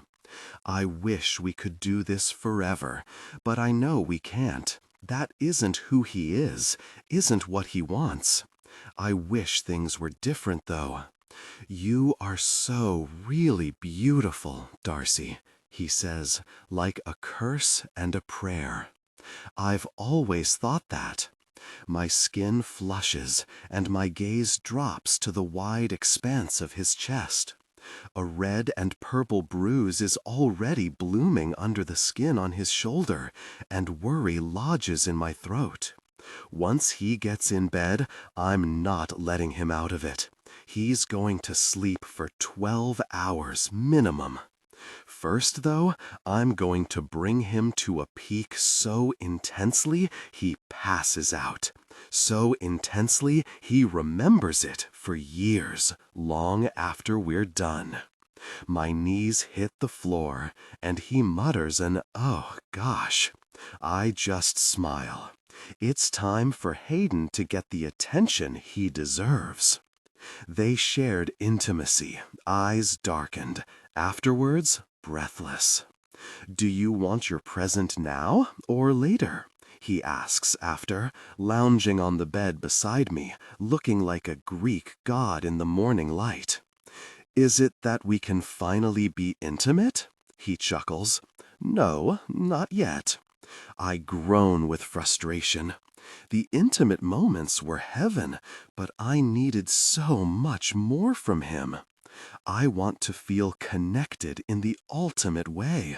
I wish we could do this forever, but I know we can't. That isn't who he is, isn't what he wants. I wish things were different, though. You are so really beautiful, Darcy, he says, like a curse and a prayer. I've always thought that. My skin flushes, and my gaze drops to the wide expanse of his chest. A red and purple bruise is already blooming under the skin on his shoulder, and worry lodges in my throat. Once he gets in bed, I'm not letting him out of it. He's going to sleep for 12 hours minimum. First, though, I'm going to bring him to a peak so intensely he passes out. So intensely he remembers it for years, long after we're done. My knees hit the floor, and he mutters an "oh gosh." I just smile. It's time for Hayden to get the attention he deserves. They shared intimacy, eyes darkened, afterwards breathless. Do you want your present now or later? He asks after, lounging on the bed beside me, looking like a Greek god in the morning light. Is it that we can finally be intimate? He chuckles. No, not yet. I groan with frustration. The intimate moments were heaven, but I needed so much more from him. I want to feel connected in the ultimate way.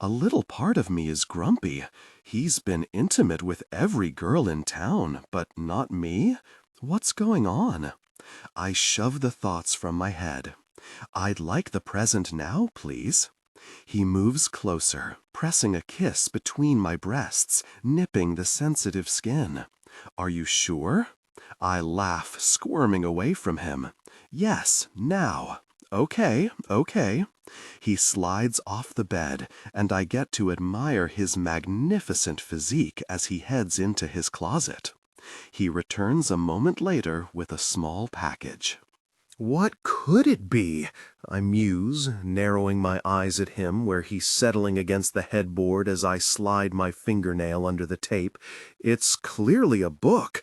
A little part of me is grumpy. He's been intimate with every girl in town, but not me? What's going on? I shove the thoughts from my head. I'd like the present now, please. He moves closer, pressing a kiss between my breasts, nipping the sensitive skin. Are you sure? I laugh, squirming away from him. Yes, now. Okay. He slides off the bed, and I get to admire his magnificent physique as he heads into his closet. He returns a moment later with a small package. What could it be? I muse, narrowing my eyes at him where he's settling against the headboard as I slide my fingernail under the tape. It's clearly a book.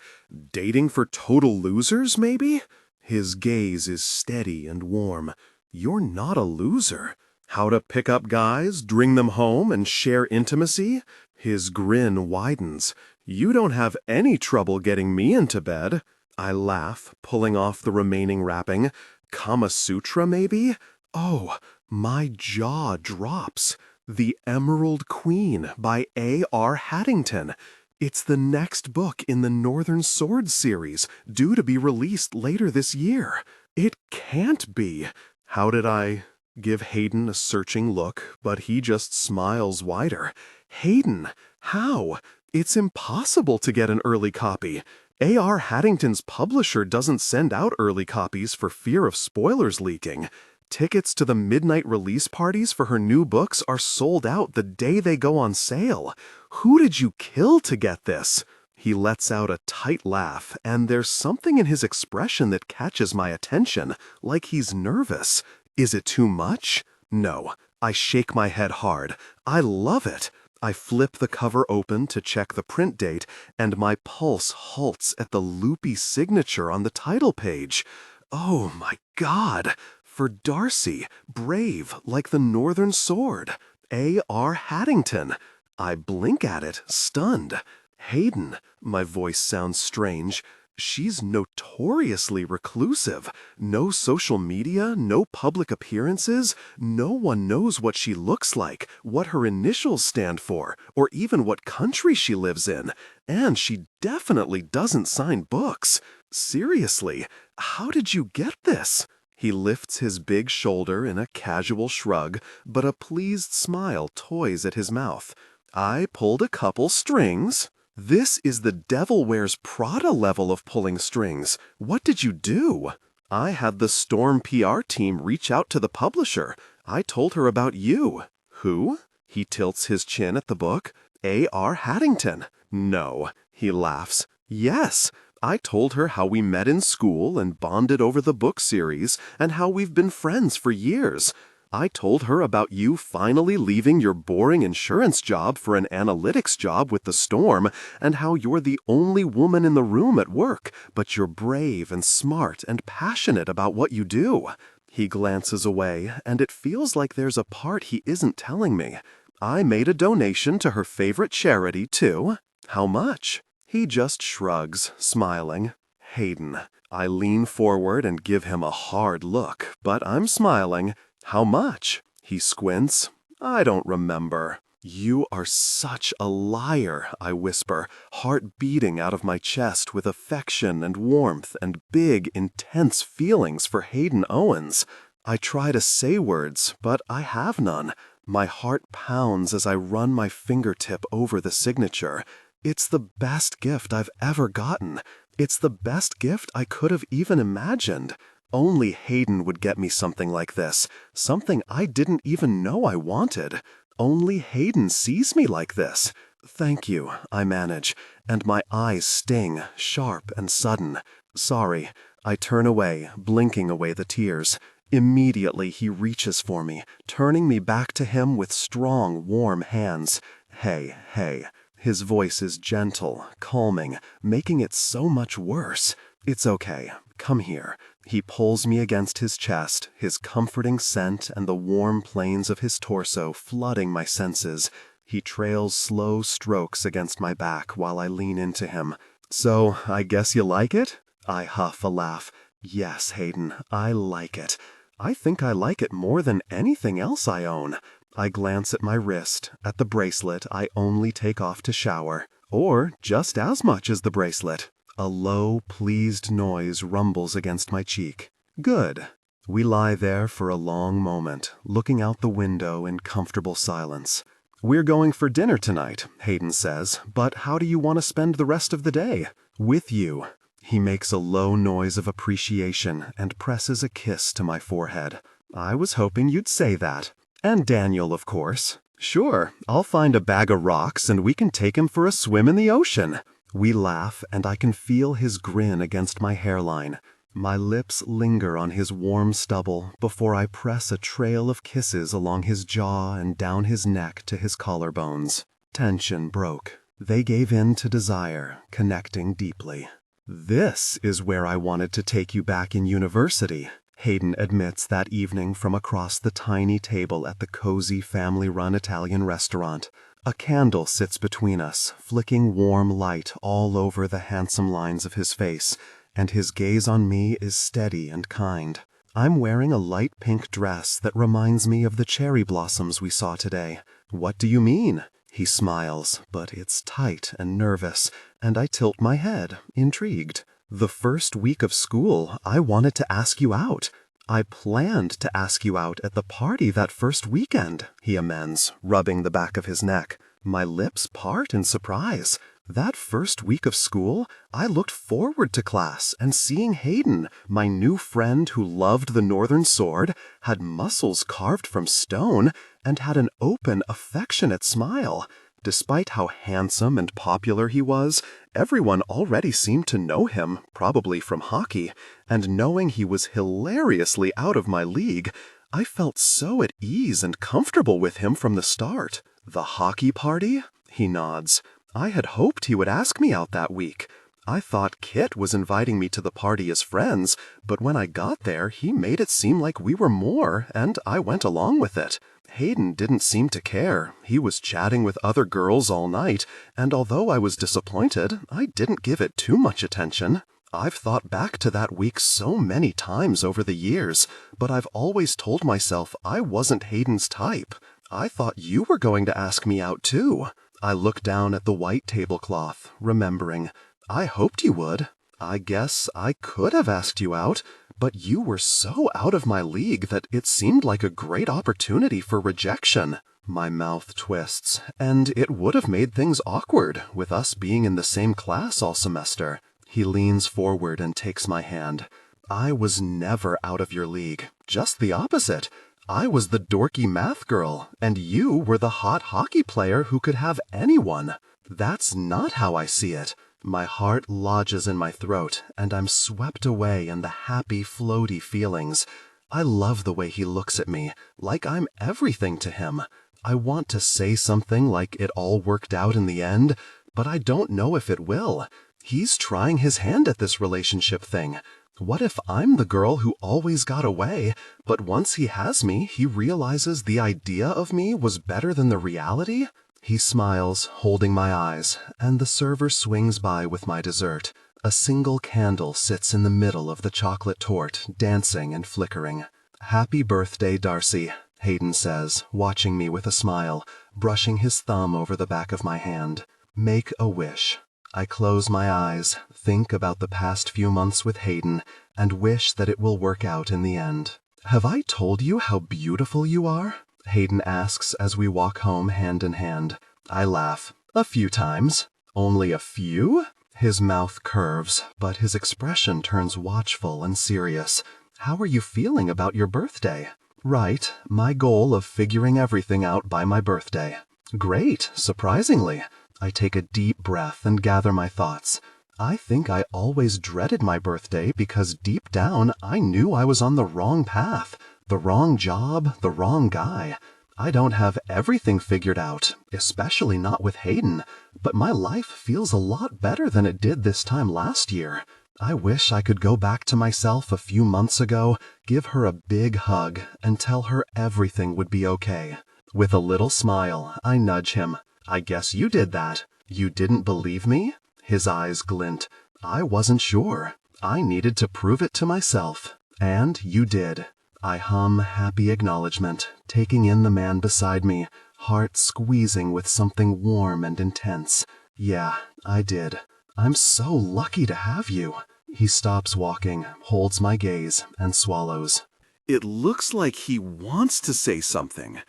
Dating for total losers, maybe? His gaze is steady and warm. You're not a loser. How to pick up guys, bring them home, and share intimacy? His grin widens. You don't have any trouble getting me into bed. I laugh, pulling off the remaining wrapping. Kama Sutra, maybe? Oh, my jaw drops. The Emerald Queen by A.R. Haddington. It's the next book in the Northern Sword series, due to be released later this year. It can't be. How did I give Hayden a searching look, but he just smiles wider. Hayden, how? It's impossible to get an early copy. A.R. Haddington's publisher doesn't send out early copies for fear of spoilers leaking. Tickets to the midnight release parties for her new books are sold out the day they go on sale. Who did you kill to get this? He lets out a tight laugh, and there's something in his expression that catches my attention, like he's nervous. Is it too much? No. I shake my head hard. I love it. I flip the cover open to check the print date, and my pulse halts at the loopy signature on the title page. Oh my God! For Darcy, brave like the Northern Sword. A.R. Haddington. I blink at it, stunned. Hayden, my voice sounds strange. She's notoriously reclusive. No social media, no public appearances. No one knows what she looks like, what her initials stand for, or even what country she lives in. And she definitely doesn't sign books. Seriously, how did you get this? He lifts his big shoulder in a casual shrug, but a pleased smile toys at his mouth. I pulled a couple strings. This is the Devil Wears Prada level of pulling strings. What did you do? I had the Storm PR team reach out to the publisher. I told her about you. Who? He tilts his chin at the book. A.R. Haddington. No. He laughs. Yes. I told her how we met in school and bonded over the book series and how we've been friends for years. I told her about you finally leaving your boring insurance job for an analytics job with the Storm, and how you're the only woman in the room at work, but you're brave and smart and passionate about what you do. He glances away, and it feels like there's a part he isn't telling me. I made a donation to her favorite charity, too. How much? He just shrugs, smiling. Hayden. I lean forward and give him a hard look, but I'm smiling. How much? He squints. I don't remember. You are such a liar, I whisper, heart beating out of my chest with affection and warmth and big, intense feelings for Hayden Owens. I try to say words, but I have none. My heart pounds as I run my fingertip over the signature. It's the best gift I've ever gotten. It's the best gift I could have even imagined. Only Hayden would get me something like this, something I didn't even know I wanted. Only Hayden sees me like this. Thank you, I manage, and my eyes sting, sharp and sudden. Sorry. I turn away, blinking away the tears. Immediately he reaches for me, turning me back to him with strong, warm hands. Hey, hey. His voice is gentle, calming, making it so much worse. It's okay. Come here. He pulls me against his chest, his comforting scent and the warm planes of his torso flooding my senses. He trails slow strokes against my back while I lean into him. So, I guess you like it? I huff a laugh. Yes, Hayden, I like it. I think I like it more than anything else I own. I glance at my wrist, at the bracelet I only take off to shower. Or just as much as the bracelet. A low, pleased noise rumbles against my cheek. Good. We lie there for a long moment, looking out the window in comfortable silence. We're going for dinner tonight, Hayden says, but how do you want to spend the rest of the day? With you. He makes a low noise of appreciation and presses a kiss to my forehead. I was hoping you'd say that. And Daniel, of course. Sure, I'll find a bag of rocks and we can take him for a swim in the ocean. We laugh, and I can feel his grin against my hairline. My lips linger on his warm stubble before I press a trail of kisses along his jaw and down his neck to his collarbones. Tension broke. They gave in to desire, connecting deeply. This is where I wanted to take you back in university, Hayden admits that evening from across the tiny table at the cozy family-run Italian restaurant. A candle sits between us, flicking warm light all over the handsome lines of his face, and his gaze on me is steady and kind. I'm wearing a light pink dress that reminds me of the cherry blossoms we saw today. What do you mean? He smiles, but it's tight and nervous, and I tilt my head, intrigued. The first week of school, I wanted to ask you out. I planned to ask you out at the party that first weekend, he amends, rubbing the back of his neck. My lips part in surprise. That first week of school, I looked forward to class and seeing Hayden, my new friend who loved the Northern Sword, had muscles carved from stone, and had an open, affectionate smile. Despite how handsome and popular he was, everyone already seemed to know him, probably from hockey, and knowing he was hilariously out of my league, I felt so at ease and comfortable with him from the start. The hockey party? He nods. I had hoped he would ask me out that week. I thought Kit was inviting me to the party as friends, but when I got there, he made it seem like we were more, and I went along with it. Hayden didn't seem to care. He was chatting with other girls all night, and although I was disappointed, I didn't give it too much attention. I've thought back to that week so many times over the years, but I've always told myself I wasn't Hayden's type. I thought you were going to ask me out too. I looked down at the white tablecloth, remembering. I hoped you would. I guess I could have asked you out, but you were so out of my league that it seemed like a great opportunity for rejection. My mouth twists, and it would have made things awkward with us being in the same class all semester. He leans forward and takes my hand. I was never out of your league, just the opposite. I was the dorky math girl, and you were the hot hockey player who could have anyone. That's not how I see it. My heart lodges in my throat, and I'm swept away in the happy, floaty feelings. I love the way he looks at me, like I'm everything to him. I want to say something like it all worked out in the end, but I don't know if it will. He's trying his hand at this relationship thing. What if I'm the girl who always got away, but once he has me, he realizes the idea of me was better than the reality? He smiles, holding my eyes, and the server swings by with my dessert. A single candle sits in the middle of the chocolate torte, dancing and flickering. "Happy birthday, Darcy," Hayden says, watching me with a smile, brushing his thumb over the back of my hand. "Make a wish." I close my eyes, think about the past few months with Hayden, and wish that it will work out in the end. "Have I told you how beautiful you are?" Hayden asks as we walk home hand in hand. I laugh. "A few times." "Only a few?" His mouth curves, but his expression turns watchful and serious. "How are you feeling about your birthday?" "Right, my goal of figuring everything out by my birthday." "Great, surprisingly." I take a deep breath and gather my thoughts. I think I always dreaded my birthday because deep down I knew I was on the wrong path, the wrong job, the wrong guy. I don't have everything figured out, especially not with Hayden, but my life feels a lot better than it did this time last year. I wish I could go back to myself a few months ago, give her a big hug, and tell her everything would be okay. With a little smile, I nudge him. "I guess you did that. You didn't believe me?" His eyes glint. "I wasn't sure. I needed to prove it to myself. And you did." I hum happy acknowledgement, taking in the man beside me, heart squeezing with something warm and intense. "Yeah, I did. I'm so lucky to have you." He stops walking, holds my gaze, and swallows. It looks like he wants to say something,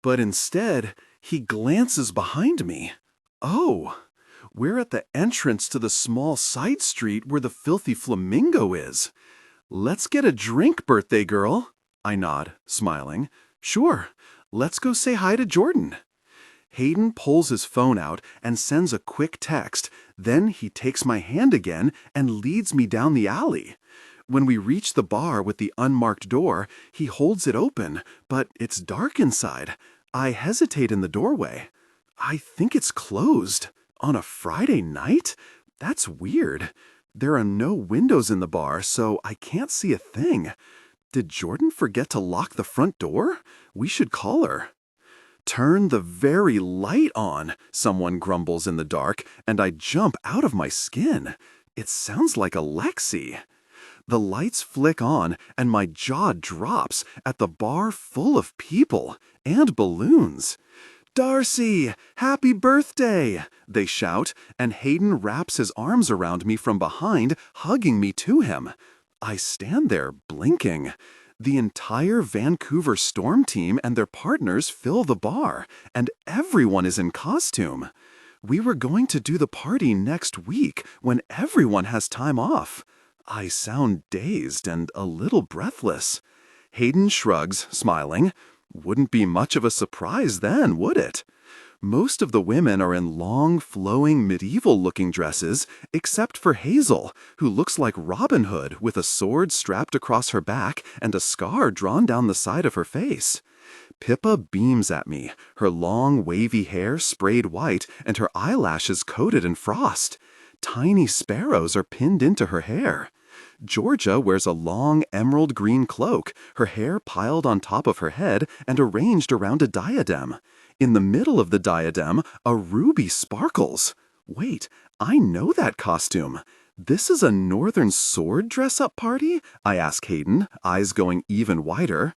but instead, he glances behind me. Oh, we're at the entrance to the small side street where the filthy flamingo is. "Let's get a drink, birthday girl." I nod, smiling. "Sure, let's go say hi to Jordan." Hayden pulls his phone out and sends a quick text. Then he takes my hand again and leads me down the alley. When we reach the bar with the unmarked door, he holds it open, but it's dark inside. I hesitate in the doorway. I think it's closed. On a Friday night? That's weird. There are no windows in the bar, so I can't see a thing. Did Jordan forget to lock the front door? We should call her. "Turn the very light on," someone grumbles in the dark, and I jump out of my skin. It sounds like Alexi. The lights flick on, and my jaw drops at the bar full of people and balloons. "Darcy, happy birthday!" they shout, and Hayden wraps his arms around me from behind, hugging me to him. I stand there, blinking. The entire Vancouver Storm team and their partners fill the bar, and everyone is in costume. We were going to do the party next week when everyone has time off. I sound dazed and a little breathless. Hayden shrugs, smiling. Wouldn't be much of a surprise then, would it? Most of the women are in long, flowing, medieval-looking dresses, except for Hazel, who looks like Robin Hood with a sword strapped across her back and a scar drawn down the side of her face. Pippa beams at me, her long, wavy hair sprayed white and her eyelashes coated in frost. Tiny sparrows are pinned into her hair. Georgia wears a long emerald green cloak, her hair piled on top of her head and arranged around a diadem. In the middle of the diadem, a ruby sparkles. Wait, I know that costume. This is a Northern Sword dress-up party? I ask Hayden, eyes going even wider.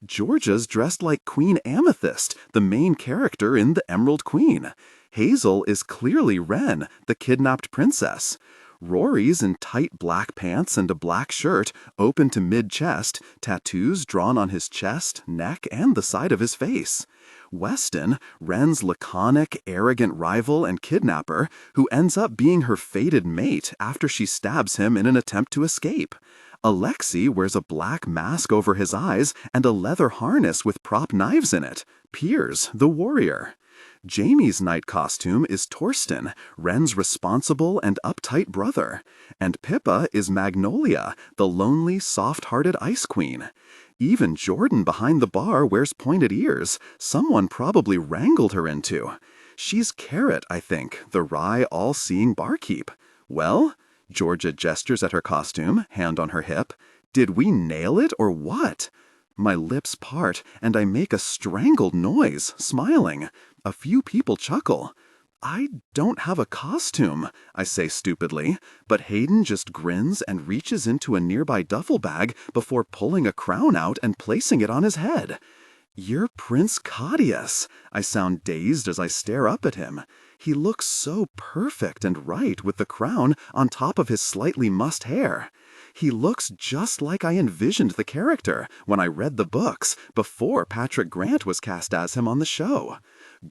Georgia's dressed like Queen Amethyst, the main character in The Emerald Queen. Hazel is clearly Wren, the kidnapped princess. Rory's in tight black pants and a black shirt, open to mid-chest, tattoos drawn on his chest, neck, and the side of his face. Weston, Wren's laconic, arrogant rival and kidnapper, who ends up being her fated mate after she stabs him in an attempt to escape. Alexei wears a black mask over his eyes and a leather harness with prop knives in it. Piers, the warrior. Jamie's night costume is Torsten, Wren's responsible and uptight brother. And Pippa is Magnolia, the lonely, soft-hearted ice queen. Even Jordan behind the bar wears pointed ears, someone probably wrangled her into. She's Carrot, I think, the wry, all-seeing barkeep. Well, Georgia gestures at her costume, hand on her hip. Did we nail it or what? My lips part, and I make a strangled noise, smiling. A few people chuckle. I don't have a costume, I say stupidly, but Hayden just grins and reaches into a nearby duffel bag before pulling a crown out and placing it on his head. You're Prince Claudius, I sound dazed as I stare up at him. He looks so perfect and right with the crown on top of his slightly mussed hair. He looks just like I envisioned the character when I read the books before Patrick Grant was cast as him on the show.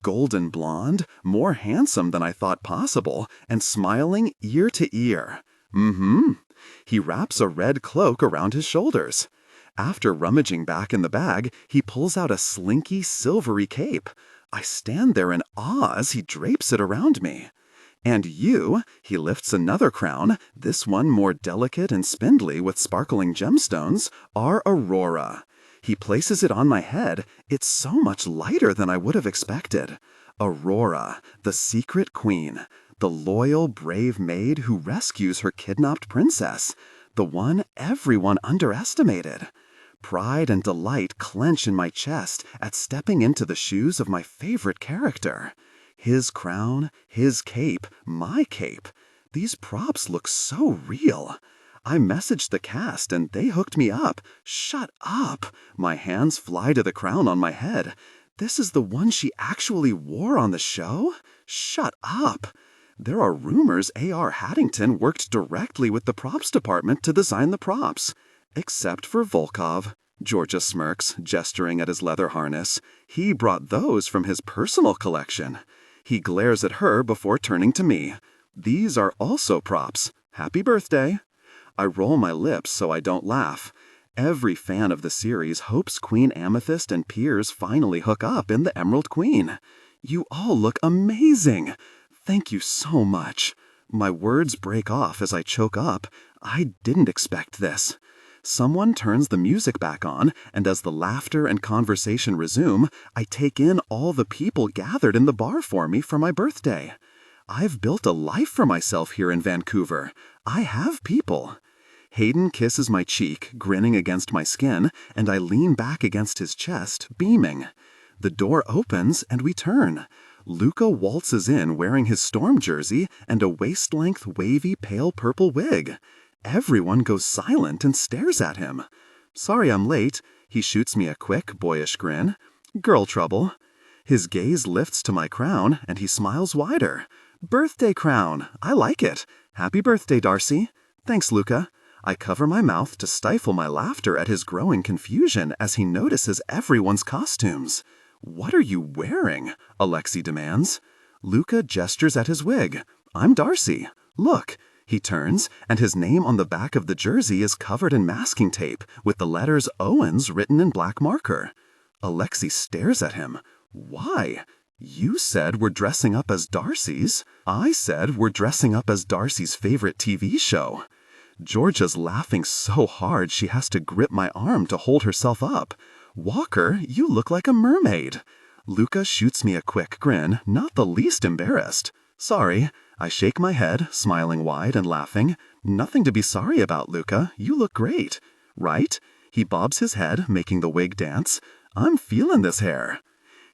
Golden blonde, more handsome than I thought possible, and smiling ear to ear. He wraps a red cloak around his shoulders. After rummaging back in the bag, he pulls out a slinky, silvery cape. I stand there in awe as he drapes it around me. And you, he lifts another crown, this one more delicate and spindly with sparkling gemstones, are Aurora. He places it on my head. It's so much lighter than I would have expected. Aurora, the secret queen, the loyal, brave maid who rescues her kidnapped princess, the one everyone underestimated. Pride and delight clench in my chest at stepping into the shoes of my favorite character. His crown, his cape, my cape. These props look so real. I messaged the cast and they hooked me up. Shut up! My hands fly to the crown on my head. This is the one she actually wore on the show? Shut up! There are rumors A.R. Haddington worked directly with the props department to design the props. Except for Volkov. Georgia smirks, gesturing at his leather harness. He brought those from his personal collection. He glares at her before turning to me. These are also props. Happy birthday. I roll my lips so I don't laugh. Every fan of the series hopes Queen Amethyst and Piers finally hook up in The Emerald Queen. You all look amazing. Thank you so much. My words break off as I choke up. I didn't expect this. Someone turns the music back on, and as the laughter and conversation resume, I take in all the people gathered in the bar for me for my birthday. I've built a life for myself here in Vancouver. I have people. Hayden kisses my cheek, grinning against my skin, and I lean back against his chest, beaming. The door opens, and we turn. Luca waltzes in wearing his Storm jersey and a waist-length wavy pale purple wig. Everyone goes silent and stares at him. Sorry I'm late. He shoots me a quick, boyish grin. Girl trouble. His gaze lifts to my crown, and he smiles wider. Birthday crown. I like it. Happy birthday, Darcy. Thanks, Luca. I cover my mouth to stifle my laughter at his growing confusion as he notices everyone's costumes. What are you wearing? Alexei demands. Luca gestures at his wig. I'm Darcy. Look. He turns, and his name on the back of the jersey is covered in masking tape, with the letters Owens written in black marker. Alexei stares at him. Why? You said we're dressing up as Darcy's. I said we're dressing up as Darcy's favorite TV show. Georgia's laughing so hard she has to grip my arm to hold herself up. Walker, you look like a mermaid. Luca shoots me a quick grin, not the least embarrassed. Sorry. I shake my head, smiling wide and laughing. Nothing to be sorry about, Luca. You look great. Right? He bobs his head, making the wig dance. I'm feeling this hair.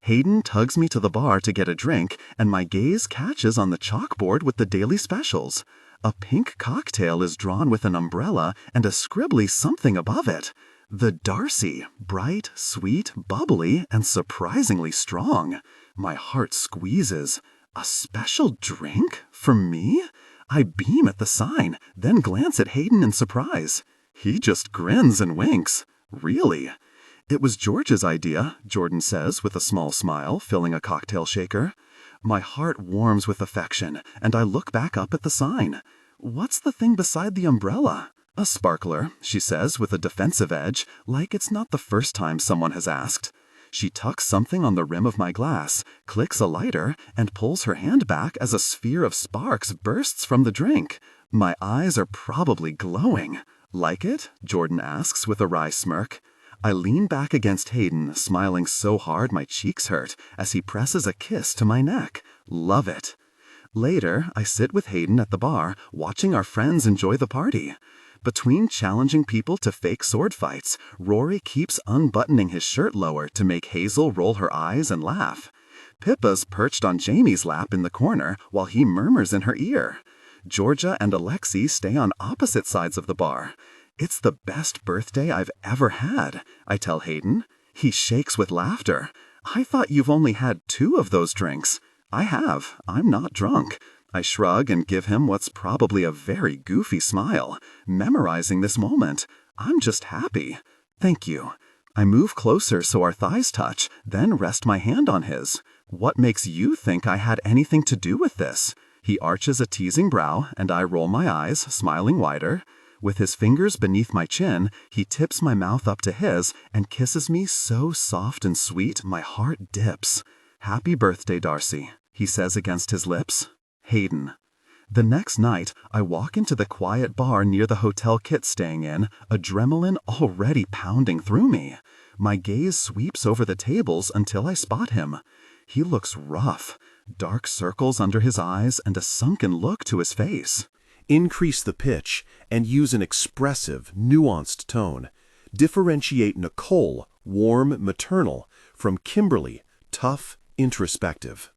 Hayden tugs me to the bar to get a drink, and my gaze catches on the chalkboard with the daily specials. A pink cocktail is drawn with an umbrella and a scribbly something above it. The Darcy, bright, sweet, bubbly, and surprisingly strong. My heart squeezes. A special drink? For me? I beam at the sign, then glance at Hayden in surprise. He just grins and winks. Really? It was George's idea, Jordan says with a small smile, filling a cocktail shaker. My heart warms with affection, and I look back up at the sign. What's the thing beside the umbrella? A sparkler, she says with a defensive edge, like it's not the first time someone has asked. She tucks something on the rim of my glass, clicks a lighter, and pulls her hand back as a sphere of sparks bursts from the drink. My eyes are probably glowing. Like it? Jordan asks with a wry smirk. I lean back against Hayden, smiling so hard my cheeks hurt, as he presses a kiss to my neck. Love it. Later, I sit with Hayden at the bar, watching our friends enjoy the party. Between challenging people to fake sword fights, Rory keeps unbuttoning his shirt lower to make Hazel roll her eyes and laugh. Pippa's perched on Jamie's lap in the corner while he murmurs in her ear. Georgia and Alexi stay on opposite sides of the bar. It's the best birthday I've ever had, I tell Hayden. He shakes with laughter. I thought you've only had 2 of those drinks. I have. I'm not drunk. I shrug and give him what's probably a very goofy smile, memorizing this moment. I'm just happy. Thank you. I move closer so our thighs touch, then rest my hand on his. What makes you think I had anything to do with this? He arches a teasing brow, and I roll my eyes, smiling wider. With his fingers beneath my chin, he tips my mouth up to his and kisses me so soft and sweet my heart dips. Happy birthday, Darcy, he says against his lips. Hayden. The next night, I walk into the quiet bar near the hotel Kit's staying in, adrenaline already pounding through me. My gaze sweeps over the tables until I spot him. He looks rough, dark circles under his eyes and a sunken look to his face. Increase the pitch and use an expressive, nuanced tone. Differentiate Nicole, warm, maternal, from Kimberly, tough, introspective.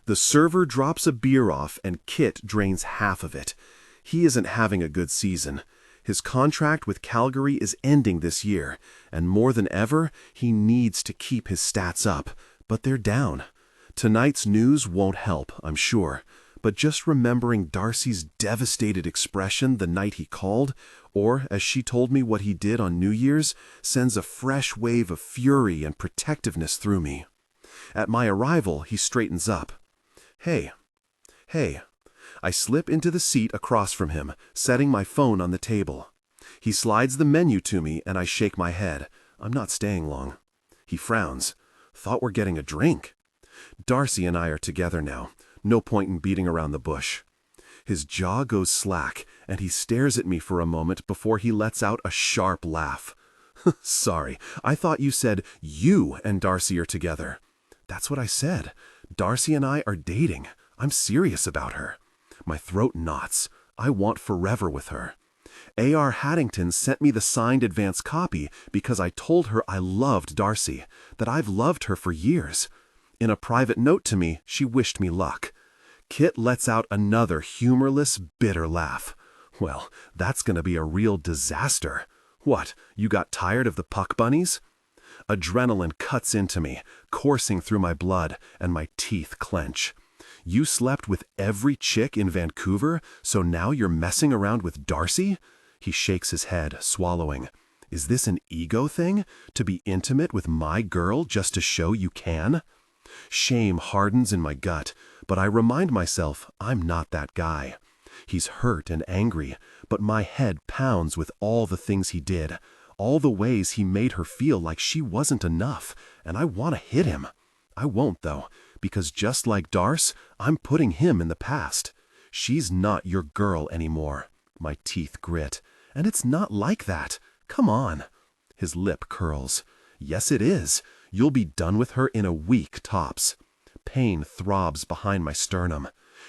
The server drops a beer off and Kit drains half of it. He isn't having a good season. His contract with Calgary is ending this year, and more than ever, he needs to keep his stats up, but they're down. Tonight's news won't help, I'm sure, but just remembering Darcy's devastated expression the night he called, or as she told me what he did on New Year's, sends a fresh wave of fury and protectiveness through me. At my arrival, he straightens up. Hey. I slip into the seat across from him, setting my phone on the table. He slides the menu to me and I shake my head. I'm not staying long. He frowns. Thought we're getting a drink. Darcy and I are together now. No point in beating around the bush. His jaw goes slack and he stares at me for a moment before he lets out a sharp laugh. Sorry, I thought you said you and Darcy are together. That's what I said. Darcy and I are dating. I'm serious about her. My throat knots. I want forever with her. A.R. Haddington sent me the signed advance copy because I told her I loved Darcy, that I've loved her for years. In a private note to me, she wished me luck. Kit lets out another humorless, bitter laugh. Well, that's going to be a real disaster. What, you got tired of the puck bunnies? Adrenaline cuts into me, coursing through my blood, and my teeth clench. You slept with every chick in Vancouver, so now you're messing around with Darcy? He shakes his head, swallowing. Is this an ego thing? To be intimate with my girl just to show you can? Shame hardens in my gut, but I remind myself I'm not that guy. He's hurt and angry, but my head pounds with all the things he did. All the ways he made her feel like she wasn't enough, and I want to hit him. I won't, though, because just like Darce, I'm putting him in the past. She's not your girl anymore. My teeth grit. And it's not like that. Come on. His lip curls. Yes, it is. You'll be done with her in a week, tops. Pain throbs behind my sternum.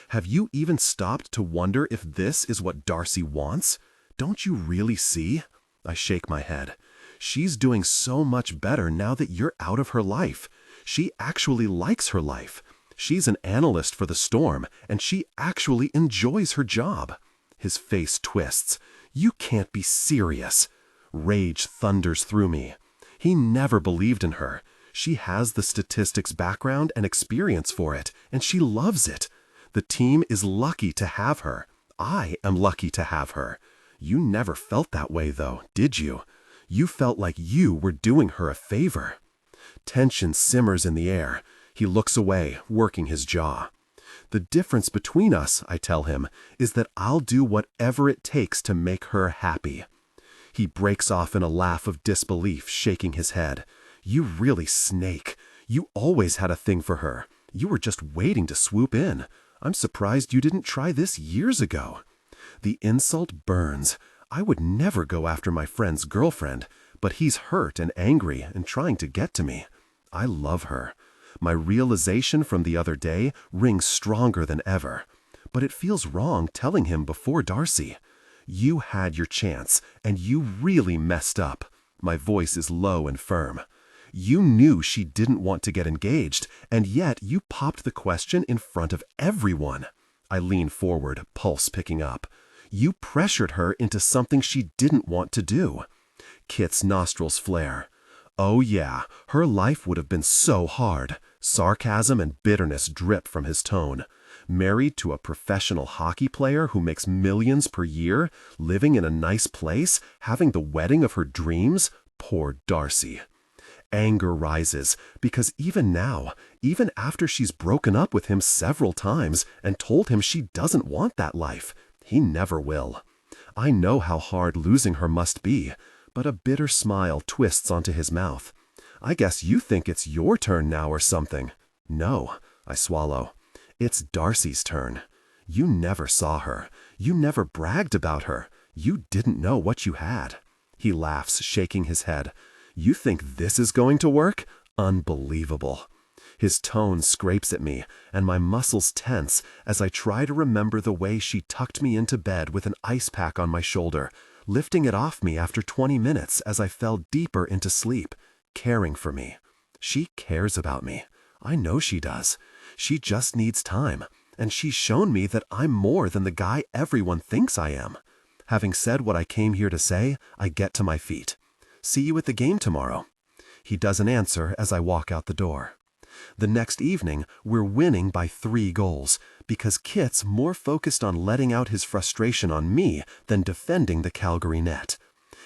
Have you even stopped to wonder if this is what Darcy wants? Don't you really see? I shake my head. She's doing so much better now that you're out of her life. She actually likes her life. She's an analyst for the Storm, and she actually enjoys her job. His face twists. You can't be serious. Rage thunders through me. He never believed in her. She has the statistics background and experience for it, and she loves it. The team is lucky to have her. I am lucky to have her. You never felt that way, though, did you? You felt like you were doing her a favor. Tension simmers in the air. He looks away, working his jaw. The difference between us, I tell him, is that I'll do whatever it takes to make her happy. He breaks off in a laugh of disbelief, shaking his head. You really snake. You always had a thing for her. You were just waiting to swoop in. I'm surprised you didn't try this years ago. The insult burns. I would never go after my friend's girlfriend, but he's hurt and angry and trying to get to me. I love her. My realization from the other day rings stronger than ever. But it feels wrong telling him before Darcy. You had your chance, and you really messed up. My voice is low and firm. You knew she didn't want to get engaged, and yet you popped the question in front of everyone. I lean forward, pulse picking up. You pressured her into something she didn't want to do. Kit's nostrils flare. Oh yeah, her life would have been so hard. Sarcasm and bitterness drip from his tone. Married to a professional hockey player who makes millions per year, living in a nice place, having the wedding of her dreams? Poor Darcy. Anger rises, because even now, even after she's broken up with him several times and told him she doesn't want that life, he never will. I know how hard losing her must be, but a bitter smile twists onto his mouth. I guess you think it's your turn now or something. No, I swallow. It's Darcy's turn. You never saw her. You never bragged about her. You didn't know what you had. He laughs, shaking his head. You think this is going to work? Unbelievable. His tone scrapes at me, and my muscles tense as I try to remember the way she tucked me into bed with an ice pack on my shoulder, lifting it off me after 20 minutes as I fell deeper into sleep, caring for me. She cares about me. I know she does. She just needs time, and she's shown me that I'm more than the guy everyone thinks I am. Having said what I came here to say, I get to my feet. See you at the game tomorrow. He doesn't answer as I walk out the door. The next evening, we're winning by 3 goals, because Kit's more focused on letting out his frustration on me than defending the Calgary net.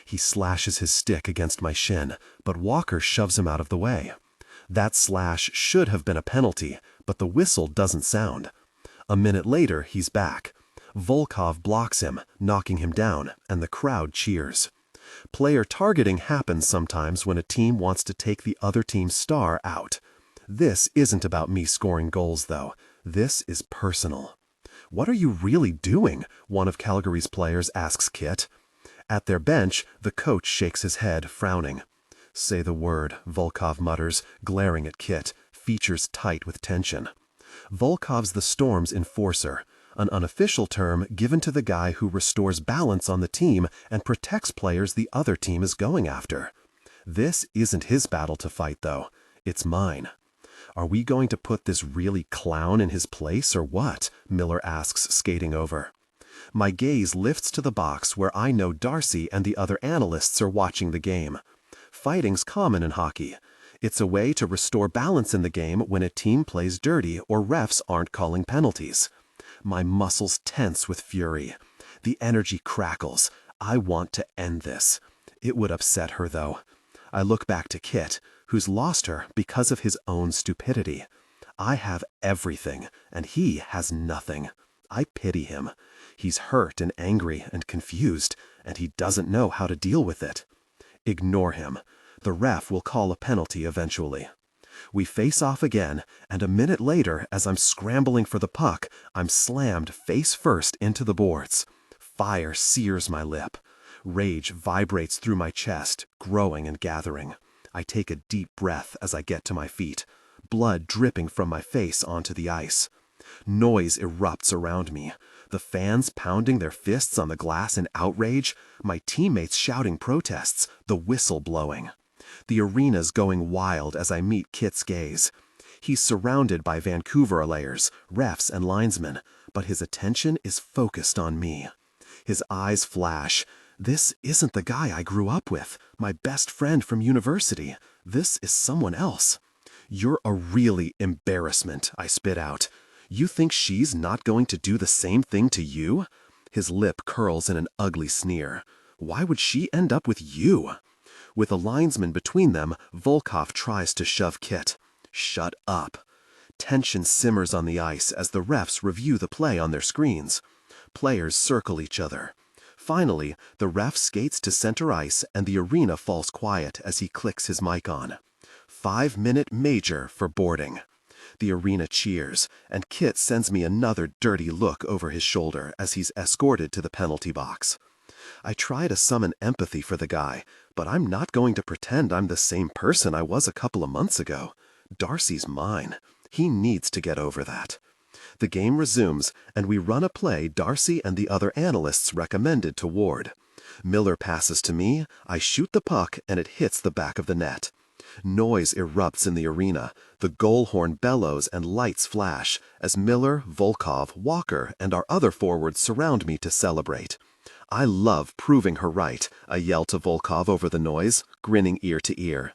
He slashes his stick against my shin, but Walker shoves him out of the way. That slash should have been a penalty, but the whistle doesn't sound. A minute later, he's back. Volkov blocks him, knocking him down, and the crowd cheers. Player targeting happens sometimes when a team wants to take the other team's star out. This isn't about me scoring goals, though. This is personal. What are you really doing? One of Calgary's players asks Kit. At their bench, the coach shakes his head, frowning. Say the word, Volkov mutters, glaring at Kit, features tight with tension. Volkov's the Storm's enforcer, an unofficial term given to the guy who restores balance on the team and protects players the other team is going after. This isn't his battle to fight, though. It's mine. Are we going to put this really clown in his place or what? Miller asks, skating over. My gaze lifts to the box where I know Darcy and the other analysts are watching the game. Fighting's common in hockey. It's a way to restore balance in the game when a team plays dirty or refs aren't calling penalties. My muscles tense with fury. The energy crackles. I want to end this. It would upset her, though. I look back to Kit, who's lost her because of his own stupidity. I have everything, and he has nothing. I pity him. He's hurt and angry and confused, and he doesn't know how to deal with it. Ignore him. The ref will call a penalty eventually. We face off again, and a minute later, as I'm scrambling for the puck, I'm slammed face first into the boards. Fire sears my lip. Rage vibrates through my chest, growing and gathering. I take a deep breath as I get to my feet, blood dripping from my face onto the ice. Noise erupts around me. The fans pounding their fists on the glass in outrage, my teammates shouting protests, the whistle blowing. The arena's going wild as I meet Kit's gaze. He's surrounded by Vancouver layers, refs and linesmen, but his attention is focused on me. His eyes flash. This isn't the guy I grew up with, my best friend from university. This is someone else. You're a really embarrassment, I spit out. You think she's not going to do the same thing to you? His lip curls in an ugly sneer. Why would she end up with you? With a linesman between them, Volkov tries to shove Kit. Shut up. Tension simmers on the ice as the refs review the play on their screens. Players circle each other. Finally, the ref skates to center ice and the arena falls quiet as he clicks his mic on. 5-minute major for boarding. The arena cheers, and Kit sends me another dirty look over his shoulder as he's escorted to the penalty box. I try to summon empathy for the guy, but I'm not going to pretend I'm the same person I was a couple of months ago. Darcy's mine. He needs to get over that. The game resumes, and we run a play Darcy and the other analysts recommended to Ward. Miller passes to me, I shoot the puck, and it hits the back of the net. Noise erupts in the arena, the goal horn bellows and lights flash, as Miller, Volkov, Walker, and our other forwards surround me to celebrate. I love proving her right, I yell to Volkov over the noise, grinning ear to ear.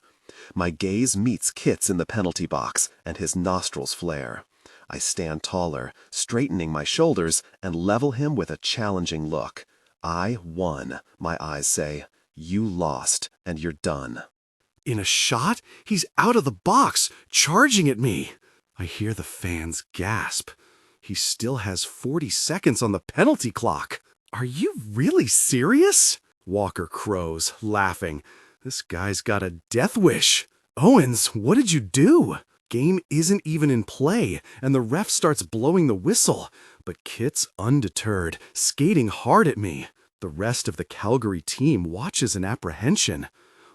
My gaze meets Kit's in the penalty box, and his nostrils flare. I stand taller, straightening my shoulders, and level him with a challenging look. I won, my eyes say. You lost, and you're done. In a shot, he's out of the box, charging at me. I hear the fans gasp. He still has 40 seconds on the penalty clock. Are you really serious? Walker crows, laughing. This guy's got a death wish. Owens, what did you do? Game isn't even in play, and the ref starts blowing the whistle. But Kit's undeterred, skating hard at me. The rest of the Calgary team watches in apprehension.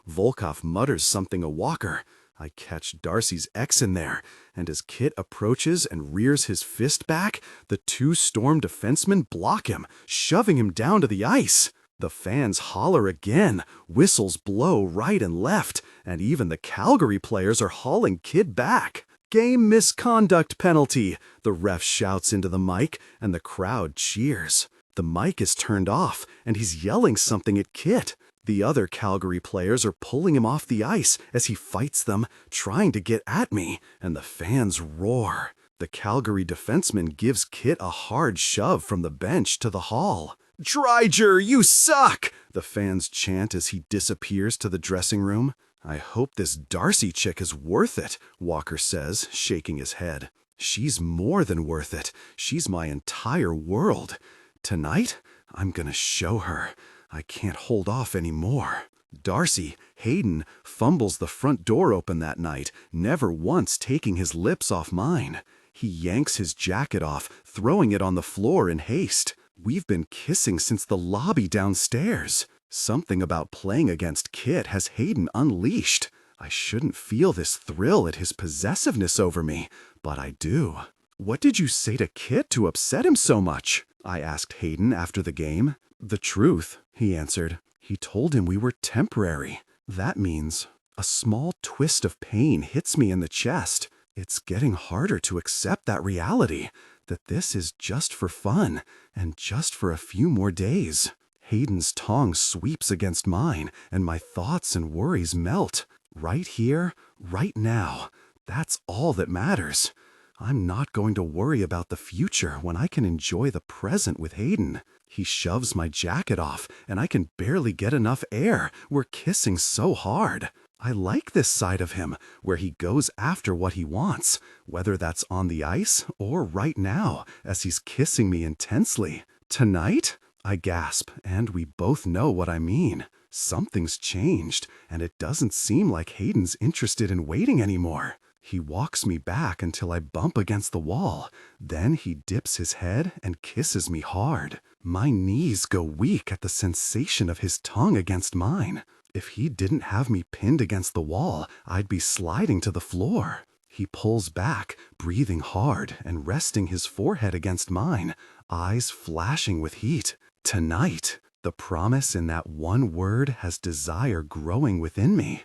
Volkov mutters something to Walker. I catch Darcy's ex in there, and as Kit approaches and rears his fist back, the two Storm defensemen block him, shoving him down to the ice. The fans holler again, whistles blow right and left, and even the Calgary players are hauling Kit back. Game misconduct penalty, the ref shouts into the mic, and the crowd cheers. The mic is turned off, and he's yelling something at Kit. The other Calgary players are pulling him off the ice as he fights them, trying to get at me, and the fans roar. The Calgary defenseman gives Kit a hard shove from the bench to the hall. Dreiger, you suck! The fans chant as he disappears to the dressing room. I hope this Darcy chick is worth it, Walker says, shaking his head. She's more than worth it. She's my entire world. Tonight, I'm gonna show her. I can't hold off anymore. Darcy, Hayden, fumbles the front door open that night, never once taking his lips off mine. He yanks his jacket off, throwing it on the floor in haste. We've been kissing since the lobby downstairs. Something about playing against Kit has Hayden unleashed. I shouldn't feel this thrill at his possessiveness over me, but I do. What did you say to Kit to upset him so much? I asked Hayden after the game. The truth, he answered. He told him we were temporary. That means a small twist of pain hits me in the chest. It's getting harder to accept that reality, that this is just for fun and just for a few more days. Hayden's tongue sweeps against mine, and my thoughts and worries melt. Right here, right now, that's all that matters. I'm not going to worry about the future when I can enjoy the present with Hayden. He shoves my jacket off, and I can barely get enough air. We're kissing so hard. I like this side of him, where he goes after what he wants, whether that's on the ice or right now, as he's kissing me intensely. Tonight? I gasp, and we both know what I mean. Something's changed, and it doesn't seem like Hayden's interested in waiting anymore. He walks me back until I bump against the wall. Then he dips his head and kisses me hard. My knees go weak at the sensation of his tongue against mine. If he didn't have me pinned against the wall, I'd be sliding to the floor. He pulls back, breathing hard and resting his forehead against mine, eyes flashing with heat. Tonight, the promise in that one word has desire growing within me.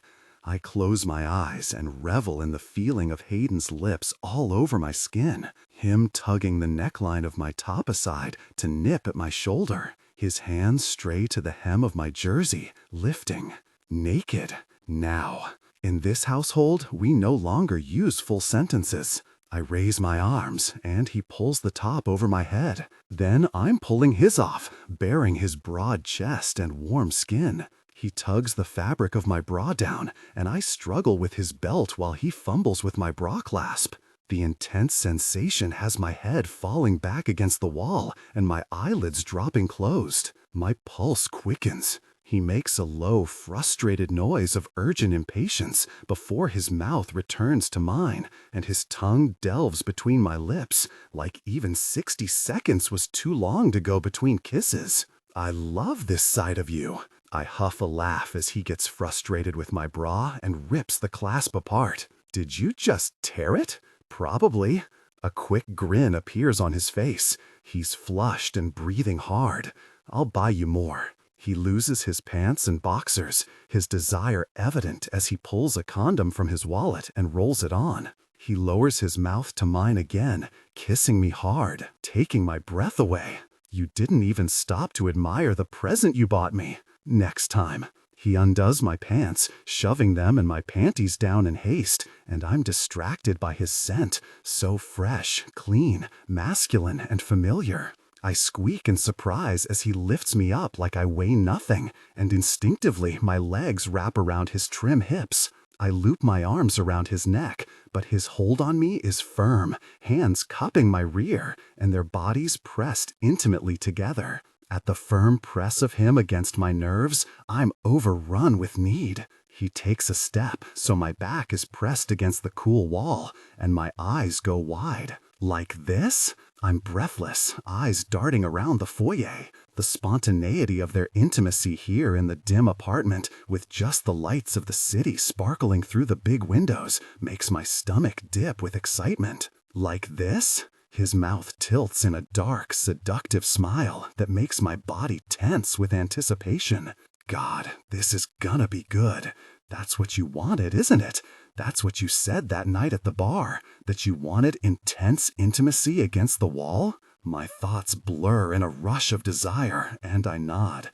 I close my eyes and revel in the feeling of Hayden's lips all over my skin, him tugging the neckline of my top aside to nip at my shoulder. His hands stray to the hem of my jersey, lifting. Naked. Now. In this household, we no longer use full sentences. I raise my arms, and he pulls the top over my head. Then I'm pulling his off, baring his broad chest and warm skin. He tugs the fabric of my bra down, and I struggle with his belt while he fumbles with my bra clasp. The intense sensation has my head falling back against the wall and my eyelids dropping closed. My pulse quickens. He makes a low, frustrated noise of urgent impatience before his mouth returns to mine, and his tongue delves between my lips, like even 60 seconds was too long to go between kisses. I love this side of you. I huff a laugh as he gets frustrated with my bra and rips the clasp apart. Did you just tear it? Probably. A quick grin appears on his face. He's flushed and breathing hard. I'll buy you more. He loses his pants and boxers, his desire evident as he pulls a condom from his wallet and rolls it on. He lowers his mouth to mine again, kissing me hard, taking my breath away. You didn't even stop to admire the present you bought me. Next time. He undoes my pants, shoving them and my panties down in haste, and I'm distracted by his scent, so fresh, clean, masculine, and familiar. I squeak in surprise as he lifts me up like I weigh nothing, and instinctively my legs wrap around his trim hips. I loop my arms around his neck, but his hold on me is firm, hands cupping my rear, and their bodies pressed intimately together. At the firm press of him against my nerves, I'm overrun with need. He takes a step, so my back is pressed against the cool wall, and my eyes go wide. Like this? I'm breathless, eyes darting around the foyer. The spontaneity of their intimacy here in the dim apartment, with just the lights of the city sparkling through the big windows, makes my stomach dip with excitement. Like this? His mouth tilts in a dark, seductive smile that makes my body tense with anticipation. God, this is gonna be good. That's what you wanted, isn't it? That's what you said that night at the bar, that you wanted intense intimacy against the wall? My thoughts blur in a rush of desire, and I nod.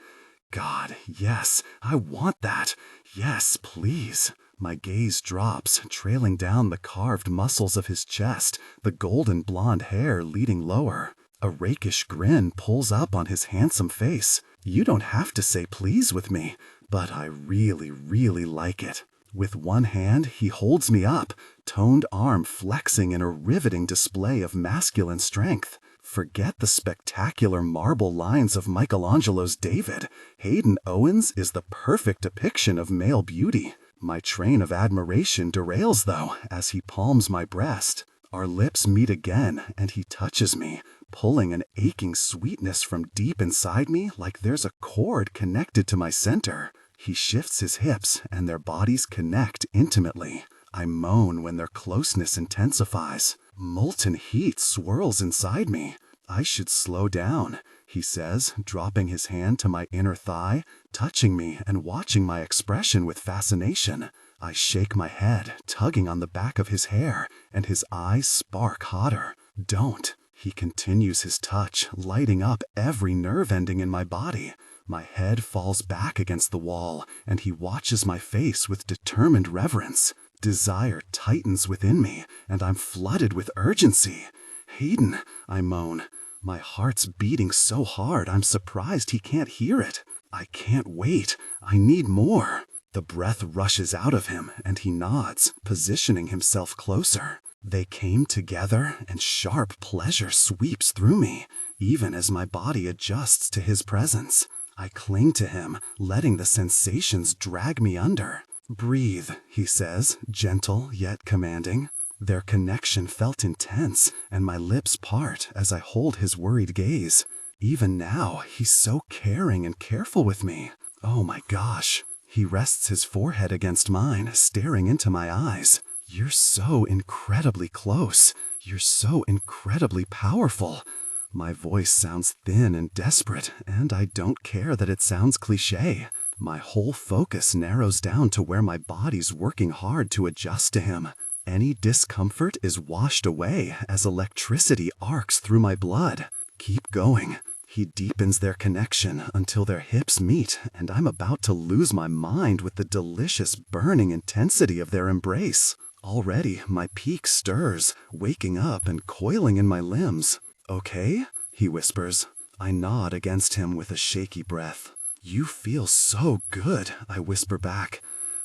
God, yes, I want that. Yes, please. My gaze drops, trailing down the carved muscles of his chest, the golden blonde hair leading lower. A rakish grin pulls up on his handsome face. You don't have to say please with me, but I really, really like it. With one hand, he holds me up, toned arm flexing in a riveting display of masculine strength. Forget the spectacular marble lines of Michelangelo's David. Hayden Owens is the perfect depiction of male beauty. My train of admiration derails, though, as he palms my breast. Our lips meet again, and he touches me, pulling an aching sweetness from deep inside me like there's a cord connected to my center. He shifts his hips, and their bodies connect intimately. I moan when their closeness intensifies. Molten heat swirls inside me. I should slow down, he says, dropping his hand to my inner thigh, touching me and watching my expression with fascination. I shake my head, tugging on the back of his hair, and his eyes spark hotter. Don't. He continues his touch, lighting up every nerve ending in my body. My head falls back against the wall, and he watches my face with determined reverence. Desire tightens within me, and I'm flooded with urgency. Hayden, I moan. My heart's beating so hard I'm surprised he can't hear it. I can't wait. I need more. The breath rushes out of him, and he nods, positioning himself closer. They came together, and sharp pleasure sweeps through me, even as my body adjusts to his presence. I cling to him, letting the sensations drag me under. Breathe, he says, gentle yet commanding. Their connection felt intense, and my lips part as I hold his worried gaze. Even now, he's so caring and careful with me. Oh my gosh. He rests his forehead against mine, staring into my eyes. You're so incredibly close. You're so incredibly powerful. My voice sounds thin and desperate, and I don't care that it sounds cliché. My whole focus narrows down to where my body's working hard to adjust to him. Any discomfort is washed away as electricity arcs through my blood. Keep going. He deepens their connection until their hips meet, and I'm about to lose my mind with the delicious burning intensity of their embrace. Already, my peak stirs, waking up and coiling in my limbs. "Okay?" he whispers. I nod against him with a shaky breath. "You feel so good," I whisper back.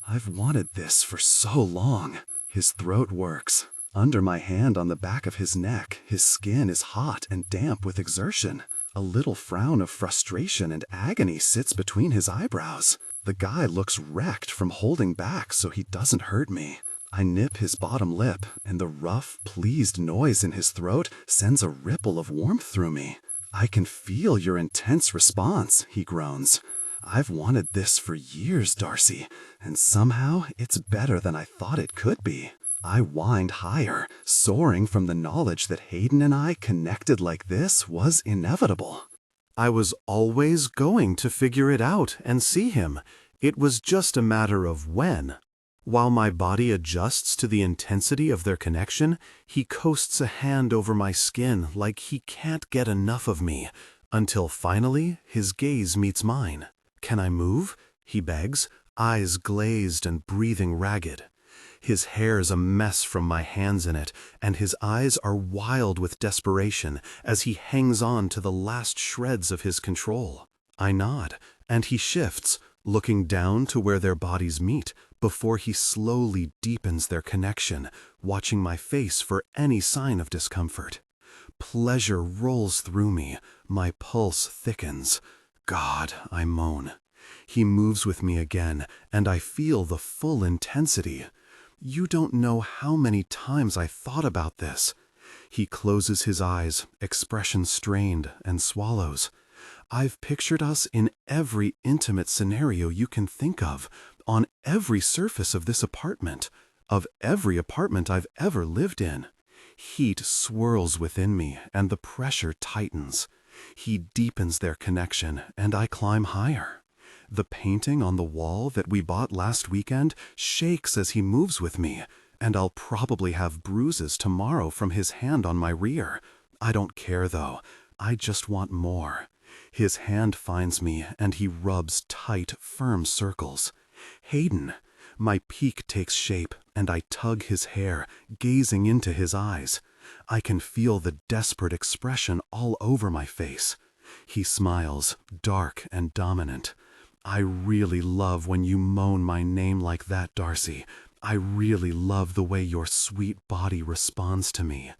"I've wanted this for so long." His throat works. Under my hand on the back of his neck, his skin is hot and damp with exertion. A little frown of frustration and agony sits between his eyebrows. The guy looks wrecked from holding back so he doesn't hurt me. I nip his bottom lip, and the rough, pleased noise in his throat sends a ripple of warmth through me. "I can feel your intense response," he groans. "I've wanted this for years, Darcy, and somehow it's better than I thought it could be." I whined higher, soaring from the knowledge that Hayden and I connected like this was inevitable. I was always going to figure it out and see him. It was just a matter of when. While my body adjusts to the intensity of their connection, he coasts a hand over my skin like he can't get enough of me, until finally his gaze meets mine. "Can I move?" he begs, eyes glazed and breathing ragged. His hair's a mess from my hands in it, and his eyes are wild with desperation as he hangs on to the last shreds of his control. I nod, and he shifts, looking down to where their bodies meet, before he slowly deepens their connection, watching my face for any sign of discomfort. Pleasure rolls through me, my pulse thickens. "God," I moan. He moves with me again, and I feel the full intensity. You don't know how many times I thought about this. He closes his eyes, expression strained, and swallows. I've pictured us in every intimate scenario you can think of, on every surface of this apartment, of every apartment I've ever lived in. Heat swirls within me, and the pressure tightens. He deepens their connection, and I climb higher. The painting on the wall that we bought last weekend shakes as he moves with me, and I'll probably have bruises tomorrow from his hand on my rear. I don't care, though. I just want more. His hand finds me, and he rubs tight, firm circles. "Hayden." My peak takes shape, and I tug his hair, gazing into his eyes. I can feel the desperate expression all over my face. He smiles, dark and dominant. "I really love when you moan my name like that, Darcy. I really love the way your sweet body responds to me."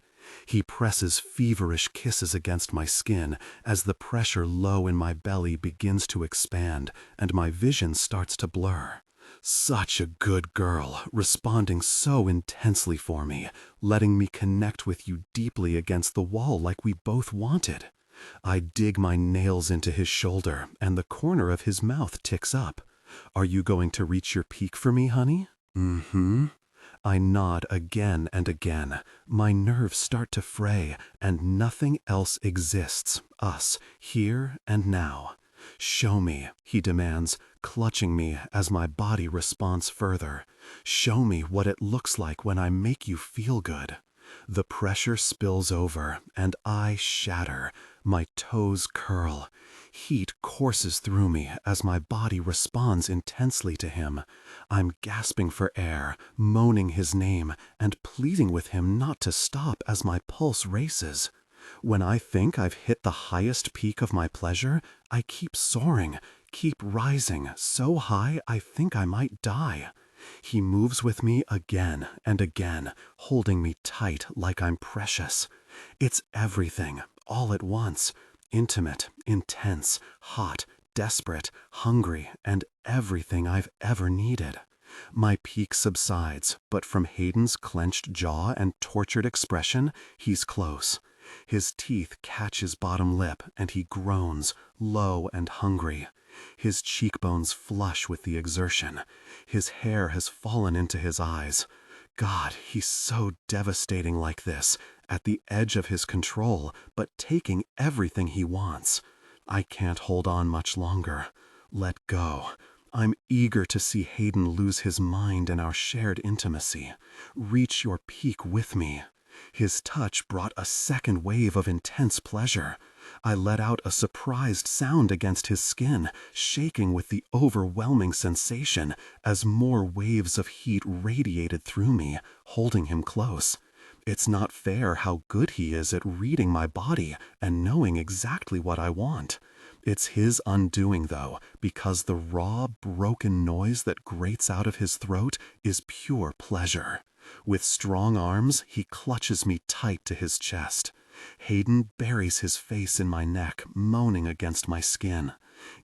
He presses feverish kisses against my skin as the pressure low in my belly begins to expand and my vision starts to blur. Such a good girl, responding so intensely for me, letting me connect with you deeply against the wall like we both wanted. I dig my nails into his shoulder, and the corner of his mouth ticks up. "Are you going to reach your peak for me, honey?" "Mm-hmm." I nod again and again. My nerves start to fray, and nothing else exists, us, here and now. "Show me," he demands, clutching me as my body responds further. "Show me what it looks like when I make you feel good." The pressure spills over, and I shatter. My toes curl. Heat courses through me as my body responds intensely to him. I'm gasping for air, moaning his name, and pleading with him not to stop as my pulse races. When I think I've hit the highest peak of my pleasure, I keep soaring, keep rising, so high I think I might die. He moves with me again and again, holding me tight like I'm precious. It's everything, all at once. Intimate, intense, hot, desperate, hungry, and everything I've ever needed. My peak subsides, but from Hayden's clenched jaw and tortured expression, he's close. His teeth catch his bottom lip, and he groans, low and hungry. His cheekbones flush with the exertion. His hair has fallen into his eyes. God, he's so devastating like this, at the edge of his control, but taking everything he wants. I can't hold on much longer. Let go. I'm eager to see Hayden lose his mind in our shared intimacy. Reach your peak with me. His touch brought a second wave of intense pleasure. I let out a surprised sound against his skin, shaking with the overwhelming sensation as more waves of heat radiated through me, holding him close. It's not fair how good he is at reading my body and knowing exactly what I want. It's his undoing, though, because the raw, broken noise that grates out of his throat is pure pleasure. With strong arms, he clutches me tight to his chest. Hayden buries his face in my neck, moaning against my skin.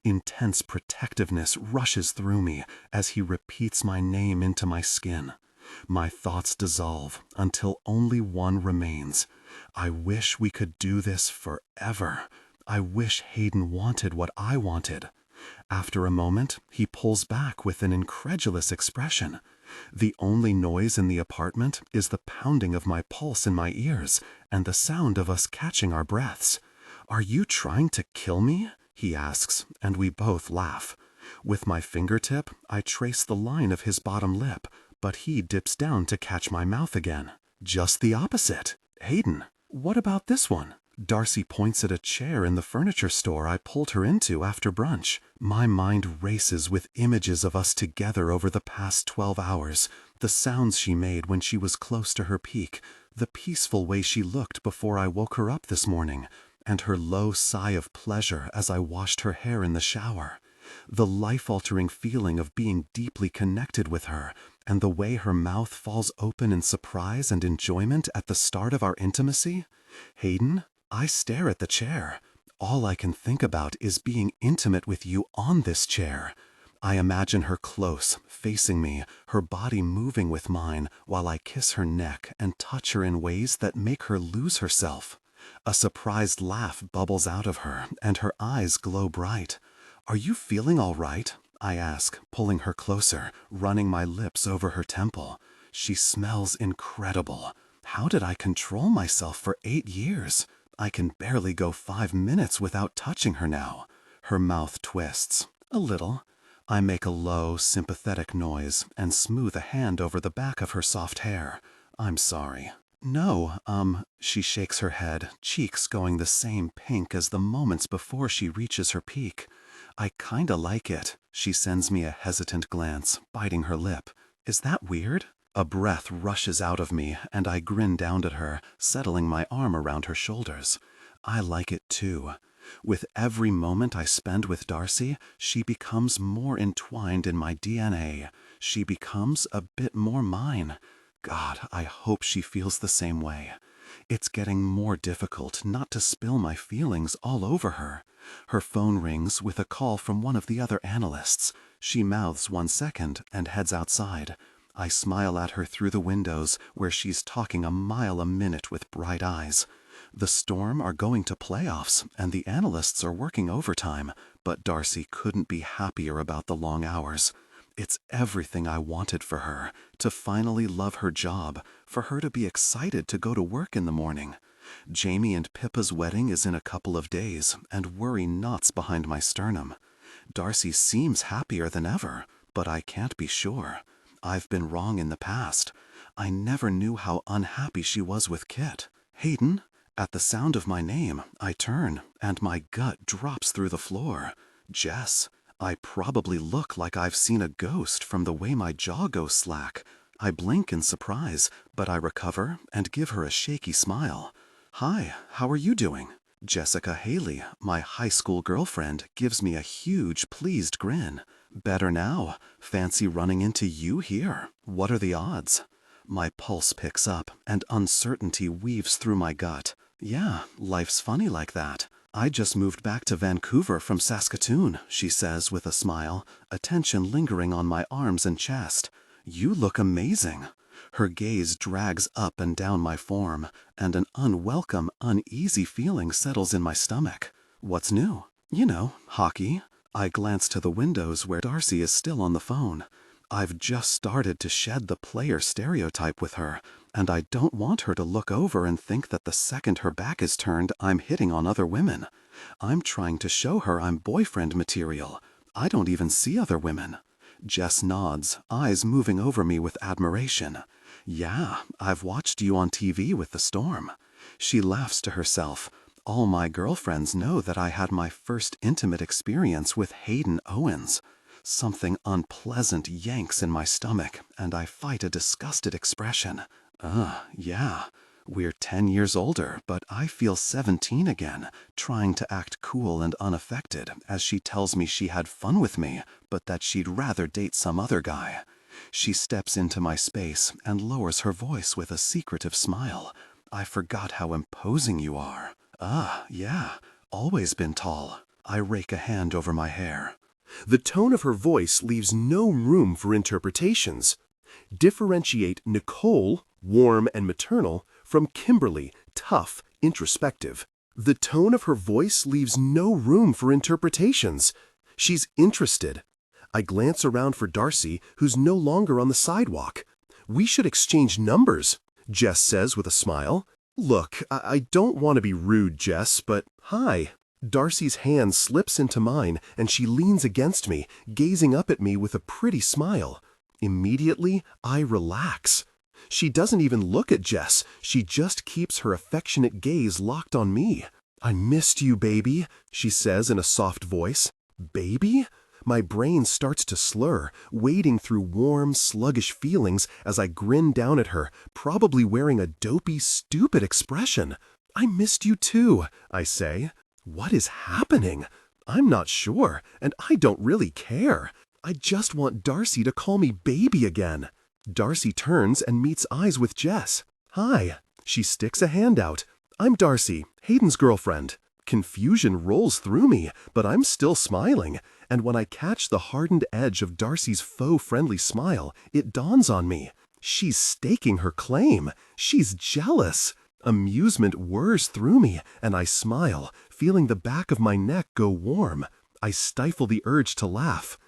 Intense protectiveness rushes through me as he repeats my name into my skin. My thoughts dissolve until only one remains. I wish we could do this forever. I wish Hayden wanted what I wanted. After a moment, he pulls back with an incredulous expression. The only noise in the apartment is the pounding of my pulse in my ears and the sound of us catching our breaths. "Are you trying to kill me?" he asks, and we both laugh. With my fingertip, I trace the line of his bottom lip, but he dips down to catch my mouth again. Just the opposite. "Hayden, what about this one?" Darcy points at a chair in the furniture store I pulled her into after brunch. My mind races with images of us together over the past 12 hours, the sounds she made when she was close to her peak, the peaceful way she looked before I woke her up this morning, and her low sigh of pleasure as I washed her hair in the shower. The life-altering feeling of being deeply connected with her, and the way her mouth falls open in surprise and enjoyment at the start of our intimacy. "Hayden," I stare at the chair. All I can think about is being intimate with you on this chair. I imagine her close, facing me, her body moving with mine, while I kiss her neck and touch her in ways that make her lose herself. A surprised laugh bubbles out of her, and her eyes glow bright. "Are you feeling all right?" I ask, pulling her closer, running my lips over her temple. She smells incredible. How did I control myself for 8 years? I can barely go 5 minutes without touching her now. Her mouth twists. A little. I make a low, sympathetic noise and smooth a hand over the back of her soft hair. "I'm sorry." "No, she shakes her head, cheeks going the same pink as the moments before she reaches her peak. "I kinda like it." She sends me a hesitant glance, biting her lip. "Is that weird?" A breath rushes out of me, and I grin down at her, settling my arm around her shoulders. I like it too. With every moment I spend with Darcy, she becomes more entwined in my DNA. She becomes a bit more mine. God, I hope she feels the same way. It's getting more difficult not to spill my feelings all over her. Her phone rings with a call from one of the other analysts. She mouths 1 second and heads outside. I smile at her through the windows, where she's talking a mile a minute with bright eyes. The Storm are going to playoffs, and the analysts are working overtime, but Darcy couldn't be happier about the long hours. It's everything I wanted for her, to finally love her job, for her to be excited to go to work in the morning. Jamie and Pippa's wedding is in a couple of days, and worry knots behind my sternum. Darcy seems happier than ever, but I can't be sure. I've been wrong in the past. I never knew how unhappy she was with Kit. "Hayden?" At the sound of my name, I turn, and my gut drops through the floor. Jess. I probably look like I've seen a ghost from the way my jaw goes slack. I blink in surprise, but I recover and give her a shaky smile. "Hi, how are you doing?" Jessica Haley, my high school girlfriend, gives me a huge, pleased grin. "Better now. Fancy running into you here. What are the odds?" My pulse picks up, and uncertainty weaves through my gut. "Yeah, life's funny like that. I just moved back to Vancouver from Saskatoon," she says with a smile, attention lingering on my arms and chest. "You look amazing." Her gaze drags up and down my form, and an unwelcome, uneasy feeling settles in my stomach. "What's new?" "You know, hockey." I glance to the windows where Darcy is still on the phone. I've just started to shed the player stereotype with her, and I don't want her to look over and think that the second her back is turned, I'm hitting on other women. I'm trying to show her I'm boyfriend material. I don't even see other women. Jess nods, eyes moving over me with admiration. "Yeah, I've watched you on TV with the Storm." She laughs to herself. All my girlfriends know that I had my first intimate experience with Hayden Owens. Something unpleasant yanks in my stomach, and I fight a disgusted expression. Yeah. We're 10 years older, but I feel 17 again, trying to act cool and unaffected as she tells me she had fun with me, but that she'd rather date some other guy. She steps into my space and lowers her voice with a secretive smile. I forgot how imposing you are. Yeah, always been tall. I rake a hand over my hair. The tone of her voice leaves no room for interpretations. Differentiate Nicole, warm and maternal, from Kimberly, tough, introspective. The tone of her voice leaves no room for interpretations. She's interested. I glance around for Darcy, who's no longer on the sidewalk. We should exchange numbers, Jess says with a smile. Look, I don't want to be rude, Jess, but hi. Darcy's hand slips into mine, and she leans against me, gazing up at me with a pretty smile. Immediately, I relax. She doesn't even look at Jess. She just keeps her affectionate gaze locked on me. I missed you, baby, she says in a soft voice. Baby? My brain starts to slur, wading through warm, sluggish feelings as I grin down at her, probably wearing a dopey, stupid expression. I missed you too, I say. What is happening? I'm not sure, and I don't really care. I just want Darcy to call me baby again. Darcy turns and meets eyes with Jess. Hi. She sticks a hand out. I'm Darcy, Hayden's girlfriend. Confusion rolls through me, but I'm still smiling, and when I catch the hardened edge of Darcy's faux friendly smile, it dawns on me. She's staking her claim. She's jealous. Amusement whirs through me, and I smile, feeling the back of my neck go warm. I stifle the urge to laugh.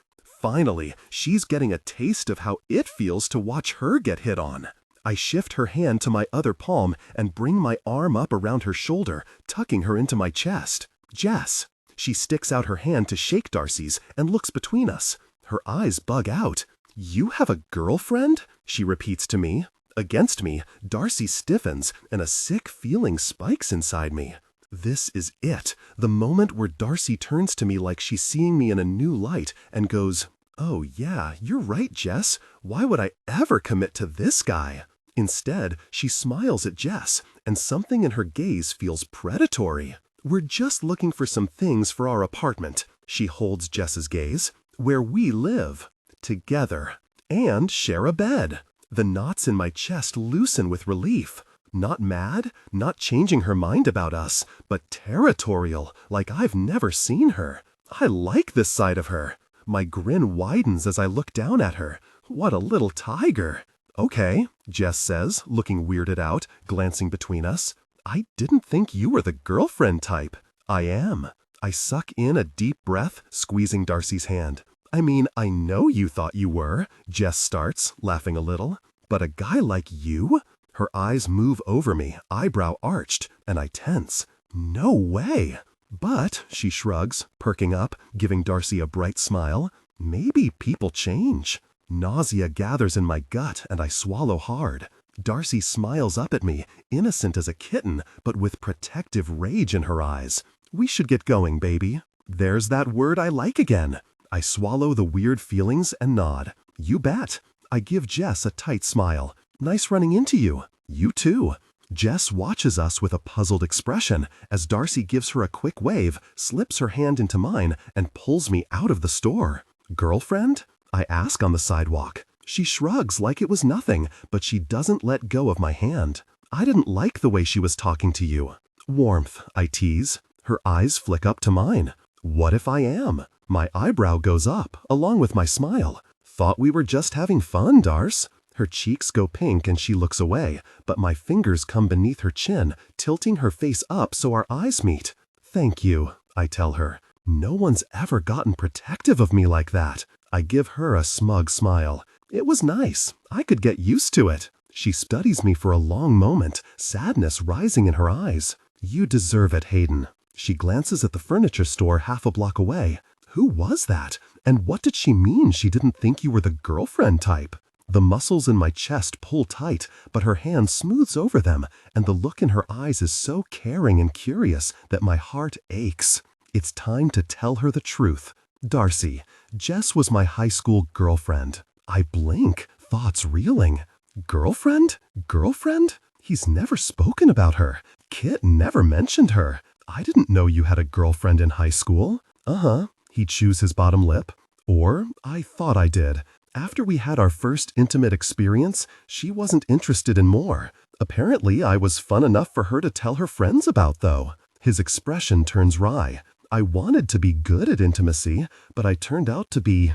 Finally, she's getting a taste of how it feels to watch her get hit on. I shift her hand to my other palm and bring my arm up around her shoulder, tucking her into my chest. Jess. She sticks out her hand to shake Darcy's and looks between us. Her eyes bug out. You have a girlfriend? She repeats to me. Against me, Darcy stiffens, and a sick feeling spikes inside me. This is it, the moment where Darcy turns to me like she's seeing me in a new light and goes, "Oh yeah, you're right, Jess. Why would I ever commit to this guy?" Instead, she smiles at Jess, and something in her gaze feels predatory. We're just looking for some things for our apartment, she holds Jess's gaze, where we live, together, and share a bed. The knots in my chest loosen with relief. Not mad, not changing her mind about us, but territorial, like I've never seen her. I like this side of her. My grin widens as I look down at her. What a little tiger. Okay, Jess says, looking weirded out, glancing between us. I didn't think you were the girlfriend type. I am. I suck in a deep breath, squeezing Darcy's hand. I mean, I know you thought you were, Jess starts, laughing a little. But a guy like you? Her eyes move over me, eyebrow arched, and I tense. No way. But, she shrugs, perking up, giving Darcy a bright smile. Maybe people change. Nausea gathers in my gut, and I swallow hard. Darcy smiles up at me, innocent as a kitten, but with protective rage in her eyes. We should get going, baby. There's that word I like again. I swallow the weird feelings and nod. You bet. I give Jess a tight smile. Nice running into you. You too. Jess watches us with a puzzled expression as Darcy gives her a quick wave, slips her hand into mine, and pulls me out of the store. Girlfriend? I ask on the sidewalk. She shrugs like it was nothing, but she doesn't let go of my hand. I didn't like the way she was talking to you. Warmth, I tease. Her eyes flick up to mine. What if I am? My eyebrow goes up, along with my smile. Thought we were just having fun, Darce. Her cheeks go pink and she looks away, but my fingers come beneath her chin, tilting her face up so our eyes meet. Thank you, I tell her. No one's ever gotten protective of me like that. I give her a smug smile. It was nice. I could get used to it. She studies me for a long moment, sadness rising in her eyes. You deserve it, Hayden. She glances at the furniture store half a block away. Who was that? And what did she mean she didn't think you were the girlfriend type? The muscles in my chest pull tight, but her hand smooths over them, and the look in her eyes is so caring and curious that my heart aches. It's time to tell her the truth. Darcy, Jess was my high school girlfriend. I blink, thoughts reeling. Girlfriend? Girlfriend? He's never spoken about her. Kit never mentioned her. I didn't know you had a girlfriend in high school. Uh-huh. He chews his bottom lip. Or, I thought I did. After we had our first intimate experience, she wasn't interested in more. Apparently, I was fun enough for her to tell her friends about, though. His expression turns wry. I wanted to be good at intimacy, but I turned out to be...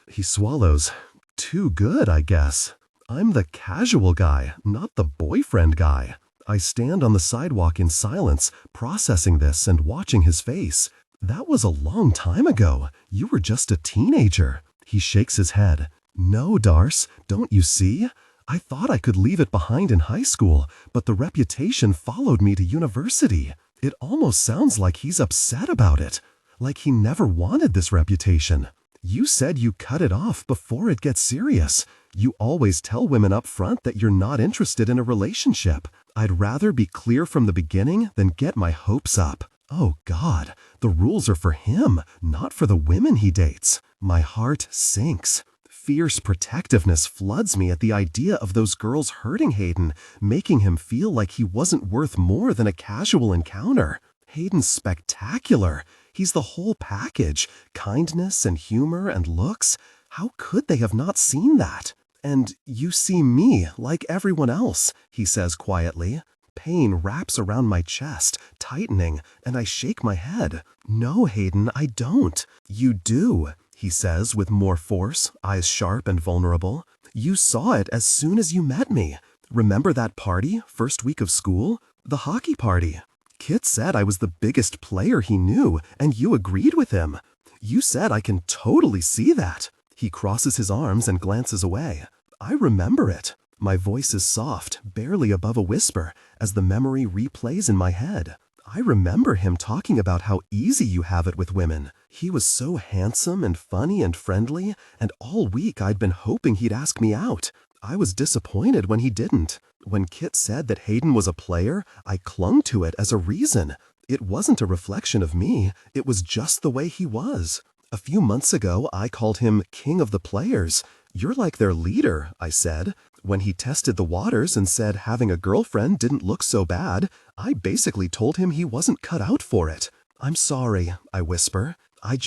He swallows. Too good, I guess. I'm the casual guy, not the boyfriend guy. I stand on the sidewalk in silence, processing this and watching his face. That was a long time ago. You were just a teenager. He shakes his head. No, Darce, don't you see? I thought I could leave it behind in high school, but the reputation followed me to university. It almost sounds like he's upset about it, like he never wanted this reputation. You said you cut it off before it gets serious. You always tell women up front that you're not interested in a relationship. I'd rather be clear from the beginning than get my hopes up. Oh God, the rules are for him, not for the women he dates. My heart sinks. Fierce protectiveness floods me at the idea of those girls hurting Hayden, making him feel like he wasn't worth more than a casual encounter. Hayden's spectacular. He's the whole package, kindness and humor and looks. How could they have not seen that? And you see me like everyone else, he says quietly. Pain wraps around my chest, tightening, and I shake my head. No, Hayden, I don't. You do, he says with more force, eyes sharp and vulnerable. You saw it as soon as you met me. Remember that party, first week of school? The hockey party. Kit said I was the biggest player he knew, and you agreed with him. You said I can totally see that. He crosses his arms and glances away. I remember it. My voice is soft, barely above a whisper, as the memory replays in my head. I remember him talking about how easy you have it with women. He was so handsome and funny and friendly, and all week I'd been hoping he'd ask me out. I was disappointed when he didn't. When Kit said that Hayden was a player, I clung to it as a reason. It wasn't a reflection of me, it was just the way he was. A few months ago, I called him King of the Players. You're like their leader, I said. When he tested the waters and said having a girlfriend didn't look so bad, I basically told him he wasn't cut out for it. I'm sorry, I whisper. I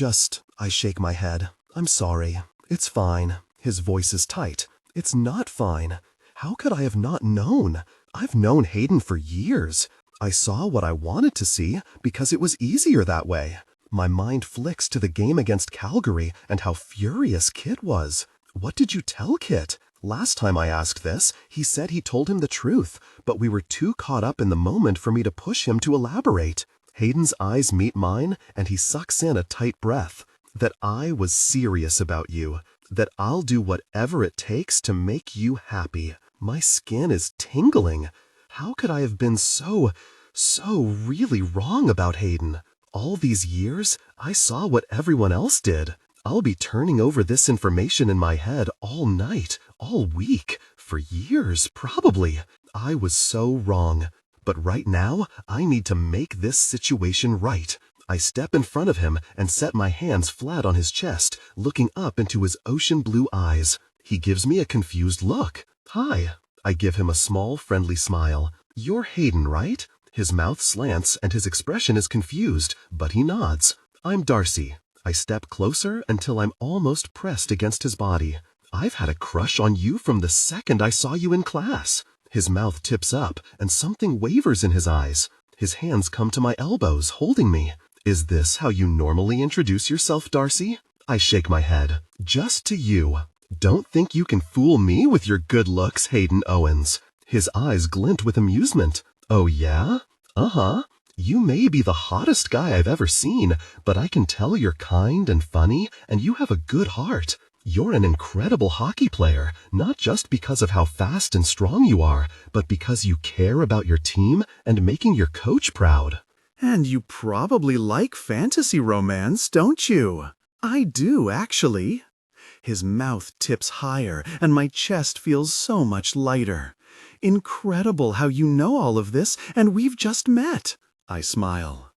shake my head. I'm sorry. It's fine. His voice is tight. It's not fine. How could I have not known? I've known Hayden for years. I saw what I wanted to see because it was easier that way. My mind flicks to the game against Calgary and how furious Kit was. What did you tell Kit? Last time I asked this, he said he told him the truth, but we were too caught up in the moment for me to push him to elaborate. Hayden's eyes meet mine, and he sucks in a tight breath. That I was serious about you. That I'll do whatever it takes to make you happy. My skin is tingling. How could I have been so really wrong about Hayden? All these years, I saw what everyone else did. I'll be turning over this information in my head all night, all week, for years, probably. I was so wrong. But right now, I need to make this situation right. I step in front of him and set my hands flat on his chest, looking up into his ocean blue eyes. He gives me a confused look. Hi. I give him a small, friendly smile. You're Hayden, right? His mouth slants and his expression is confused, but he nods. I'm Darcy. I step closer until I'm almost pressed against his body. I've had a crush on you from the second I saw you in class. His mouth tips up and something wavers in his eyes. His hands come to my elbows, holding me. Is this how you normally introduce yourself, Darcy? I shake my head. Just to you. Don't think you can fool me with your good looks, Hayden Owens. His eyes glint with amusement. Oh yeah? Uh-huh. You may be the hottest guy I've ever seen, but I can tell you're kind and funny, and you have a good heart. You're an incredible hockey player, not just because of how fast and strong you are, but because you care about your team and making your coach proud. And you probably like fantasy romance, don't you? I do, actually. His mouth tips higher, and my chest feels so much lighter. Incredible how you know all of this, and we've just met. I smile.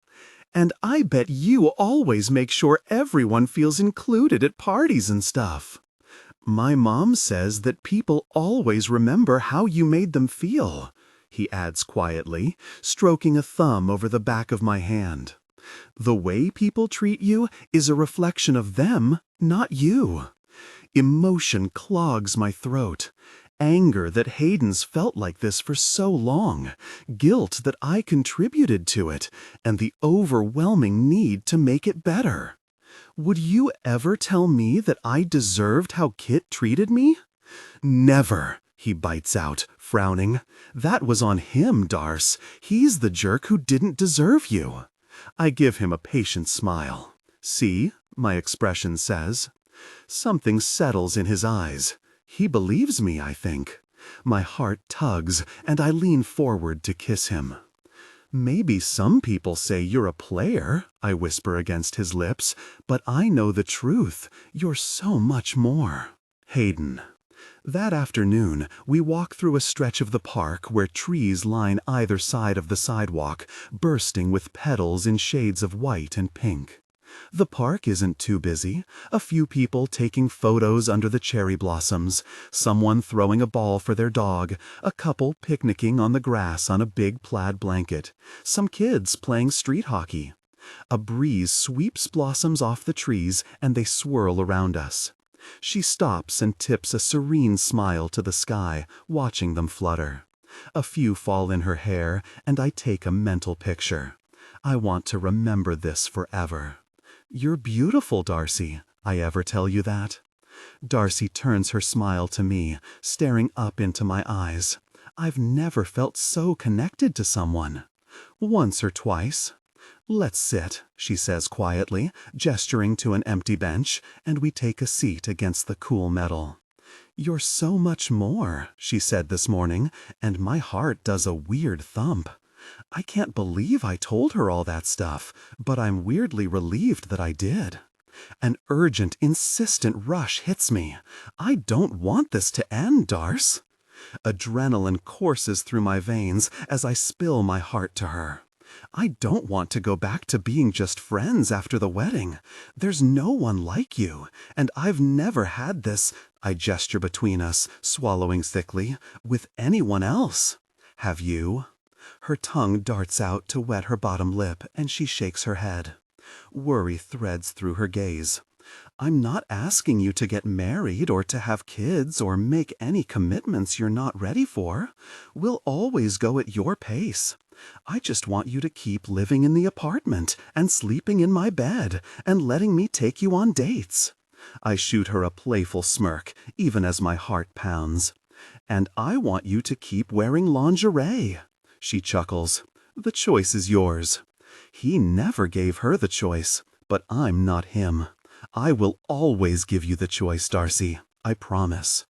And I bet you always make sure everyone feels included at parties and stuff. My mom says that people always remember how you made them feel, he adds quietly, stroking a thumb over the back of my hand. The way people treat you is a reflection of them, not you. Emotion clogs my throat. Anger that Hayden's felt like this for so long, guilt that I contributed to it, and the overwhelming need to make it better. Would you ever tell me that I deserved how Kit treated me? Never, he bites out, frowning. That was on him, Darce. He's the jerk who didn't deserve you. I give him a patient smile. See, my expression says. Something settles in his eyes. He believes me, I think. My heart tugs, and I lean forward to kiss him. Maybe some people say you're a player, I whisper against his lips, but I know the truth. You're so much more. Hayden. That afternoon, we walk through a stretch of the park where trees line either side of the sidewalk, bursting with petals in shades of white and pink. The park isn't too busy. A few people taking photos under the cherry blossoms, someone throwing a ball for their dog, a couple picnicking on the grass on a big plaid blanket, some kids playing street hockey. A breeze sweeps blossoms off the trees and they swirl around us. She stops and tips a serene smile to the sky, watching them flutter. A few fall in her hair, and I take a mental picture. I want to remember this forever. You're beautiful, Darcy. I ever tell you that? Darcy turns her smile to me, staring up into my eyes. I've never felt so connected to someone. Once or twice. Let's sit, she says quietly, gesturing to an empty bench, and we take a seat against the cool metal. You're so much more, she said this morning, and my heart does a weird thump. I can't believe I told her all that stuff, but I'm weirdly relieved that I did. An urgent, insistent rush hits me. I don't want this to end, Darce. Adrenaline courses through my veins as I spill my heart to her. I don't want to go back to being just friends after the wedding. There's no one like you, and I've never had this, I gesture between us, swallowing thickly, with anyone else. Have you? Her tongue darts out to wet her bottom lip, and she shakes her head. Worry threads through her gaze. I'm not asking you to get married or to have kids or make any commitments you're not ready for. We'll always go at your pace. I just want you to keep living in the apartment and sleeping in my bed and letting me take you on dates. I shoot her a playful smirk, even as my heart pounds. And I want you to keep wearing lingerie. She chuckles. The choice is yours. He never gave her the choice, but I'm not him. I will always give you the choice, Darcy. I promise.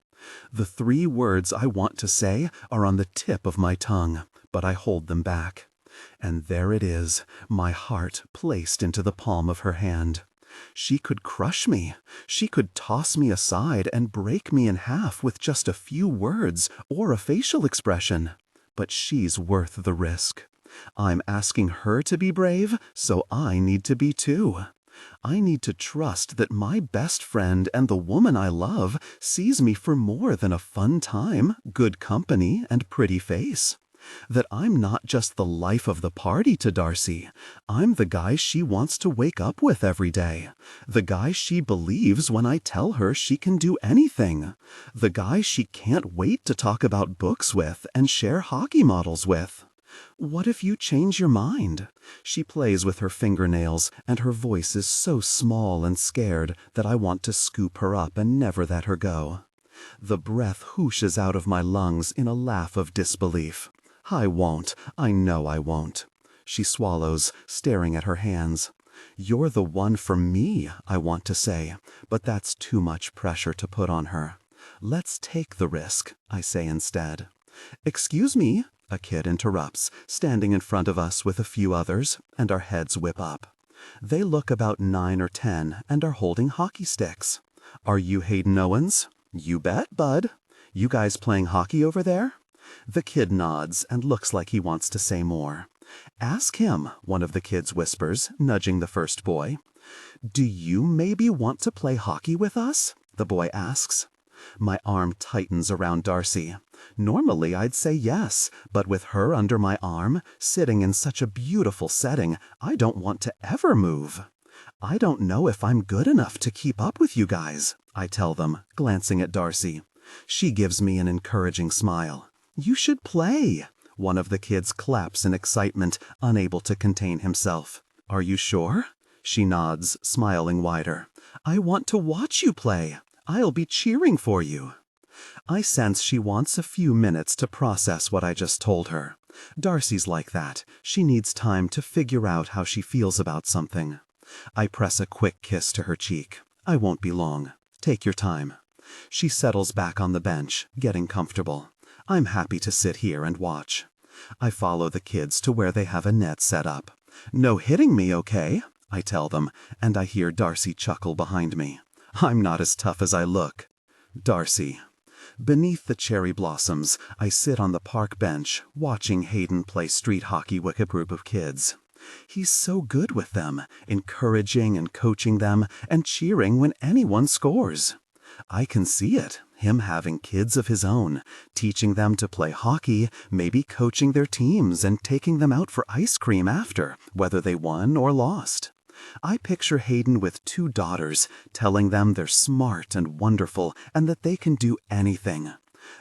The 3 words I want to say are on the tip of my tongue, but I hold them back. And there it is, my heart placed into the palm of her hand. She could crush me. She could toss me aside and break me in half with just a few words or a facial expression. But she's worth the risk. I'm asking her to be brave, so I need to be too. I need to trust that my best friend and the woman I love sees me for more than a fun time, good company, and pretty face. That I'm not just the life of the party to Darcy. I'm the guy she wants to wake up with every day. The guy she believes when I tell her she can do anything. The guy she can't wait to talk about books with and share hockey models with. What if you change your mind? She plays with her fingernails, and her voice is so small and scared that I want to scoop her up and never let her go. The breath whooshes out of my lungs in a laugh of disbelief. I won't. I know I won't. She swallows, staring at her hands. You're the one for me, I want to say, but that's too much pressure to put on her. Let's take the risk, I say instead. Excuse me, a kid interrupts, standing in front of us with a few others, and our heads whip up. They look about 9 or 10 and are holding hockey sticks. Are you Hayden Owens? You bet, bud. You guys playing hockey over there? The kid nods and looks like he wants to say more. Ask him, one of the kids whispers, nudging the first boy. Do you maybe want to play hockey with us? The boy asks. My arm tightens around Darcy. Normally I'd say yes, but with her under my arm, sitting in such a beautiful setting, I don't want to ever move. I don't know if I'm good enough to keep up with you guys, I tell them, glancing at Darcy. She gives me an encouraging smile. You should play. One of the kids claps in excitement, unable to contain himself. Are you sure? She nods, smiling wider. I want to watch you play. I'll be cheering for you. I sense she wants a few minutes to process what I just told her. Darcy's like that. She needs time to figure out how she feels about something. I press a quick kiss to her cheek. I won't be long. Take your time. She settles back on the bench, getting comfortable. I'm happy to sit here and watch. I follow the kids to where they have a net set up. No hitting me, okay? I tell them, and I hear Darcy chuckle behind me. I'm not as tough as I look. Darcy. Beneath the cherry blossoms, I sit on the park bench, watching Hayden play street hockey with a group of kids. He's so good with them, encouraging and coaching them, and cheering when anyone scores. I can see it, him having kids of his own, teaching them to play hockey, maybe coaching their teams and taking them out for ice cream after, whether they won or lost. I picture Hayden with 2 daughters, telling them they're smart and wonderful and that they can do anything.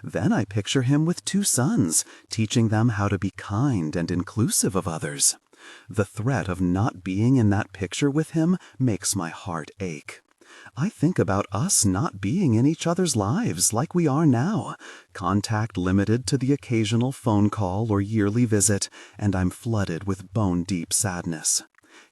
Then I picture him with 2 sons, teaching them how to be kind and inclusive of others. The threat of not being in that picture with him makes my heart ache. I think about us not being in each other's lives like we are now, contact limited to the occasional phone call or yearly visit, and I'm flooded with bone-deep sadness.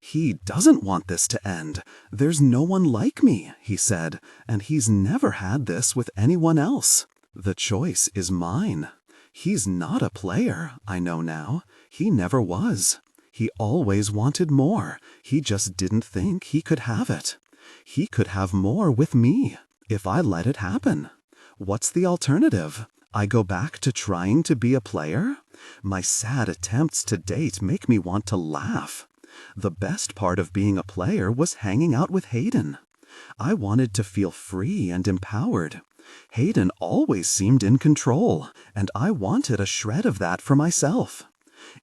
He doesn't want this to end. There's no one like me, he said, and he's never had this with anyone else. The choice is mine. He's not a player, I know now. He never was. He always wanted more. He just didn't think he could have it. He could have more with me, if I let it happen. What's the alternative? I go back to trying to be a player? My sad attempts to date make me want to laugh. The best part of being a player was hanging out with Hayden. I wanted to feel free and empowered. Hayden always seemed in control, and I wanted a shred of that for myself.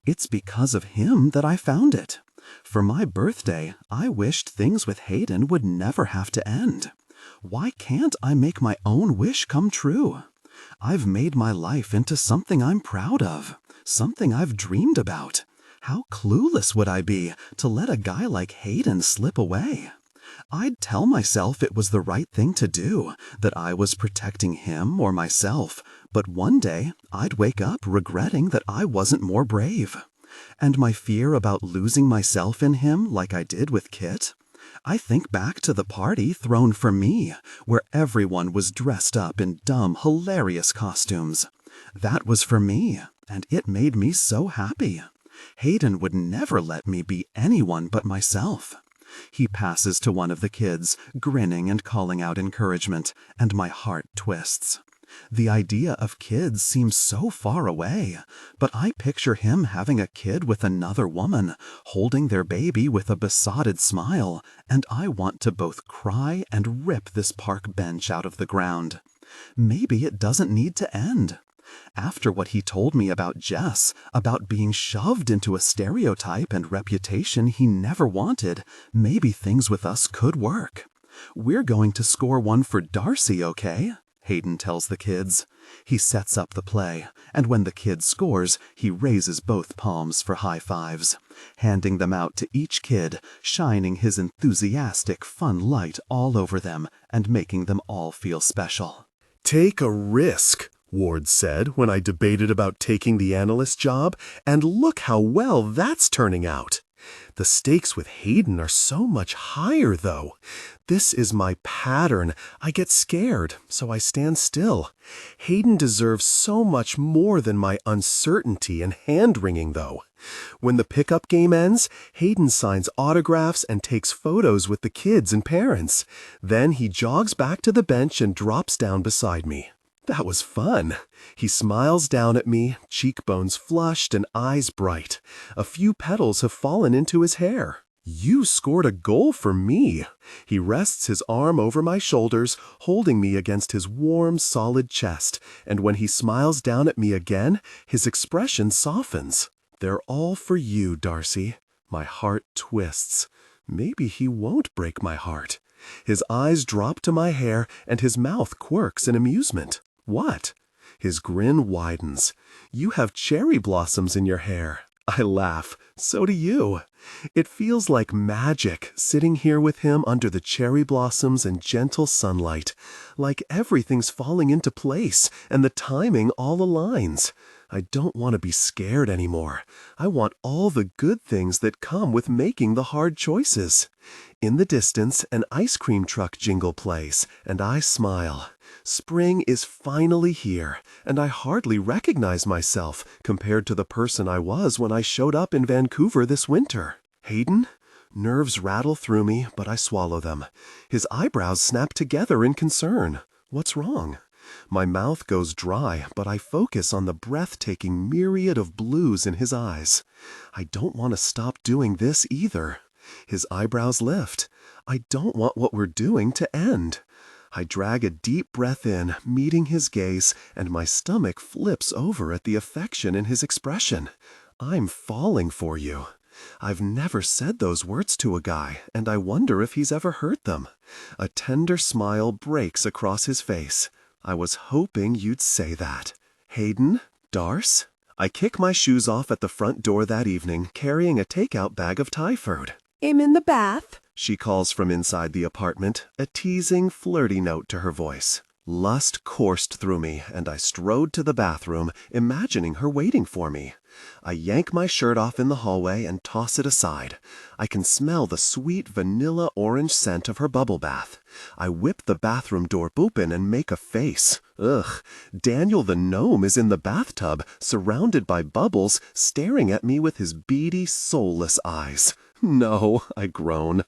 It's because of him that I found it. For my birthday, I wished things with Hayden would never have to end. Why can't I make my own wish come true? I've made my life into something I'm proud of, something I've dreamed about. How clueless would I be to let a guy like Hayden slip away? I'd tell myself it was the right thing to do, that I was protecting him or myself, but one day I'd wake up regretting that I wasn't more brave. And my fear about losing myself in him like I did with Kit? I think back to the party thrown for me, where everyone was dressed up in dumb, hilarious costumes. That was for me, and it made me so happy. Hayden would never let me be anyone but myself. He passes to one of the kids, grinning and calling out encouragement, and my heart twists. The idea of kids seems so far away, but I picture him having a kid with another woman, holding their baby with a besotted smile, and I want to both cry and rip this park bench out of the ground. Maybe it doesn't need to end. After what he told me about Jess, about being shoved into a stereotype and reputation he never wanted, maybe things with us could work. We're going to score one for Darcy, okay? Hayden tells the kids. He sets up the play, and when the kid scores, he raises both palms for high fives, handing them out to each kid, shining his enthusiastic, fun light all over them and making them all feel special. Take a risk, Ward said when I debated about taking the analyst job, and look how well that's turning out. The stakes with Hayden are so much higher, though. This is my pattern. I get scared, so I stand still. Hayden deserves so much more than my uncertainty and hand-wringing, though. When the pickup game ends, Hayden signs autographs and takes photos with the kids and parents. Then he jogs back to the bench and drops down beside me. That was fun. He smiles down at me, cheekbones flushed and eyes bright. A few petals have fallen into his hair. You scored a goal for me. He rests his arm over my shoulders, holding me against his warm, solid chest, and when he smiles down at me again, his expression softens. They're all for you, Darcy. My heart twists. Maybe he won't break my heart. His eyes drop to my hair, and his mouth quirks in amusement. What? His grin widens. You have cherry blossoms in your hair. I laugh. So do you. It feels like magic, sitting here with him under the cherry blossoms and gentle sunlight. Like everything's falling into place, and the timing all aligns. I don't want to be scared anymore. I want all the good things that come with making the hard choices. In the distance, an ice cream truck jingle plays, and I smile. Spring is finally here, and I hardly recognize myself compared to the person I was when I showed up in Vancouver this winter. Hayden? Nerves rattle through me, but I swallow them. His eyebrows snap together in concern. What's wrong? My mouth goes dry, but I focus on the breathtaking myriad of blues in his eyes. I don't want to stop doing this either. His eyebrows lift. I don't want what we're doing to end. I drag a deep breath in, meeting his gaze, and my stomach flips over at the affection in his expression. I'm falling for you. I've never said those words to a guy, and I wonder if he's ever heard them. A tender smile breaks across his face. I was hoping you'd say that. Hayden? Darce? I kick my shoes off at the front door that evening, carrying a takeout bag of Thai food. I'm in the bath, she calls from inside the apartment, a teasing, flirty note to her voice. Lust coursed through me, and I strode to the bathroom, imagining her waiting for me. I yank my shirt off in the hallway and toss it aside. I can smell the sweet vanilla orange scent of her bubble bath. I whip the bathroom door open and make a face. Ugh. Daniel the gnome is in the bathtub, surrounded by bubbles, staring at me with his beady, soulless eyes. No, I groan.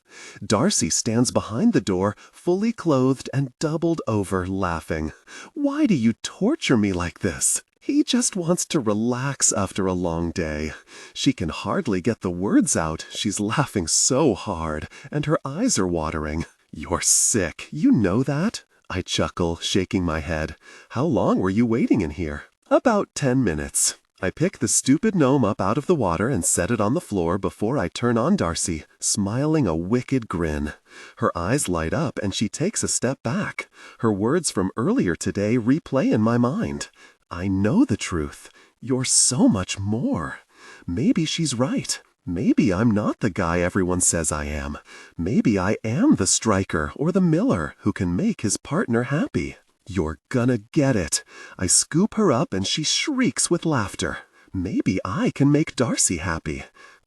Darcy stands behind the door, fully clothed and doubled over, laughing. Why do you torture me like this? He just wants to relax after a long day. She can hardly get the words out. She's laughing so hard, and her eyes are watering. You're sick. You know that? I chuckle, shaking my head. How long were you waiting in here? About 10 minutes. I pick the stupid gnome up out of the water and set it on the floor before I turn on Darcy, smiling a wicked grin. Her eyes light up and she takes a step back. Her words from earlier today replay in my mind. I know the truth. You're so much more. Maybe she's right. Maybe I'm not the guy everyone says I am. Maybe I am the striker or the miller who can make his partner happy. You're gonna get it. I scoop her up and she shrieks with laughter. Maybe I can make Darcy happy.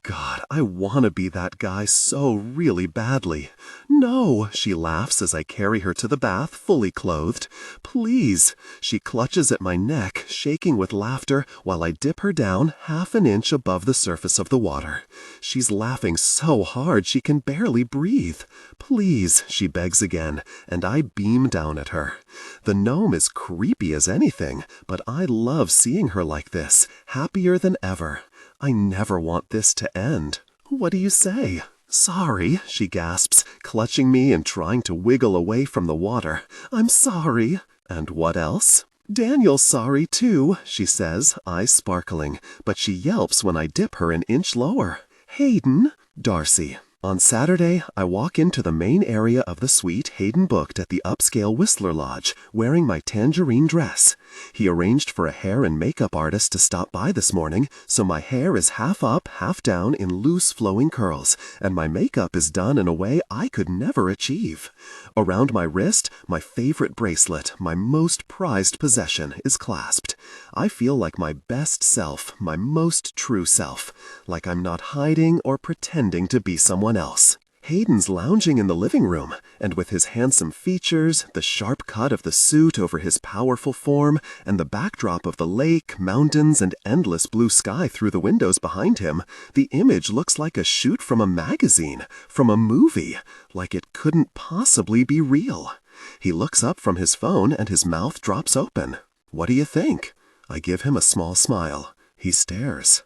God, I want to be that guy so really badly. No, she laughs as I carry her to the bath, fully clothed. Please. She clutches at my neck, shaking with laughter, while I dip her down half an inch above the surface of the water. She's laughing so hard she can barely breathe. Please, she begs again, and I beam down at her. The gnome is creepy as anything, but I love seeing her like this, happier than ever. I never want this to end. What do you say? Sorry, she gasps, clutching me and trying to wiggle away from the water. I'm sorry. And what else? Daniel's sorry too, she says, eyes sparkling, but she yelps when I dip her an inch lower. Hayden? Darcy. On Saturday, I walk into the main area of the suite Hayden booked at the upscale Whistler Lodge, wearing my tangerine dress. He arranged for a hair and makeup artist to stop by this morning, so my hair is half up, half down in loose flowing curls, and my makeup is done in a way I could never achieve. Around my wrist, my favorite bracelet, my most prized possession, is clasped. I feel like my best self, my most true self, like I'm not hiding or pretending to be someone else. Hayden's lounging in the living room, and with his handsome features, the sharp cut of the suit over his powerful form, and the backdrop of the lake, mountains, and endless blue sky through the windows behind him, the image looks like a shoot from a magazine, from a movie, like it couldn't possibly be real. He looks up from his phone and his mouth drops open. What do you think? I give him a small smile. He stares.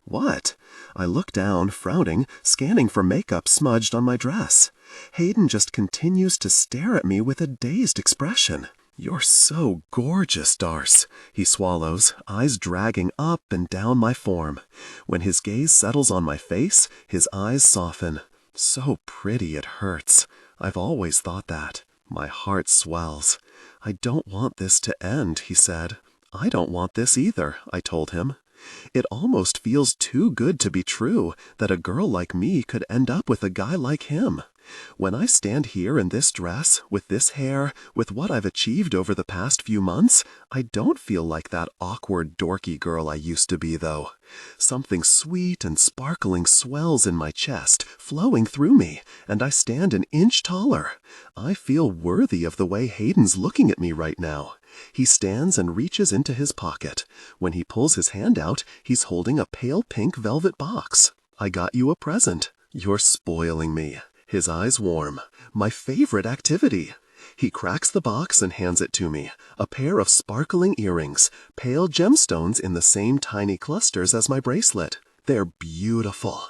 What? I look down, frowning, scanning for makeup smudged on my dress. Hayden just continues to stare at me with a dazed expression. You're so gorgeous, Darce, he swallows, eyes dragging up and down my form. When his gaze settles on my face, his eyes soften. So pretty it hurts. I've always thought that. My heart swells. I don't want this to end, he said. I don't want this either, I told him. It almost feels too good to be true that a girl like me could end up with a guy like him. When I stand here in this dress, with this hair, with what I've achieved over the past few months, I don't feel like that awkward, dorky girl I used to be, though. Something sweet and sparkling swells in my chest, flowing through me, and I stand an inch taller. I feel worthy of the way Hayden's looking at me right now. He stands and reaches into his pocket. When he pulls his hand out, he's holding a pale pink velvet box. I got you a present. You're spoiling me. His eyes warm. My favorite activity. He cracks the box and hands it to me. A pair of sparkling earrings, pale gemstones in the same tiny clusters as my bracelet. They're beautiful.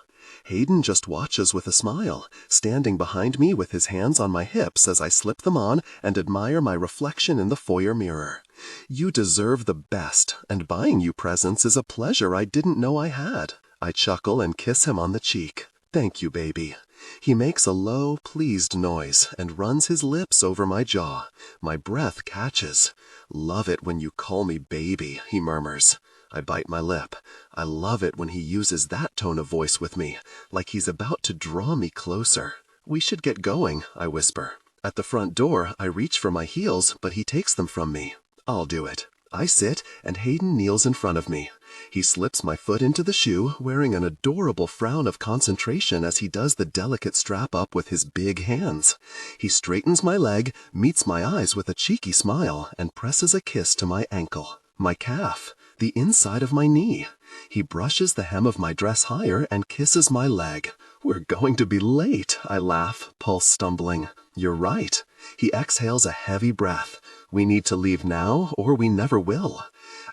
Hayden just watches with a smile, standing behind me with his hands on my hips as I slip them on and admire my reflection in the foyer mirror. You deserve the best, and buying you presents is a pleasure I didn't know I had. I chuckle and kiss him on the cheek. Thank you, baby. He makes a low, pleased noise and runs his lips over my jaw. My breath catches. Love it when you call me baby, he murmurs. I bite my lip. I love it when he uses that tone of voice with me, like he's about to draw me closer. We should get going, I whisper. At the front door, I reach for my heels, but he takes them from me. I'll do it. I sit, and Hayden kneels in front of me. He slips my foot into the shoe, wearing an adorable frown of concentration as he does the delicate strap up with his big hands. He straightens my leg, meets my eyes with a cheeky smile, and presses a kiss to my ankle, my calf, the inside of my knee. He brushes the hem of my dress higher and kisses my leg. We're going to be late, I laugh, pulse stumbling. You're right. He exhales a heavy breath. We need to leave now, or we never will.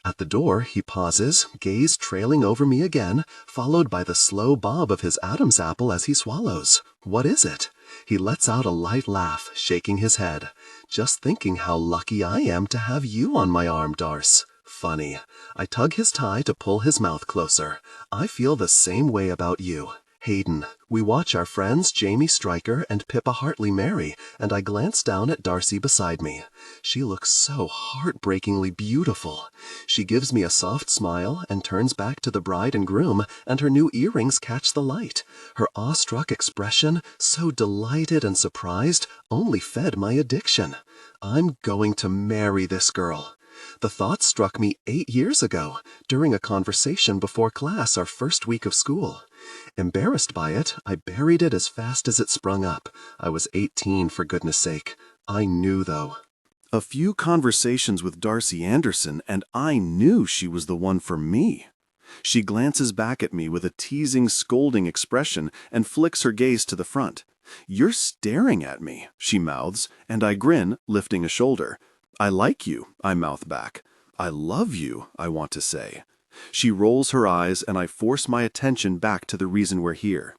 At the door, he pauses, gaze trailing over me again, followed by the slow bob of his Adam's apple as he swallows. What is it? He lets out a light laugh, shaking his head. Just thinking how lucky I am to have you on my arm, Darce. Funny. I tug his tie to pull his mouth closer. I feel the same way about you. Hayden. We watch our friends Jamie Stryker and Pippa Hartley marry, and I glance down at Darcy beside me. She looks so heartbreakingly beautiful. She gives me a soft smile and turns back to the bride and groom, and her new earrings catch the light. Her awestruck expression, so delighted and surprised, only fed my addiction. I'm going to marry this girl. The thought struck me 8 years ago, during a conversation before class our first week of school. Embarrassed by it, I buried it as fast as it sprung up. I was 18, for goodness sake. I knew, though. A few conversations with Darcy Andersen, and I knew she was the one for me. She glances back at me with a teasing, scolding expression and flicks her gaze to the front. "You're staring at me," she mouths, and I grin, lifting a shoulder. "I like you," I mouth back. "I love you," I want to say. She rolls her eyes, and I force my attention back to the reason we're here.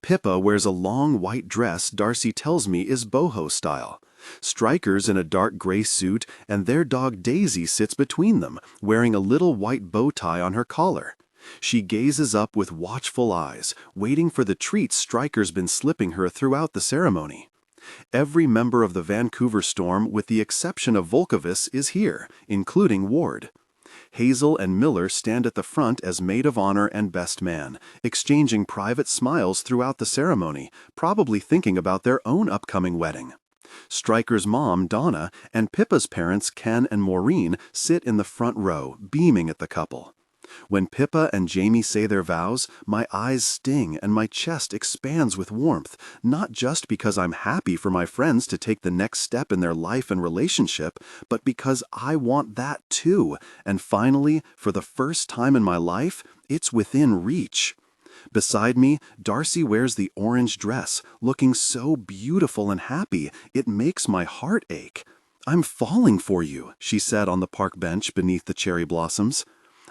Pippa wears a long white dress Darcy tells me is boho style. Stryker's in a dark gray suit, and their dog Daisy sits between them, wearing a little white bow tie on her collar. She gazes up with watchful eyes, waiting for the treats Stryker's been slipping her throughout the ceremony. Every member of the Vancouver Storm, with the exception of Volkovus, is here, including Ward. Hazel and Miller stand at the front as maid of honor and best man, exchanging private smiles throughout the ceremony, probably thinking about their own upcoming wedding. Stryker's mom, Donna, and Pippa's parents, Ken and Maureen, sit in the front row, beaming at the couple. When Pippa and Jamie say their vows, my eyes sting and my chest expands with warmth, not just because I'm happy for my friends to take the next step in their life and relationship, but because I want that too, and finally, for the first time in my life, it's within reach. Beside me, Darcy wears the orange dress, looking so beautiful and happy, it makes my heart ache. "I'm falling for you," she said on the park bench beneath the cherry blossoms.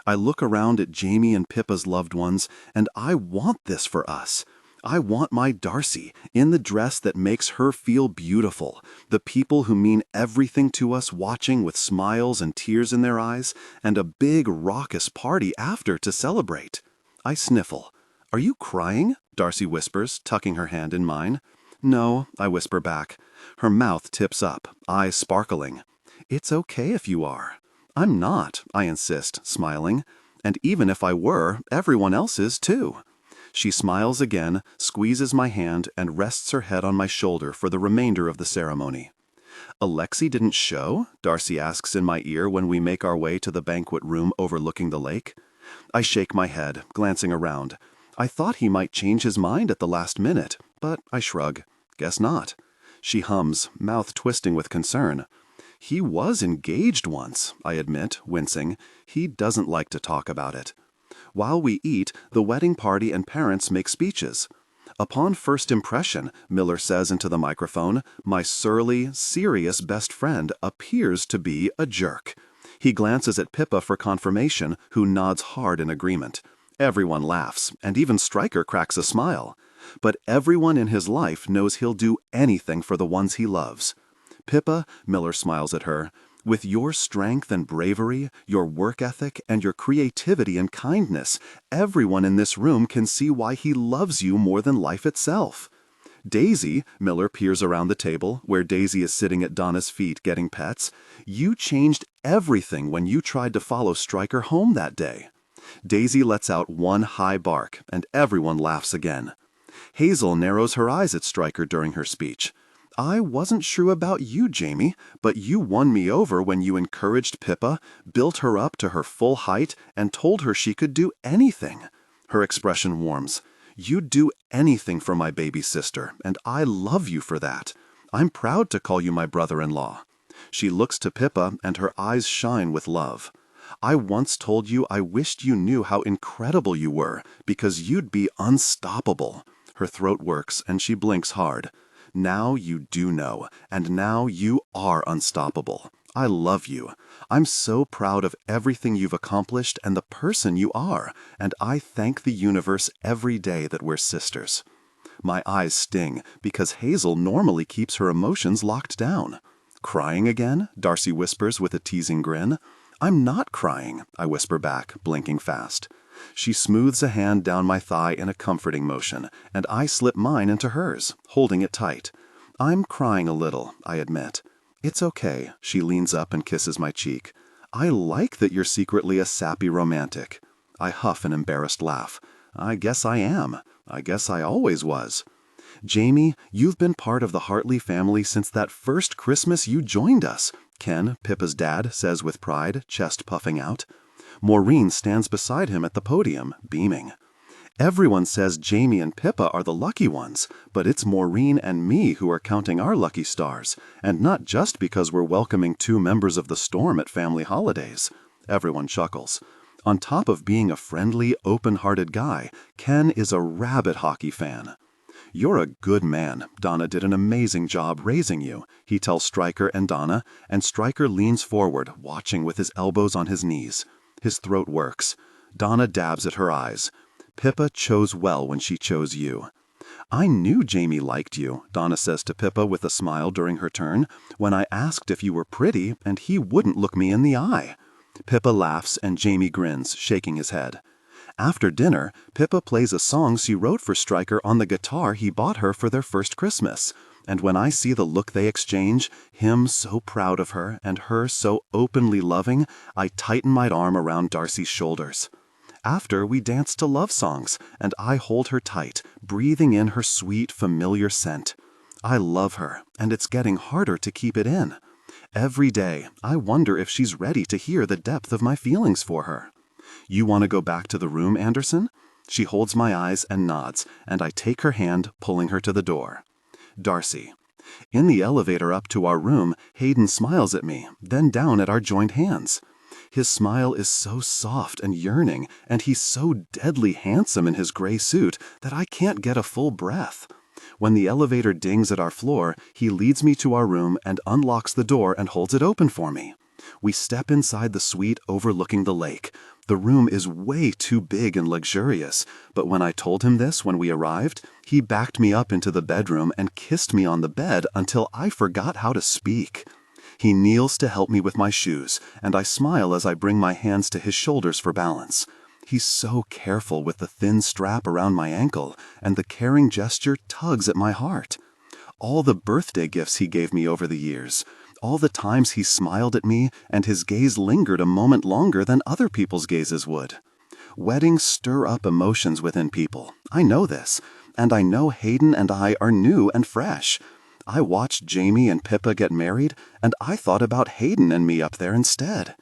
I look around at Jamie and Pippa's loved ones, and I want this for us. I want my Darcy, in the dress that makes her feel beautiful, the people who mean everything to us watching with smiles and tears in their eyes, and a big raucous party after to celebrate. I sniffle. "Are you crying?" Darcy whispers, tucking her hand in mine. "No," I whisper back. Her mouth tips up, eyes sparkling. "It's okay if you are." "I'm not," I insist, smiling. "And even if I were, everyone else is too." She smiles again, squeezes my hand, and rests her head on my shoulder for the remainder of the ceremony. "Alexei didn't show?" Darcy asks in my ear when we make our way to the banquet room overlooking the lake. I shake my head, glancing around. I thought he might change his mind at the last minute, but I shrug. "Guess not." She hums, mouth twisting with concern. "He was engaged once," I admit, wincing. "He doesn't like to talk about it." While we eat, the wedding party and parents make speeches. "Upon first impression," Miller says into the microphone, "my surly, serious best friend appears to be a jerk." He glances at Pippa for confirmation, who nods hard in agreement. Everyone laughs, and even Stryker cracks a smile. But everyone in his life knows he'll do anything for the ones he loves. "Pippa," Miller smiles at her, "with your strength and bravery, your work ethic, and your creativity and kindness, everyone in this room can see why he loves you more than life itself." "Daisy," Miller peers around the table, where Daisy is sitting at Donna's feet getting pets, "you changed everything when you tried to follow Stryker home that day." Daisy lets out one high bark, and everyone laughs again. Hazel narrows her eyes at Stryker during her speech. "I wasn't sure about you, Jamie, but you won me over when you encouraged Pippa, built her up to her full height, and told her she could do anything." Her expression warms. "You'd do anything for my baby sister, and I love you for that. I'm proud to call you my brother-in-law." She looks to Pippa, and her eyes shine with love. "I once told you I wished you knew how incredible you were, because you'd be unstoppable." Her throat works, and she blinks hard. "Now you do know, and now you are unstoppable. I love you. I'm so proud of everything you've accomplished and the person you are, and I thank the universe every day that we're sisters." My eyes sting, because Hazel normally keeps her emotions locked down. "Crying again?" Darcy whispers with a teasing grin. "I'm not crying," I whisper back, blinking fast. She smooths a hand down my thigh in a comforting motion, and I slip mine into hers, holding it tight. "I'm crying a little," I admit. "It's okay," she leans up and kisses my cheek. "I like that you're secretly a sappy romantic." I huff an embarrassed laugh. "I guess I am. I guess I always was." "Jamie, you've been part of the Hartley family since that first Christmas you joined us," Ken, Pippa's dad, says with pride, chest puffing out. Maureen stands beside him at the podium, beaming. "Everyone says Jamie and Pippa are the lucky ones, but it's Maureen and me who are counting our lucky stars, and not just because we're welcoming 2 members of the Storm at family holidays." Everyone chuckles. On top of being a friendly, open-hearted guy, Ken is a rabid hockey fan. "You're a good man. Donna did an amazing job raising you," he tells Stryker and Donna, and Stryker leans forward, watching with his elbows on his knees. His throat works. Donna dabs at her eyes. "Pippa chose well when she chose you." "I knew Jamie liked you," Donna says to Pippa with a smile during her turn, "when I asked if you were pretty, and he wouldn't look me in the eye." Pippa laughs and Jamie grins, shaking his head. After dinner, Pippa plays a song she wrote for Stryker on the guitar he bought her for their first Christmas. And when I see the look they exchange, him so proud of her and her so openly loving, I tighten my arm around Darcy's shoulders. After, we dance to love songs, and I hold her tight, breathing in her sweet, familiar scent. I love her, and it's getting harder to keep it in. Every day, I wonder if she's ready to hear the depth of my feelings for her. You want to go back to the room, Andersen? She holds my eyes and nods, and I take her hand, pulling her to the door. Darcy. In the elevator up to our room, Hayden smiles at me, then down at our joined hands. His smile is so soft and yearning, and he's so deadly handsome in his gray suit that I can't get a full breath. When the elevator dings at our floor, he leads me to our room and unlocks the door and holds it open for me. We step inside the suite overlooking the lake. The room is way too big and luxurious, but when I told him this when we arrived, he backed me up into the bedroom and kissed me on the bed until I forgot how to speak. He kneels to help me with my shoes, and I smile as I bring my hands to his shoulders for balance. He's so careful with the thin strap around my ankle, and the caring gesture tugs at my heart. All the birthday gifts he gave me over the years, all the times he smiled at me and his gaze lingered a moment longer than other people's gazes would. Weddings stir up emotions within people. I know this, and I know Hayden and I are new and fresh. I watched Jamie and Pippa get married, and I thought about Hayden and me up there instead.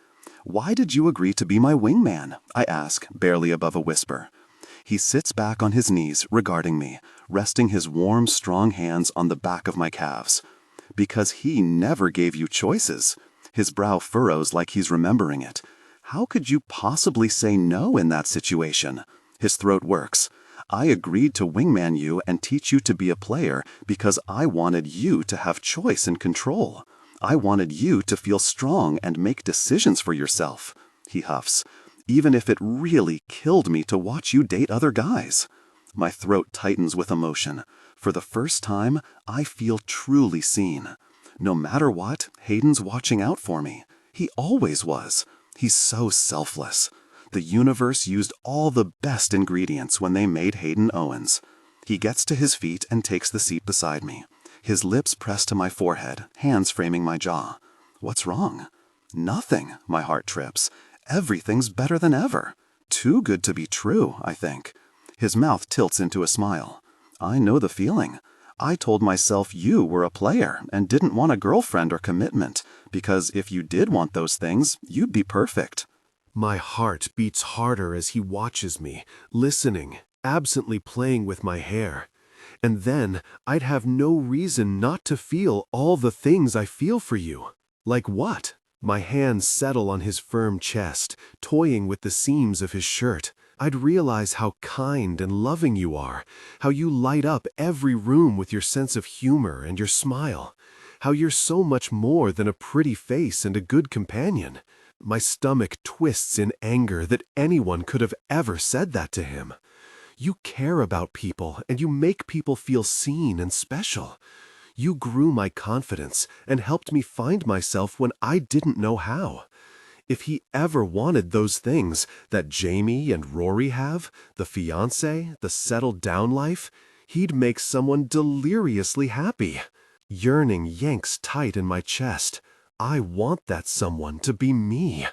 Why did you agree to be my wingman? I ask, barely above a whisper. He sits back on his knees, regarding me, resting his warm, strong hands on the back of my calves. Because he never gave you choices. His brow furrows like he's remembering it. How could you possibly say no in that situation? His throat works. I agreed to wingman you and teach you to be a player because I wanted you to have choice and control. I wanted you to feel strong and make decisions for yourself. He huffs. Even if it really killed me to watch you date other guys. My throat tightens with emotion. For the first time, I feel truly seen. No matter what, Hayden's watching out for me. He always was. He's so selfless. The universe used all the best ingredients when they made Hayden Owens. He gets to his feet and takes the seat beside me. His lips press to my forehead, hands framing my jaw. What's wrong? Nothing, my heart trips. Everything's better than ever. Too good to be true, I think. His mouth tilts into a smile. I know the feeling. I told myself you were a player and didn't want a girlfriend or commitment, because if you did want those things, you'd be perfect. My heart beats harder as he watches me, listening, absently playing with my hair. And then I'd have no reason not to feel all the things I feel for you. Like what? My hands settle on his firm chest, toying with the seams of his shirt. I'd realize how kind and loving you are, how you light up every room with your sense of humor and your smile, how you're so much more than a pretty face and a good companion. My stomach twists in anger that anyone could have ever said that to him. You care about people and you make people feel seen and special. You grew my confidence and helped me find myself when I didn't know how. If he ever wanted those things that Jamie and Rory have, the fiancé, the settled-down life, he'd make someone deliriously happy. Yearning yanks tight in my chest. I want that someone to be me.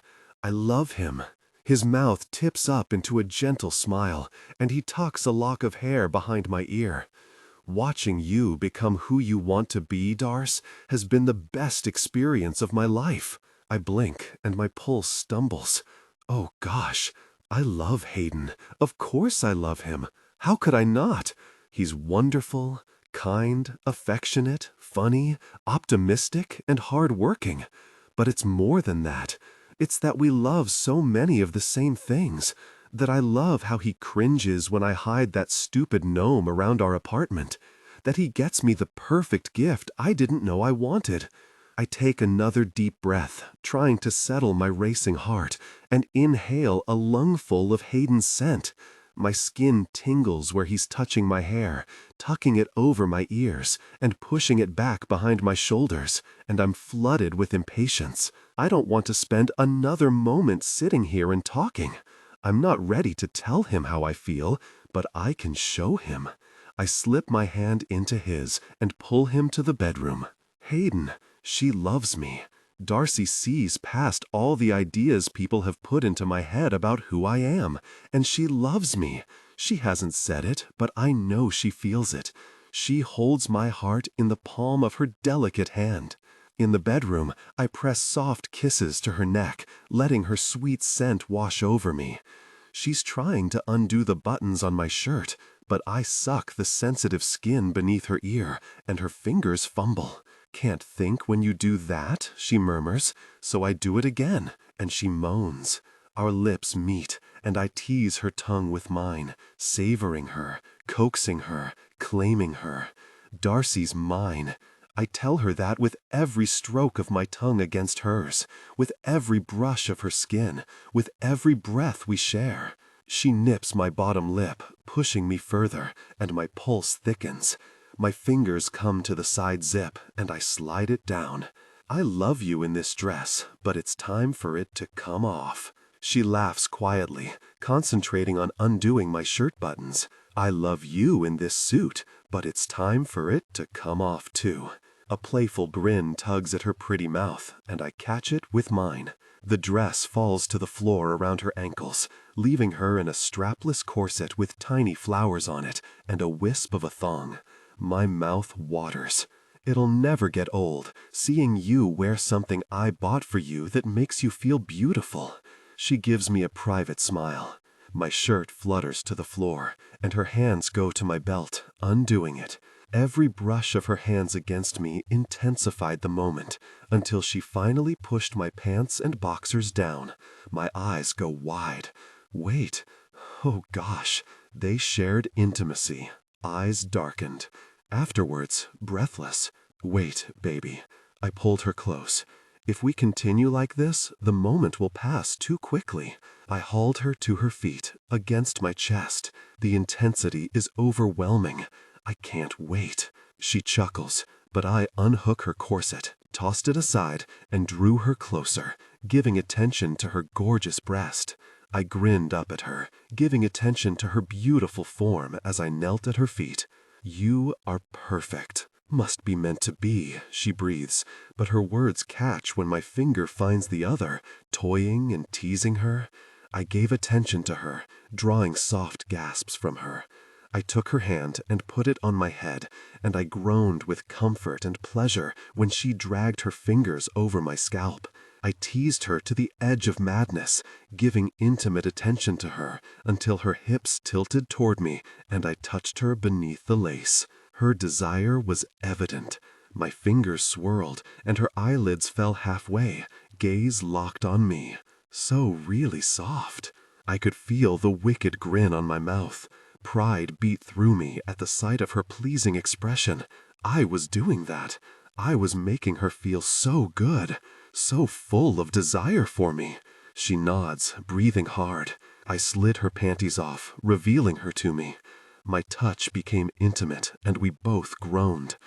I love him. His mouth tips up into a gentle smile, and he tucks a lock of hair behind my ear. Watching you become who you want to be, Darce, has been the best experience of my life. I blink, and my pulse stumbles. Oh gosh, I love Hayden. Of course I love him. How could I not? He's wonderful, kind, affectionate, funny, optimistic, and hard-working. But it's more than that. It's that we love so many of the same things. That I love how he cringes when I hide that stupid gnome around our apartment. That he gets me the perfect gift I didn't know I wanted. I take another deep breath, trying to settle my racing heart, and inhale a lungful of Hayden's scent. My skin tingles where he's touching my hair, tucking it over my ears, and pushing it back behind my shoulders, and I'm flooded with impatience. I don't want to spend another moment sitting here and talking. I'm not ready to tell him how I feel, but I can show him. I slip my hand into his and pull him to the bedroom. Hayden, she loves me. Darcy sees past all the ideas people have put into my head about who I am, and she loves me. She hasn't said it, but I know she feels it. She holds my heart in the palm of her delicate hand. In the bedroom, I press soft kisses to her neck, letting her sweet scent wash over me. She's trying to undo the buttons on my shirt, but I suck the sensitive skin beneath her ear, and her fingers fumble. "Can't think when you do that," she murmurs, so I do it again, and she moans. Our lips meet, and I tease her tongue with mine, savoring her, coaxing her, claiming her. Darcy's mine. I tell her that with every stroke of my tongue against hers, with every brush of her skin, with every breath we share. She nips my bottom lip, pushing me further, and my pulse thickens. My fingers come to the side zip, and I slide it down. "I love you in this dress, but it's time for it to come off." She laughs quietly, concentrating on undoing my shirt buttons. "I love you in this suit, but it's time for it to come off too." A playful grin tugs at her pretty mouth, and I catch it with mine. The dress falls to the floor around her ankles, leaving her in a strapless corset with tiny flowers on it and a wisp of a thong. My mouth waters. It'll never get old, seeing you wear something I bought for you that makes you feel beautiful. She gives me a private smile. My shirt flutters to the floor, and her hands go to my belt, undoing it. Every brush of her hands against me intensified the moment, until she finally pushed my pants and boxers down. My eyes go wide. Wait. Oh gosh. They shared intimacy. Eyes darkened. Afterwards, breathless. "Wait, baby." I pulled her close. "If we continue like this, the moment will pass too quickly." I hauled her to her feet, against my chest. The intensity is overwhelming. I can't wait. She chuckles, but I unhook her corset, tossed it aside, and drew her closer, giving attention to her gorgeous breast. I grinned up at her, giving attention to her beautiful form as I knelt at her feet. "You are perfect. Must be meant to be," she breathes, but her words catch when my finger finds the other, toying and teasing her. I gave attention to her, drawing soft gasps from her. I took her hand and put it on my head, and I groaned with comfort and pleasure when she dragged her fingers over my scalp. I teased her to the edge of madness, giving intimate attention to her until her hips tilted toward me and I touched her beneath the lace. Her desire was evident. My fingers swirled, and her eyelids fell halfway, gaze locked on me. So really soft. I could feel the wicked grin on my mouth. Pride beat through me at the sight of her pleasing expression. I was doing that. I was making her feel so good, so full of desire for me. She nods, breathing hard. I slid her panties off, revealing her to me. My touch became intimate, and we both groaned.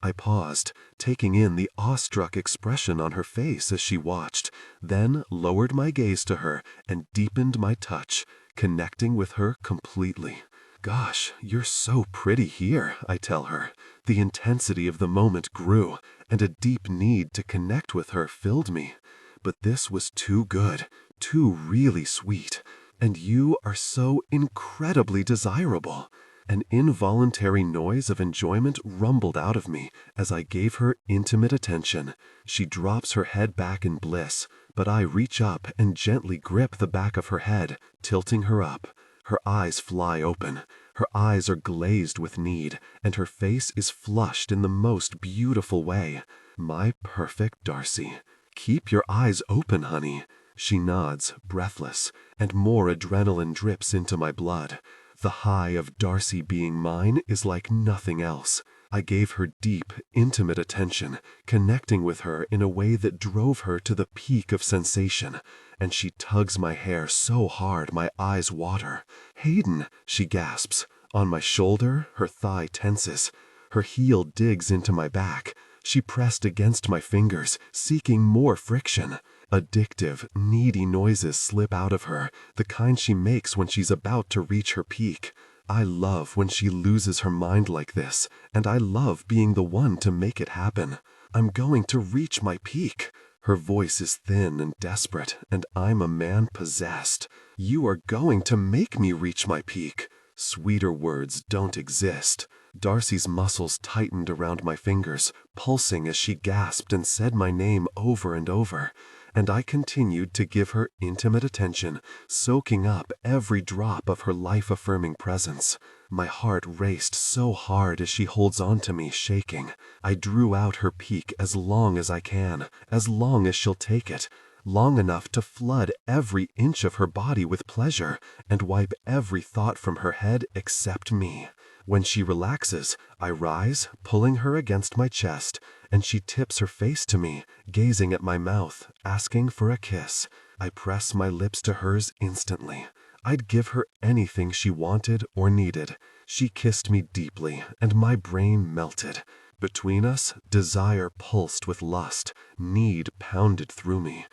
I paused, taking in the awestruck expression on her face as she watched, then lowered my gaze to her and deepened my touch, connecting with her completely. "Gosh, you're so pretty here," I tell her. The intensity of the moment grew, and a deep need to connect with her filled me. But this was too good, too really sweet, and you are so incredibly desirable. An involuntary noise of enjoyment rumbled out of me as I gave her intimate attention. She drops her head back in bliss, but I reach up and gently grip the back of her head, tilting her up. Her eyes fly open. Her eyes are glazed with need, and her face is flushed in the most beautiful way. My perfect Darcy. "Keep your eyes open, honey." She nods, breathless, and more adrenaline drips into my blood. The high of Darcy being mine is like nothing else. I gave her deep, intimate attention, connecting with her in a way that drove her to the peak of sensation, and she tugs my hair so hard my eyes water. "Hayden," she gasps. On my shoulder, her thigh tenses. Her heel digs into my back. She pressed against my fingers, seeking more friction. Addictive, needy noises slip out of her, the kind she makes when she's about to reach her peak. I love when she loses her mind like this, and I love being the one to make it happen. "I'm going to reach my peak." Her voice is thin and desperate, and I'm a man possessed. "You are going to make me reach my peak." Sweeter words don't exist. Darcy's muscles tightened around my fingers, pulsing as she gasped and said my name over and over. And I continued to give her intimate attention, soaking up every drop of her life-affirming presence. My heart raced so hard as she holds on to me, shaking. I drew out her peak as long as I can, as long as she'll take it. Long enough to flood every inch of her body with pleasure and wipe every thought from her head except me. When she relaxes, I rise, pulling her against my chest, and she tips her face to me, gazing at my mouth, asking for a kiss. I press my lips to hers instantly. I'd give her anything she wanted or needed. She kissed me deeply, and my brain melted. Between us, desire pulsed with lust, need pounded through me.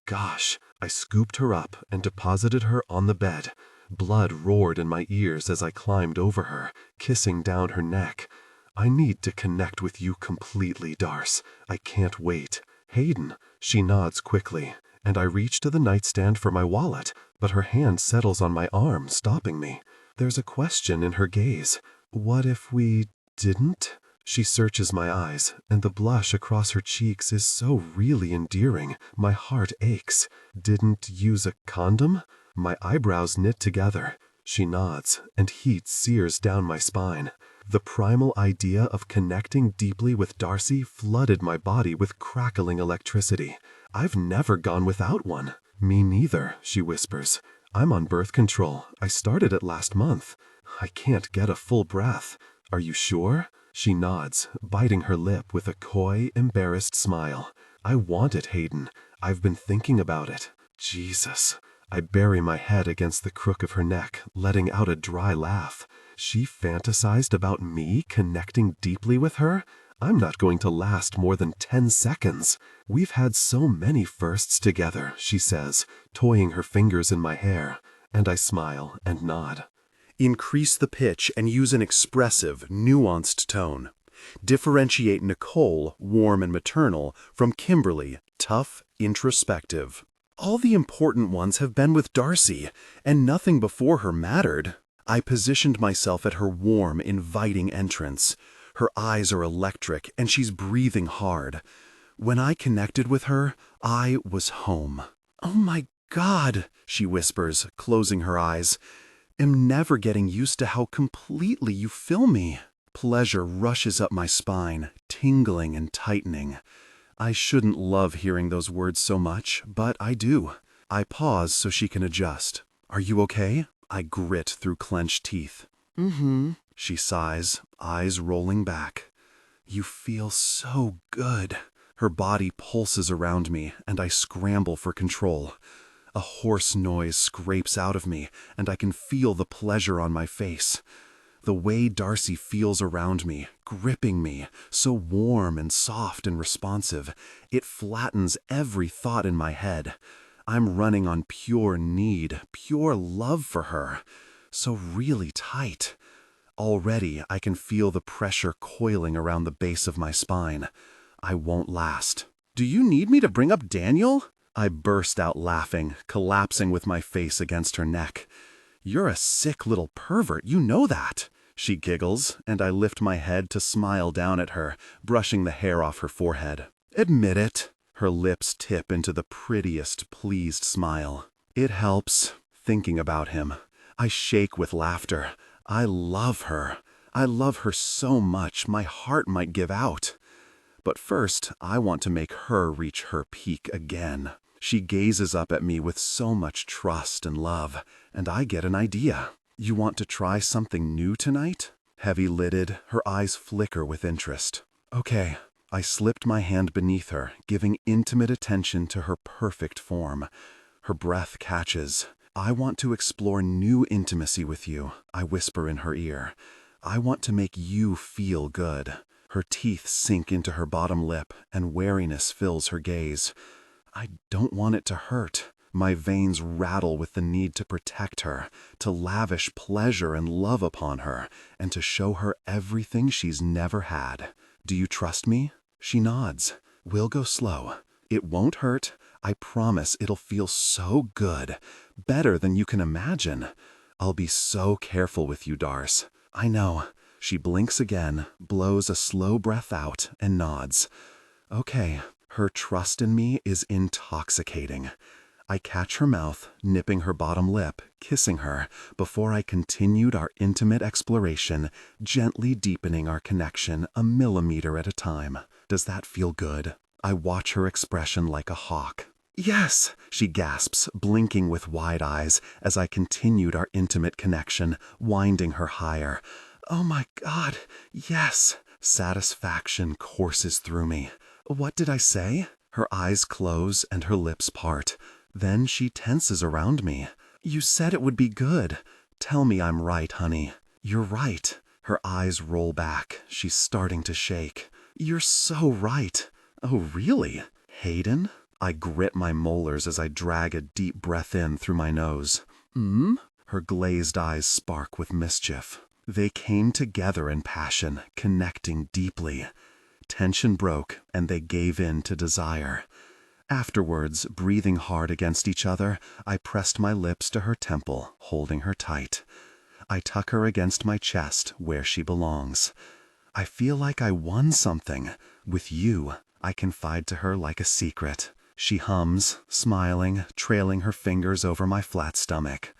Gosh, I scooped her up and deposited her on the bed. Blood roared in my ears as I climbed over her, kissing down her neck. I need to connect with you completely, Darce. I can't wait. Hayden, she nods quickly, and I reach to the nightstand for my wallet, but her hand settles on my arm, stopping me. There's a question in her gaze. What if we didn't? She searches my eyes, and the blush across her cheeks is so really endearing, my heart aches. Didn't use a condom? My eyebrows knit together. She nods, and heat sears down my spine. The primal idea of connecting deeply with Darcy flooded my body with crackling electricity. I've never gone without one. Me neither, she whispers. I'm on birth control. I started it last month. I can't get a full breath. Are you sure? She nods, biting her lip with a coy, embarrassed smile. I want it, Hayden. I've been thinking about it. Jesus. I bury my head against the crook of her neck, letting out a dry laugh. She fantasized about me connecting deeply with her? I'm not going to last more than 10 seconds. We've had so many firsts together, she says, toying her fingers in my hair, and I smile and nod. Increase the pitch and use an expressive, nuanced tone. Differentiate Nicole, warm and maternal, from Kimberly, tough, introspective. All the important ones have been with Darcy, and nothing before her mattered. I positioned myself at her warm, inviting entrance. Her eyes are electric, and she's breathing hard. When I connected with her, I was home. Oh my God, she whispers, closing her eyes. Am never getting used to how completely you fill me. Pleasure rushes up my spine, tingling and tightening. I shouldn't love hearing those words so much, but I do. I pause so she can adjust. Are you okay? I grit through clenched teeth. Mm-hmm. She sighs, eyes rolling back. You feel so good. Her body pulses around me, and I scramble for control. A hoarse noise scrapes out of me, and I can feel the pleasure on my face. The way Darcy feels around me, gripping me, so warm and soft and responsive, it flattens every thought in my head. I'm running on pure need, pure love for her. So really tight. Already I can feel the pressure coiling around the base of my spine. I won't last. Do you need me to bring up Daniel? I burst out laughing, collapsing with my face against her neck. You're a sick little pervert, you know that. She giggles, and I lift my head to smile down at her, brushing the hair off her forehead. Admit it. Her lips tip into the prettiest, pleased smile. It helps, thinking about him. I shake with laughter. I love her. I love her so much my heart might give out. But first, I want to make her reach her peak again. She gazes up at me with so much trust and love, and I get an idea. You want to try something new tonight? Heavy-lidded, her eyes flicker with interest. Okay. I slipped my hand beneath her, giving intimate attention to her perfect form. Her breath catches. I want to explore new intimacy with you, I whisper in her ear. I want to make you feel good. Her teeth sink into her bottom lip, and wariness fills her gaze. I don't want it to hurt. My veins rattle with the need to protect her, to lavish pleasure and love upon her, and to show her everything she's never had. Do you trust me? She nods. We'll go slow. It won't hurt. I promise it'll feel so good. Better than you can imagine. I'll be so careful with you, Darce. I know. She blinks again, blows a slow breath out, and nods. Okay, her trust in me is intoxicating. I catch her mouth, nipping her bottom lip, kissing her, before I continued our intimate exploration, gently deepening our connection a millimeter at a time. Does that feel good? I watch her expression like a hawk. Yes, she gasps, blinking with wide eyes as I continued our intimate connection, winding her higher. Oh my God, yes. Satisfaction courses through me. What did I say? Her eyes close and her lips part. Then she tenses around me. You said it would be good. Tell me I'm right, honey. You're right. Her eyes roll back. She's starting to shake. You're so right. Oh, really? Hayden? I grit my molars as I drag a deep breath in through my nose. Her glazed eyes spark with mischief. They came together in passion, connecting deeply. Tension broke, and they gave in to desire. Afterwards, breathing hard against each other, I pressed my lips to her temple, holding her tight. I tuck her against my chest, where she belongs. I feel like I won something. With you, I confide to her like a secret. She hums, smiling, trailing her fingers over my flat stomach.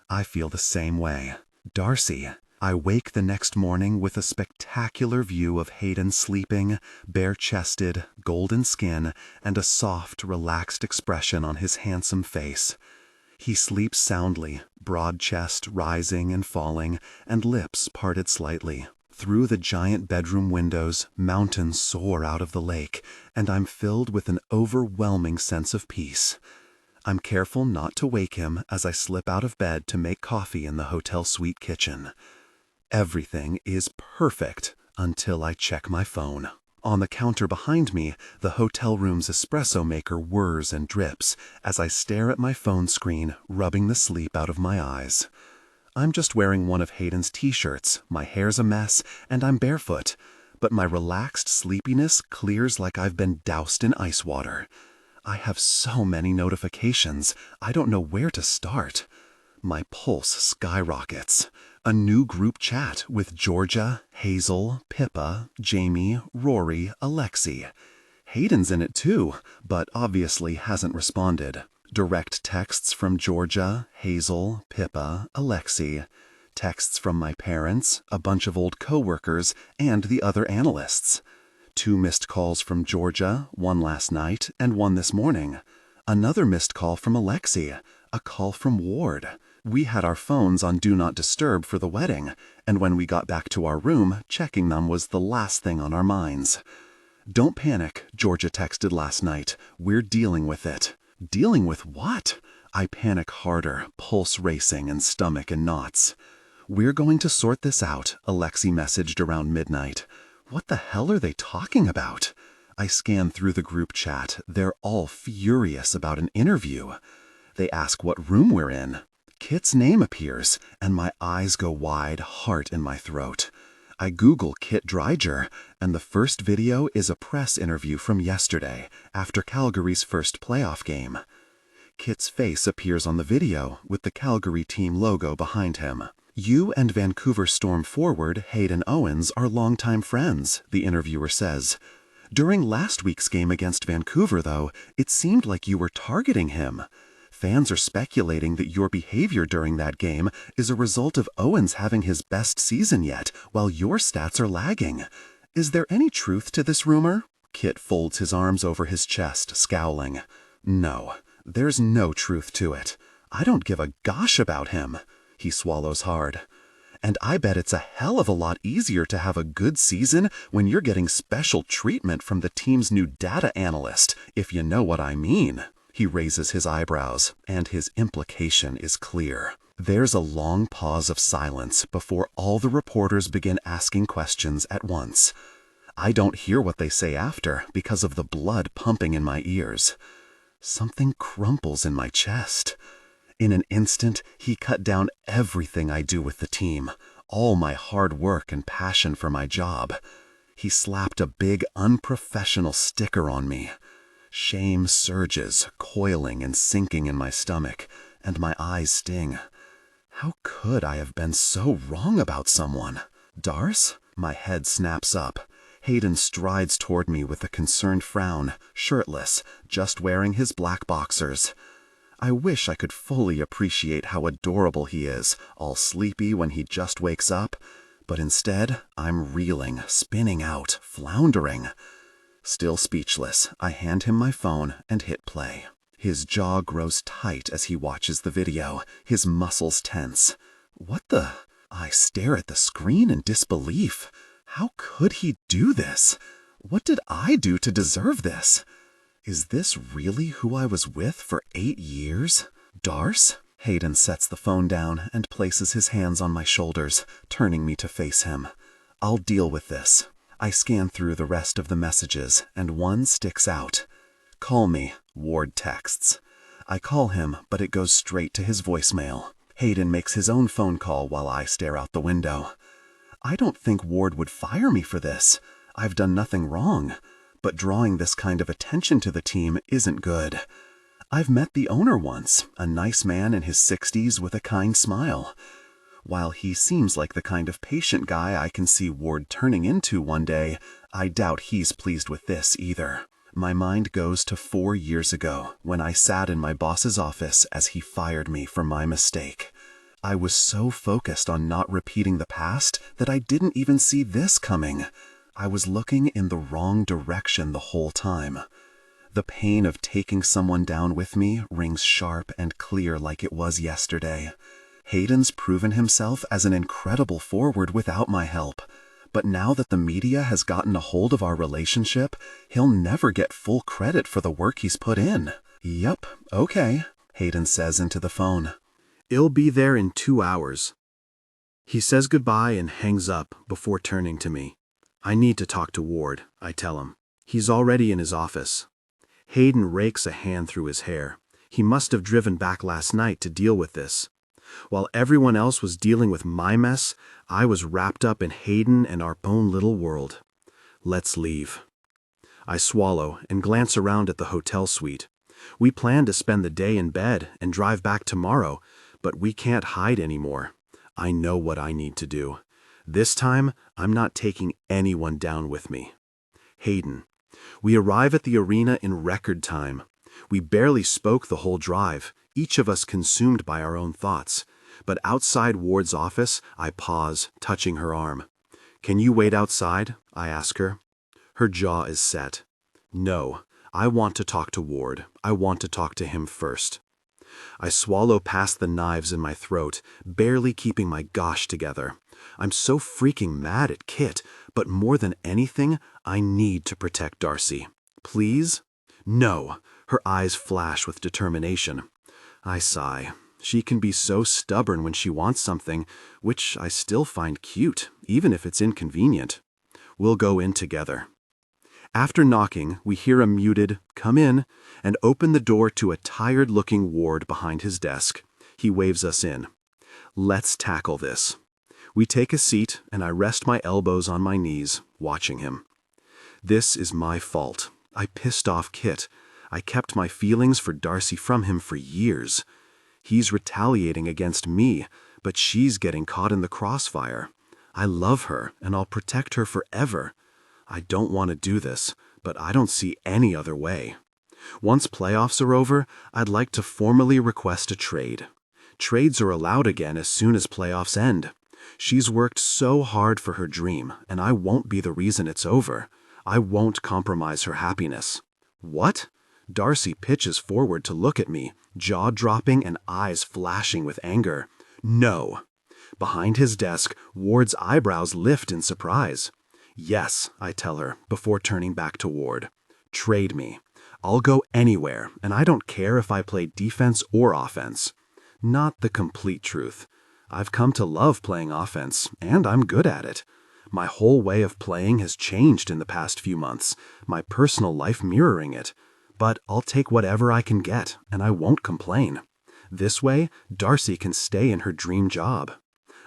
I feel the same way. Darcy. I wake the next morning with a spectacular view of Hayden sleeping, bare-chested, golden skin, and a soft, relaxed expression on his handsome face. He sleeps soundly, broad chest rising and falling, and lips parted slightly. Through the giant bedroom windows, mountains soar out of the lake, and I'm filled with an overwhelming sense of peace. I'm careful not to wake him as I slip out of bed to make coffee in the hotel suite kitchen. Everything is perfect until I check my phone. On the counter behind me, the hotel room's espresso maker whirs and drips as I stare at my phone screen, rubbing the sleep out of my eyes. I'm just wearing one of Hayden's t-shirts, my hair's a mess, and I'm barefoot, but my relaxed sleepiness clears like I've been doused in ice water. I have so many notifications, I don't know where to start. My pulse skyrockets. A new group chat with Georgia, Hazel, Pippa, Jamie, Rory, Alexi. Hayden's in it too, but obviously hasn't responded. Direct texts from Georgia, Hazel, Pippa, Alexi. Texts from my parents, a bunch of old coworkers, and the other analysts. 2 missed calls from Georgia, one last night and one this morning. Another missed call from Alexi, a call from Ward. We had our phones on Do Not Disturb for the wedding, and when we got back to our room, checking them was the last thing on our minds. Don't panic, Georgia texted last night. We're dealing with it. Dealing with what? I panic harder, pulse racing and stomach in knots. We're going to sort this out, Alexi messaged around midnight. What the hell are they talking about? I scan through the group chat. They're all furious about an interview. They ask what room we're in. Kit's name appears, and my eyes go wide, heart in my throat. I Google Kit Dreiger, and the first video is a press interview from yesterday, after Calgary's first playoff game. Kit's face appears on the video, with the Calgary team logo behind him. You and Vancouver Storm forward Hayden Owens are longtime friends, the interviewer says. During last week's game against Vancouver, though, it seemed like you were targeting him. Fans are speculating that your behavior during that game is a result of Owens having his best season yet, while your stats are lagging. Is there any truth to this rumor? Kit folds his arms over his chest, scowling. No, there's no truth to it. I don't give a gosh about him. He swallows hard. And I bet it's a hell of a lot easier to have a good season when you're getting special treatment from the team's new data analyst, if you know what I mean. He raises his eyebrows, and his implication is clear. There's a long pause of silence before all the reporters begin asking questions at once. I don't hear what they say after because of the blood pumping in my ears. Something crumples in my chest. In an instant, he cut down everything I do with the team, all my hard work and passion for my job. He slapped a big, unprofessional sticker on me. Shame surges, coiling and sinking in my stomach, and my eyes sting. How could I have been so wrong about someone? Darce? My head snaps up. Hayden strides toward me with a concerned frown, shirtless, just wearing his black boxers. I wish I could fully appreciate how adorable he is, all sleepy when he just wakes up, but instead, I'm reeling, spinning out, floundering. Still speechless, I hand him my phone and hit play. His jaw grows tight as he watches the video, his muscles tense. What the? I stare at the screen in disbelief. How could he do this? What did I do to deserve this? Is this really who I was with for 8 years? Darce? Hayden sets the phone down and places his hands on my shoulders, turning me to face him. I'll deal with this. I scan through the rest of the messages, and one sticks out. Call me, Ward texts. I call him, but it goes straight to his voicemail. Hayden makes his own phone call while I stare out the window. I don't think Ward would fire me for this. I've done nothing wrong. But drawing this kind of attention to the team isn't good. I've met the owner once, a nice man in his 60s with a kind smile. While he seems like the kind of patient guy I can see Ward turning into one day, I doubt he's pleased with this either. My mind goes to 4 years ago, when I sat in my boss's office as he fired me for my mistake. I was so focused on not repeating the past that I didn't even see this coming. I was looking in the wrong direction the whole time. The pain of taking someone down with me rings sharp and clear like it was yesterday. Hayden's proven himself as an incredible forward without my help. But now that the media has gotten a hold of our relationship, he'll never get full credit for the work he's put in. Yup, okay, Hayden says into the phone. It'll be there in 2 hours. He says goodbye and hangs up before turning to me. I need to talk to Ward, I tell him. He's already in his office. Hayden rakes a hand through his hair. He must have driven back last night to deal with this. While everyone else was dealing with my mess, I was wrapped up in Hayden and our own little world. Let's leave. I swallow and glance around at the hotel suite. We plan to spend the day in bed and drive back tomorrow, but we can't hide anymore. I know what I need to do. This time, I'm not taking anyone down with me. Hayden. We arrive at the arena in record time. We barely spoke the whole drive, each of us consumed by our own thoughts. But outside Ward's office, I pause, touching her arm. Can you wait outside? I ask her. Her jaw is set. No, I want to talk to Ward. I want to talk to him first. I swallow past the knives in my throat, barely keeping my gosh together. I'm so freaking mad at Kit, but more than anything, I need to protect Darcy. Please? No. Her eyes flash with determination. I sigh. She can be so stubborn when she wants something, which I still find cute, even if it's inconvenient. We'll go in together. After knocking, we hear a muted, "Come in," and open the door to a tired-looking Ward behind his desk. He waves us in. Let's tackle this. We take a seat, and I rest my elbows on my knees, watching him. This is my fault. I pissed off Kit. I kept my feelings for Darcy from him for years. He's retaliating against me, but she's getting caught in the crossfire. I love her, and I'll protect her forever. I don't want to do this, but I don't see any other way. Once playoffs are over, I'd like to formally request a trade. Trades are allowed again as soon as playoffs end. She's worked so hard for her dream, and I won't be the reason it's over. I won't compromise her happiness. What? Darcy pitches forward to look at me, jaw dropping and eyes flashing with anger. No. Behind his desk, Ward's eyebrows lift in surprise. Yes, I tell her, before turning back to Ward. Trade me. I'll go anywhere, and I don't care if I play defense or offense. Not the complete truth. I've come to love playing offense, and I'm good at it. My whole way of playing has changed in the past few months, my personal life mirroring it. But I'll take whatever I can get, and I won't complain. This way, Darcy can stay in her dream job.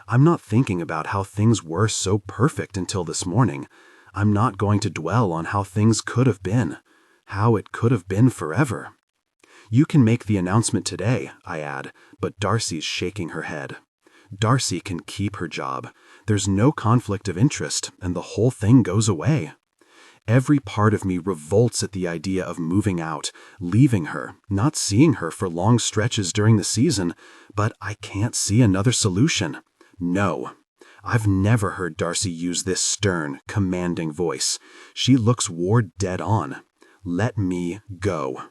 I'm not thinking about how things were so perfect until this morning. I'm not going to dwell on how things could have been, how it could have been forever. You can make the announcement today, I add, but Darcy's shaking her head. Darcy can keep her job. There's no conflict of interest, and the whole thing goes away. Every part of me revolts at the idea of moving out, leaving her, not seeing her for long stretches during the season, but I can't see another solution. No. I've never heard Darcy use this stern, commanding voice. She looks Ward dead on. Let me go.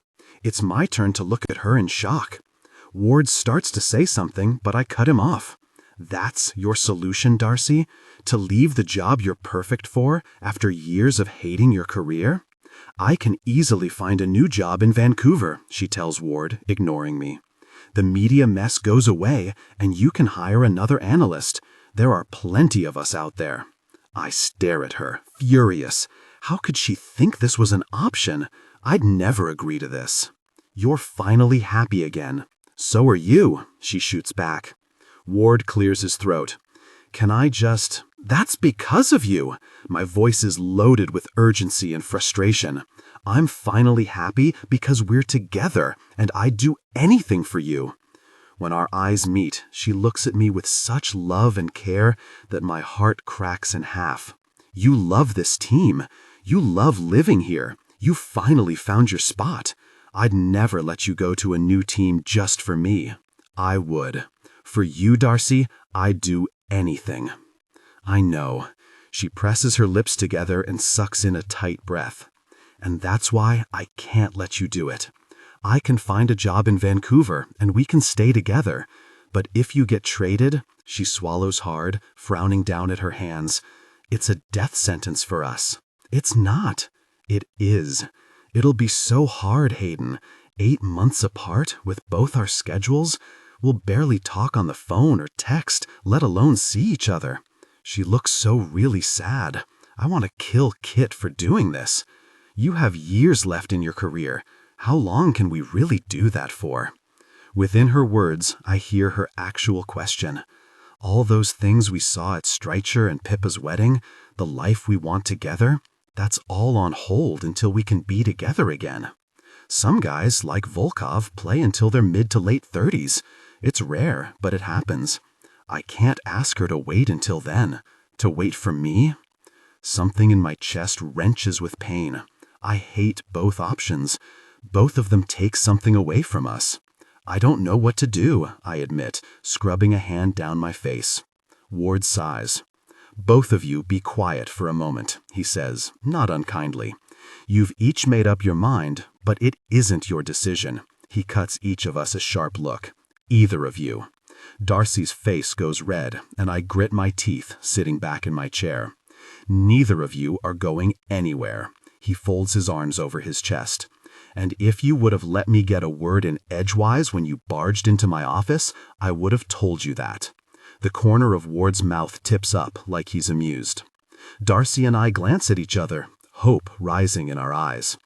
It's my turn to look at her in shock. Ward starts to say something, but I cut him off. That's your solution, Darcy? To leave the job you're perfect for after years of hating your career? I can easily find a new job in Vancouver, she tells Ward, ignoring me. The media mess goes away, and you can hire another analyst. There are plenty of us out there. I stare at her, furious. How could she think this was an option? I'd never agree to this. You're finally happy again. So are you, she shoots back. Ward clears his throat. Can I just... That's because of you. My voice is loaded with urgency and frustration. I'm finally happy because we're together, and I'd do anything for you. When our eyes meet, she looks at me with such love and care that my heart cracks in half. You love this team. You love living here. You finally found your spot. I'd never let you go to a new team just for me. I would. For you, Darcy, I'd do anything. I know. She presses her lips together and sucks in a tight breath. And that's why I can't let you do it. I can find a job in Vancouver, and we can stay together. But if you get traded, she swallows hard, frowning down at her hands, it's a death sentence for us. It's not. It is. It'll be so hard, Hayden. 8 months apart, with both our schedules. We'll barely talk on the phone or text, let alone see each other. She looks so really sad. I want to kill Kit for doing this. You have years left in your career. How long can we really do that for? Within her words, I hear her actual question. All those things we saw at Streicher and Pippa's wedding, the life we want together, that's all on hold until we can be together again. Some guys, like Volkov, play until their mid to late 30s. It's rare, but it happens. I can't ask her to wait until then. To wait for me? Something in my chest wrenches with pain. I hate both options. Both of them take something away from us. I don't know what to do, I admit, scrubbing a hand down my face. Ward sighs. Both of you be quiet for a moment, he says, not unkindly. You've each made up your mind, but it isn't your decision. He cuts each of us a sharp look. Either of you. Darcy's face goes red, and I grit my teeth, sitting back in my chair. Neither of you are going anywhere. He folds his arms over his chest. And if you would have let me get a word in edgewise when you barged into my office, I would have told you that. The corner of Ward's mouth tips up like he's amused. Darcy and I glance at each other, hope rising in our eyes.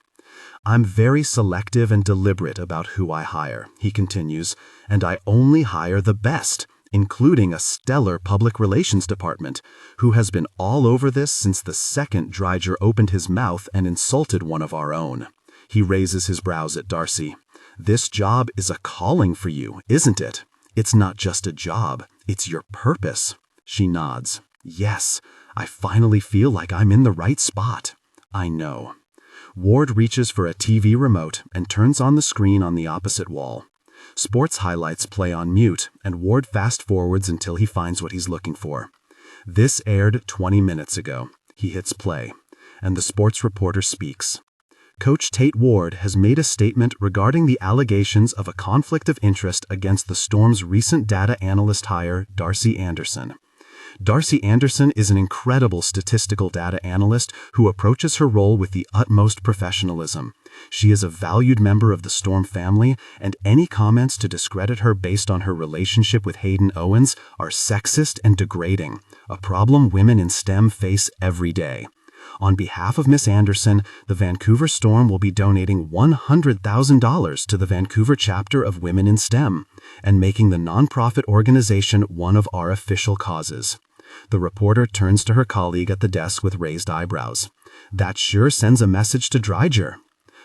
I'm very selective and deliberate about who I hire, he continues, and I only hire the best, including a stellar public relations department, who has been all over this since the second Dreiger opened his mouth and insulted one of our own. He raises his brows at Darcy. This job is a calling for you, isn't it? It's not just a job, it's your purpose. She nods. Yes, I finally feel like I'm in the right spot. I know. Ward reaches for a TV remote and turns on the screen on the opposite wall. Sports highlights play on mute, and Ward fast-forwards until he finds what he's looking for. This aired 20 minutes ago. He hits play, and the sports reporter speaks. Coach Tate Ward has made a statement regarding the allegations of a conflict of interest against the Storm's recent data analyst hire, Darcy Andersen. Darcy Andersen is an incredible statistical data analyst who approaches her role with the utmost professionalism. She is a valued member of the Storm family, and any comments to discredit her based on her relationship with Hayden Owens are sexist and degrading, a problem women in STEM face every day. On behalf of Miss Andersen, the Vancouver Storm will be donating $100,000 to the Vancouver chapter of Women in STEM and making the nonprofit organization one of our official causes. The reporter turns to her colleague at the desk with raised eyebrows. That sure sends a message to Dreiger.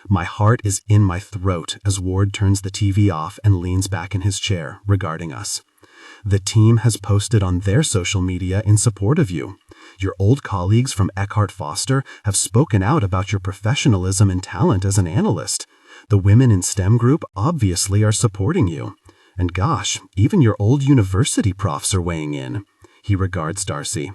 My heart is in my throat as Ward turns the TV off and leans back in his chair, regarding us. The team has posted on their social media in support of you. Your old colleagues from Eckhart Foster have spoken out about your professionalism and talent as an analyst. The women in STEM group obviously are supporting you. And gosh, even your old university profs are weighing in. He regards Darcy.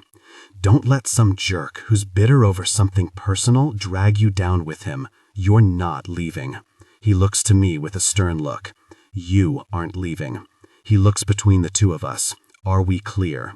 Don't let some jerk who's bitter over something personal drag you down with him. You're not leaving. He looks to me with a stern look. You aren't leaving. He looks between the two of us. Are we clear?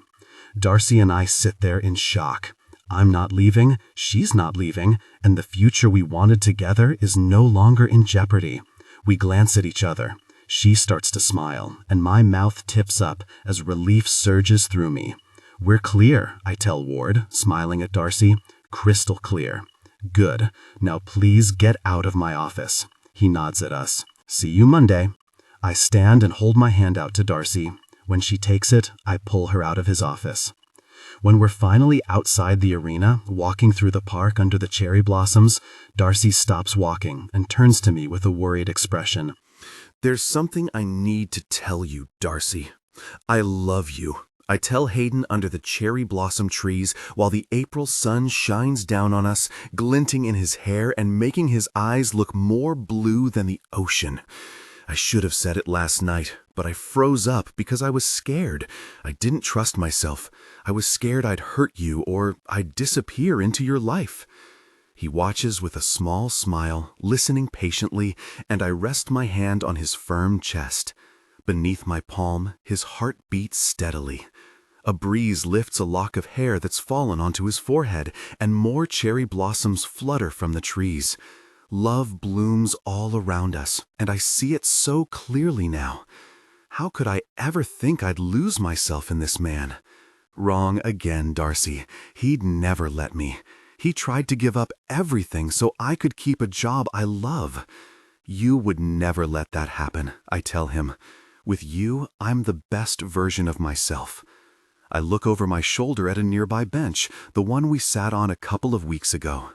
Darcy and I sit there in shock. I'm not leaving, she's not leaving, and the future we wanted together is no longer in jeopardy. We glance at each other. She starts to smile, and my mouth tips up as relief surges through me. We're clear, I tell Ward, smiling at Darcy. Crystal clear. Good. Now please get out of my office. He nods at us. See you Monday. I stand and hold my hand out to Darcy. When she takes it, I pull her out of his office. When we're finally outside the arena, walking through the park under the cherry blossoms, Darcy stops walking and turns to me with a worried expression. There's something I need to tell you, Darcy. I love you. I tell Hayden under the cherry blossom trees while the April sun shines down on us, glinting in his hair and making his eyes look more blue than the ocean. I should have said it last night, but I froze up because I was scared. I didn't trust myself. I was scared I'd hurt you or I'd disappear into your life. He watches with a small smile, listening patiently, and I rest my hand on his firm chest. Beneath my palm, his heart beats steadily. A breeze lifts a lock of hair that's fallen onto his forehead, and more cherry blossoms flutter from the trees. Love blooms all around us, and I see it so clearly now. How could I ever think I'd lose myself in this man? Wrong again, Darcy. He'd never let me. He tried to give up everything so I could keep a job I love. You would never let that happen, I tell him. With you, I'm the best version of myself. I look over my shoulder at a nearby bench, the one we sat on a couple of weeks ago.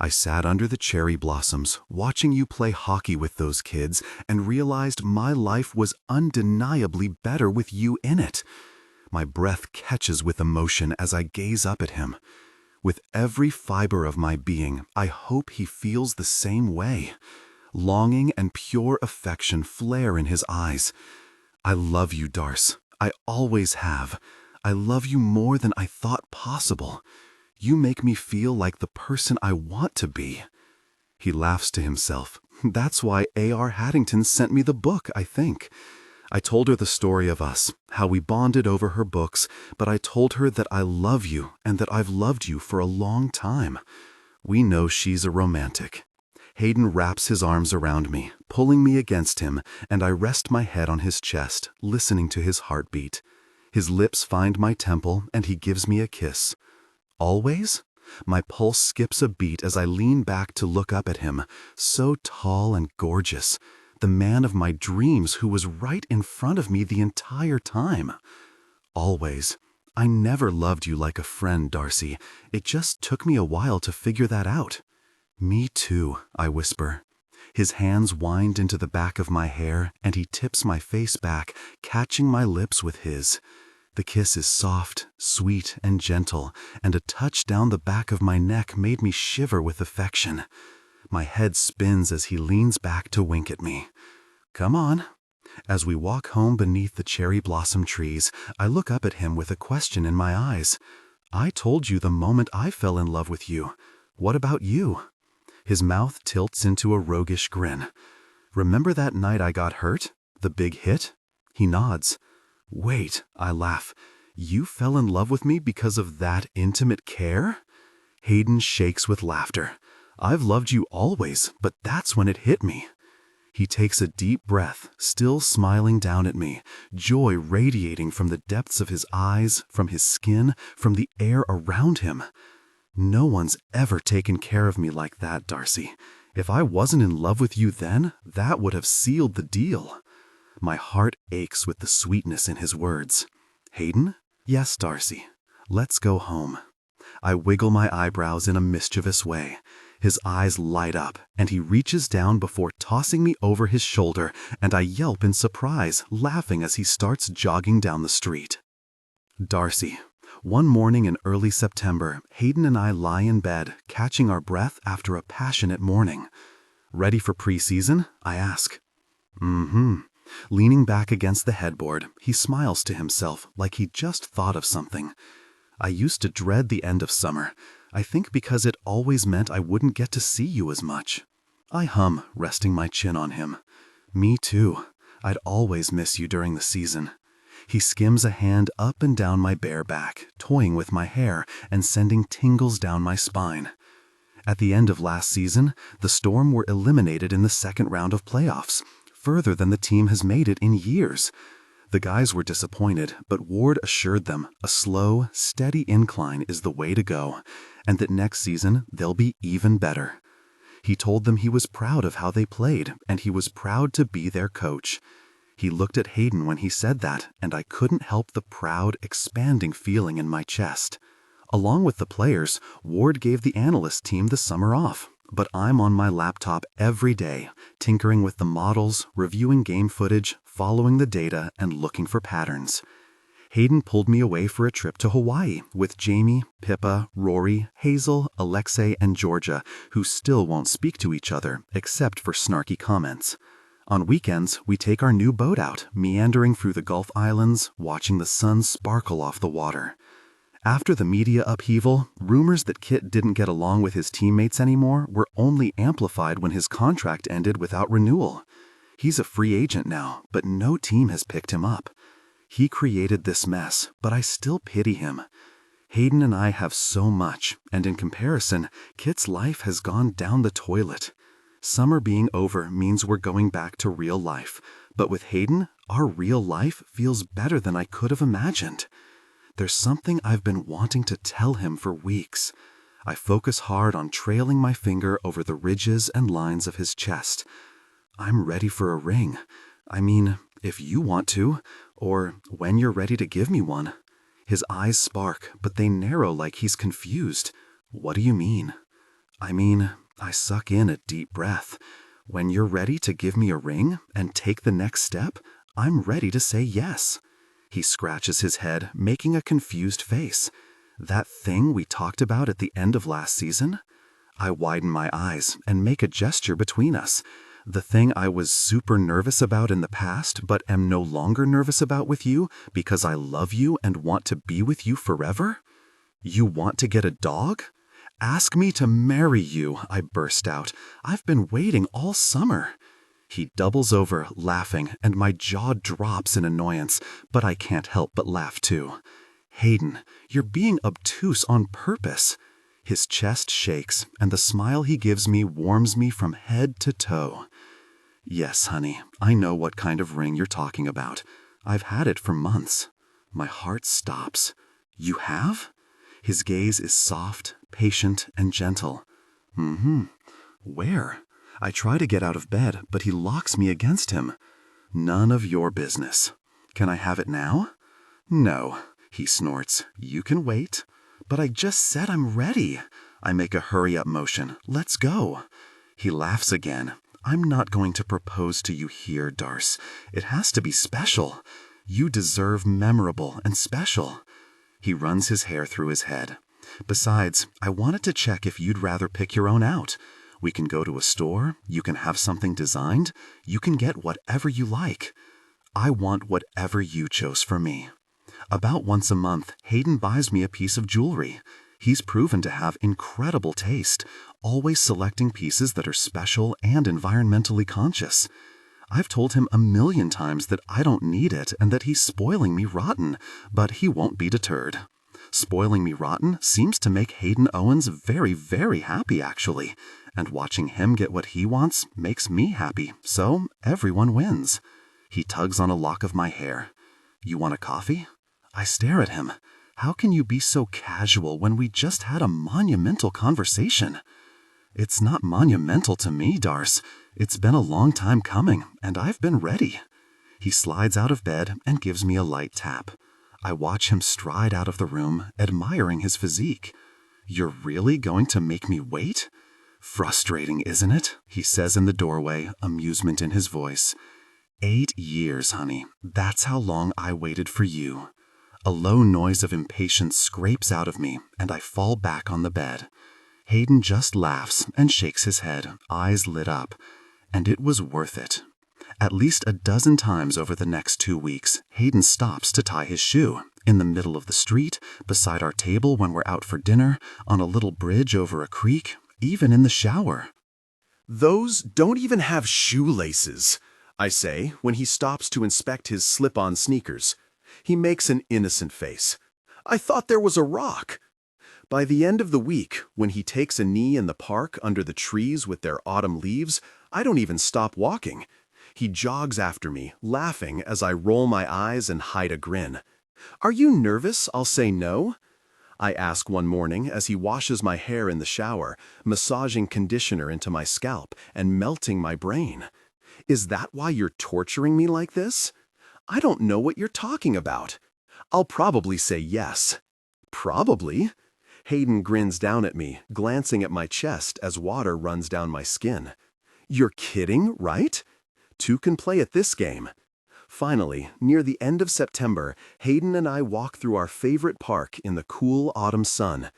I sat under the cherry blossoms, watching you play hockey with those kids, and realized my life was undeniably better with you in it. My breath catches with emotion as I gaze up at him. With every fiber of my being, I hope he feels the same way. Longing and pure affection flare in his eyes. I love you, Darce. I always have. I love you more than I thought possible. You make me feel like the person I want to be. He laughs to himself. That's why A.R. Haddington sent me the book, I think. I told her the story of us, how we bonded over her books, but I told her that I love you and that I've loved you for a long time. We know she's a romantic. Hayden wraps his arms around me, pulling me against him, and I rest my head on his chest, listening to his heartbeat. His lips find my temple, and he gives me a kiss. Always? My pulse skips a beat as I lean back to look up at him, so tall and gorgeous. The man of my dreams who was right in front of me the entire time. Always. I never loved you like a friend, Darcy. It just took me a while to figure that out. Me too, I whisper. His hands wind into the back of my hair, and he tips my face back, catching my lips with his. The kiss is soft, sweet, and gentle, and a touch down the back of my neck made me shiver with affection. My head spins as he leans back to wink at me. Come on. As we walk home beneath the cherry blossom trees, I look up at him with a question in my eyes. I told you the moment I fell in love with you. What about you? His mouth tilts into a roguish grin. Remember that night I got hurt? The big hit? He nods. Wait, I laugh. You fell in love with me because of that intimate care? Hayden shakes with laughter. I've loved you always, but that's when it hit me. He takes a deep breath, still smiling down at me, joy radiating from the depths of his eyes, from his skin, from the air around him. No one's ever taken care of me like that, Darcy. If I wasn't in love with you then, that would have sealed the deal. My heart aches with the sweetness in his words. Hayden? Yes, Darcy. Let's go home. I wiggle my eyebrows in a mischievous way. His eyes light up, and he reaches down before tossing me over his shoulder, and I yelp in surprise, laughing as he starts jogging down the street. Darcy. One morning in early September, Hayden and I lie in bed, catching our breath after a passionate morning. Ready for preseason? I ask. Leaning back against the headboard, he smiles to himself like he just thought of something. I used to dread the end of summer, I think because it always meant I wouldn't get to see you as much. I hum, resting my chin on him. Me too. I'd always miss you during the season. He skims a hand up and down my bare back, toying with my hair and sending tingles down my spine. At the end of last season, the Storm were eliminated in the second round of playoffs, further than the team has made it in years. The guys were disappointed, but Ward assured them a slow, steady incline is the way to go, and that next season they'll be even better. He told them he was proud of how they played, and he was proud to be their coach. He looked at Hayden when he said that, and I couldn't help the proud, expanding feeling in my chest. Along with the players, Ward gave the analyst team the summer off, but I'm on my laptop every day, tinkering with the models, reviewing game footage, following the data, and looking for patterns. Hayden pulled me away for a trip to Hawaii with Jamie, Pippa, Rory, Hazel, Alexei, and Georgia, who still won't speak to each other, except for snarky comments. On weekends, we take our new boat out, meandering through the Gulf Islands, watching the sun sparkle off the water. After the media upheaval, rumors that Kit didn't get along with his teammates anymore were only amplified when his contract ended without renewal. He's a free agent now, but no team has picked him up. He created this mess, but I still pity him. Hayden and I have so much, and in comparison, Kit's life has gone down the toilet. Summer being over means we're going back to real life, but with Hayden, our real life feels better than I could have imagined. There's something I've been wanting to tell him for weeks. I focus hard on trailing my finger over the ridges and lines of his chest. I'm ready for a ring. I mean, if you want to, or when you're ready to give me one. His eyes spark, but they narrow like he's confused. What do you mean? I mean, I suck in a deep breath. When you're ready to give me a ring and take the next step, I'm ready to say yes. He scratches his head, making a confused face. That thing we talked about at the end of last season? I widen my eyes and make a gesture between us. The thing I was super nervous about in the past, but am no longer nervous about with you because I love you and want to be with you forever? You want to get a dog? Ask me to marry you, I burst out. I've been waiting all summer. He doubles over, laughing, and my jaw drops in annoyance, but I can't help but laugh too. Hayden, you're being obtuse on purpose. His chest shakes, and the smile he gives me warms me from head to toe. Yes, honey, I know what kind of ring you're talking about. I've had it for months. My heart stops. You have? His gaze is soft, patient, and gentle. Where? I try to get out of bed, but he locks me against him. None of your business. Can I have it now? No, he snorts. You can wait. But I just said I'm ready. I make a hurry-up motion. Let's go. He laughs again. I'm not going to propose to you here, Darce. It has to be special. You deserve memorable and special. He runs his hair through his head. Besides, I wanted to check if you'd rather pick your own out. We can go to a store, you can have something designed, you can get whatever you like. I want whatever you chose for me. About once a month, Hayden buys me a piece of jewelry. He's proven to have incredible taste, always selecting pieces that are special and environmentally conscious. I've told him 1,000,000 times that I don't need it and that he's spoiling me rotten, but he won't be deterred. Spoiling me rotten seems to make Hayden Owens very, very happy, actually. And watching him get what he wants makes me happy, so everyone wins. He tugs on a lock of my hair. You want a coffee? I stare at him. How can you be so casual when we just had a monumental conversation? It's not monumental to me, Darce. It's been a long time coming, and I've been ready. He slides out of bed and gives me a light tap. I watch him stride out of the room, admiring his physique. You're really going to make me wait? Frustrating, isn't it? He says in the doorway, amusement in his voice. 8 years, honey. That's how long I waited for you. A low noise of impatience scrapes out of me, and I fall back on the bed. Hayden just laughs and shakes his head, eyes lit up. And it was worth it. At least a dozen times over the next 2 weeks, Hayden stops to tie his shoe, in the middle of the street, beside our table when we're out for dinner, on a little bridge over a creek, even in the shower. Those don't even have shoelaces, I say when he stops to inspect his slip-on sneakers. He makes an innocent face. I thought there was a rock. By the end of the week, when he takes a knee in the park under the trees with their autumn leaves, I don't even stop walking. He jogs after me, laughing as I roll my eyes and hide a grin. Are you nervous I'll say no? I ask one morning as he washes my hair in the shower, massaging conditioner into my scalp and melting my brain. Is that why you're torturing me like this? I don't know what you're talking about. I'll probably say yes. Probably? Hayden grins down at me, glancing at my chest as water runs down my skin. You're kidding, right? 2 can play at this game. Finally, near the end of September, Hayden and I walk through our favorite park in the cool autumn sun.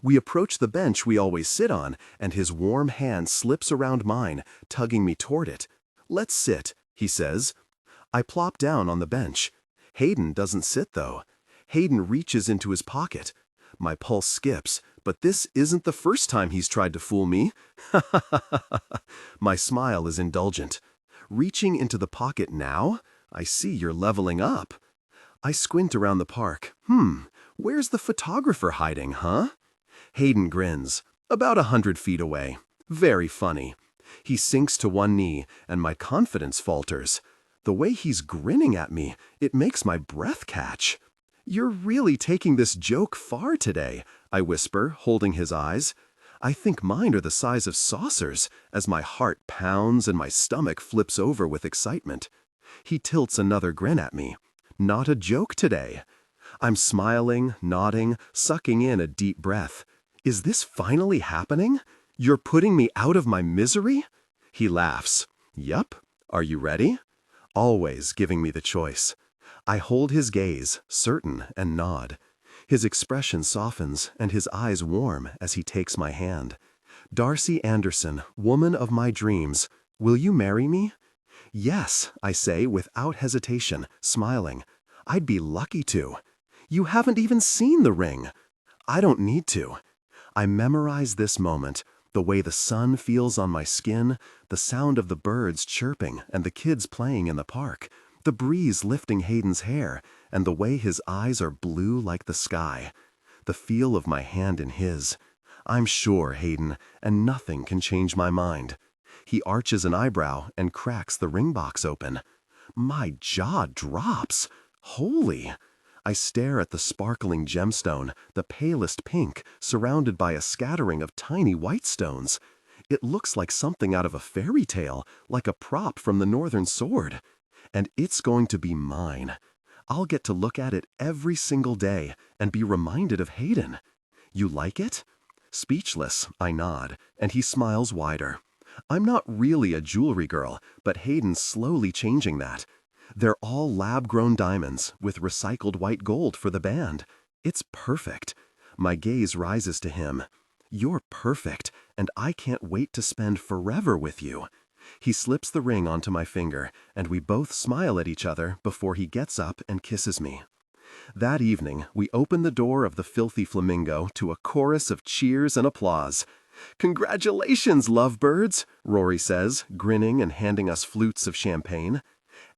We approach the bench we always sit on, and his warm hand slips around mine, tugging me toward it. Let's sit, he says. I plop down on the bench. Hayden doesn't sit, though. Hayden reaches into his pocket. My pulse skips, but this isn't the first time he's tried to fool me. My smile is indulgent. Reaching into the pocket now? I see you're leveling up. I squint around the park. Where's the photographer hiding, huh? Hayden grins. About 100 feet away. Very funny. He sinks to one knee, and my confidence falters. The way he's grinning at me, it makes my breath catch. You're really taking this joke far today, I whisper, holding his eyes. I think mine are the size of saucers, as my heart pounds and my stomach flips over with excitement. He tilts another grin at me. Not a joke today. I'm smiling, nodding, sucking in a deep breath. Is this finally happening? You're putting me out of my misery? He laughs. Yup. Are you ready? Always giving me the choice. I hold his gaze, certain, and nod. His expression softens and his eyes warm as he takes my hand. Darcy Andersen, woman of my dreams, will you marry me? Yes, I say without hesitation, smiling. I'd be lucky to. You haven't even seen the ring. I don't need to. I memorize this moment, the way the sun feels on my skin, the sound of the birds chirping and the kids playing in the park, the breeze lifting Hayden's hair, and the way his eyes are blue like the sky. The feel of my hand in his. I'm sure, Hayden, and nothing can change my mind. He arches an eyebrow and cracks the ring box open. My jaw drops. Holy! I stare at the sparkling gemstone, the palest pink, surrounded by a scattering of tiny white stones. It looks like something out of a fairy tale, like a prop from the Northern Sword. And it's going to be mine. I'll get to look at it every single day and be reminded of Hayden. You like it? Speechless, I nod, and he smiles wider. I'm not really a jewelry girl, but Hayden's slowly changing that. They're all lab-grown diamonds with recycled white gold for the band. It's perfect. My gaze rises to him. You're perfect, and I can't wait to spend forever with you. He slips the ring onto my finger, and we both smile at each other before he gets up and kisses me. That evening, we open the door of the Filthy Flamingo to a chorus of cheers and applause. "Congratulations, lovebirds," Rory says, grinning and handing us flutes of champagne.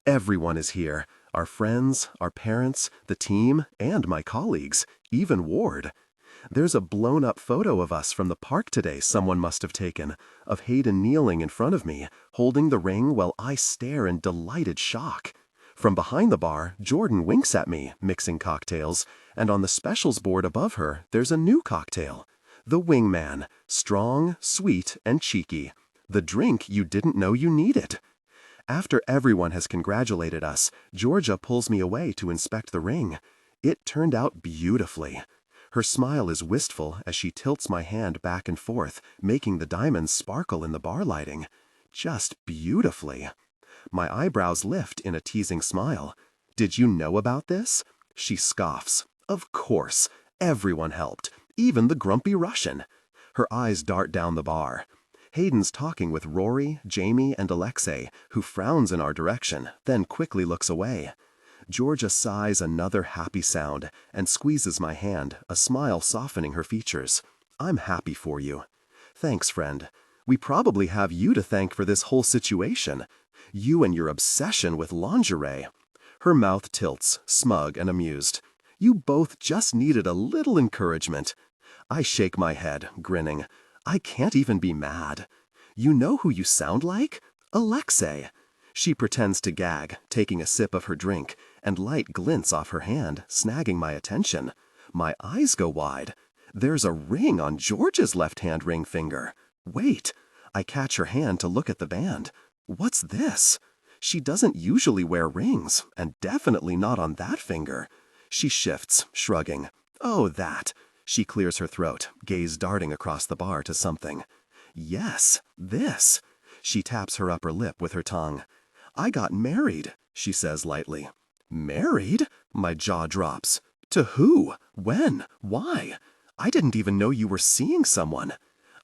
Everyone is here, our friends, our parents, the team, and my colleagues, even Ward. There's a blown-up photo of us from the park today someone must have taken, of Hayden kneeling in front of me, holding the ring while I stare in delighted shock. From behind the bar, Jordan winks at me, mixing cocktails, and on the specials board above her, there's a new cocktail. The Wingman, strong, sweet, and cheeky. The drink you didn't know you needed. After everyone has congratulated us, Georgia pulls me away to inspect the ring. It turned out beautifully. Her smile is wistful as she tilts my hand back and forth, making the diamonds sparkle in the bar lighting. Just beautifully. My eyebrows lift in a teasing smile. Did you know about this? She scoffs. Of course. Everyone helped. Even the grumpy Russian. Her eyes dart down the bar. Hayden's talking with Rory, Jamie, and Alexei, who frowns in our direction, then quickly looks away. Georgia sighs another happy sound and squeezes my hand, a smile softening her features. I'm happy for you. Thanks, friend. We probably have you to thank for this whole situation. You and your obsession with lingerie. Her mouth tilts, smug and amused. You both just needed a little encouragement. I shake my head, grinning. I can't even be mad. You know who you sound like? Alexei. She pretends to gag, taking a sip of her drink, and light glints off her hand, snagging my attention. My eyes go wide. There's a ring on George's left-hand ring finger. Wait. I catch her hand to look at the band. What's this? She doesn't usually wear rings, and definitely not on that finger. She shifts, shrugging. Oh, that. She clears her throat, gaze darting across the bar to something. Yes, this. She taps her upper lip with her tongue. I got married, she says lightly. Married? My jaw drops. To who? When? Why? I didn't even know you were seeing someone.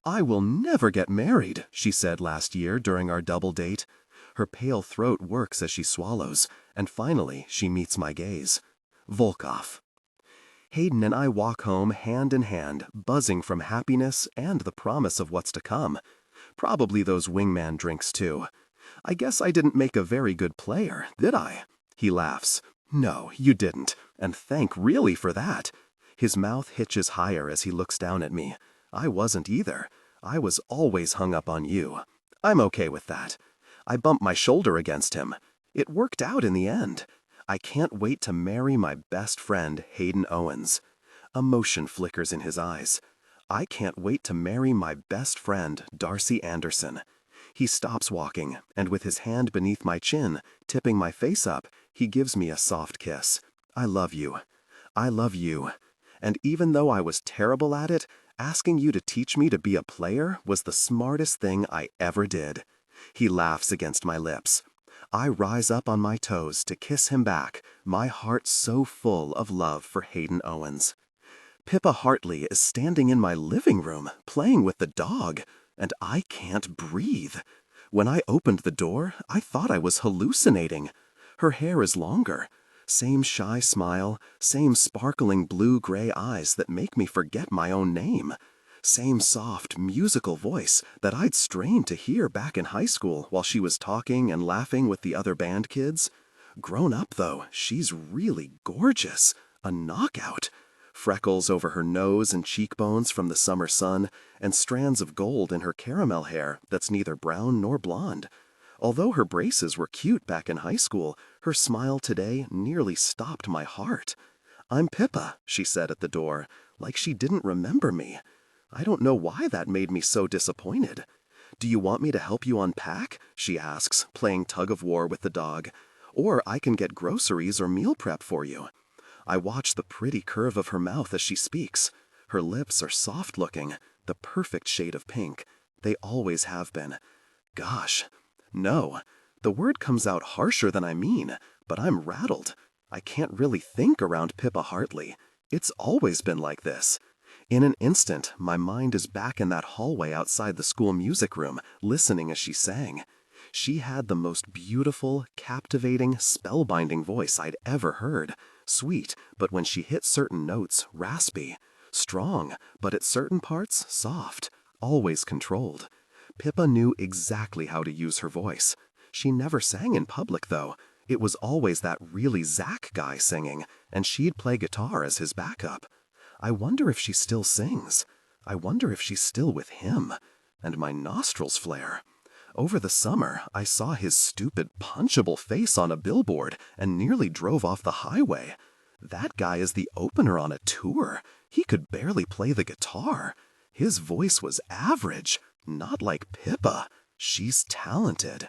I will never get married, she said last year during our double date. Her pale throat works as she swallows, and finally she meets my gaze. Volkov. Hayden and I walk home hand in hand, buzzing from happiness and the promise of what's to come. Probably those Wingman drinks too. I guess I didn't make a very good player, did I? He laughs. No, you didn't, and thank really for that. His mouth hitches higher as he looks down at me. I wasn't either. I was always hung up on you. I'm okay with that. I bumped my shoulder against him. It worked out in the end. I can't wait to marry my best friend, Hayden Owens. Emotion flickers in his eyes. I can't wait to marry my best friend, Darcy Andersen. He stops walking, and with his hand beneath my chin, tipping my face up, he gives me a soft kiss. I love you. I love you. And even though I was terrible at it, asking you to teach me to be a player was the smartest thing I ever did. He laughs against my lips. I rise up on my toes to kiss him back, my heart so full of love for Hayden Owens. Pippa Hartley is standing in my living room, playing with the dog, and I can't breathe. When I opened the door, I thought I was hallucinating. Her hair is longer. Same shy smile, same sparkling blue-gray eyes that make me forget my own name. Same soft, musical voice that I'd strained to hear back in high school while she was talking and laughing with the other band kids. Grown up, though, she's really gorgeous. A knockout. Freckles over her nose and cheekbones from the summer sun, and strands of gold in her caramel hair that's neither brown nor blonde. Although her braces were cute back in high school, her smile today nearly stopped my heart. I'm Pippa, she said at the door, like she didn't remember me. I don't know why that made me so disappointed. Do you want me to help you unpack? She asks, playing tug-of-war with the dog. Or I can get groceries or meal prep for you. I watch the pretty curve of her mouth as she speaks. Her lips are soft-looking, the perfect shade of pink. They always have been. Gosh, no. The word comes out harsher than I mean, but I'm rattled. I can't really think around Pippa Hartley. It's always been like this. In an instant, my mind is back in that hallway outside the school music room, listening as she sang. She had the most beautiful, captivating, spellbinding voice I'd ever heard. Sweet, but when she hit certain notes, raspy. Strong, but at certain parts, soft. Always controlled. Pippa knew exactly how to use her voice. She never sang in public, though. It was always that really Zach guy singing, and she'd play guitar as his backup. I wonder if she still sings. I wonder if she's still with him. And my nostrils flare. Over the summer, I saw his stupid, punchable face on a billboard and nearly drove off the highway. That guy is the opener on a tour. He could barely play the guitar. His voice was average, not like Pippa. She's talented.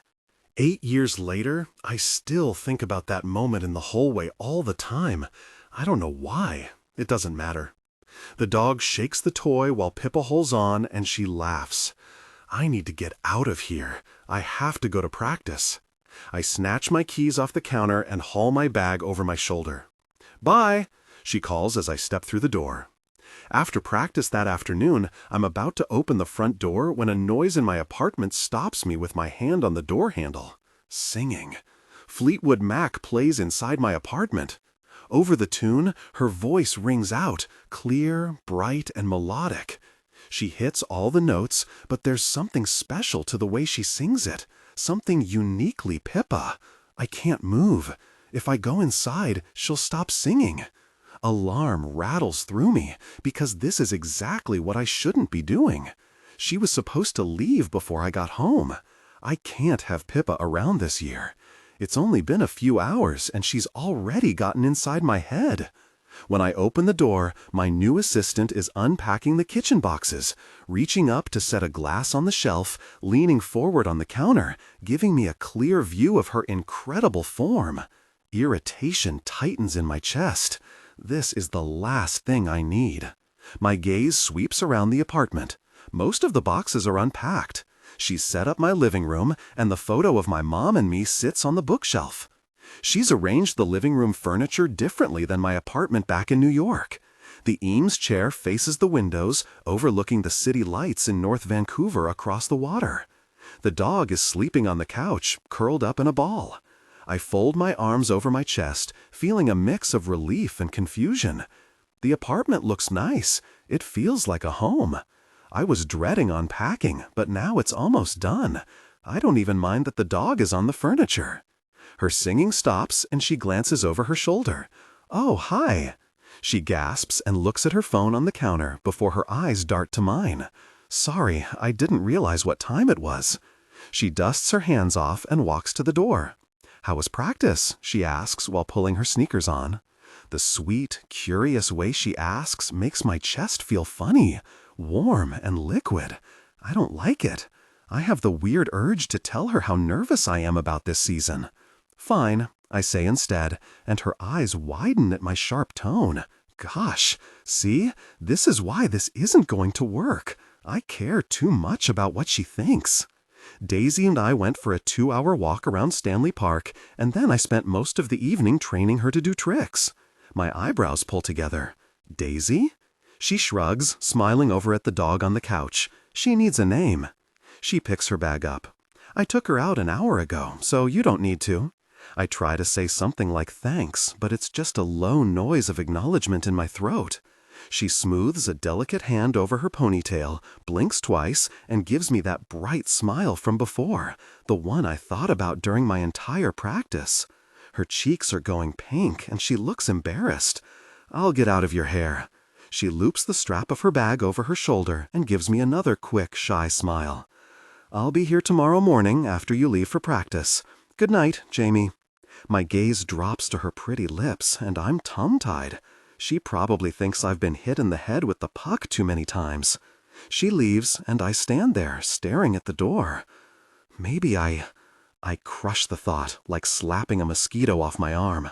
8 years later, I still think about that moment in the hallway all the time. I don't know why. It doesn't matter. The dog shakes the toy while Pippa holds on, and she laughs. I need to get out of here. I have to go to practice. I snatch my keys off the counter and haul my bag over my shoulder. Bye, she calls as I step through the door. After practice that afternoon, I'm about to open the front door when a noise in my apartment stops me with my hand on the door handle. Singing. Fleetwood Mac plays inside my apartment. Over the tune, her voice rings out, clear, bright, and melodic. She hits all the notes, but there's something special to the way she sings it, something uniquely Pippa. I can't move. If I go inside, she'll stop singing. Alarm rattles through me, because this is exactly what I shouldn't be doing. She was supposed to leave before I got home. I can't have Pippa around this year. It's only been a few hours, and she's already gotten inside my head. When I open the door, my new assistant is unpacking the kitchen boxes, reaching up to set a glass on the shelf, leaning forward on the counter, giving me a clear view of her incredible form. Irritation tightens in my chest. This is the last thing I need. My gaze sweeps around the apartment. Most of the boxes are unpacked. She's set up my living room, and the photo of my mom and me sits on the bookshelf. She's arranged the living room furniture differently than my apartment back in New York. The Eames chair faces the windows, overlooking the city lights in North Vancouver across the water. The dog is sleeping on the couch, curled up in a ball. I fold my arms over my chest, feeling a mix of relief and confusion. The apartment looks nice. It feels like a home. I was dreading unpacking, but now it's almost done. I don't even mind that the dog is on the furniture. Her singing stops, and she glances over her shoulder. Oh, hi. She gasps and looks at her phone on the counter before her eyes dart to mine. Sorry, I didn't realize what time it was. She dusts her hands off and walks to the door. How was practice? She asks while pulling her sneakers on. The sweet, curious way she asks makes my chest feel funny, warm and liquid. I don't like it. I have the weird urge to tell her how nervous I am about this season. Fine, I say instead, and her eyes widen at my sharp tone. Gosh, see? This is why this isn't going to work. I care too much about what she thinks. Daisy and I went for a 2-hour walk around Stanley Park, and then I spent most of the evening training her to do tricks. My eyebrows pull together. Daisy? She shrugs, smiling over at the dog on the couch. She needs a name. She picks her bag up. I took her out an hour ago, so you don't need to. I try to say something like thanks, but it's just a low noise of acknowledgement in my throat. She smooths a delicate hand over her ponytail, blinks twice, and gives me that bright smile from before, the one I thought about during my entire practice. Her cheeks are going pink, and she looks embarrassed. I'll get out of your hair. She loops the strap of her bag over her shoulder and gives me another quick, shy smile. I'll be here tomorrow morning after you leave for practice. Good night, Jamie. My gaze drops to her pretty lips, and I'm tongue-tied. She probably thinks I've been hit in the head with the puck too many times. She leaves, and I stand there, staring at the door. Maybe I crush the thought, like slapping a mosquito off my arm.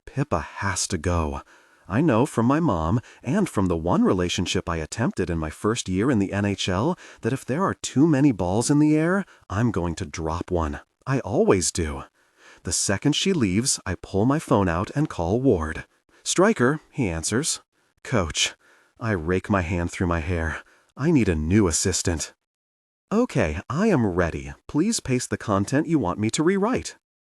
Pippa has to go. I know from my mom, and from the one relationship I attempted in my first year in the NHL, that if there are too many balls in the air, I'm going to drop one. I always do. The second she leaves, I pull my phone out and call Ward. Stryker, he answers. Coach. I rake my hand through my hair. I need a new assistant. Okay, I am ready. Please paste the content you want me to rewrite.